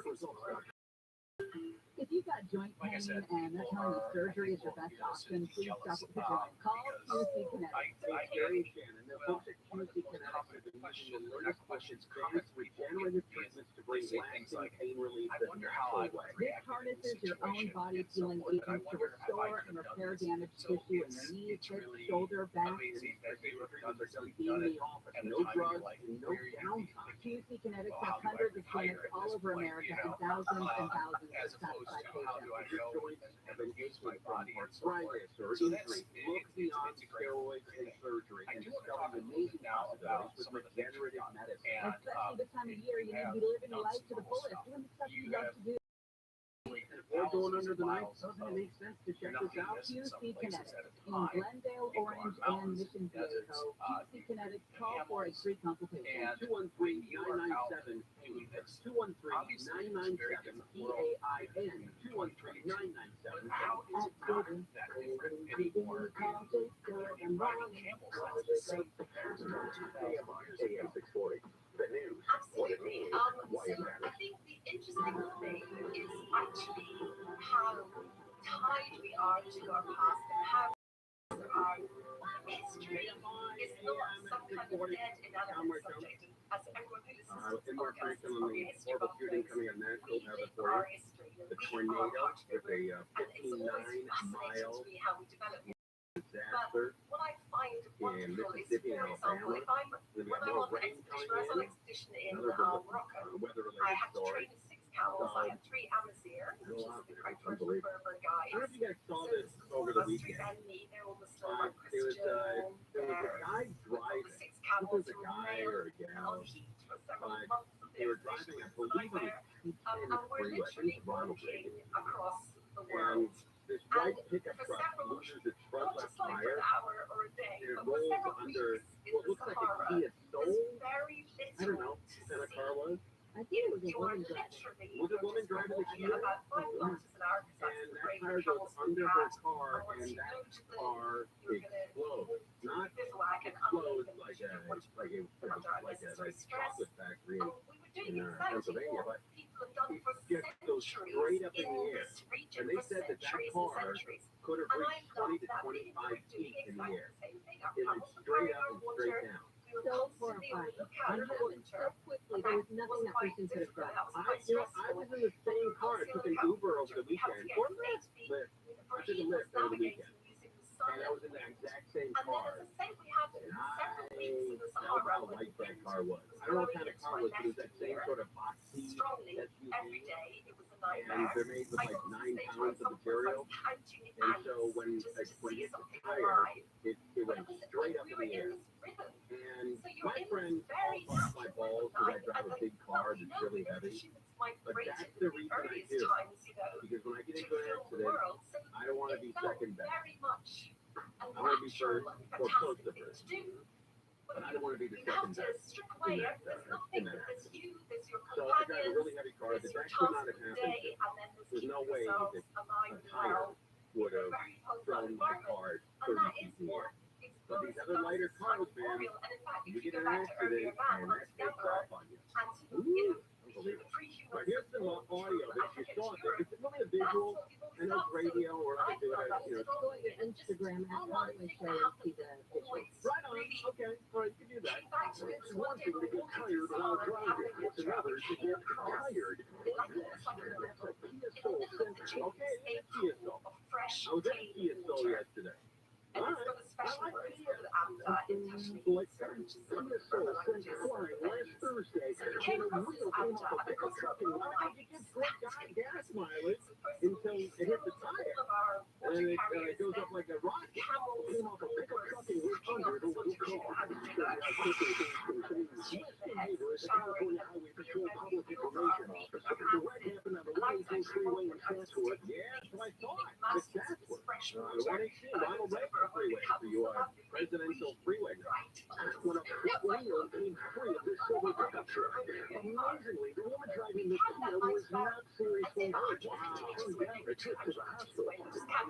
If you've got joint pain and they're telling you surgery is your best option, please stop what you're doing. Call QC Kinetics. Gary Shannon, the folks at QC Kinetics have been using the latest questions comments regenerative treatments to bring lasting pain relief that natural way. This harnesses your own body's healing agents to restore and repair damaged tissue in your knees, hips, shoulder, back, No drugs, no downtime. QC Kinetics has hundreds of clinics all over America and thousands and thousands of satisfied patients. Have been used my body arthritis or injury. Look beyond steroids and surgery and discover the amazing possibilities with regenerative medicine. Especially this time of year, you need to be living your life to the fullest, doing the stuff you love to do. Or going under the knife, doesn't it make sense to check this out? QC Kinetics in Glendale, Orange, and Mission Viejo. QC Kinetics, call for a free consultation. 213-997 213-997 PAIN 213-997 AM 640. The news. Absolutely. So I think the interesting thing is actually how tied we are to our past and how our history is not some kind of dead, inanimate subject. As everyone who listens to this podcast is probably a history buff, we live our history. We are part of the room. And it's always fascinating to me how we develop. But what I find wonderful is, for example, if when I'm on an expedition, I was on an expedition in Morocco, I had to train 6 camels, I had 3 Amazir, which is the correct word for Berber guides. I don't know if you guys saw this over the weekend. They're all Muslim, There was Christian, a guy driving. 6 camels This was a who guy were or a gal. on heat for several months. They were driving, I believe, on and we're literally walking across the and world. this And white pickup for truck several, loses its front not left just like for tire. an hour or a day, It but for rolls several under weeks in what the looks like a Sahara. Kia Soul. It's very I don't know literal what kind of car was. I think it was a you are woman driving. literally Was it a woman driving the Kia? about 5 kilometers an hour because that's And the that rate tire the goes camels under move her at. car, And once and you that go to the, car you're gonna explodes. Not bivouac and explodes unload like and a unnecessary stress. chocolate factory And we were doing in exactly Pennsylvania, what but people have done for it just goes centuries straight up in in the air. this region And they for said that centuries and car centuries. could have And I reached 20 love to that we 25 were doing feet in the exactly air. the same thing. Our It went camels were straight carrying up our and water. straight down. We were So constantly on horrifying. the lookout in the Unfolding winter. so quickly, there was nothing that person could have done. That was I quite was in the same car. I took an Uber over the weekend. Or Lyft. I took a Lyft over the weekend. And I was in that exact same And then, car. as I say, we had several weeks in the Sahara how light that car was. I don't know what kind of car it was, but it was that same sort of boxy SUV. And they're made with like 9 pounds of material. And so when it hit the tire, it went straight up in the air. And my friend busts my balls because I drive a big car that's really heavy. But that's the reason I do it. Because when I get into an accident, I don't want to be second best. I want to be first or close to first. But I don't want to be the second best in that accident. So I drive a really heavy car. That could not have happened. There's no way that a tire would have thrown my car 30 feet in the air. But these other lighter cars, man, you get in an accident and that takes off on you. Ooh, unbelievable. But here's some audio that you saw there. It's really a visual. I know it's radio or I do it. Go on your Instagram and probably show you see the visuals. Right on. Okay. All right, you can do that. It's one thing to get tired while driving. It's another to get tired. Okay, it's Kia Soul. I was at a Kia Soul yesterday. All right. Like Kia Soul sent flying last Thursday, and a wheel came off a pickup truck, and why did you get great gas mileage until it hit the tire? And it goes up like a rocket. It came off a pickup truck and went under the little car. Neighbor is a California Highway Patrol Public Information Officer. The wreck happened on the 118 freeway in Chatsworth. Yeah, so I thought. It's Chatsworth. The 118, Ronald Reagan freeway for you presidential freeway. When a fifth wheel came free of this silver pickup truck. Amazingly, the woman driving the Kia was not seriously hurt. Wow. Turned down a trip to the hospital. That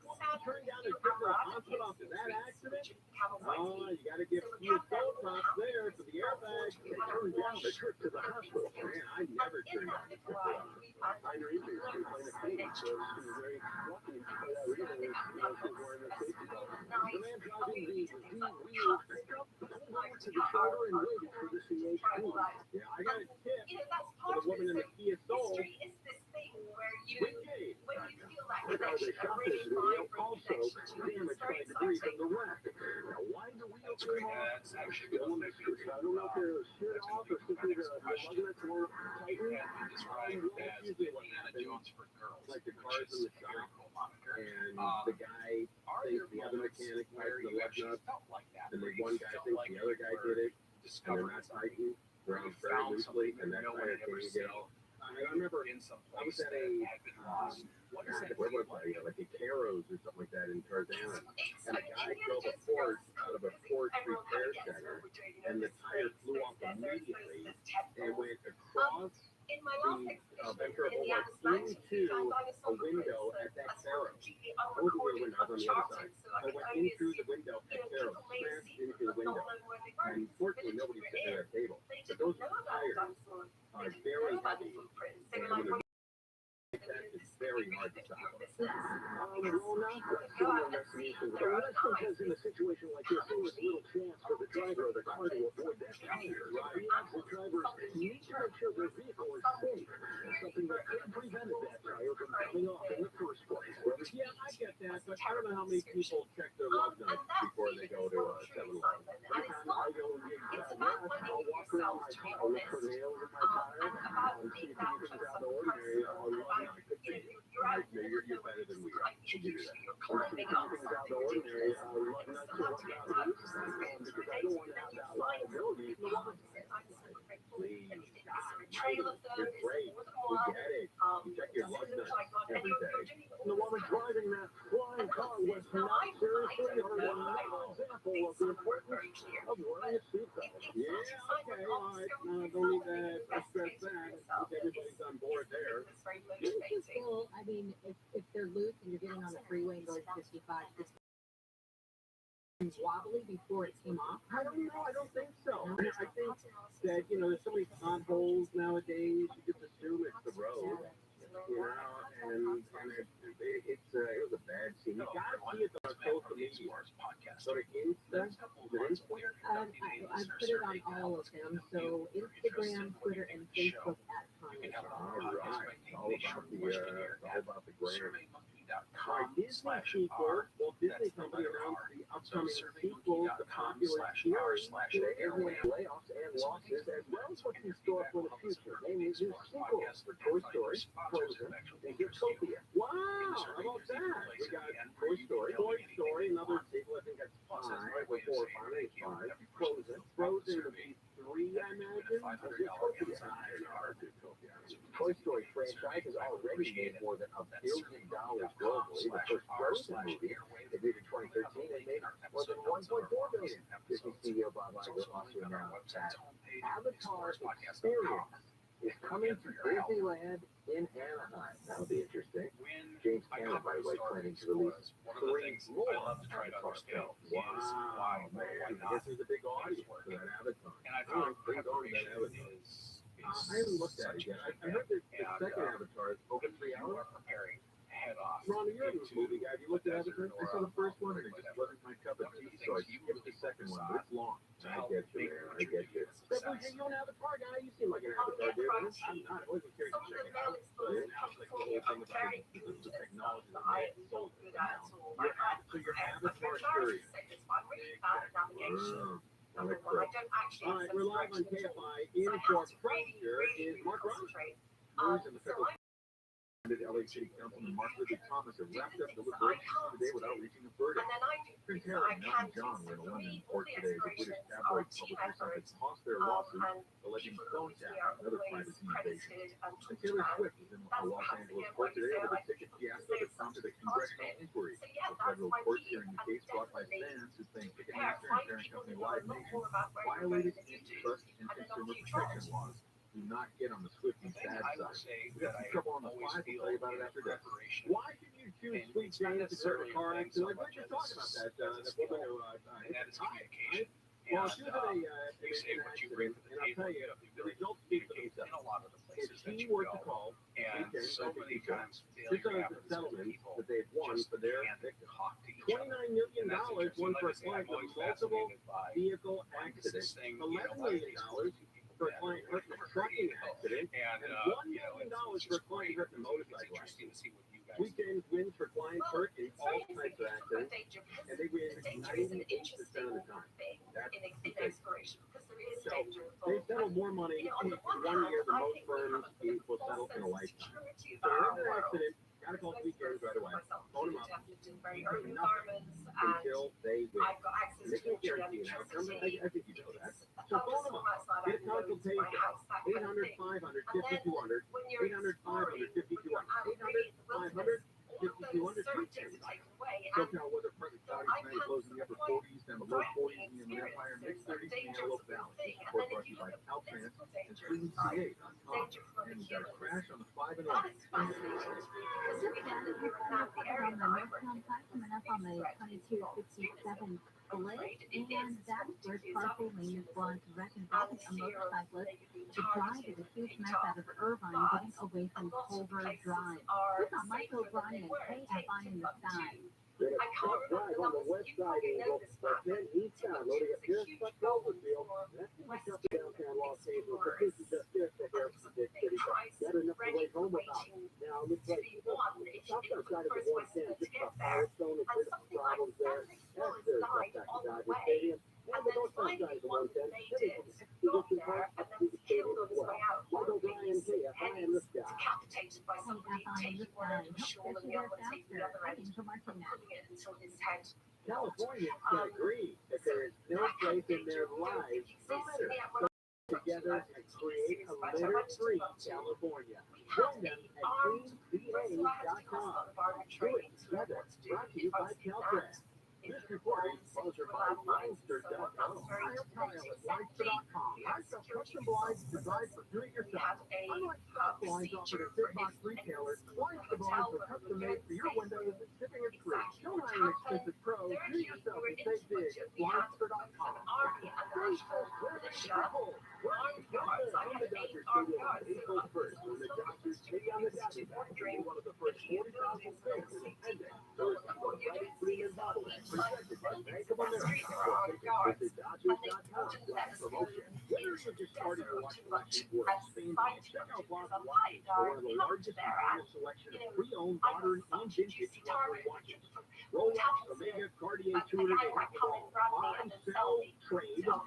woman turned down a trip to the hospital after that accident? Oh, you got to give Kia Soul props there for the airbag. They turned down the trip to the hospital. Man, I never turned down the trip to the hospital. I know you're playing a baby, so she was very lucky for that reason. She was wearing a safety belt. The man driving the Z-wheel pickup pulled over to the shoulder and waited for the CHP. Yeah, I got a tip for the woman in the Kia Soul. Now, the shop is video also damaged by debris from the wreck. Now, why the wheel came off? The woman screwed. I don't know if they're sheared off or simply the magnets were tightened. That's usually what happens. Like the cars in the shop, and the guy thinks the other mechanic tightened the lug nut, and the one guy thinks the other guy did it, and they're not tightened. They're on very loosely, and that's why it can't get off. I remember I was at a like a Caro's or something like that in Tarzana, and a guy drove a Porsche out of a Porsche repair center, and the tire flew off immediately and went across the vector hole into a window at that Caro's. Those were the windows on the other side. So it went in through the window at Caro's, smashed into the window, and fortunately nobody was sitting at a table. But those tires are very heavy, and it's very hard to stop. Well, not criminal investigations, but that's because in a situation like this, there was little chance for the driver of the car to avoid that tire, right? The drivers need to make sure their vehicle is safe, something that could have prevented that tire from coming off in the first place. Yeah, I get that, but I don't know how many people check their lug nuts before they go to a 7-Eleven. Every time I go and get gas, I'll walk around my car, I'll look for nails in my tire, and see if anything's out of the ordinary on lug nuts. You're better than we are. We'll give you that. Or see if anything's out of the ordinary lug nuts or whatnot, because I don't want to have that liability. Please, God, you're great. We get it. You check your lug nuts every day. The woman driving that flying car was not seriously hurt. Another example of the importance of wearing a seatbelt. Yeah, okay, all right. Don't need to stress that. I think everybody's on board there. Well, I mean, if they're loose and you're getting on the freeway and going 55, wobbly before it came off? I don't know. I don't think so. I think that, there's so many potholes nowadays. You just assume it's the road. And it was a bad scene. You gotta see it on social media. So the Insta, I put it on all of them. So Instagram, Twitter, and Facebook at Congress. All right. All about the gram. disney.com/r. Walt Disney Company announced the upcoming sequel to popular series, airway layoffs and losses, as well as what's in store for the future. Namely, new sequels for Toy Story, Frozen, and Zootopia. Wow, how about that? We got Toy Story, another sequel. I think that's 5 or 4 or 5. I think it's 5. Frozen will be 3, I imagine. Zootopia. Toy Story franchise has already made more than $1 billion globally. The first Frozen movie, debuted in 2013, they made more than $1.4 billion. Disney CEO Bob Iger also announced that Avatar Experience is coming to Disneyland in Anaheim. That'll be interesting. James Cameron, by the way, planning to release 3 more Avatar films. Wow, man, this is a big audience for that Avatar. And I found pretty on that Avatar. I haven't looked at it yet. I heard that the second Avatar is over 3 hours. Ron, you're a movie guy. Have you looked at Avatar? I saw the first one and it just wasn't my cup of tea, so I skipped the second one, but it's long. I get you, man. I get you. You're an Avatar guy. You seem like an Avatar dude. I'm not. I wasn't curious to check it out. But now it's like the whole thing about the technology that made it sold it now. So you're Avatar curious. All right, we're live on KFI. In for Frasier is Mark Ross. News in the federal LA City Councilman Mark Thomas have wrapped up deliberations today without reaching a verdict. Prince Harry and Elton John were in a London court today. The British tabloid publishers have tossed their lawsuit alleging phone tapping and other privacy invasions. And Taylor Swift is in a Los Angeles court today over the ticket fiasco that prompted a congressional inquiry. The federal court hearing the case brought by fans who think Ticketmaster and parent company Live Nation violated antitrust and consumer protection laws. Do not get on the Swifties' bad side. We got some trouble on the 5. We'll tell you about it after this. Why did you choose Sweet James to start a car accident? Like, we're just talking about that. That woman who hit the tire, right? Well, she was in an accident, and I'll tell you, the results speak for themselves. If she were to call, and so many times, this is the settlement that they've won for their victim. $29 million won for a client with multiple vehicle accidents. $11 million for a client hurt in a trucking accident, and $1 million for a client hurt in a motorcycle accident. Sweet James wins for clients hurt in all types of accidents, and they win 98% of the time. That's the thing. So they settle more money in 1 year than most firms will settle in a lifetime. So another accident, gotta call Sweet James right away. Phone them up. Nothing until they win. They can't guarantee an outcome. I think you know that. So phone them up. Get a consultation. 800-500-5200. 800-500-5200. 800-500-5200. So now whether present cloudy tonight blows in the upper 40s, then the low 40s in the Empire, mid-30s in the Antelope Valley. Report brought to you by Caltrans and TrumanCA.com. And you got a crash on the 5 and 8. Coming up on the 2257 Blake, and that's where Parkway Lane is going to recognize a motorcyclist to drive at a huge mess out of Irvine, getting away from Culver Drive. We got Michael O'Brien and KFI in the sky. I can't drive on the west side angle, but then eastbound, loading up just like Cloverfield. That's much up downtown Los Angeles, but this is just here from the big city. Got enough to wait home about. Now, looks like the southbound side of the 110, just about Firestone, and there's some problems there. That's the back to Dodger Stadium. And the northbound side of the 110, heading from the Houston Park to the stadium as well. Michael O'Brien, KFI in the sky. Californians can agree that there is no place in their lives for litter. So together and create a litter-free California. Join them at cleanpa.com. Do it together. Brought to you by Caltrans. This report is sponsored by Leinster.com. Hire Kyle at Leinster.com. Leinster custom blinds designed for do-it-yourself. Unlike stock blinds offered at big box retailers, Leinster blinds are custom made for your windows and shipping is free. Don't hire an expensive pro. Do it yourself and save big. Leinster.com. On the Dodgers Stadium on April 1st, when the Dodgers take on the Diamondbacks, one of the first 40,000 fans attending. Freeman bottling. Presented by Bank of America. Visit Dodgers.com/promotion. Winner Others have just started to watch too much collection boards expanding. Check out Bob's Watches, one of the largest and finest selection of pre-owned, modern, and vintage luxury watches. Rolex, Omega, Cartier, Tudor, they have it all. Buy, sell, trade. All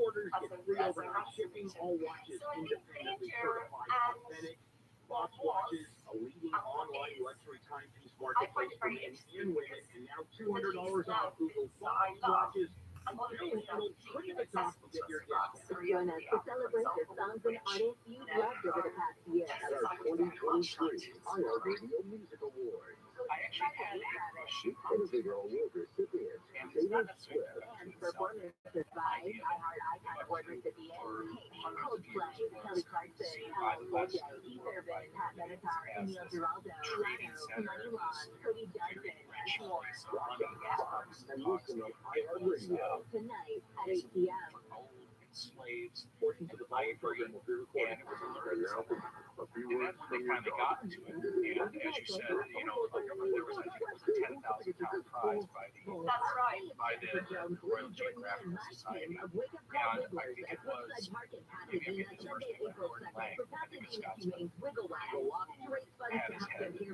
orders get free overnight shipping. All watches independently certified, authentic. Box Watches, a leading online luxury timepiece marketplace for men and women, and now $200 off Google Box Watches. Click at the top to get your gift. Join us to celebrate the songs and artists you've loved over the past year. At our 2023 iHeartRadio Music Awards. I actually had a crush On the Video Award recipients, Taylor Swift, And performances by iHeart Award recipients Coldplay, Kelly Clarkson, Ella Irvin, Pat Benatar, Emil Giraldo, Lano, Money Long, Cody Johnson, and more. and listen on iHeartRadio. Tonight at 8 p.m. slaves, Portions of the following program will be recorded. and it was a learning Now, a few and words that's from when they your kind of dog. got into it. And as you said, you know, like there was, I think it was a 10,000 pound prize by the That's right. Royal Geographical Society. And I think it was maybe the first Gordon Lang, I think it's Scotsman, had his head and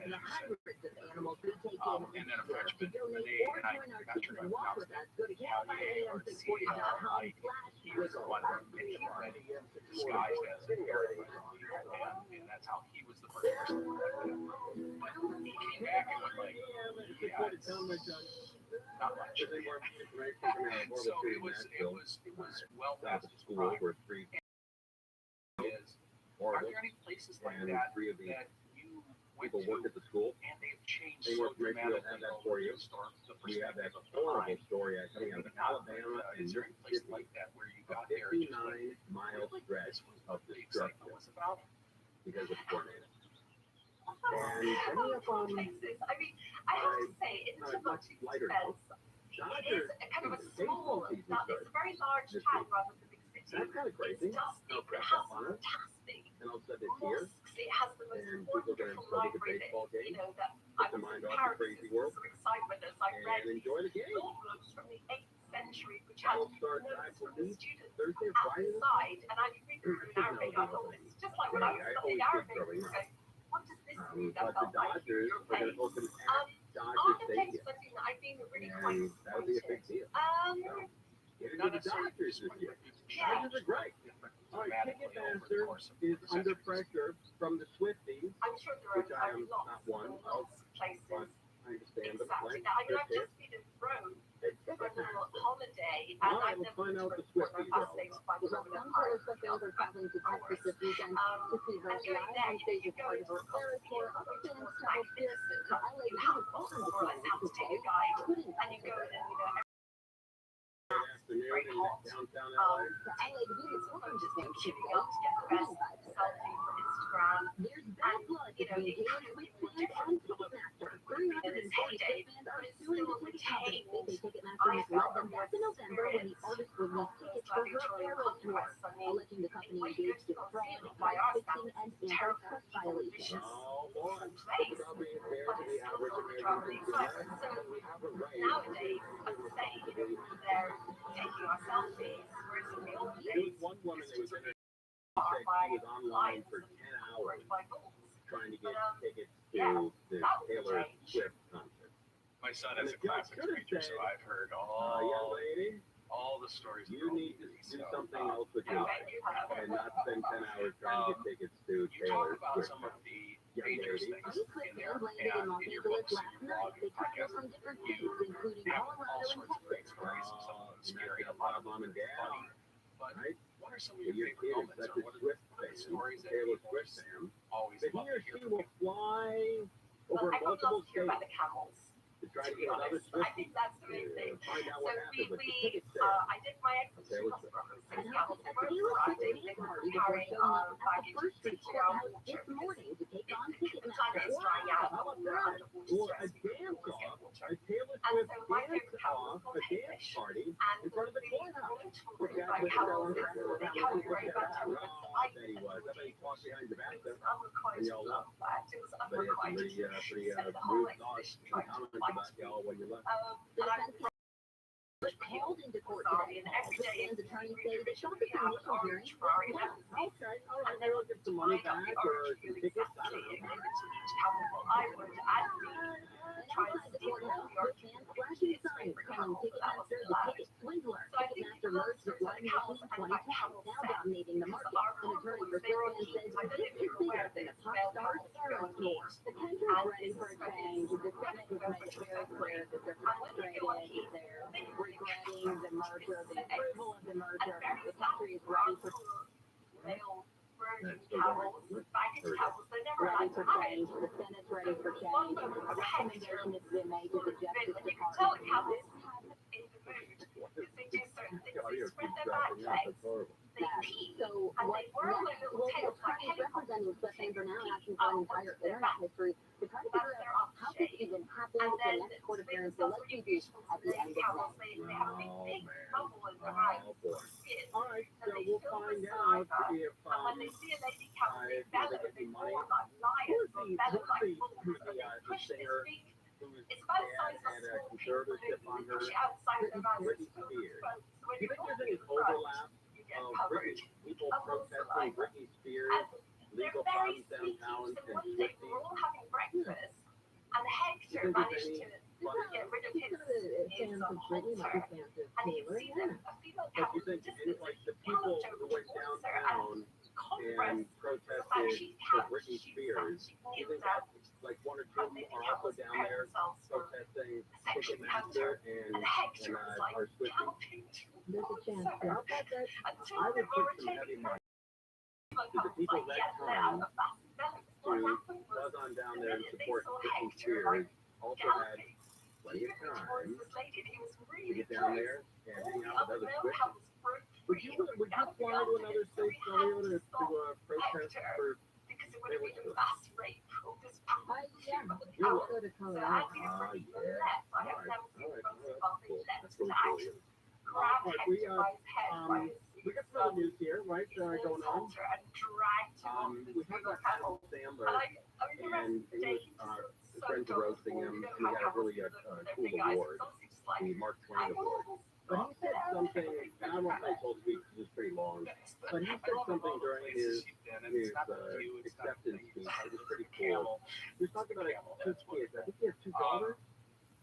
then a Frenchman, Renee, and I'm not sure if I pronounced it, he was the one that he read disguised as a and that's how he was the first person. But he came back and was like, yeah, it's not much. And so it was well past his prime. Are there any places like that that you went People work to at the school. and they've changed They so work great. We'll dramatically have that over for you. the We have that perspective of horrible time? story coming out of Alabama and Is there any place Mississippi. like that where you A got there and just like, 59-mile really? stretch This was of what the destruction excitement was about? because of tornado. And ending up on places. I mean, I have to say, in Timbuktu lighter defense, Dodgers, it is a kind of a baseball small, season it's a started very large this town week. rather than a big city. That's kind of crazy. It's dusty, No but it pressure has on it. fantastic And all of a sudden it's here. mosques. It has the most And people are going to wonderful go to the library that, baseball game, you know, that get I their was mind in off the Paris crazy with world, some excitement as I read and enjoy the game. law books from the 8th century, which had I'll start, I notes from the believe, students Thursday or Friday. outside, and I could read them in Arabic. I thought this is just like when I was I studying always did Arabic. growing up. Going, what does this mean? But That the felt like Dodgers your are going to face. open at Dodger Other Stadium. places I think that I've been really quite And that'll be a big disappointed. deal. Get into the Dodgers this year. Dodgers are great. All right, Ticketmaster is under pressure from the Swifties, I'm sure there which I are am lots not one and of, lots of places. but I understand the Exactly. plan. Now, I mean, I've just been in Rome for a little holiday, and All right, I've let's never find been out to the Rome before. Swifties I'm are all fascinated about. by the Well, Roman some Empire. telescopians are traveling to Texas this weekend to see And Virtual going there, on you stage as go part into of a Paris tour. Other fans travel fiercely to LA you have a book or like how to take a guide, couldn't and you go and, you know, Good afternoon in downtown LA. to LA to do this everyone woman just just keeps shooting up to get the best selfie for Instagram. There's bad blood You know, between it Taylor kind of Swift makes fans it and different. Ticketmaster. 340 In its Swift heyday, fans but are it's suing still the ticket company. They say retained. Ticketmaster I misled them felt back in November when the artist would need tickets for her Eras tour, alleging the company engaged in fraud, fixing, and antitrust violations. Oh boy, place, probably but fair to the it's still average not American traveling consumer. excitement. We have a right. Nowadays, as I say, they're taking our selfies, whereas in the old There days, was one woman that was in it by said she was online for 10 hours by bulls. trying to get tickets yeah, to the that would Taylor change. Swift concert. My son And is a the judge classic could have preacher, said, so I've heard young lady, all the stories. you need to do something else with Yeah, your I life do have and not spend 10 hours trying to get tickets to You talk Taylor about Swift. some of the Young dangerous lady. things These quick in there, fans landed in Los and in your Angeles books, last your night. blog, They your traveled podcast, from different you states, including have all Colorado and sorts of great Texas. stories, and some of them And scary, that's a lot of mom them and dad, funny. But right? what are some of If your your favorite kid is moments, such or a what are Swift the fan, stories that Taylor people Swift fan, always that he love or to hear she from will you? fly Well, over everyone multiple loves to hear about states the camels. to try To to be get another honest, I Swiftie think that's the main thing. to find out So what happened with the ticket we sale. I did my exit to Taylor hospital Swift. from And camels. at They the weren't Taylor Swift Friday, they release were party before carrying showing up at the baggage First to Street 2 Courthouse hours this morning to take on the time Ticketmaster. is drying out. How about We're that? underwater Or a stress. We can dance always get off, water. a Taylor And Swift so my dance favorite camel off, was a called dance Hamish. party And in front of the the courthouse. brutal Which by was camels is impressive. they carry very bad Oh, temperaments. I bet he was. I bet he talked behind your back there. Unrequited And y'all love that. It was But he had some unrequited. pretty Spent the whole rude thoughts exhibition and trying to comments fight about y'all when you left. The and I defense was called into court sorry, today. and every Swift day fans' attorney you say that shopping in Mission Journey was fun. Okay, all right, maybe I'll get some money back or some tickets. I don't know. I would add try to steal your Flashing signs calling Ticketmaster the ticket swindler. Ticketmaster merged with Live Nation 2010, now dominating the market. An attorney for Flipman says this is bigger than the pop star's Era tour. The country is ready for a change. The Senate has made it very clear that they're frustrated, they're regretting the merger, the approval of the merger. The country is ready for ready for change. The Senate's ready for change. A recommendation has been made to the Justice Department. They do certain things, they spread their back legs, they pee, So and what they whirl their little tails like representatives Flipman are now asking for an entire internet history to try to figure out how this even happened. The next court appearance will likely be at the end of May. They have a big bubble in their eyes. All right, so we'll find out if And when they see a lady come big belly, they fall like lions or belly like bulls, and they push this big. It's about the size of a small pink balloon. They push it outside their mouth. So when do you you're think there's any walking around, overlap you get of covered. people of protesting saliva. Britney Spears And legal they're very problems sneaky. downtown So and one day we were all having breakfast, and Hector managed to get rid of his halter, and you can see them, a female But cat you was think just like the people who went downtown and protested for Britney Spears, you think that like one or two of them are also down there protesting Ticketmaster and our switching? There's a chance How about that? I would put some heavy money to the people that time to buzz on down there and support Britney Spears. Also had plenty of time to get down there and hang out with other switchers. Would you fly to another state, Julio, to protest for Taylor Swift? I would go to Colorado. That's cool. All right, we got some other news here, right, going on. We talked about Adam Sandler, and he was friends are roasting him, and he got a really cool award, the Mark Twain Award. But he said something, and I won't say full speech because it's pretty long, but he said something during his acceptance speech that was pretty cool. He was talking about two kids. I think he has two daughters.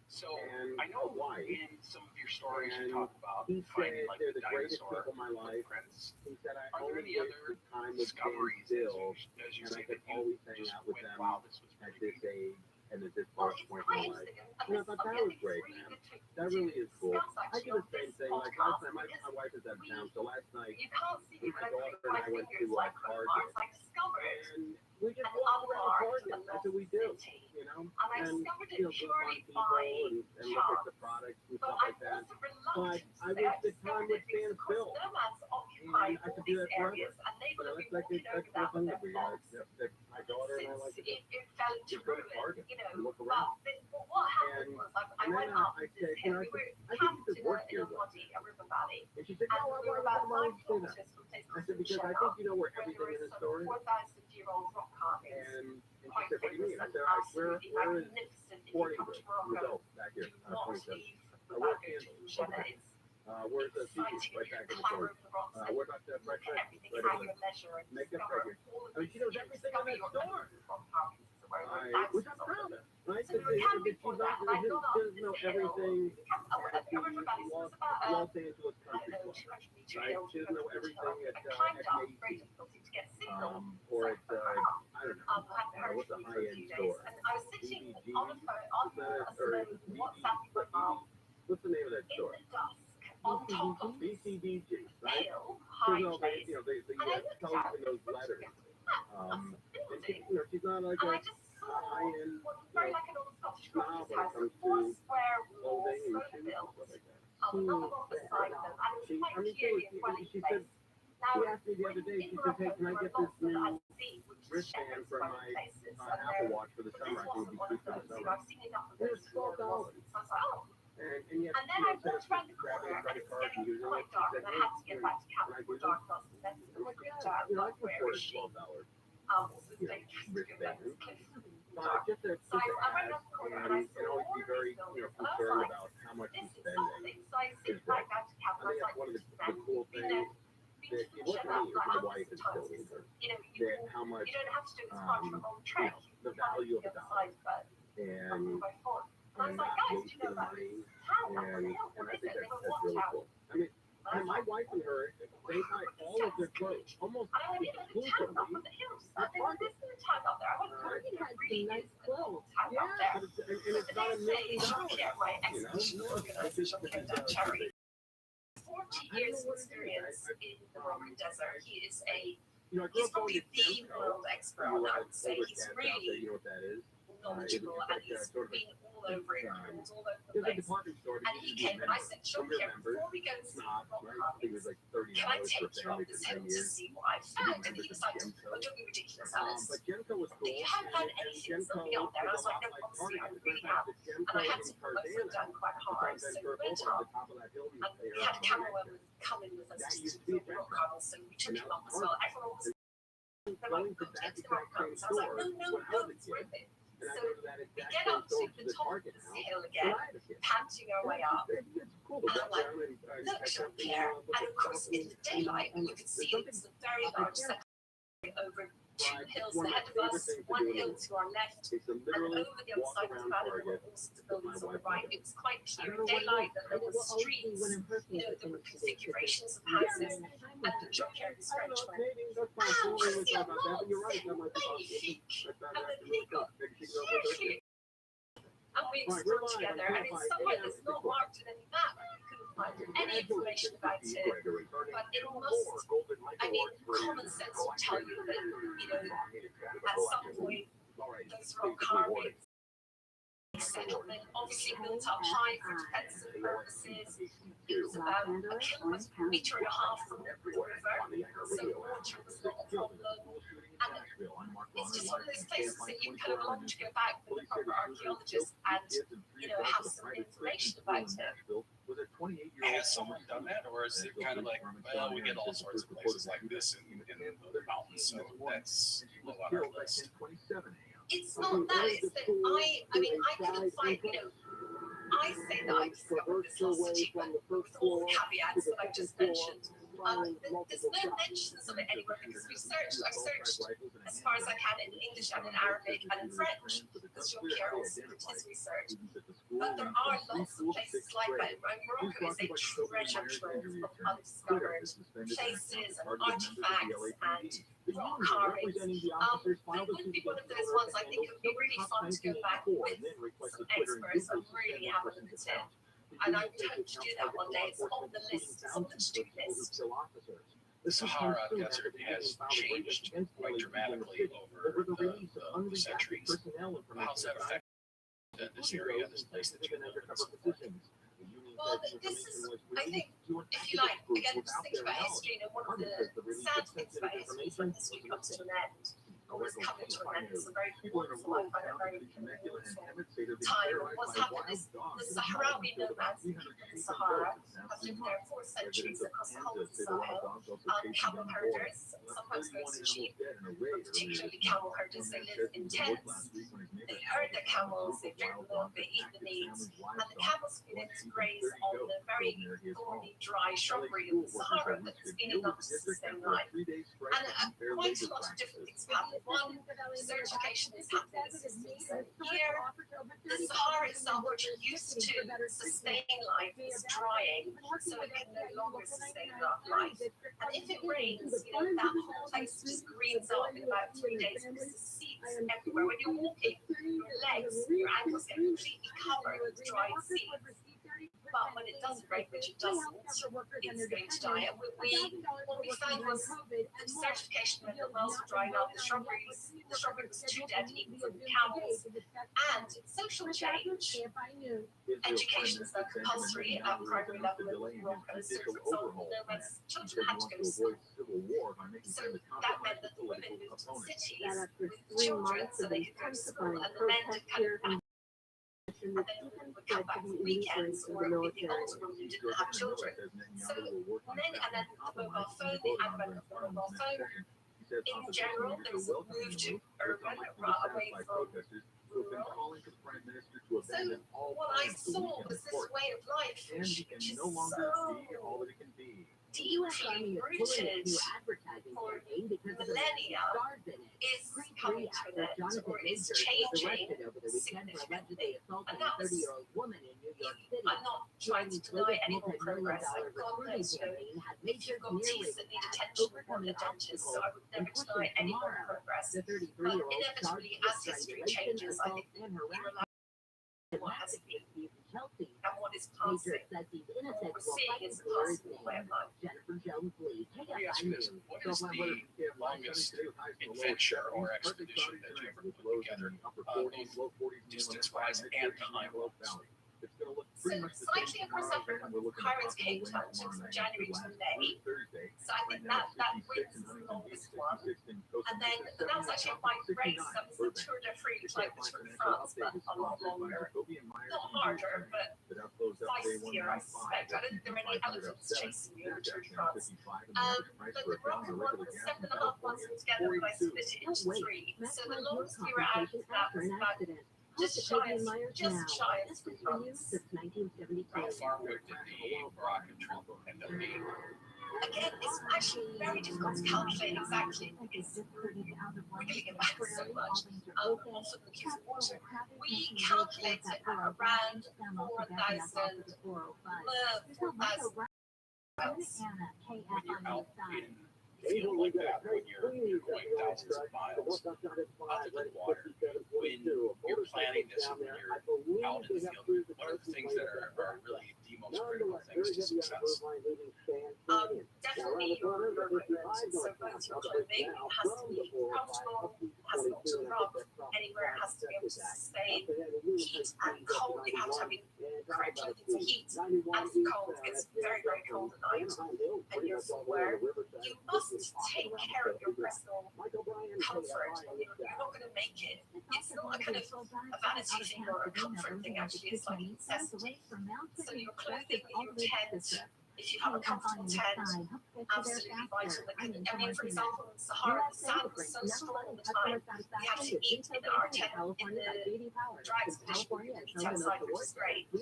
So and I know a wife. in some of your stories And you talk about he finding said like they're the the greatest dinosaur people in my life. footprints. He said I Are there only any wish other the time would stand discoveries still, as you and I say could that you always hang just out with went, them wow, this was at pretty this age and at this point in my life. And I thought that was great, man. That really is cool. I do the same thing. Like last night, my wife is out of town, so last night my daughter and I went to Target, and we just walked around Target. That's what we do, you know. And go find people and look at the products and stuff like that. But I wish the time would stand still, and I could do that forever. You know, that's the thing that we like. That my daughter and I like to do. Just go to Target and look around. And then I said, you know, I think you could work here. And she said, no, why would you say that? I said, because I think you know where everything in the store is. And she said, what do you mean? I said, where is Sporting Goods? Result back here, 27. Where's Kansas? Where's the TV? Right back in the store. What about the fresh right over there? Makeup right here. I mean, she knows everything in that store. Which I'm proud of, right? Because she doesn't know everything at the Los Angeles Country Club, right? She doesn't know everything at FAC, or at, I don't know, what's a high-end store? BBG? What's the name of that store? BCBG, right? So, no, they tell us in those letters. And she, you know, she's not like a high-end snob when it comes to clothing and shoes and stuff like that. She said, she asked me the other day, she said, hey, can I get this new wristband for my Apple Watch for the summer? I think it'd be cute for the summer. It was $12. And yet, you know, instead of grabbing a credit card and using it, she said, hey, can I do this? I'm like, yeah, you know, I can afford $12. You know, wristband. just a ad, and always be very, concerned about how much you're spending. Is great. I think that's one of the cool things that it wasn't me, it was my wife and children, that how much, the value of a dollar and not wasting money, and I think that's really cool. I mean, my wife and her, they buy all of their clothes almost exclusively at Target. Target has some nice clothes. Yeah, and it's not $1 million, charity. 40 years of experience in the Roman Desert. He is he's probably the world expert on that. So he's really knowledgeable and he's been all over it, all over the place. And he came and I said, sure, before we go and see can I take you on this hill to see what I found? And he was like, well, don't be ridiculous, Alice. You haven't found anything that's not beyond there. And I was like, no, obviously I really have. And I had to put my foot down quite hard. So we went up and we had a cameraman coming with us just to the rock garden. So we took him up as well. Everyone was like, go to the rock garden. So I was like, no, it's worth it. So we get up to the top of this hill again, panting our way up, and I'm like, look up here, and of course in the daylight you can see it's a very large section over 2 hills ahead of us, 1 hill to our left, and over the other side of the valley there were all sorts of buildings on the right. It was quite clear in daylight that there were streets, there were configurations of houses, and the junkyard French went, c'est magnifique, and then he got hugely, and we explored together, and it's somewhere that's not marked in any map. Any information about it, but it must, common sense will tell you that, at some point, those rock carvings, settlement obviously built up high for defensive purposes. It was about 1.5 kilometers from the river, so water was not a problem. And it's just one of those places that you kind of long to go back with a proper archaeologist and, have some information about it. Has someone done that, or is it kind of like, well, we get all sorts of places like this in the mountains, so that's low on our list? It's not that, it's that I couldn't find, I say that I discovered this lost city with all the caveats that I've just mentioned. There's no mentions of it anywhere because I've searched as far as I can in English and in Arabic and in French, because Jean-Pierre also did his research. But there are lots of places like that. Morocco is a treasure trove of undiscovered places and artifacts and rock carvings. It would be one of those ones I think it would be really fun to go back with some experts and really have a look at it. And I would hope to do that one day. It's on the list, it's on the to-do list. The Sahara Desert has changed quite dramatically over the centuries. How does that affect this area, this place that you live in? Well, this is, I think, if you like, again, just thinking about history, one of the sad things about history is when history comes to an end, or is coming to an end. It's a very wonderful, I find it very meaningful time. And what's happened is the Sahrawi nomads in the Sahara have lived there for centuries across the whole of the Sahel. Camel herders, sometimes mostly sheep, but particularly camel herders, they live in tents. They herd their camels, they drink the milk, they eat the meat, and the camels feed it to graze on the very thorny, dry shrubbery of the Sahara that's been enough to sustain life. And quite a lot of different things have happened. One, desertification is happening as systems here. The Sahara itself, which used to sustain life, is drying, so it can no longer sustain life. And if it rains, that whole place just greens up in about 3 days because there's seeds everywhere. When you're walking, your legs, your ankles get completely covered with dried seeds. But when it doesn't rain, which it doesn't, it's going to die. And what we found was the desertification meant the wells were drying up, the shrubbery was too dead even for the camels. And social change, education is now compulsory at primary level in Morocco. So, for example, nomads, children had to go to school. So that meant that the women moved to the cities with children so they could go to school, and the men did kind of and then would come back for weekends, or it would be the older women who didn't have children. So then, and then the mobile phone, the advent of the mobile phone, in general, there's a move to urban away from rural. So what I saw was this way of life, which is so deeply rooted for millennia, is coming to an end or is changing significantly. And that was, I'm not trying to deny any more progress. Like God knows, if you've got teeth that need attention or a dentist, so I would never deny any more progress. But inevitably, as history changes, I think we rely on what has been and what is passing. What we're seeing is a passing way of life. Let me ask you this: what is the longest adventure or expedition that you ever put together, both distance-wise and time-wise? So slightly across Africa, Cairo to Cape Town took from January to May. So I think that wins the longest one. And then that was actually a bike race. That was the Tour de France, like the Tour de France, but a lot longer. Not harder, but feistier, I suspect. I don't think there are any elephants chasing you in the Tour de France. But the Moroccan one was 7.5 months together, but I split it into 3. So the longest we were out of that was about just shy of 3 months. How far would the Moroccan trip end up being? Again, it's actually very difficult to calculate exactly because we're reeling it back so much. Also the kids water. We calculate it at around 4,000 When you're out in field like that, when you're going thousands of miles out to the water, when you're planning this and when you're out in the field, what are the things that are really the most critical things to success? Definitely your equipment. So both your clothing has to be comfortable, has not to rub anywhere, it has to be able to sustain heat and cold. You have to have the correct length of heat and cold. It's very, very cold at night and you're somewhere. You must take care of your personal comfort. You're not going to make it. It's not a kind of a vanity thing or a comfort thing, actually. It's like a necessity. So your clothing, your tent, if you have a comfortable tent, absolutely vital. I mean, for example, in Sahara, the sand was so strong all the time. We had to eat in our tent in the dry expedition. We could eat outside, which is great. But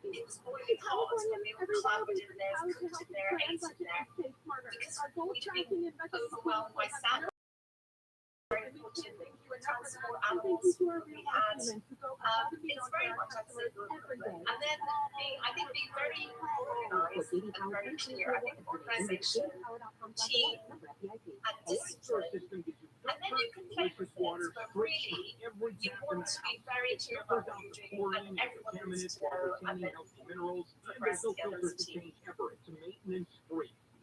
it was boiling hot, and we were clouded in there, cooked in there, ate in there, because we'd been overwhelmed by sand. Very important thing to transport animals. We had, it's very much, I'd say, and then I think being very organized and very clear. I think organization, team, and discipline. And then you can play with it, but really, you want to be very clear about what you're doing, and everyone needs to know, and then progress together as a team.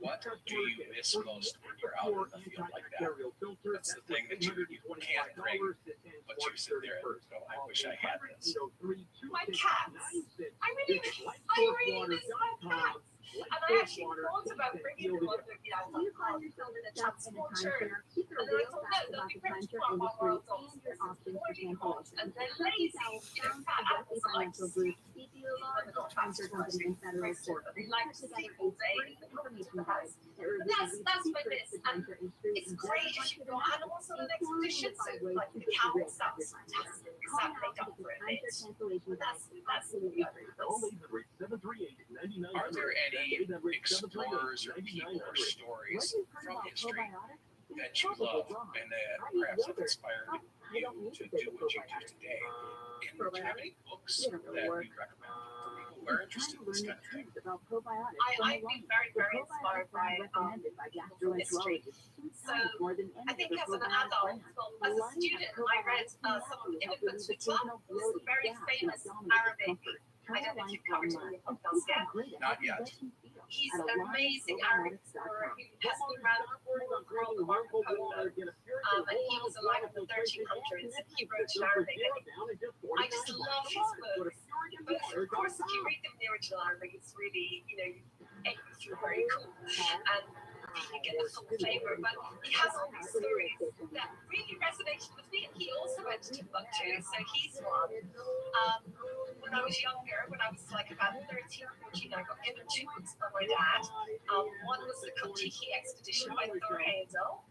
What do you miss most when you're out in the field like that? That's the thing that you can't bring, but you sit there and go, I wish I had this. My cats. I really miss my cats. And I actually thought about bringing them on the, in a transporter. And then I thought, no, they'll be ripped apart by wild dogs. This is boiling hot. And they're lazy. Fat animals that like to sleep. They're not transporting. They like to sleep all day. They come into the house. But that's my miss. And it's great if you've got animals on an expedition. So like the cows, that's fantastic. Because that make up for it. That's really good. Are there any explorers or people or stories from history that you love and that perhaps have inspired you to do what you do today? And do you have any books that you recommend for people who are interested in this kind of thing? I've been very, very inspired by people from history. So I think as an adult, as a student, I read some of Ibn Battuta, who's a very famous Arabic. I don't know if you've covered him on the podcast yet. Not yet. He's an amazing Arabic explorer who has been around the world called the Marco Polo. And he was alive in the 1300s and he wrote in Arabic. I just love his books. But of course, if you read them in the original Arabic, it's really, it's very cool. And you get the full flavor. But he has all these stories that really resonated with me. And he also went to Timbuktu, so he's one. When I was younger, when I was like about 13 or 14, I got given 2 books by my dad. One was the Kon-Tiki expedition by Thor Heyerdahl,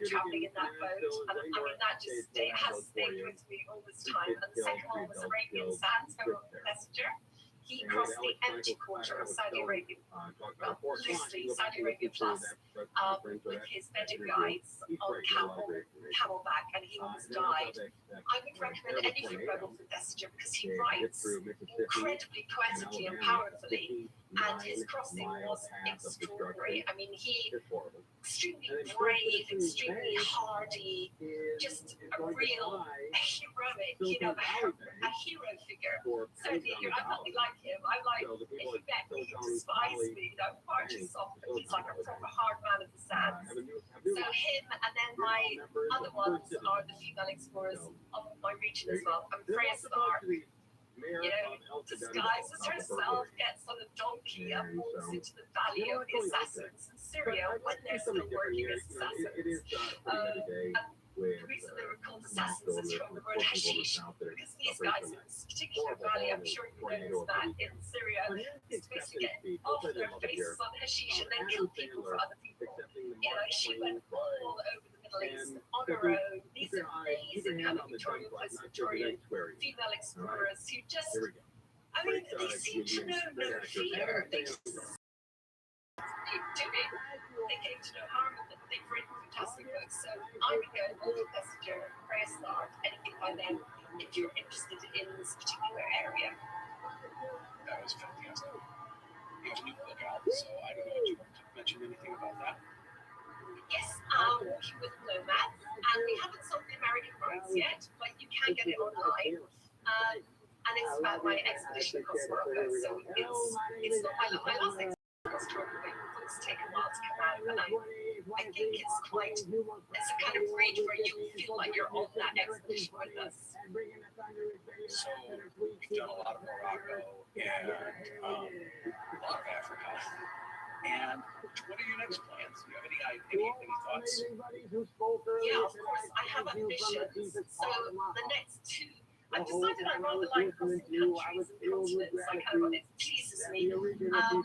traveling in that boat. And I mean, that just has stayed with me all this time. And the second one was Arabian Sands, who wrote the messenger. He crossed the empty quarter of Saudi Arabia, loosely Saudi Arabia Plus, with his bedding guides on camelback, and he almost died. I would recommend anything by Robert Messenger because he writes incredibly poetically and powerfully, and his crossing was extraordinary. I mean, he extremely brave, extremely hardy, just a real heroic, a hero figure. So I'm not like him. I'm like, if he met me, he'd despise me. Far too soft. He's like a proper hard man of the sands. So him, and then my other ones are the female explorers of my region as well. I'm Freya Stark. Disguises herself, gets on a donkey and walks into the valley of the assassins in Syria when they're still working as assassins. The reason they were called assassins is from the word hashish, because these guys in this particular valley, I'm sure you know that in Syria, is basically get off their faces on hashish and then kill people for other people. She went all over the Middle East on her own. These amazing kind of Victorian, post-Victorian female explorers who just, I mean, they seem to know no fear. They just they came to no harm and they've written fantastic books. So I'm going to go to Messenger, Freya Stark, anything by them if you're interested in this particular area. That was fantastic. You have a new book out, so I don't know if you want to mention anything about that. Yes, working with Nomads, and we haven't sold the American rights yet, but you can get it online. And it's about my expedition across Morocco, so it's not my last expedition across Morocco. Books take a while to come out, and I think it's a kind of read where you feel like you're on that expedition with us. So you've done a lot of Morocco and a lot of Africa. And what are your next plans? Do you have any thoughts? Yeah, of course. I have ambitions. So the next two, I've decided I rather like crossing countries and continents. I kind of, it pleases me. So I'm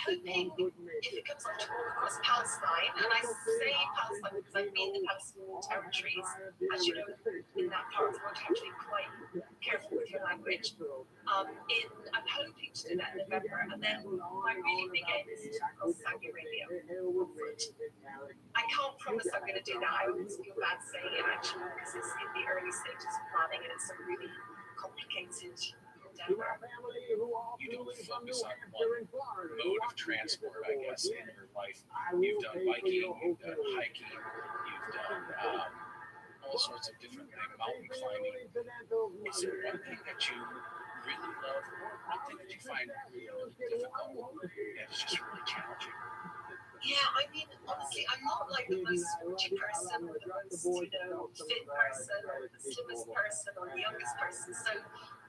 hoping if it comes on to walk across Palestine, and I say Palestine because I've been in the Palestinian territories. As you know, in that part of the world, you have to be quite careful with your language. I'm hoping to do that in November, and then my really big aim is to cross Saudi Arabia on foot. I can't promise I'm going to do that. I always feel bad saying it actually because it's in the early stages of planning and it's a really complicated endeavor. You don't focus on one mode of transport, I guess, in your life. You've done biking, you've done hiking, you've done all sorts of different things, mountain climbing. Is there one thing that you really love, or one thing that you find really difficult and it's just really challenging? Yeah, I mean, honestly, I'm not like the most sporty person or the most, fit person or the slimmest person or the youngest person. So,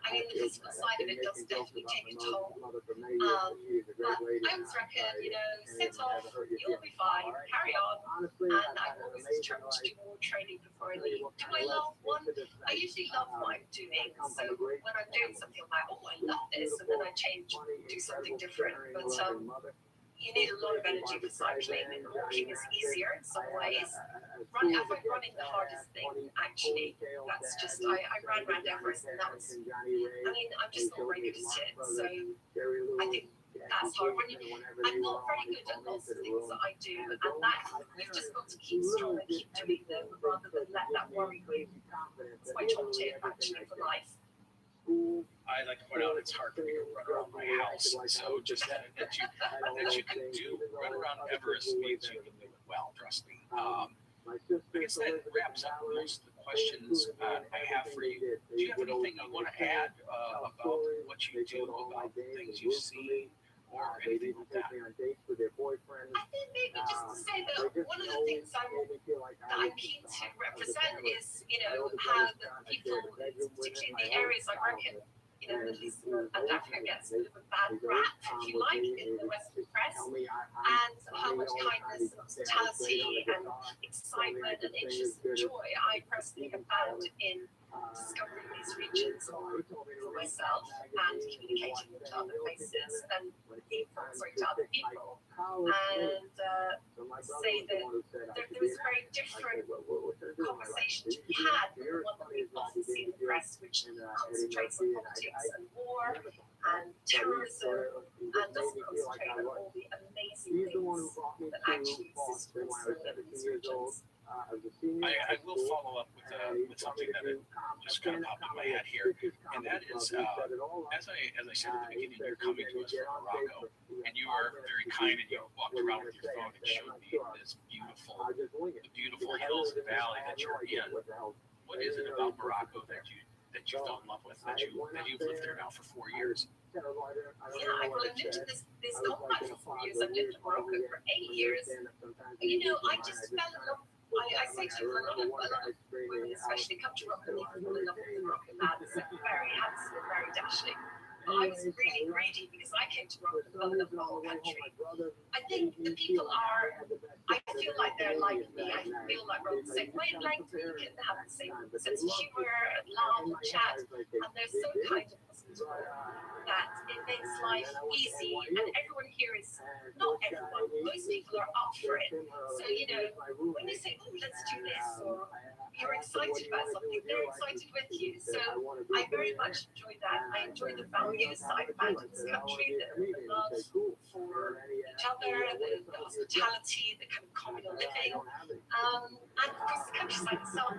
I mean, the physical side of it does definitely take a toll. But I always reckon, sit off, you'll be fine, carry on. And I'm always determined to do more training before I leave. Do I love one? I usually love what I'm doing. So when I'm doing something, I'm like, oh, I love this. And then I change, do something different. But you need a lot of energy for cycling, and walking is easier in some ways. I find running the hardest thing, actually. That's just, I ran around Everest, and that was, I mean, I'm just not very good at it. So I think that's hard. I'm not very good at lots of things that I do, and that you've just got to keep strong and keep doing them rather than let that worry you. It's my top tip, actually, for life. I like to point out it's hard for me to run around my house, so just that you can run around Everest means you can do it well, trust me. I guess that wraps up most of the questions I have for you. Do you have anything you want to add about what you do, about the things you see, or anything like that? I think maybe just to say that one of the things I'm keen to represent is, how the people, particularly in the areas I work in, Middle East and Africa gets a bit of a bad rap, if you like, in the Western press, and how much kindness and hospitality and excitement and interest and joy I personally have found in discovering these regions for myself and communicating to other places and to other people, and say that relation to be had with the one that we've often seen in the press, which concentrates on politics and war and terrorism and doesn't concentrate on all the amazing things that actually exist with so many of these regions. I will follow up with something that just kind of popped in my head here, and that is, as I said at the beginning, you're coming to us from Morocco, and you are very kind, and you walked around with your phone and showed me this beautiful hills and valley that you're in. What is it about Morocco that you fell in love with, that you've lived there now for 4 years? Yeah, I've lived in this continent for 4 years. I've lived in Morocco for 8 years. You know, I just fell in love. I say to a lot of women, especially come to Morocco, they fall in love with the Moroccan lads. Very handsome and very dashing. I was really greedy because I came to Morocco and fell in love with the whole country. I think the people are, I feel like they're like me. I feel like we're on the same wavelength. We can have the same sense of humor, laugh and chat, and they're so kind of that it makes life easy, and everyone here is, not everyone, most people are up for it. So, you know, when you say, oh, let's do this, or you're excited about something, they're excited with you. So I very much enjoy that. I enjoy the values that I've found in this country, the love for each other, the hospitality, the kind of communal living. And of course, the countryside itself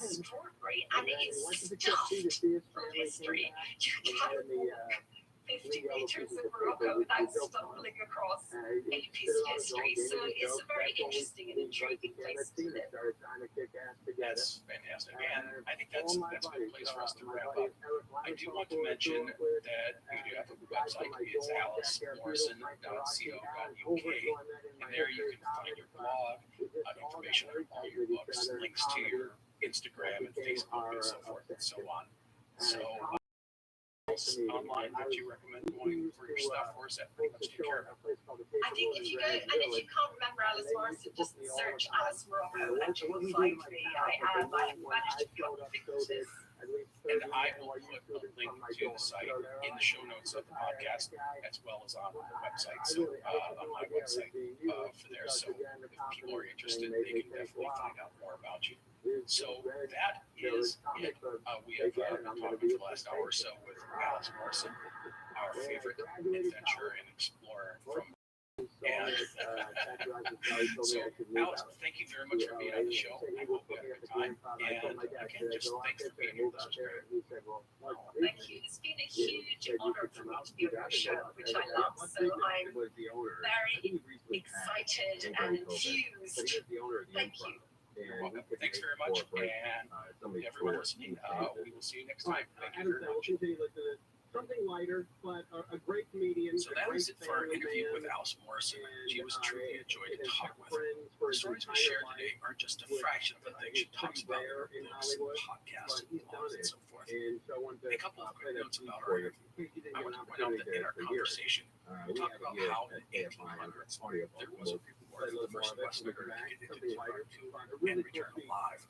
is extraordinary, and it is stuffed full of history. You can't walk 50 meters in Morocco without stumbling across any piece of history. So it's a very interesting and intriguing place to live. That's fantastic, and I think that's a good place for us to wrap up. I do want to mention that you do have a website. It's alicemorrison.co.uk, and there you can find your blog, information on all your books, links to your Instagram and Facebook and so forth and so on. So online that you recommend going for your stuff, or is that pretty much take care of it? I think if you go, and if you can't remember Alice Morrison, just search Alice Morocco and you will find me. I have managed to cut the pictures. And I will put a link to the site in the show notes of the podcast, as well as on the website. So on my website for there. So if people are interested, they can definitely find out more about you. So that is it. We have been talking for the last hour or so with Alice Morrison, our favorite adventurer and explorer from. And so, Alex, thank you very much for being on the show. I hope you had a good time. And again, just thanks for being here. This was great. Thank you. It's been a huge honor for me to be on your show, which I love. So I'm very excited and enthused. Thank you. You're welcome. Thanks very much. And everyone listening, we will see you next time. Thank you very much. Something lighter, but a great comedian. So that was it for our interview with Alice Morrison. She was truly a joy to talk with. The stories we shared today aren't just a fraction of the things she talks about in her books, podcasts, and blogs, and so forth. A couple of quick notes about our interview. I want to point out that in our conversation, we talked about how in the 1800s there was a reward for the first Westerner to get into Timbuktu and return alive.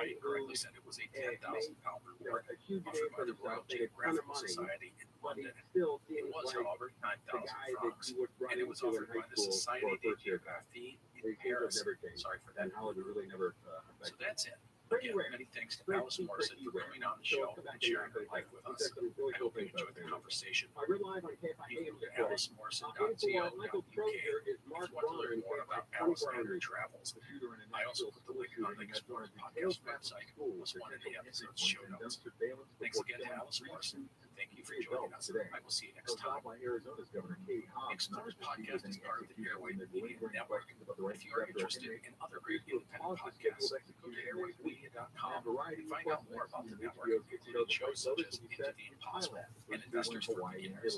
I incorrectly said it was a £10,000 reward offered by the Royal Geographical Society in London. It was, however, 9,000 francs, and it was offered by the Société de Géographie in Paris. Sorry for that. So that's it. Again, many thanks to Alice Morrison for coming on the show and sharing her life with us. I hope you enjoyed the conversation. You can go to alicemorrison.co.uk if you want to learn more about Alice and her travels. I also put the link on the Explorers Podcast website as one of the episode's show notes. Thanks again to Alice Morrison, and thank you for joining us. I will see you next time. Explorers Podcast is part of the Airwave Media Network. If you are interested in other great independent podcasts, go to airwavemedia.com and find out more about the network, including shows such as Into the Impossible and Investors for Beginners.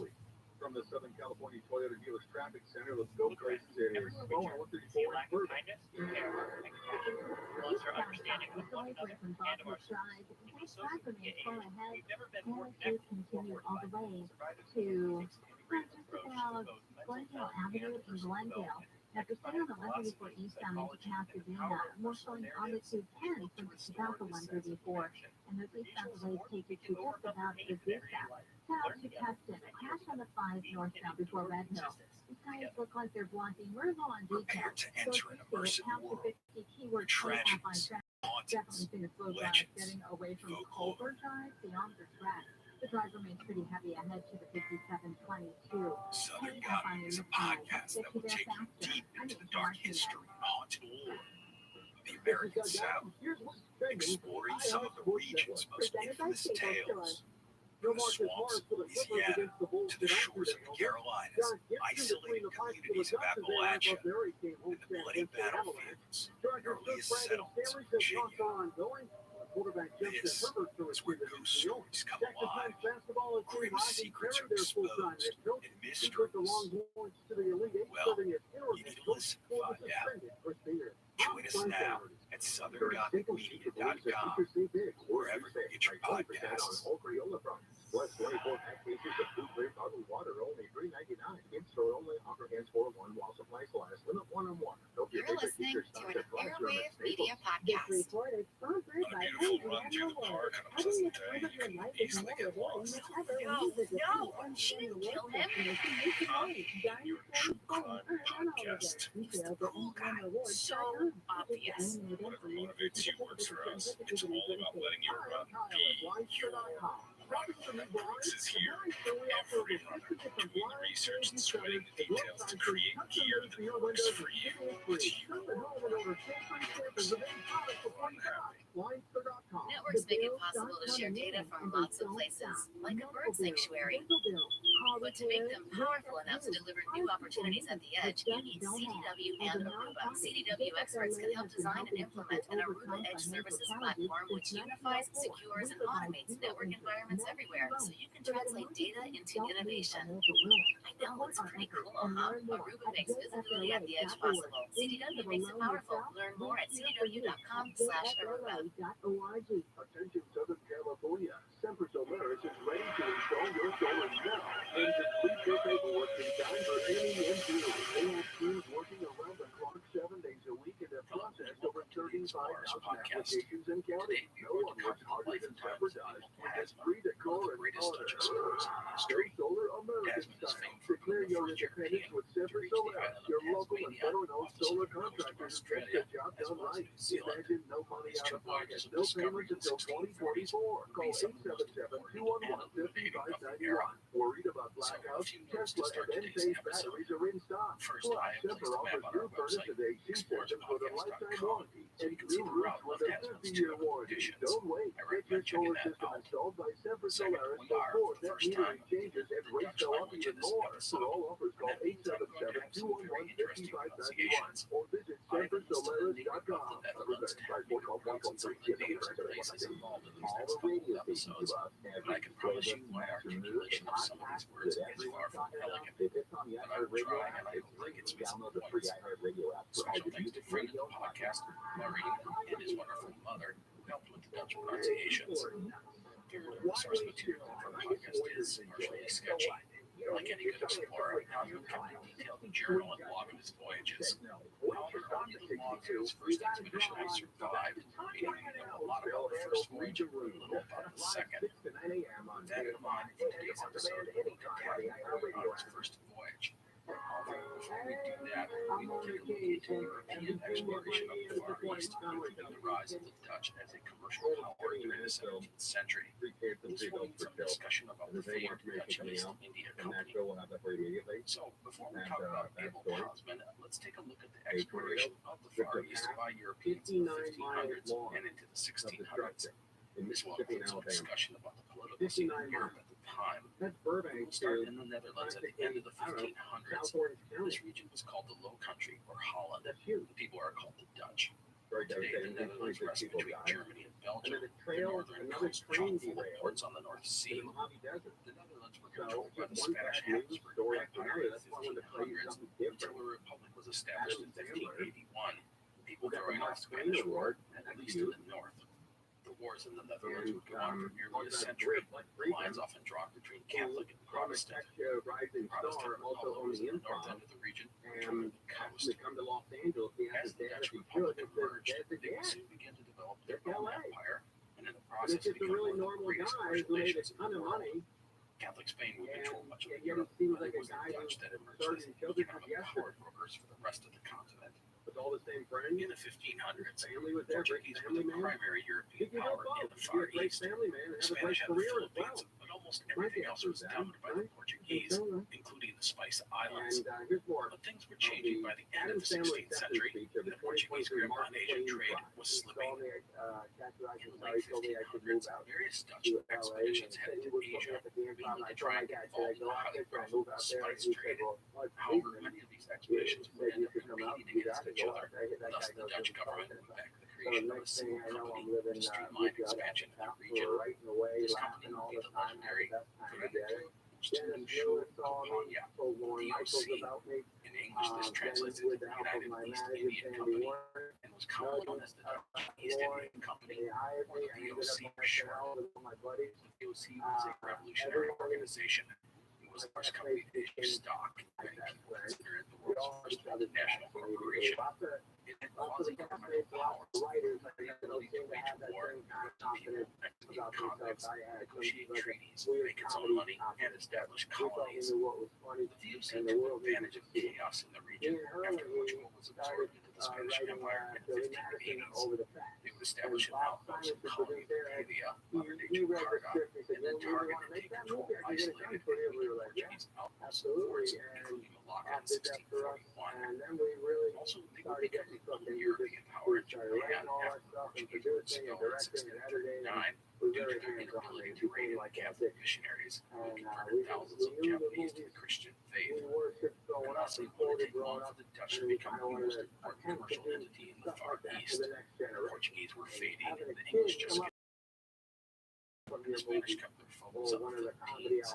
From the Southern California Toyota Dealers Traffic Center, let's go crazy. Lost our understanding of one another and of our service. We've never been more connected continue all the way to just about Glendale Avenue in Glendale. After staying on the 134 eastbound into Pasadena, more going on the 210 from about the 134, and those eastbound delays take you to just about the Vista. South to Tustin, crash on the 5 northbound before Red Hill. These tires look like they're blocking. We're low on detail. Prepare to enter an immersive world where tragedies, Definitely seen a slow drive getting away from Culver Drive beyond the track. The drive remains pretty heavy ahead to the 5722. Southern Guide is a podcast that will take you deep into the dark history and haunted lore of the American South, exploring some of the region's most infamous tales. From the swamps of Louisiana to the shores of the Carolinas, isolated communities of Appalachia, and the bloody battlefields and earliest settlements of Virginia. This is where ghost stories come alive, grim secrets are exposed, and mysteries. Well, you need to listen to find out. Join us now at southerngothicmedia.com, wherever you get your podcasts. Plus 24 pack cases of food-grade bottled water, only $3.99. In-store only. Offer ends for one while supplies last. Limit 1 on 1. You're listening to an Airwave Media Podcast. This report is sponsored by How do you feel that your life is more rewarding than ever when you visit the She didn't kill him. Your true crime podcast. The cool guy. So obvious. Whatever motivates you works for us. It's all about letting your run be your run. Brooks is here for every runner, doing the research and sweating the details to create gear that works for you. It's you. Networks make it possible to share data from lots of places, like a bird sanctuary. But to make them powerful enough to deliver new opportunities at the edge, you need CDW and Aruba. CDW experts can help design and implement an Aruba Edge Services platform which unifies, secures, and automates network environments everywhere, so you can translate data into innovation. I know, it's pretty cool, huh? Aruba makes visibility at the edge possible. CDW makes it powerful. Learn more at cdw.com/Aruba. Attention Southern California. Semper Solaris is ready to install your solar now and complete your paperwork in time for AEM2. They have teams working around the clock 7 days a week and have processed over 35,000 applications and counting. No one works harder than Semper does. It's free decor and color. Straight Solar American style. Declare your independence with Semper Solaris, your local and veteran-owned solar contractors. Get the job done right. Imagine no money out of pocket, no payments until 2044. Call 877-211-5591. Worried about blackouts? Tesla and Enphase batteries are in stock. Plus, Semper offers new furnace and AC systems with a lifetime warranty and new roofs with a 50-year warranty. Don't wait. Get your solar system installed by Semper Solaris before net metering changes and rates go up even more. For all offers, call 877-211-5591 or visit sempersolaris.com. All the radio stations you love have I can promise you my articulation of some of these words is far from elegant, but I will try and I hope that gets me some points. Special thanks to friend of the podcast, Maureen, and his wonderful mother, who helped with the Dutch pronunciations. The source material for the podcast is partially sketchy. Like any good explorer, Cosmo kept a detailed journal and log of his voyages. However, only the log of his first expedition I survived, meaning we know a lot about the first voyage and little about the second. With that in mind, for today's episode, we'll look at Captain Cook on his first voyage. However, before we do that, we will take a look into European exploration of the Far East, including the rise of the Dutch as a commercial power during the 17th century. This will need some discussion about the famed Dutch East India Company. So, before we talk about Abel Tasman, let's take a look at the exploration of the Far East by Europeans in the 1500s and into the 1600s. This will include some discussion about the political scene in Europe at the time. We'll start in the Netherlands at the end of the 1500s. This region was called the Low Country, or Holland. The people are called the Dutch. Today, the Netherlands rests between Germany and Belgium. The northern coast chock full of ports on the North Sea. The Netherlands were controlled by the Spanish Habsburg Empire in the 1500s until the Republic was established in 1581. People during the Spanish War, at least in the north. The wars in the Netherlands would go on for nearly a century. The lines often drawn between Catholic and Protestant. Protestant also owns the north end of the region, controlling the coast. As the Dutch Republic emerged, they would soon begin to develop their own empire, and in the process become one of the greatest commercial nations in the world. Catholic Spain would control much of Europe, but it was the Dutch that emerged as economic power brokers for the rest of the continent. all the same friends. In the 1500s, Family was the there, great Portuguese were family the man. primary European He could power help in out. the He Far was a great East. family man. The Had a Spanish great had the career as Philippines, well. but almost everything else was dominated by the Portuguese, including the Spice Islands. And here's more. But things were changing by the end of the 16th century, and the Portuguese grip on Asian trade was slipping. In the late 1500s, various Dutch expeditions headed to Asia, mainly to try and get involved in the highly profitable spice trade. However, many of these expeditions would end up competing against each other. Thus, the Dutch government went back to the creation of a single company to streamline expansion in the region. This company would be the legendary VOC. In English, this translates into the United East Indian Company and was commonly known as the Dutch East Indian Company, or the VOC for short. The VOC was a revolutionary organization. It was the first company to issue stock. Many people consider it the world's first multinational corporation. It had quasi-governmental powers, the ability to wage war, to people, execute contracts, negotiate treaties, make its own money, and establish colonies. The VOC took advantage of chaos in the region after Portugal was absorbed into the Spanish Empire in the 1580s. They would establish an outpost colony in Pavia, modern-day Jakarta, and then target and take control of isolated Portuguese outposts and forts, including Malacca in 1641. Also, they would become the European power in Japan after the Portuguese were expelled in 1639 due to their inability to rein in Catholic missionaries who had converted thousands of Japanese to the Christian faith. And thus, it wouldn't take long for the Dutch to become the most important commercial entity in the Far East. The Portuguese were fading, and the English just the Spanish kept their focus on the Philippines.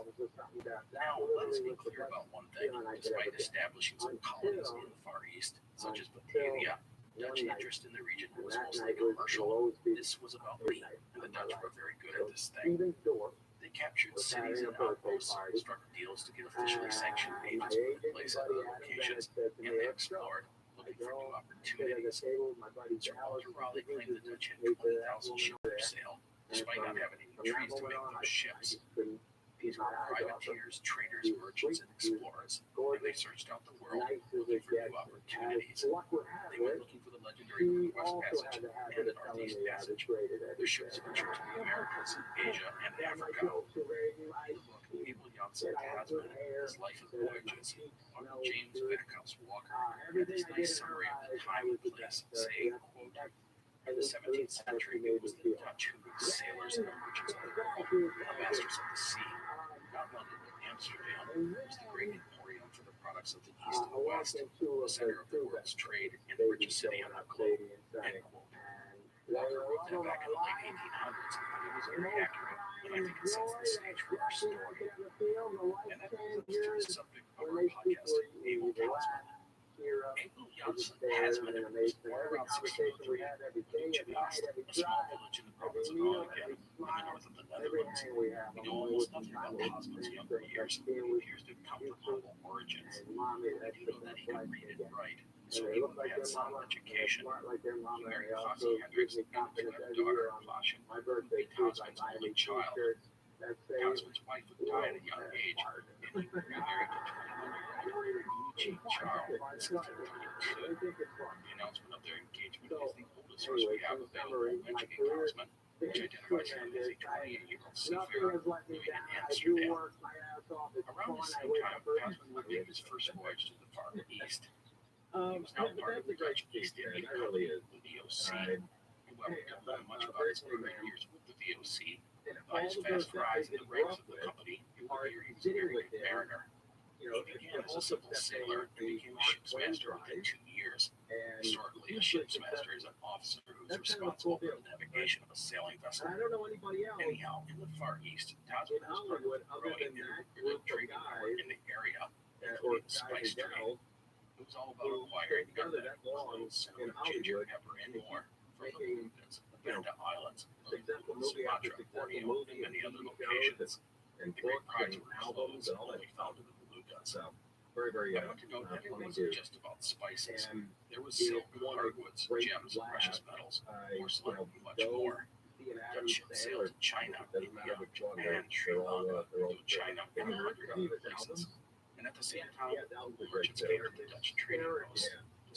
Now, let's be clear about one thing. Despite establishing some colonies in the Far East, such as Batavia, Dutch interest in the region was mostly commercial. This was about money, and the Dutch were very good at this thing. They captured cities and outposts, struck deals to get officially sanctioned agents put in place at other locations, and they explored, looking for new opportunities. Sir Walter Raleigh claimed the Dutch had 20,000 ships for sale, despite not having any trees to make those ships. These were privateers, traders, merchants, and explorers, and they searched out the world looking for new opportunities. They went looking for the legendary Northwest Passage and the Northeast Passage. Their ships ventured to the Americas, Asia, and Africa. In the book, Abel Yonson Tasman, His Life and Voyages, Dr. James Backhouse Walker had this nice summary of the time and place, saying, quote, in the 17th century, it was the Dutch who were the sailors and the merchants of the world, the masters of the sea. Not London, but Amsterdam was the great emporium for the products of the East and West, the center of the world's trade, and the richest city on the globe. End quote. Walker wrote that back in the late 1800s, and it was very accurate, and I think it sets the stage for our story. And that brings us to the subject of our podcast, Abel Tasman. Abel Yonson Tasman was born around 1603 in Ootd, a small village in the province of Groningen, in the north of the Netherlands. We know almost nothing about Tasman's younger years, but he appears to have come from humble origins. We do know that he could read and write, so he would have had some education. He married Claudia Hendricks and had a daughter, Klaasje, who would be Tasman's only child. Tasman's wife would die at a young age, and he remarried to 21-year-old Luigi Charles in 1632. The announcement of their engagement is the oldest source we have available mentioning Tasman, which identifies him as a 28-year-old seafarer living in Amsterdam. Around the same time, Tasman would make his first voyage to the Far East. He was now part of the Dutch East Indian Company, the VOC. However, we don't know much about his early years with the VOC. By his fast rise in the ranks of the company, it would appear he was a very good mariner. He began as a simple sailor and became a ship's master within 2 years. Historically, a ship's master is an officer who is responsible for the navigation of a sailing vessel. Anyhow, in the Far East, Tasman was part of the growing integrated trading network in the area, including the spice trade. It was all about acquiring garlic, cloves, ginger, pepper, and more from the Moluccas, the Banda Islands, Sumatra, Borneo, and many other locations. The great prize were cloves only found in the Moluccas. I want to note that it wasn't just about spices. There was silk, hardwoods, gems, precious metals, porcelain, and much more. Dutch ships sailed to China, India, Japan, Sri Lanka, Indochina, and 100 other places. And at the same time, merchants came to the Dutch trading posts to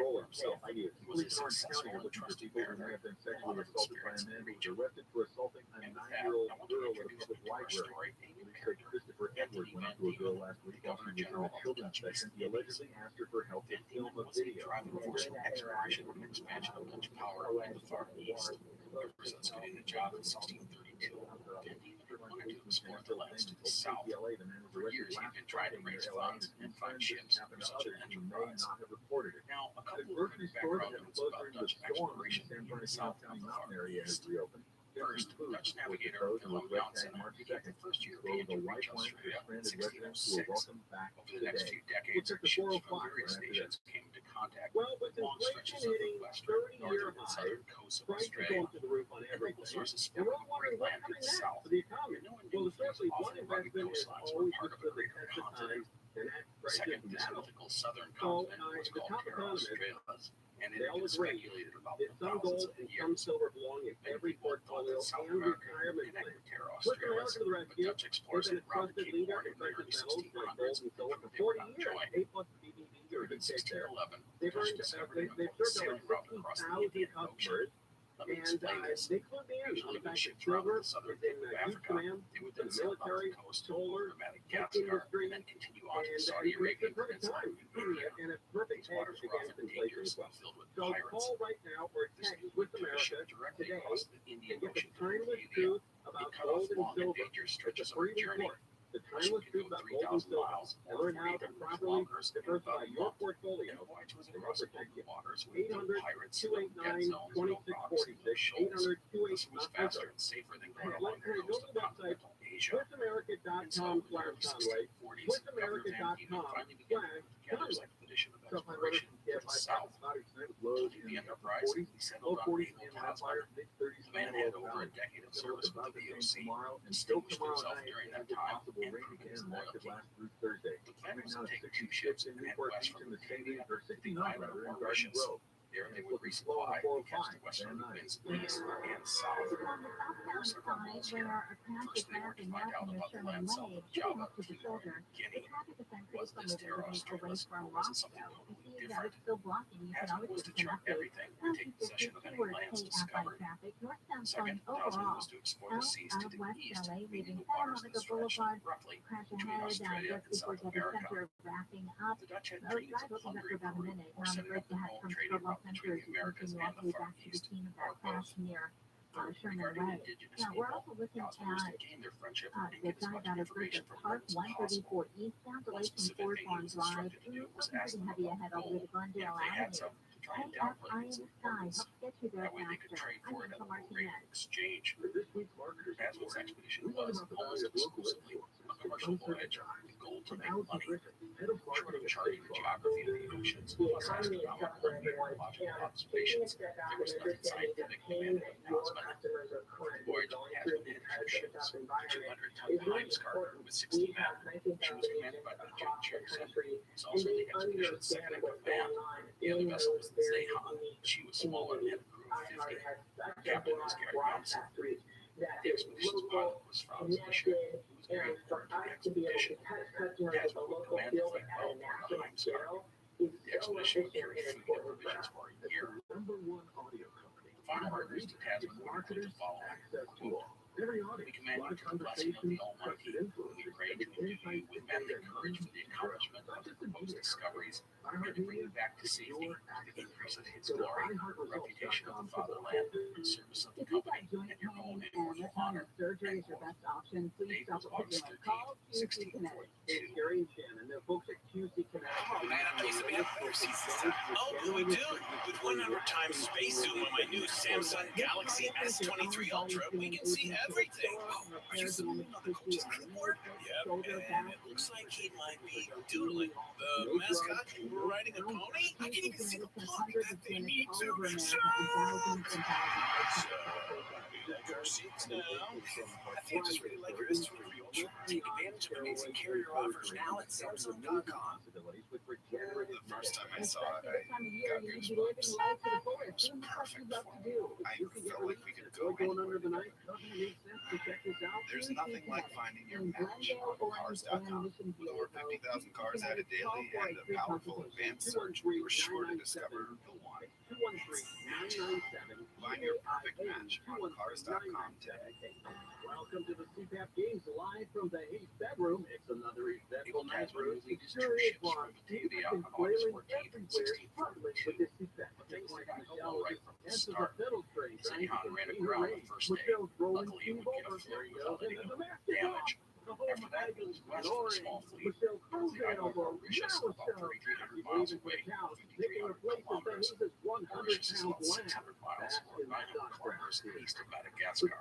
Police in Orange County are looking for people who may have been sexually assaulted by a man who was arrested for assaulting a 9-year-old girl at a public library. Police say Christopher Edwards went up to a girl last week while she was in a children's section. He allegedly asked her for help to film a video. Exploration and expansion of Dutch power in the Far East represents getting a job in 1632. He wanted to explore the lands to the south. For years, he'd been trying to raise funds and find ships for such an enterprise. Now, a couple of quick background notes about Dutch exploration in the South and the Far East. First, Dutch navigator Willem Janssen became the first European to reach Australia in 1606. Over the next few decades, ships from various nations came into contact with long stretches of the western, northern, and southern coasts of Australia, and local sources spoke of a great land to the south. No one knew if those often rugged coastlines were part of a greater continent. The second, this mythical southern continent was called Terra Australis, and it had been speculated about for thousands of years. Many people thought that South America would connect with Terra Australis, but Dutch explorers had rounded Cape Horn in the early 1600s and proved they were not joined. Third, in 1611, the Dutch discovered an important sailing route across the Indian Ocean. Let me explain this. Usually when ships traveled the southern tip of Africa, they would then sail up the coast over Madagascar and then continue on to the Saudi Arabian Peninsula and India. These waters were often dangerous and filled with pirates. This news would put a ship directly across the Indian Ocean to Arabia. It cut off long and dangerous stretches of the journey. The ship could go 3,000 miles or 800 kilometers in about a month. And the voyage was across open waters with no pirates, no dead zones, no rocks, and no shoals. This was faster and safer than going along the coast of continental Asia. And so, in the early 1640s, Governor Van Diemen finally began to put together his expedition of exploration to the south. The Enterprise, he settled on Abel Tasman. The man had over a decade of service with the VOC, distinguished himself during that time, and proven his loyalty. The plan was to take two ships and head west from Batavia to the island of Mauritius. There they would resupply and catch the westerly winds east and south. There were several goals here. First, they were to find out about the land south of Java, Timor, and Guinea. Was this Terra Australis, or was it something totally different? Tasman was to chart everything and take possession of any lands discovered. Second, Tasman was to explore the seas to the east, meaning the waters that stretched roughly between Australia and South America. The Dutch had dreams of plundering Peru or setting up their own trading route between the Americas and the Far East, or both. Third, regarding indigenous people, Tasman was to gain their friendship and get as much information from them as possible. One specific thing he was instructed to do was ask them about gold, and if they had some, to try and downplay its importance. That way they could trade for it at a low rate of exchange. Tasman's expedition was almost exclusively a commercial voyage with gold to make money. Short of charting the geography of the oceans, plus astronomical and meteorological observations, there was nothing scientific demanded of Tasman. The voyage of Tasman had two ships, the 200-ton Times cargo with 60 men. She was commanded by Lieutenant Jackson, who was also the expedition's second in command. The other vessel was the Zeehan. She was smaller and had a crew of 50. Her captain was Gary Johnson. The expedition's pilot was Franz Fischer, who was very important to the expedition. Tasman would command the fleet well for the Times cargo. The expedition would carry food and provisions for a year. The final orders to Tasman would include the following. To be commanding to the blessing of the Almighty, whom we pray to endue you with manly courage for the accomplishment of the proposed discoveries, and to bring you back to safety, to the increase of his glory, the reputation of the fatherland, the service of the company, and your own immortal honor. Surgery is your best option. Please stop at August 13th, 1642. Oh man, I used to be a better seat this time. Oh, we do. With 100x space zoom on my new Samsung Galaxy S23 Ultra, we can see everything. Oh, are you filming on the coach's clipboard? Yep, and it looks like he might be doodling. The mascot, riding a pony? I can even see the plug that they need to your seats now. I think I just really like your S23 Ultra. Take advantage of amazing carrier offers now at Samsung.com. The first time I saw it, I got goosebumps. It was perfect for me. I felt like we could go anywhere together. There's nothing like finding your match on cars.com. With over 50,000 cars added daily and a powerful advanced search, you are sure to discover the one. Find your perfect match on cars.com today. Welcome to the CPAP Games live from the Ace Bedroom. It's another Ace Bedroom. Tasman released two ships from Batavia on August 14th and 16th. But things had gone well right from the start. Zeehan ran aground the first day. Luckily, it would get a flurry without any damage. After that, it was west for the small fleet. The island of Mauritius, about 3,300 miles away, 5,300 kilometers. Mauritius is about 600 miles or 900 kilometers east of Madagascar.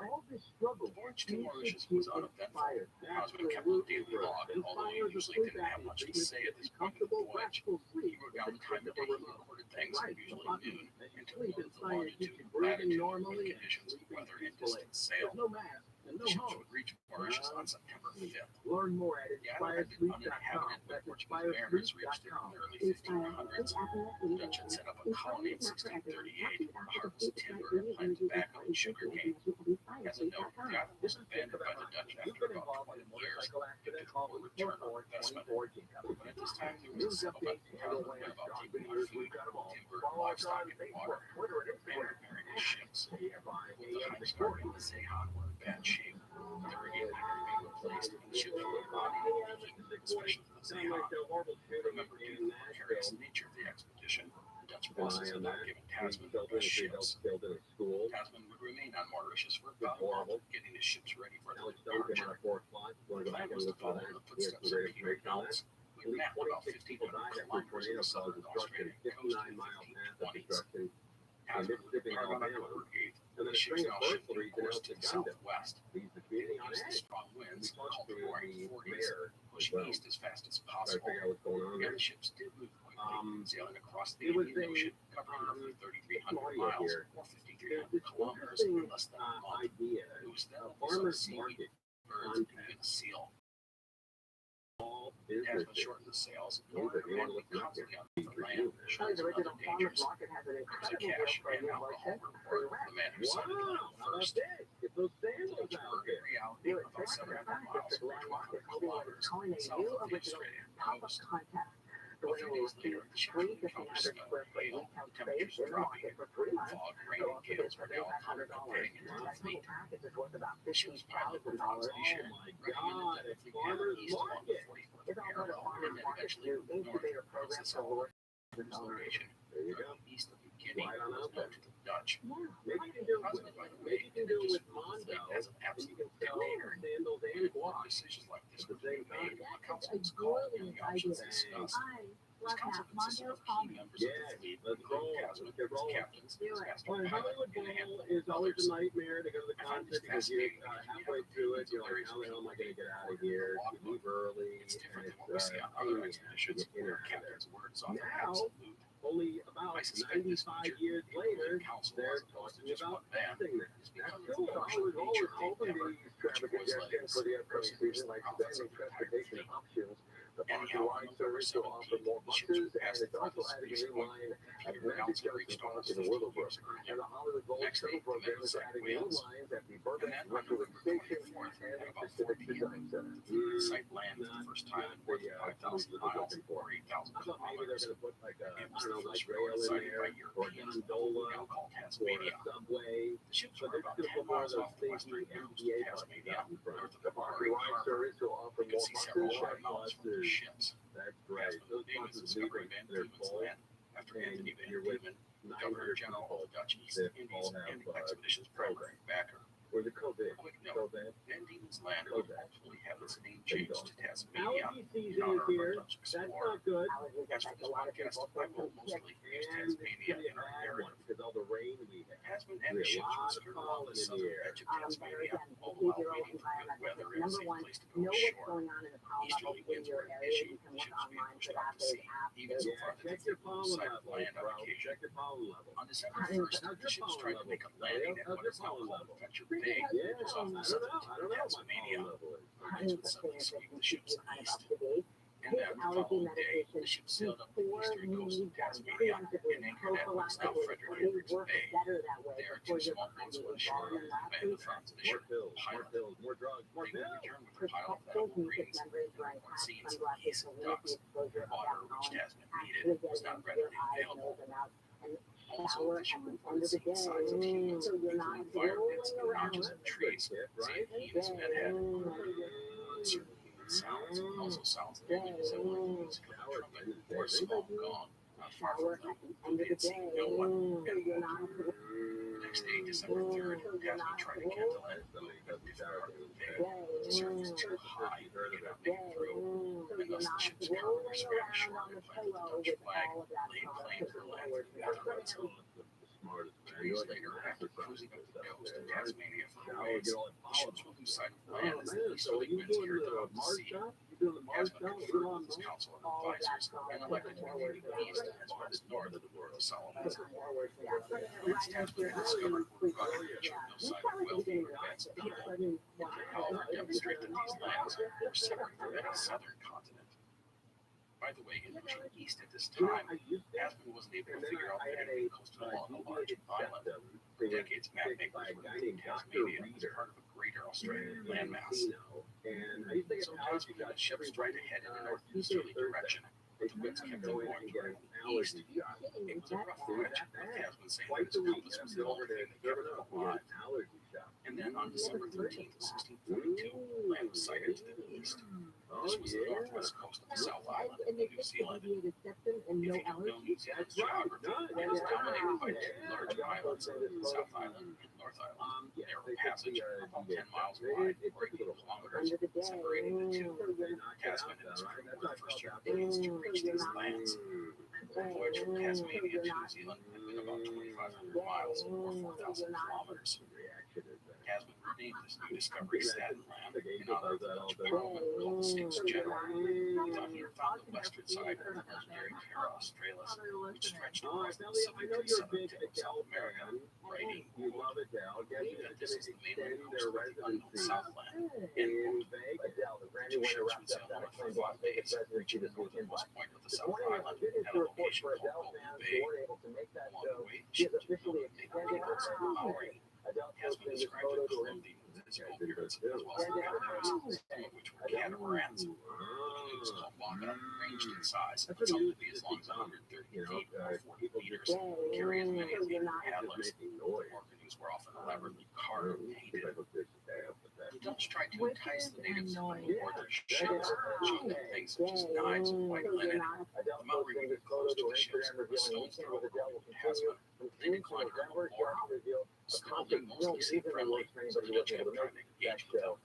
The voyage to Mauritius was uneventful. Cosmo kept a daily log, although he usually didn't have much to say at this point of the voyage. He wrote down the time of day he recorded things, usually noon, and took note of the longitude, latitude, wind conditions, weather, and distance sailed. The ships would reach Mauritius on September 5th. Learn more at The island had been uninhabited when Portuguese mariners reached there in the early 1500s. The Dutch had set up a colony in 1638 to harvest timber and plant tobacco and sugarcane. As a note, the island was abandoned by the Dutch after about 20 years due to poor return on investment. But at this time, there was a settlement in town that went about taking their food, timber, livestock, and water, and repairing the ships. With the high starting in the Zeehan were in bad shape. The brigade had to be replaced, and the ships were rotting and leaking, especially the Zeehan. Remember, due to the precarious nature of the expedition, the Dutch bosses had not given Tasman the best ships. Tasman would remain on Mauritius for about a month, getting his ships ready for the departure. The plan was to follow in the footsteps of the Huguenots. We mapped about 1,500 kilometers of the southern Australian coast in the 1520s. Tasman would depart on October 8th, and the ships now shifted course to the southwest. They used the strong winds, called the roaring 40s, pushing east as fast as possible. And the ships did move quickly, sailing across the Indian Ocean, covering roughly 3,300 miles, or 5,300 kilometers in less than a month. It was then that they saw seaweed, birds, and even a seal. Tasman shortened the sails, and everyone would constantly on the land, showing some other dangers. There was a cash and alcohol report from the man who sighted land first. The Dutch were in reality about 700 miles or 1,200 kilometers south of the Australian coast. A few days later, the ships would encounter snow and hail, the temperatures were dropping, fog, rain, and gales were now a common companion to the fleet. The ship's pilot would follow station, recommended that the fleet head east along the 44th parallel, and then eventually move north towards the south. This location, east of New Guinea, was known to the Dutch. Cosmo, by the way, didn't just rule the fleet as an absolute dictator. Important decisions like this were being made while the council was called and the options discussed. This council consisted of key members of the fleet, including Tasman, his captains, his master pilot, and a handful of others. I find this fascinating because we have reviewed the various people being recorded in the logbook. It's different than what we see on other expeditions where captains' words often absolute. I suspect this feature, including council, as opposed to just one man, is because of the commercial nature of the endeavor, which was legs, persons, profits, and transportation. Anyhow, on November 17th, the ships would pass the farthest space point that Peter Council reached almost 50 years earlier. Next day, the men would set whales, and then on November 24th, at about 4 p.m., the fleet would sight land for the first time at more than 5,000 miles, or 8,000 kilometers. It was the first railroad sighting by Europeans, now called Tasmania. The ships were about 10 miles off the western coast of Tasmania, north of Macquarie Harbor. You could see several short mountains from their ships. Tasman was named as the discovery of Van Diemen's Land after Anthony Van Diemen, Governor General of the Dutch East Indies and the expedition's primary backer. Quick note, Van Diemen's Land would ultimately have its name changed to Tasmania in honor of our Dutch explorer. As for this podcast, I will mostly use Tasmania in our narrative. Tasman and the ships were stored along the southern edge of Tasmania, all the while waiting for good weather and a safe place to go ashore. Easterly winds were an issue, ships being pushed out to sea, even so far that they could lose sight of land on occasion. On December 1st, the ships tried to make a landing at what is now called Adventure Bay, just off the southern tip of Tasmania. Winds would suddenly sweep the ships east. And then the following day, the ship sailed up the eastern coast of Tasmania and anchored at what is now Frederick Hendricks Bay. There, two small boats went ashore under the command of transmission pilot. They would return with a pile of edible greens, corn seeds, geese, and ducks. Water, which Tasman needed, was not readily available. Also, the ship reported seeing signs of humans, including fire pits and notches of trees. Seeing humans men had certain sounds, also sounds that resembled music of a trumpet or a small gong. On not far from them, who they had seen no one and more. The next day, December 3rd, Jasmine tried to kindle it. If north of the bay, the surf was too high, they could not make it through, and thus the ship's carpenter swam ashore and planted the Dutch flag, laid claim to the land after Rotherhithe. 2 days later, after cruising up the coast of Tasmania for a ways, the ships would lose sight of land as the easterly winds carried them out to sea. Jasmine conferred with his council and advisors and elected to remain east as well as north of the Solomons. Once Tasman had discovered where God had showed no sign of wealthy or advanced people, it would however demonstrate that these lands were separate from any southern continent. By the way, in pushing east at this time, Tasman wasn't able to figure out that any coastal along a large island. For decades, map makers were using Tasmania as part of a greater Australian landmass. So Tasman had ships trying to head in a northeasterly direction, but the winds kept them going toward the east. It was a rough voyage, with Tasman saying that his compass was the only thing that kept him alive. And then on December 13th, 1642, land was sighted to the east. This was the northwest coast of the South Island of New Zealand. If you don't know New Zealand's geography, it is dominated by two large islands, South Island and North Island. Narrow passage, about 10 miles wide or 8 kilometers, separating the two. Tasman and his crew were the first Europeans to reach these lands. The voyage from Tasmania to New Zealand had been about 2,500 miles or 4,000 kilometers. Tasman renamed this new discovery Staten Land in honor of the Dutch patrolman called the States General. He thought he had found the western side of the legendary Terra Australis, which stretched across the Pacific to the southern tip of South America, writing, quote, "Believe that this is the mainland coast of the unknown Southland," end quote. The two ships would sail north for 5 days, reaching the northernmost point of the South Island at a location called Golden Bay. Along the way, the ships would build a big repost in Maori. Tasman described their clothing with physical appearance as well as their canoes, some of which were catamarans. The canoes called waka ranged in size, but some could be as long as 130 feet or 40 meters, carry as many as 8 paddlers. More canoes were often elaborately carved and painted. The Dutch tried to entice the natives to come aboard their ships, showing them things such as knives and white linen. The Maori would get close to the ships with a stone's throw of Tasman. They declined to come aboard. Still, they mostly seemed friendly, so the Dutch kept trying to engage with them.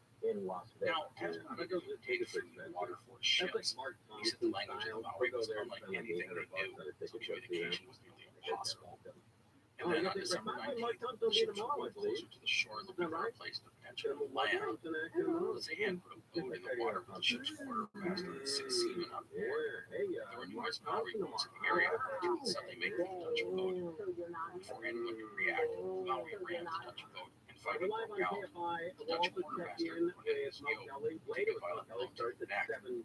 Now, Tasman regularly dictated from the water for his ships. He said the language of the Maori was unlike anything they knew, so communication was nearly impossible. And then on December 19th, the ships were going closer to the shore looking for a place to potentially land. Zahan put a boat in the water with the ship's quartermaster and 6 seamen on board. There were numerous Maori boats in the area, which would suddenly make the Dutch boat. Before anyone could react, the Maori ran the Dutch boat and fighting broke out. The Dutch quartermaster put in his yoke, take a violent blow to the neck. In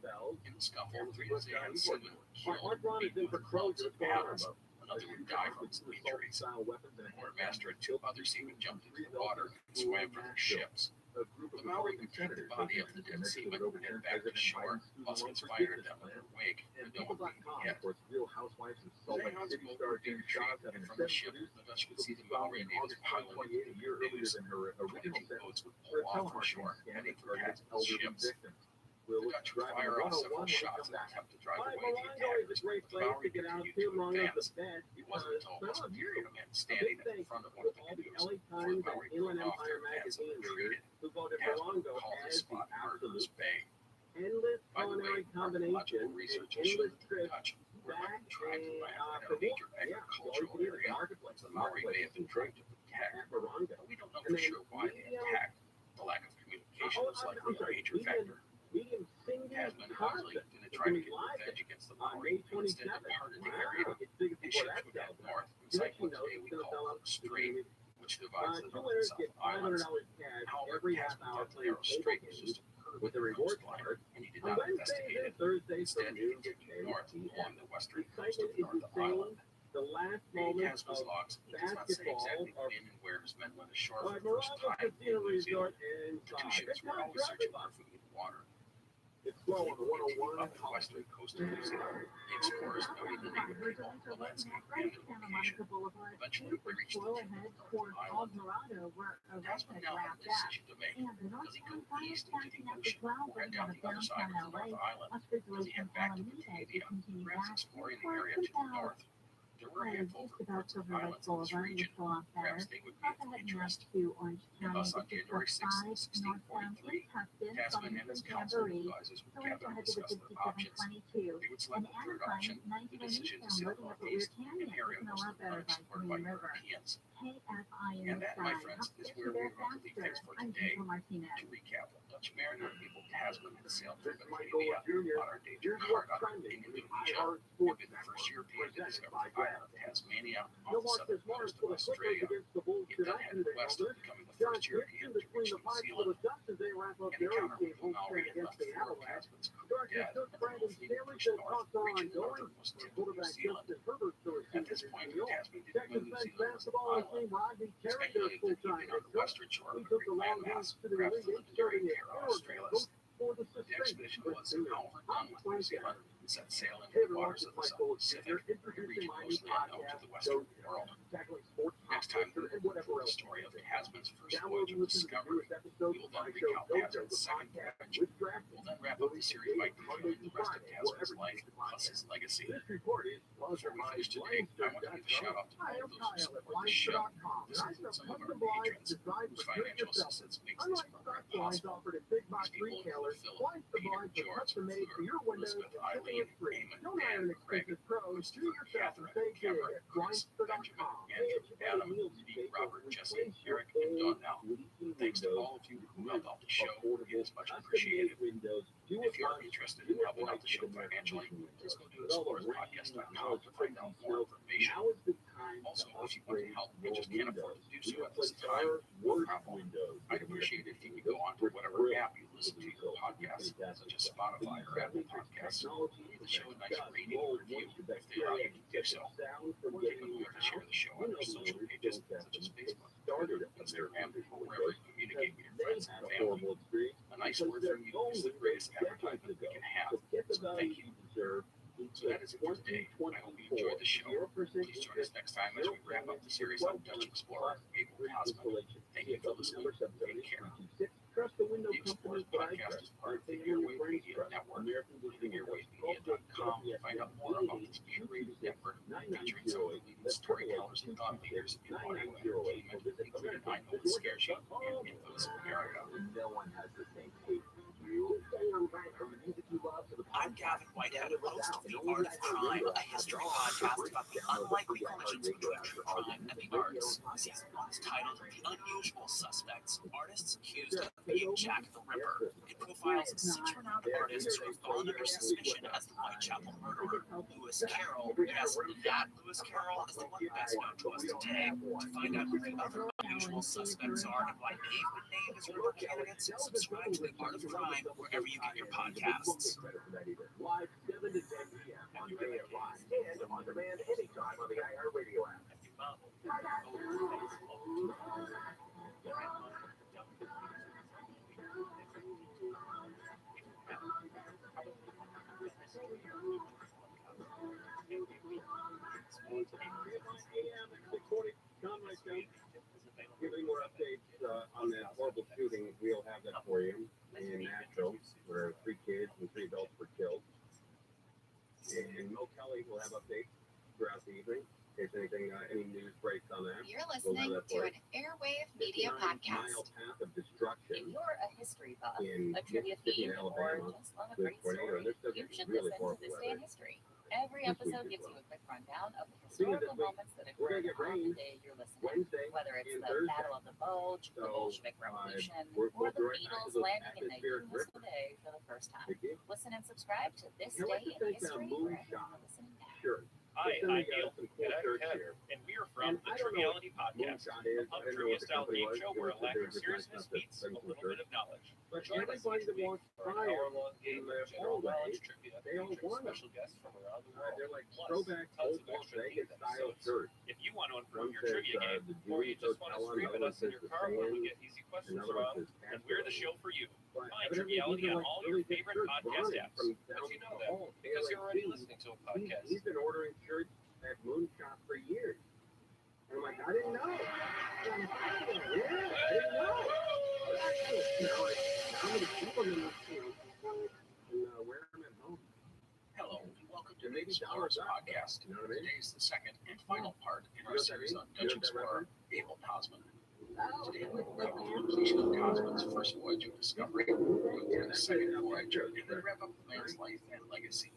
the scuffle, 3 of Zahan's seamen were killed, beaten with clubs and paddles. Another would die from his injuries. The quartermaster and 2 other seamen jumped into the water and swam for their ships. The Maori would take the body of the dead seaman and head back to shore. Muskets fired at them in their wake, but no one being hit. Zahan's boat would be retrieved, and from the ship, the Dutch would see the Maori natives piling into the canoes. 22 boats would pull off from shore, heading for Tasman's ships. The Dutch would fire off several shots in an attempt to drive away the attackers, but the Maori continued to advance. It wasn't until almost a period of men standing at the front of one of the canoes before the Maori broke off their advance and retreated. Tasman called this spot Murderer's Bay. By the way, archaeological research has shown that the Dutch were likely trying to land at a major agricultural area, which the Maori may have been trying to protect. But we don't know for sure why they attacked. The lack of communication was likely a major factor. Tasman obviously didn't try to get revenge against the Maori, but instead departed the area. His ships would head north, sighting what today we call the Strait, which divides the North and South Islands. However, Tasman thought the narrow strait was just a curve in the coastline, and he did not investigate it. Instead, he continued north along the western coast of the North Island. In Tasman's logs, he does not say exactly when and where his men went ashore for the first time in New Zealand. The 2 ships were always searching for food and water. It's slow on the 101. Up the western coast of New Zealand, the explorers noted the native people, the landscape, and the location. Eventually, they reached the tip of the island. Tasman now had a decision to make. Does he go east into the ocean or head down the other side of the North Island? Does he head back to Batavia, perhaps exploring the area to the north? There were a handful of reports of islands in this region. Perhaps they would be of interest. And thus, on January 6, 1643, Tasman and his council of advisors would gather and discuss their options. They would select the third option, the decision to sail northeast, an area mostly unexplored by Europeans. And that, my friends, is where we're going to leave things for today. To recap, the Dutch mariner Abel Tasman had sailed from Batavia, modern day Jakarta, in Indonesia, and been the first European to discover the island of Tasmania off the southern coast of Australia. He then headed west, becoming the first European to reach New Zealand. An encounter with the Maori had left four of Tasman's crew dead, and the whole fleet pushed north, reaching the northernmost tip of New Zealand. At this point, Tasman didn't know New Zealand was an island. Speculated that he'd been on the western shore of a great landmass, perhaps the legendary Terra Australis. The expedition was, however, done with New Zealand and set sail into the waters of the South Pacific, a region mostly unknown to the Western world. Next time, we will report the story of Tasman's first voyage of discovery. We will then recount Tasman's second voyage. We'll then wrap up the series by detailing the rest of Tasman's life, plus his legacy. Before we finish today, I want to give a shout out to all of those who support the show. This includes some of our patrons, whose financial assistance makes this program possible. These people include Philip, Peter, George, Fleur, Elizabeth, Eileen, Eamon, Dan, Craig, Christopher, Catherine, Cameron, Chris, Benjamin, Andrew, Adam, Lee, Robert, Jesse, Eric, and Donnell. Thanks to all of you who help out the show. It is much appreciated. If you're interested in helping out the show financially, please go to explorerspodcast.com to find out more information. Also, if you want to help and just can't afford to do so at this time, no problem. I'd appreciate it if you could go on to whatever app you listen to your podcasts, such as Spotify or Apple Podcasts. Leave the show a nice rating and review if they allow you to do so. Or take a moment to share the show on your social pages, such as Facebook, Twitter, Instagram, or wherever you communicate with your friends and family. A nice word from you is the greatest advertisement we can have. So thank you. So that is it for today. I hope you enjoyed the show. Please join us next time as we wrap up the series on Dutch explorer Abel Tasman. Thank you for listening. Take care. The Explorers Podcast is part of the Airwave Media Network. Go to airwavemedia.com to find out more about this curated network featuring some of the leading storytellers and thought leaders in audio entertainment, including I Know It Scares You and Infamous America. No one has the same taste as you. I'm Gavin Whitehead, host of The Art of Crime, a history podcast about the unlikely collisions between true crime and the arts. Season 1 is titled The Unusual Suspects, Artists Accused of Being Jack the Ripper. It profiles 6 renowned artists who have gone under suspicion as the Whitechapel murderer. Lewis Carroll, yes, that Lewis Carroll is the one best known to us today. To find out who the other unusual suspects are and why they've been named as Ripper candidates, subscribe to The Art of Crime wherever you get your podcasts. Live 7 to 10 p.m. on Bay Live and on demand anytime on the iHeartRadio app. Giving more updates on that horrible shooting, we'll have that for you in Nashville, where 3 kids and 3 adults were killed. And Mo Kelly will have updates throughout the evening. In case anything, any news breaks on that. You're listening to an Airwave Media Podcast. Path of destruction. If you're a history buff, in a trivia Mississippi, fiend, or Alabama, just love a with great tornado. story, This doesn't you should really listen to horrible This Day in weather. History. Every episode gives you a quick rundown of the Speaking of historical this week, moments that we're gonna occurred get on rain the day you're listening. Wednesday Whether it's and the Thursday. Battle of the Bulge, the So, Bolshevik Revolution, we're or the right back to Beatles those landing in the atmospheric US rivers. today for the first time. Big deal. Listen and subscribe to This I'd like Day to in thank History Moonshot. wherever you're listening now. Sure. Hi, Listen, we I'm got Neil, some cool and I'm shirts Ken, here. and we hear from the Triviality Podcast, a pub trivia-style game show where a lack of seriousness meets a little bit of knowledge. Join us each week for an hour-long game of general knowledge trivia featuring special guests from around the world, plus tons of extra themed episodes. If you want to improve your trivia game, or you just want to scream at us in your car when we get easy questions wrong, then we're the show for you. Find Triviality on all your favorite podcast apps. But you know that because you're already listening to a podcast. He's been ordering shirts at Moonshot for years. And I'm like, I didn't know. Yeah, I didn't know. Now I'm going to keep them in and wear them at home. Hello, and welcome to the Explorers Podcast. Today is the second and final part in our series on Dutch explorer Abel Tasman. Today we will cover the completion of Tasman's first voyage of discovery, go through the second voyage, and then wrap up the man's life and legacy.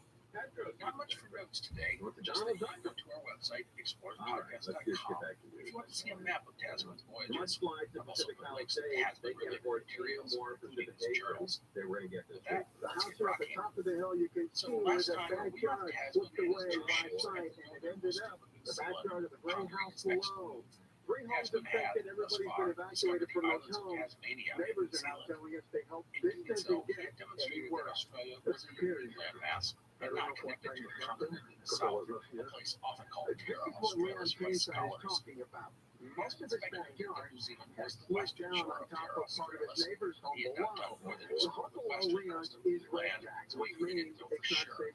Not much for notes today, just that you can go to our website, explorerspodcast.com. If you want to see a map of Tasman's voyages, I've also put links to Tasman-related materials, including his journals. With that, let's get rocking. So last time, we left Tasman and his two ships at the most of the Zealand, pondering his next move. Tasman had, thus far, discovered the islands of Tasmania and New Zealand. In doing so, he had demonstrated that Australia was a European landmass and not connected to a continent in the south, a place often called Terra Australis by scholars. Tasman's speculated that New Zealand was the western shore of Terra Australis. He had not done more than explore the western coast of the land, wavering it over sure.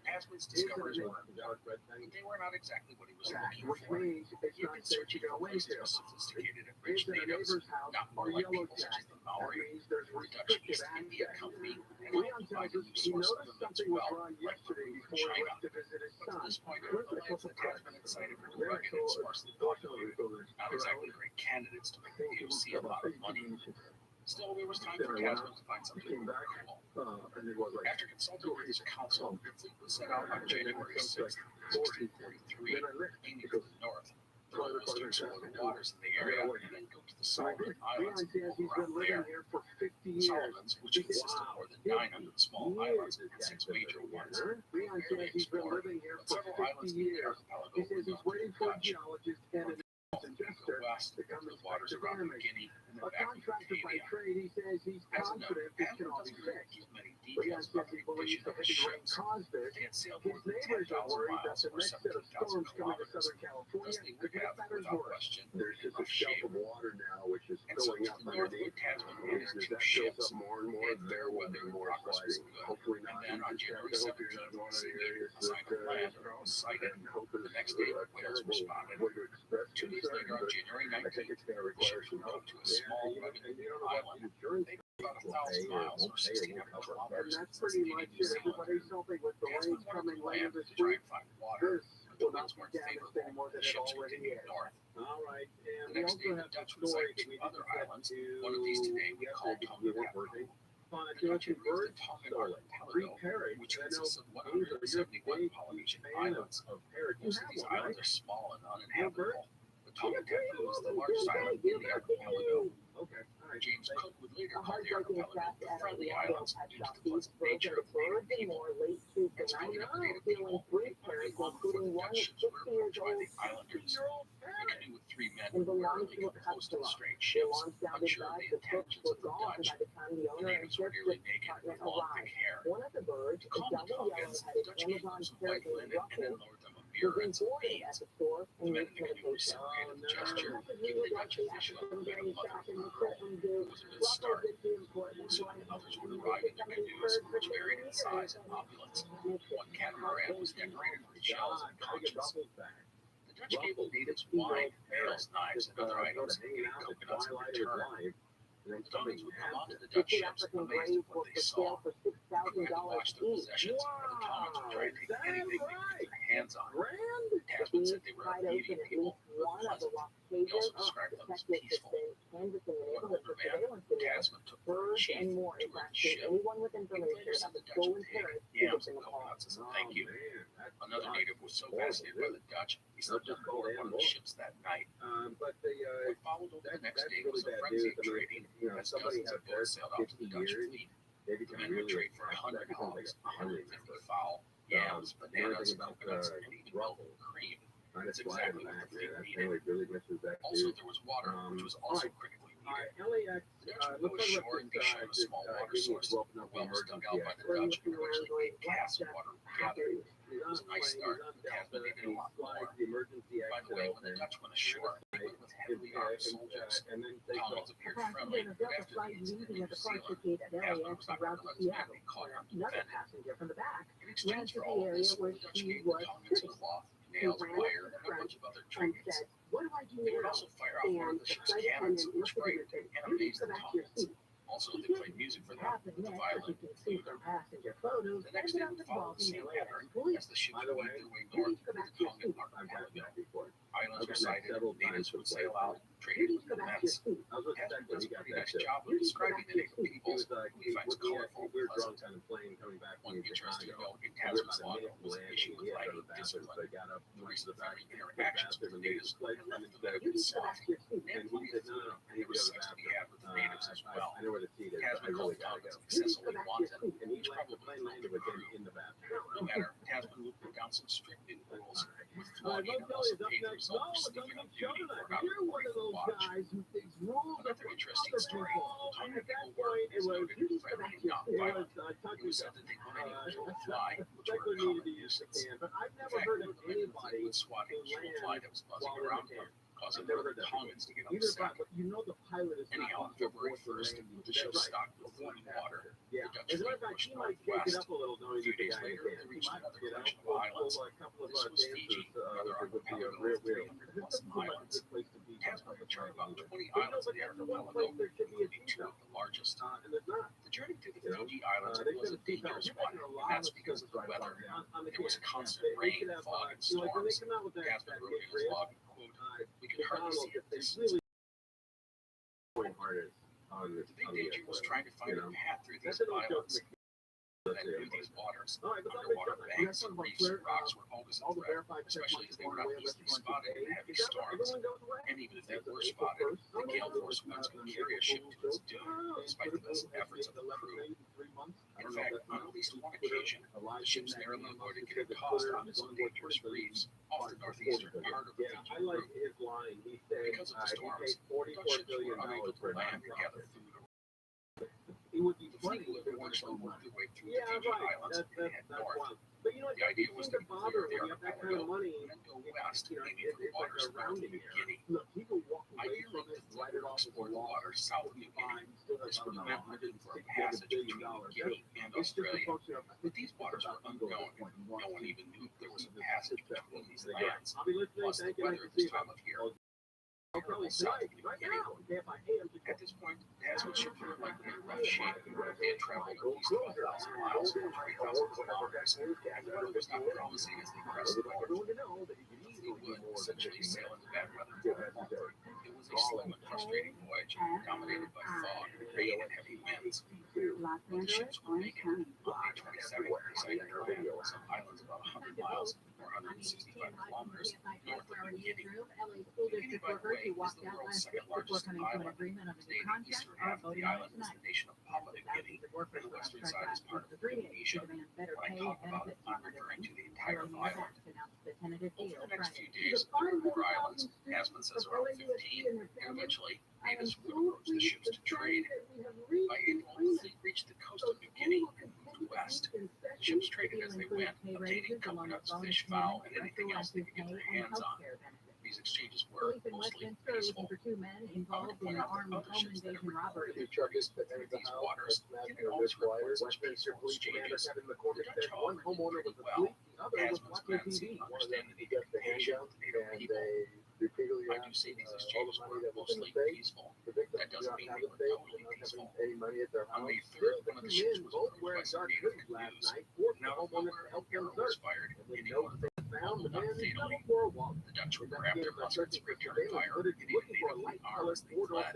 Tasman's discoveries were important, but they were not exactly what he was looking for. He had been searching for places with sophisticated and rich natives, not more like people such as the Maori, the Dutch East India Company, and all provided new source of immense wealth, like Peru and China. But to this point, the lands that Tasman had cited were rugged and sparsely populated, not exactly great candidates to make the POC a lot of money. Still, there was time for Tasman to find something more cool. After consulting with his council, the fleet was set out on January 6, 1643, aiming to the north. The goal was to explore the waters in the area and then go to the Solomon Islands and pull around there. The Solomons, which consist of more than 900 small islands and 6 major ones, were barely explored, but several islands in the archipelago were not forgotten. To the west, the waters around New Guinea and then back to Batavia. As a note, Tasman doesn't really give many details about the condition of his ships. They had sailed more than 10,000 miles or 17,000 kilometers, thus they would have, without question, enough shape. And so to the north of Tasman were his 2 ships. They had fair weather and progress was good. And then on January 17th, Sydney, a sign of land, was sighted. The next day, whales responded. 2 days later, on January 19th, the ships were rowed to a small rugged island. They were about 1,000 miles or 1,600 kilometers east of New Zealand. Tasman wanted to land to try and find water, but the winds weren't favorable. The ships continued north. The next day, the Dutch would sight 2 other islands. One of these today we call Tonga. The Dutch had reached the Tongan archipelago, which consists of 171 Polynesian islands. Most of these islands are small and uninhabitable. The Tonga is the largest island in the archipelago. James Cook would later call the archipelago the Friendly Islands due to the pleasant nature of the native people. And speaking of the native people, it would be long before the Dutch ships were approached by the islanders. A canoe with 3 men were rarely on the coast of the strange ships, unsure of the intentions of the Dutch. The natives were nearly naked with long, thick hair. To calm the Tongans, the Dutch gave them some white linen and then lowered them a mirror and some beads. The men in the canoe reciprocated the gesture, giving the Dutch official a bit of mother of pearl. It was a good start. Soon others would arrive in the canoes, which varied in size and opulence. One catamaran was decorated with shells and conches. The Dutch gave the natives wine, nails, knives, and other items, including coconuts in return. The Tongans would come onto the Dutch ships amazed at what they saw. The crew had to watch their possessions, and the Tongans would try to take anything they could get their hands on. Tasman said they were a medium people, but pleasant. He also described them as peaceful. One older man, Tasman took for a chief to toured the ship. He later sent the Dutch with hay, yams, and coconuts as a thank you. Another native was so fascinated by the Dutch, he slept on board one of the ships that night. What followed over the next day was a frenzy of trading, as dozens of boats sailed out to the Dutch fleet. The men would trade for 100 hogs, 150 fowl, yams, bananas, coconuts, and even milk and cream. That's exactly what the fleet needed. really misses that. Also, there was water, which was also critically needed. LAX, As we go ashore, they showed a small water source. The well was dug out by the Dutch and eventually made casks of water gathered. It was a nice start. Tasman needed a lot more. By the way, when the Dutch went ashore, they went with heavily armed soldiers. Colonies appeared friendly, but after the incident in New Zealand, Tasman was not going to let his men be caught unprevented. In exchange for all of this, the Dutch gave the colonies cloth, nails, wire, and a bunch of other trinkets. They would also fire off one of the ship's cannons, which frightened and amazed the colonists. Also, they played music for them with the violin and flute. The next day would follow the same pattern as the ships made their way north to the Tongue and Archipelago. Islands were sighted, natives would sail out, traded with immense. Tasman does a pretty nice job of describing the native peoples, who he finds colorful and pleasant. One interesting note in Tasman's log was an issue with lagging discipline. The recent very interactions with the natives had left the medical soft, and believed there was sex to be had with the natives as well. Tasman called tongues excessively wanton, which probably led to cruel. No matter, Tasman put down some strict rules, with flogging and also paid the result of sneaking on duty for about a 40-foot watch. Another interesting story, the Tongan people were, as noted, friendly and not violent. It was said that they put any usual fly, which were a common nuisance. In fact, they were regularly would swat a usual fly that was buzzing around him, causing one of the Tongans to get upset. Anyhow, on February 1st, the ship stocked with food and water. The Dutch fleet pushed northwest. A few days later, they reached another collection of islands. This was Fiji, another archipelago of 300 plus islands. Tasman returned about 20 islands in the archipelago, including two of the largest. The journey to the Fiji Islands was a dangerous one, and that's because of the weather. There was constant rain, fog, and storms. Tasman wrote in his log, quote, "We could hardly see a distance." The big danger was trying to find a path through these islands that knew these waters. Underwater banks, reefs, and rocks were always a threat, especially as they were not easily spotted in heavy storms. And even if they were spotted, the gale force winds could carry a ship to its doom, despite the best efforts of the crew. In fact, on at least one occasion, the ships narrowly avoided getting tossed onto some dangerous reefs off the northeastern part of the Fiji group. Because of the storms, Dutch ships were unable to land to gather food. The fleet would eventually work their way through the Fiji Islands and head north. The idea was to clear the archipelago and then go west, aiming for the waters around New Guinea. Ideally, the fleet would explore the waters south of New Guinea. This would have meant looking for a passage between New Guinea and Australia, but these waters were unknown. No one even knew if there was a passage between these lands. Plus, the weather at this time of year south of New Guinea. At this point, Tasman ships were likely in rough shape. They had traveled at least 12,000 miles, 3,000 kilometers, and the weather was not promising as they pressed north. The fleet would essentially sail into bad weather. It was a slow and frustrating voyage, dominated by fog, rain, and heavy winds. When the ships were making on May 27th, they sighted some islands about 100 miles or 165 kilometers north of New Guinea. New Guinea, by the way, is the world's second largest island. Today, the eastern half of the island is the nation of Papua New Guinea, and the western side is part of Indonesia. When I talk about it, I'm referring to the entire island. Over the next few days, there were more islands. Tasman says around 15, and eventually, natives would approach the ships to trade. By April, the fleet reached the coast of New Guinea and moved west. Ships traded as they went, obtaining coconuts, fish, fowl, and anything else they could get their hands on. These exchanges were mostly peaceful. I would point out that other ships that have reported entries through these waters didn't always report such peaceful exchanges. The Dutch, however, did pretty well. Tasman's men seemed to understand the communication with the native people. I do say these exchanges were mostly peaceful. That doesn't mean they were totally peaceful. On May 3rd, one of the ships was approached by some native canoes, and out of nowhere, an arrow was fired, hitting one of them, although not fatally. The Dutch would grab their muskets, return fire, and even natively armed as they fled.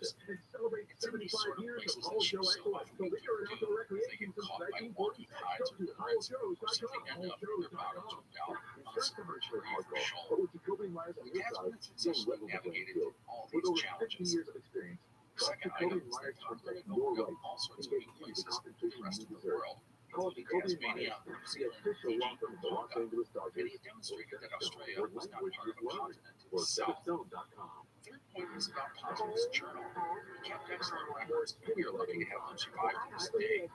bars. It's in these sort of places that show so often people do if they get caught by wonky tides or currents, or simply end up in their bottoms or down on a submerged reef or shoal. The Tasman has successfully navigated through all these challenges. Second item is that Antarctica will go all sorts of new places in the rest of the world, including Tasmania, New Zealand, Fiji, and Tonga. And he demonstrated that Australia was not part of a continent itself. Third point is about Positivist Journal. We kept excellent records, and we are lucky to have them survive to this day.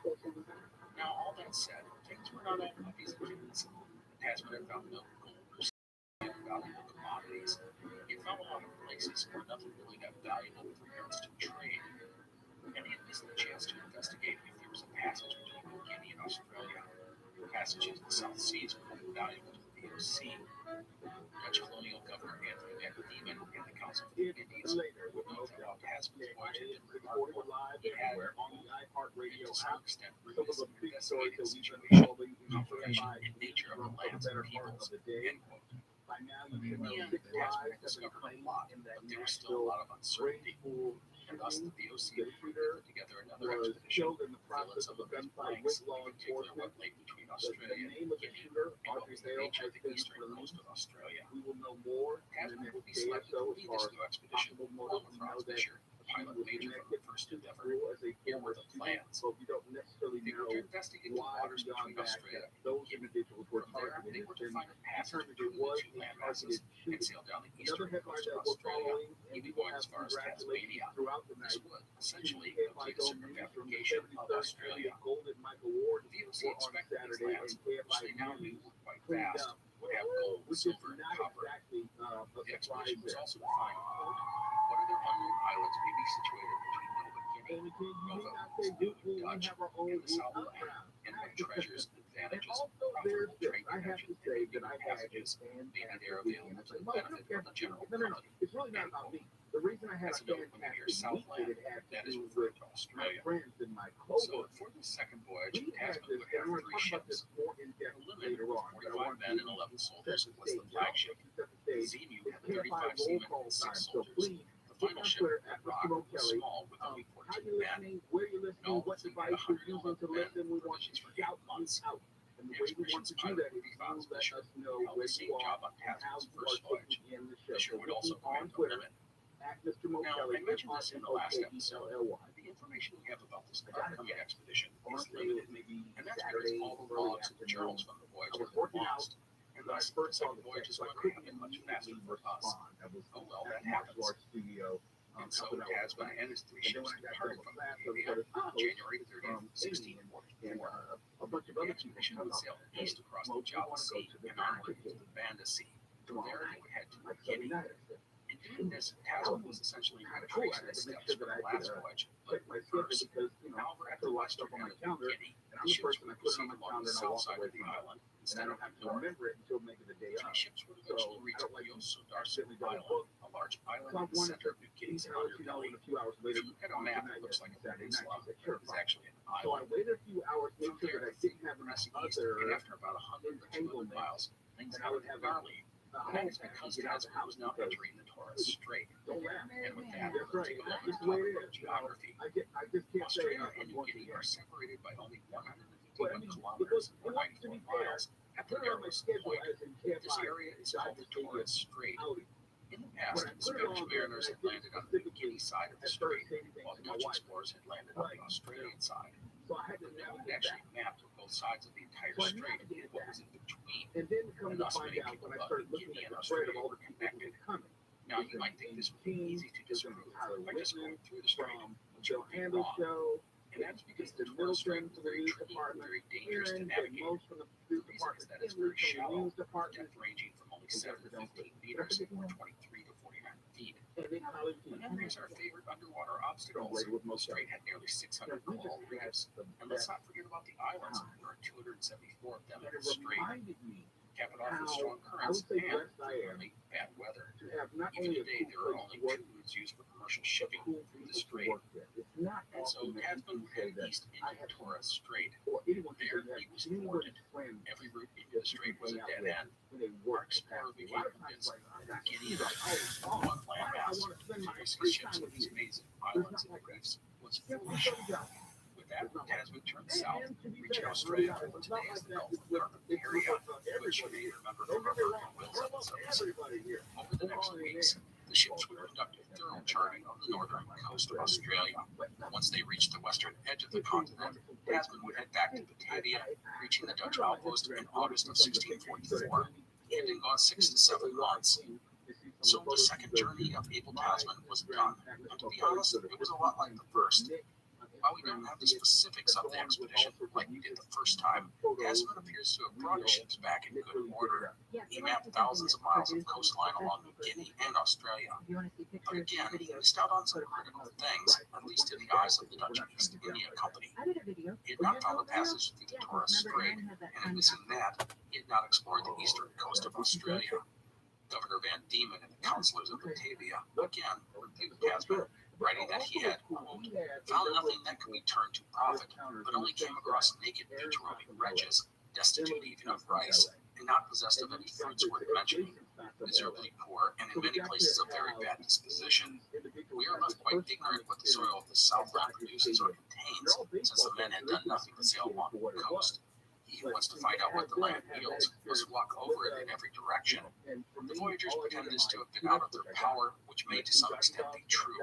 Now, all that said, things were not all puppies and kittens. The Tasman had found no gold or silver and valuable commodities. It found a lot of places where nothing really got valuable with regards to trade. and he had missed the chance to investigate if there was a passage between New Guinea and Australia. The passage into the South Seas would be valuable to the VOC. Dutch colonial governor Anthony van Diemen and the Council for the Indies would note that while Tasman's voyage had been remarkable, he had, to some extent, investigated the situation, confirmation, and nature of the lands and peoples. End quote. In the end, Tasman had discovered a lot, but there was still a lot of uncertainty, and thus the VOC put together another expedition, fill in some of these blanks, in particular what lay between Australia and Guinea, and what was the nature of the eastern coast of Australia. Tasman would be selected to lead this new expedition, along with Franz Fischer, the pilot major from the first endeavor. Here were the plans. They were to investigate the waters between Australia and Guinea. From there, they were to find a passage between the two land masses and sail down the eastern coast of Australia, even going as far as Tasmania. This would essentially complete a circumnavigation of Australia. The VOC expected these lands, which they now knew were quite vast, would have gold, silver, and copper. The expedition was also to find, quote, what other unknown islands may be situated between Nova Guinea, Nova, Dutch, and the Southland, and what treasures and advantages, profitable trade connections, and new passages maybe there available to the benefit of the general public. As a note, when you hear Southland, that is referred to Australia. So for the second voyage, Tasman would have 3 ships. The Limit, with 45 men and 11 soldiers, was the flagship. The Zemu had 35 seamen and 6 soldiers. The final ship, the Rock, was small with only 14 men. No, they had 111 men, provisions for 8 months. The expedition's pilot would be Franz Fischer, who held the same job on Tasman's first voyage. Fischer would also command the Limit. Now, I mentioned this in the last episode. The information we have about this upcoming expedition is limited, and that's because all the logs and journals from the voyage have been lost, and thus the second voyage is going to happen much faster for us. Oh well, that happens. And so Tasman and his 3 ships departed from the area on January 30th, 1644. The expedition would sail east across the Java Sea and onward to the Banda Sea. From there, they would head to Guinea. In doing this, Tasman was essentially retracing the steps from the last voyage, but reverse. However, at the western end of New Guinea, the ships would proceed along the south side of the island instead of the north. 3 ships would eventually reach Rio Sudarso Island, a large island in the center of New Guinea's underbelly. If you look at a map, it looks like a peninsula, but it's actually an island. From there, things were progressing east, and after about 100 or 200 miles, things got gnarly. And that is because Tasman was now entering the Torres Strait. And with that, we'll take a look at the topic of geography. Australia and New Guinea are separated by only 151 kilometers or 94 miles at the narrowest point. This area is called the Torres Strait. In the past, Spanish mariners had landed on the New Guinea side of the strait, while Dutch explorers had landed on the Australian side. The moon actually mapped both sides of the entire strait and what was in between, and thus many people thought that Guinea and Australia were connected. Now, you might think this would be easy to disprove by just going through the strait, which would be wrong. And that's because the Torres Strait is very tricky and very dangerous to navigate. The reason is that it's very shallow, with depth ranging from only 7 to 15 meters or 23 to 49 feet. When enemies are favored underwater obstacles, the strait had nearly 600 coral reefs. And let's not forget about the islands. There are 274 of them in the strait. Cap it off with strong currents and frequently bad weather. Even today, there are only 2 routes used for commercial shipping through the strait. And so Tasman would head east into Torres Strait. There, he was thwarted. Every route into the strait was a dead end. Our explorer became convinced that Guinea and one landmass to risk ships on these amazing islands and reefs was foolish. With that, Tasman turned south, reaching Australia for what today is the Gulf of Carpentaria, which you may remember from our Virgin Whales episodes. Over the next weeks, the ships would conduct a thorough charting of the northern coast of Australia. Once they reached the western edge of the continent, Tasman would head back to Batavia, reaching the Dutch outpost in August of 1644, and in gone 6 to 7 months. So the second journey of Abel Tasman was done, and to be honest, it was a lot like the first. While we don't have the specifics of the expedition like we did the first time, Tasman appears to have brought his ships back in good order. He mapped thousands of miles of coastline along New Guinea and Australia. But again, he missed out on some critical things, at least in the eyes of the Dutch East India Company. He had not found the passage through the Torres Strait, and in missing that, he had not explored the eastern coast of Australia. Governor Van Diemen and the councillors of Batavia again rebuked Tasman, writing that he had, quote, found nothing that could be turned to profit, but only came across naked beach-roaming wretches, destitute even of rice, and not possessed of any fruits worth mentioning, miserably poor, and in many places of very bad disposition. We are left quite ignorant what the soil of the Southland produces or contains, since the men had done nothing to sail along the coast. He who wants to find out what the land yields must walk over it in every direction. The voyagers pretended this to have been out of their power, which may to some extent be true.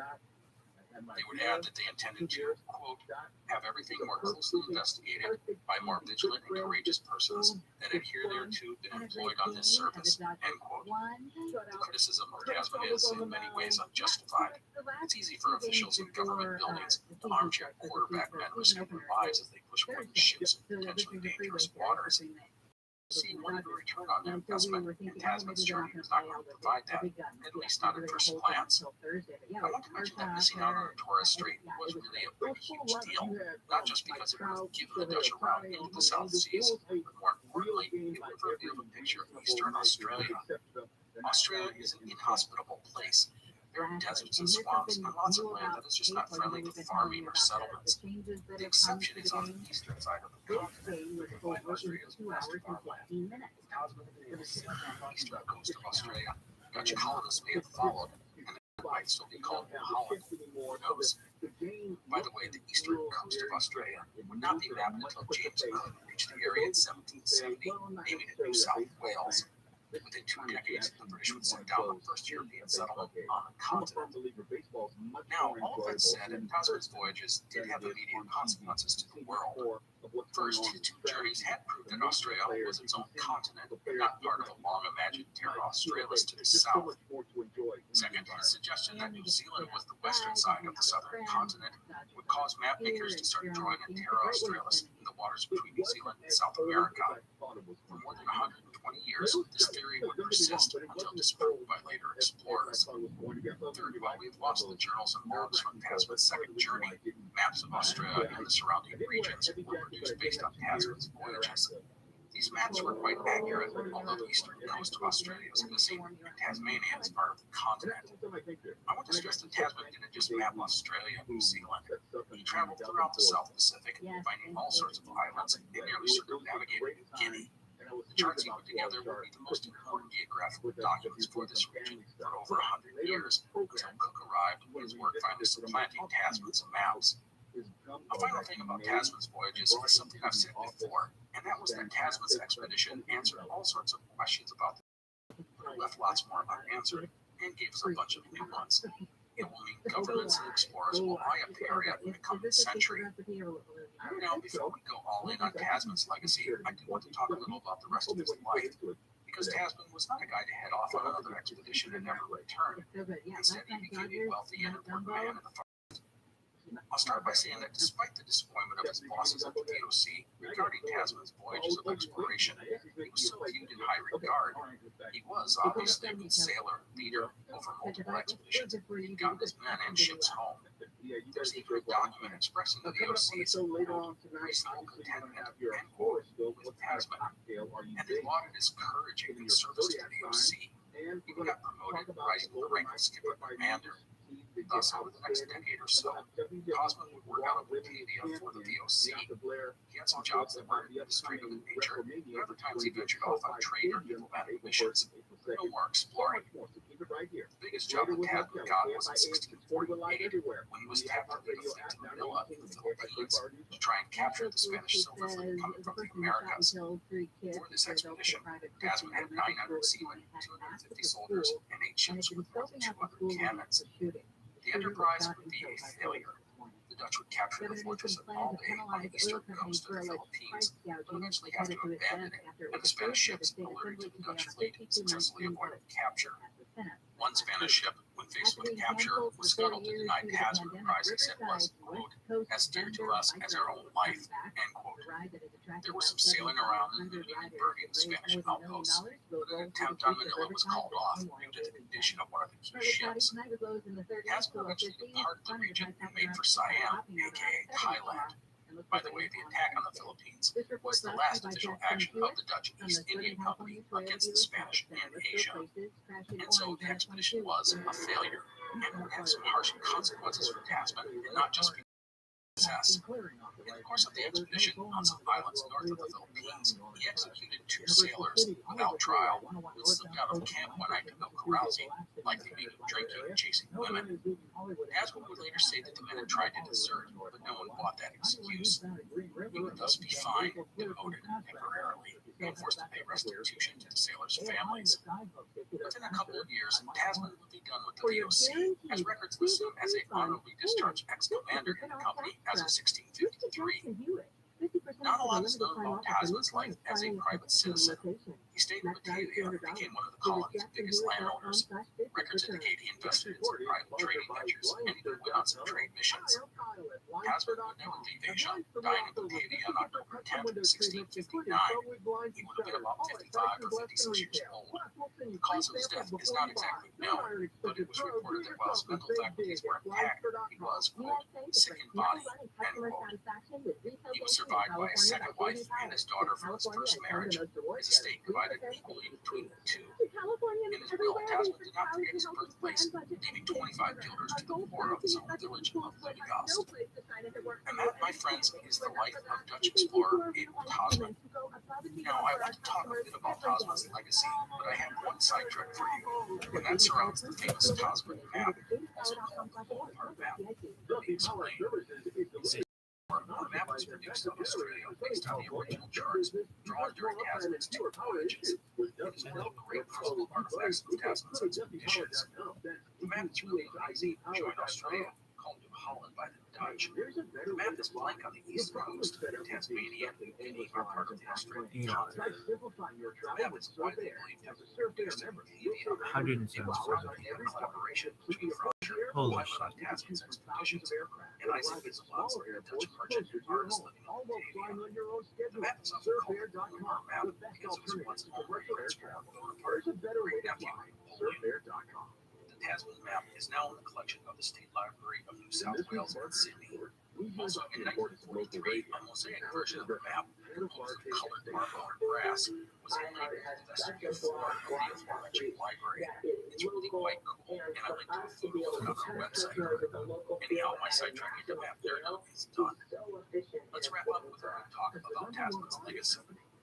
They would add that they intended to, quote, have everything more closely investigated by more vigilant and courageous persons that had herethereto been employed on this service, end quote. The criticism of Tasman is in many ways unjustified. It's easy for officials in government buildings to armchair quarterback men risking their lives as they push wooden ships in potentially dangerous waters. See when to return on their investment, and Tasman's journey is not going to provide that, at least not at first glance. I want to mention that missing out on the Torres Strait was really a pretty huge deal, not just because it would have given the Dutch a route into the South Seas, but more importantly, it would reveal a picture of Eastern Australia. Australia is an inhospitable place. There are deserts and swamps and lots of land that is just not friendly to farming or settlements. The exception is on the eastern side of the continent, where you find Australia's best farmland. Tasman is on the eastern coast of Australia. Dutch colonists may have followed, and it might still be called Holland. Who knows? By the way, the eastern coast of Australia would not be mapped until James Cook reached the area in 1770, naming it New South Wales. Within 2 decades, the British would set down the first European settlement on the continent. Now, all of that said, Tasman's voyages did have immediate consequences to the world. First, his 2 journeys had proved that Australia was its own continent, and not part of a long-imagined Terra Australis to the south. Second, his suggestion that New Zealand was the western side of the southern continent would cause map makers to start drawing a Terra Australis in the waters between New Zealand and South America. For more than 120 years, this theory would persist until disproved by later explorers. Third, while we've lost the journals and logs from Tasman's second journey, maps of Australia and the surrounding regions were produced based on Tasman's voyages. These maps were quite accurate, although the eastern coast of Australia is missing, and Tasmania is part of the continent. I want to stress that Tasman didn't just map Australia and New Zealand. He traveled throughout the South Pacific, finding all sorts of islands, and nearly circumnavigated New Guinea. The charts he put together will be the most important geographical documents for this region for over 100 years, until Cook arrived and his work finally supplanting Tasman's maps. A final thing about Tasman's voyages is something I've said before, and that was that Tasman's expedition answered all sorts of questions about the but left lots more unanswered, and gave us a bunch of new ones. It will mean governments and explorers will eye up the area in the coming century. Now, before we go all in on Tasman's legacy, I do want to talk a little about the rest of his life, because Tasman was not a guy to head off on another expedition and never return. Instead, he became a wealthy and important man in the Far East. I'll start by saying that despite the disappointment of his bosses at the DOC regarding Tasman's voyages of exploration, he was still viewed in high regard. He was obviously a good sailor and leader over multiple expeditions. He got his men and ships home. There's even a document expressing the DOC's reasonable contentment and quote with Tasman, and they lauded his courage and service to the DOC. He got promoted, rising to the rank of skipper commander. Thus, over the next decade or so, Tasman would work out of Batavia for the DOC. He had some jobs that were administrative in nature, and other times he ventured off on trade or diplomatic missions. No more exploring. The biggest job that Tasman got was in 1648, when he was tapped to lead a fleet to Manila in the Philippines to try and capture the Spanish silver fleet coming from the Americas. For this expedition, Tasman had 900 seamen, 250 soldiers, and 8 ships with more than 200 cannons. The enterprise would be a failure. The Dutch would capture the fortress of Albay on the eastern coast of the Philippines, but eventually have to abandon it, and the Spanish ships, alerted to the Dutch fleet, successfully avoided capture. One Spanish ship, when Faced with the capture, was startled to deny Tasman the prize he said was, quote, as dear to us as our own life, end quote. There was some sailing around and looting and burning the Spanish outposts, but an attempt on Manila was called off due to the condition of one of the key ships. Tasman eventually departed the region and made for Siam, aka Thailand. By the way, the attack on the Philippines was the last official action of the Dutch East India Company against the Spanish in Asia. And so the expedition was a failure and would have some harsh consequences for Tasman, and not just because success. In the course of the expedition, on some islands north of the Philippines, he executed 2 sailors without trial, who slipped out of camp one night to go carousing, likely maybe drinking and chasing women. Tasman would later say that the men had tried to desert, but no one bought that excuse. He would thus be fined, demoted temporarily, and forced to pay restitution to the sailors' families. Within a couple of years, Tasman would be done with the VOC, as records list him as a honorably discharged ex-commander in the company as of 1653. Not a lot is known about Tasman's life as a private citizen. He stayed in Batavia and became one of the colony's biggest landowners. Records indicate he invested in some private trading ventures and even went on some trade missions. Tasman would never leave Asia, dying in Batavia on October 10th, 1659. He would have been about 55 or 56 years old. The cause of his death is not exactly known, but it was reported that while his mental faculties were intact, he was, quote, sick in body, end quote. He was survived by his second wife and his daughter from his first marriage. His estate divided equally between the two. In his will, Tasman did not forget his birthplace, leaving 25 guilders to the poor of his own village of Ligast. And that, my friends, is the life of Dutch explorer Abel Tasman. Now, I want to talk a bit about Tasman's legacy, but I have one side trick for you, and that surrounds the famous Tasman map, also called the Foodporn map. Let me explain. A map was produced in Australia based on the original charts drawn during Tasman's 2 voyages. It is one of the great physical artifacts of Tasman's expeditions. The map is really amazing. Joined Australia, called New Holland by the Dutch. The map is blank on the east coast, Tasmania, and even part of the Australian continent. The map is widely believed to have been produced in Batavia. It was probably a collaboration between Roger, who went on Tasman's expeditions, and Isaac Isabels, a Dutch merchant and artist living in Batavia. The map is often called the Bonaparte map because it was once owned by Prince Bonaparte, great nephew of Napoleon. The Tasman map is now in the collection of the State Library of New South Wales in Sydney. Also, in 1943, a mosaic version of the map, composed of colored marble and brass, was only in the vestibule floor of the aforementioned library. It's really quite cool, and I like to photo of it on our website. Anyhow, my sidetrack into map nerd is done. Let's wrap up with a quick talk about Tasman's legacy.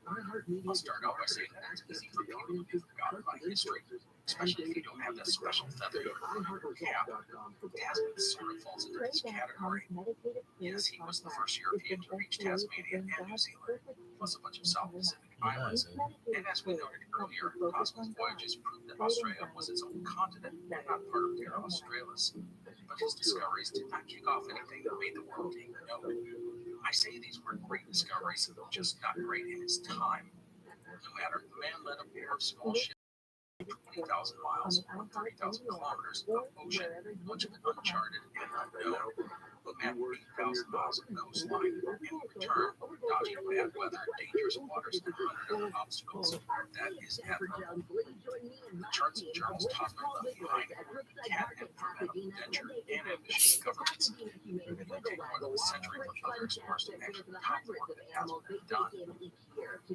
I'll start out by saying that it's easy for people to be forgotten by history, especially if you don't have that special feather in your cap. Tasman sort of falls into this category. Yes, he was the first European to reach Tasmania and New Zealand, plus a bunch of South Pacific islands. And as we noted earlier, Tasman's voyages proved that Australia was its own continent and not part of Terra Australis. But his discoveries did not kick off anything that made the world take note. I say these were great discoveries, just not great in his time. No matter, the man led a pair of small ships 20,000 miles or 30,000 kilometers of ocean, much of it uncharted and unknown, but mapped 8,000 miles of coastline, and in return, dodging bad weather, dangerous waters, and hundred obstacles. That is admirable. The charts and journals Tasman left behind were the catnip for men of adventure and ambitious governments. It would take more than a century for other explorers to actually top the work that Tasman had done.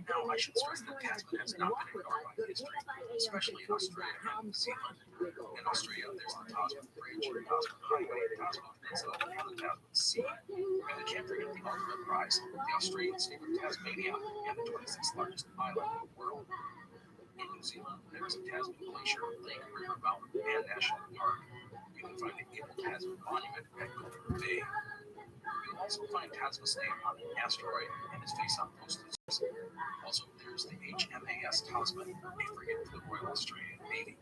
Now, I should stress that Tasman has not been ignored by history, especially in Australia and New Zealand. In Australia, there's the Tasman Bridge, Tasman Highway, Tasman Peninsula, and the Tasman Sea. And we can't forget the ultimate prize, the Australian state of Tasmania, and the 26th largest island in the world. In New Zealand, there is a Tasman Glacier, Lake, River Mountain, and National Park. You can find the Abel Tasman Monument at Golden Bay. You'll also find Tasman's name on the asteroid and his face on postage. Also, there's the HMAS Tasman, a frigate for the Royal Australian Navy.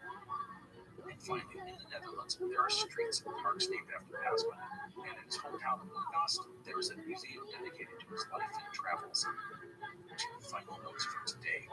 And finally, in the Netherlands, there are streets and parks named after Tasman, and in his hometown of Ligast, there is a museum dedicated to his life and travels. Two final notes for today.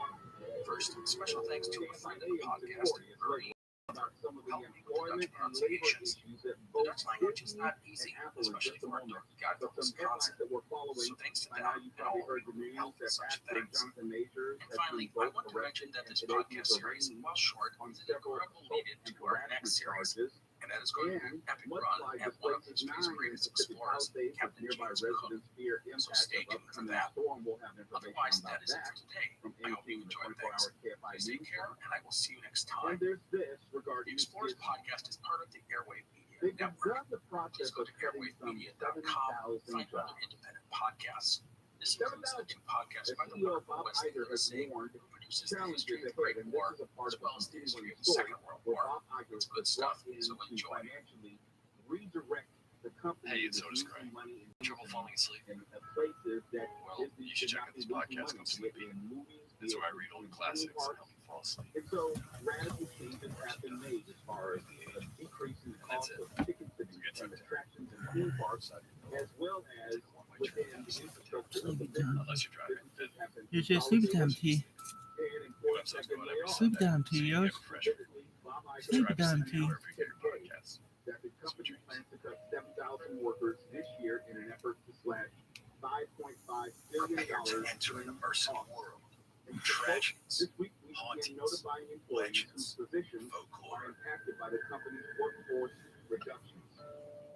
First, special thanks to a friend of the podcast, Rabbi, about some of the help me with the Dutch employment and labor pronunciations. issues that The both Dutch language is Disney not and easy, Apple in especially just a for a moment. guy But from some headlines Wisconsin. that we're following, So thanks to I them know you and all probably of heard the you who news help with that such Pastor things. Jonathan Majors And has finally, been I both want to mention arrested that and this today podcast he's series, arraigned while short, on is several incredibly assault needed and to our next harassment series, charges. and that is going to be And an epic much run like at the one of Places history's 9 and greatest Pacific explorers, Palisades, as Captain nearby James Cook. residents fear So impacts stay of tuned for upcoming that. storm. We'll have information Otherwise, about that is it that for today. from I hope you anything in the enjoyed 24-hour things. KFI Please take news. care, and I will see you next And time. there's this The regarding Explorers this. podcast is part of the Airwave Media They've Network. begun the Please process go of to cutting some airwavemedia.com and 7,000 find other jobs. independent podcasts. This includes the 2 podcasts The by the CEO wonderful Bob Wesley Iger has Lissig, warned who produces the challenges history of the ahead, Great and War, this is a part as of a well as the history continuing of the story Second World where War. Bob Iger It's was good stuff, brought in so to enjoy. financially redirect the company Hey, it's into Otis losing Gray. money Trouble falling asleep? in places that Well, Disney you should should check not out be this losing podcast money, called be it Sleepy. in movies, be It's it where I read in old theme classics and parks. help you fall asleep. And so radical changes have been made as far as a decrease in the cost of tickets to these attractions and theme parks, as well as within the infrastructure of the business. Unless you're driving. Businesses have been It's your sleep time tea. and employees have been laid off. Sleep time tea, yours. Specifically, Bob Iger Sleep has time announced tea. today that the company plans to cut 7,000 workers this year in an effort to slash $5.5 billion Prepare to enter an in immersive costs. world. And Tragedies, this week we began hauntings, notifying employees whose legends, positions are folklore. impacted by the company's workforce reductions.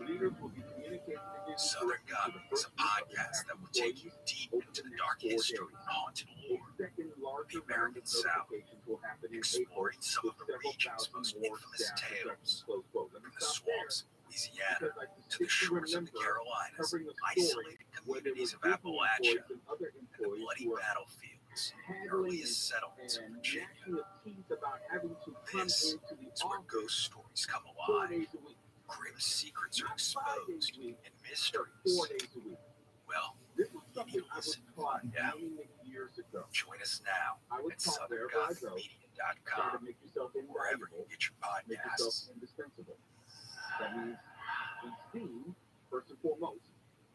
Leaders will be communicating again Southern Gun is a podcast that will take you deep into the dark history and haunted lore of the American South, exploring some of the region's most infamous tales, from the swamps of Louisiana to the shores of the Carolinas, isolated communities of Appalachia, and the bloody battlefields, earliest settlements of Virginia. This is where ghost stories come alive, grim secrets are exposed, and mysteries. Well, you need to listen to find out. Join us now at southerngodmedia.com, wherever you get your podcasts. Indispensable. That means be seen first and foremost.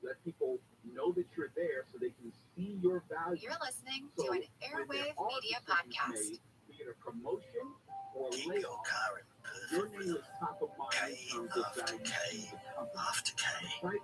Let people know that you're there so they can see your value. You're listening So to an when there Airwave are Media decisions podcast. made, be it a promotion or Geeko layoff, Karen, your name is top of mind K in terms of after value K to the company. after K, Right?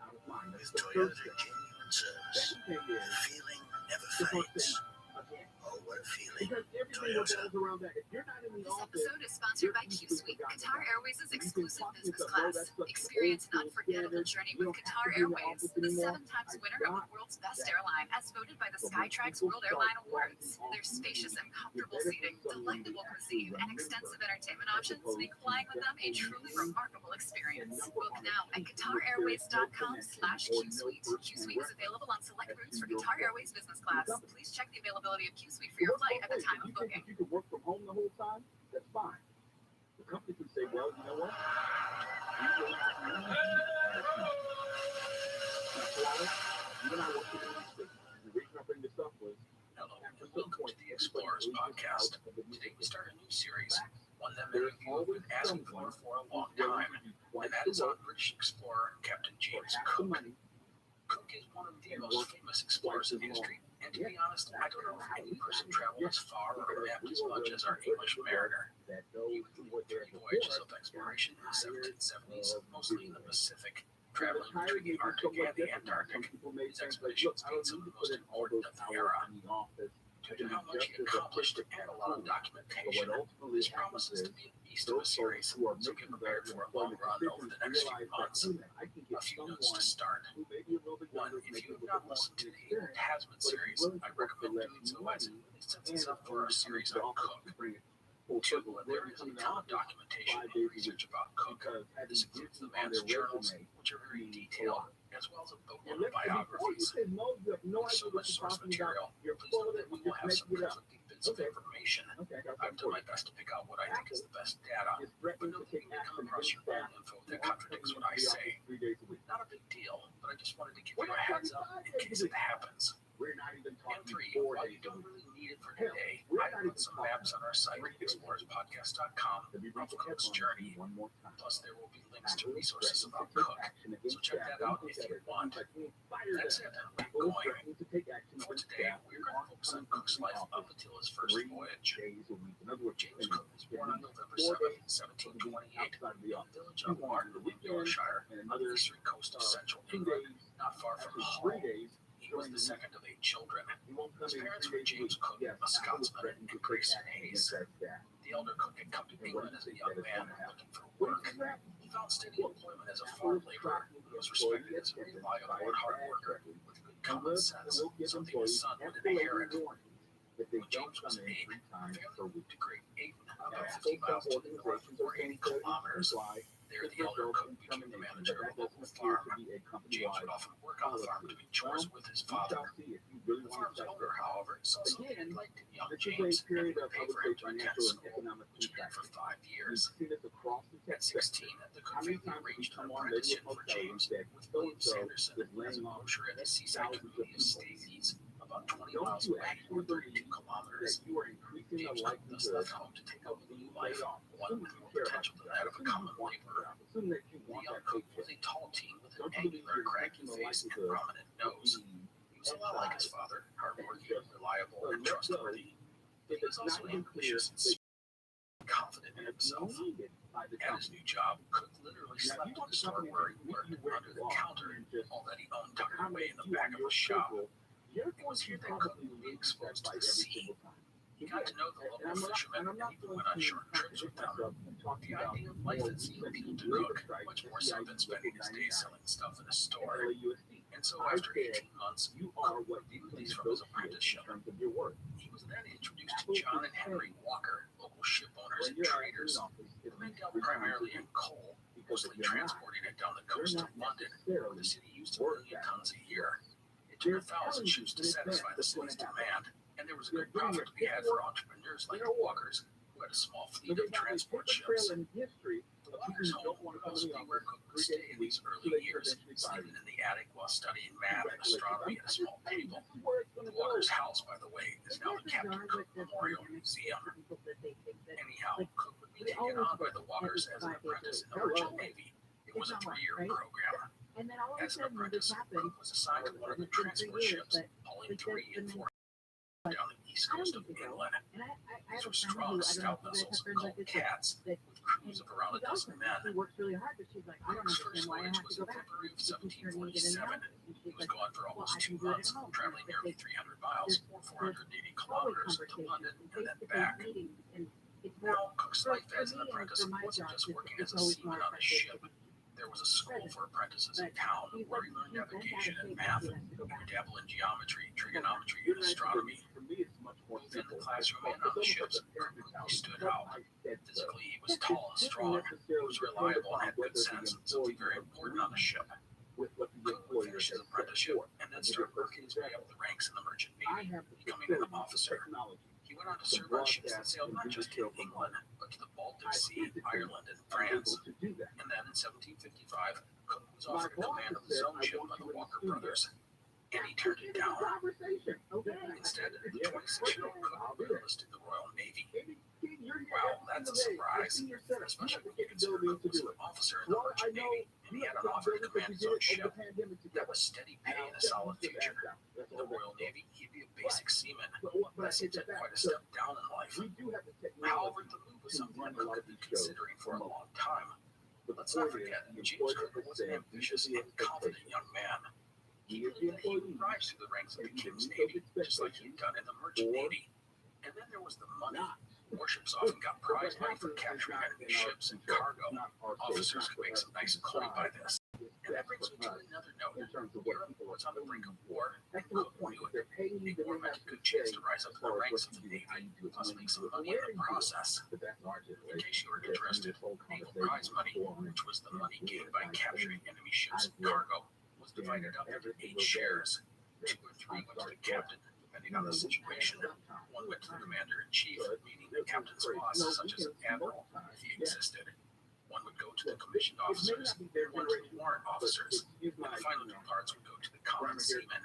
Out of mind. That's with the Toyota first thing. genuine service. Second thing The is feeling never the first thing fades. again. Oh, what a feeling. Because everything Toyota. revolves around that. If you're not in the This office, episode is sponsored by Q Suite, Qatar Airways' exclusive business class. Experience an unforgettable journey with Qatar Airways, the 7-time winner of the world's best airline, as voted by the Skytrax World Airline Awards. Their spacious and comfortable seating, delectable cuisine, and extensive entertainment options make flying with them a truly remarkable experience. Book now at QatarAirways.com/QSuite. QSuite is available on select routes for Qatar Airways business class. Please check the availability of QSuite for your flight at the time of booking. If you can work from home the whole time, that's fine. The company can say, well, you know what? We will not need you. You and I work together. The reason I bring this up was Hello, and welcome to the Explorers podcast. Today we start a new series, one that many of you have been asking for a long time, and that is on British explorer Captain James Cook. Cook is one of the most famous explorers in history, and to be honest, I don't know if any person traveled as far or mapped as much as our English mariner. He would lead 3 voyages of exploration in the 1770s, mostly in the Pacific, traveling between the Arctic and the Antarctic. His expeditions being some of the most important of the era. Due to how much he accomplished and a lot of documentation, this promises to be a beast of a series, so get prepared for a long run over the next few months. A few notes to start. 1. If you have not listened to the Able Tasman series, I recommend doing so as it really sets us up for our series on Cook. 2. There is a ton of documentation and research about Cook. This includes the man's journals, which are very detailed, as well as a boatload of biographies. With so much source material, please know that we will have some conflicting bits of information. I've done my best to pick out what I think is the best data, but know that you may come across your own info that contradicts what I say. Not a big deal, but I just wanted to give you a heads up in case it happens. We're not even And talking 3, 4 while days you a don't week. really need it for today, I put some maps on our site, explorerspodcast.com, of Cook's Journey. One more time. Plus, there will be links to resources about Cook, so check that out if you want. That's it. We're going. For today, we're going to focus on Cook's life up until his first voyage. James Cook was born on November 7th, 1728, in the village of Martin in Yorkshire, on the eastern coast of central England, not far from Hull. He was the second of 8 children. His parents were James Cook, a Scotsman, and Grace Hayes. The elder Cook had come to England as a young man looking for work. He found steady employment as a farm laborer and was respected as a reliable and hard worker with good common sense, something his son would inherit. When James was 8, a family moved to Great Ayton, about 50 miles to the north, or 80 kilometers. There, the elder Cook became the manager of a local farm. James would often work on the farm doing chores with his father. The farm's owner, however, saw something he liked in young James and would pay for him to attend school, which he did for 5 years. At 16, the Cook family arranged an apprenticeship for James with William Sanderson as a grocer at the seaside community of Stacey's, about 20 miles away, or 32 kilometers. James Cook thus left home to take up a new life, one with more potential than that of a common laborer. The young Cook was a tall teen with an angular, craggy face and prominent nose. He was a lot like his father, hardworking, reliable, and trustworthy. But he was also ambitious and confident in himself. At his new job, Cook literally slept in the store where he worked, under the counter, all that he owned tucked away in the back of his shop. It was here that Cook would be exposed to the sea. He got to know the local fishermen and even went on short trips with them. The idea of life at sea appealed to Cook, much more so than spending his days selling stuff in a store. And so after 18 months, Cook would be released from his apprenticeship. He was then introduced to John and Henry Walker, local ship owners and traders. The men dealt primarily in coal, mostly transporting it down the coast of London, where the city used 1 million tons a year. It took 1,000 ships to satisfy the city's demand, and there was a good profit to be had for entrepreneurs like the Walkers, who had a small fleet of transport ships. The Walkers' home would also be where Cook would stay in these early years, sleeping in the attic while studying math and astronomy at a small table. The Walkers' house, by the way, is now the Captain Cook Memorial Museum. Anyhow, Cook would be taken on by the Walkers as an apprentice in the Merchant Navy. It was a 3-year program. As an apprentice, Cook was assigned to one of the transport ships, hauling 3 and 4 down the east coast of England. These were strong, stout vessels called cats, with crews of around a dozen men. Cook's first voyage was in February of 1747. He was gone for almost 2 months, traveling nearly 300 miles, or 480 kilometers, to London and then back. Now, Cook's life as an apprentice wasn't just working as a seaman on a ship. There was a school for apprentices in town where he learned navigation and math. He would dabble in geometry, trigonometry, and astronomy. Both in the classroom and on the ships, Cook really stood out. Physically, he was tall and strong. He was reliable and had good sense, something very important on a ship. Cook would finish his apprenticeship and then start working his way up the ranks in the Merchant Navy, becoming an officer. He went on to serve on ships that sailed not just to England, but to the Baltic Sea, Ireland, and France. And then in 1755, Cook was offered command of his own ship by the Walker brothers, and he turned it down. Instead, the 26-year-old Cook enlisted the Royal Navy. Wow, that's a surprise, especially when you consider Cook was an officer in the Merchant Navy, and he had an offer to command his own ship. That was steady pay and a solid future. In the Royal Navy, he'd be a basic seaman. That seems like quite a step down in life. However, the move was something that Cook had been considering for a long time. Let's not forget, James Cook was an ambitious and confident young man. He believed that he would rise through the ranks of the King's Navy, just like he'd done in the Merchant Navy. And then there was the money. Warships often got prize money for capturing enemy ships and cargo. Officers could make some nice coin by this. And that brings me to another note. Europe was on the brink of war, and Cook knew it. A war meant a good chance to rise up in the ranks of the Navy, plus make some money in the process. In case you were interested, naval prize money, which was the money gained by capturing enemy ships and cargo, was divided up into 8 shares. 2 or 3 went to the captain, depending on the situation. 1 went to the commander-in-chief, meaning the captain's boss, such as an admiral, if he existed. One would go to the commissioned officers, one to the warrant officers, and the final two parts would go to the common seaman.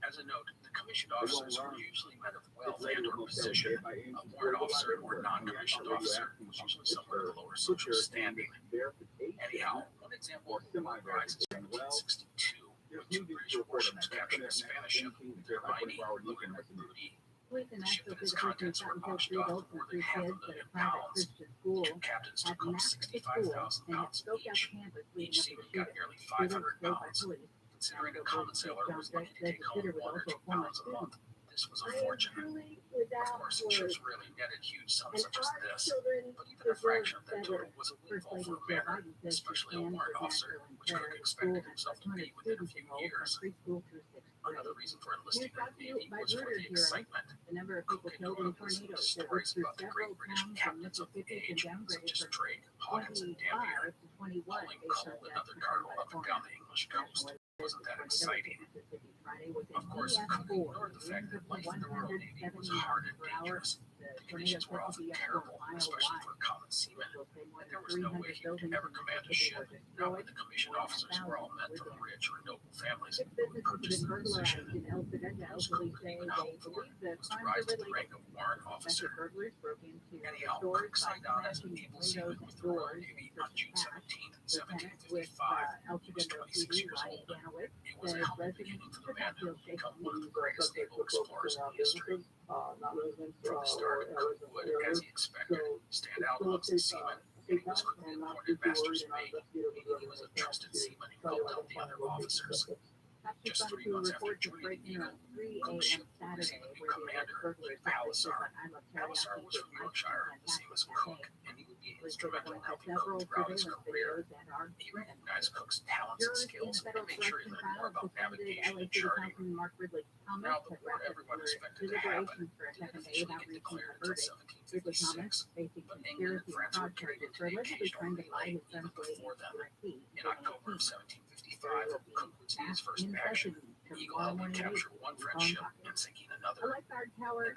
As a note, the commissioned officers were usually men of wealth and or position. A warrant officer or non-commissioned officer was usually somewhere of a lower social standing. Anyhow, one example of human rights is 1762, when two British warships captured a Spanish ship, the Rabbi, Logan with Booty. The ship and its contents were auctioned off for more than £500,000. Two captains took home 65,000 pounds each. Each seaman got nearly 500 pounds. Considering a common sailor was lucky to take home 1 or 2 pounds a month, this was a fortune. Of course, ships rarely netted huge sums such as this, but even a fraction of that total was a windfall for a mariner, especially a warrant officer, which could have expected himself to be within a few years. Another reason for enlisting in the Navy was for the excitement. Who can know the stories about the great British captains of the age, such as Drake, Hawkins, and Dampier, hauling coal and other cargo up and down the English coast? Wasn't that exciting? Of course, you couldn't ignore the fact that life in the Royal Navy was hard and dangerous. The conditions were often terrible, especially for a common seaman, and there was no way he could ever command a ship, not when the commissioned officers were all men from rich or noble families who would purchase the position. Those who could even hope for was to rise to the rank of warrant officer. Anyhow, Cook signed on as a naval seaman with the Royal Navy on June 17th, 1755. He was 26 years old. It was a humble beginning for the man who would become one of the greatest naval explorers in history. From the start, Cook would, as he expected, stand out amongst the seamen, and he was quickly appointed master's mate, meaning he was a trusted seaman who helped out the other officers. Just 3 months after joining the Eagle, Cook's ship would receive a new commander, Palliser. Palliser was from Yorkshire, the same as Cook, and he would be instrumental in helping Cook throughout his career. He recognized Cook's talents and skills and made sure he learned more about navigation and charting. Now, the war everyone expected to happen didn't officially get declared until 1756, but England and France were carried into the occasional melee even before then. In October of 1755, Cook would see his first action. The Eagle helped capture one French ship and sinking another. And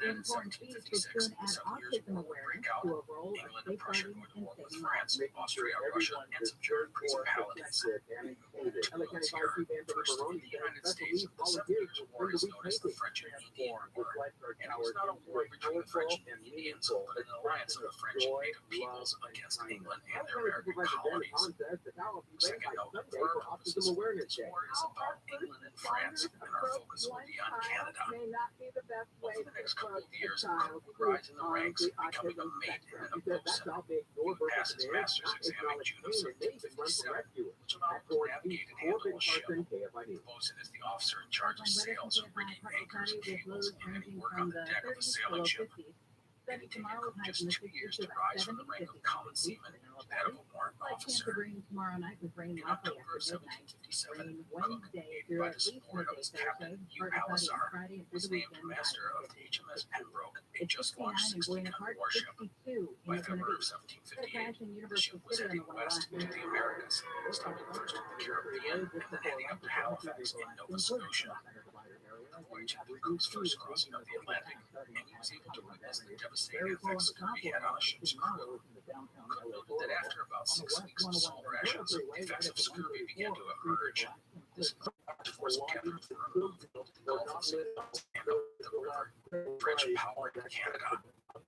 then in 1756, the 7 Years' War would break out. England and Prussia going to war with France, Austria, Russia, and some German principalities. Let's hear. First, in the United States, the 7 Years' War is known as the French and Indian War, and it was not a war between the French and the Indians, but an alliance of the French and native peoples against England and their American colonies. Second note, for our purposes, this war is about England and France, and our focus will be on Canada. Over the next couple of years, Cook would rise in the ranks, becoming a mate and a boatswain. He would pass his master's exam in June of 1757, which allowed him to navigate and handle a ship. The boatswain is the officer in charge of sails, rigging anchors, cables, and any work on the deck of a sailing ship. And it took Cook just 2 years to rise from the rank of common seaman to that of a warrant officer. In October of 1757, Cook, aided by the support of his captain, Hugh Palliser, was named master of the HMS Pembroke, a just-launched 60-ton warship. By February of 1758, the ship was heading west to the Americas, stopping first at the Caribbean and then heading up to Halifax in Nova Scotia. The voyage had been Cook's first crossing of the Atlantic, and he was able to witness the devastating effects scurvy had on a ship's crew. Cook noted that after about 6 weeks of salt rations, the effects of scurvy began to emerge. This forced Captain to remove the Gulf of St. Lawrence and up the river. French power in Canada.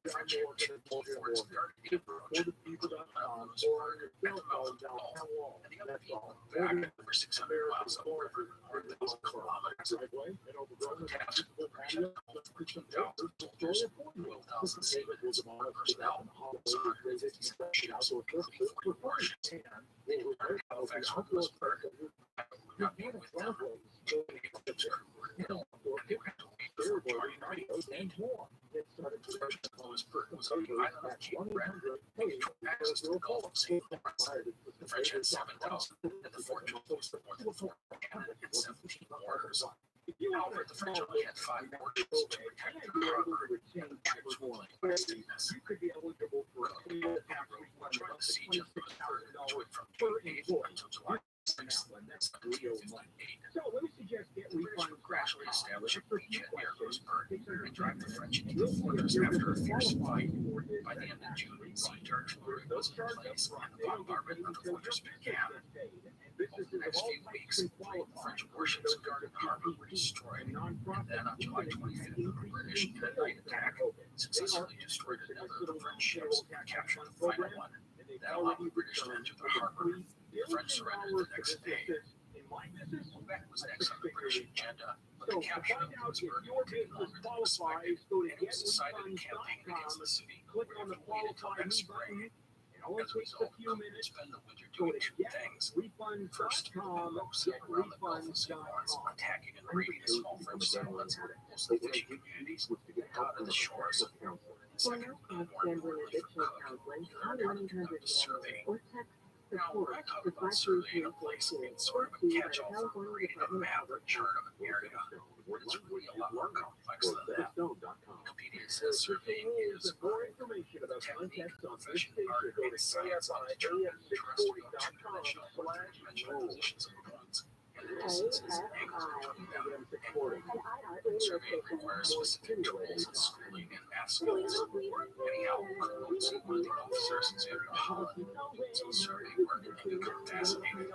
The French had 2 forts guarding the approach, including one at Louisburg at the mouth of the Gulf, and the other being back over 600 miles upriver, or 1,000 kilometers. From the task, the British had called for 14,000 soldiers, 12,000 seamen, and support personnel, 157 ships, including 40 warships. They departed Halifax from Louisburg. I would not be with them. Many of the ships' crew were ill, and they would have to wait before joining the main fleet. The first at Louisburg was on the island of Cape Breton, and controlled access to the Gulf of St. Lawrence. The French had 7,000, and the fort could boast more than 4 cannon and 17 mortars. However, the French only had 5 warships to protect their harbor, and the troops were plagued by sickness. Cook and Pembroke joined the siege of Louisburg, which went from June 8th until July 6th, 1758. The British would gradually establish a beachhead near Louisburg, and drive the French into the fortress after a fierce fight. By the end of June, siege artillery was in place, and the bombardment of the fortress began. Over the next few weeks, 3 French warships guarding the harbor were destroyed, and then on July 25th, the British, in a night attack, successfully destroyed another of the French ships and captured the final one. That allowed the British to enter the harbor. The French surrendered the next day. Quebec was next on the British agenda, but the capture of Pittsburgh took longer than expected, and it was decided a campaign against the city would have to wait until next spring. As a result, Cook would spend the winter doing 2 things. First, he would move sail around the Gulf of St. Lawrence, attacking and raiding small French settlements, mostly fishing communities, out of the shores. Second, he would warn poorly for Cook, he learned how to conduct a survey. Now, when I talk about surveying a place, it's sort of a catch-all for creating a map or chart of an area, but it's really a lot more complex than that. Wikipedia says surveying is a technique, profession, art, and science on determining interesting about two-dimensional or three-dimensional positions of points, and distances and angles between them. And surveying requires specific tools and schooling and math skills. Anyhow, Cook was one of the officers in Xavier Holland, so survey work became fascinating.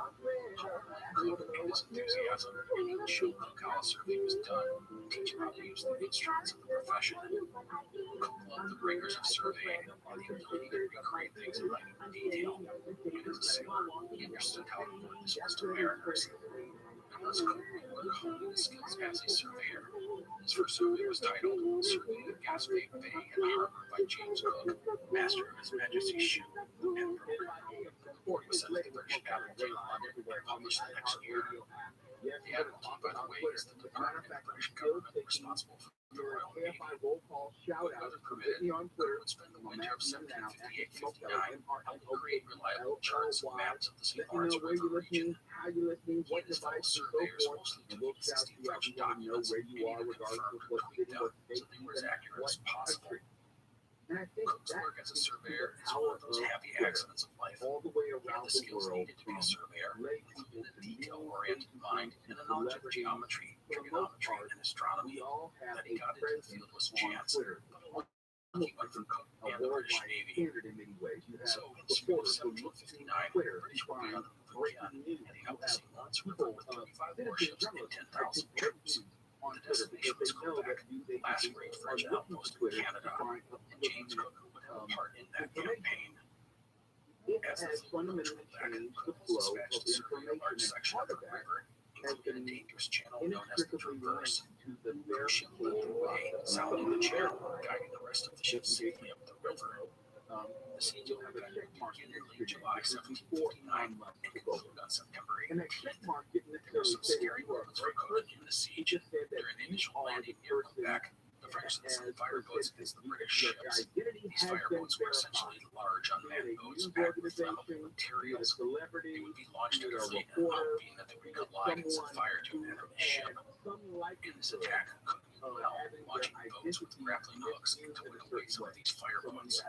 Holland and his enthusiasm, and he would show Cook how a survey was done, and teach him how to use the instruments of the profession. Cook loved the rigors of surveying and the ability to recreate things in minute detail. And as a sailor, he understood how important this was to mariners. Unless Cook would learn honing his skills as a surveyor. His first survey was titled Surveying of Gaspé Bay and Harbor by James Cook, Master of His Majesty's Ship, and report was sent to the British Admiralty in London and published the next year. The Admiralty, by the way, is the department of the British government responsible for the Royal Navy. When weather permitted, Cook would spend the winter of 1758-59 helping create reliable charts and maps of the St. Lawrence River region. He and his fellow surveyors mostly took existing French documents and either confirmed or tweaked them so they were as accurate as possible. Cook's work as a surveyor is one of those happy accidents of life. He had the skills needed to be a surveyor, including a detail-oriented mind and a knowledge of geometry, trigonometry, and astronomy. That he got into the field was chance, but he went for Cook and the British Navy. So in the spring of 1759, the British would be on the move again, heading up the St. Lawrence River with 35 warships and 10,000 troops. The destination was Quebec, the last great French outpost in Canada, and James Cook would have a part in that campaign. As the fleet approached Quebec, Cook was dispatched to survey a large section of the river, including a dangerous channel known as the Traverse. Cook's ship led the way, sounding the channel, guiding the rest of the ship safely up the river. The siege of Quebec began in late July 1759 and concluded on September 18th. There were some scary moments for Cook in the siege. During the initial landing near Quebec, the French sent fireboats against the British ships. These fireboats were essentially large unmanned boats packed with flammable materials. They would be launched at a fleet and not being at the Riga line and set fire to an enemy ship. In this attack, Cook did well, launching boats with grappling hooks to win away some of these fireboats.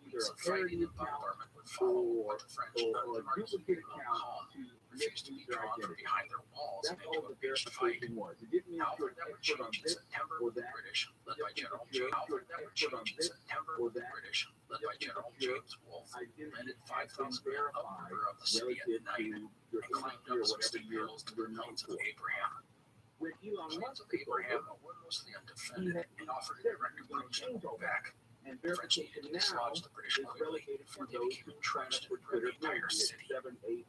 Weeks of fighting and bombardment would follow, but the French, unremarkably calm, refused to be drawn from behind their walls and into a pitched fight. However, that would change in September with the British, led by General James Wolfe, landed 5,000 men upriver of the city at night and climbed up some steep hills to the Plains of Abraham. The Plains of Abraham were mostly undefended and offered a direct approach to Quebec. The French needed to dislodge the British quickly before they became entrenched and burned the entire city.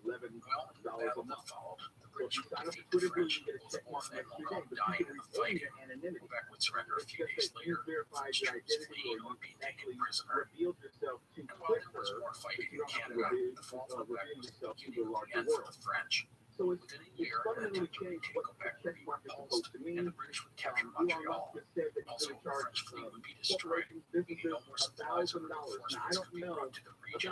Well, in the battle that followed, the British would defeat the French, both Wolfe and Montcalm dying in the fighting. Quebec would surrender a few days later, French troops fleeing or being taken prisoner. And while there was more fighting in Canada, the fall of Quebec was the beginning of the end for the French. Within a year, an attempt to retake Quebec would be repulsed, and the British would capture Montreal. Also, the French fleet would be destroyed, meaning no more supplies or reinforcements could be brought to the region.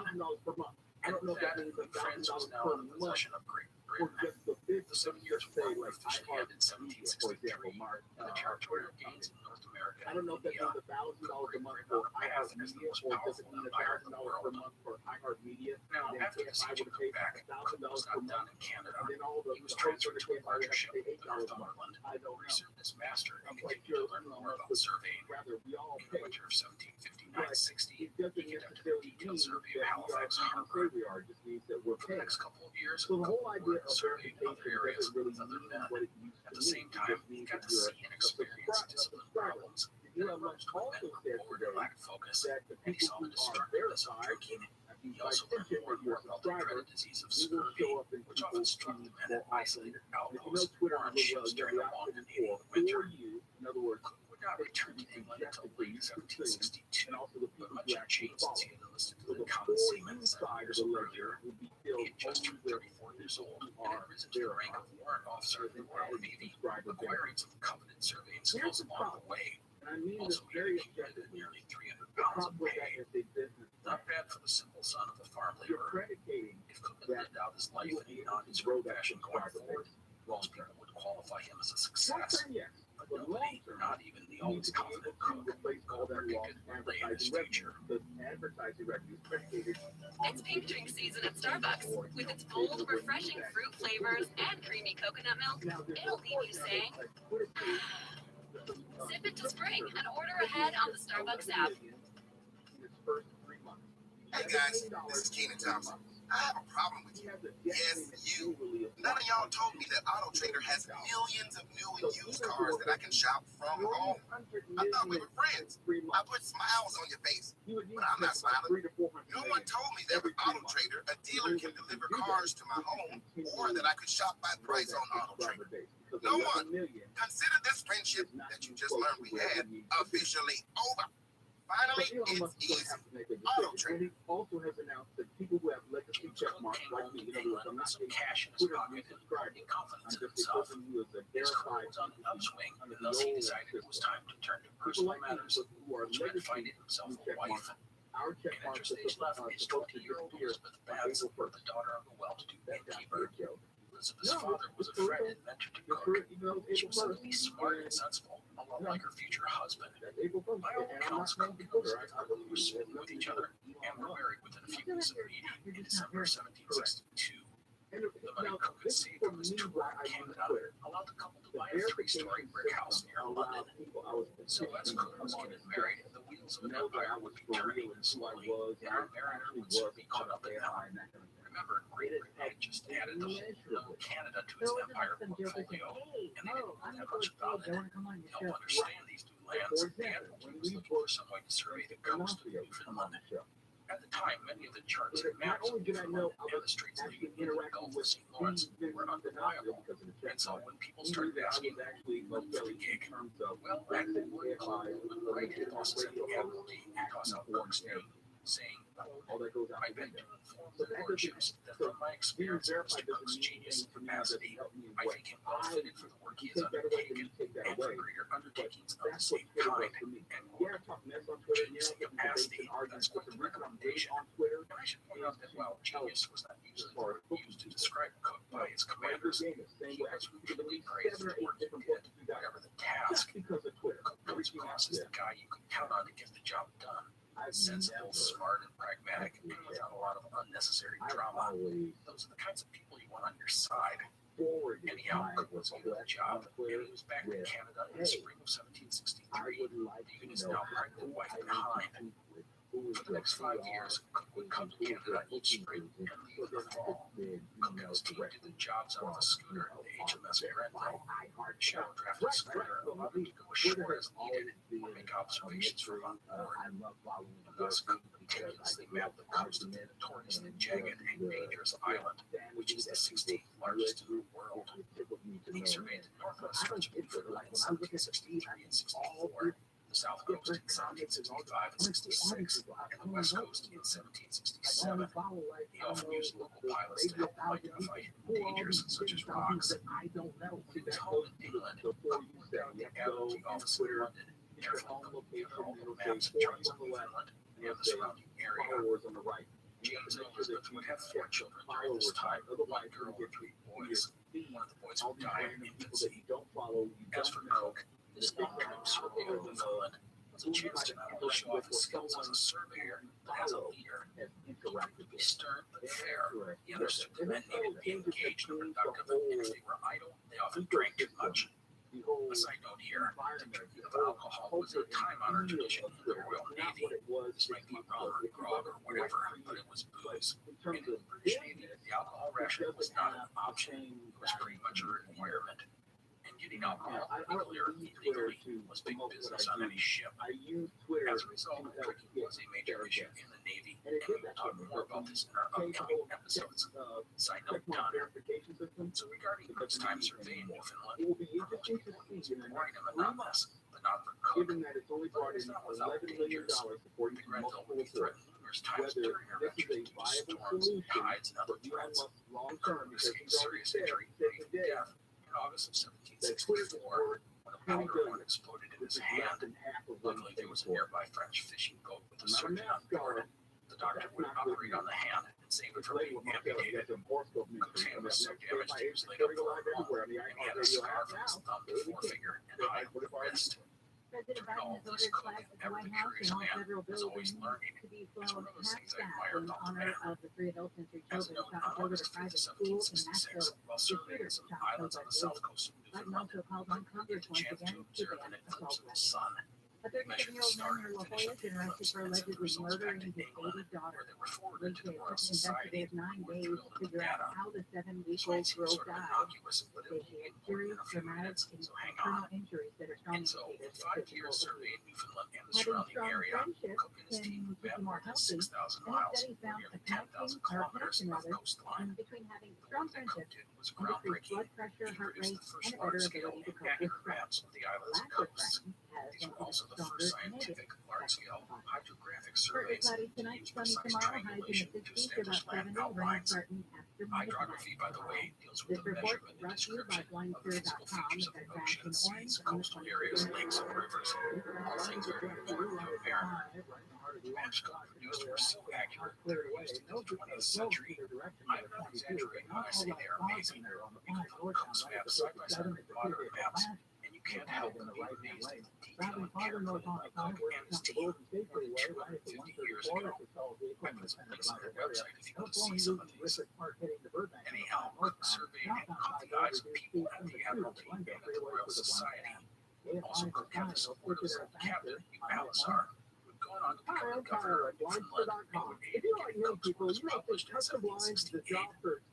And with that, France was now in the possession of Great or just the fifth. The 7 Years' War were officially ended in 1763, and the territorial gains in North America I don't know if that's India $1,000 a month grew for path as the iHeartMedia, most or does it powerful mean empire in the $1,000 per world. month for iHeartMedia? Now, And then after the if I siege would of pay Quebec, Cook $1,000 was per not done month, in Canada. and then all the He was hosts transferred to a I would larger have to ship, pay the $8 a month. Northumberland. I don't He know. served as master and I'm quite continued sure to learn Elon more Musk about would surveying. rather we all In the pay. winter of But 1759-60, it doesn't he conducted a necessarily detailed mean survey that of we are Halifax who we Harbor. say we are. It just means that we're For the paying. next couple of years, So the whole Cook idea worked of surveying other verification areas doesn't really with other mean men. what it used At to the mean. same It time, just he means got that to you're see and experience discipline problems If that you have arose when men also were said bored today or lacked focus, that the and he people saw who the are destructiveness of verified, drinking. if you He also learned attention more that and you're more a about the subscriber, dreaded disease of you will scurvy, show up in which often struck the men in more often. isolated And if you know outposts Twitter or on really well, ships you during have a long the and option alien for winter. you. In other words, Cook would not return to England until late 1762, and also the but people much who had actually changed since he follow. had enlisted So to the the common for seaman you 7 side of years the earlier. ledger would be He filled had just only turned with 34 years old people who and are had risen to the rank of verified. warrant officer in the Royal Navy, acquiring some coveted surveying skills along the way. And I mean Also, this he had very accumulated objectively. nearly 300 The pounds of problem with that pay. is a business. Not bad for the simple son of a farm You're laborer. predicating If Cook had that lived out his life you will in be a able to grow nondescript that fashion going subscriber forward, base. most people would qualify him as a Short success. term, yes. But But long nobody, term, not even the you need always to be able confident to Cook, replace all could have that lost predicted where lay in his advertising revenue. future. The advertising revenue is predicated on It's pink drink season at Starbucks. With its bold, refreshing fruit flavors and creamy coconut milk, it'll leave you saying, sip it to spring and order ahead on the Starbucks app. Hey guys, this is Keenan Thompson. I have a problem with you. Yes, you. None of y'all told me that Auto Trader has millions of new and used cars that I can shop from home. I thought we were friends. I put smiles on your face, but I'm not smiling. No one told me that with Auto Trader, a dealer can deliver cars to my home, or that I could shop by price on Auto Trader. No one. Consider this friendship that you just learned we had officially over. Finally, it's easy. Auto Trader. Also has announced that people who have legacy check marks like me, in other words, I'm not a cash in his Twitter pocket and subscriber. building confidence I'm in just a himself. person who is a His career verified was on an upswing, under and the thus he old decided it was system. time to turn to People personal like me, matters, who are which meant legacy finding himself a check wife. marks. Our check In marks interstage left is supposed to 20-year-old disappear Elizabeth on Batts, April 1st. the daughter of a well-to-do innkeeper. Elizabeth's No, father was a it's friend April. and mentor to It's Cook. correct, even though it's She April was said to be 1st. smart and sensible, a lot like her future husband. April 1st. By all And I'm accounts, not Cook saying and Twitter. Elizabeth Taylor were smitten with each other and were married within a few weeks of meeting in December 1762. The money Cook had saved from his tour in Canada allowed the couple to buy a 3-story brick house near London. So as Cook was getting married, the wheels of an empire would be turning slowly, and our mariner would soon be caught up in them. Remember, Great Britain had just added the whole Canada to its empire portfolio, and they didn't know that much about it. To help understand these new lands, the admiral was looking for some way to survey the coast of Newfoundland. At the time, many of the charts and maps of Newfoundland and the straits leading into the Gulf of St. Lawrence were undeniable. And so when people started asking, what was the gig? Well, Admiral William Cleveland Wright had lost at the Admiralty because of Cook's name, saying, I've been to inform the lordships that from my experience of Mr. Cook's genius and capacity, I think him well fitted for the work he has undertaken and for greater undertakings of the same kind. Genius and capacity, that's quite the recommendation. And I should point out that while genius was not usually the word used to describe Cook by his commanders, he was routinely praised for the work he did, whatever the task. Cook comes across as the guy you could count on to get the job done. Sensible, smart, and pragmatic, and without a lot of unnecessary drama. Those are the kinds of people you want on your side. Anyhow, Cook was new to the job, and he was back in Canada in the spring of 1763, leaving his now pregnant wife behind. For the next 5 years, Cook would come to Canada each spring and leave in the fall. Cook and his team did the jobs out of the schooner, the HMS Grenville. The shallow-drafted schooner allowed him to go ashore as needed or make observations from on board. And thus, Cook continuously mapped the coast of the notoriously jagged and dangerous island, which is the 16th largest in the world. He surveyed the northwest stretch of Newfoundland in 1763 and 64. The south coast in 1765 and 66, and the west coast in 1767. He often used local pilots to help him identify hidden dangers such as rocks. When he was home in England, Cook worked out the Admiralty office in London, carefully putting together all the maps and charts of Newfoundland and the surrounding area. James and Elizabeth would have 4 children during this time, 1 girl and 3 boys. One of the boys would die in infancy. As for Cook, this long-term survey of Newfoundland was a chance to not only show off his skills as a surveyor, but as a leader. He could be stern but fair. He understood that men needed to be engaged and productive, and if they were idle, they often drank too much. A side note here, the drinking of alcohol was a time-honored tradition in the Royal Navy. This might be rum or grog or whatever, but it was booze. And in the British Navy, the alcohol ration was not an option, it was pretty much a requirement. And getting alcohol legally or illegally was big business on any ship. As a result, drinking was a major issue in the Navy, and we'll talk more about this in our upcoming episodes. Side note done. So regarding Cook's time survey in Newfoundland, for most people it was boring and monotonous, but not for Cook. But it was not without dangers. The Grenville would be threatened numerous times during her venture due to storms, tides, and other threats. And Cook received serious injury, leading to death in August of 1764 when a powder horn exploded in his hand. Luckily, there was a nearby French fishing boat with a surgeon on board. The doctor would operate on the hand and save it from being amputated. Cook's hand was so damaged he was laid up for a month, and he had a scar from his thumb to forefinger and high wrist. Through all this, Cook, ever the curious man, is always learning. It's one of those things I admire about the man. As a note, on August 5th, 1766, while surveying some islands on the south coast of Newfoundland, Cook had a chance to observe an eclipse of the sun. He measured the start and finished up the eclipse, and sent the results back to England, where they were forwarded to the Royal Society, who were thrilled with the data. This might seem sort of innocuous, but it will be important in a few minutes, so hang on. And so, in 5 years surveying Newfoundland and the surrounding area, Cook and his team mapped more than 6,000 miles, or nearly 10,000 kilometers of coastline. One thing Cook did was groundbreaking. He produced the first large-scale and accurate maps of the islands and coasts. These were also the first scientific, large-scale hydrographic surveys used precise triangulation to establish land outlines. Hydrography, by the way, deals with the measurement and description of the physical features of the ocean, seas, coastal areas, lakes, and rivers. All things very important to a mariner. The maps Cook produced were so accurate they were used in the 20th century. I'm not exaggerating when I say they are amazing. You can put Cook's maps side by side with modern maps, and you can't help but be amazed at the detail and carefully Cook and his team more than 250 years ago. I put some links on their website if you want to see some of these. Anyhow, Cook surveyed and caught the eyes of people at the Admiralty and at the Royal Society. Also, Cook had the support of some Captain Palliser, who had gone on to become the governor of Newfoundland and would aid in getting Cook's works published in 1768.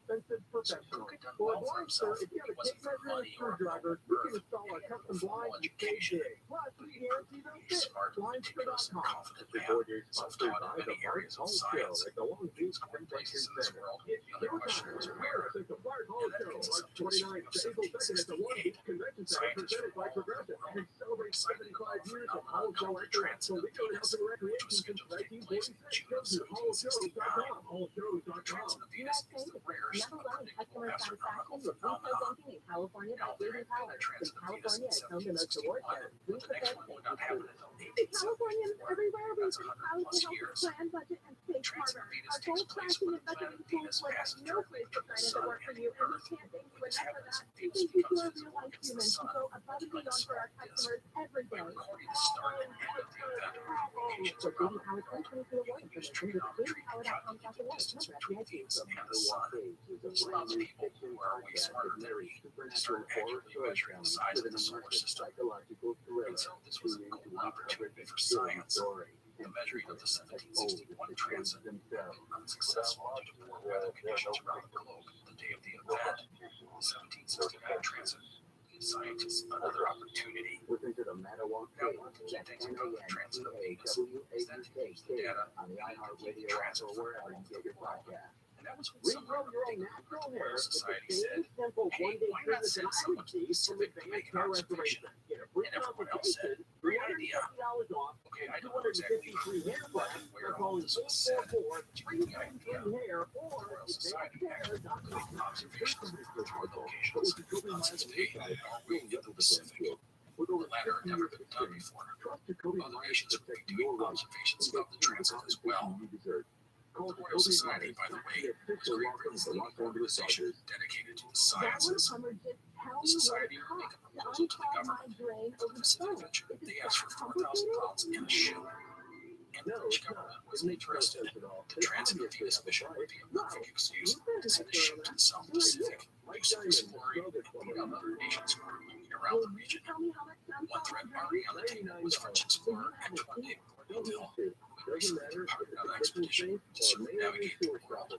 So Cook had done well for himself. He wasn't for money or noble birth, and he had no formal education. But he proved to be a smart, meticulous, and confident man, self-taught in many areas of science. He was going places in this world. The other question was where, and that gets us up to the spring of 1768. Scientists from all over the world were excited about a phenomenon called the transit of Venus, which was scheduled to take place in June of 1769. The transit of Venus is the rarest unpredictable astronomical phenomenon. Now, there had been a transit of Venus in 1761, but the next one would not happen until 1874. That's 100 plus years. The transit of Venus takes place when the planet Venus passes directly between the Sun and the Earth. When this happens, Venus becomes visible against the Sun, multiplying the small disk. By recording the start and end of the event or locations around the world, you can use trigonometry to calculate the distance between Venus and the Sun. This allows people who are way smarter than me to start accurately measuring the size of the solar system. And so this was a golden opportunity for science. The measuring of the 1761 transit had been unsuccessful due to poor weather conditions around the globe the day of the event. The 1769 transit gave scientists another opportunity. Now, one of the key things about the transit of Venus is that to use the data, you need to complete the transit from all over the world. And that was when someone from the Royal Society said, hey, why not send someone to the Pacific to make an observation? And everyone else said, great idea. Okay, I don't know exactly who or where all this was said, but you get the idea. The Royal Society actually completed observations toward locations on its way north in the Pacific. The latter had never been done before. Other nations would be doing observations of the transit as well. The Royal Society, by the way, was Great Britain's leading organization dedicated to the sciences. The society would make a proposal to the government for the Pacific venture. They asked for £4,000 and a ship. And the British government was interested. The transit of Venus mission would be a perfect excuse to send a ship to the South Pacific, do some exploring, and meet up other nations who were moving around the region. One threat already on the table was French explorer and tornado Rabbi, who had recently departed on an expedition to circumnavigate the world.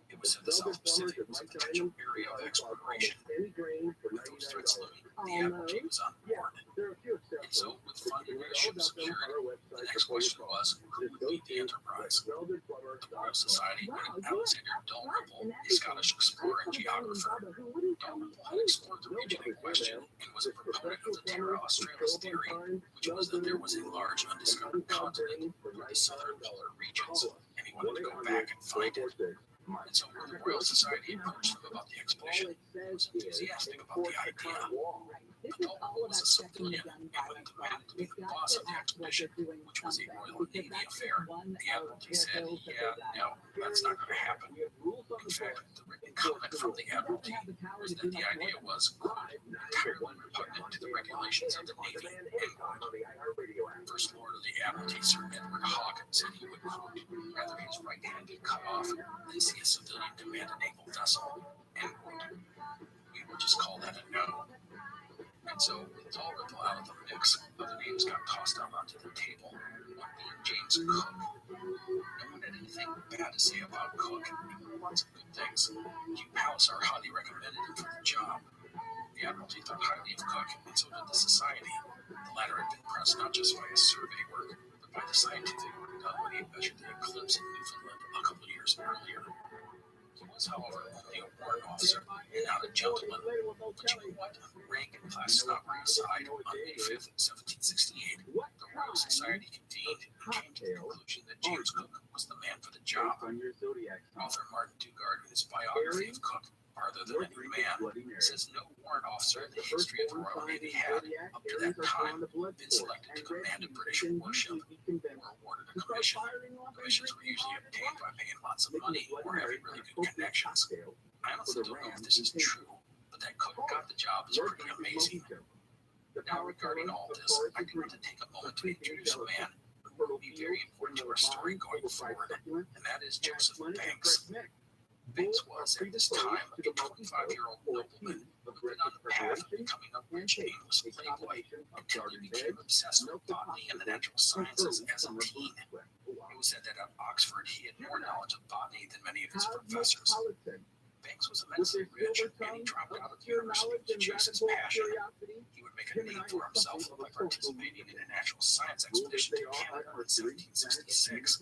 It was said the South Pacific was a potential area of exploration. With those threats looming, the Admiralty was on board. And so, with funding and a ship secured, the next question was, who would lead the enterprise? The Royal Society wanted Alexander Dalrymple, a Scottish explorer and geographer. Dalrymple had explored the region in question and was a proponent of the Terra Australis theory, which was that there was a large undiscovered continent in the southern polar regions, and he wanted to go back and find it. And so when the Royal Society approached him about the expedition, he was enthusiastic about the idea. But Dalrymple was a civilian and would demanded to be the boss of the expedition, which was a Royal Navy affair. The Admiralty said, yeah, no, that's not going to happen. In fact, the written comment from the Admiralty was that the idea was, quote, entirely repugnant to the regulations of the Navy, end quote. First Lord of the Admiralty, Sir Edward Hawke, said he would, quote, rather his right hand be cut off than see a civilian command a naval vessel, end quote. We would just call that a no. And so, with Dalrymple out of the mix, other names got tossed out onto the table, one being James Cook. No one had anything bad to say about Cook, lots of good things. Hugh Palliser highly recommended him for the job. The Admiralty thought highly of Cook, and so did the Society. The latter had been impressed not just by his survey work, but by the scientific work done when he measured the eclipse in Newfoundland a couple of years earlier. He was, however, only a warrant officer and not a gentleman. But you know what? Rank and class snobbery aside, on May 5th, 1768, the Royal Society convened and came to the conclusion that James Cook was the man for the job. Author Martin Dugard, in his biography of Cook, Farther Than Any Man, says no warrant officer in the history of the Royal Navy had, up to that time, been selected to command a British warship or awarded a commission. Commissions were usually obtained by paying lots of money or having really good connections. I honestly don't know if this is true, but that Cook got the job is pretty amazing. Now, regarding all this, I do want to take a moment to introduce a man who will be very important to our story going forward, and that is Joseph Banks. Banks was, at this time, a 25-year-old nobleman who had been on the path of becoming a rich and aimless playboy until he became obsessed with botany and the natural sciences as a teen. It was said that at Oxford he had more knowledge of botany than many of his professors. Banks was immensely rich, and he dropped out of university to chase his passion. He would make a name for himself by participating in a natural science expedition to Canada in 1766,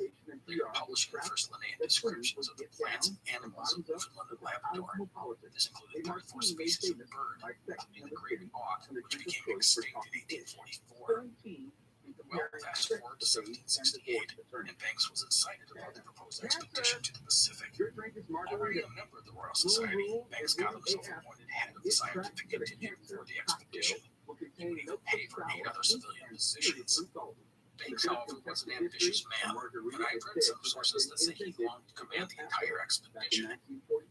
later publishing the first Linnaean descriptions of the plants and animals of Newfoundland and Labrador. This included 34 species of bird, including the great auk, which became extinct in 1844. Well, fast forward to 1768, and Banks was excited about the proposed expedition to the Pacific. Already a member of the Royal Society, Banks got himself appointed head of the scientific contingent for the expedition. He would even pay for 8 other civilian positions. Banks, however, was an ambitious man, and I've read some sources that say he longed to command the entire expedition.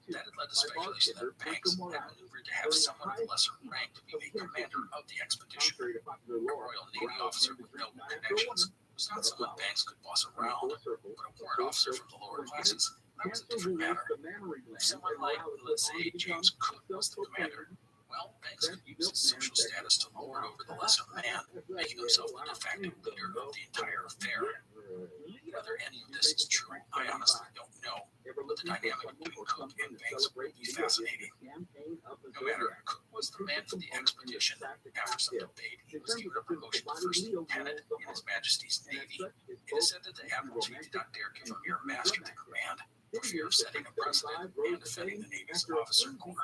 That had led to speculation that Banks had maneuvered to have someone of lesser rank to be made commander of the expedition. A Royal Navy officer with no connections was not someone Banks could boss around, but a warrant officer from the lower classes, that was a different matter. If someone like, let's say, James Cook was the commander, well, Banks could use his social status to lord over the lesser man, making himself the de facto leader of the entire affair. Whether any of this is true, I honestly don't know, but the dynamic between Cook and Banks would be fascinating. No matter, Cook was the man for the expedition. After some debate, he was given a promotion to first lieutenant in His Majesty's Navy. It is said that the Admiralty did not dare give a mere master the command, for fear of setting a precedent and defending the Navy's officer corps.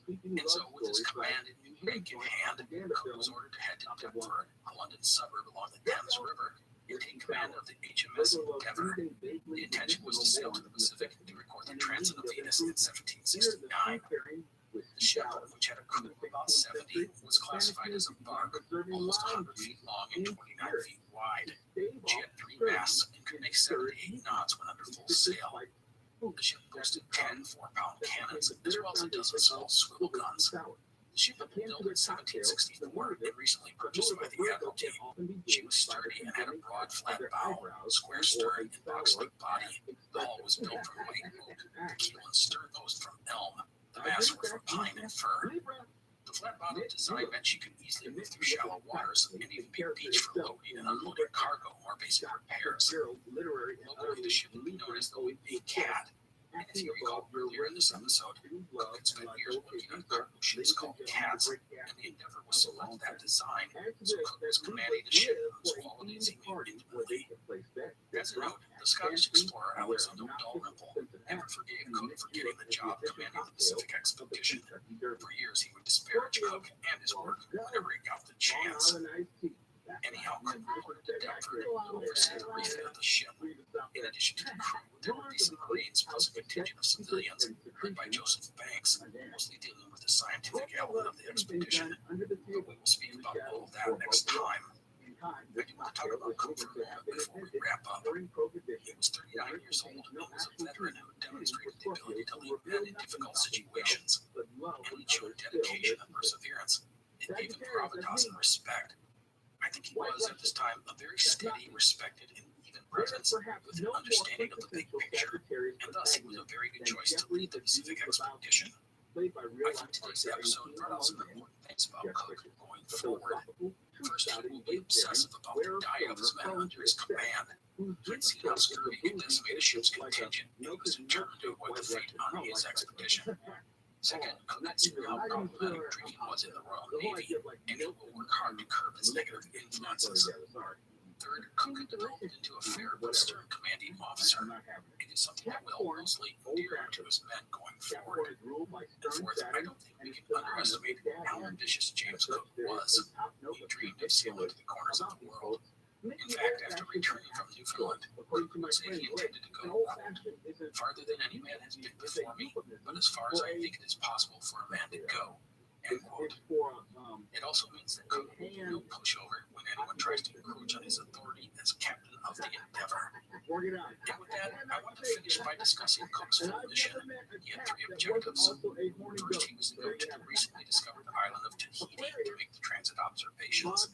And so, with his command in rank in hand, Cook was ordered to head to Deptford, a London suburb along the Thames River, and take command of the HMS Endeavour. The intention was to sail to the Pacific to record the transit of Venus in 1769. The ship, which had a crew of about 70, was classified as a bug, almost 100 feet long and 29 feet wide. She had 3 masts and could make 7 to 8 knots when under full sail. The ship boasted 10 4-pound cannons, as well as a dozen small swivel guns. The ship had been built in 1764 and recently purchased by the Admiralty. She was sturdy and had a broad, flat bow, square stern, and box-like body. The hull was built from white oak, the keel and stern post from elm. The masts were from pine and fir. The flat-bottomed design meant she could easily move through shallow waters and even be beached for loading and unloading cargo or basic repairs. Locally, the ship would be known as the Whitby Cat. And if you recall earlier in this episode, Cook had spent years working on art ships called cats, and the Endeavor was selected that design, so Cook was commanding a ship whose qualities he knew intimately. As a note, the Scottish explorer Alexander Dalrymple never forgave Cook for getting the job commanding the Pacific expedition. For years, he would disparage Cook and his work whenever he got the chance. Anyhow, Cook ordered the Endeavor to oversee the refit of the ship. In addition to the crew, there would be some Marines plus a contingent of civilians, led by Joseph Banks, mostly dealing with the scientific element of the expedition. But we will speak about all of that next time. I do want to talk about Cook for a moment before we wrap up. He was 39 years old and was a veteran who demonstrated the ability to lead men in difficult situations, and he showed dedication and perseverance. It gave him gravitas and respect. I think he was, at this time, a very steady, respected, and even presence with an understanding of the big picture, and thus he was a very good choice to lead the Pacific expedition. I think today's episode brought out some important things about Cook going forward. First, he will be obsessive about the diet of his men under his command. He had seen how scurvy could decimate a ship's contingent, and he was determined to avoid the fate on his expedition. Second, Cook had seen how problematic drinking was in the Royal Navy, and he will work hard to curb its negative influences. Third, Cook had developed into a fair but stern commanding officer. It is something that will mostly endear to his men going forward. And fourth, I don't think we can underestimate how ambitious James Cook was. He dreamed of sailing to the corners of the world. In fact, after returning from Newfoundland, Cook said he intended to go farther than any man has been before me, but as far as I think it is possible for a man to go. End quote. It also means that Cook will do no pushover when anyone tries to encroach on his authority as captain of the Endeavor. And with that, I want to finish by discussing Cook's full mission. He had 3 objectives. First, he was to go to the recently discovered island of Tahiti to make the transit observations.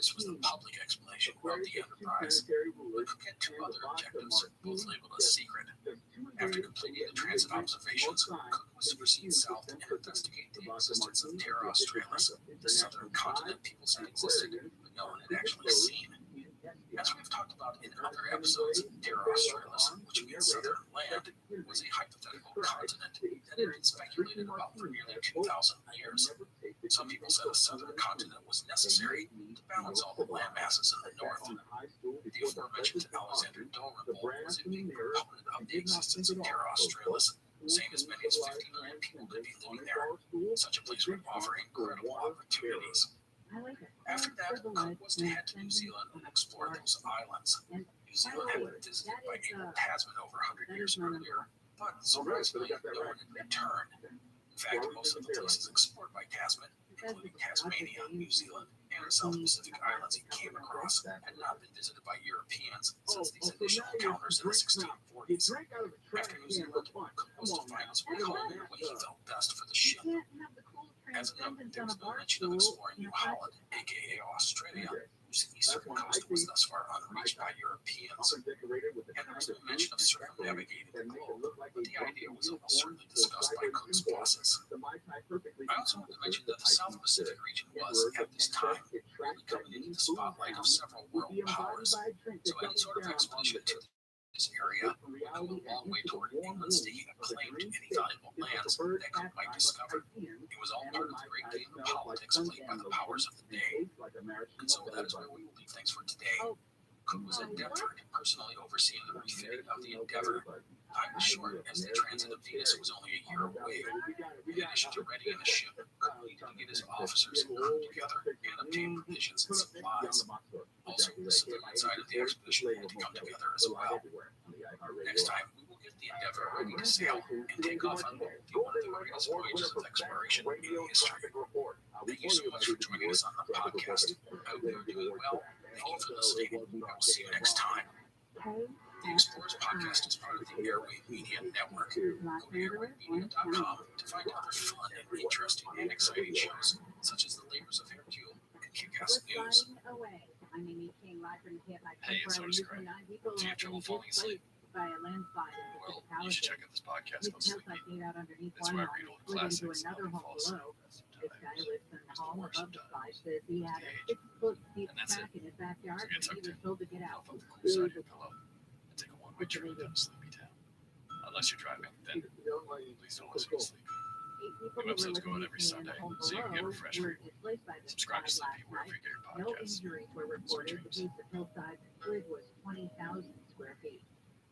This was the public explanation of the Enterprise. But Cook had 2 other objectives, both labeled as secret. After completing the transit observations, Cook was to proceed south and investigate the existence of Terra Australis, the southern continent people said existed, but no one had actually seen. As we've talked about in other episodes, Terra Australis, which means southern land, was a hypothetical continent that had been speculated about for nearly 2,000 years. Some people said a southern continent was necessary to balance all the land masses in the north. The aforementioned Alexander Dalrymple was a big proponent of the existence of Terra Australis, same as many as 50 million people could be living there. Such a place would offer incredible opportunities. After that, Cook was to head to New Zealand and explore those islands. New Zealand had been visited by Abel Tasman over 100 years earlier, but surprisingly, no one had returned. In fact, most of the places explored by Tasman, including Tasmania, New Zealand, and the South Pacific Islands he came across, had not been visited by Europeans since these initial encounters in the 1640s. After New Zealand, Cook was to find his way home in a way he felt best for the ship. As a note, there was no mention of exploring New Holland, aka Australia, whose eastern coast was thus far unreached by Europeans. And there was no mention of circumnavigating the globe, but the idea was almost certainly discussed by Cook's bosses. I also want to mention that the South Pacific region was, at this time, really coming into the spotlight of several world powers, so any sort of expedition to this area would go a long way toward England staking a claim to any valuable lands that Cook might discover. It was all part of the great game of politics played by the powers of the day. And so that is where we will leave things for today. Cook was at Deptford, personally overseeing the refitting of the Endeavor. Time was short, as the transit of Venus was only a year away. In addition to readying the ship, Cook needed to get his officers and crew together and obtain provisions and supplies. Also, the civilian side of the expedition had to come together as well. Next time, we will get the Endeavor ready to sail and take off on what will be one of the greatest voyages of exploration in history. Thank you so much for joining us on the podcast. I hope you are doing well. Thank you for listening. I will see you next time. The Explorers podcast is part of the Airwave Media Network. Go to airwavemedia.com to find other fun and interesting and exciting shows, such as The Labors of Hercule and Kick-Ass News. Hey, it's Otis Gray. Do you have trouble falling asleep? Well, you should check out this podcast called Sleep People. It's where I read old classics and help you fall asleep. Sometimes it's the worst of times, the age, and that's it. So get tucked in, hop up beside your pillow, and take a one-way trip down to Sleepy Town. Unless you're driving, then please don't listen to sleep. New episodes go out every Sunday, so you can get refreshed free. Subscribe to Sleepy wherever you get your podcasts. Sweet dreams.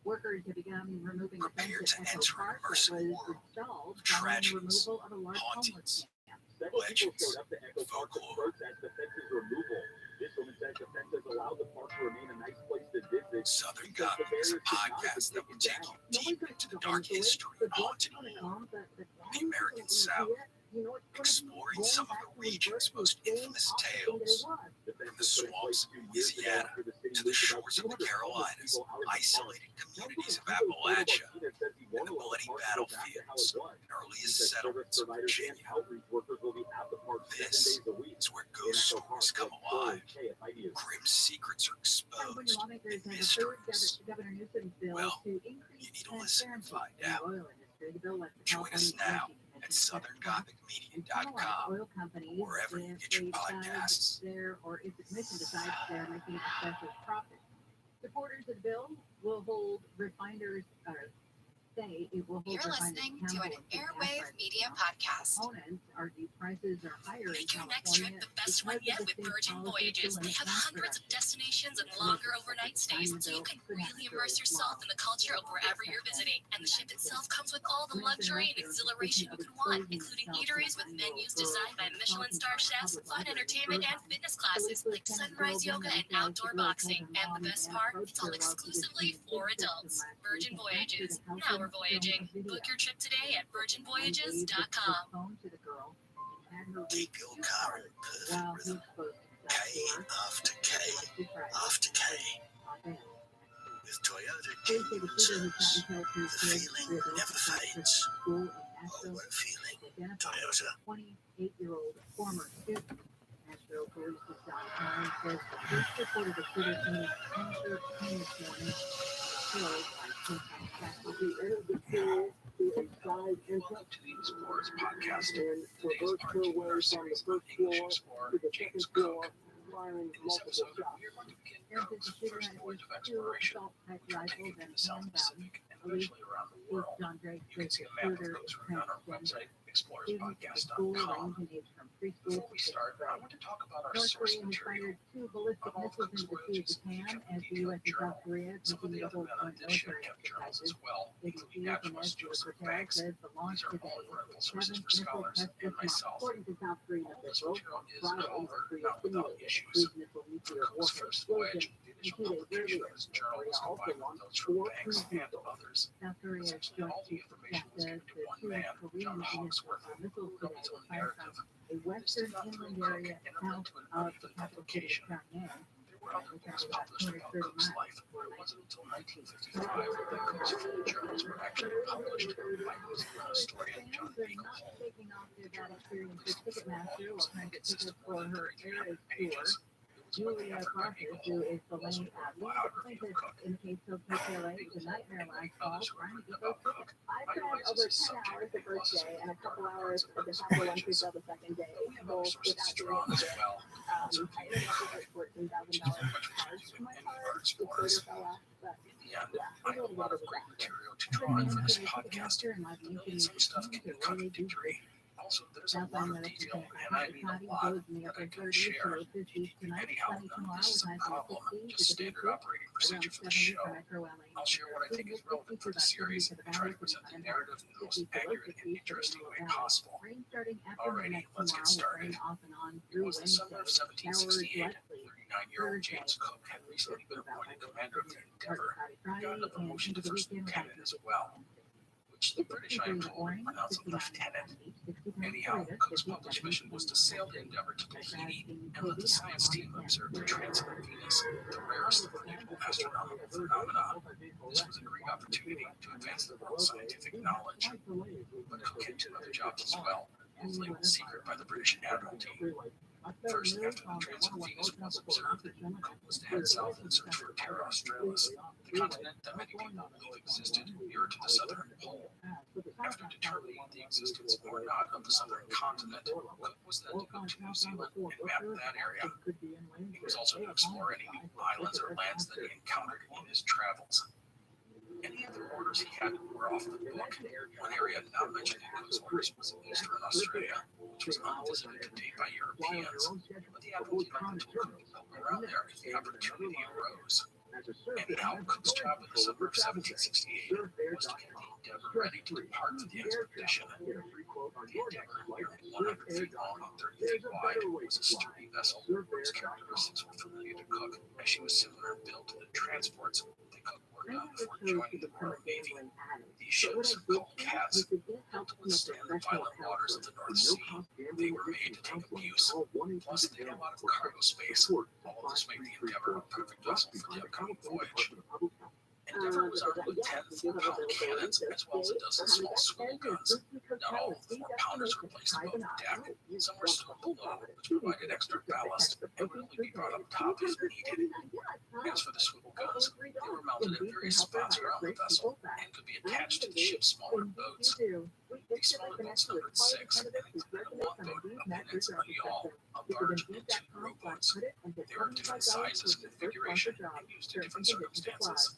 Workers have begun removing the Prepare fence to at Echo enter Park an that immersive was world installed of following the tragedies, removal of a large homeless hauntings, camp. legends, folklore. Southern Gothic is a podcast that will take you deep into the dark history and haunted lore, the American South, exploring some of the region's most infamous tales. From the swamps of Louisiana to the shores of the Carolinas, isolated communities of Appalachia, and the bloody battlefields and earliest settlements of Virginia. This is where ghost stories come alive, grim secrets are exposed, and mysteries. Well, you need to listen and find out. Join us now at SouthernGothicMedia.com, wherever you get your podcasts. Or if the commission decides they're making a special profit. Supporters of the bill will hold refiners, say it will hold You're refiners listening to an accountable for Airwave gas Media prices. podcast. Opponents argue prices are higher Make in your next trip California the best one because yet of the with state's Virgin policy to Voyages. They limit have gas hundreds of production. destinations and longer overnight stays, so you can really immerse yourself in the culture of wherever you're visiting. And the ship itself comes with all the luxury and exhilaration you could want, including eateries with menus designed by Michelin-star chefs, fun entertainment, and fitness classes like sunrise yoga and outdoor boxing. And the best part, it's all exclusively for adults. Virgin Voyages. Now we're voyaging. Book your trip today at virginvoyages.com. Keep your car in perfect rhythm. K after K after K. With Toyota genuine service, the feeling never fades. Oh, what feeling? Toyota. 28-year-old former student. Nashville police John says the police reported a shooter in his Hampshire this morning, killed by two suspects. Welcome to the Explorers podcast. Today's part of our series on English explorer James Cook. In this episode, we are going to begin Cook's first voyage of exploration. We're taking to the South Pacific and eventually around the world. You can see a map of Cook's route on our website, explorerspodcast.com. Before we start, I want to talk about our North source Korea has material. fired two ballistic All of missiles Cook's into the voyages Sea of include Japan as the detailed U.S. and journal. South Korea Some of continue the to other hold men on joint this ship military kept journals exercises. as well, including naturalist Joseph Banks. says the launch These are today all reliable is the sources seventh for missile scholars test and this month, myself. according to South Korean All this officials. material is, Friday, however, Korea not without simulated issues. cruise missile For nuclear Cook's warhead first explosion. voyage, the initial And 2 days publication earlier, of his journal was Korea also combined with launched those from 4 Banks cruise and missiles. others. South Korea's Essentially, joint all the chiefs information was says given to the one 2 man, Korean John Hawksworth, missiles who wrote today the were fired from narrative. a This western did not throw inland Cook area and led south to an of the uneven capital city publication. of Pyongyang. There were other Which books is about published about 230 Cook's miles. life, but it wasn't until 1955 that Cook's full journals were actually published by New Zealand historian John Fans are not Beagle. taking off their bad experience with Ticketmaster Volumes while trying to consist ticket of for more than her 3,300 Eras pages. tour. It was what the Julia Evergreen Carter, Eagle who is the also lead wrote a lead biography of plaintiff Cook. in the case of KTLA, Beagle the nightmare and last many fall, others who have trying to written get those about Cook tickets. I've spent idolizes over his 10 subject hours the and first losses day and a couple regarding hours parts of of the Cook's chapter 1 voyages. through the second day, We have other both sources without to doing draw on as it. well. Also, I ended up with like $14,000 charge to my card. The quarter fell off, but in the end, yeah, I have a lot of great material to draw on for this podcast. And some stuff can get contradictory. Also, there's a lot of detail, and I mean a lot, that I can share. If you need me anyhow, none of this is a problem. Just standard operating procedure for the show. I'll share what I think is relevant for the series and try to present the narrative in the most accurate and interesting way possible. Alrighty, let's get started. It was the summer of 1768. 39-year-old James Cook had recently been appointed commander of the Endeavour and gotten a promotion to first lieutenant as well. With which the British, I am told, announced a lieutenant. Anyhow, Cook's published mission was to sail the Endeavour to Tahiti and let the science team observe the transit of Venus, the rarest of predictable astronomical phenomena. This was a great opportunity to advance the world's scientific knowledge. But Cook had two other jobs as well, both labeled secret by the British Admiralty. First, after the transit of Venus was observed, Cook was to head south in search for Terra Australis, the continent that many people believe existed nearer to the southern pole. After determining the existence or not of the southern continent, Cook was then to go to New Zealand and map that area. He was also to explore any new islands or lands that he encountered in his travels. Any other orders he had were off the book. One area not mentioned in Cook's orders was Eastern Australia, which was unvisited to date by Europeans, but the Admiralty likely told Cook to help around there if the opportunity arose. Anyhow, Cook's job in the summer of 1768 was to get the Endeavour ready to depart for the expedition. The Endeavour, nearly 100 feet long and 30 feet wide, was a sturdy vessel whose characteristics were familiar to Cook, as she was similar in build to the transports that Cook worked on before joining the Royal Navy. These ships, called cats, built to withstand the violent waters of the North Sea. They were made to take abuse, plus they had a lot of cargo space. All of this made the Endeavour a perfect vessel for the upcoming voyage. Endeavour was armed with 10 4-pound cannons, as well as a dozen small swivel guns. Not all of the 4-pounders were placed above the deck. Some were stowed below, which provided extra ballast, and would only be brought up top if needed. As for the swivel guns, they were mounted at various spots around the vessel, and could be attached to the ship's smaller boats. These smaller boats numbered 6, and included a longboat, a pinnace, a yawl, a barge, and 2 rowboats. They were of different sizes and configuration, and used in different circumstances.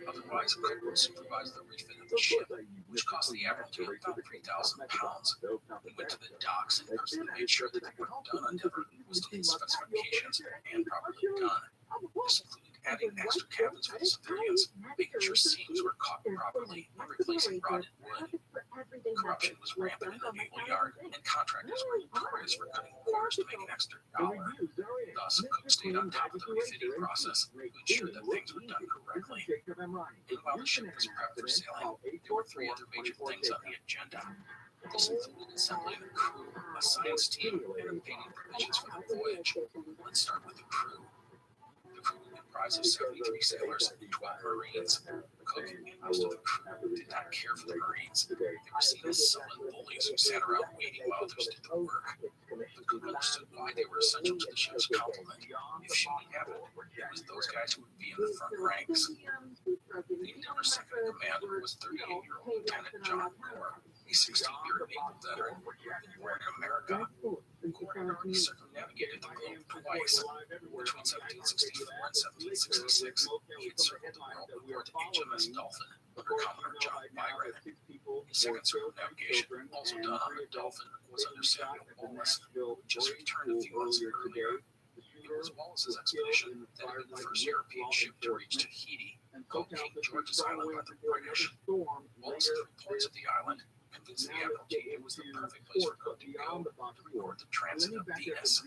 Otherwise, Cook would supervise the refit of the ship, which cost the Admiralty about £3,000. He went to the docks and personally made sure that the work done on Endeavour was to the specifications and properly done. This included adding extra cabins for the civilians, making sure seams were caught properly, and replacing rotted wood. Corruption was rampant in the naval yard, and contractors were notorious for cutting corners to make an extra dollar. Thus, Cook stayed on top of the refitting process to ensure that things were done correctly. And while the ship was prepped for sailing, there were 3 other major things on the agenda. This included assembling the crew, a science team, and obtaining provisions for the voyage. Let's start with the crew. The crew comprised of 73 sailors and 12 Marines. Cook and most of the crew did not care for the Marines. They were seen as sullen bullies who sat around waiting while others did the work. But Cook understood why they were essential to the ship's complement. If shooting happened, it was those guys who would be in the front ranks. The Endeavour's second in command was 38-year-old Lieutenant John Gore, a 16-year naval veteran born in America. Gore had already circumnavigated the globe twice. Between 1764 and 1766, he had circled the world aboard the HMS Dolphin under Commodore John Byron. His second circumnavigation, also done on the Dolphin, was under Samuel Wallis, who just returned a few months earlier. It was Wallis's expedition that had been the first European ship to reach Tahiti, called King George's Island by the British. Wallis drew points of the island, convinced the Admiralty it was the perfect place for Cook to go to record the transit of Venus.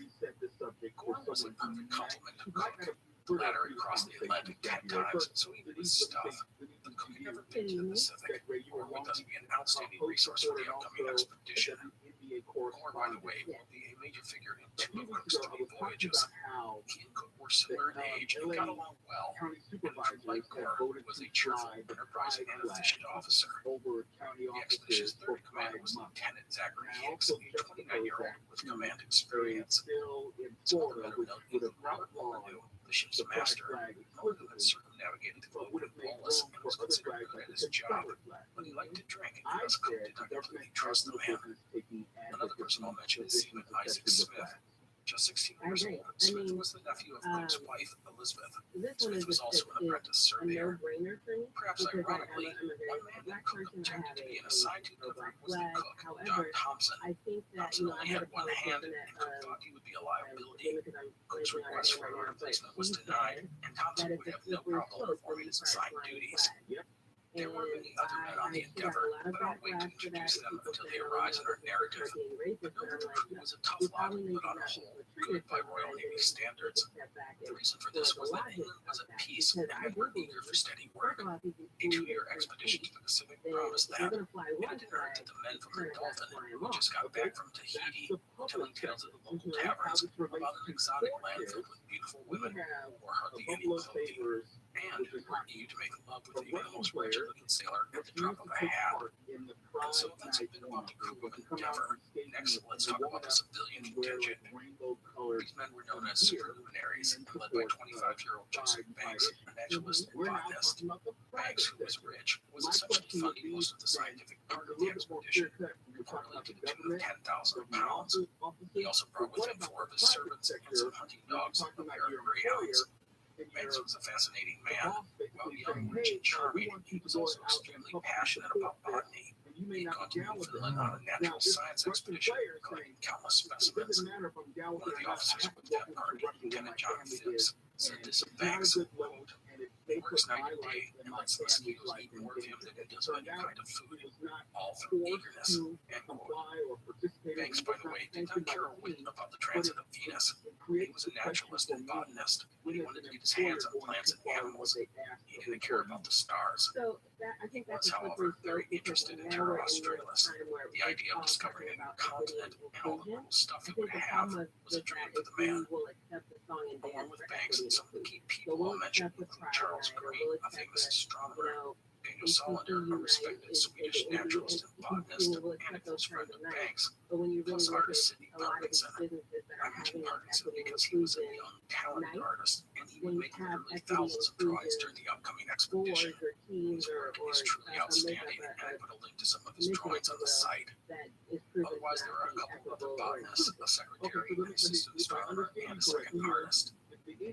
Gore was a perfect complement to Cook. The latter had crossed the Atlantic 10 times, so he knew his stuff. But Cook had never been to the Pacific, or would thus be an outstanding resource for the upcoming expedition. Gore, by the way, will be a major figure in 2 of Cook's 3 voyages. He and Cook were similar in age and got along well. And like Gore, was a cheerful, enterprising, and efficient officer. The expedition's third commander was Lieutenant Zachary Hicks, a 29-year-old with command experience. Some other men are known include Robert Mulleneux, the ship's master, who had circumnavigated the globe with Wallis and was considered good at his job, but he liked to drink, and thus Cook did not completely trust the man. Another person I'll mention is Seaman Isaac Smith. Just 16 years old, Smith was the nephew of Cook's wife, Elizabeth. Smith was also an apprentice surveyor. Perhaps ironically, one man that Cook objected to being assigned to Cook was the cook, Don Thompson. Thompson only had one hand, and Cook thought he would be a liability. Cook's request for a replacement was denied, and Thompson would have no problem performing his assigned duties. There were many other men on the Endeavor, but I'll wait to introduce them until they arise in our narrative. The Northern crew was a tough lot, but on the whole, good by Royal Navy standards. The reason for this was that England was at peace and men were eager for steady work. A 2-year expedition to the Pacific promised that. In a dinner to the men from the Dolphin, who just got back from Tahiti, telling tales of the local taverns about an exotic land filled with beautiful women who wore hardly any clothing, and who were eager to make love with even the most wretched-looking sailor at the drop of a hat. And so that's a bit about the crew of Endeavor. Next, let's talk about the civilian contingent. These men were known as superluminaries, led by 25-year-old Joseph Banks, a naturalist and botanist. Banks, who was rich, was essentially funding most of the scientific part of the expedition, reportedly to the tune of 10,000 pounds. He also brought with him 4 of his servants and some hunting dogs, a pair of greyhounds. Banks was a fascinating man. While young, rich, and charming, he was also extremely passionate about botany. He had gone to Newfoundland on a natural science expedition, collecting countless specimens. One of the officers with that party, Lieutenant John Phipps, said this of Banks, quote, "He works night and day and lets the mosquitoes eat more of him than he does of any kind of food, all through eagerness," end quote. Banks, by the way, did not care a whit about the transit of Venus. He was a naturalist and botanist. When he wanted to get his hands on plants and animals, he didn't care about the stars. He was, however, very interested in Terra Australis. The idea of discovering a new continent and all the cool stuff it would have was a dream for the man. Along with Banks, some of the key people I'll mention include Charles Green, a famous astronomer, Daniel Solander, a respected Swedish naturalist and botanist, and a close friend of Banks, plus artist Sidney Parkinson. I mention Parkinson because he was a young, talented artist, and he would make literally thousands of drawings during the upcoming expedition. His work is truly outstanding, and I put a link to some of his drawings on the site. Otherwise, there are a couple of other botanists, a secretary, an assistant astronomer, and a second artist.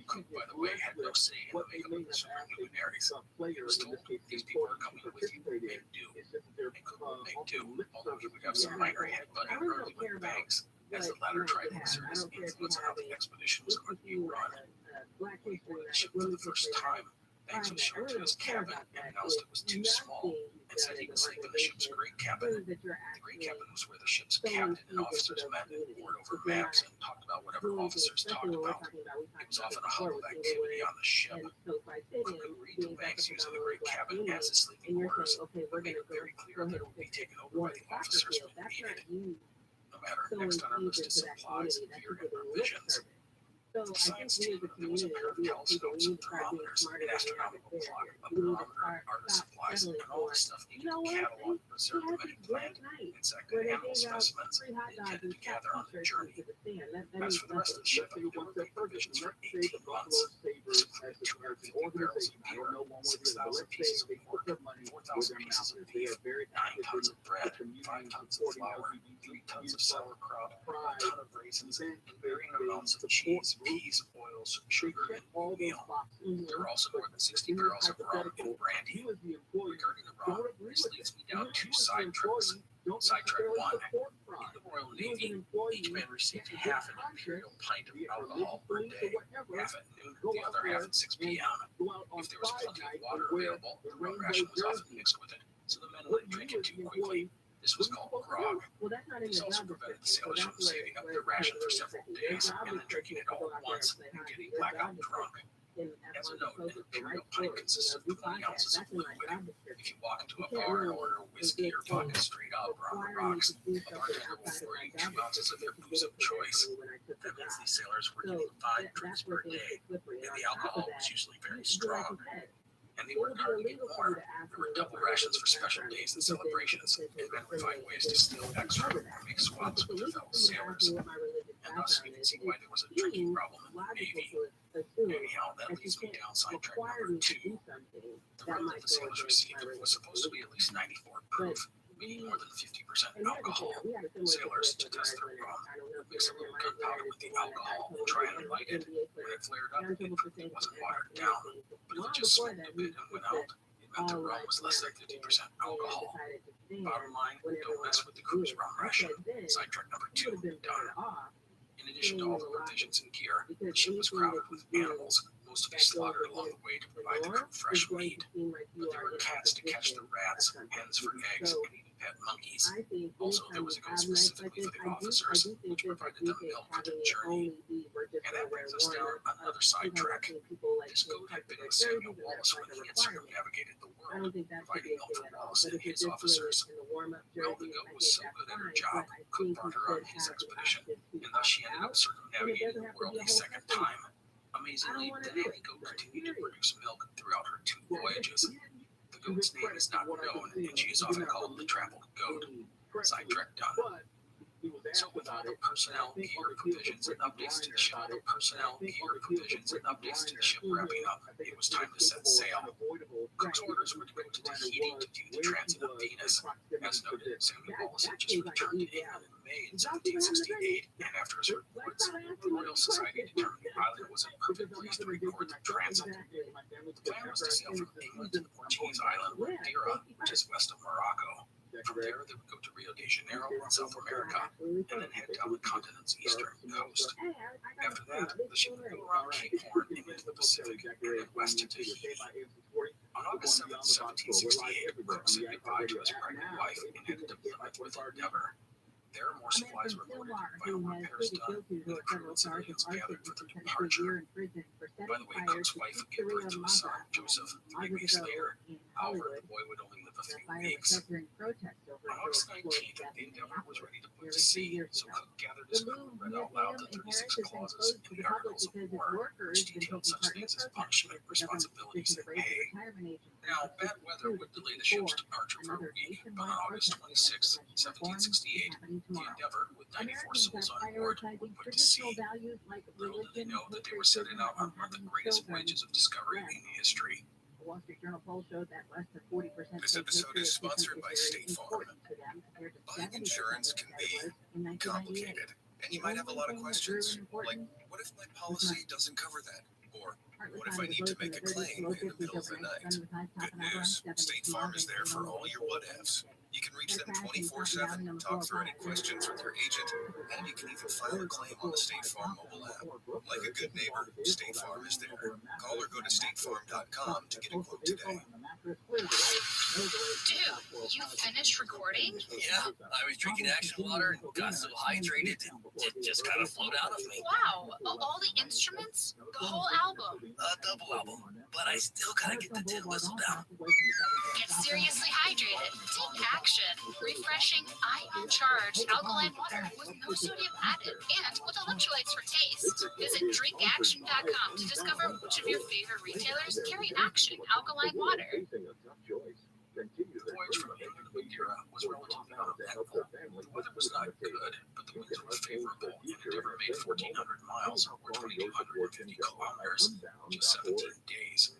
Cook, by the way, had no say in the makeup of the superluminaries. He was told these people are coming with you, make do. And Cook will make do, although he would have some minor headbutting early with Banks, as the latter tried to exert his influence on how the expedition was going to be run. When he boarded the ship for the first time, Banks was shown to his cabin and announced it was too small, and said he would sleep in the ship's great cabin. The great cabin was where the ship's captain and officers met, pored over maps, and talked about whatever officers talked about. It was often a hub of activity on the ship. Cook agreed to Banks using the great cabin as his sleeping quarters, but made it very clear that it would be taken over by the officers when needed. No matter, next on our list is supplies, gear, and provisions. The science team, there was a pair of telescopes and thermometers, an astronomical clock, a barometer, artist supplies, and all the stuff needed to catalog and preserve the many plant, insect, and animal specimens they intended to gather on their journey. As for the rest of the ship, there were big provisions for 18 months. This included 250 barrels of beer, 6,000 pieces of pork, 4,000 pieces of beef, 9 tons of bread, 5 tons of flour, 3 tons of sauerkraut, a ton of raisins, and varying amounts of cheese, peas, oils, sugar, and oatmeal. There were also more than 60 barrels of rum and brandy. Regarding the rum, this leads me down 2 sidetracks. Sidetrack 1. In the Royal Navy, each man received half an imperial pint of alcohol per day, half at noon, the other half at 6 p.m. If there was plenty of water available, the rum ration was often mixed with it, so the men wouldn't drink it too quickly. This was called grog. This also prevented the sailors from saving up their ration for several days and then drinking it all at once and getting blackout drunk. As a note, an imperial pint consists of 20 ounces of liquid. If you walk into a bar and order whiskey or vodka straight up or on the rocks, a bartender will pour you 2 ounces of their booze of choice. That means these sailors were getting 5 drinks per day, and the alcohol was usually very strong. And they were hardly warm. There were double rations for special days and celebrations, and men would find ways to steal extra or make swaps with their fellow sailors. And thus, you can see why there was a drinking problem in the Navy. Anyhow, that leads me down sidetrack number 2. The rum that the sailors received was supposed to be at least 94 proof, meaning more than 50% alcohol. Sailors, to test their rum, would mix a little gunpowder with the alcohol and try and light it. When it flared up, it proved it wasn't watered down, but if it just smoked a bit and went out, it meant the rum was less than 50% alcohol. Bottom line, don't mess with the crew's rum ration. Sidetrack number 2, done. In addition to all the provisions and gear, the ship was crowded with animals, animals to be slaughtered along the way to provide the crew fresh meat. But there were cats to catch the rats, hens for eggs, and even pet monkeys. Also, there was a goat specifically for the officers, which provided them milk for their journey. And that brings us down another sidetrack. This goat had been with Samuel Wallace when he had circumnavigated the world, providing milk for Wallace and his officers. Well, the goat was so good at her job, Cook brought her on his expedition, and thus she ended up circumnavigating the world a second time. Amazingly, the nanny goat continued to produce milk throughout her 2 voyages. The goat's name is not known, and she is often called the traveled goat. Sidetrack done. So with all the personnel, gear, provisions, and updates to the ship, wrapping up, it was time to set sail. Cook's orders were to go to Tahiti to view the transit of Venus. As noted, Samuel Wallace had just returned to England in May in 1768, and after his reports, the Royal Society determined the island was a perfect place to record the transit. The plan was to sail from England to the Portuguese island Madeira, which is west of Morocco. From there, they would go to Rio de Janeiro in South America, and then head down the continent's eastern coast. After that, the ship would go around Cape Horn and into the Pacific, and then west to Tahiti. On August 7, 1768, Cook said goodbye to his pregnant wife and headed to Plymouth with Endeavour. There, more supplies were loaded, vital repairs done, and the crew and civilians gathered for their departure. By the way, Cook's wife would give birth to a son, Joseph, 3 weeks later. However, the boy would only live a few weeks. On August 19th, the Endeavour was ready to put to sea, so Cook gathered his crew and read out loud the 36 clauses in the Articles of War, which detailed such things as punishment, responsibilities, and pay. Now, bad weather would delay the ship's departure for a week, but on August 26, 1768, the Endeavour, with 94 souls on board, would put to sea. Little did they know that they were setting out on one of the greatest voyages of discovery in history. This episode is sponsored by State Farm. Buying insurance can be complicated, and you might have a lot of questions, like, what if my policy doesn't cover that? Or, what if I need to make a claim in the middle of the night? Good news, State Farm is there for all your what-ifs. You can reach them 24/7, talk through any questions with your agent, and you can even file a claim on the State Farm mobile app. Like a good neighbor, State Farm is there. Call or go to statefarm.com to get a quote today. Dude, you finished recording? Yeah, I was drinking Action water and got so hydrated it just kind of flowed out of me. Wow, all the instruments? The whole album? A double album, but I still gotta get the tin whistle down. Get seriously hydrated. Take action. Refreshing, ion-charged alkaline water with no sodium added and with electrolytes for taste. Visit drinkaction.com to discover which of your favorite retailers carry Action alkaline water. The voyage from England to Madeira was relatively uneventful. The weather was not good, but the winds were favorable, and Endeavour made 1,400 miles, or 2,250 kilometers, in just 17 days.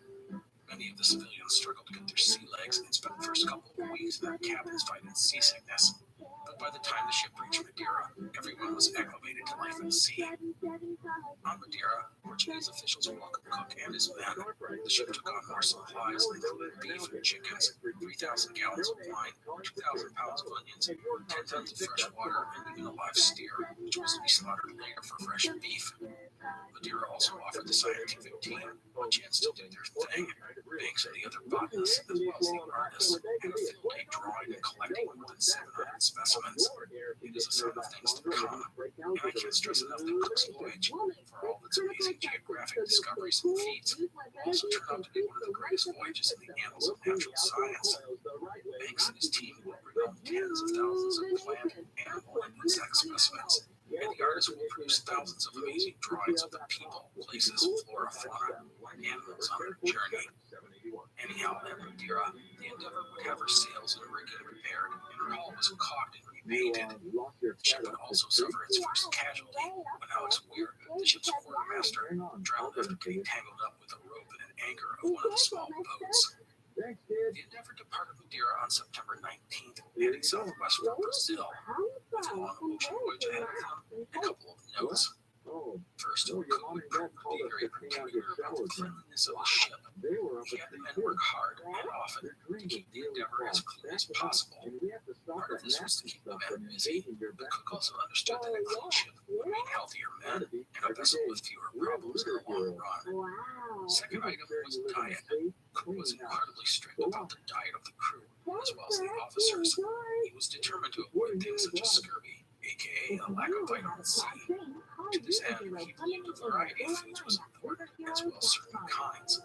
Many of the civilians struggled to get their sea legs and spent the first couple of weeks in their cabins fighting seasickness. But by the time the ship reached Madeira, everyone was acclimated to life at sea. On Madeira, Portuguese officials welcomed Cook and his men. The ship took on more supplies, including beef and chickens, 3,000 gallons of wine, 2,000 pounds of onions, 10 tons of fresh water, and even a live steer, which was to be slaughtered later for fresh beef. Madeira also offered the scientific team a chance to do their thing. Banks and the other botanists, as well as the artists, and a field day drawing and collecting more than 700 specimens. It is a sign of things to come, and I can't stress enough that Cook's voyage, for all its amazing geographic discoveries and feats, also turned out to be one of the greatest voyages in the annals of natural science. Banks and his team would bring home tens of thousands of plant, animal, and insect specimens, and the artists will produce thousands of amazing drawings of the people, places, flora, fauna, and animals on their journey. Anyhow, at Madeira, the Endeavour would have her sails and rigging repaired, and her hull was caulked and repainted. The ship would also suffer its first casualty when Alex Weir, the ship's quartermaster, drowned after getting tangled up with a rope and an anchor of one of the small boats. The Endeavour departed Madeira on September 19th, heading southwest from Brazil, with a long ocean voyage ahead of them. A couple of notes. First, Cook would be very particular about the cleanliness of the ship. He had the men work hard and often to keep the Endeavour as clean as possible. Part of this was to keep the men busy, but Cook also understood that a clean ship would mean healthier men and a vessel with fewer problems in the long run. Wow. Second item was diet. Cook was incredibly strict about the diet of the crew, as well as the officers. He was determined to avoid things such as scurvy, aka a lack of vitamin C. To this end, he believed a variety of foods was important, as well as certain kinds.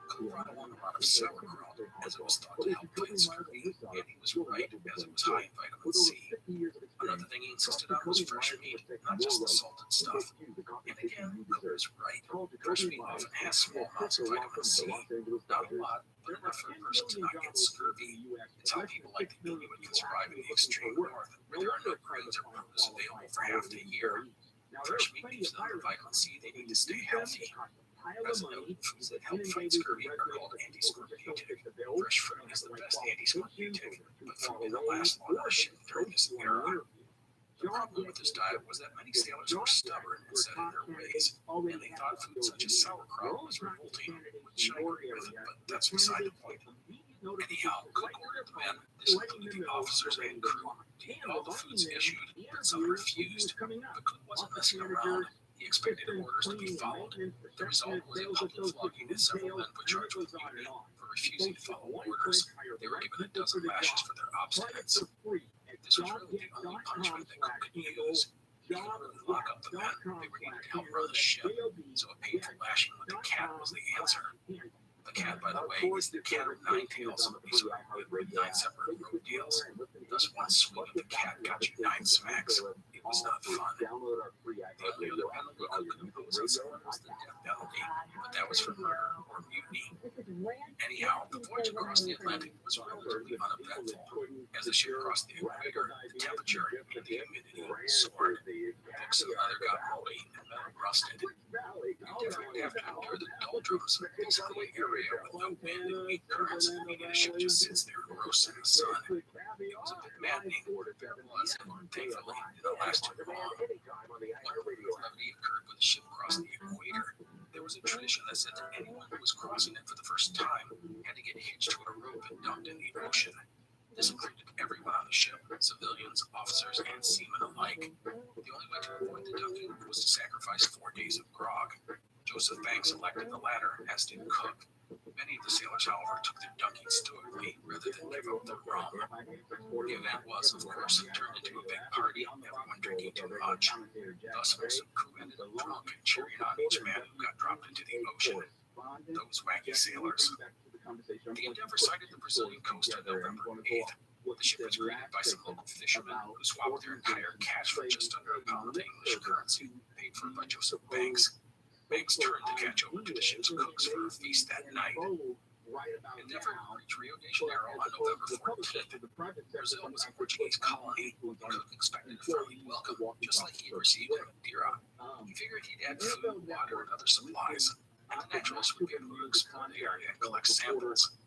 Cook brought along a lot of sauerkraut, as it was thought to help fight scurvy, and he was right, as it was high in vitamin C. Another thing he insisted on was fresh meat, not just the salted stuff. And again, Cook was right. Fresh meat often has small amounts of vitamin C, not a lot, but enough for a person to not get scurvy. It's how people like the Inuit can survive in the extreme north, where there are no grains or produce available for half the year. Fresh meat gives them the vitamin C they need to stay healthy. As a note, foods that help fight scurvy are called anti-scorbutic. Fresh fruit is the best anti-scorbutic, but fruit didn't last long on a ship during this era. The problem with this diet was that many sailors were stubborn and set in their ways, and they thought food such as sauerkraut was revolting, which I agree with, but that's beside the point. Anyhow, Cook ordered the men, this included the officers and crew, to eat all the foods issued, but some refused. But Cook wasn't messing around. He expected orders to be followed. The result was a public flogging, and several men were charged with mutiny for refusing to follow orders. They were given a dozen lashes for their obstinance. This was really the only punishment that Cook could use. He couldn't really lock up the men. They were needed to help run the ship, so a painful lashing with the cat was the answer. The cat, by the way, is the cat of 9 tails. These were 9 separate road deals. Thus, one swing of the cat got you 9 smacks. It was not fun. The only other penalty Cook could impose on someone was the death penalty, but that was for murder or mutiny. Anyhow, the voyage across the Atlantic was relatively uneventful. As the ship crossed the equator, the temperature and the humidity soared. Books and leather got moldy and metal rusted. You definitely have to endure the doldrums, basically an area with no wind and weak currents, meaning the ship just sits there and roasts in the sun. It was a bit maddening. There was, and thankfully, did not last too long. One levity occurred when the ship crossed the equator. There was a tradition that said that anyone who was crossing it for the first time had to get hitched to a rope and dumped in the ocean. This included everyone on the ship, civilians, officers, and seamen alike. The only way to avoid the dunking was to sacrifice 4 days of grog. Joseph Banks elected the latter, as did Cook. Many of the sailors, however, took their dunking stoically rather than give up their rum. The event was, of course, turned into a big party, everyone drinking too much. Thus, most of the crew ended up drunk and cheering on each man who got dropped into the ocean. Those wacky sailors. The Endeavour sighted the Brazilian coast on November 8th. The ship was greeted by some local fishermen who swapped their entire catch for just under £1 of English currency, paid for by Joseph Banks. Banks turned the catch over to the ship's cooks for a feast that night. Endeavour reached Rio de Janeiro on November 14th. Brazil was a Portuguese colony, and Cook expected a friendly welcome, just like he had received in Madeira. He figured he'd add food, water, and other supplies, and the naturalists would be able to explore the area and collect samples.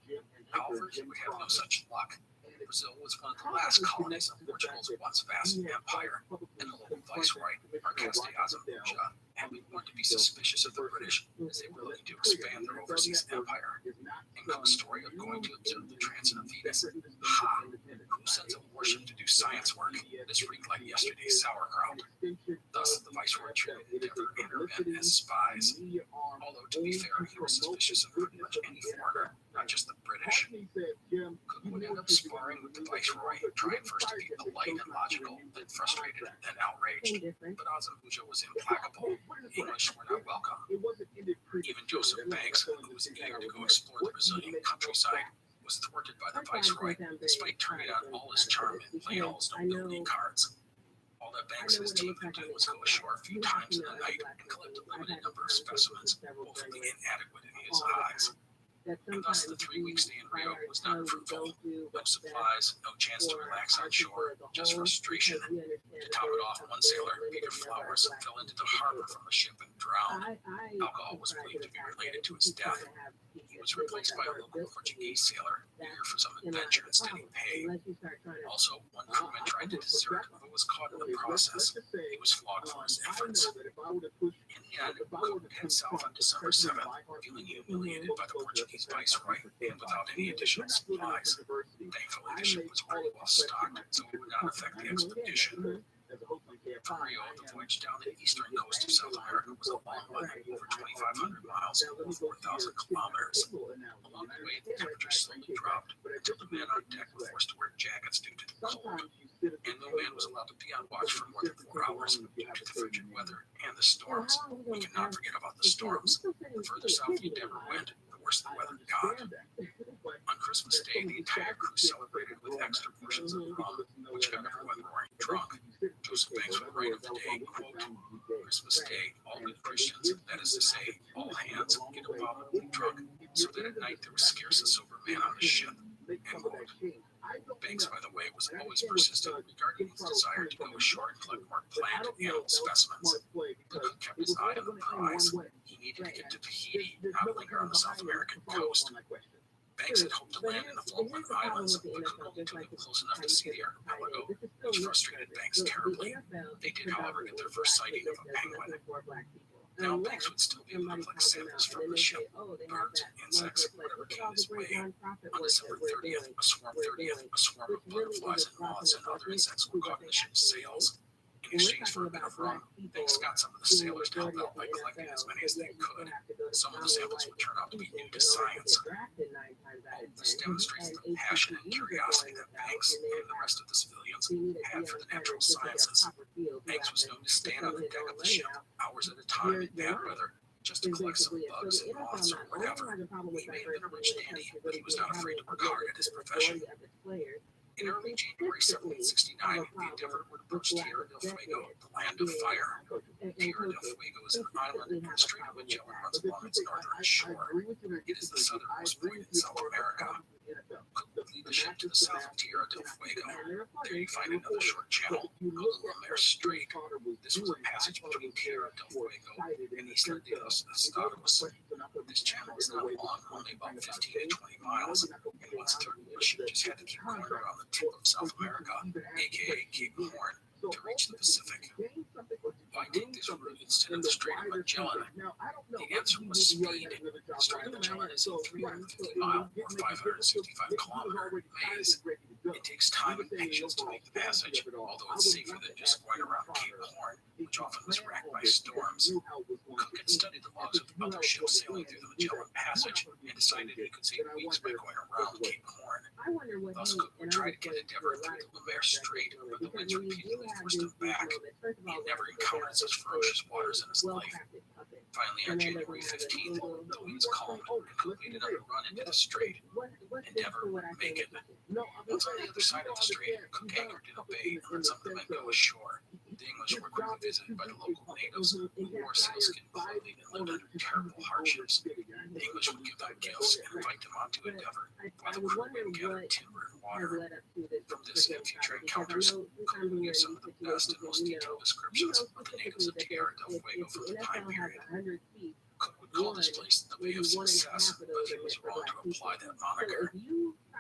However, he would have no such luck. Brazil was one of the last colonies of Portugal's once vast empire, and the local viceroy, Marques de Azevedo, had been warned to be suspicious of the British as they were looking to expand their overseas empire. In Cook's story of going to observe the transit of Venus, who sends a warship to do science work? This reeked like yesterday's sauerkraut. Thus, the viceroy treated Endeavour and her men as spies. Although, to be fair, he was suspicious of pretty much any foreigner, not just the British. Cook would end up sparring with the viceroy, trying first to be polite and logical, then frustrated, then outraged. But Azevedo was implacable. The English were not welcome. Even Joseph Banks, who was eager to go explore the Brazilian countryside, was thwarted by the viceroy, despite turning on all his charm and playing all his nobility cards. All that Banks and his team could do was go ashore a few times in the night and collect a limited number of specimens, woefully inadequate in his eyes. And thus the 3-week stay in Rio was not fruitful. No supplies, no chance to relax on shore, just frustration. To top it off, one sailor, Peter Flowers, fell into the harbor from a ship and drowned. Alcohol was believed to be related to his death. He was replaced by a local Portuguese sailor, eager for some adventure and steady pay. Also, one crewman tried to desert, but was caught in the process. He was flogged for his efforts. In the end, Cook headed south on December 7th, feeling humiliated by the Portuguese viceroy and without any additional supplies. Thankfully, the ship was very well stocked, so it would not affect the expedition. From Rio, the voyage down the eastern coast of South America was a long one, over 2,500 miles, or 4,000 kilometers. Along the way, the temperature slowly dropped until the men on deck were forced to wear jackets due to the cold, and no man was allowed to be on watch for more than 4 hours due to the frigid weather and the storms. We cannot forget about the storms. The further south you ever went, the worse the weather got. On Christmas Day, the entire crew celebrated with extra portions of rum, which got everyone roaring drunk. Joseph Banks would write of the day, quote, Christmas Day, all good Christians, that is to say, all hands, get abominably drunk, so that at night there was scarce a sober man on the ship, end quote. Banks, by the way, was always persistent regarding his desire to go ashore and collect more plant and animal specimens. The cook kept his eye on the prize. He needed to get to Tahiti, not linger on the South American coast. Banks had hoped to land in the Falkland Islands, but could only live close enough to see the archipelago, which frustrated Banks terribly. They did, however, get their first sighting of a penguin. Now, Banks would still be able to collect samples from the ship, birds, insects, whatever came his way. On December 30th, a swarm of butterflies and moths and other insects were caught in the ship's sails. In exchange for a bit of rum, Banks got some of the sailors to help out by collecting as many as they could. Some of the samples would turn out to be new to science. All this demonstrates the passion and curiosity that Banks and the rest of the civilians had for the natural sciences. Banks was known to stand on the deck of the ship hours at a time in bad weather just to collect some bugs and moths or whatever. He may have been a rich dandy, but he was not afraid to work hard at his profession. In early January 1769, the Endeavour would approach Tierra del Fuego, the land of fire. Tierra del Fuego is an island and the Strait of Magellan runs along its northern shore. It is the southernmost point in South America. Cook would lead the ship to the south of Tierra del Fuego. There you find another short channel, Likeforlike Strait. This was a passage between Tierra del Fuego and Isla de los Estados. This channel is not long, only about 15 to 20 miles, and once through, the ship just had to keep going around the tip of South America, aka Cape Horn, to reach the Pacific. Why take this route instead of the Strait of Magellan? The answer was speed. The Strait of Magellan is a 350-mile or 565-kilometer maze. It takes time and patience to make the passage, although it's safer than just going around Cape Horn, which often was racked by storms. Cook had studied the logs of other ships sailing through the Magellan Passage and decided he could save weeks by going around Cape Horn. Thus, Cook would try to get Endeavour through the Lumiere Strait, but the winds repeatedly forced him back. He had never encountered such ferocious waters in his life. Finally, on January 15th, the winds calmed and Cook made another run into the strait. Endeavour would make it. Once on the other side of the strait, Cook anchored in a bay and let some of the men go ashore. The English were quickly visited by the local natives who wore sealskin clothing and lived under terrible hardships. The English would give them gifts and invite them onto Endeavour, while the crew would gather timber and water. From this and future encounters, Cook would give some of the best and most detailed descriptions of the natives of Tierra del Fuego from the time period. Cook would call this place the Bay of Success, but he was wrong to apply that moniker.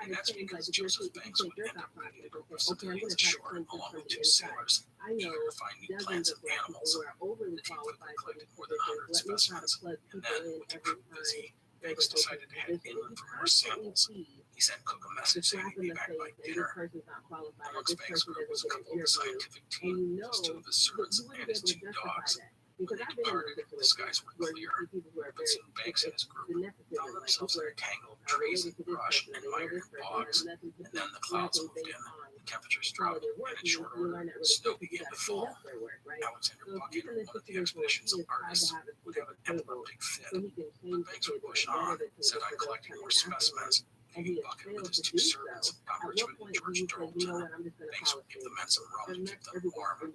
And that's because Joseph Banks would end up meeting a group of civilians ashore along with 2 sailors, eager to find new plants and animals. The team quickly collected more than 100 specimens, and then, with the crew busy, Banks decided to head inland for more samples. He sent Cook a message saying he'd be back by dinner. Amongst Banks' group was a couple of the scientific team, plus 2 of his servants and his 2 dogs. When they departed, the skies were clear, but soon Banks and his group found themselves in a tangle of trees and brush and mire and bogs, and then the clouds moved in, the temperatures dropped, and in short order, snow began to fall. Alexander Buchan, one of the expedition's artists, would have an epileptic fit, but Banks would push on, set on collecting more specimens, leaving Buchan with his 2 servants, Don Richmond and George Darlton. Banks would give the men some rum to keep them warm.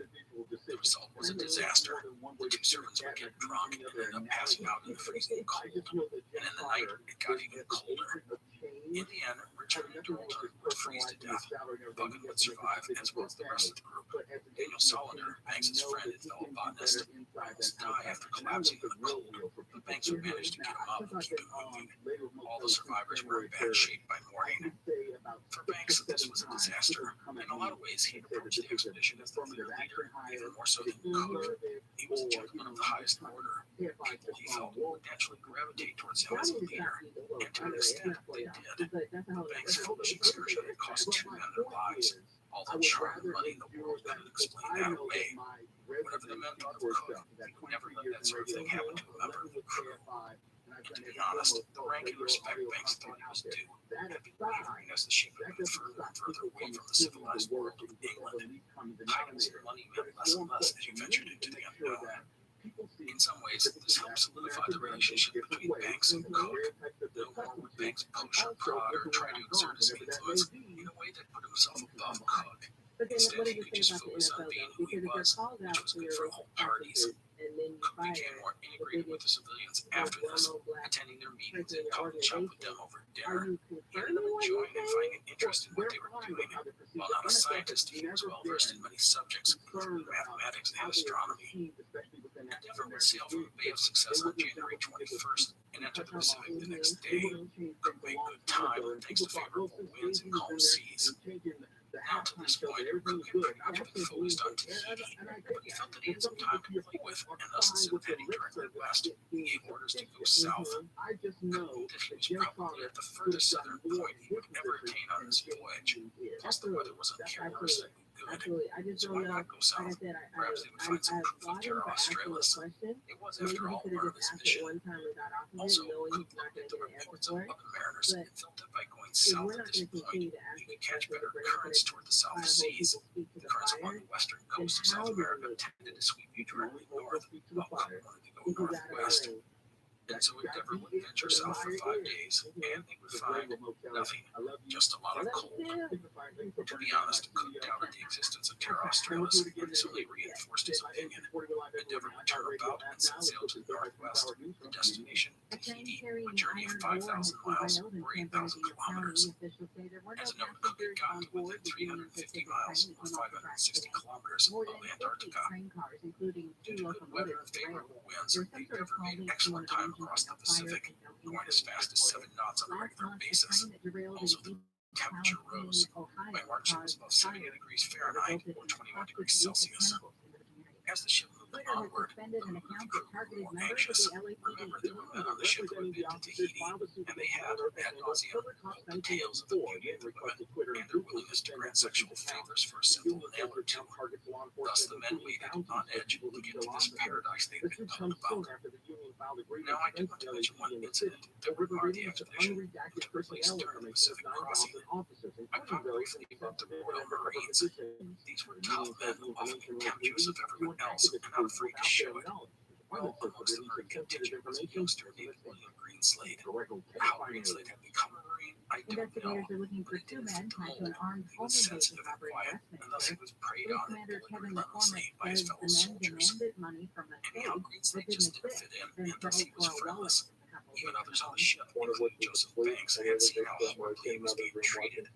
The result was a disaster. The 2 servants would get drunk and ended up passing out in the freezing cold, and in the night it got even colder. In the end, Richmond and Darlton would freeze to death. Buchan would survive, as well as the rest of the group. Daniel Solander, Banks' friend and fellow botanist, would almost die after collapsing in the cold, but Banks would manage to get him up and keep him moving. All the survivors were in bad shape by morning. For Banks, this was a disaster. In a lot of ways, he approached the expedition as the clear leader, even more so than Cook. He was a gentleman of the highest order. People, he felt, would naturally gravitate towards him as a leader, and to an extent, they did. Banks' foolish excursion had cost 2 men their lives. All the charm and money in the world couldn't explain that away. rank and respect banks thought it was due, had been wavering as the shipment moved further and further away from the civilized world of England. Items and money meant less and less as you ventured into the unknown. In some ways, this helped solidify the relationship between banks and Cook. No more would banks push or prod or try to exert his influence in a way that put himself above Cook. Instead, he could just focus on being who he was, which was good for all parties. Cook became more integrated with the civilians after this, attending their meetings and talking shop with them over dinner. He ended up enjoying and finding an interest in what they were doing. While not a scientist, he was well versed in many subjects, including mathematics and astronomy. Endeavour would sail from the Bay of Success on January 21st and enter the Pacific the next day. Cook made good time thanks to favorable winds and calm seas. Now to this point, Cook had pretty much been focused on Tahiti, but he felt that he had some time to play with, and thus instead of heading directly west, he gave orders to go south. Cook knew that he was probably at the furthest southern point he would ever attain on this voyage. Plus, the weather was uncharacteristically good, so why not go south? Perhaps they would find some proof of Terra Australis. It was, after all, part of his mission. Also, Cook looked at the reports of other mariners and felt that by going south at this point, he could catch better currents toward the South Seas. The currents along the western coast of South America tended to sweep you directly north, while Cook wanted to go northwest. And so Endeavour would venture south for 5 days, and they would find nothing, just a lot of cold. To be honest, Cook doubted the existence of Terra Australis, but this only reinforced his opinion. Endeavour would turn about and set sail to the northwest, the destination, Tahiti, a journey of 5,000 miles or 8,000 kilometers. As a note, Cook had gotten to within 350 miles or 560 kilometers of Antarctica. Due to good weather and favorable winds, the Endeavour made excellent time across the Pacific, going as fast as 7 knots on a regular basis. Also, the temperature rose. By March, it was above 70 degrees Fahrenheit or 21 degrees Celsius. As the ship moved onward, the crew grew more anxious. Remember, there were men on the ship who had been to Tahiti, and they had, ad nauseam, told tales of the beauty of the women and their willingness to grant sexual favors for a simple nail or two. Thus, the men waited on edge to get to this paradise they had been told about. Now, I do want to mention one incident that required the expedition to took place during the Pacific crossing. I talked briefly about the Royal Marines. These were tough men who often contemptuous of everyone else and not afraid to show it. Well, amongst the Marine contingent was a youngster named William Greenslade. How Greenslade had become a Marine, I don't know, but it didn't fit the mold. He was sensitive and quiet, and thus he was preyed on and bullied relentlessly by his fellow soldiers. Anyhow, Greenslade just didn't fit in, and thus he was friendless. Even others on the ship, including Joseph Banks, had seen how horribly he was being treated.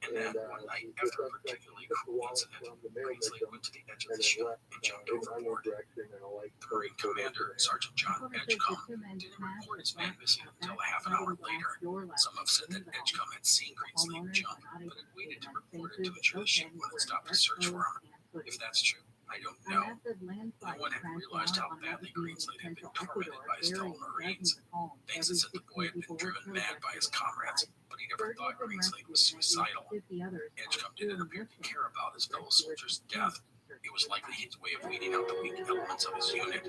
And then, one night, after a particularly cruel incident, Greenslade went to the edge of the ship and jumped overboard. The Marine commander, Sergeant John Edgecombe, didn't report his man missing until a half an hour later. Some have said that Edgecombe had seen Greenslade jump, but had waited to report it to ensure the ship wouldn't stop to search for him. If that's true, I don't know. No one had realized how badly Greenslade had been tormented by his fellow Marines. Banks had said the boy had been driven mad by his comrades, but he never thought Greenslade was suicidal. Edgecombe didn't appear to care about his fellow soldiers' death. It was likely his way of weeding out the weak elements of his unit.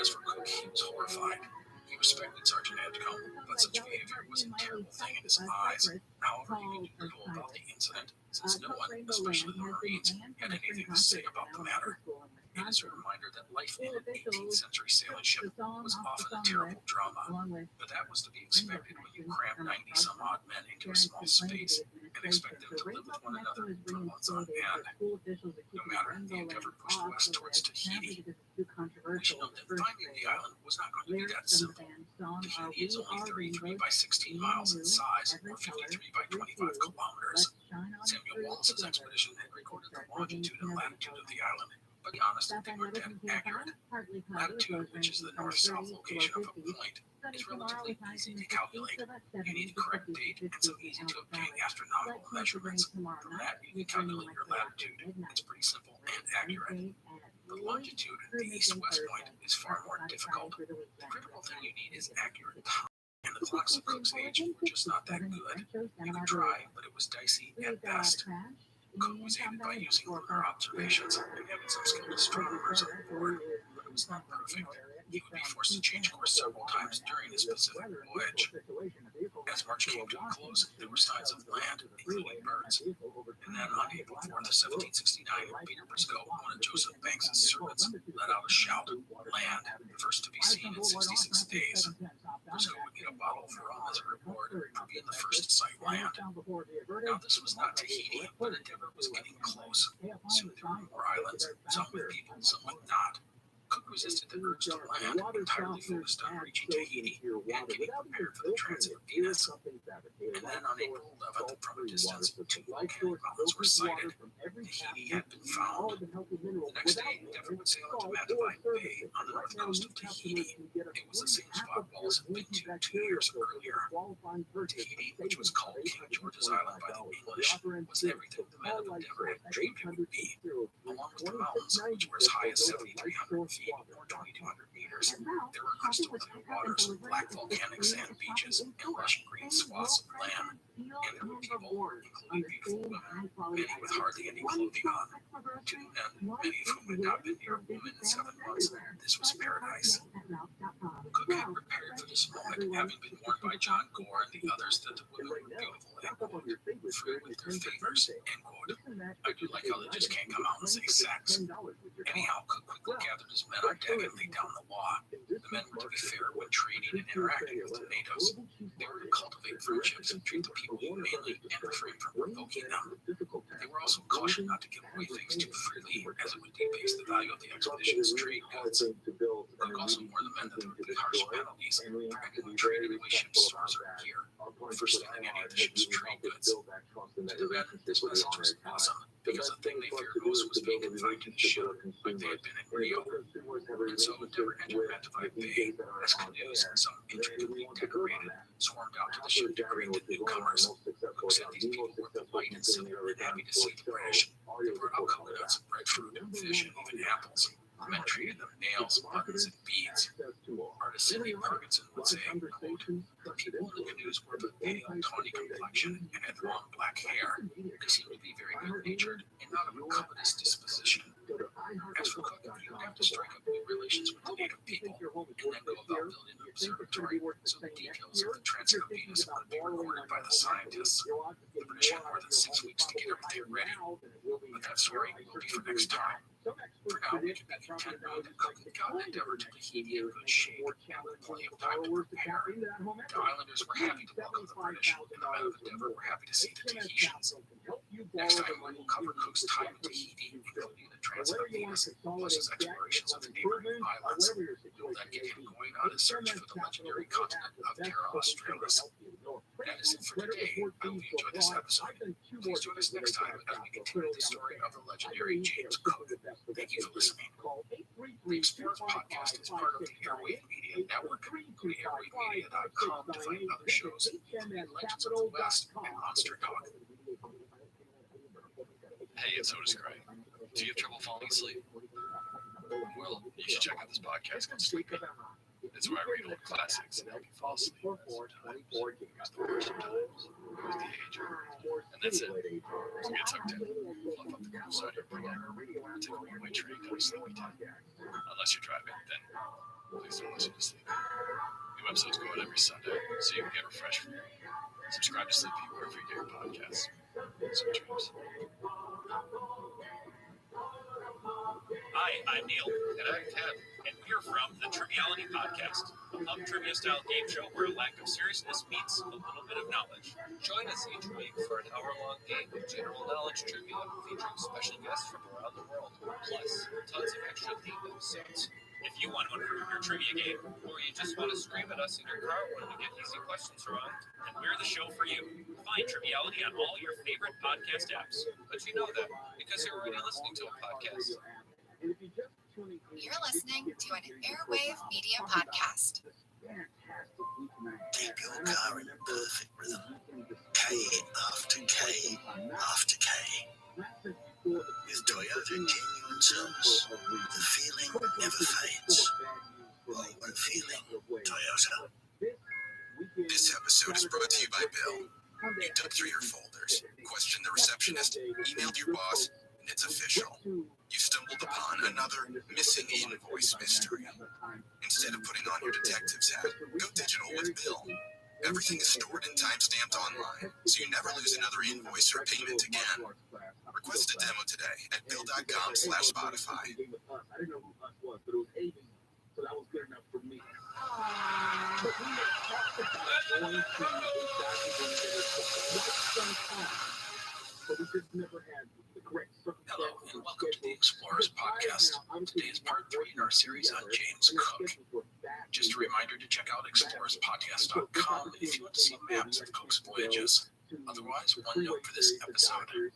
As for Cook, he was horrified. He respected Sergeant Edgecombe, but such behavior was a terrible thing in his eyes. However, he made little about the incident, since no one, especially the Marines, had anything to say about the matter. It is a reminder that life in an 18th century sailing ship was often a terrible drama, but that was to be expected when you cram 90-some-odd men into a small space and expect them to live with one another for months on end. No matter, the Endeavour pushed west towards Tahiti. We should note that finding the island was not going to be that simple. Tahiti is only 33 by 16 miles in size, or 53 by 25 kilometers. Samuel Wallace's expedition had recorded the longitude and latitude of the island, but to be honest, they weren't that accurate. Latitude, which is the north-south location of a point, is relatively easy to calculate. You need a correct date and some easy-to-obtain astronomical measurements. From that, you can calculate your latitude. It's pretty simple and accurate. The longitude, the east-west point, is far more difficult. The critical thing you need is accurate time. And the clocks of Cook's age were just not that good. You could try, but it was dicey at best. Cook was aided by using lunar observations and having some skilled astronomers on board, but it was not perfect. he would be forced to change course several times during his Pacific voyage. As March came to a close, there were signs of land, including birds. And then on April 4th of 1769, Peter Briscoe, one of Joseph Banks' servants, let out a shout, "Land, first to be seen in 66 days." Briscoe would get a bottle of rum as a reward for being the first to sight land. Now, this was not Tahiti, but Endeavour was getting close. Soon there were more islands, some with people, some with not. Cook resisted the urge to land, entirely focused on reaching Tahiti and getting prepared for the transit of Venus. And then on April 11th, from a distance, two volcanic mountains were sighted. Tahiti had been found. The next day, Endeavour would sail into Matavai Bay on the north coast of Tahiti. It was the same spot Wallace had been to 2 years earlier. Tahiti, which was called King George's Island by the English, was everything the men of Endeavour had dreamed it would be. Along with the mountains, which were as high as 7,300 feet or 2,200 meters, there were crystal clear waters, black volcanic sand beaches, and lush green swaths of land. And there were people, including beautiful women, many with hardly any clothing on. Two men, many of whom had not been near a woman in 7 months. This was paradise. Cook had prepared for this moment, having been warned by John Gore and the others that the women were beautiful and, quote, free with their favors, end quote. I do like how they just can't come out and say sex. Anyhow, Cook quickly gathered his men on deck and laid down the law. The men were to be fair when trading and interacting with the natives. They were to cultivate friendships and treat the people humanely and refrain from provoking them. They were also cautioned not to give away things too freely, as it would debase the value of the expedition's trade goods. Cook also warned the men that there would be harsh penalties for anyone trading away ships' stores or gear, or for stealing any of the ship's trade goods. To the men, this message was awesome, because the thing they feared most was being confined to the ship, like they had been in Rio. And so Endeavour entered Matavai Bay as canoes, some intricately decorated, swarmed out to the ship to greet the newcomers. Cook said these people were polite and civil and happy to see the British. They brought out coconuts, breadfruit, fish, and even apples. The men treated them nails, buttons, and beads. Artist Sidney Parkinson would say, quote, "The people in the canoes were of a pale, tawny complexion and had long black hair. They seemed to be very good-natured and not of a covetous disposition." As for Cook, he would have to strike up new relations with the native people and then go about building an observatory so the details of the transit of Venus would be recorded by the scientists. The British had more than 6 weeks to get everything ready, but that story will be for next time. For now, we can be content knowing that Cook had gotten Endeavour to Tahiti in good shape and with plenty of time to prepare. The islanders were happy to welcome the British, and the men of Endeavour were happy to see the Tahitians. Next time, we will cover Cook's time in Tahiti, including the transit of Venus, plus his explorations of the neighboring islands. We will then get him going on his search for the legendary continent of Terra Australis. That is it for today. I hope you enjoyed this episode. Please join us next time as we continue the story of the legendary James Cook. Thank you for listening. The Experience Podcast is part of the Airwave Media Network. Go to airwavemedia.com to find other shows, including Legends of the West and Monster Dog. Hey, it's Otis Gray. Do you have trouble falling asleep? Well, you should check out this podcast called Sleepy. It's where I read old classics and help you fall asleep. Sometimes there's the worst of times. There's the ager. And that's it. So get tucked in. Fluff up the cool side of your pillow. Take a one-way train down to sleepy time. Unless you're driving, then please don't listen to sleep. New episodes go out every Sunday, so you can get refreshed from your evening. Subscribe to Sleepy wherever you get your podcasts. Sweet dreams. Hi, I'm Neil. And I'm Ted. And we're from the Triviality Podcast, a pub trivia-style game show where a lack of seriousness meets a little bit of knowledge. Join us each week for an hour-long game of general knowledge trivia featuring special guests from around the world, plus tons of extra themed episodes. If you want to improve your trivia game, or you just want to scream at us in your car when you get easy questions wrong, then we're the show for you. Find Triviality on all your favorite podcast apps. But you know that because you're already listening to a podcast. You're listening to an Airwave Media Podcast. Keep your car in a perfect rhythm. K after K after K. With Toyota Genuine Service, the feeling never fades. Oh, what feeling, Toyota. This episode is brought to you by Bill. You dug through your folders, questioned the receptionist, emailed your boss, and it's official. You stumbled stumbled upon another missing invoice mystery. Instead of putting on your detective's hat, go digital with Bill. Everything is stored and timestamped online, so you never lose another invoice or payment again. Request a demo today at bill.com/Spotify. I didn't know who us was, but it was Amy, so that was good enough for me. But we were talking about going to exactly when they were quite some time, but we just never had the correct circumstances. Hello, and welcome to the Explorers Podcast. Today is part 3 in our series on James Cook. Just a reminder to check out explorerspodcast.com if you want to see maps of Cook's voyages. Otherwise, one note for this episode.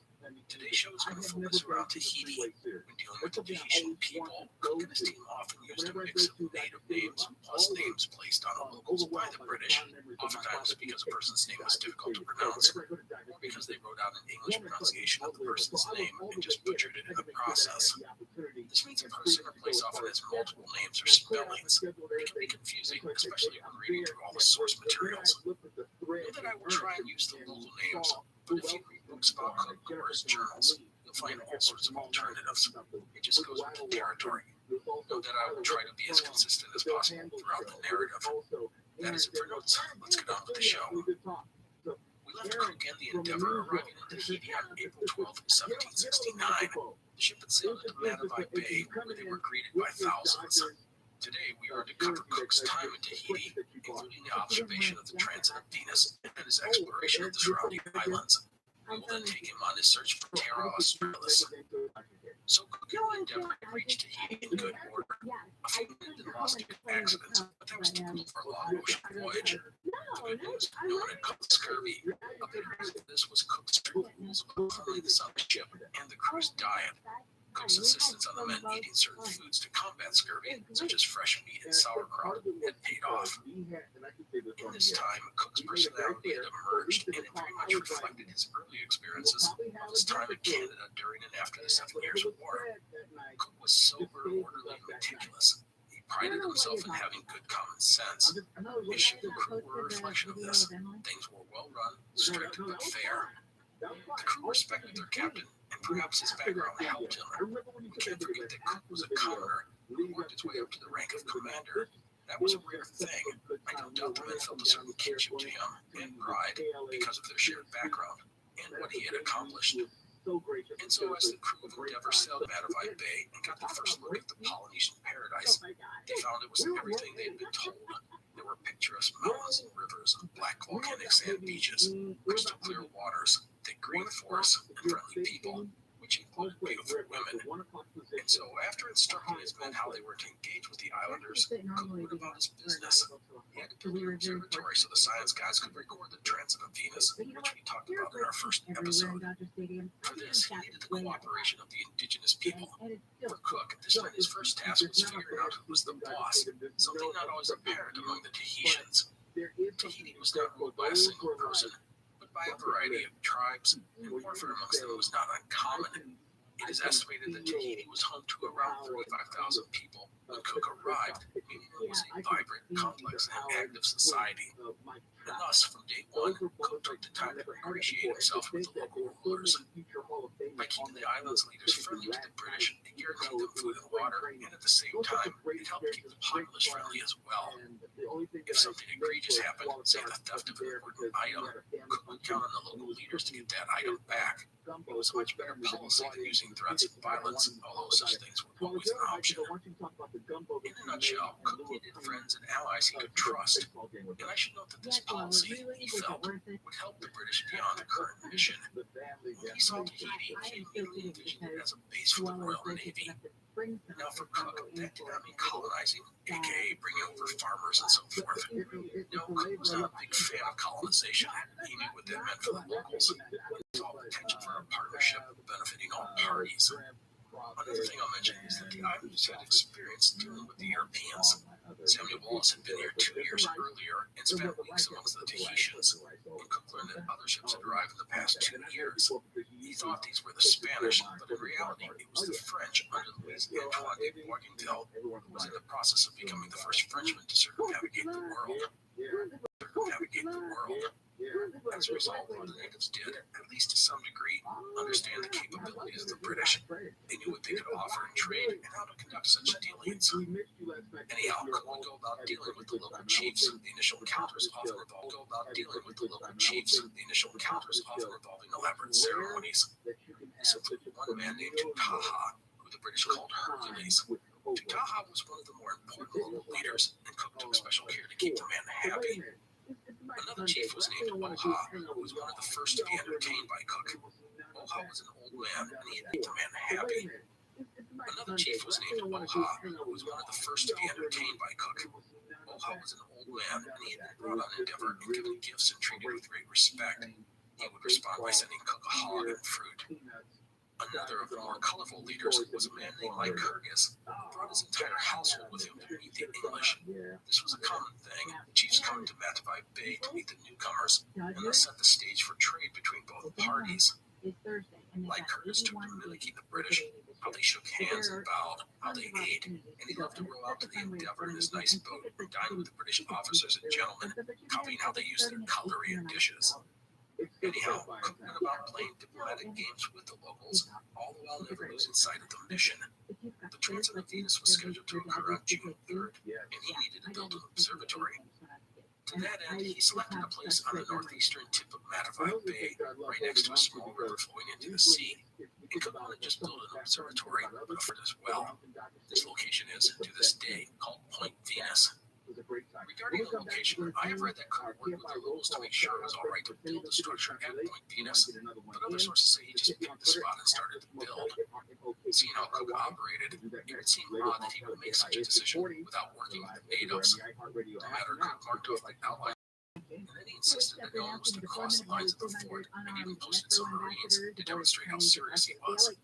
Today's show is going to focus around Tahiti. When dealing with the Tahitian people, Cook and his team often used a mix of native names plus names placed on the locals by the British, oftentimes because a person's name was difficult to pronounce, or because they wrote out an English pronunciation of the person's name and just butchered it in the process. This means a person or place often has multiple names or spellings. It can be confusing, especially when reading through all the source materials. Know that I will try and use the local names, but if you read books about Cook or his journals, you'll find all sorts of alternatives. It just goes with the territory. Know that I will try to be as consistent as possible throughout the narrative. That is it for notes. Let's get on with the show. We left Cook and the Endeavour arriving in Tahiti on April 12, 1769. The ship had sailed into Matavai Bay, where they were greeted by thousands. Today, we are to cover Cook's time in Tahiti, including the observation of the transit of Venus and his exploration of the surrounding islands. We will then take him on his search for Terra Australis. So Cook and the Endeavour reached Tahiti in good order. A few men had been lost due to accidents, but that was typical for a long ocean voyage. The good news, no one had caught scurvy. A big reason for this was Cook's strict rules about cleanliness on the ship and the crew's diet. Cook's insistence on the men eating certain foods to combat scurvy, such as fresh meat and sauerkraut, had paid off. In this time, Cook's personality had emerged, and it very much reflected his early experiences of his time in Canada during and after the 7 Years' War. Cook was sober, orderly, and meticulous. He prided himself in having good common sense. His ship and crew were a reflection of this. Things were well run, strict, but fair. The crew respected their captain, and perhaps his background helped him. We can't forget that Cook was a commoner who worked his way up to the rank of commander. That was a rare thing. I don't doubt the men felt a certain kinship to him and pride because of their shared background and what he had accomplished. And so as the crew of Endeavour sailed Matavai Bay and got their first look at the Polynesian paradise, they found it was everything they had been told. There were picturesque mountains and rivers, black volcanic sand beaches, crystal clear waters, thick green forests, and friendly people, which included beautiful women. And so, after instructing his men how they were to engage with the islanders, Cook went about his business. He had to build an observatory so the science guys could record the transit of Venus, which we talked about in our first episode. For this, he needed the cooperation of the indigenous people. For Cook, this meant his first task was figuring out who was the boss, something not always apparent among the Tahitians. Tahiti was not ruled by a single person, but by a variety of tribes, and warfare amongst them was not uncommon. It is estimated that Tahiti was home to around 35,000 people when Cook arrived, meaning it was a vibrant, complex, and active society. And thus, from day one, Cook took the time to ingratiate himself with the local rulers. By keeping the island's leaders friendly to the British, it guaranteed them food and water, and at the same time, it helped keep the populace friendly as well. If something egregious happened, say the theft of an important item, Cook would count on the local leaders to get that item back. It was a much better policy than using threats and violence, although such things were always an option. In a nutshell, Cook needed friends and allies he could trust. And I should note that this policy, he felt, would help the British beyond the current mission. When he saw Tahiti, he immediately envisioned it as a base for the Royal Navy. Now for Cook, that did not mean colonizing, aka bringing over farmers and so forth. No, Cook was not a big fan of colonization. He knew what that meant for the locals. He saw potential for a partnership benefiting all parties. Another thing I'll mention is that the islanders had experience dealing with the Europeans. Samuel Wallace had been here 2 years earlier and spent weeks amongst the Tahitians. When Cook learned that other ships had arrived in the past 2 years, he thought these were the Spanish, but in reality it was the French under Louis Antoine de Boisdel, who was in the process of becoming the first Frenchman to circumnavigate the world. As a result, what the natives did, at least to some degree, understand the capabilities of the British. They knew what they could offer in trade and how to conduct such dealings. Anyhow, Cook would go about dealing with the local chiefs. The initial encounters often revolved involving elaborate ceremonies. This included one man named Taha, who the British called Hercules. Taha was one of the more important local leaders, and Cook took special care to keep the man happy. Another chief was named Oha, who was one of the first to be entertained by Cook. Oha was an old man, and he had made the man happy. Another chief was named Oha, who was one of the first to be entertained by Cook. Oha was an old man, and he had been brought on Endeavor and given gifts and treated with great respect. He would respond by sending Cook a hog and fruit. Another of the more colorful leaders was a man named Lycurgus, who brought his entire household with him to meet the English. This was a common thing. Chiefs come to Matavai Bay to meet the newcomers, and thus set the stage for trade between both parties. Lycurgus took to mimicking the British, how they shook hands and bowed, how they ate, and he loved to row out to the Endeavor in his nice boat and dine with the British officers and gentlemen, copying how they used their cutlery and dishes. Anyhow, Cook went about playing diplomatic games with the locals, all the while never losing sight of the mission. The transit of Venus was scheduled to occur on June 3rd, and he needed to build an observatory. To that end, he selected a place on the northeastern tip of Matavai Bay, right next to a small river flowing into the sea. And Cook wanted to just build an observatory, but offered as well. This location is, to this day, called Point Venus. Regarding the location, I have read that Cook worked with the locals to make sure it was all right to build the structure at Point Venus, but other sources say he just picked the spot and started to build. Seeing how Cook operated, it would seem odd that he would make such a decision without working with the natives. The matter Cook marked off the outline, and then he insisted that no one was to cross the lines of the fort, and even posted some Marines to demonstrate how serious he was.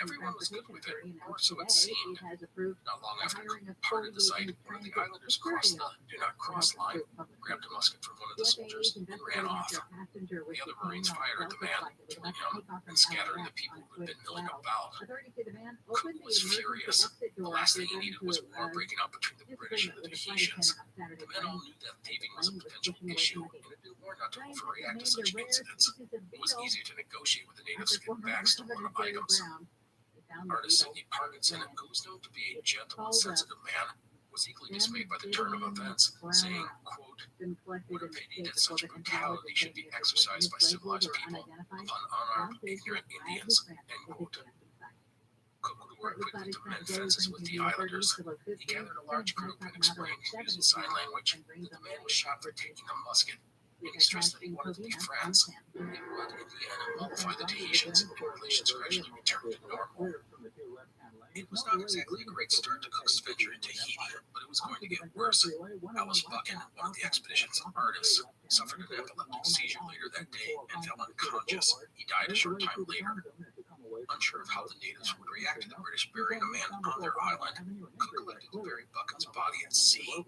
Everyone was good with it, or so it seemed. Not long after Cook parted the site, one of the islanders crossed the do not cross line, grabbed a musket from one of the soldiers, and ran off. The other Marines fired at the man, killing him and scattering the people who had been milling about. Cook was furious. The last thing he needed was war breaking out between the British and the Tahitians. The men all knew that thieving was a potential issue and had been warned not to overreact to such incidents. It was easier to negotiate with the natives to get backs to one items. Artist Sidney Parkinson, who was known to be a gentle and sensitive man, was equally dismayed by the turn of events, saying, quote, "What a pity that such brutality should be exercised by civilized people upon unarmed, ignorant Indians," end quote. Cook would work quickly to mend fences with the islanders. He gathered a large group and explained, using sign language, that the man was shot for taking a musket, and he stressed that he wanted to be friends. It would, in the end, mollify the Tahitians, and relations gradually returned to normal. It was not exactly a great start to Cook's venture in Tahiti, but it was going to get worse. Alice Buchan, one of the expedition's artists, suffered an epileptic seizure later that day and fell unconscious. He died a short time later. Unsure of how the natives would react to the British burying a man on their island, Cook elected to bury Buchan's body at sea.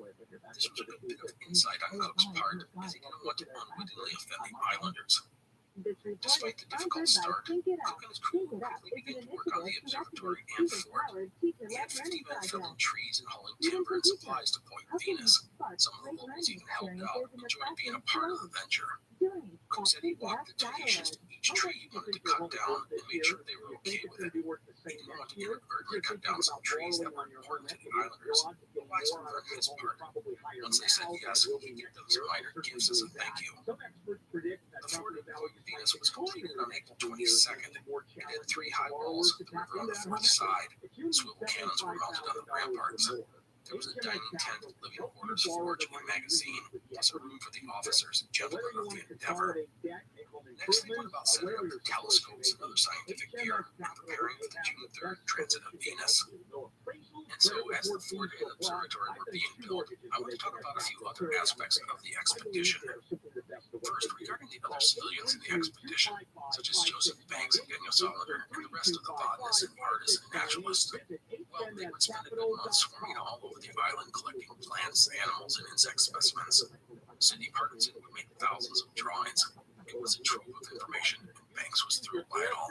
This was a good bit of insight on Cook's part, as he didn't want to unwittingly offend the islanders. Despite the difficult start, Cook and his crew quickly began to work on the observatory and fort. He had 50 men felling trees and hauling timber and supplies to Point Venus. Some of the locals even helped out, enjoying being a part of the venture. Cook said he walked the Tahitians to each tree he wanted to cut down and made sure they were okay with it. He didn't want to inadvertently cut down some trees that were important to the islanders, but wise were on his part. Once they said yes, he'd give them some minor gifts as a thank you. The fort of Point Venus was completed on April 22nd. It had 3 high walls with the river on the fourth side. Swivel cannons were mounted on the ramparts. There was a dining tent, living quarters, forge, and magazine, plus a room for the officers and gentlemen of the Endeavor. Next, they went about setting up the telescopes and other scientific gear and preparing for the June 3rd transit of Venus. And so, as the fort and observatory were being built, I want to talk about a few other aspects of the expedition. First, regarding the other civilians in the expedition, such as Joseph Banks and Daniel Solander, and the rest of the botanists and artists and naturalists, well, they would spend a good month swarming all over the island collecting plants, animals, and insect specimens. Sidney Parkinson would make thousands of drawings. It was a trove of information, and Banks was thrilled by it all.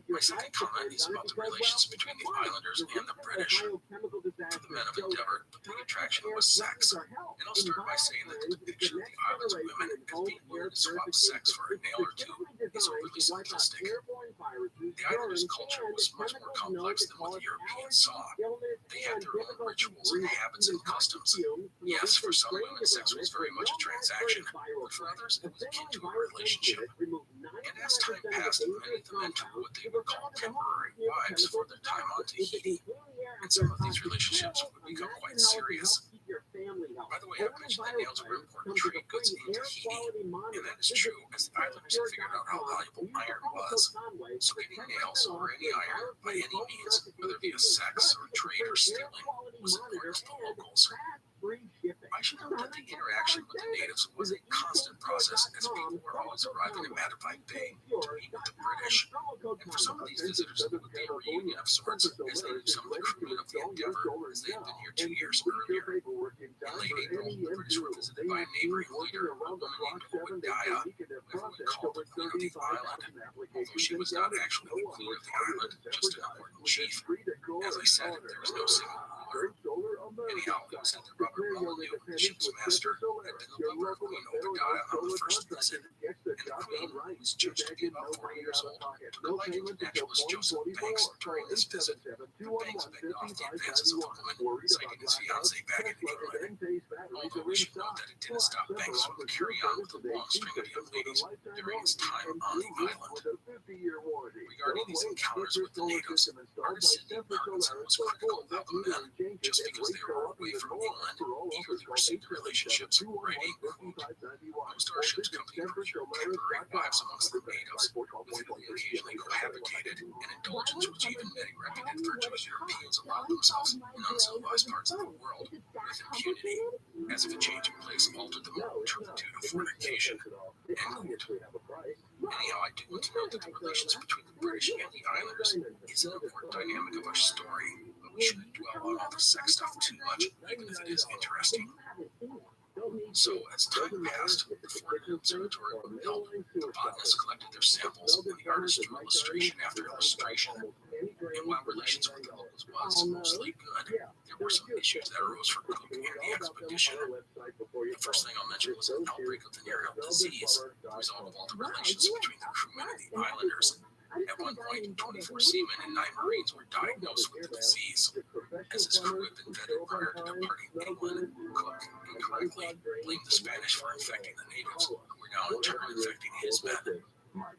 My second comment is about the relations between the islanders and the British. For the men of Endeavour, the big attraction was sex. And I'll start by saying that the depiction of the island's women as being willing to swap sex for a nail or two is overly simplistic. The islanders' culture was much more complex than what the Europeans saw. They had their own rituals and habits and customs. Yes, for some women, sex was very much a transaction, but for others, it was akin to a relationship. And as time passed, many of the men took what they would call temporary wives for their time on Tahiti. And some of these relationships would become quite serious. By the way, I mentioned that nails were important trade goods in Tahiti, and that is true, as the islanders had figured out how valuable iron was. So getting nails, or any iron, by any means, whether via sex or trade or stealing, was important to the locals. I should note that the interaction with the natives was a constant process, as people were always arriving at Matavai Bay to meet with the British. And for some of these visitors, it would be a reunion of sorts, as they knew some of the crewmen of the Endeavour, as they had been here 2 years earlier. In late April, the British were visited by a neighboring leader, a woman named ootd, who everyone called the Queen of the Island, although she was not actually the Queen of the Island, just an important chief. As I said, there was no single ruler. Anyhow, it was said that Robert Mullineau, the ship's master, had been the lover of Queen ootd on the first visit, and the Queen, who was judged to be about 40 years old, took a liking to naturalist Joseph Banks during this visit. Banks begged off the advances of the woman, citing his fiancée back in England. Although we should note that it didn't stop Banks from carrying on with a long string of young ladies during his time on the island. Regarding these encounters with the natives, artist Sidney Parkinson was critical of the men, just because they were away from England, eagerly pursued their relationships, writing, quote, "Most of our ship's company procured temporary wives amongst the natives, with whom they occasionally cohabitated, and indulgence which even many reputed virtuous Europeans allowed themselves in uncivilized parts of the world with impunity, as if a change of place altered the moral turpitude of fornication." End quote. Anyhow, I do want to note that the relations between the British and the islanders is an important dynamic of our story, but we shouldn't dwell on all the sex stuff too much, even if it is interesting. So, as time passed, the fort and observatory were built, the botanists collected their samples, and the artists drew illustration after illustration. And while relations with the locals was mostly good, there were some issues that arose for Cook and the expedition. The first thing I'll mention was an outbreak of venereal disease, the result of all the relations between the crewmen and the islanders. At one point, 24 seamen and 9 Marines were diagnosed with the disease. As his crew had been vetted prior to departing England, Cook incorrectly blamed the Spanish for infecting the natives, who were now in turn infecting his men.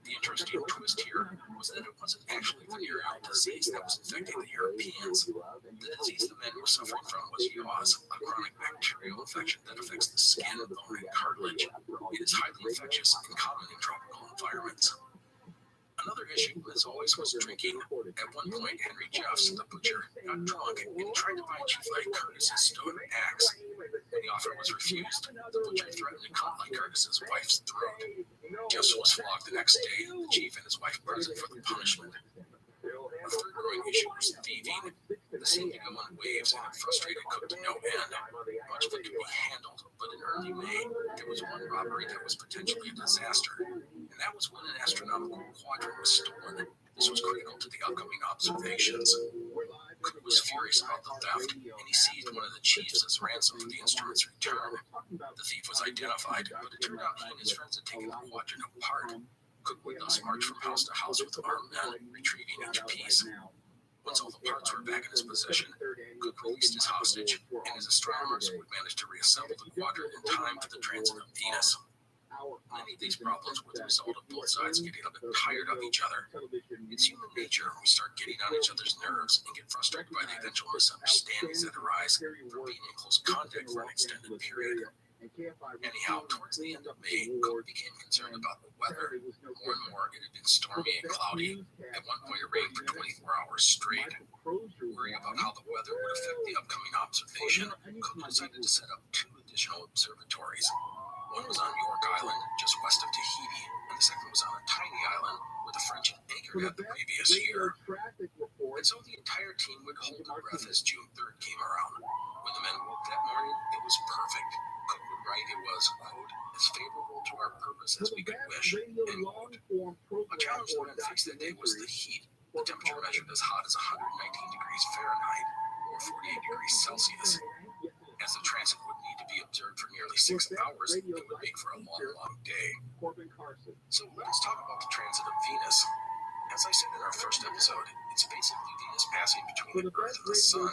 The interesting twist here was that it wasn't actually venereal disease that was infecting the Europeans. The disease the men were suffering from was yaws, a chronic bacterial infection that affects the skin, bone, and cartilage. It is highly infectious and common in tropical environments. Another issue, as always, was drinking. At one point, Henry Jeffs, the butcher, got drunk and he tried to buy Chief Light Curtis's stone axe. When the offer was refused, the butcher threatened to cut Light Curtis's wife's throat. Jeffs was flogged the next day, the chief and his wife present for the punishment. A third growing issue was thieving. The scene began in waves and it frustrated Cook to no end. Much of it could be handled, but in early May, there was one robbery that was potentially a disaster, and that was when an astronomical quadrant was stolen. This was critical to the upcoming observations. Cook was furious about the theft, and he seized one of the chiefs as ransom for the instrument's return. The thief was identified, but it turned out he and his friends had taken the quadrant apart. Cook would thus march from house to house with armed men, retrieving each piece. Once all the parts were back in his possession, Cook released his hostage, and his astronomers would manage to reassemble the quadrant in time for the transit of Venus. Many of these problems were the result of both sides getting a bit tired of each other. It's human nature when we start getting on each other's nerves and get frustrated by the eventual misunderstandings that arise from being in close contact for an extended period. Anyhow, towards the end of May, Cook became concerned about the weather. More and more, it had been stormy and cloudy. At one point, it rained for 24 hours straight. Worrying about how the weather would affect the upcoming observation, Cook decided to set up 2 additional observatories. One was on York Island, just west of Tahiti, and the second was on a tiny island where the French had anchored at the previous year. And so the entire team would hold their breath as June 3rd came around. When the men woke that morning, it was perfect. Cook would write it was, quote, as favorable to our purpose as we could wish, end quote. A challenge the men faced that day was the heat. The temperature measured as hot as 119 degrees Fahrenheit or 48 degrees Celsius. As the transit would need to be observed for nearly 6 hours, it would make for a long, long day. So let's talk about the transit of Venus. As I said in our first episode, it's basically Venus passing between the Earth and the Sun.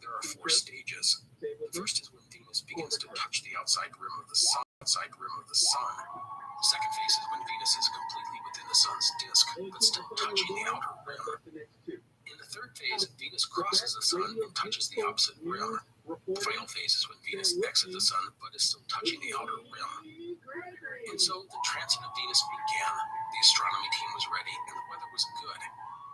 There are 4 stages. The first is when Venus begins to touch the outside rim of the Sun. The second phase is when Venus is completely within the Sun's disk, but still touching the outer rim. In the third phase, Venus crosses the Sun and touches the opposite rim. The final phase is when Venus exits the Sun, but is still touching the outer rim. And so the transit of Venus began. The astronomy team was ready, and the weather was good.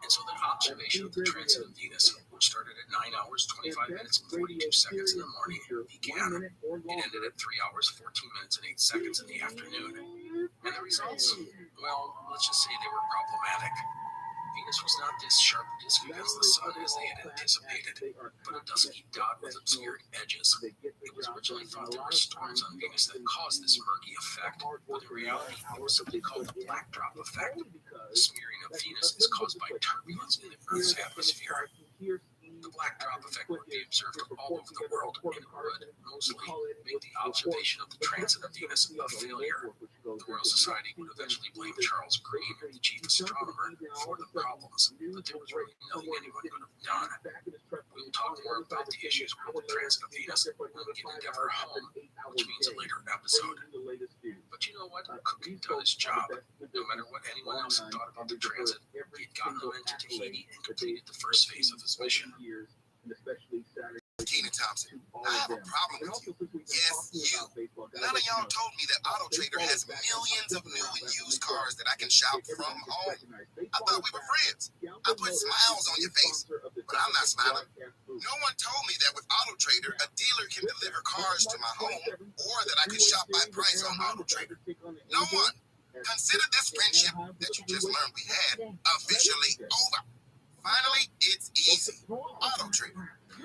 And so the observation of the transit of Venus, which started at 9 hours, 25 minutes, and 42 seconds in the morning, began. It ended at 3 hours, 14 minutes, and 8 seconds in the afternoon. And the results? Well, let's just say they were problematic. Venus was not this sharp disk against the Sun as they had anticipated, but a dusky dot with obscured edges. It was originally thought there were storms on Venus that caused this murky effect, but in reality, it was something called the black drop effect. The smearing of Venus is caused by turbulence in the Earth's atmosphere. The black drop effect would be observed all over the world and would, mostly, make the observation of the transit of Venus a failure. The Royal Society would eventually blame Charles Green, the chief astronomer, for the problems, but there was really nothing anyone could have done. We'll talk more about the issues with the transit of Venus when we get Endeavor home, which means a later episode. But you know what? Cook had done his job. No matter what anyone else had thought about the transit, he had gotten them into Tahiti and completed the first phase of his mission. Keena Thompson, I have a problem with you. Yes, you. None of y'all told me that Auto Trader has millions of new and used cars that I can shop from home. I thought we were friends. I put smiles on your face, but I'm not smiling. No one told me that with Auto Trader, a dealer can deliver cars to my home, or that I could shop by price on Auto Trader. No one. Consider this friendship that you just learned we had officially over. Finally, it's easy. Auto Trader. A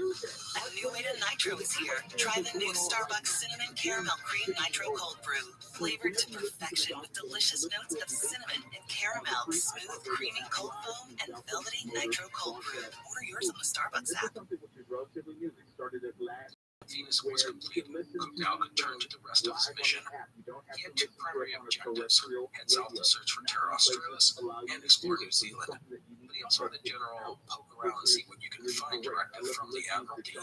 new way to nitro is here. Try the new Starbucks Cinnamon Caramel Cream Nitro Cold Brew. Flavored to perfection with delicious notes of cinnamon and caramel, smooth, creamy cold foam, and velvety nitro cold brew. Order yours on the Starbucks app. Venus was complete. Cook now could turn to the rest of his mission. He had 2 primary objectives: head south to search for Terra Australis and explore New Zealand. But he also had a general poke around and see what you can find directive from the Admiralty.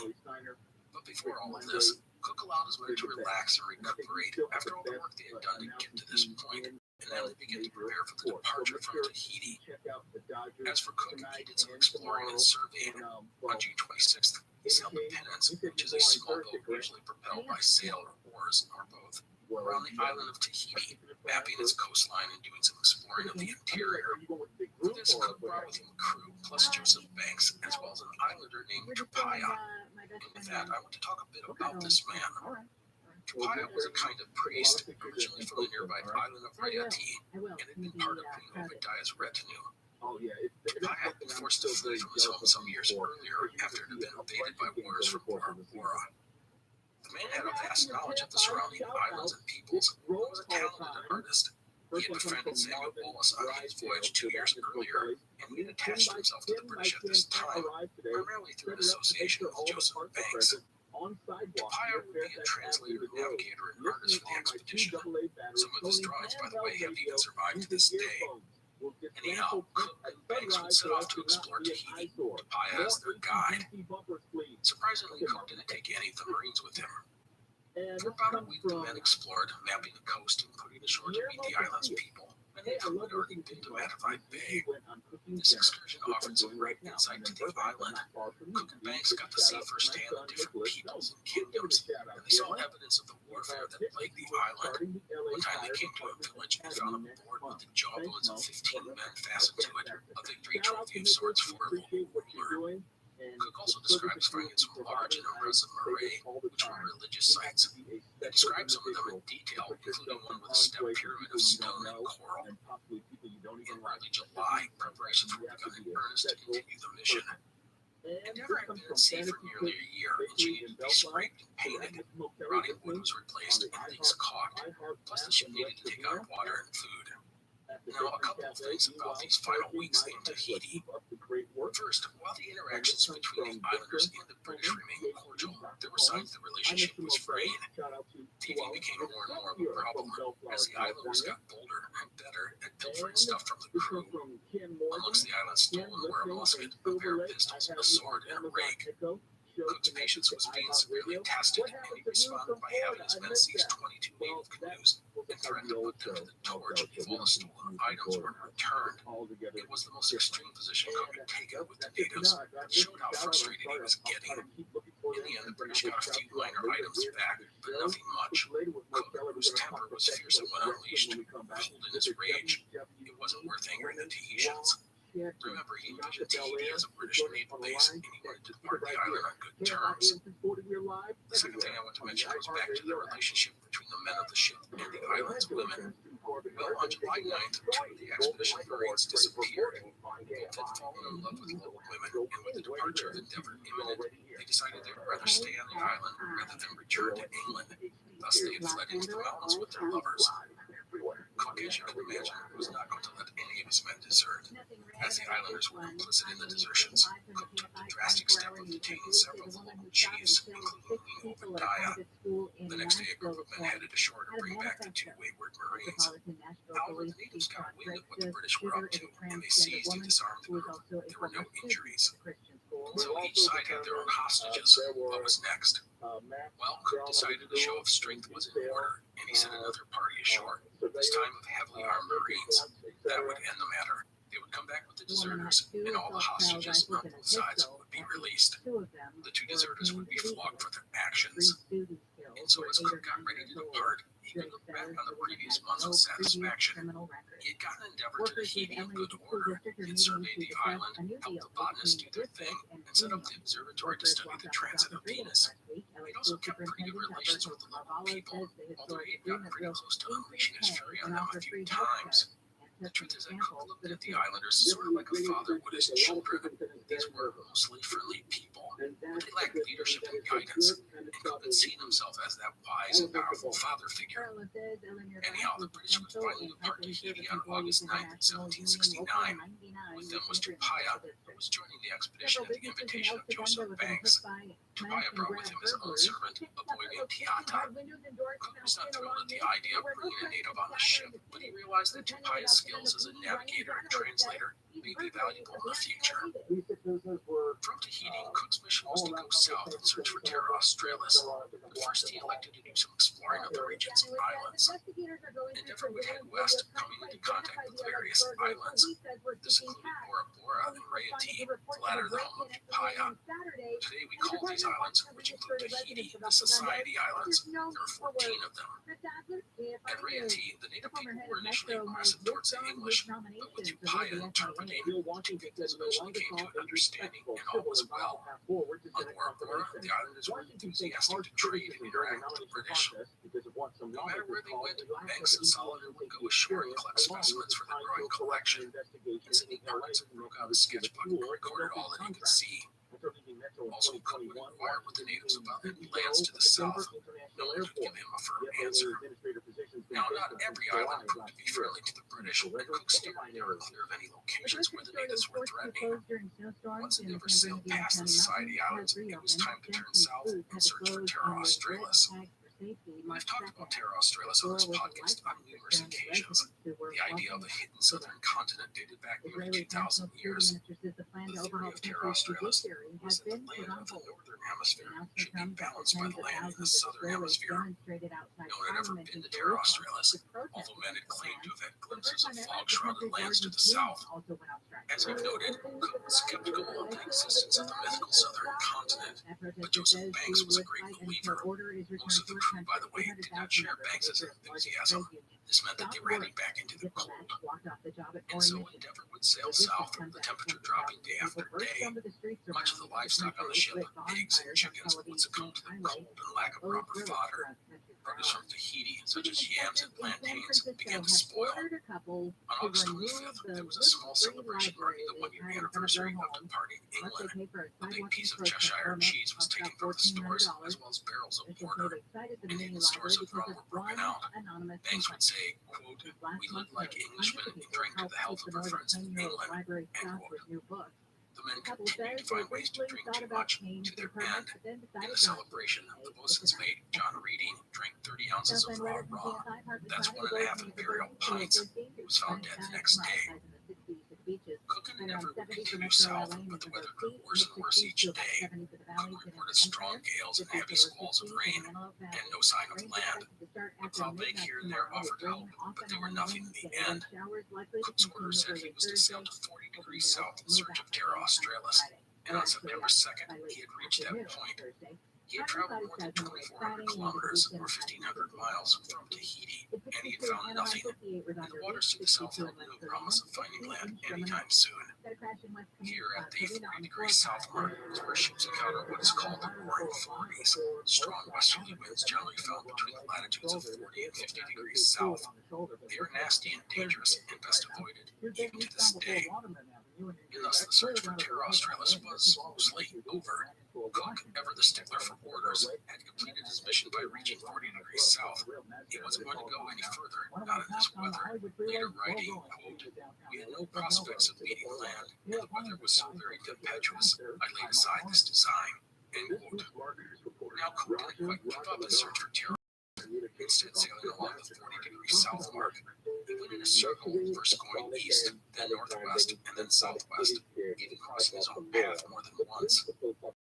But before all of this, Cook allowed his men to relax and recuperate after all the work they had done to get to this point, and then they began to prepare for the departure from Tahiti. As for Cook, he did some exploring and surveying. On June 26th, he sailed the Pinnace, which is a small boat usually propelled by sail or oars or both, around the island of Tahiti, mapping its coastline and doing some exploring of the interior. For this, Cook brought with him a crew, plus Joseph Banks, as well as an islander named Trapaya. And with that, I want to talk a bit about this man. Trapaya was a kind of priest, originally from the nearby island of Rayati, and had been part of Queen Obadiah's retinue. Trapaya had been forced to flee from his home some years earlier after it had been invaded by warriors from Bora Bora. The man had a vast knowledge of the surrounding islands and peoples, and was a talented artist. He had befriended Samuel Bolus on his voyage 2 years earlier, and he had attached himself to the British at this time, primarily through an association with Joseph Banks. Trapaya would be a translator, navigator, and artist for the expedition. Some of his drawings, by the way, have even survived to this day. Anyhow, Cook and Banks would set off to explore Tahiti, Trapaya as their guide. Surprisingly, Cook didn't take any of the Marines with him. For about a week, the men explored, mapping the coast and putting ashore to meet the island's people. Many of whom had already been to Matavai Bay. This excursion offered some great insight to the island. Cook and Banks got to see firsthand the different peoples and kingdoms, and they saw evidence of the warfare that plagued the island. One time they came to a village and found a board with the jawbones of 15 men fastened to it, a victory trophy of sorts for a local ruler. Cook also describes finding some large and impressive marae, which were religious sites. He describes some of them in detail, including one with a step pyramid of stone and coral. In early July, preparations were begun in earnest to continue the mission. Endeavour had been at sea for nearly a year, and she needed to be scraped and painted. Rotting wood was replaced and leaks caulked. Plus, the ship needed to take out water and food. Now, a couple of things about these final weeks in Tahiti. First, while the interactions between the islanders and the British remained cordial, there were signs the relationship was frayed. Thieving became more and more of a problem as the islanders got bolder and better at pilfering stuff from the crew. Amongst the items stolen were a musket, a pair of pistols, a sword, and a rake. Cook's patience was being severely tested, and he responded by having his men seize 22 native canoes and threatened to put them to the torch if all the stolen items weren't returned. It was the most extreme position Cook had taken with the natives, and showed how frustrated he was getting. In the end, the British got a few minor items back, but nothing much. Cook, whose temper was fierce when unleashed, rolled in his rage. It wasn't worth angering the Tahitians. Remember, he envisioned Tahiti as a British naval base, and he wanted to depart the island on good terms. The second thing I want to mention goes back to the relationship between the men of the ship and the island's women. Well, on July 9th, two of the expedition Marines disappeared. Both had fallen in love with local women, and with the departure of Endeavour imminent, they decided they would rather stay on the island rather than return to England. Thus, they had fled into the mountains with their lovers. Cook, as you can imagine, was not going to let any of his men desert. As the islanders were complicit in the desertions, Cook took the drastic step of detaining several of the local chiefs, including Obadiah. The next day, a group of men headed ashore to bring back the two wayward Marines. However, the natives got wind of what the British were up to, and they seized and disarmed the group. There were no injuries. So each side had their own hostages. What was next? Well, Cook decided a show of strength was in order, and he sent another party ashore, this time of heavily armed Marines. That would end the matter. They would come back with the deserters, and all the hostages on both sides would be released. The two deserters would be flogged for their actions. And so as Cook got ready to depart, he could look back on the previous months with satisfaction. He had gotten Endeavour to Tahiti in good order, had surveyed the island, helped the botanists do their thing, and set up the observatory to study the transit of Venus. He'd also kept pretty good relations with the local people, although he had gotten pretty close to unleashing his fury on them a few times. The truth is that Cook looked at the islanders sort of like a father would his children. These were mostly friendly people, but they lacked leadership and guidance, and Cook had seen himself as that wise and powerful father figure. Anyhow, the British would finally depart Tahiti on August 9th, 1769. With them was Tupaya, who was joining the expedition at the invitation of Joseph Banks. Tupaya brought with him his own servant, a boy named Tiata. Cook was not thrilled at the idea of bringing a native on the ship, but he realized that Tupaya's skills as a navigator and translator may be valuable in the future. From Tahiti, Cook's mission was to go south and search for Terra Australis, but first he elected to do some exploring of the region's islands. Endeavour would head west, coming into contact with various islands. This included Bora Bora and Raiatea, the latter the home of Tupaya. Today we call these islands, which include Tahiti, the Society Islands. There are 14 of them. At Raiatea, the native people were initially aggressive towards the English, but with Tupaya interpreting, the two peoples eventually came to an understanding, and all was well. On Bora Bora, the islanders were enthusiastic to trade and interact with the British. No matter where they went, Banks and Solomon would go ashore and collect specimens for their growing collection. In Sydney, Parkinson broke out a sketchbook and recorded all that he could see. Also, Cook would inquire with the natives about any lands to the south. No one could give him a firm answer. Now, not every island proved to be friendly to the British, and Cook steered never clear of any locations where the natives were threatening. Once Endeavour sailed past the Society Islands, it was time to turn south and search for Terra Australis. I've talked about Terra Australis on this podcast on numerous occasions. The idea of a hidden southern continent dated back nearly 2,000 years. The theory of Terra Australis was that the land of the northern hemisphere should be balanced by the land in the southern hemisphere. No one had ever been to Terra Australis, although men had claimed to have had glimpses of fog-shrouded lands to the south. As I've noted, Cook was skeptical of the existence of the mythical southern continent, but Joseph Banks was a great believer. Most of the crew, by the way, did not share Banks' enthusiasm. This meant that they were heading back into the cold. And so Endeavour would sail south, the temperature dropping day after day. Much of the livestock on the ship, pigs and chickens, would succumb to the cold and lack of proper fodder. produce from Tahiti, such as yams and plantains, began to spoil. On August 25th, there was a small celebration marking the one-year anniversary of the party in England. A big piece of Cheshire cheese was taken from the stores, as well as barrels of porter. Indian stores of rum were broken out. Banks would say, quote, "We live like Englishmen and drink to the health of our friends in England," end quote. The men continued to find ways to drink too much, to their end. In the celebration, the boatswain's mate, John Reading, drank 30 ounces of raw rum. That's 1.5 imperial pints. He was found dead the next day. Cook never would continue south, but the weather grew worse and worse each day. Cook reported strong gales and heavy squalls of rain, and no sign of land. A cloud bank here and there offered help, but they were nothing in the end. Cook's order said he was to sail to 40 degrees south in search of Terra Australis, and on September 2nd, he had reached that point. He had traveled more than 2,400 kilometers, or 1,500 miles, from Tahiti, and he had found nothing. In the waters to the south held no promise of finding land anytime soon. Here at the 40 degrees south mark is where ships encounter what is called the roaring 40s. Strong westerly winds generally found between the latitudes of 40 and 50 degrees south. They are nasty and dangerous and best avoided, even to this day. And thus the search for Terra Australis was mostly over. Cook, ever the stickler for orders, had completed his mission by reaching 40 degrees south. He wasn't going to go any further, not in this weather. Later writing, quote, "We had no prospects of meeting land, and the weather was so very tempestuous, I laid aside this design," end quote. Now Cook didn't quite give up his search for Terra. Instead, sailing along the 40 degrees south mark, he went in a circle, first going east, then northwest, and then southwest, even crossing his own path more than once.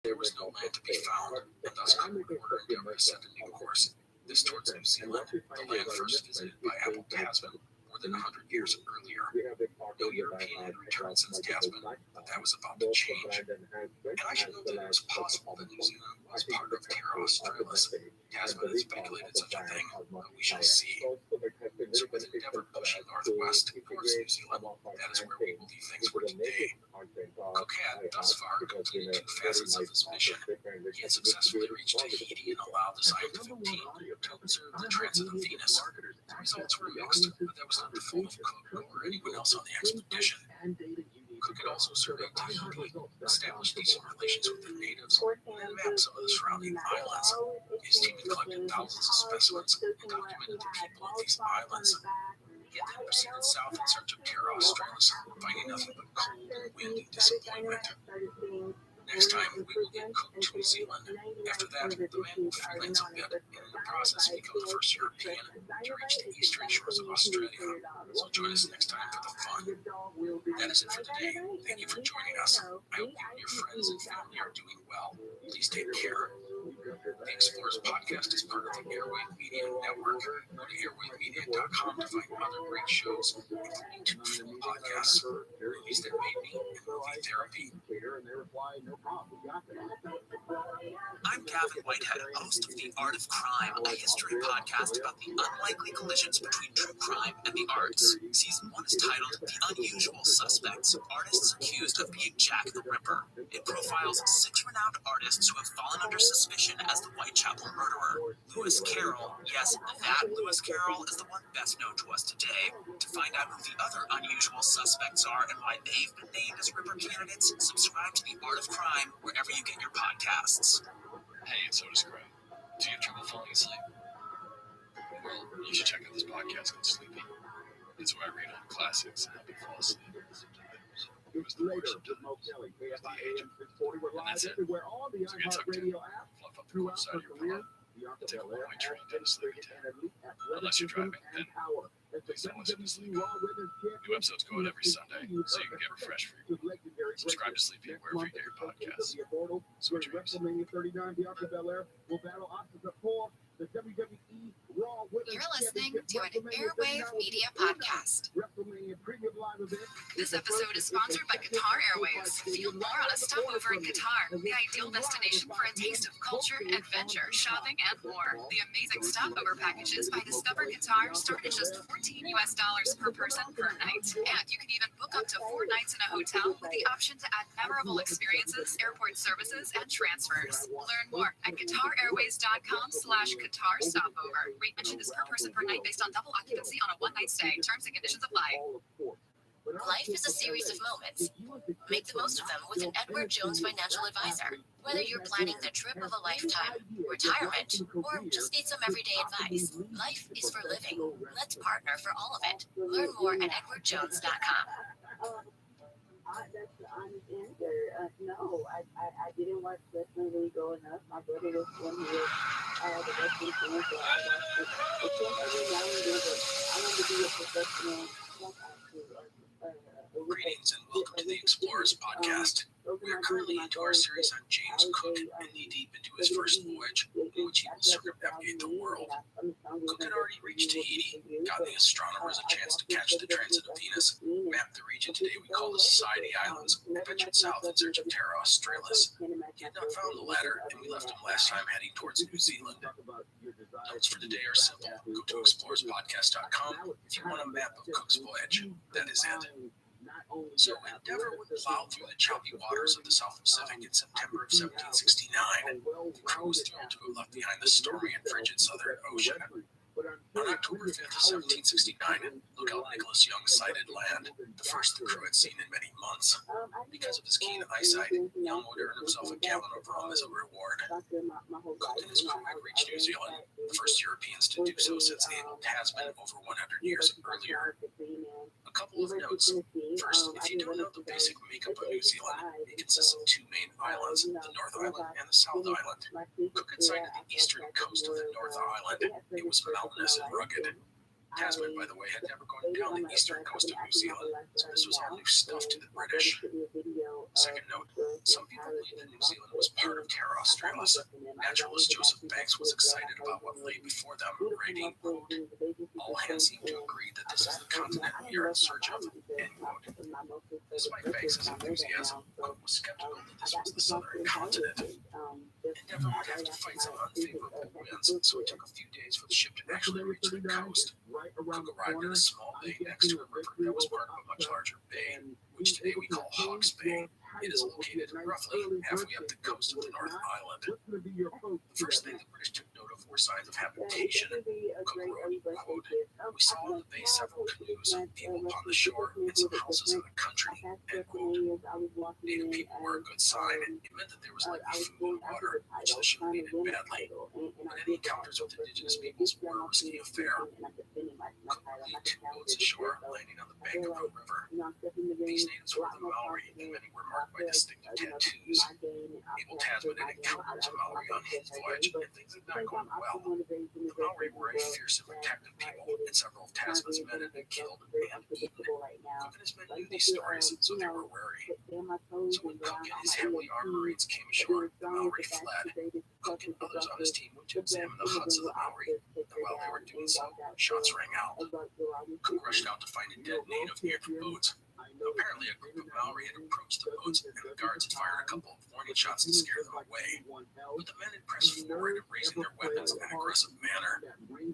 There was no land to be found, and thus Cook would order Endeavour to set a new course. This towards New Zealand, the land first visited by Apple Tasman more than 100 years earlier. No European had returned since Tasman, but that was about to change. And I should note that it was possible that New Zealand was part of Terra Australis. Tasman had speculated such a thing, but we shall see. So with Endeavour pushing northwest towards New Zealand, that is where we believe things were today. Cook had, thus far, completed 2 facets of his mission. He had successfully reached Tahiti and allowed the scientific team to observe the transit of Venus. The results were mixed, but that was not the fault of Cook or anyone else on the expedition. Cook had also surveyed Tahiti, established decent relations with the natives, and mapped some of the surrounding islands. His team had collected thousands of specimens and documented the people of these islands. He had then proceeded south in search of Terra Australis, finding nothing but cold and wind and disappointment. Next time, we will get Cook to New Zealand. After that, the man will freelance a bit, and in the process become the first European to reach the eastern shores of Australia. So join us next time for the fun. That is it for today. Thank you for joining us. I hope you and your friends and family are doing well. Please take care. The Explorers podcast is part of the Airwave Media Network. Go to airwavemedia.com to find other great shows, including 2 full podcasts, Movies That Made Me and Movie Therapy. I'm Gavin Whitehead, host of The Art of Crime, a history podcast about the unlikely collisions between true crime and the arts. Season 1 is titled The Unusual Suspects, Artists Accused of Being Jack the Ripper. It profiles 6 renowned artists who have fallen under suspicion as the Whitechapel murderer. Lewis Carroll, yes, that Lewis Carroll, is the one best known to us today. To find out who the other unusual suspects are and why they've been named as Ripper candidates, subscribe to The Art of Crime wherever you get your podcasts. Hey, it's Otis Gray. Do you have trouble falling asleep? Well, you should check out this podcast called Sleepy. It's where I read old classics and help you fall asleep. It was the worst of times. It was the age of it. And that's it. So get tucked in, fluff up the cold side of your pillow, and take a one-way train down to Sleepy Town. Unless you're driving, then please don't listen to Sleepy. New episodes go out every Sunday, so you can get refreshed frequently. Subscribe to Sleepy wherever you get your podcasts. Sweet dreams. You're listening to an Airwave Media Podcast. This episode is sponsored by Qatar Airways. Feel more on a stopover in Qatar, the ideal destination for a taste of culture, adventure, shopping, and more. The amazing stopover packages by Discover Qatar start at just $14 per person per night. And you can even book up to 4 nights in a hotel with the option to add memorable experiences, airport services, and transfers. Learn more at QatarAirways.com/Qatar stopover. Rate mentioned is per person per night based on double occupancy on a one-night stay. Terms and conditions apply. Life is a series of moments. Make the most of them with an Edward Jones financial advisor. Whether you're planning the trip of a lifetime, retirement, or just need some everyday advice, life is for living. Let's partner for all of it. Learn more at edwardjones.com. That's the honest answer. No, I didn't watch wrestling really growing up. My brother was one who was the wrestling fan, so I watched it. It's just every now and then, but I want to be a professional Greetings and welcome to the Explorers Podcast. We are currently into our series on James Cook and knee-deep into his first voyage, in which he will circumnavigate the world. Cook had already reached Tahiti, gotten the astronomers a chance to catch the transit of Venus, mapped the region today we call the Society Islands, and ventured south in search of Terra Australis. He had not found the latter, and we left him last time heading towards New Zealand. Notes for today are simple. Go to explorerspodcast.com if you want a map of Cook's voyage. That is it. So Endeavour would plow through the choppy waters of the South Pacific in September of 1769. The crew was thrilled to have left behind the stormy and frigid Southern Ocean. On October 5th of 1769, Lookout Nicholas Young sighted land, the first the crew had seen in many months. Because of his keen eyesight, Young would earn himself a gallon of rum as a reward. Cook and his crew had reached New Zealand, the first Europeans to do so since Abel Tasman over 100 years earlier. A couple of notes. First, if you don't know the basic makeup of New Zealand, it consists of 2 main islands, the North Island and the South Island. Cook had sighted the eastern coast of the North Island. It was mountainous and rugged. Tasman, by the way, had never gone down the eastern coast of New Zealand, so this was all new stuff to the British. Second note, some people believe that New Zealand was part of Terra Australis. Naturalist Joseph Banks was excited about what lay before them, writing, quote, "All hands seem to agree that this is the continent we are in search of," end quote. Despite Banks' enthusiasm, Cook was skeptical that this was the southern continent. Endeavour would have to fight some unfavorable winds, so it took a few days for the ship to actually reach the coast. Cook arrived in a small bay next to a river that was part of a much larger bay, which today we call Hawke's Bay. It is located roughly halfway up the coast of the North Island. The first thing the British took note of were signs of habitation. Cook wrote, quote, "We saw in the bay several canoes, people upon the shore, and some houses in the country," end quote. Native people were a good sign. It meant that there was likely food and water, which the ship needed badly. But any encounters with indigenous peoples were a risky affair. Cook lead 2 boats ashore, landing on the bank of a river. These natives were the Maori, and many were marked by distinctive tattoos. Abel Tasman had encountered some Maori on his voyage, and things had not gone well. The Maori were a fierce and protective people, and several of Tasman's men had been killed and eaten. Cook and his men knew these stories, so they were wary. So when Cook and his heavily armed Marines came ashore, the Maori fled. Cook and others on his team went to examine the huts of the Maori, and while they were doing so, shots rang out. Cook rushed out to find a dead native near the boats. Apparently, a group of Maori had approached the boats, and the guards had fired a couple of warning shots to scare them away. But the men had pressed forward, raising their weapons in an aggressive manner.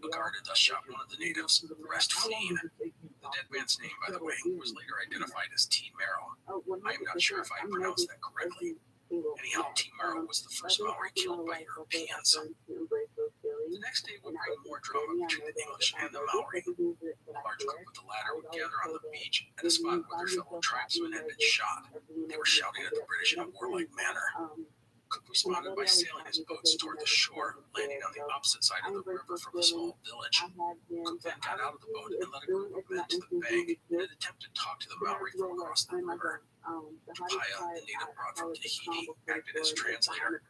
A guard had thus shot one of the natives, the rest fleeing. The dead man's name, by the way, was later identified as T. Merrill. I am not sure if I pronounced that correctly. Anyhow, T. Merrill was the first Maori killed by Europeans. The next day would bring more drama between the English and the Maori. A large group of the latter would gather on the beach at a spot where their fellow tribesmen had been shot. They were shouting at the British in a warlike manner. Cook responded by sailing his boats toward the shore, landing on the opposite side of the river from a small village. Cook then got out of the boat and led a group of men to the bank in an attempt to talk to the Maori from across the river. Tupaya, the native brought from Tahiti, acted as translator.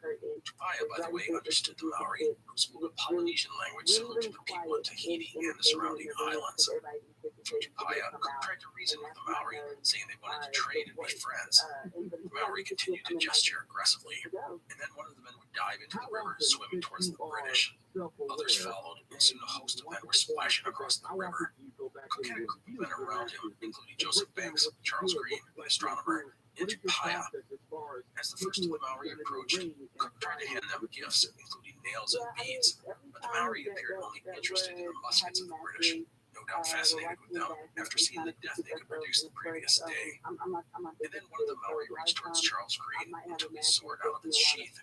Tupaya, by the way, understood the Maori, who spoke a Polynesian language similar to the people of Tahiti and the surrounding islands. From Tupaya, Cook tried to reason with the Maori, saying they wanted to trade and be friends. The Maori continued to gesture aggressively, and then one of the men would dive into the river, swimming towards the British. Others followed, and soon a host of men were splashing across the river. Cook had a group of men around him, including Joseph Banks, Charles Green, the astronomer, and Tupaya. As the first of the Maori approached, Cook tried to hand them gifts, including nails and beads, but the Maori appeared only interested in the muskets of the British, no doubt fascinated with them after seeing the death they could produce the previous day. And then one of the Maori reached towards Charles Green and took his sword out of its sheath.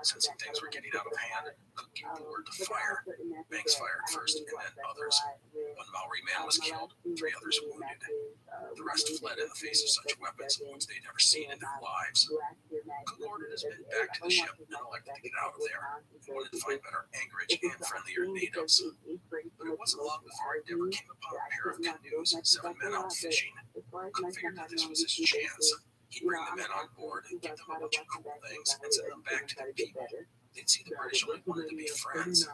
Sensing things were getting out of hand, Cook gave the word to fire. Banks fired first and then others. One Maori man was killed, 3 others wounded. The rest fled in the face of such weapons, which they'd never seen in their lives. Cook ordered his men back to the ship and elected to get out of there. He wanted to find better anchorage and friendlier natives. But it wasn't long before Endeavor came upon a pair of canoes and 7 men out fishing. Cook figured that this was his chance. He'd bring the men on board and give them a bunch of cool things and send them back to their people. They'd see the British only wanted to be friends.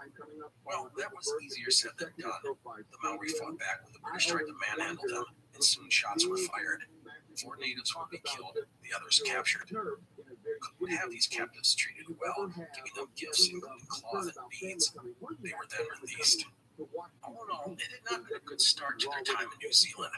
Well, that was easier said than done. The Maori fought back when the British tried to manhandle them, and soon shots were fired. 4 natives would be killed, the others captured. Cook would have these captives treated well, giving them gifts including cloth and beads. They were then released. All in all, it had not been a good start to their time in New Zealand.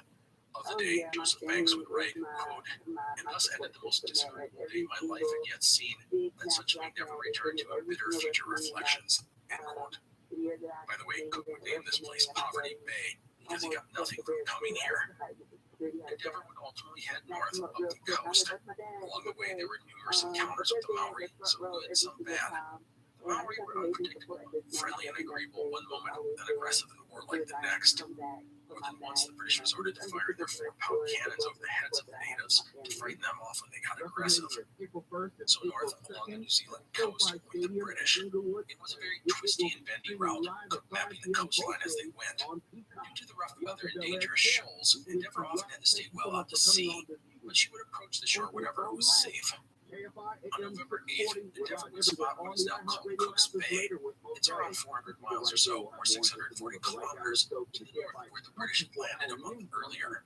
Of the day, Joseph Banks would write, quote, "And thus ended the most disagreeable day my life had yet seen, that such may never return to our bitter future reflections," end quote. By the way, Cook would name this place Poverty Bay because he got nothing from coming here. Endeavor would ultimately head north up the coast. Along the way, there were numerous encounters with the Maori, some good, some bad. The Maori were unpredictable, friendly and agreeable one moment, then aggressive and warlike the next. More than once, the British resorted to firing their 4-pound cannons over the heads of the natives to frighten them off when they got aggressive. So north along the New Zealand coast went the British. It was a very twisty and bendy route, Cook mapping the coastline as they went. Due to the rough weather and dangerous shoals, Endeavour often had to stay well out to sea, but she would approach the shore whenever it was safe. On November 8th, Endeavour would spot what is now called Cook's Bay. It's around 400 miles or so, or 640 kilometers, to the north where the British had landed a month earlier.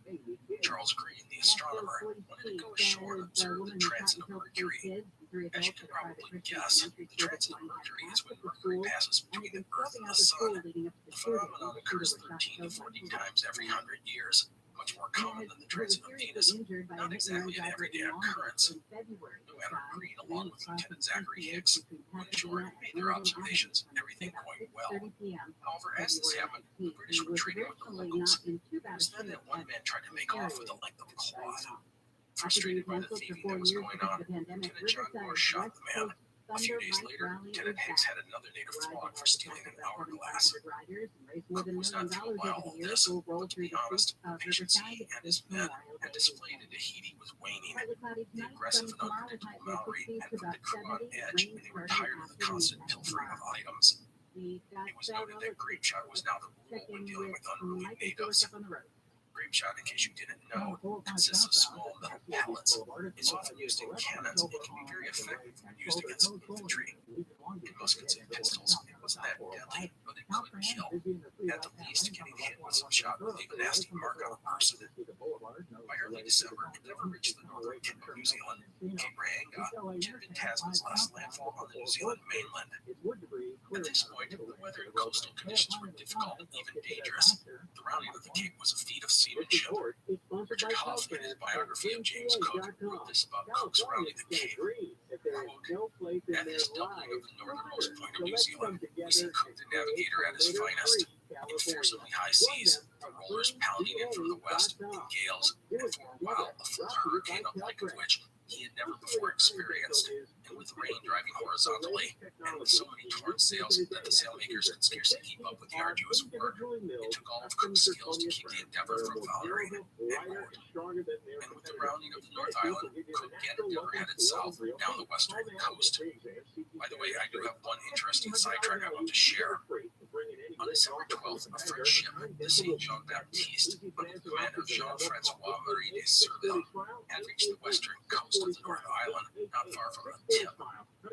Charles Green, the astronomer, wanted to go ashore and observe the transit of Mercury. As you can probably guess, the transit of Mercury is when Mercury passes between the Earth and the Sun. The phenomenon occurs 13 to 14 times every 100 years. Much more common than the transit of Venus, not exactly an everyday occurrence. No matter Green, along with Lieutenant Zachary Hicks, went ashore and made their observations, everything going well. However, as this happened, the British were trading with the locals. It was then that one man tried to make off with a length of cloth. Frustrated by the thieving that was going on, Lieutenant John Moore shot the man. A few days later, Lieutenant Hicks had another native flogged for stealing an hourglass. Cook was not feeling well all this, but to be honest, the patience he and his men had displayed in Tahiti was waning. The aggressive and unpredictable Maori had put the crew on edge, and they were tired of the constant pilfering of items. It was noted that grape shot was now the rule when dealing with unruly natives. Grape shot, in case you didn't know, consists of small metal pellets. It's often used in cannons and can be very effective when used against infantry. In muskets and pistols, it wasn't that deadly, but it could kill. At the least, getting hit with some shot would leave a nasty mark on a person. By early December, it never reached the northern tip of New Zealand. Cape Reinga, which had been Tasman's last landfall on the New Zealand mainland. At this point, the weather and coastal conditions were difficult and even dangerous. The rounding of the Cape was a feat of seamanship. Richard Huff, in his biography of James Cook, wrote this about Cook's rounding the Cape. Quote, "At his doubling of the northernmost point of New Zealand, we see Cook the navigator at his finest. In forcibly high seas, the rollers pounding in from the west, in gales, and for a while a full hurricane like of which he had never before experienced, and with rain driving horizontally, and with so many torn sails that the sailmakers could scarcely keep up with the arduous work. It took all of Cook's skills to keep the Endeavour from foundering." And with the rounding of the North Island, Cook and Endeavour headed south down the western coast. By the way, I do have one interesting sidetrack I want to share. On December 12th, a French ship, the St. Jean-Baptiste, under the command of Jean-Francois Marie de Surville, had reached the western coast of the North Island, not far from the tip.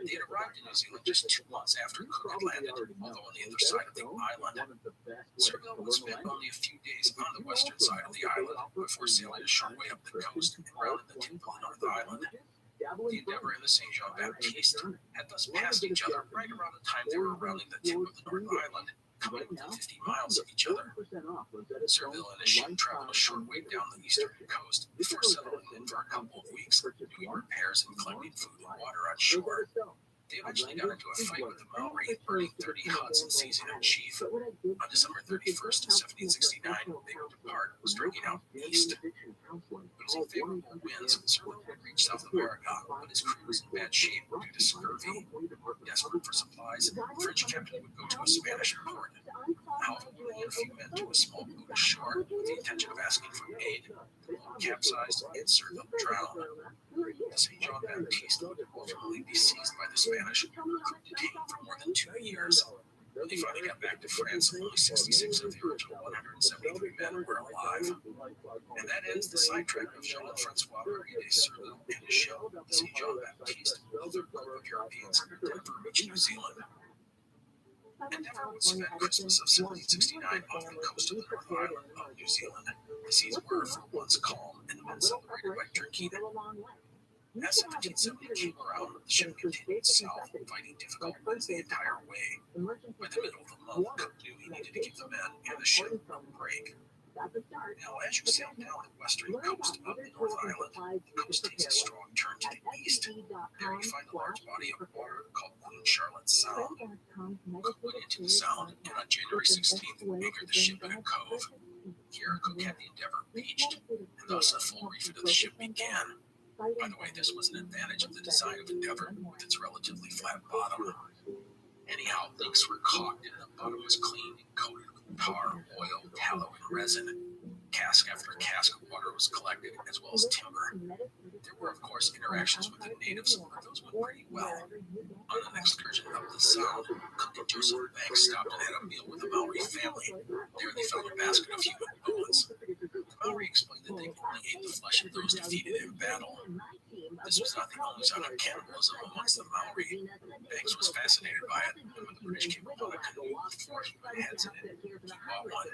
They had arrived in New Zealand just 2 months after Cook had landed, although on the other side of the island. Surville would spend only a few days on the western side of the island before sailing a short way up the coast and rounded the tip of the North Island. The Endeavour and the St. Jean-Baptiste had thus passed each other right around the time they were rounding the tip of the North Island, coming within 50 miles of each other. Serville and his ship traveled a short way down the eastern coast before settling in for a couple of weeks, doing repairs and collecting food and water on shore. They eventually got into a fight with the Maori, burning 30 huts and seizing a chief. On December 31st, 1769, they would depart, striking out east. Using favorable winds, Serville would reach South America, but his crew was in bad shape due to scurvy. Desperate for supplies, the French captain would go to a Spanish port. However, when he had a few men to a small boat ashore with the intention of asking for aid, the boat capsized and Serville drowned. The St. John Baptiste would ultimately be seized by the Spanish, who were detained for more than 2 years. When they finally got back to France, only 66 of the original 173 men were alive. And that ends the sidetrack of Jean-Francois-Marie de Serville and his ship, the St. John Baptiste, with a group of Europeans who never reached New Zealand. Endeavour would spend Christmas of 1769 off the coast of the North Island of New Zealand. The seas were for once calm, and the men celebrated by drinking. As 1770 came around, the ship continued south, fighting difficult winds the entire way. By the middle of the month, Cook knew he needed to give the men and the ship a break. Now, as you sail down the western coast of the North Island, the coast takes a strong turn to the east. There you find a large body of water called Queen Charlotte's Sound. Cook went into the sound, and on January 16th, anchored the ship in a cove. Here, Cook had the Endeavour beached, and thus a full refit of the ship began. By the way, this was an advantage of the design of Endeavour with its relatively flat bottom. Anyhow, leaks were caulked and the bottom was cleaned and coated with tar, oil, tallow, and resin. Cask after cask of water was collected, as well as timber. There were, of course, interactions with the natives, but those went pretty well. On an excursion up the Sound, Cook and Joseph Banks stopped and had a meal with the Maori family. There they found a basket of human bones. The Maori explained that they only ate the flesh of those defeated in battle. This was not the only sign of cannibalism amongst the Maori. Banks was fascinated by it, and when the British came upon a canoe with 4 human heads in it, he bought one.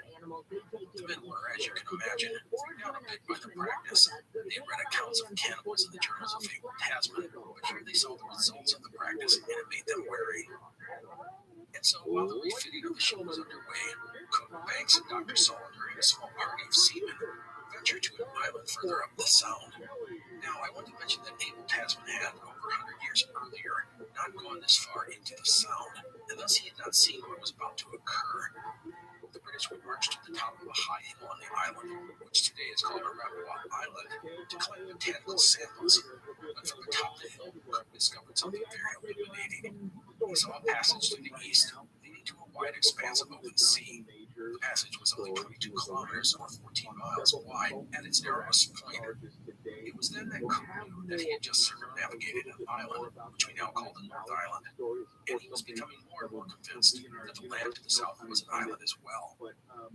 The men were, as you can imagine, freaked out a bit by the practice. They had read accounts of cannibals in the journals of Abel Tasman, but here they saw the results of the practice, and it made them wary. And so, while the refitting of the ship was underway, Cook, Banks, and Dr. Solander and a small party of seamen ventured to an island further up the Sound. Now, I want to mention that Abel Tasman had, over 100 years earlier, not gone this far into the Sound, and thus he had not seen what was about to occur. The British would march to the top of a high hill on the island, which today is called Rabbi Island, to collect botanical samples. But from the top of the hill, Cook discovered something very illuminating. He saw a passage to the east, leading to a wide expanse of open sea. The passage was only 22 kilometers, or 14 miles wide, at its narrowest point. It was then that Cook knew that he had just circumnavigated an island, which we now call the North Island, and he was becoming more and more convinced that the land to the south was an island as well.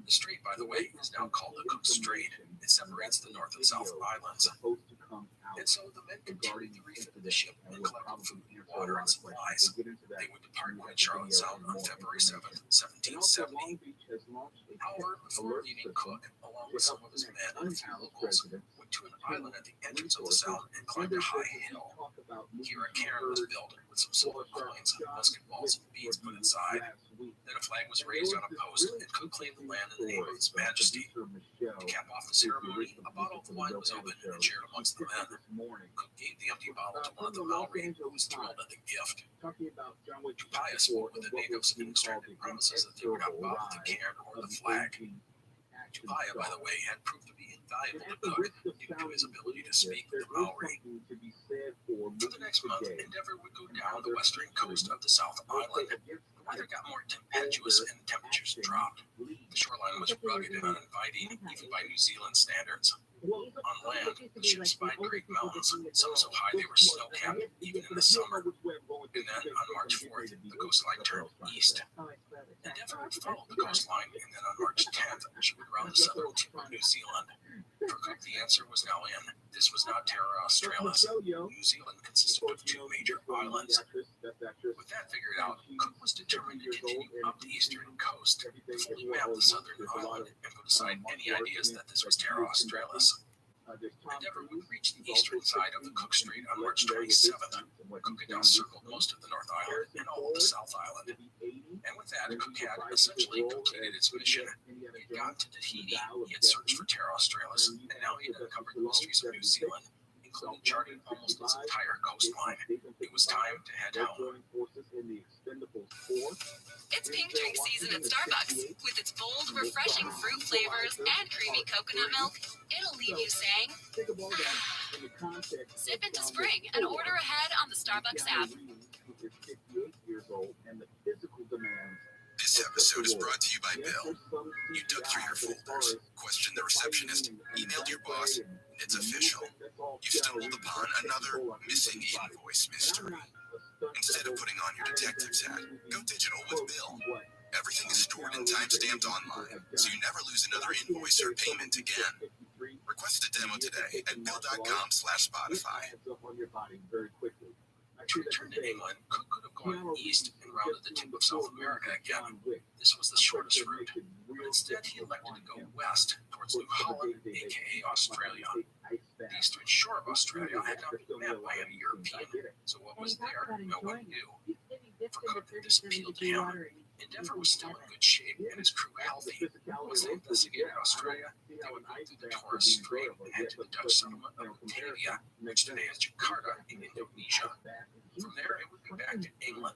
The strait, by the way, is now called the Cook Strait. It separates the North and South Islands. And so the men continued the refit of the ship and collected food and water and supplies. They would depart Queen Charlotte's Sound on February 7th, 1770. However, before leaving, Cook, along with some of his men and a few locals, went to an island at the entrance of the Sound and climbed a high hill. Here a cairn was built with some silver coins, musket balls, and beads put inside. Then a flag was raised on a post, and Cook claimed the land in the name of His Majesty. To cap off the ceremony, a bottle of wine was opened and shared amongst the men. Cook gave the empty bottle to one of the Maori, who was thrilled at the gift. Tupaya spoke with the natives and extracted promises that they would not bother the cairn or the flag. Tupaya, by the way, had proved to be invaluable to Cook due to his ability to speak with the Maori. For the next month, Endeavour would go down the western coast of the South Island. The weather got more tempestuous and the temperatures dropped. The shoreline was rugged and uninviting, even by New Zealand standards. On land, the ship spied great mountains, some so high they were snow-capped even in the summer. And then, on March 4th, the coastline turned east. Endeavour would follow the coastline, and then on March 10th, she would round the southern tip of New Zealand. For Cook, the answer was now in. This was not Terra Australis. New Zealand consisted of 2 major islands. With that figured out, Cook was determined to continue up the eastern coast, to fully map the southern island, and put aside any ideas that this was Terra Australis. Endeavour would reach the eastern side of the Cook Strait on March 27th. Cook had now circled most of the North Island and all of the South Island. And with that, Cook had essentially completed its mission. He had gotten to Tahiti, he had searched for Terra Australis, and now he had uncovered the mysteries of New Zealand, including charting almost its entire coastline. It was time to head home. It's pink drink season at Starbucks. With its bold, refreshing fruit flavors and creamy coconut milk, it'll leave you saying, sip into spring and order ahead on the Starbucks app. This episode is brought to you by Bill. You dug through your folders, questioned the receptionist, emailed your boss. It's official. You've stumbled upon another missing invoice mystery. Instead of putting on your detective's hat, go digital with Bill. Everything is stored and timestamped online, so you never lose another invoice or payment again. Request a demo today at bill.com/Spotify. To return to England, Cook could have gone east and rounded the tip of South America again. This was the shortest route, but instead he elected to go west towards New Holland, aka Australia. The eastern shore of Australia had not been mapped by any European, so what was there, no one knew. For Cook, this appealed to him. Endeavour was still in good shape and his crew healthy. Once they investigated Australia, they would go through the Torres Strait and head to the Dutch settlement of Batavia, which today is Jakarta in Indonesia. From there, it would be back to England.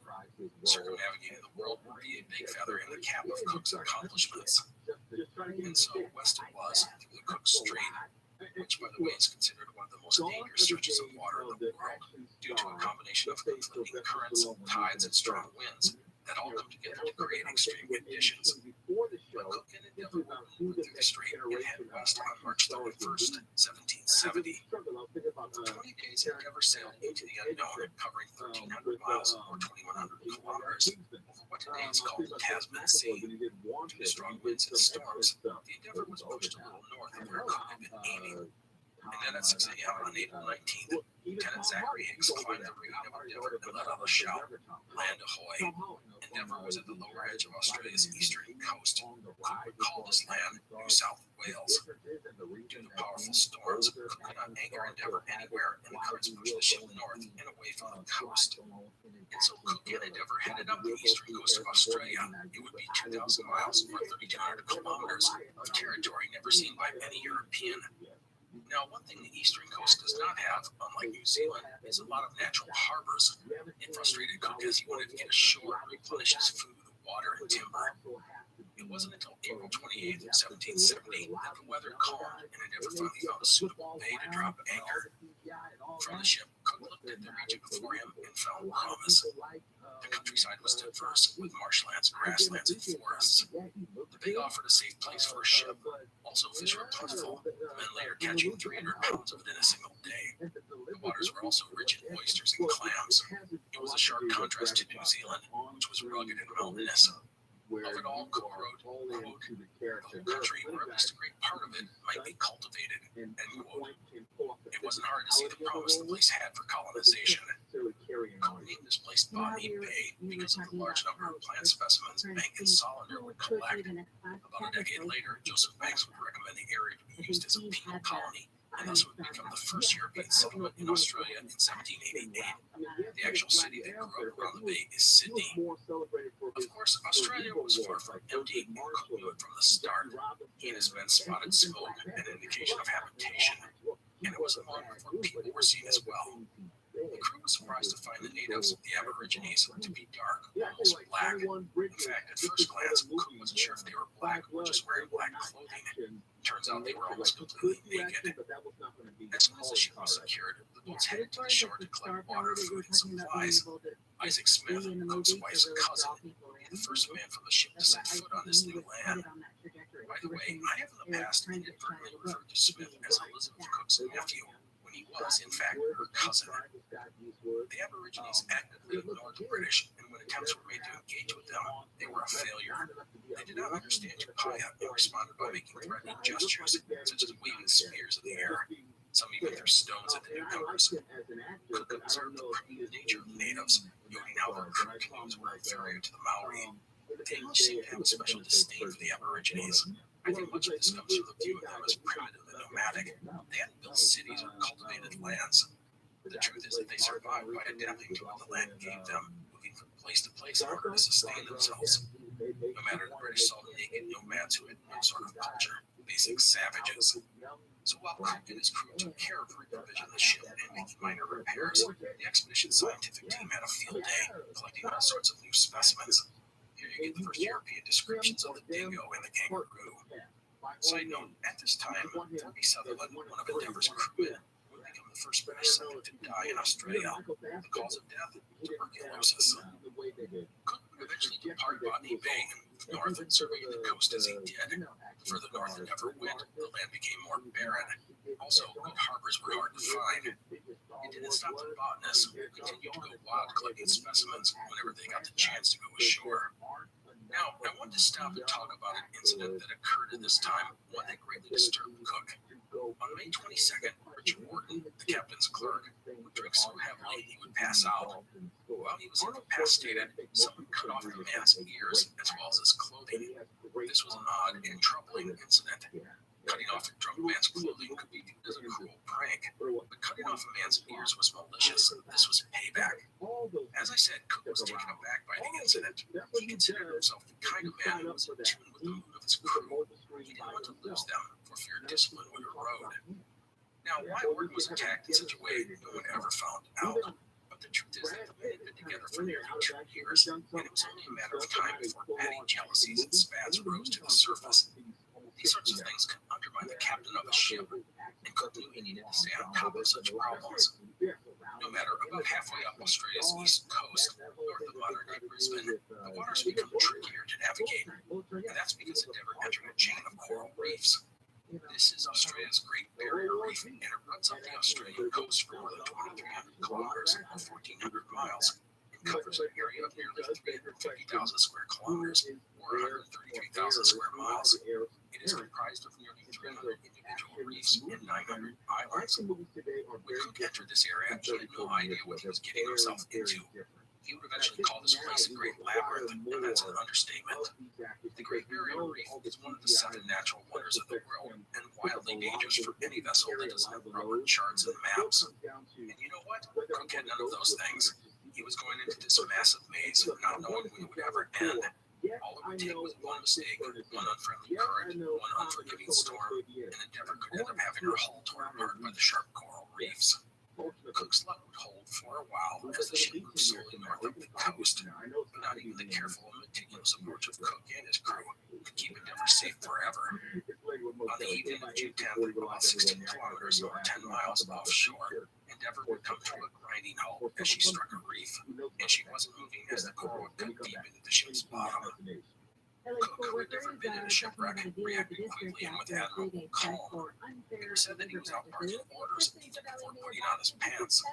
Circumnavigating the world would be a big feather in the cap of Cook's accomplishments. And so west it was, through the Cook Strait, which, by the way, is considered one of the most dangerous stretches of water in the world, due to a combination of conflicting currents, tides, and strong winds that all come together to create extreme conditions. But Cook and Endeavour would move through the strait and head west on March 31st, 1770. For 20 days, Endeavour sailed into the unknown, covering 1,300 miles or 2,100 kilometers over what today is called the Tasman Sea. Due to strong winds and storms, the Endeavour was pushed a little north of where Cook had been aiming. And then at 6 a.m. on April 19th, Lieutenant Zachary Hicks climbed the rigging of Endeavour and let out a shout, "Land ahoy!" Endeavour was at the lower edge of Australia's eastern coast. Cook would call this land New South Wales. Due to powerful storms, Cook could not anchor Endeavour anywhere, and the currents pushed the ship north and away from the coast. And so Cook and Endeavour headed up the eastern coast of Australia. It would be 2,000 miles or 3,200 kilometers of territory never seen by any European. Now, one thing the eastern coast does not have, unlike New Zealand, is a lot of natural harbors. It frustrated Cook as he wanted to get ashore and replenish his food, water, and timber. It wasn't until April 28th, 1770, that the weather calmed and Endeavour finally found a suitable bay to drop anchor. From the ship, Cook looked at the region before him and found promise. The countryside was diverse, with marshlands, grasslands, and forests. The bay offered a safe place for a ship. Also, fish were plentiful, the men later catching 300 pounds of it in a single day. The waters were also rich in oysters and clams. It was a sharp contrast to New Zealand, which was rugged and mountainous. Of it all, Cook wrote, quote, "The whole country, or at least a great part of it, might be cultivated," end quote. It wasn't hard to see the promise the place had for colonization. Cook named this place Botany Bay because of the large number of plant specimens Banks and Solander would collect. About a decade later, Joseph Banks would recommend the area to be used as a penal colony, and thus would become the first European settlement in Australia in 1788. The actual city that grew up around the bay is Sydney. Of course, Australia was far from empty, and Cook knew it from the start. He and his men spotted smoke, an indication of habitation, and it was long before people were seen as well. The crew was surprised to find the natives, the Aborigines, to be dark, almost black. In fact, at first glance, Cook wasn't sure if they were black or just wearing black clothing. Turns out they were almost completely naked. As soon as the ship was secured, the boats headed to the shore to collect water, food, and supplies. Isaac Smith, Cook's wife's cousin, the first man from the ship to set foot on this new land. By the way, I have in the past inadvertently referred to Smith as Elizabeth Cook's nephew, when he was, in fact, her cousin. The Aborigines actively ignored the British, and when attempts were made to engage with them, they were a failure. They did not understand Tupaya and responded by making threatening gestures, such as waving spears in the air. Some even threw stones at the newcomers. Cook observed the primitive nature of the natives, noting how their crude canoes were inferior to the Maori. The English seemed to have a special disdain for the Aborigines. I think much of this comes from the view of them as primitive and nomadic. They hadn't built cities or cultivated lands. The truth is that they survived by adapting to what the land gave them, moving from place to place in order to sustain themselves. No matter, the British saw naked nomads who had no sort of culture, basic savages. So while Cook and his crew took care of reprovisioning the ship and making minor repairs, the expedition's scientific team had a field day, collecting all sorts of new specimens. Here you get the first European descriptions of the dingo and the kangaroo. Side note, at this time, Toby Sutherland, one of Endeavour's crewmen, would become the first British subject to die in Australia. The cause of death? Tuberculosis. Cook would eventually depart Botany Bay and move north and surveying the coast as he did. The further north Endeavour went, the land became more barren. Also, good harbors were hard to find. It didn't stop the botanists, who continued to go wild collecting specimens whenever they got the chance to go ashore. Now, I want to stop and talk about an incident that occurred at this time, one that greatly disturbed Cook. On May 22nd, Richard Wharton, the captain's clerk, would drink so heavily he would pass out. While he was incapacitated, someone cut off the man's ears as well as his clothing. This was an odd and troubling incident. Cutting off a drunk man's clothing could be viewed as a cruel prank, but cutting off a man's ears was malicious. This was payback. As I said, Cook was taken aback by the incident. He considered himself the kind of man who was in tune with the mood of his crew. He didn't want to lose them, for fear discipline would erode. Now, why Wharton was attacked in such a way, no one ever found out. But the truth is that the men had been together for nearly 2 years, and it was only a matter of time before petty jealousies and spats rose to the surface. These sorts of things can undermine the captain of a ship, and Cook knew he needed to stay on top of such problems. No matter, about halfway up Australia's east coast, north of modern-day Brisbane, the waters become trickier to navigate, and that's because Endeavour entered a chain of coral reefs. This is Australia's Great Barrier Reef, and it runs up the Australian coast for more than 2,300 kilometers or 1,400 miles. It covers an area of nearly 350,000 square kilometers or 133,000 square miles. It is comprised of nearly 300 individual reefs and 900 islands. When Cook entered this area, he had no idea what he was getting himself into. He would eventually call this place a great labyrinth, and that's an understatement. The Great Barrier Reef is one of the 7 natural wonders of the world, and wildly dangerous for any vessel that doesn't have rubber charts and maps. And you know what? Cook had none of those things. He was going into this massive maze, not knowing when it would ever end. All it would take was one mistake, one unfriendly current, one unforgiving storm, and Endeavour could end up having her hull torn apart by the sharp coral reefs. Cook's luck would hold for a while as the ship moved slowly north up the coast, but not even the careful and meticulous approach of Cook and his crew could keep Endeavour safe forever. On the evening of June 10th, about 16 kilometers or 10 miles offshore, Endeavour would come to a grinding halt as she struck a reef, and she wasn't moving as the coral would cut deep into the ship's bottom. Cook, who had never been in a shipwreck, reacted quickly and with admirable calm. It was said that he was out barking orders even before putting on his pants.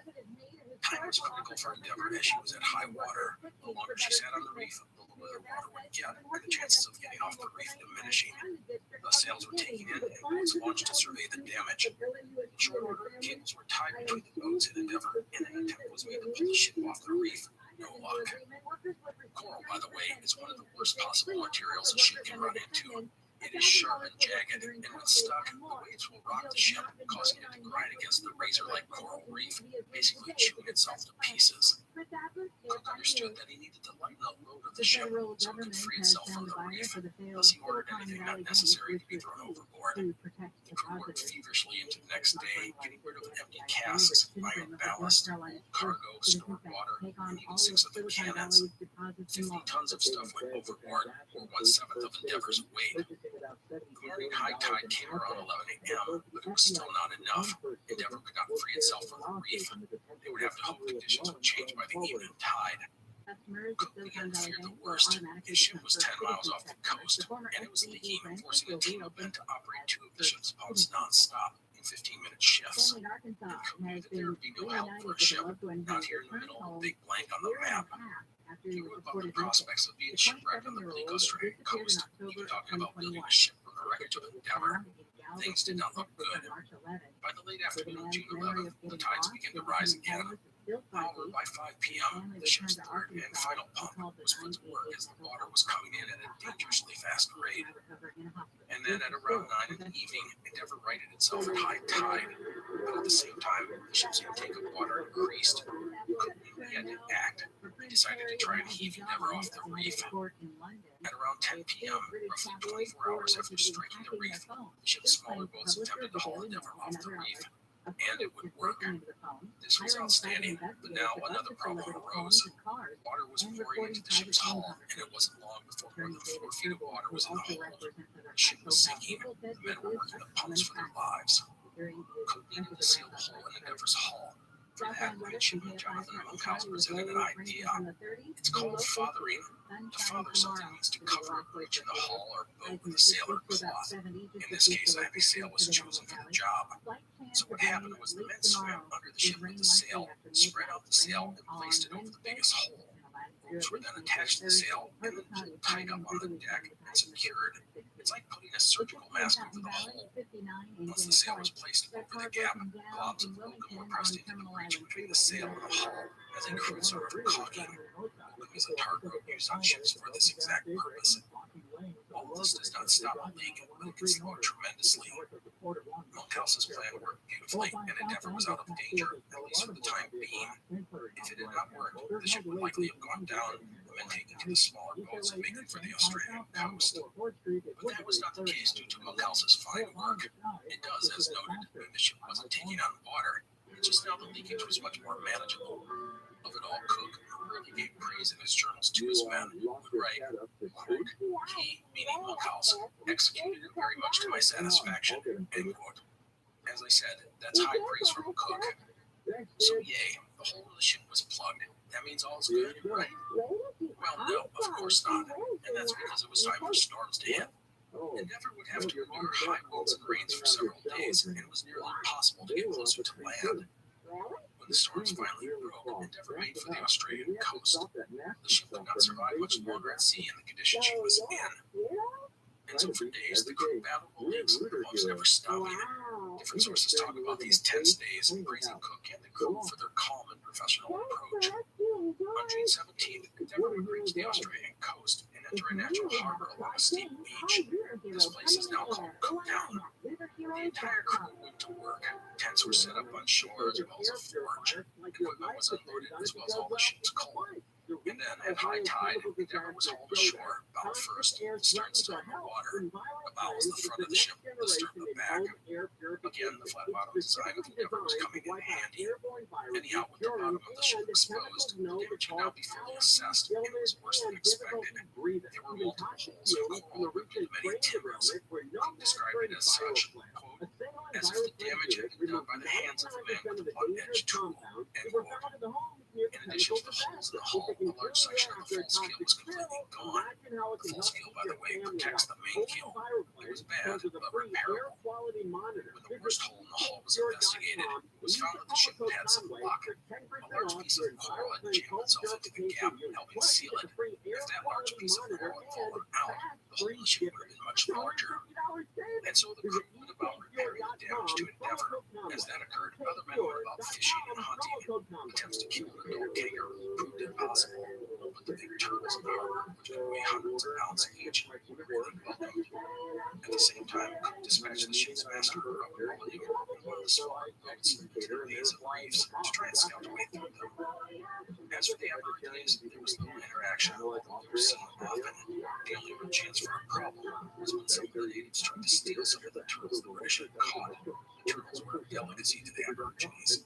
Time was critical for Endeavour as she was at high water. The longer she sat on the reef, the lower the water would get, and the chances of getting off the reef diminishing. The sails were taken in and boats launched to survey the damage. In short order, cables were tied between the boats and Endeavour, and an attempt was made to pull the ship off the reef. No luck. Coral, by the way, is one of the worst possible materials a ship can run into. It is sharp and jagged, and when stuck, the waves will rock the ship, causing it to grind against the razor-like coral reef, basically chewing itself to pieces. Cook understood that he needed to lighten the load of the ship so it could free itself from the reef, thus he ordered anything not necessary to be thrown overboard. The crew worked feverishly into the next day, getting rid of empty casks, iron ballast, old cargo, stored water, and even 6 of the cannons. 50 tons of stuff went overboard, or 1/7 of Endeavour's weight. The morning high tide came around 11 a.m., but it was still not enough. Endeavour could not free itself from the reef. They would have to hope conditions would change by the evening tide. Cook began to fear the worst. His ship was 10 miles off the coast, and it was leaking, forcing a team of men to operate 2 of the ship's pumps non-stop in 15-minute shifts. And Cook knew that there would be no help for a ship out here in the middle of a big blank on the map. He wrote about the prospects of being shipwrecked on the Picoftheday coast, even talking about building a ship from the wreckage of Endeavour. Things did not look good. By the late afternoon of June 11th, the tides began to rise again. However, by 5 p.m., the ship's third and final pump was put to work as the water was coming in at a dangerously fast rate. And then at around 9 in the evening, Endeavour righted itself at high tide. But at the same time, the ship's intake of water increased. Cook knew he had to act. He decided to try and heave Endeavour off the reef. At around 10 p.m., roughly 24 hours after striking the reef, the ship's smaller boats attempted to haul Endeavour off the reef. And it would work. This was outstanding, but now another problem arose. Water was pouring into the ship's hull, and it wasn't long before more than 4 feet of water was in the hold. The ship was sinking. The men were working the pumps for their lives. Cook needed to seal the hole in Endeavour's hull. For that, midshipman Jonathan Monkhouse presented an idea. It's called fathering. To father something means to cover a breach in the hull or boat with a sailor cloth. In this case, a heavy sail was chosen for the job. So what happened was the men swam under the ship with the sail, spread out the sail, and placed it over the biggest hole. Ropes were then attached to the sail and then pulled tight up on the deck and secured. It's like putting a surgical mask over the hole. Once the sail was placed over the gap, globs of oakum were pressed into the breach between the sail and the hull as a crude sort of caulking. Oakum is a tar rope used on ships for this exact purpose. All of this does not stop a leak, but it can slow it tremendously. Monkhouse's plan worked beautifully, and Endeavour was out of danger, at least for the time being. If it had not worked, the ship would likely have gone down and been taken to the smaller boats and making for the Australian coast. But that was not the case due to Monkhouse's fine work. It does, as noted, when the ship wasn't taking on water. Just now the leakage was much more manageable. Of it all, Cook really gave praise in his journals to his men, who would write, quote, "He, meaning Monkhouse, executed it very much to my satisfaction," end quote. As I said, that's high praise from Cook. So yay, the hole in the ship was plugged. That means all's good, right? Well, no, of course not. And that's because it was time for storms to hit. Endeavour would have to endure high winds and rains for several days, and it was nearly impossible to get closer to land. When the storms finally broke, Endeavour made for the Australian coast. The ship could not survive much longer at sea in the condition she was in. And so for days, the crew battled the leaks, the pumps never stopping. Different sources talk about these tense days, praising Cook and the crew for their calm and professional approach. On June 17th, Endeavour would reach the Australian coast and enter a natural harbor along a steep beach. This place is now called Cooktown. The entire crew went to work. Tents were set up on shore as well as a forge. Equipment was unloaded as well as all the ship's coal. And then, at high tide, Endeavour was hauled ashore, bow first, the stern still in the water. The bow was the front of the ship, the stern the back. Again, the flat bottom design of Endeavour was coming in handy. Anyhow, with the bottom of the ship exposed, the damage could now be fully assessed, and it was worse than expected. There were multiple holes and coral ripped into many timbers. Cook described it as such, quote, "as if the damage had been done by the hands of a man with a blunt-edged tool," end quote. In addition to the holes in the hull, a large section of the full scale was completely gone. The full scale, by the way, protects the main keel. It was bad, but repairable. When the worst hole in the hull was investigated, it was found that the ship had some luck. A large piece of coral had jammed itself into the gap, helping seal it. If that large piece of coral had fallen out, the hole in the ship would have been much larger. And so the crew went about repairing the damage to Endeavour. As that occurred, other men went about fishing and hunting. Attempts to kill an adult kangaroo proved impossible. But the big turtles in the harbor, which could weigh hundreds of pounds each, were really welcome. At the same time, Cook dispatched the ship's master, Rabbi, in one of the smaller boats to the invasive reefs to try and scout a way through them. As for the Aborigines, there was little interaction, although they were seen often. The only real chance for a problem was when some of the natives tried to steal some of the turtles the British had caught. The turtles were a delicacy to the Aborigines.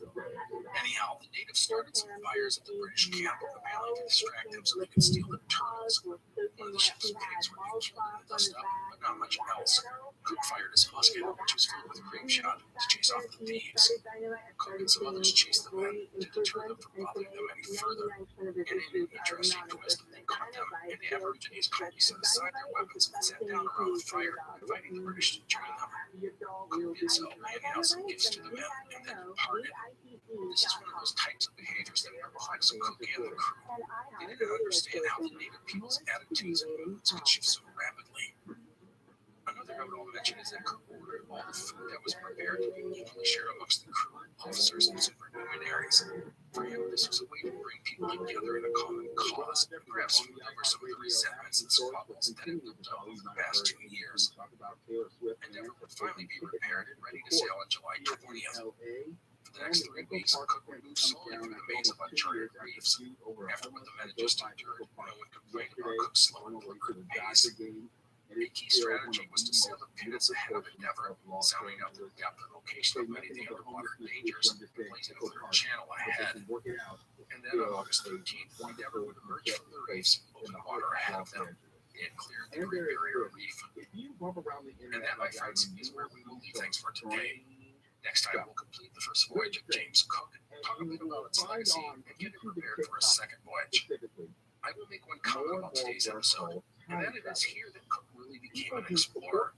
Anyhow, the natives started some fires at the British camp, apparently to distract them so they could steal the turtles. One of the ship's pigs were being killed in the dust-up, but not much else. Cook fired his musket, which was filled with grape shot, to chase off the thieves. Cook and some others chased the men to deter them from bothering them any further. And in an interesting twist, they caught them, and the Aborigines calmly set aside their weapons and sat down around the fire, inviting the British to join them. Cook did so, handing out some gifts to the men, and then departed. This is one of those types of behaviors that perplex Cook and the crew. They didn't understand how the native people's attitudes and moods could shift so rapidly. Another note I'll mention is that Cook ordered all the food that was prepared to be equally shared amongst the crew, officers, and supernumeraries. For him, this was a way to bring people together in a common cause and perhaps smooth over some of the resentments and squabbles that had built up over the past 2 years. Endeavor would finally be repaired and ready to sail on July 20th. For the next 3 weeks, Cook would move slowly through the maze of uncharted reefs. After what the men had just endured, no one complained about Cook's slow and deliberate pace. A key strategy was to sail the pinnace ahead of Endeavor, sounding out the depth and location of many of the underwater dangers, and blazing a clear channel ahead. And then on August 13th, Endeavor would emerge from the reefs, open water ahead of them. They had cleared the Great Barrier Reef. And that, my friends, is where we will leave things for today. Next time, we'll complete the first voyage of James Cook, talk a bit about its legacy, and get it prepared for a second voyage. I will make one comment about today's episode, and that it is here that Cook really became an explorer.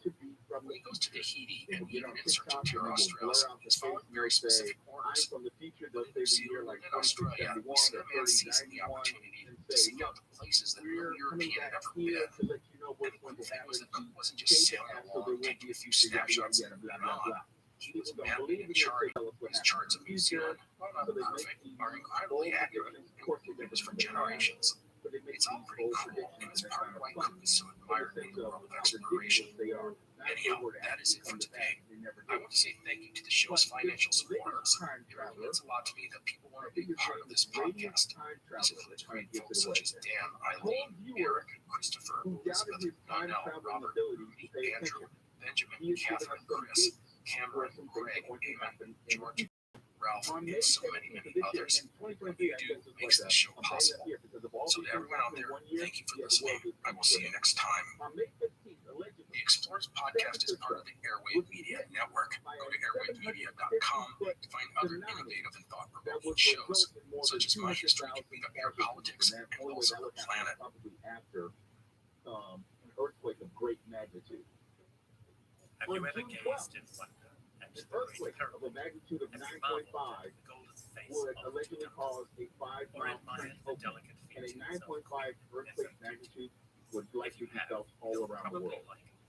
When he goes to Tahiti and even in search of Terra Australis, he's following very specific orders. But in New Zealand and in Australia, we see a man seizing the opportunity to seek out the places that no European had ever been. And one thing was that Cook wasn't just sailing along, taking a few snapshots and moving on. He was mapping and charting. His charts of New Zealand, while not perfect, are incredibly accurate and famous for generations. It's all pretty cool, and it's part of why Cook is so admired in the world of exploration. Anyhow, that is it for today. I want to say thank you to the show's financial supporters. It really means a lot to me that people want to be part of this podcast. This includes great folks such as Dan, Eileen, Eric, Christopher, Elizabeth, Donnell, Robert, Rudy, Andrew, Benjamin, Catherine, Chris, Cameron, Greg, Eamon, George, Ralph, and so many, many others. What you do makes this show possible. So to everyone out there, thank you for listening. I will see you next time. The Explorers Podcast is part of the Airwave Media Network. Go to airwavemedia.com to find other innovative and thought-provoking shows, such as My History Can Beat Up Your Politics and also The Planet. After an earthquake of great magnitude. Have you ever gazed in wonder at the Earthquake of a magnitude of 9.5 would allegedly cause a 5-mile trench opening, and a 9.5 earthquake magnitude would likely be felt all around the world.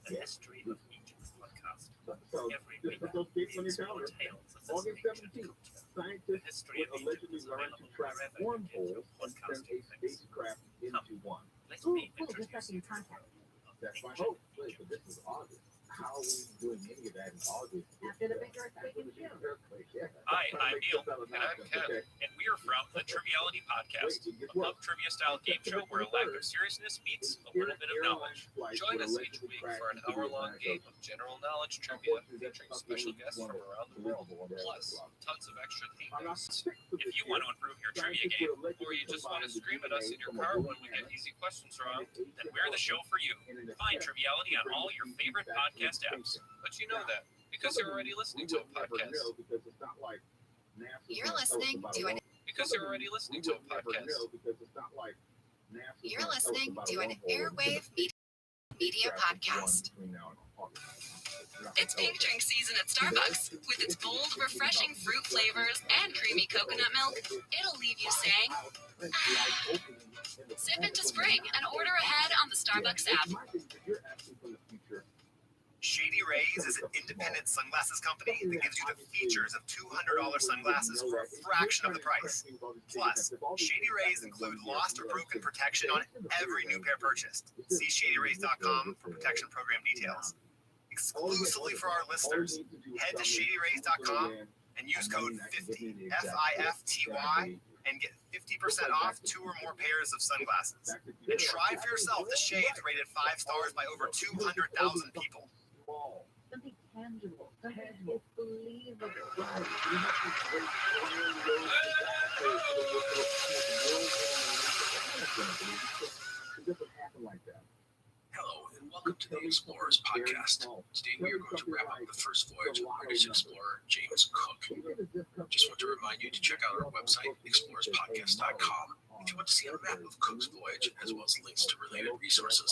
The History of Egypt podcast. So, Every just week, put those dates on your it's more calendar. tales of this August ancient 17th, culture. scientists History would of allegedly Egypt is learn to available track wherever you wormholes get and your send a podcasting fix. spacecraft into one. Let me Cool, just introduce got you some contact. That's my hope. Wait, but this is August. How are we doing any of that in August? After the big earthquake in June. Hi, I'm Neil. And I'm Ken. And we are from the Triviality Podcast, a pub trivia-style game show where a lack of seriousness meets a little bit of knowledge. Join us each week for an hour-long game of general knowledge trivia featuring special guests from around the world, plus tons of extra themes. If you want to improve your trivia game, or you just want to scream at us in your car when we get easy questions wrong, then we're the show for you. Find Triviality on all your favorite podcast apps. But you know that because you're already listening to a podcast. You're listening to an Because you're already listening to a podcast. You're listening to an Airwave Media podcast. It's pink drink season at Starbucks. With its bold, refreshing fruit flavors and creamy coconut milk, it'll leave you saying, ah. Sip into spring and order ahead on the Starbucks app. Shady Rays is an independent sunglasses company that gives you the features of $200 sunglasses for a fraction of the price. Plus, Shady Rays include lost or broken protection on every new pair purchased. See shadyrays.com for protection program details. Exclusively for our listeners, head to shadyrays.com and use code 50, FIFTY, and get 50% off 2 or more pairs of sunglasses. And try for yourself the shades rated 5 stars by over 200,000 people. Something tangible. Something is believable. Hello, and welcome to the Explorers Podcast. Today we are going to wrap up the first voyage of British explorer James Cook. Just want to remind you to check out our website, explorerspodcast.com. if you want to see a map of Cook's voyage, as well as links to related resources.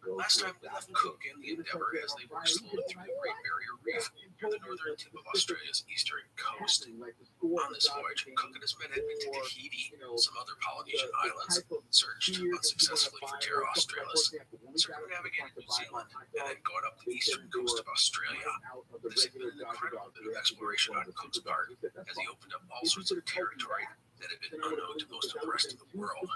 Last time we left Cook and the Endeavour as they worked slowly through the Great Barrier Reef near the northern tip of Australia's eastern coast. On this voyage, Cook and his men had been to Tahiti, some other Polynesian islands, searched unsuccessfully for Terra Australis, circumnavigated New Zealand, and then gone up the eastern coast of Australia. This had been an incredible bit of exploration on Cook's part, as he opened up all sorts of territory that had been unknown to most of the rest of the world.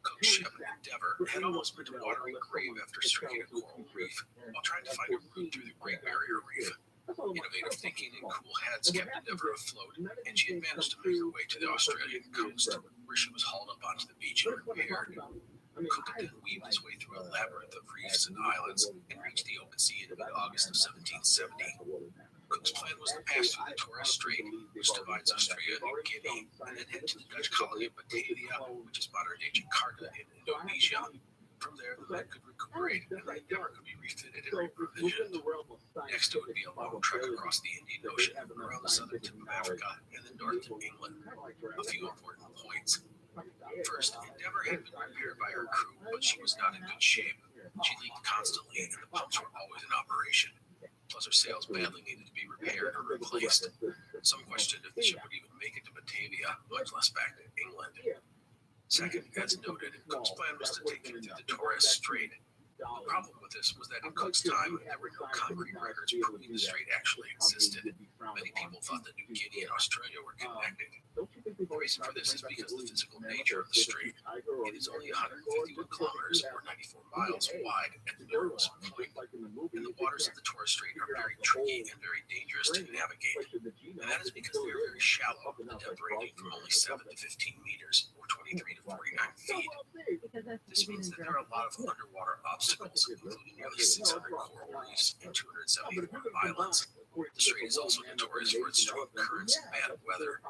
Cook's ship, Endeavour, had almost been a watery grave after striking a coral reef while trying to find a route through the Great Barrier Reef. Innovative thinking and cool heads kept Endeavour afloat, and she had managed to make her way to the Australian coast, where she was hauled up onto the beach and repaired. Cook had then weaved his way through a labyrinth of reefs and islands and reached the open sea in mid-August of 1770. Cook's plan was to pass through the Torres Strait, which divides Australia and New Guinea, and then head to the Dutch colony of Batavia, which is modern-day Jakarta in Indonesia. From there, the men could recuperate, and the Endeavour could be refitted and reprovisioned. Next, it would be a long trek across the Indian Ocean, around the southern tip of Africa, and then north to England. A few important points. First, Endeavour had been repaired by her crew, but she was not in good shape. She leaked constantly, and the pumps were always in operation. Plus, her sails badly needed to be repaired or replaced. Some questioned if the ship would even make it to Batavia, much less back to England. Second, as noted, Cook's plan was to take them through the Torres Strait. The problem with this was that in Cook's time, there were no concrete records proving the strait actually existed. Many people thought that New Guinea and Australia were connected. The reason for this is because of the physical nature of the strait. It is only 151 kilometers or 94 miles wide at the northernmost point, and the waters of the Torres Strait are very tricky and very dangerous to navigate. And that is because they are very shallow, the depth ranging from only 7 to 15 meters, or 23 to 49 feet. This means that there are a lot of underwater obstacles, including nearly 600 coral reefs and 274 islands. The strait is also notorious for its strong currents and bad weather.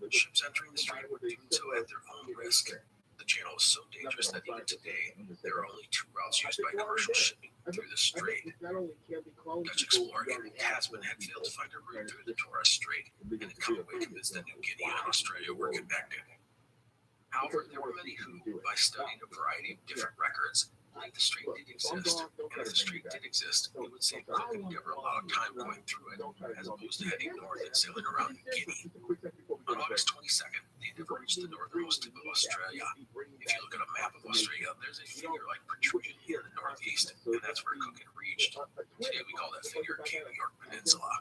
Ships entering the strait were doing so at their own risk. The channel is so dangerous that even today, there are only 2 routes used by commercial shipping through the strait. Dutch explorer Henry Tasman had failed to find a route through the Torres Strait, and had come away convinced that New Guinea and Australia were connected. However, there were many who, by studying a variety of different records, believed the strait did exist, and if the strait did exist, it would save Cook and Endeavour a lot of time going through it, as opposed to heading north and sailing around New Guinea. On August 22nd, the Endeavour reached the northernmost tip of Australia. If you look at a map of Australia, there's a finger-like protrusion in the northeast, and that's where Cook had reached. Today we call that figure Cape York Peninsula.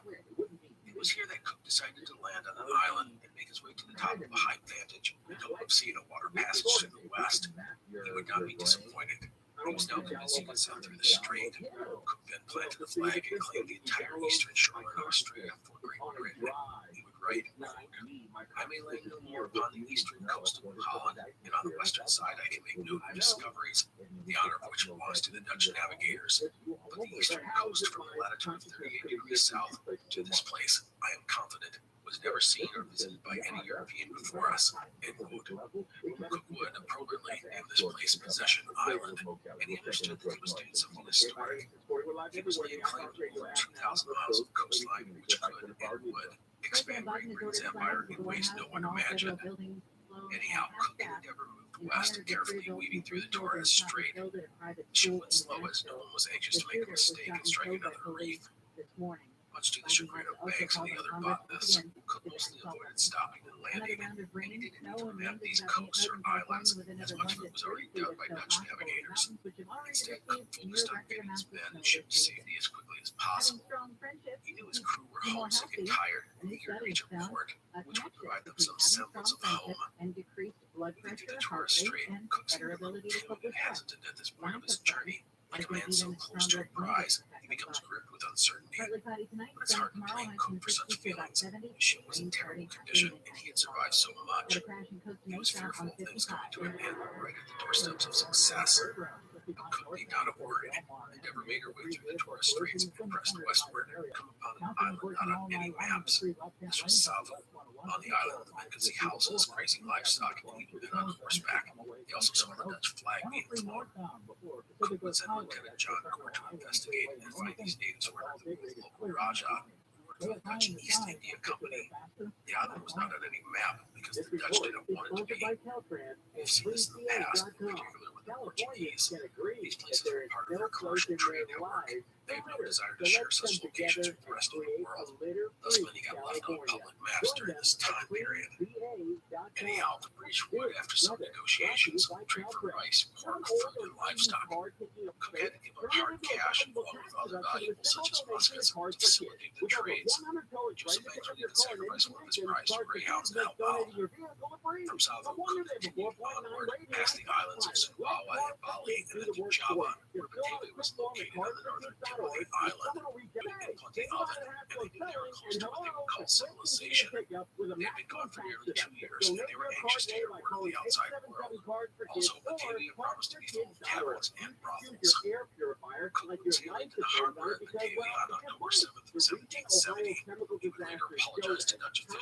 It was here that Cook decided to land on an island and make his way to the top of a high vantage in hope of seeing a water passage to the west. He would not be disappointed. He was now convinced he could sail through the strait. Cook then planted a flag and claimed the entire eastern shoreline of Australia for Great Britain. He would write, quote, "I may land no more upon the eastern coast of Holland, and on the western side I can make no new discoveries, the honor of which belongs to the Dutch navigators. But the eastern coast, from the latitude of 38 degrees south to this place, I am confident, was never seen or visited by any European before us," end quote. Cook would appropriately name this place Possession Island, and he understood that he was doing something historic. He was laying claim to over 2,000 miles of coastline, which could and would expand Great Britain's empire in ways no one imagined. Anyhow, Cook and Endeavour moved west, carefully weaving through the Torres Strait. She went slow as no one was anxious to make a mistake and strike another reef. Much to the chagrin of Banks and the other botanists, Cook mostly avoided stopping and landing, and he didn't need to map these coasts or islands, as much of it was already done by Dutch navigators. Instead, Cook focused on getting his men and ship to safety as quickly as possible. He knew his crew were homesick and tired, and eager to reach a port, which would provide them some semblance of home. Moving through the Torres Strait, Cook seemed a little timid and hesitant at this point of his journey. Like a man so close to a prize, he becomes gripped with uncertainty. But it's hard to blame Cook for such feelings. His ship was in terrible condition, and he had survived so much. He was fearful of things coming to an end right at the doorsteps of success. But Cook need not have worried. Endeavour made her way through the Torres Straits and pressed westward, come upon an island not on any maps. This was Savo. On the island, the men could see houses, grazing livestock, and even men on horseback. They also saw the Dutch flag being flown. Cook would send Lieutenant John Gore to investigate and find these natives who were living with local Raja, who worked for the Dutch East India Company. The island was not on any map because the Dutch didn't want it to be. We've seen this in the past, particularly with the Portuguese. These places are part of their commercial trade network. They have no desire to share such locations with the rest of the world. Thus, many got left on public maps during this time period. Anyhow, the British would, after some negotiations, trade for rice, pork, fruit, and livestock. Cook had to give up hard cash along with other valuables such as muskets to facilitate the trades. Joseph Benjamin even sacrificed one of his prized greyhounds in Albao. From south of Cook continued onward past the islands of Sumbawa and Bali and then to Java, where Batavia was located on the northern tip of the island. There had been plenty of it, and they knew they were close to what they would call civilization. They had been gone for nearly 2 years, and they were anxious to hear word of the outside world. Also, Batavia promised to be full of taverns and brothels. Cook was sailing to the harbor at Batavia on October 7th, 1770. He would later apologize to Dutch officials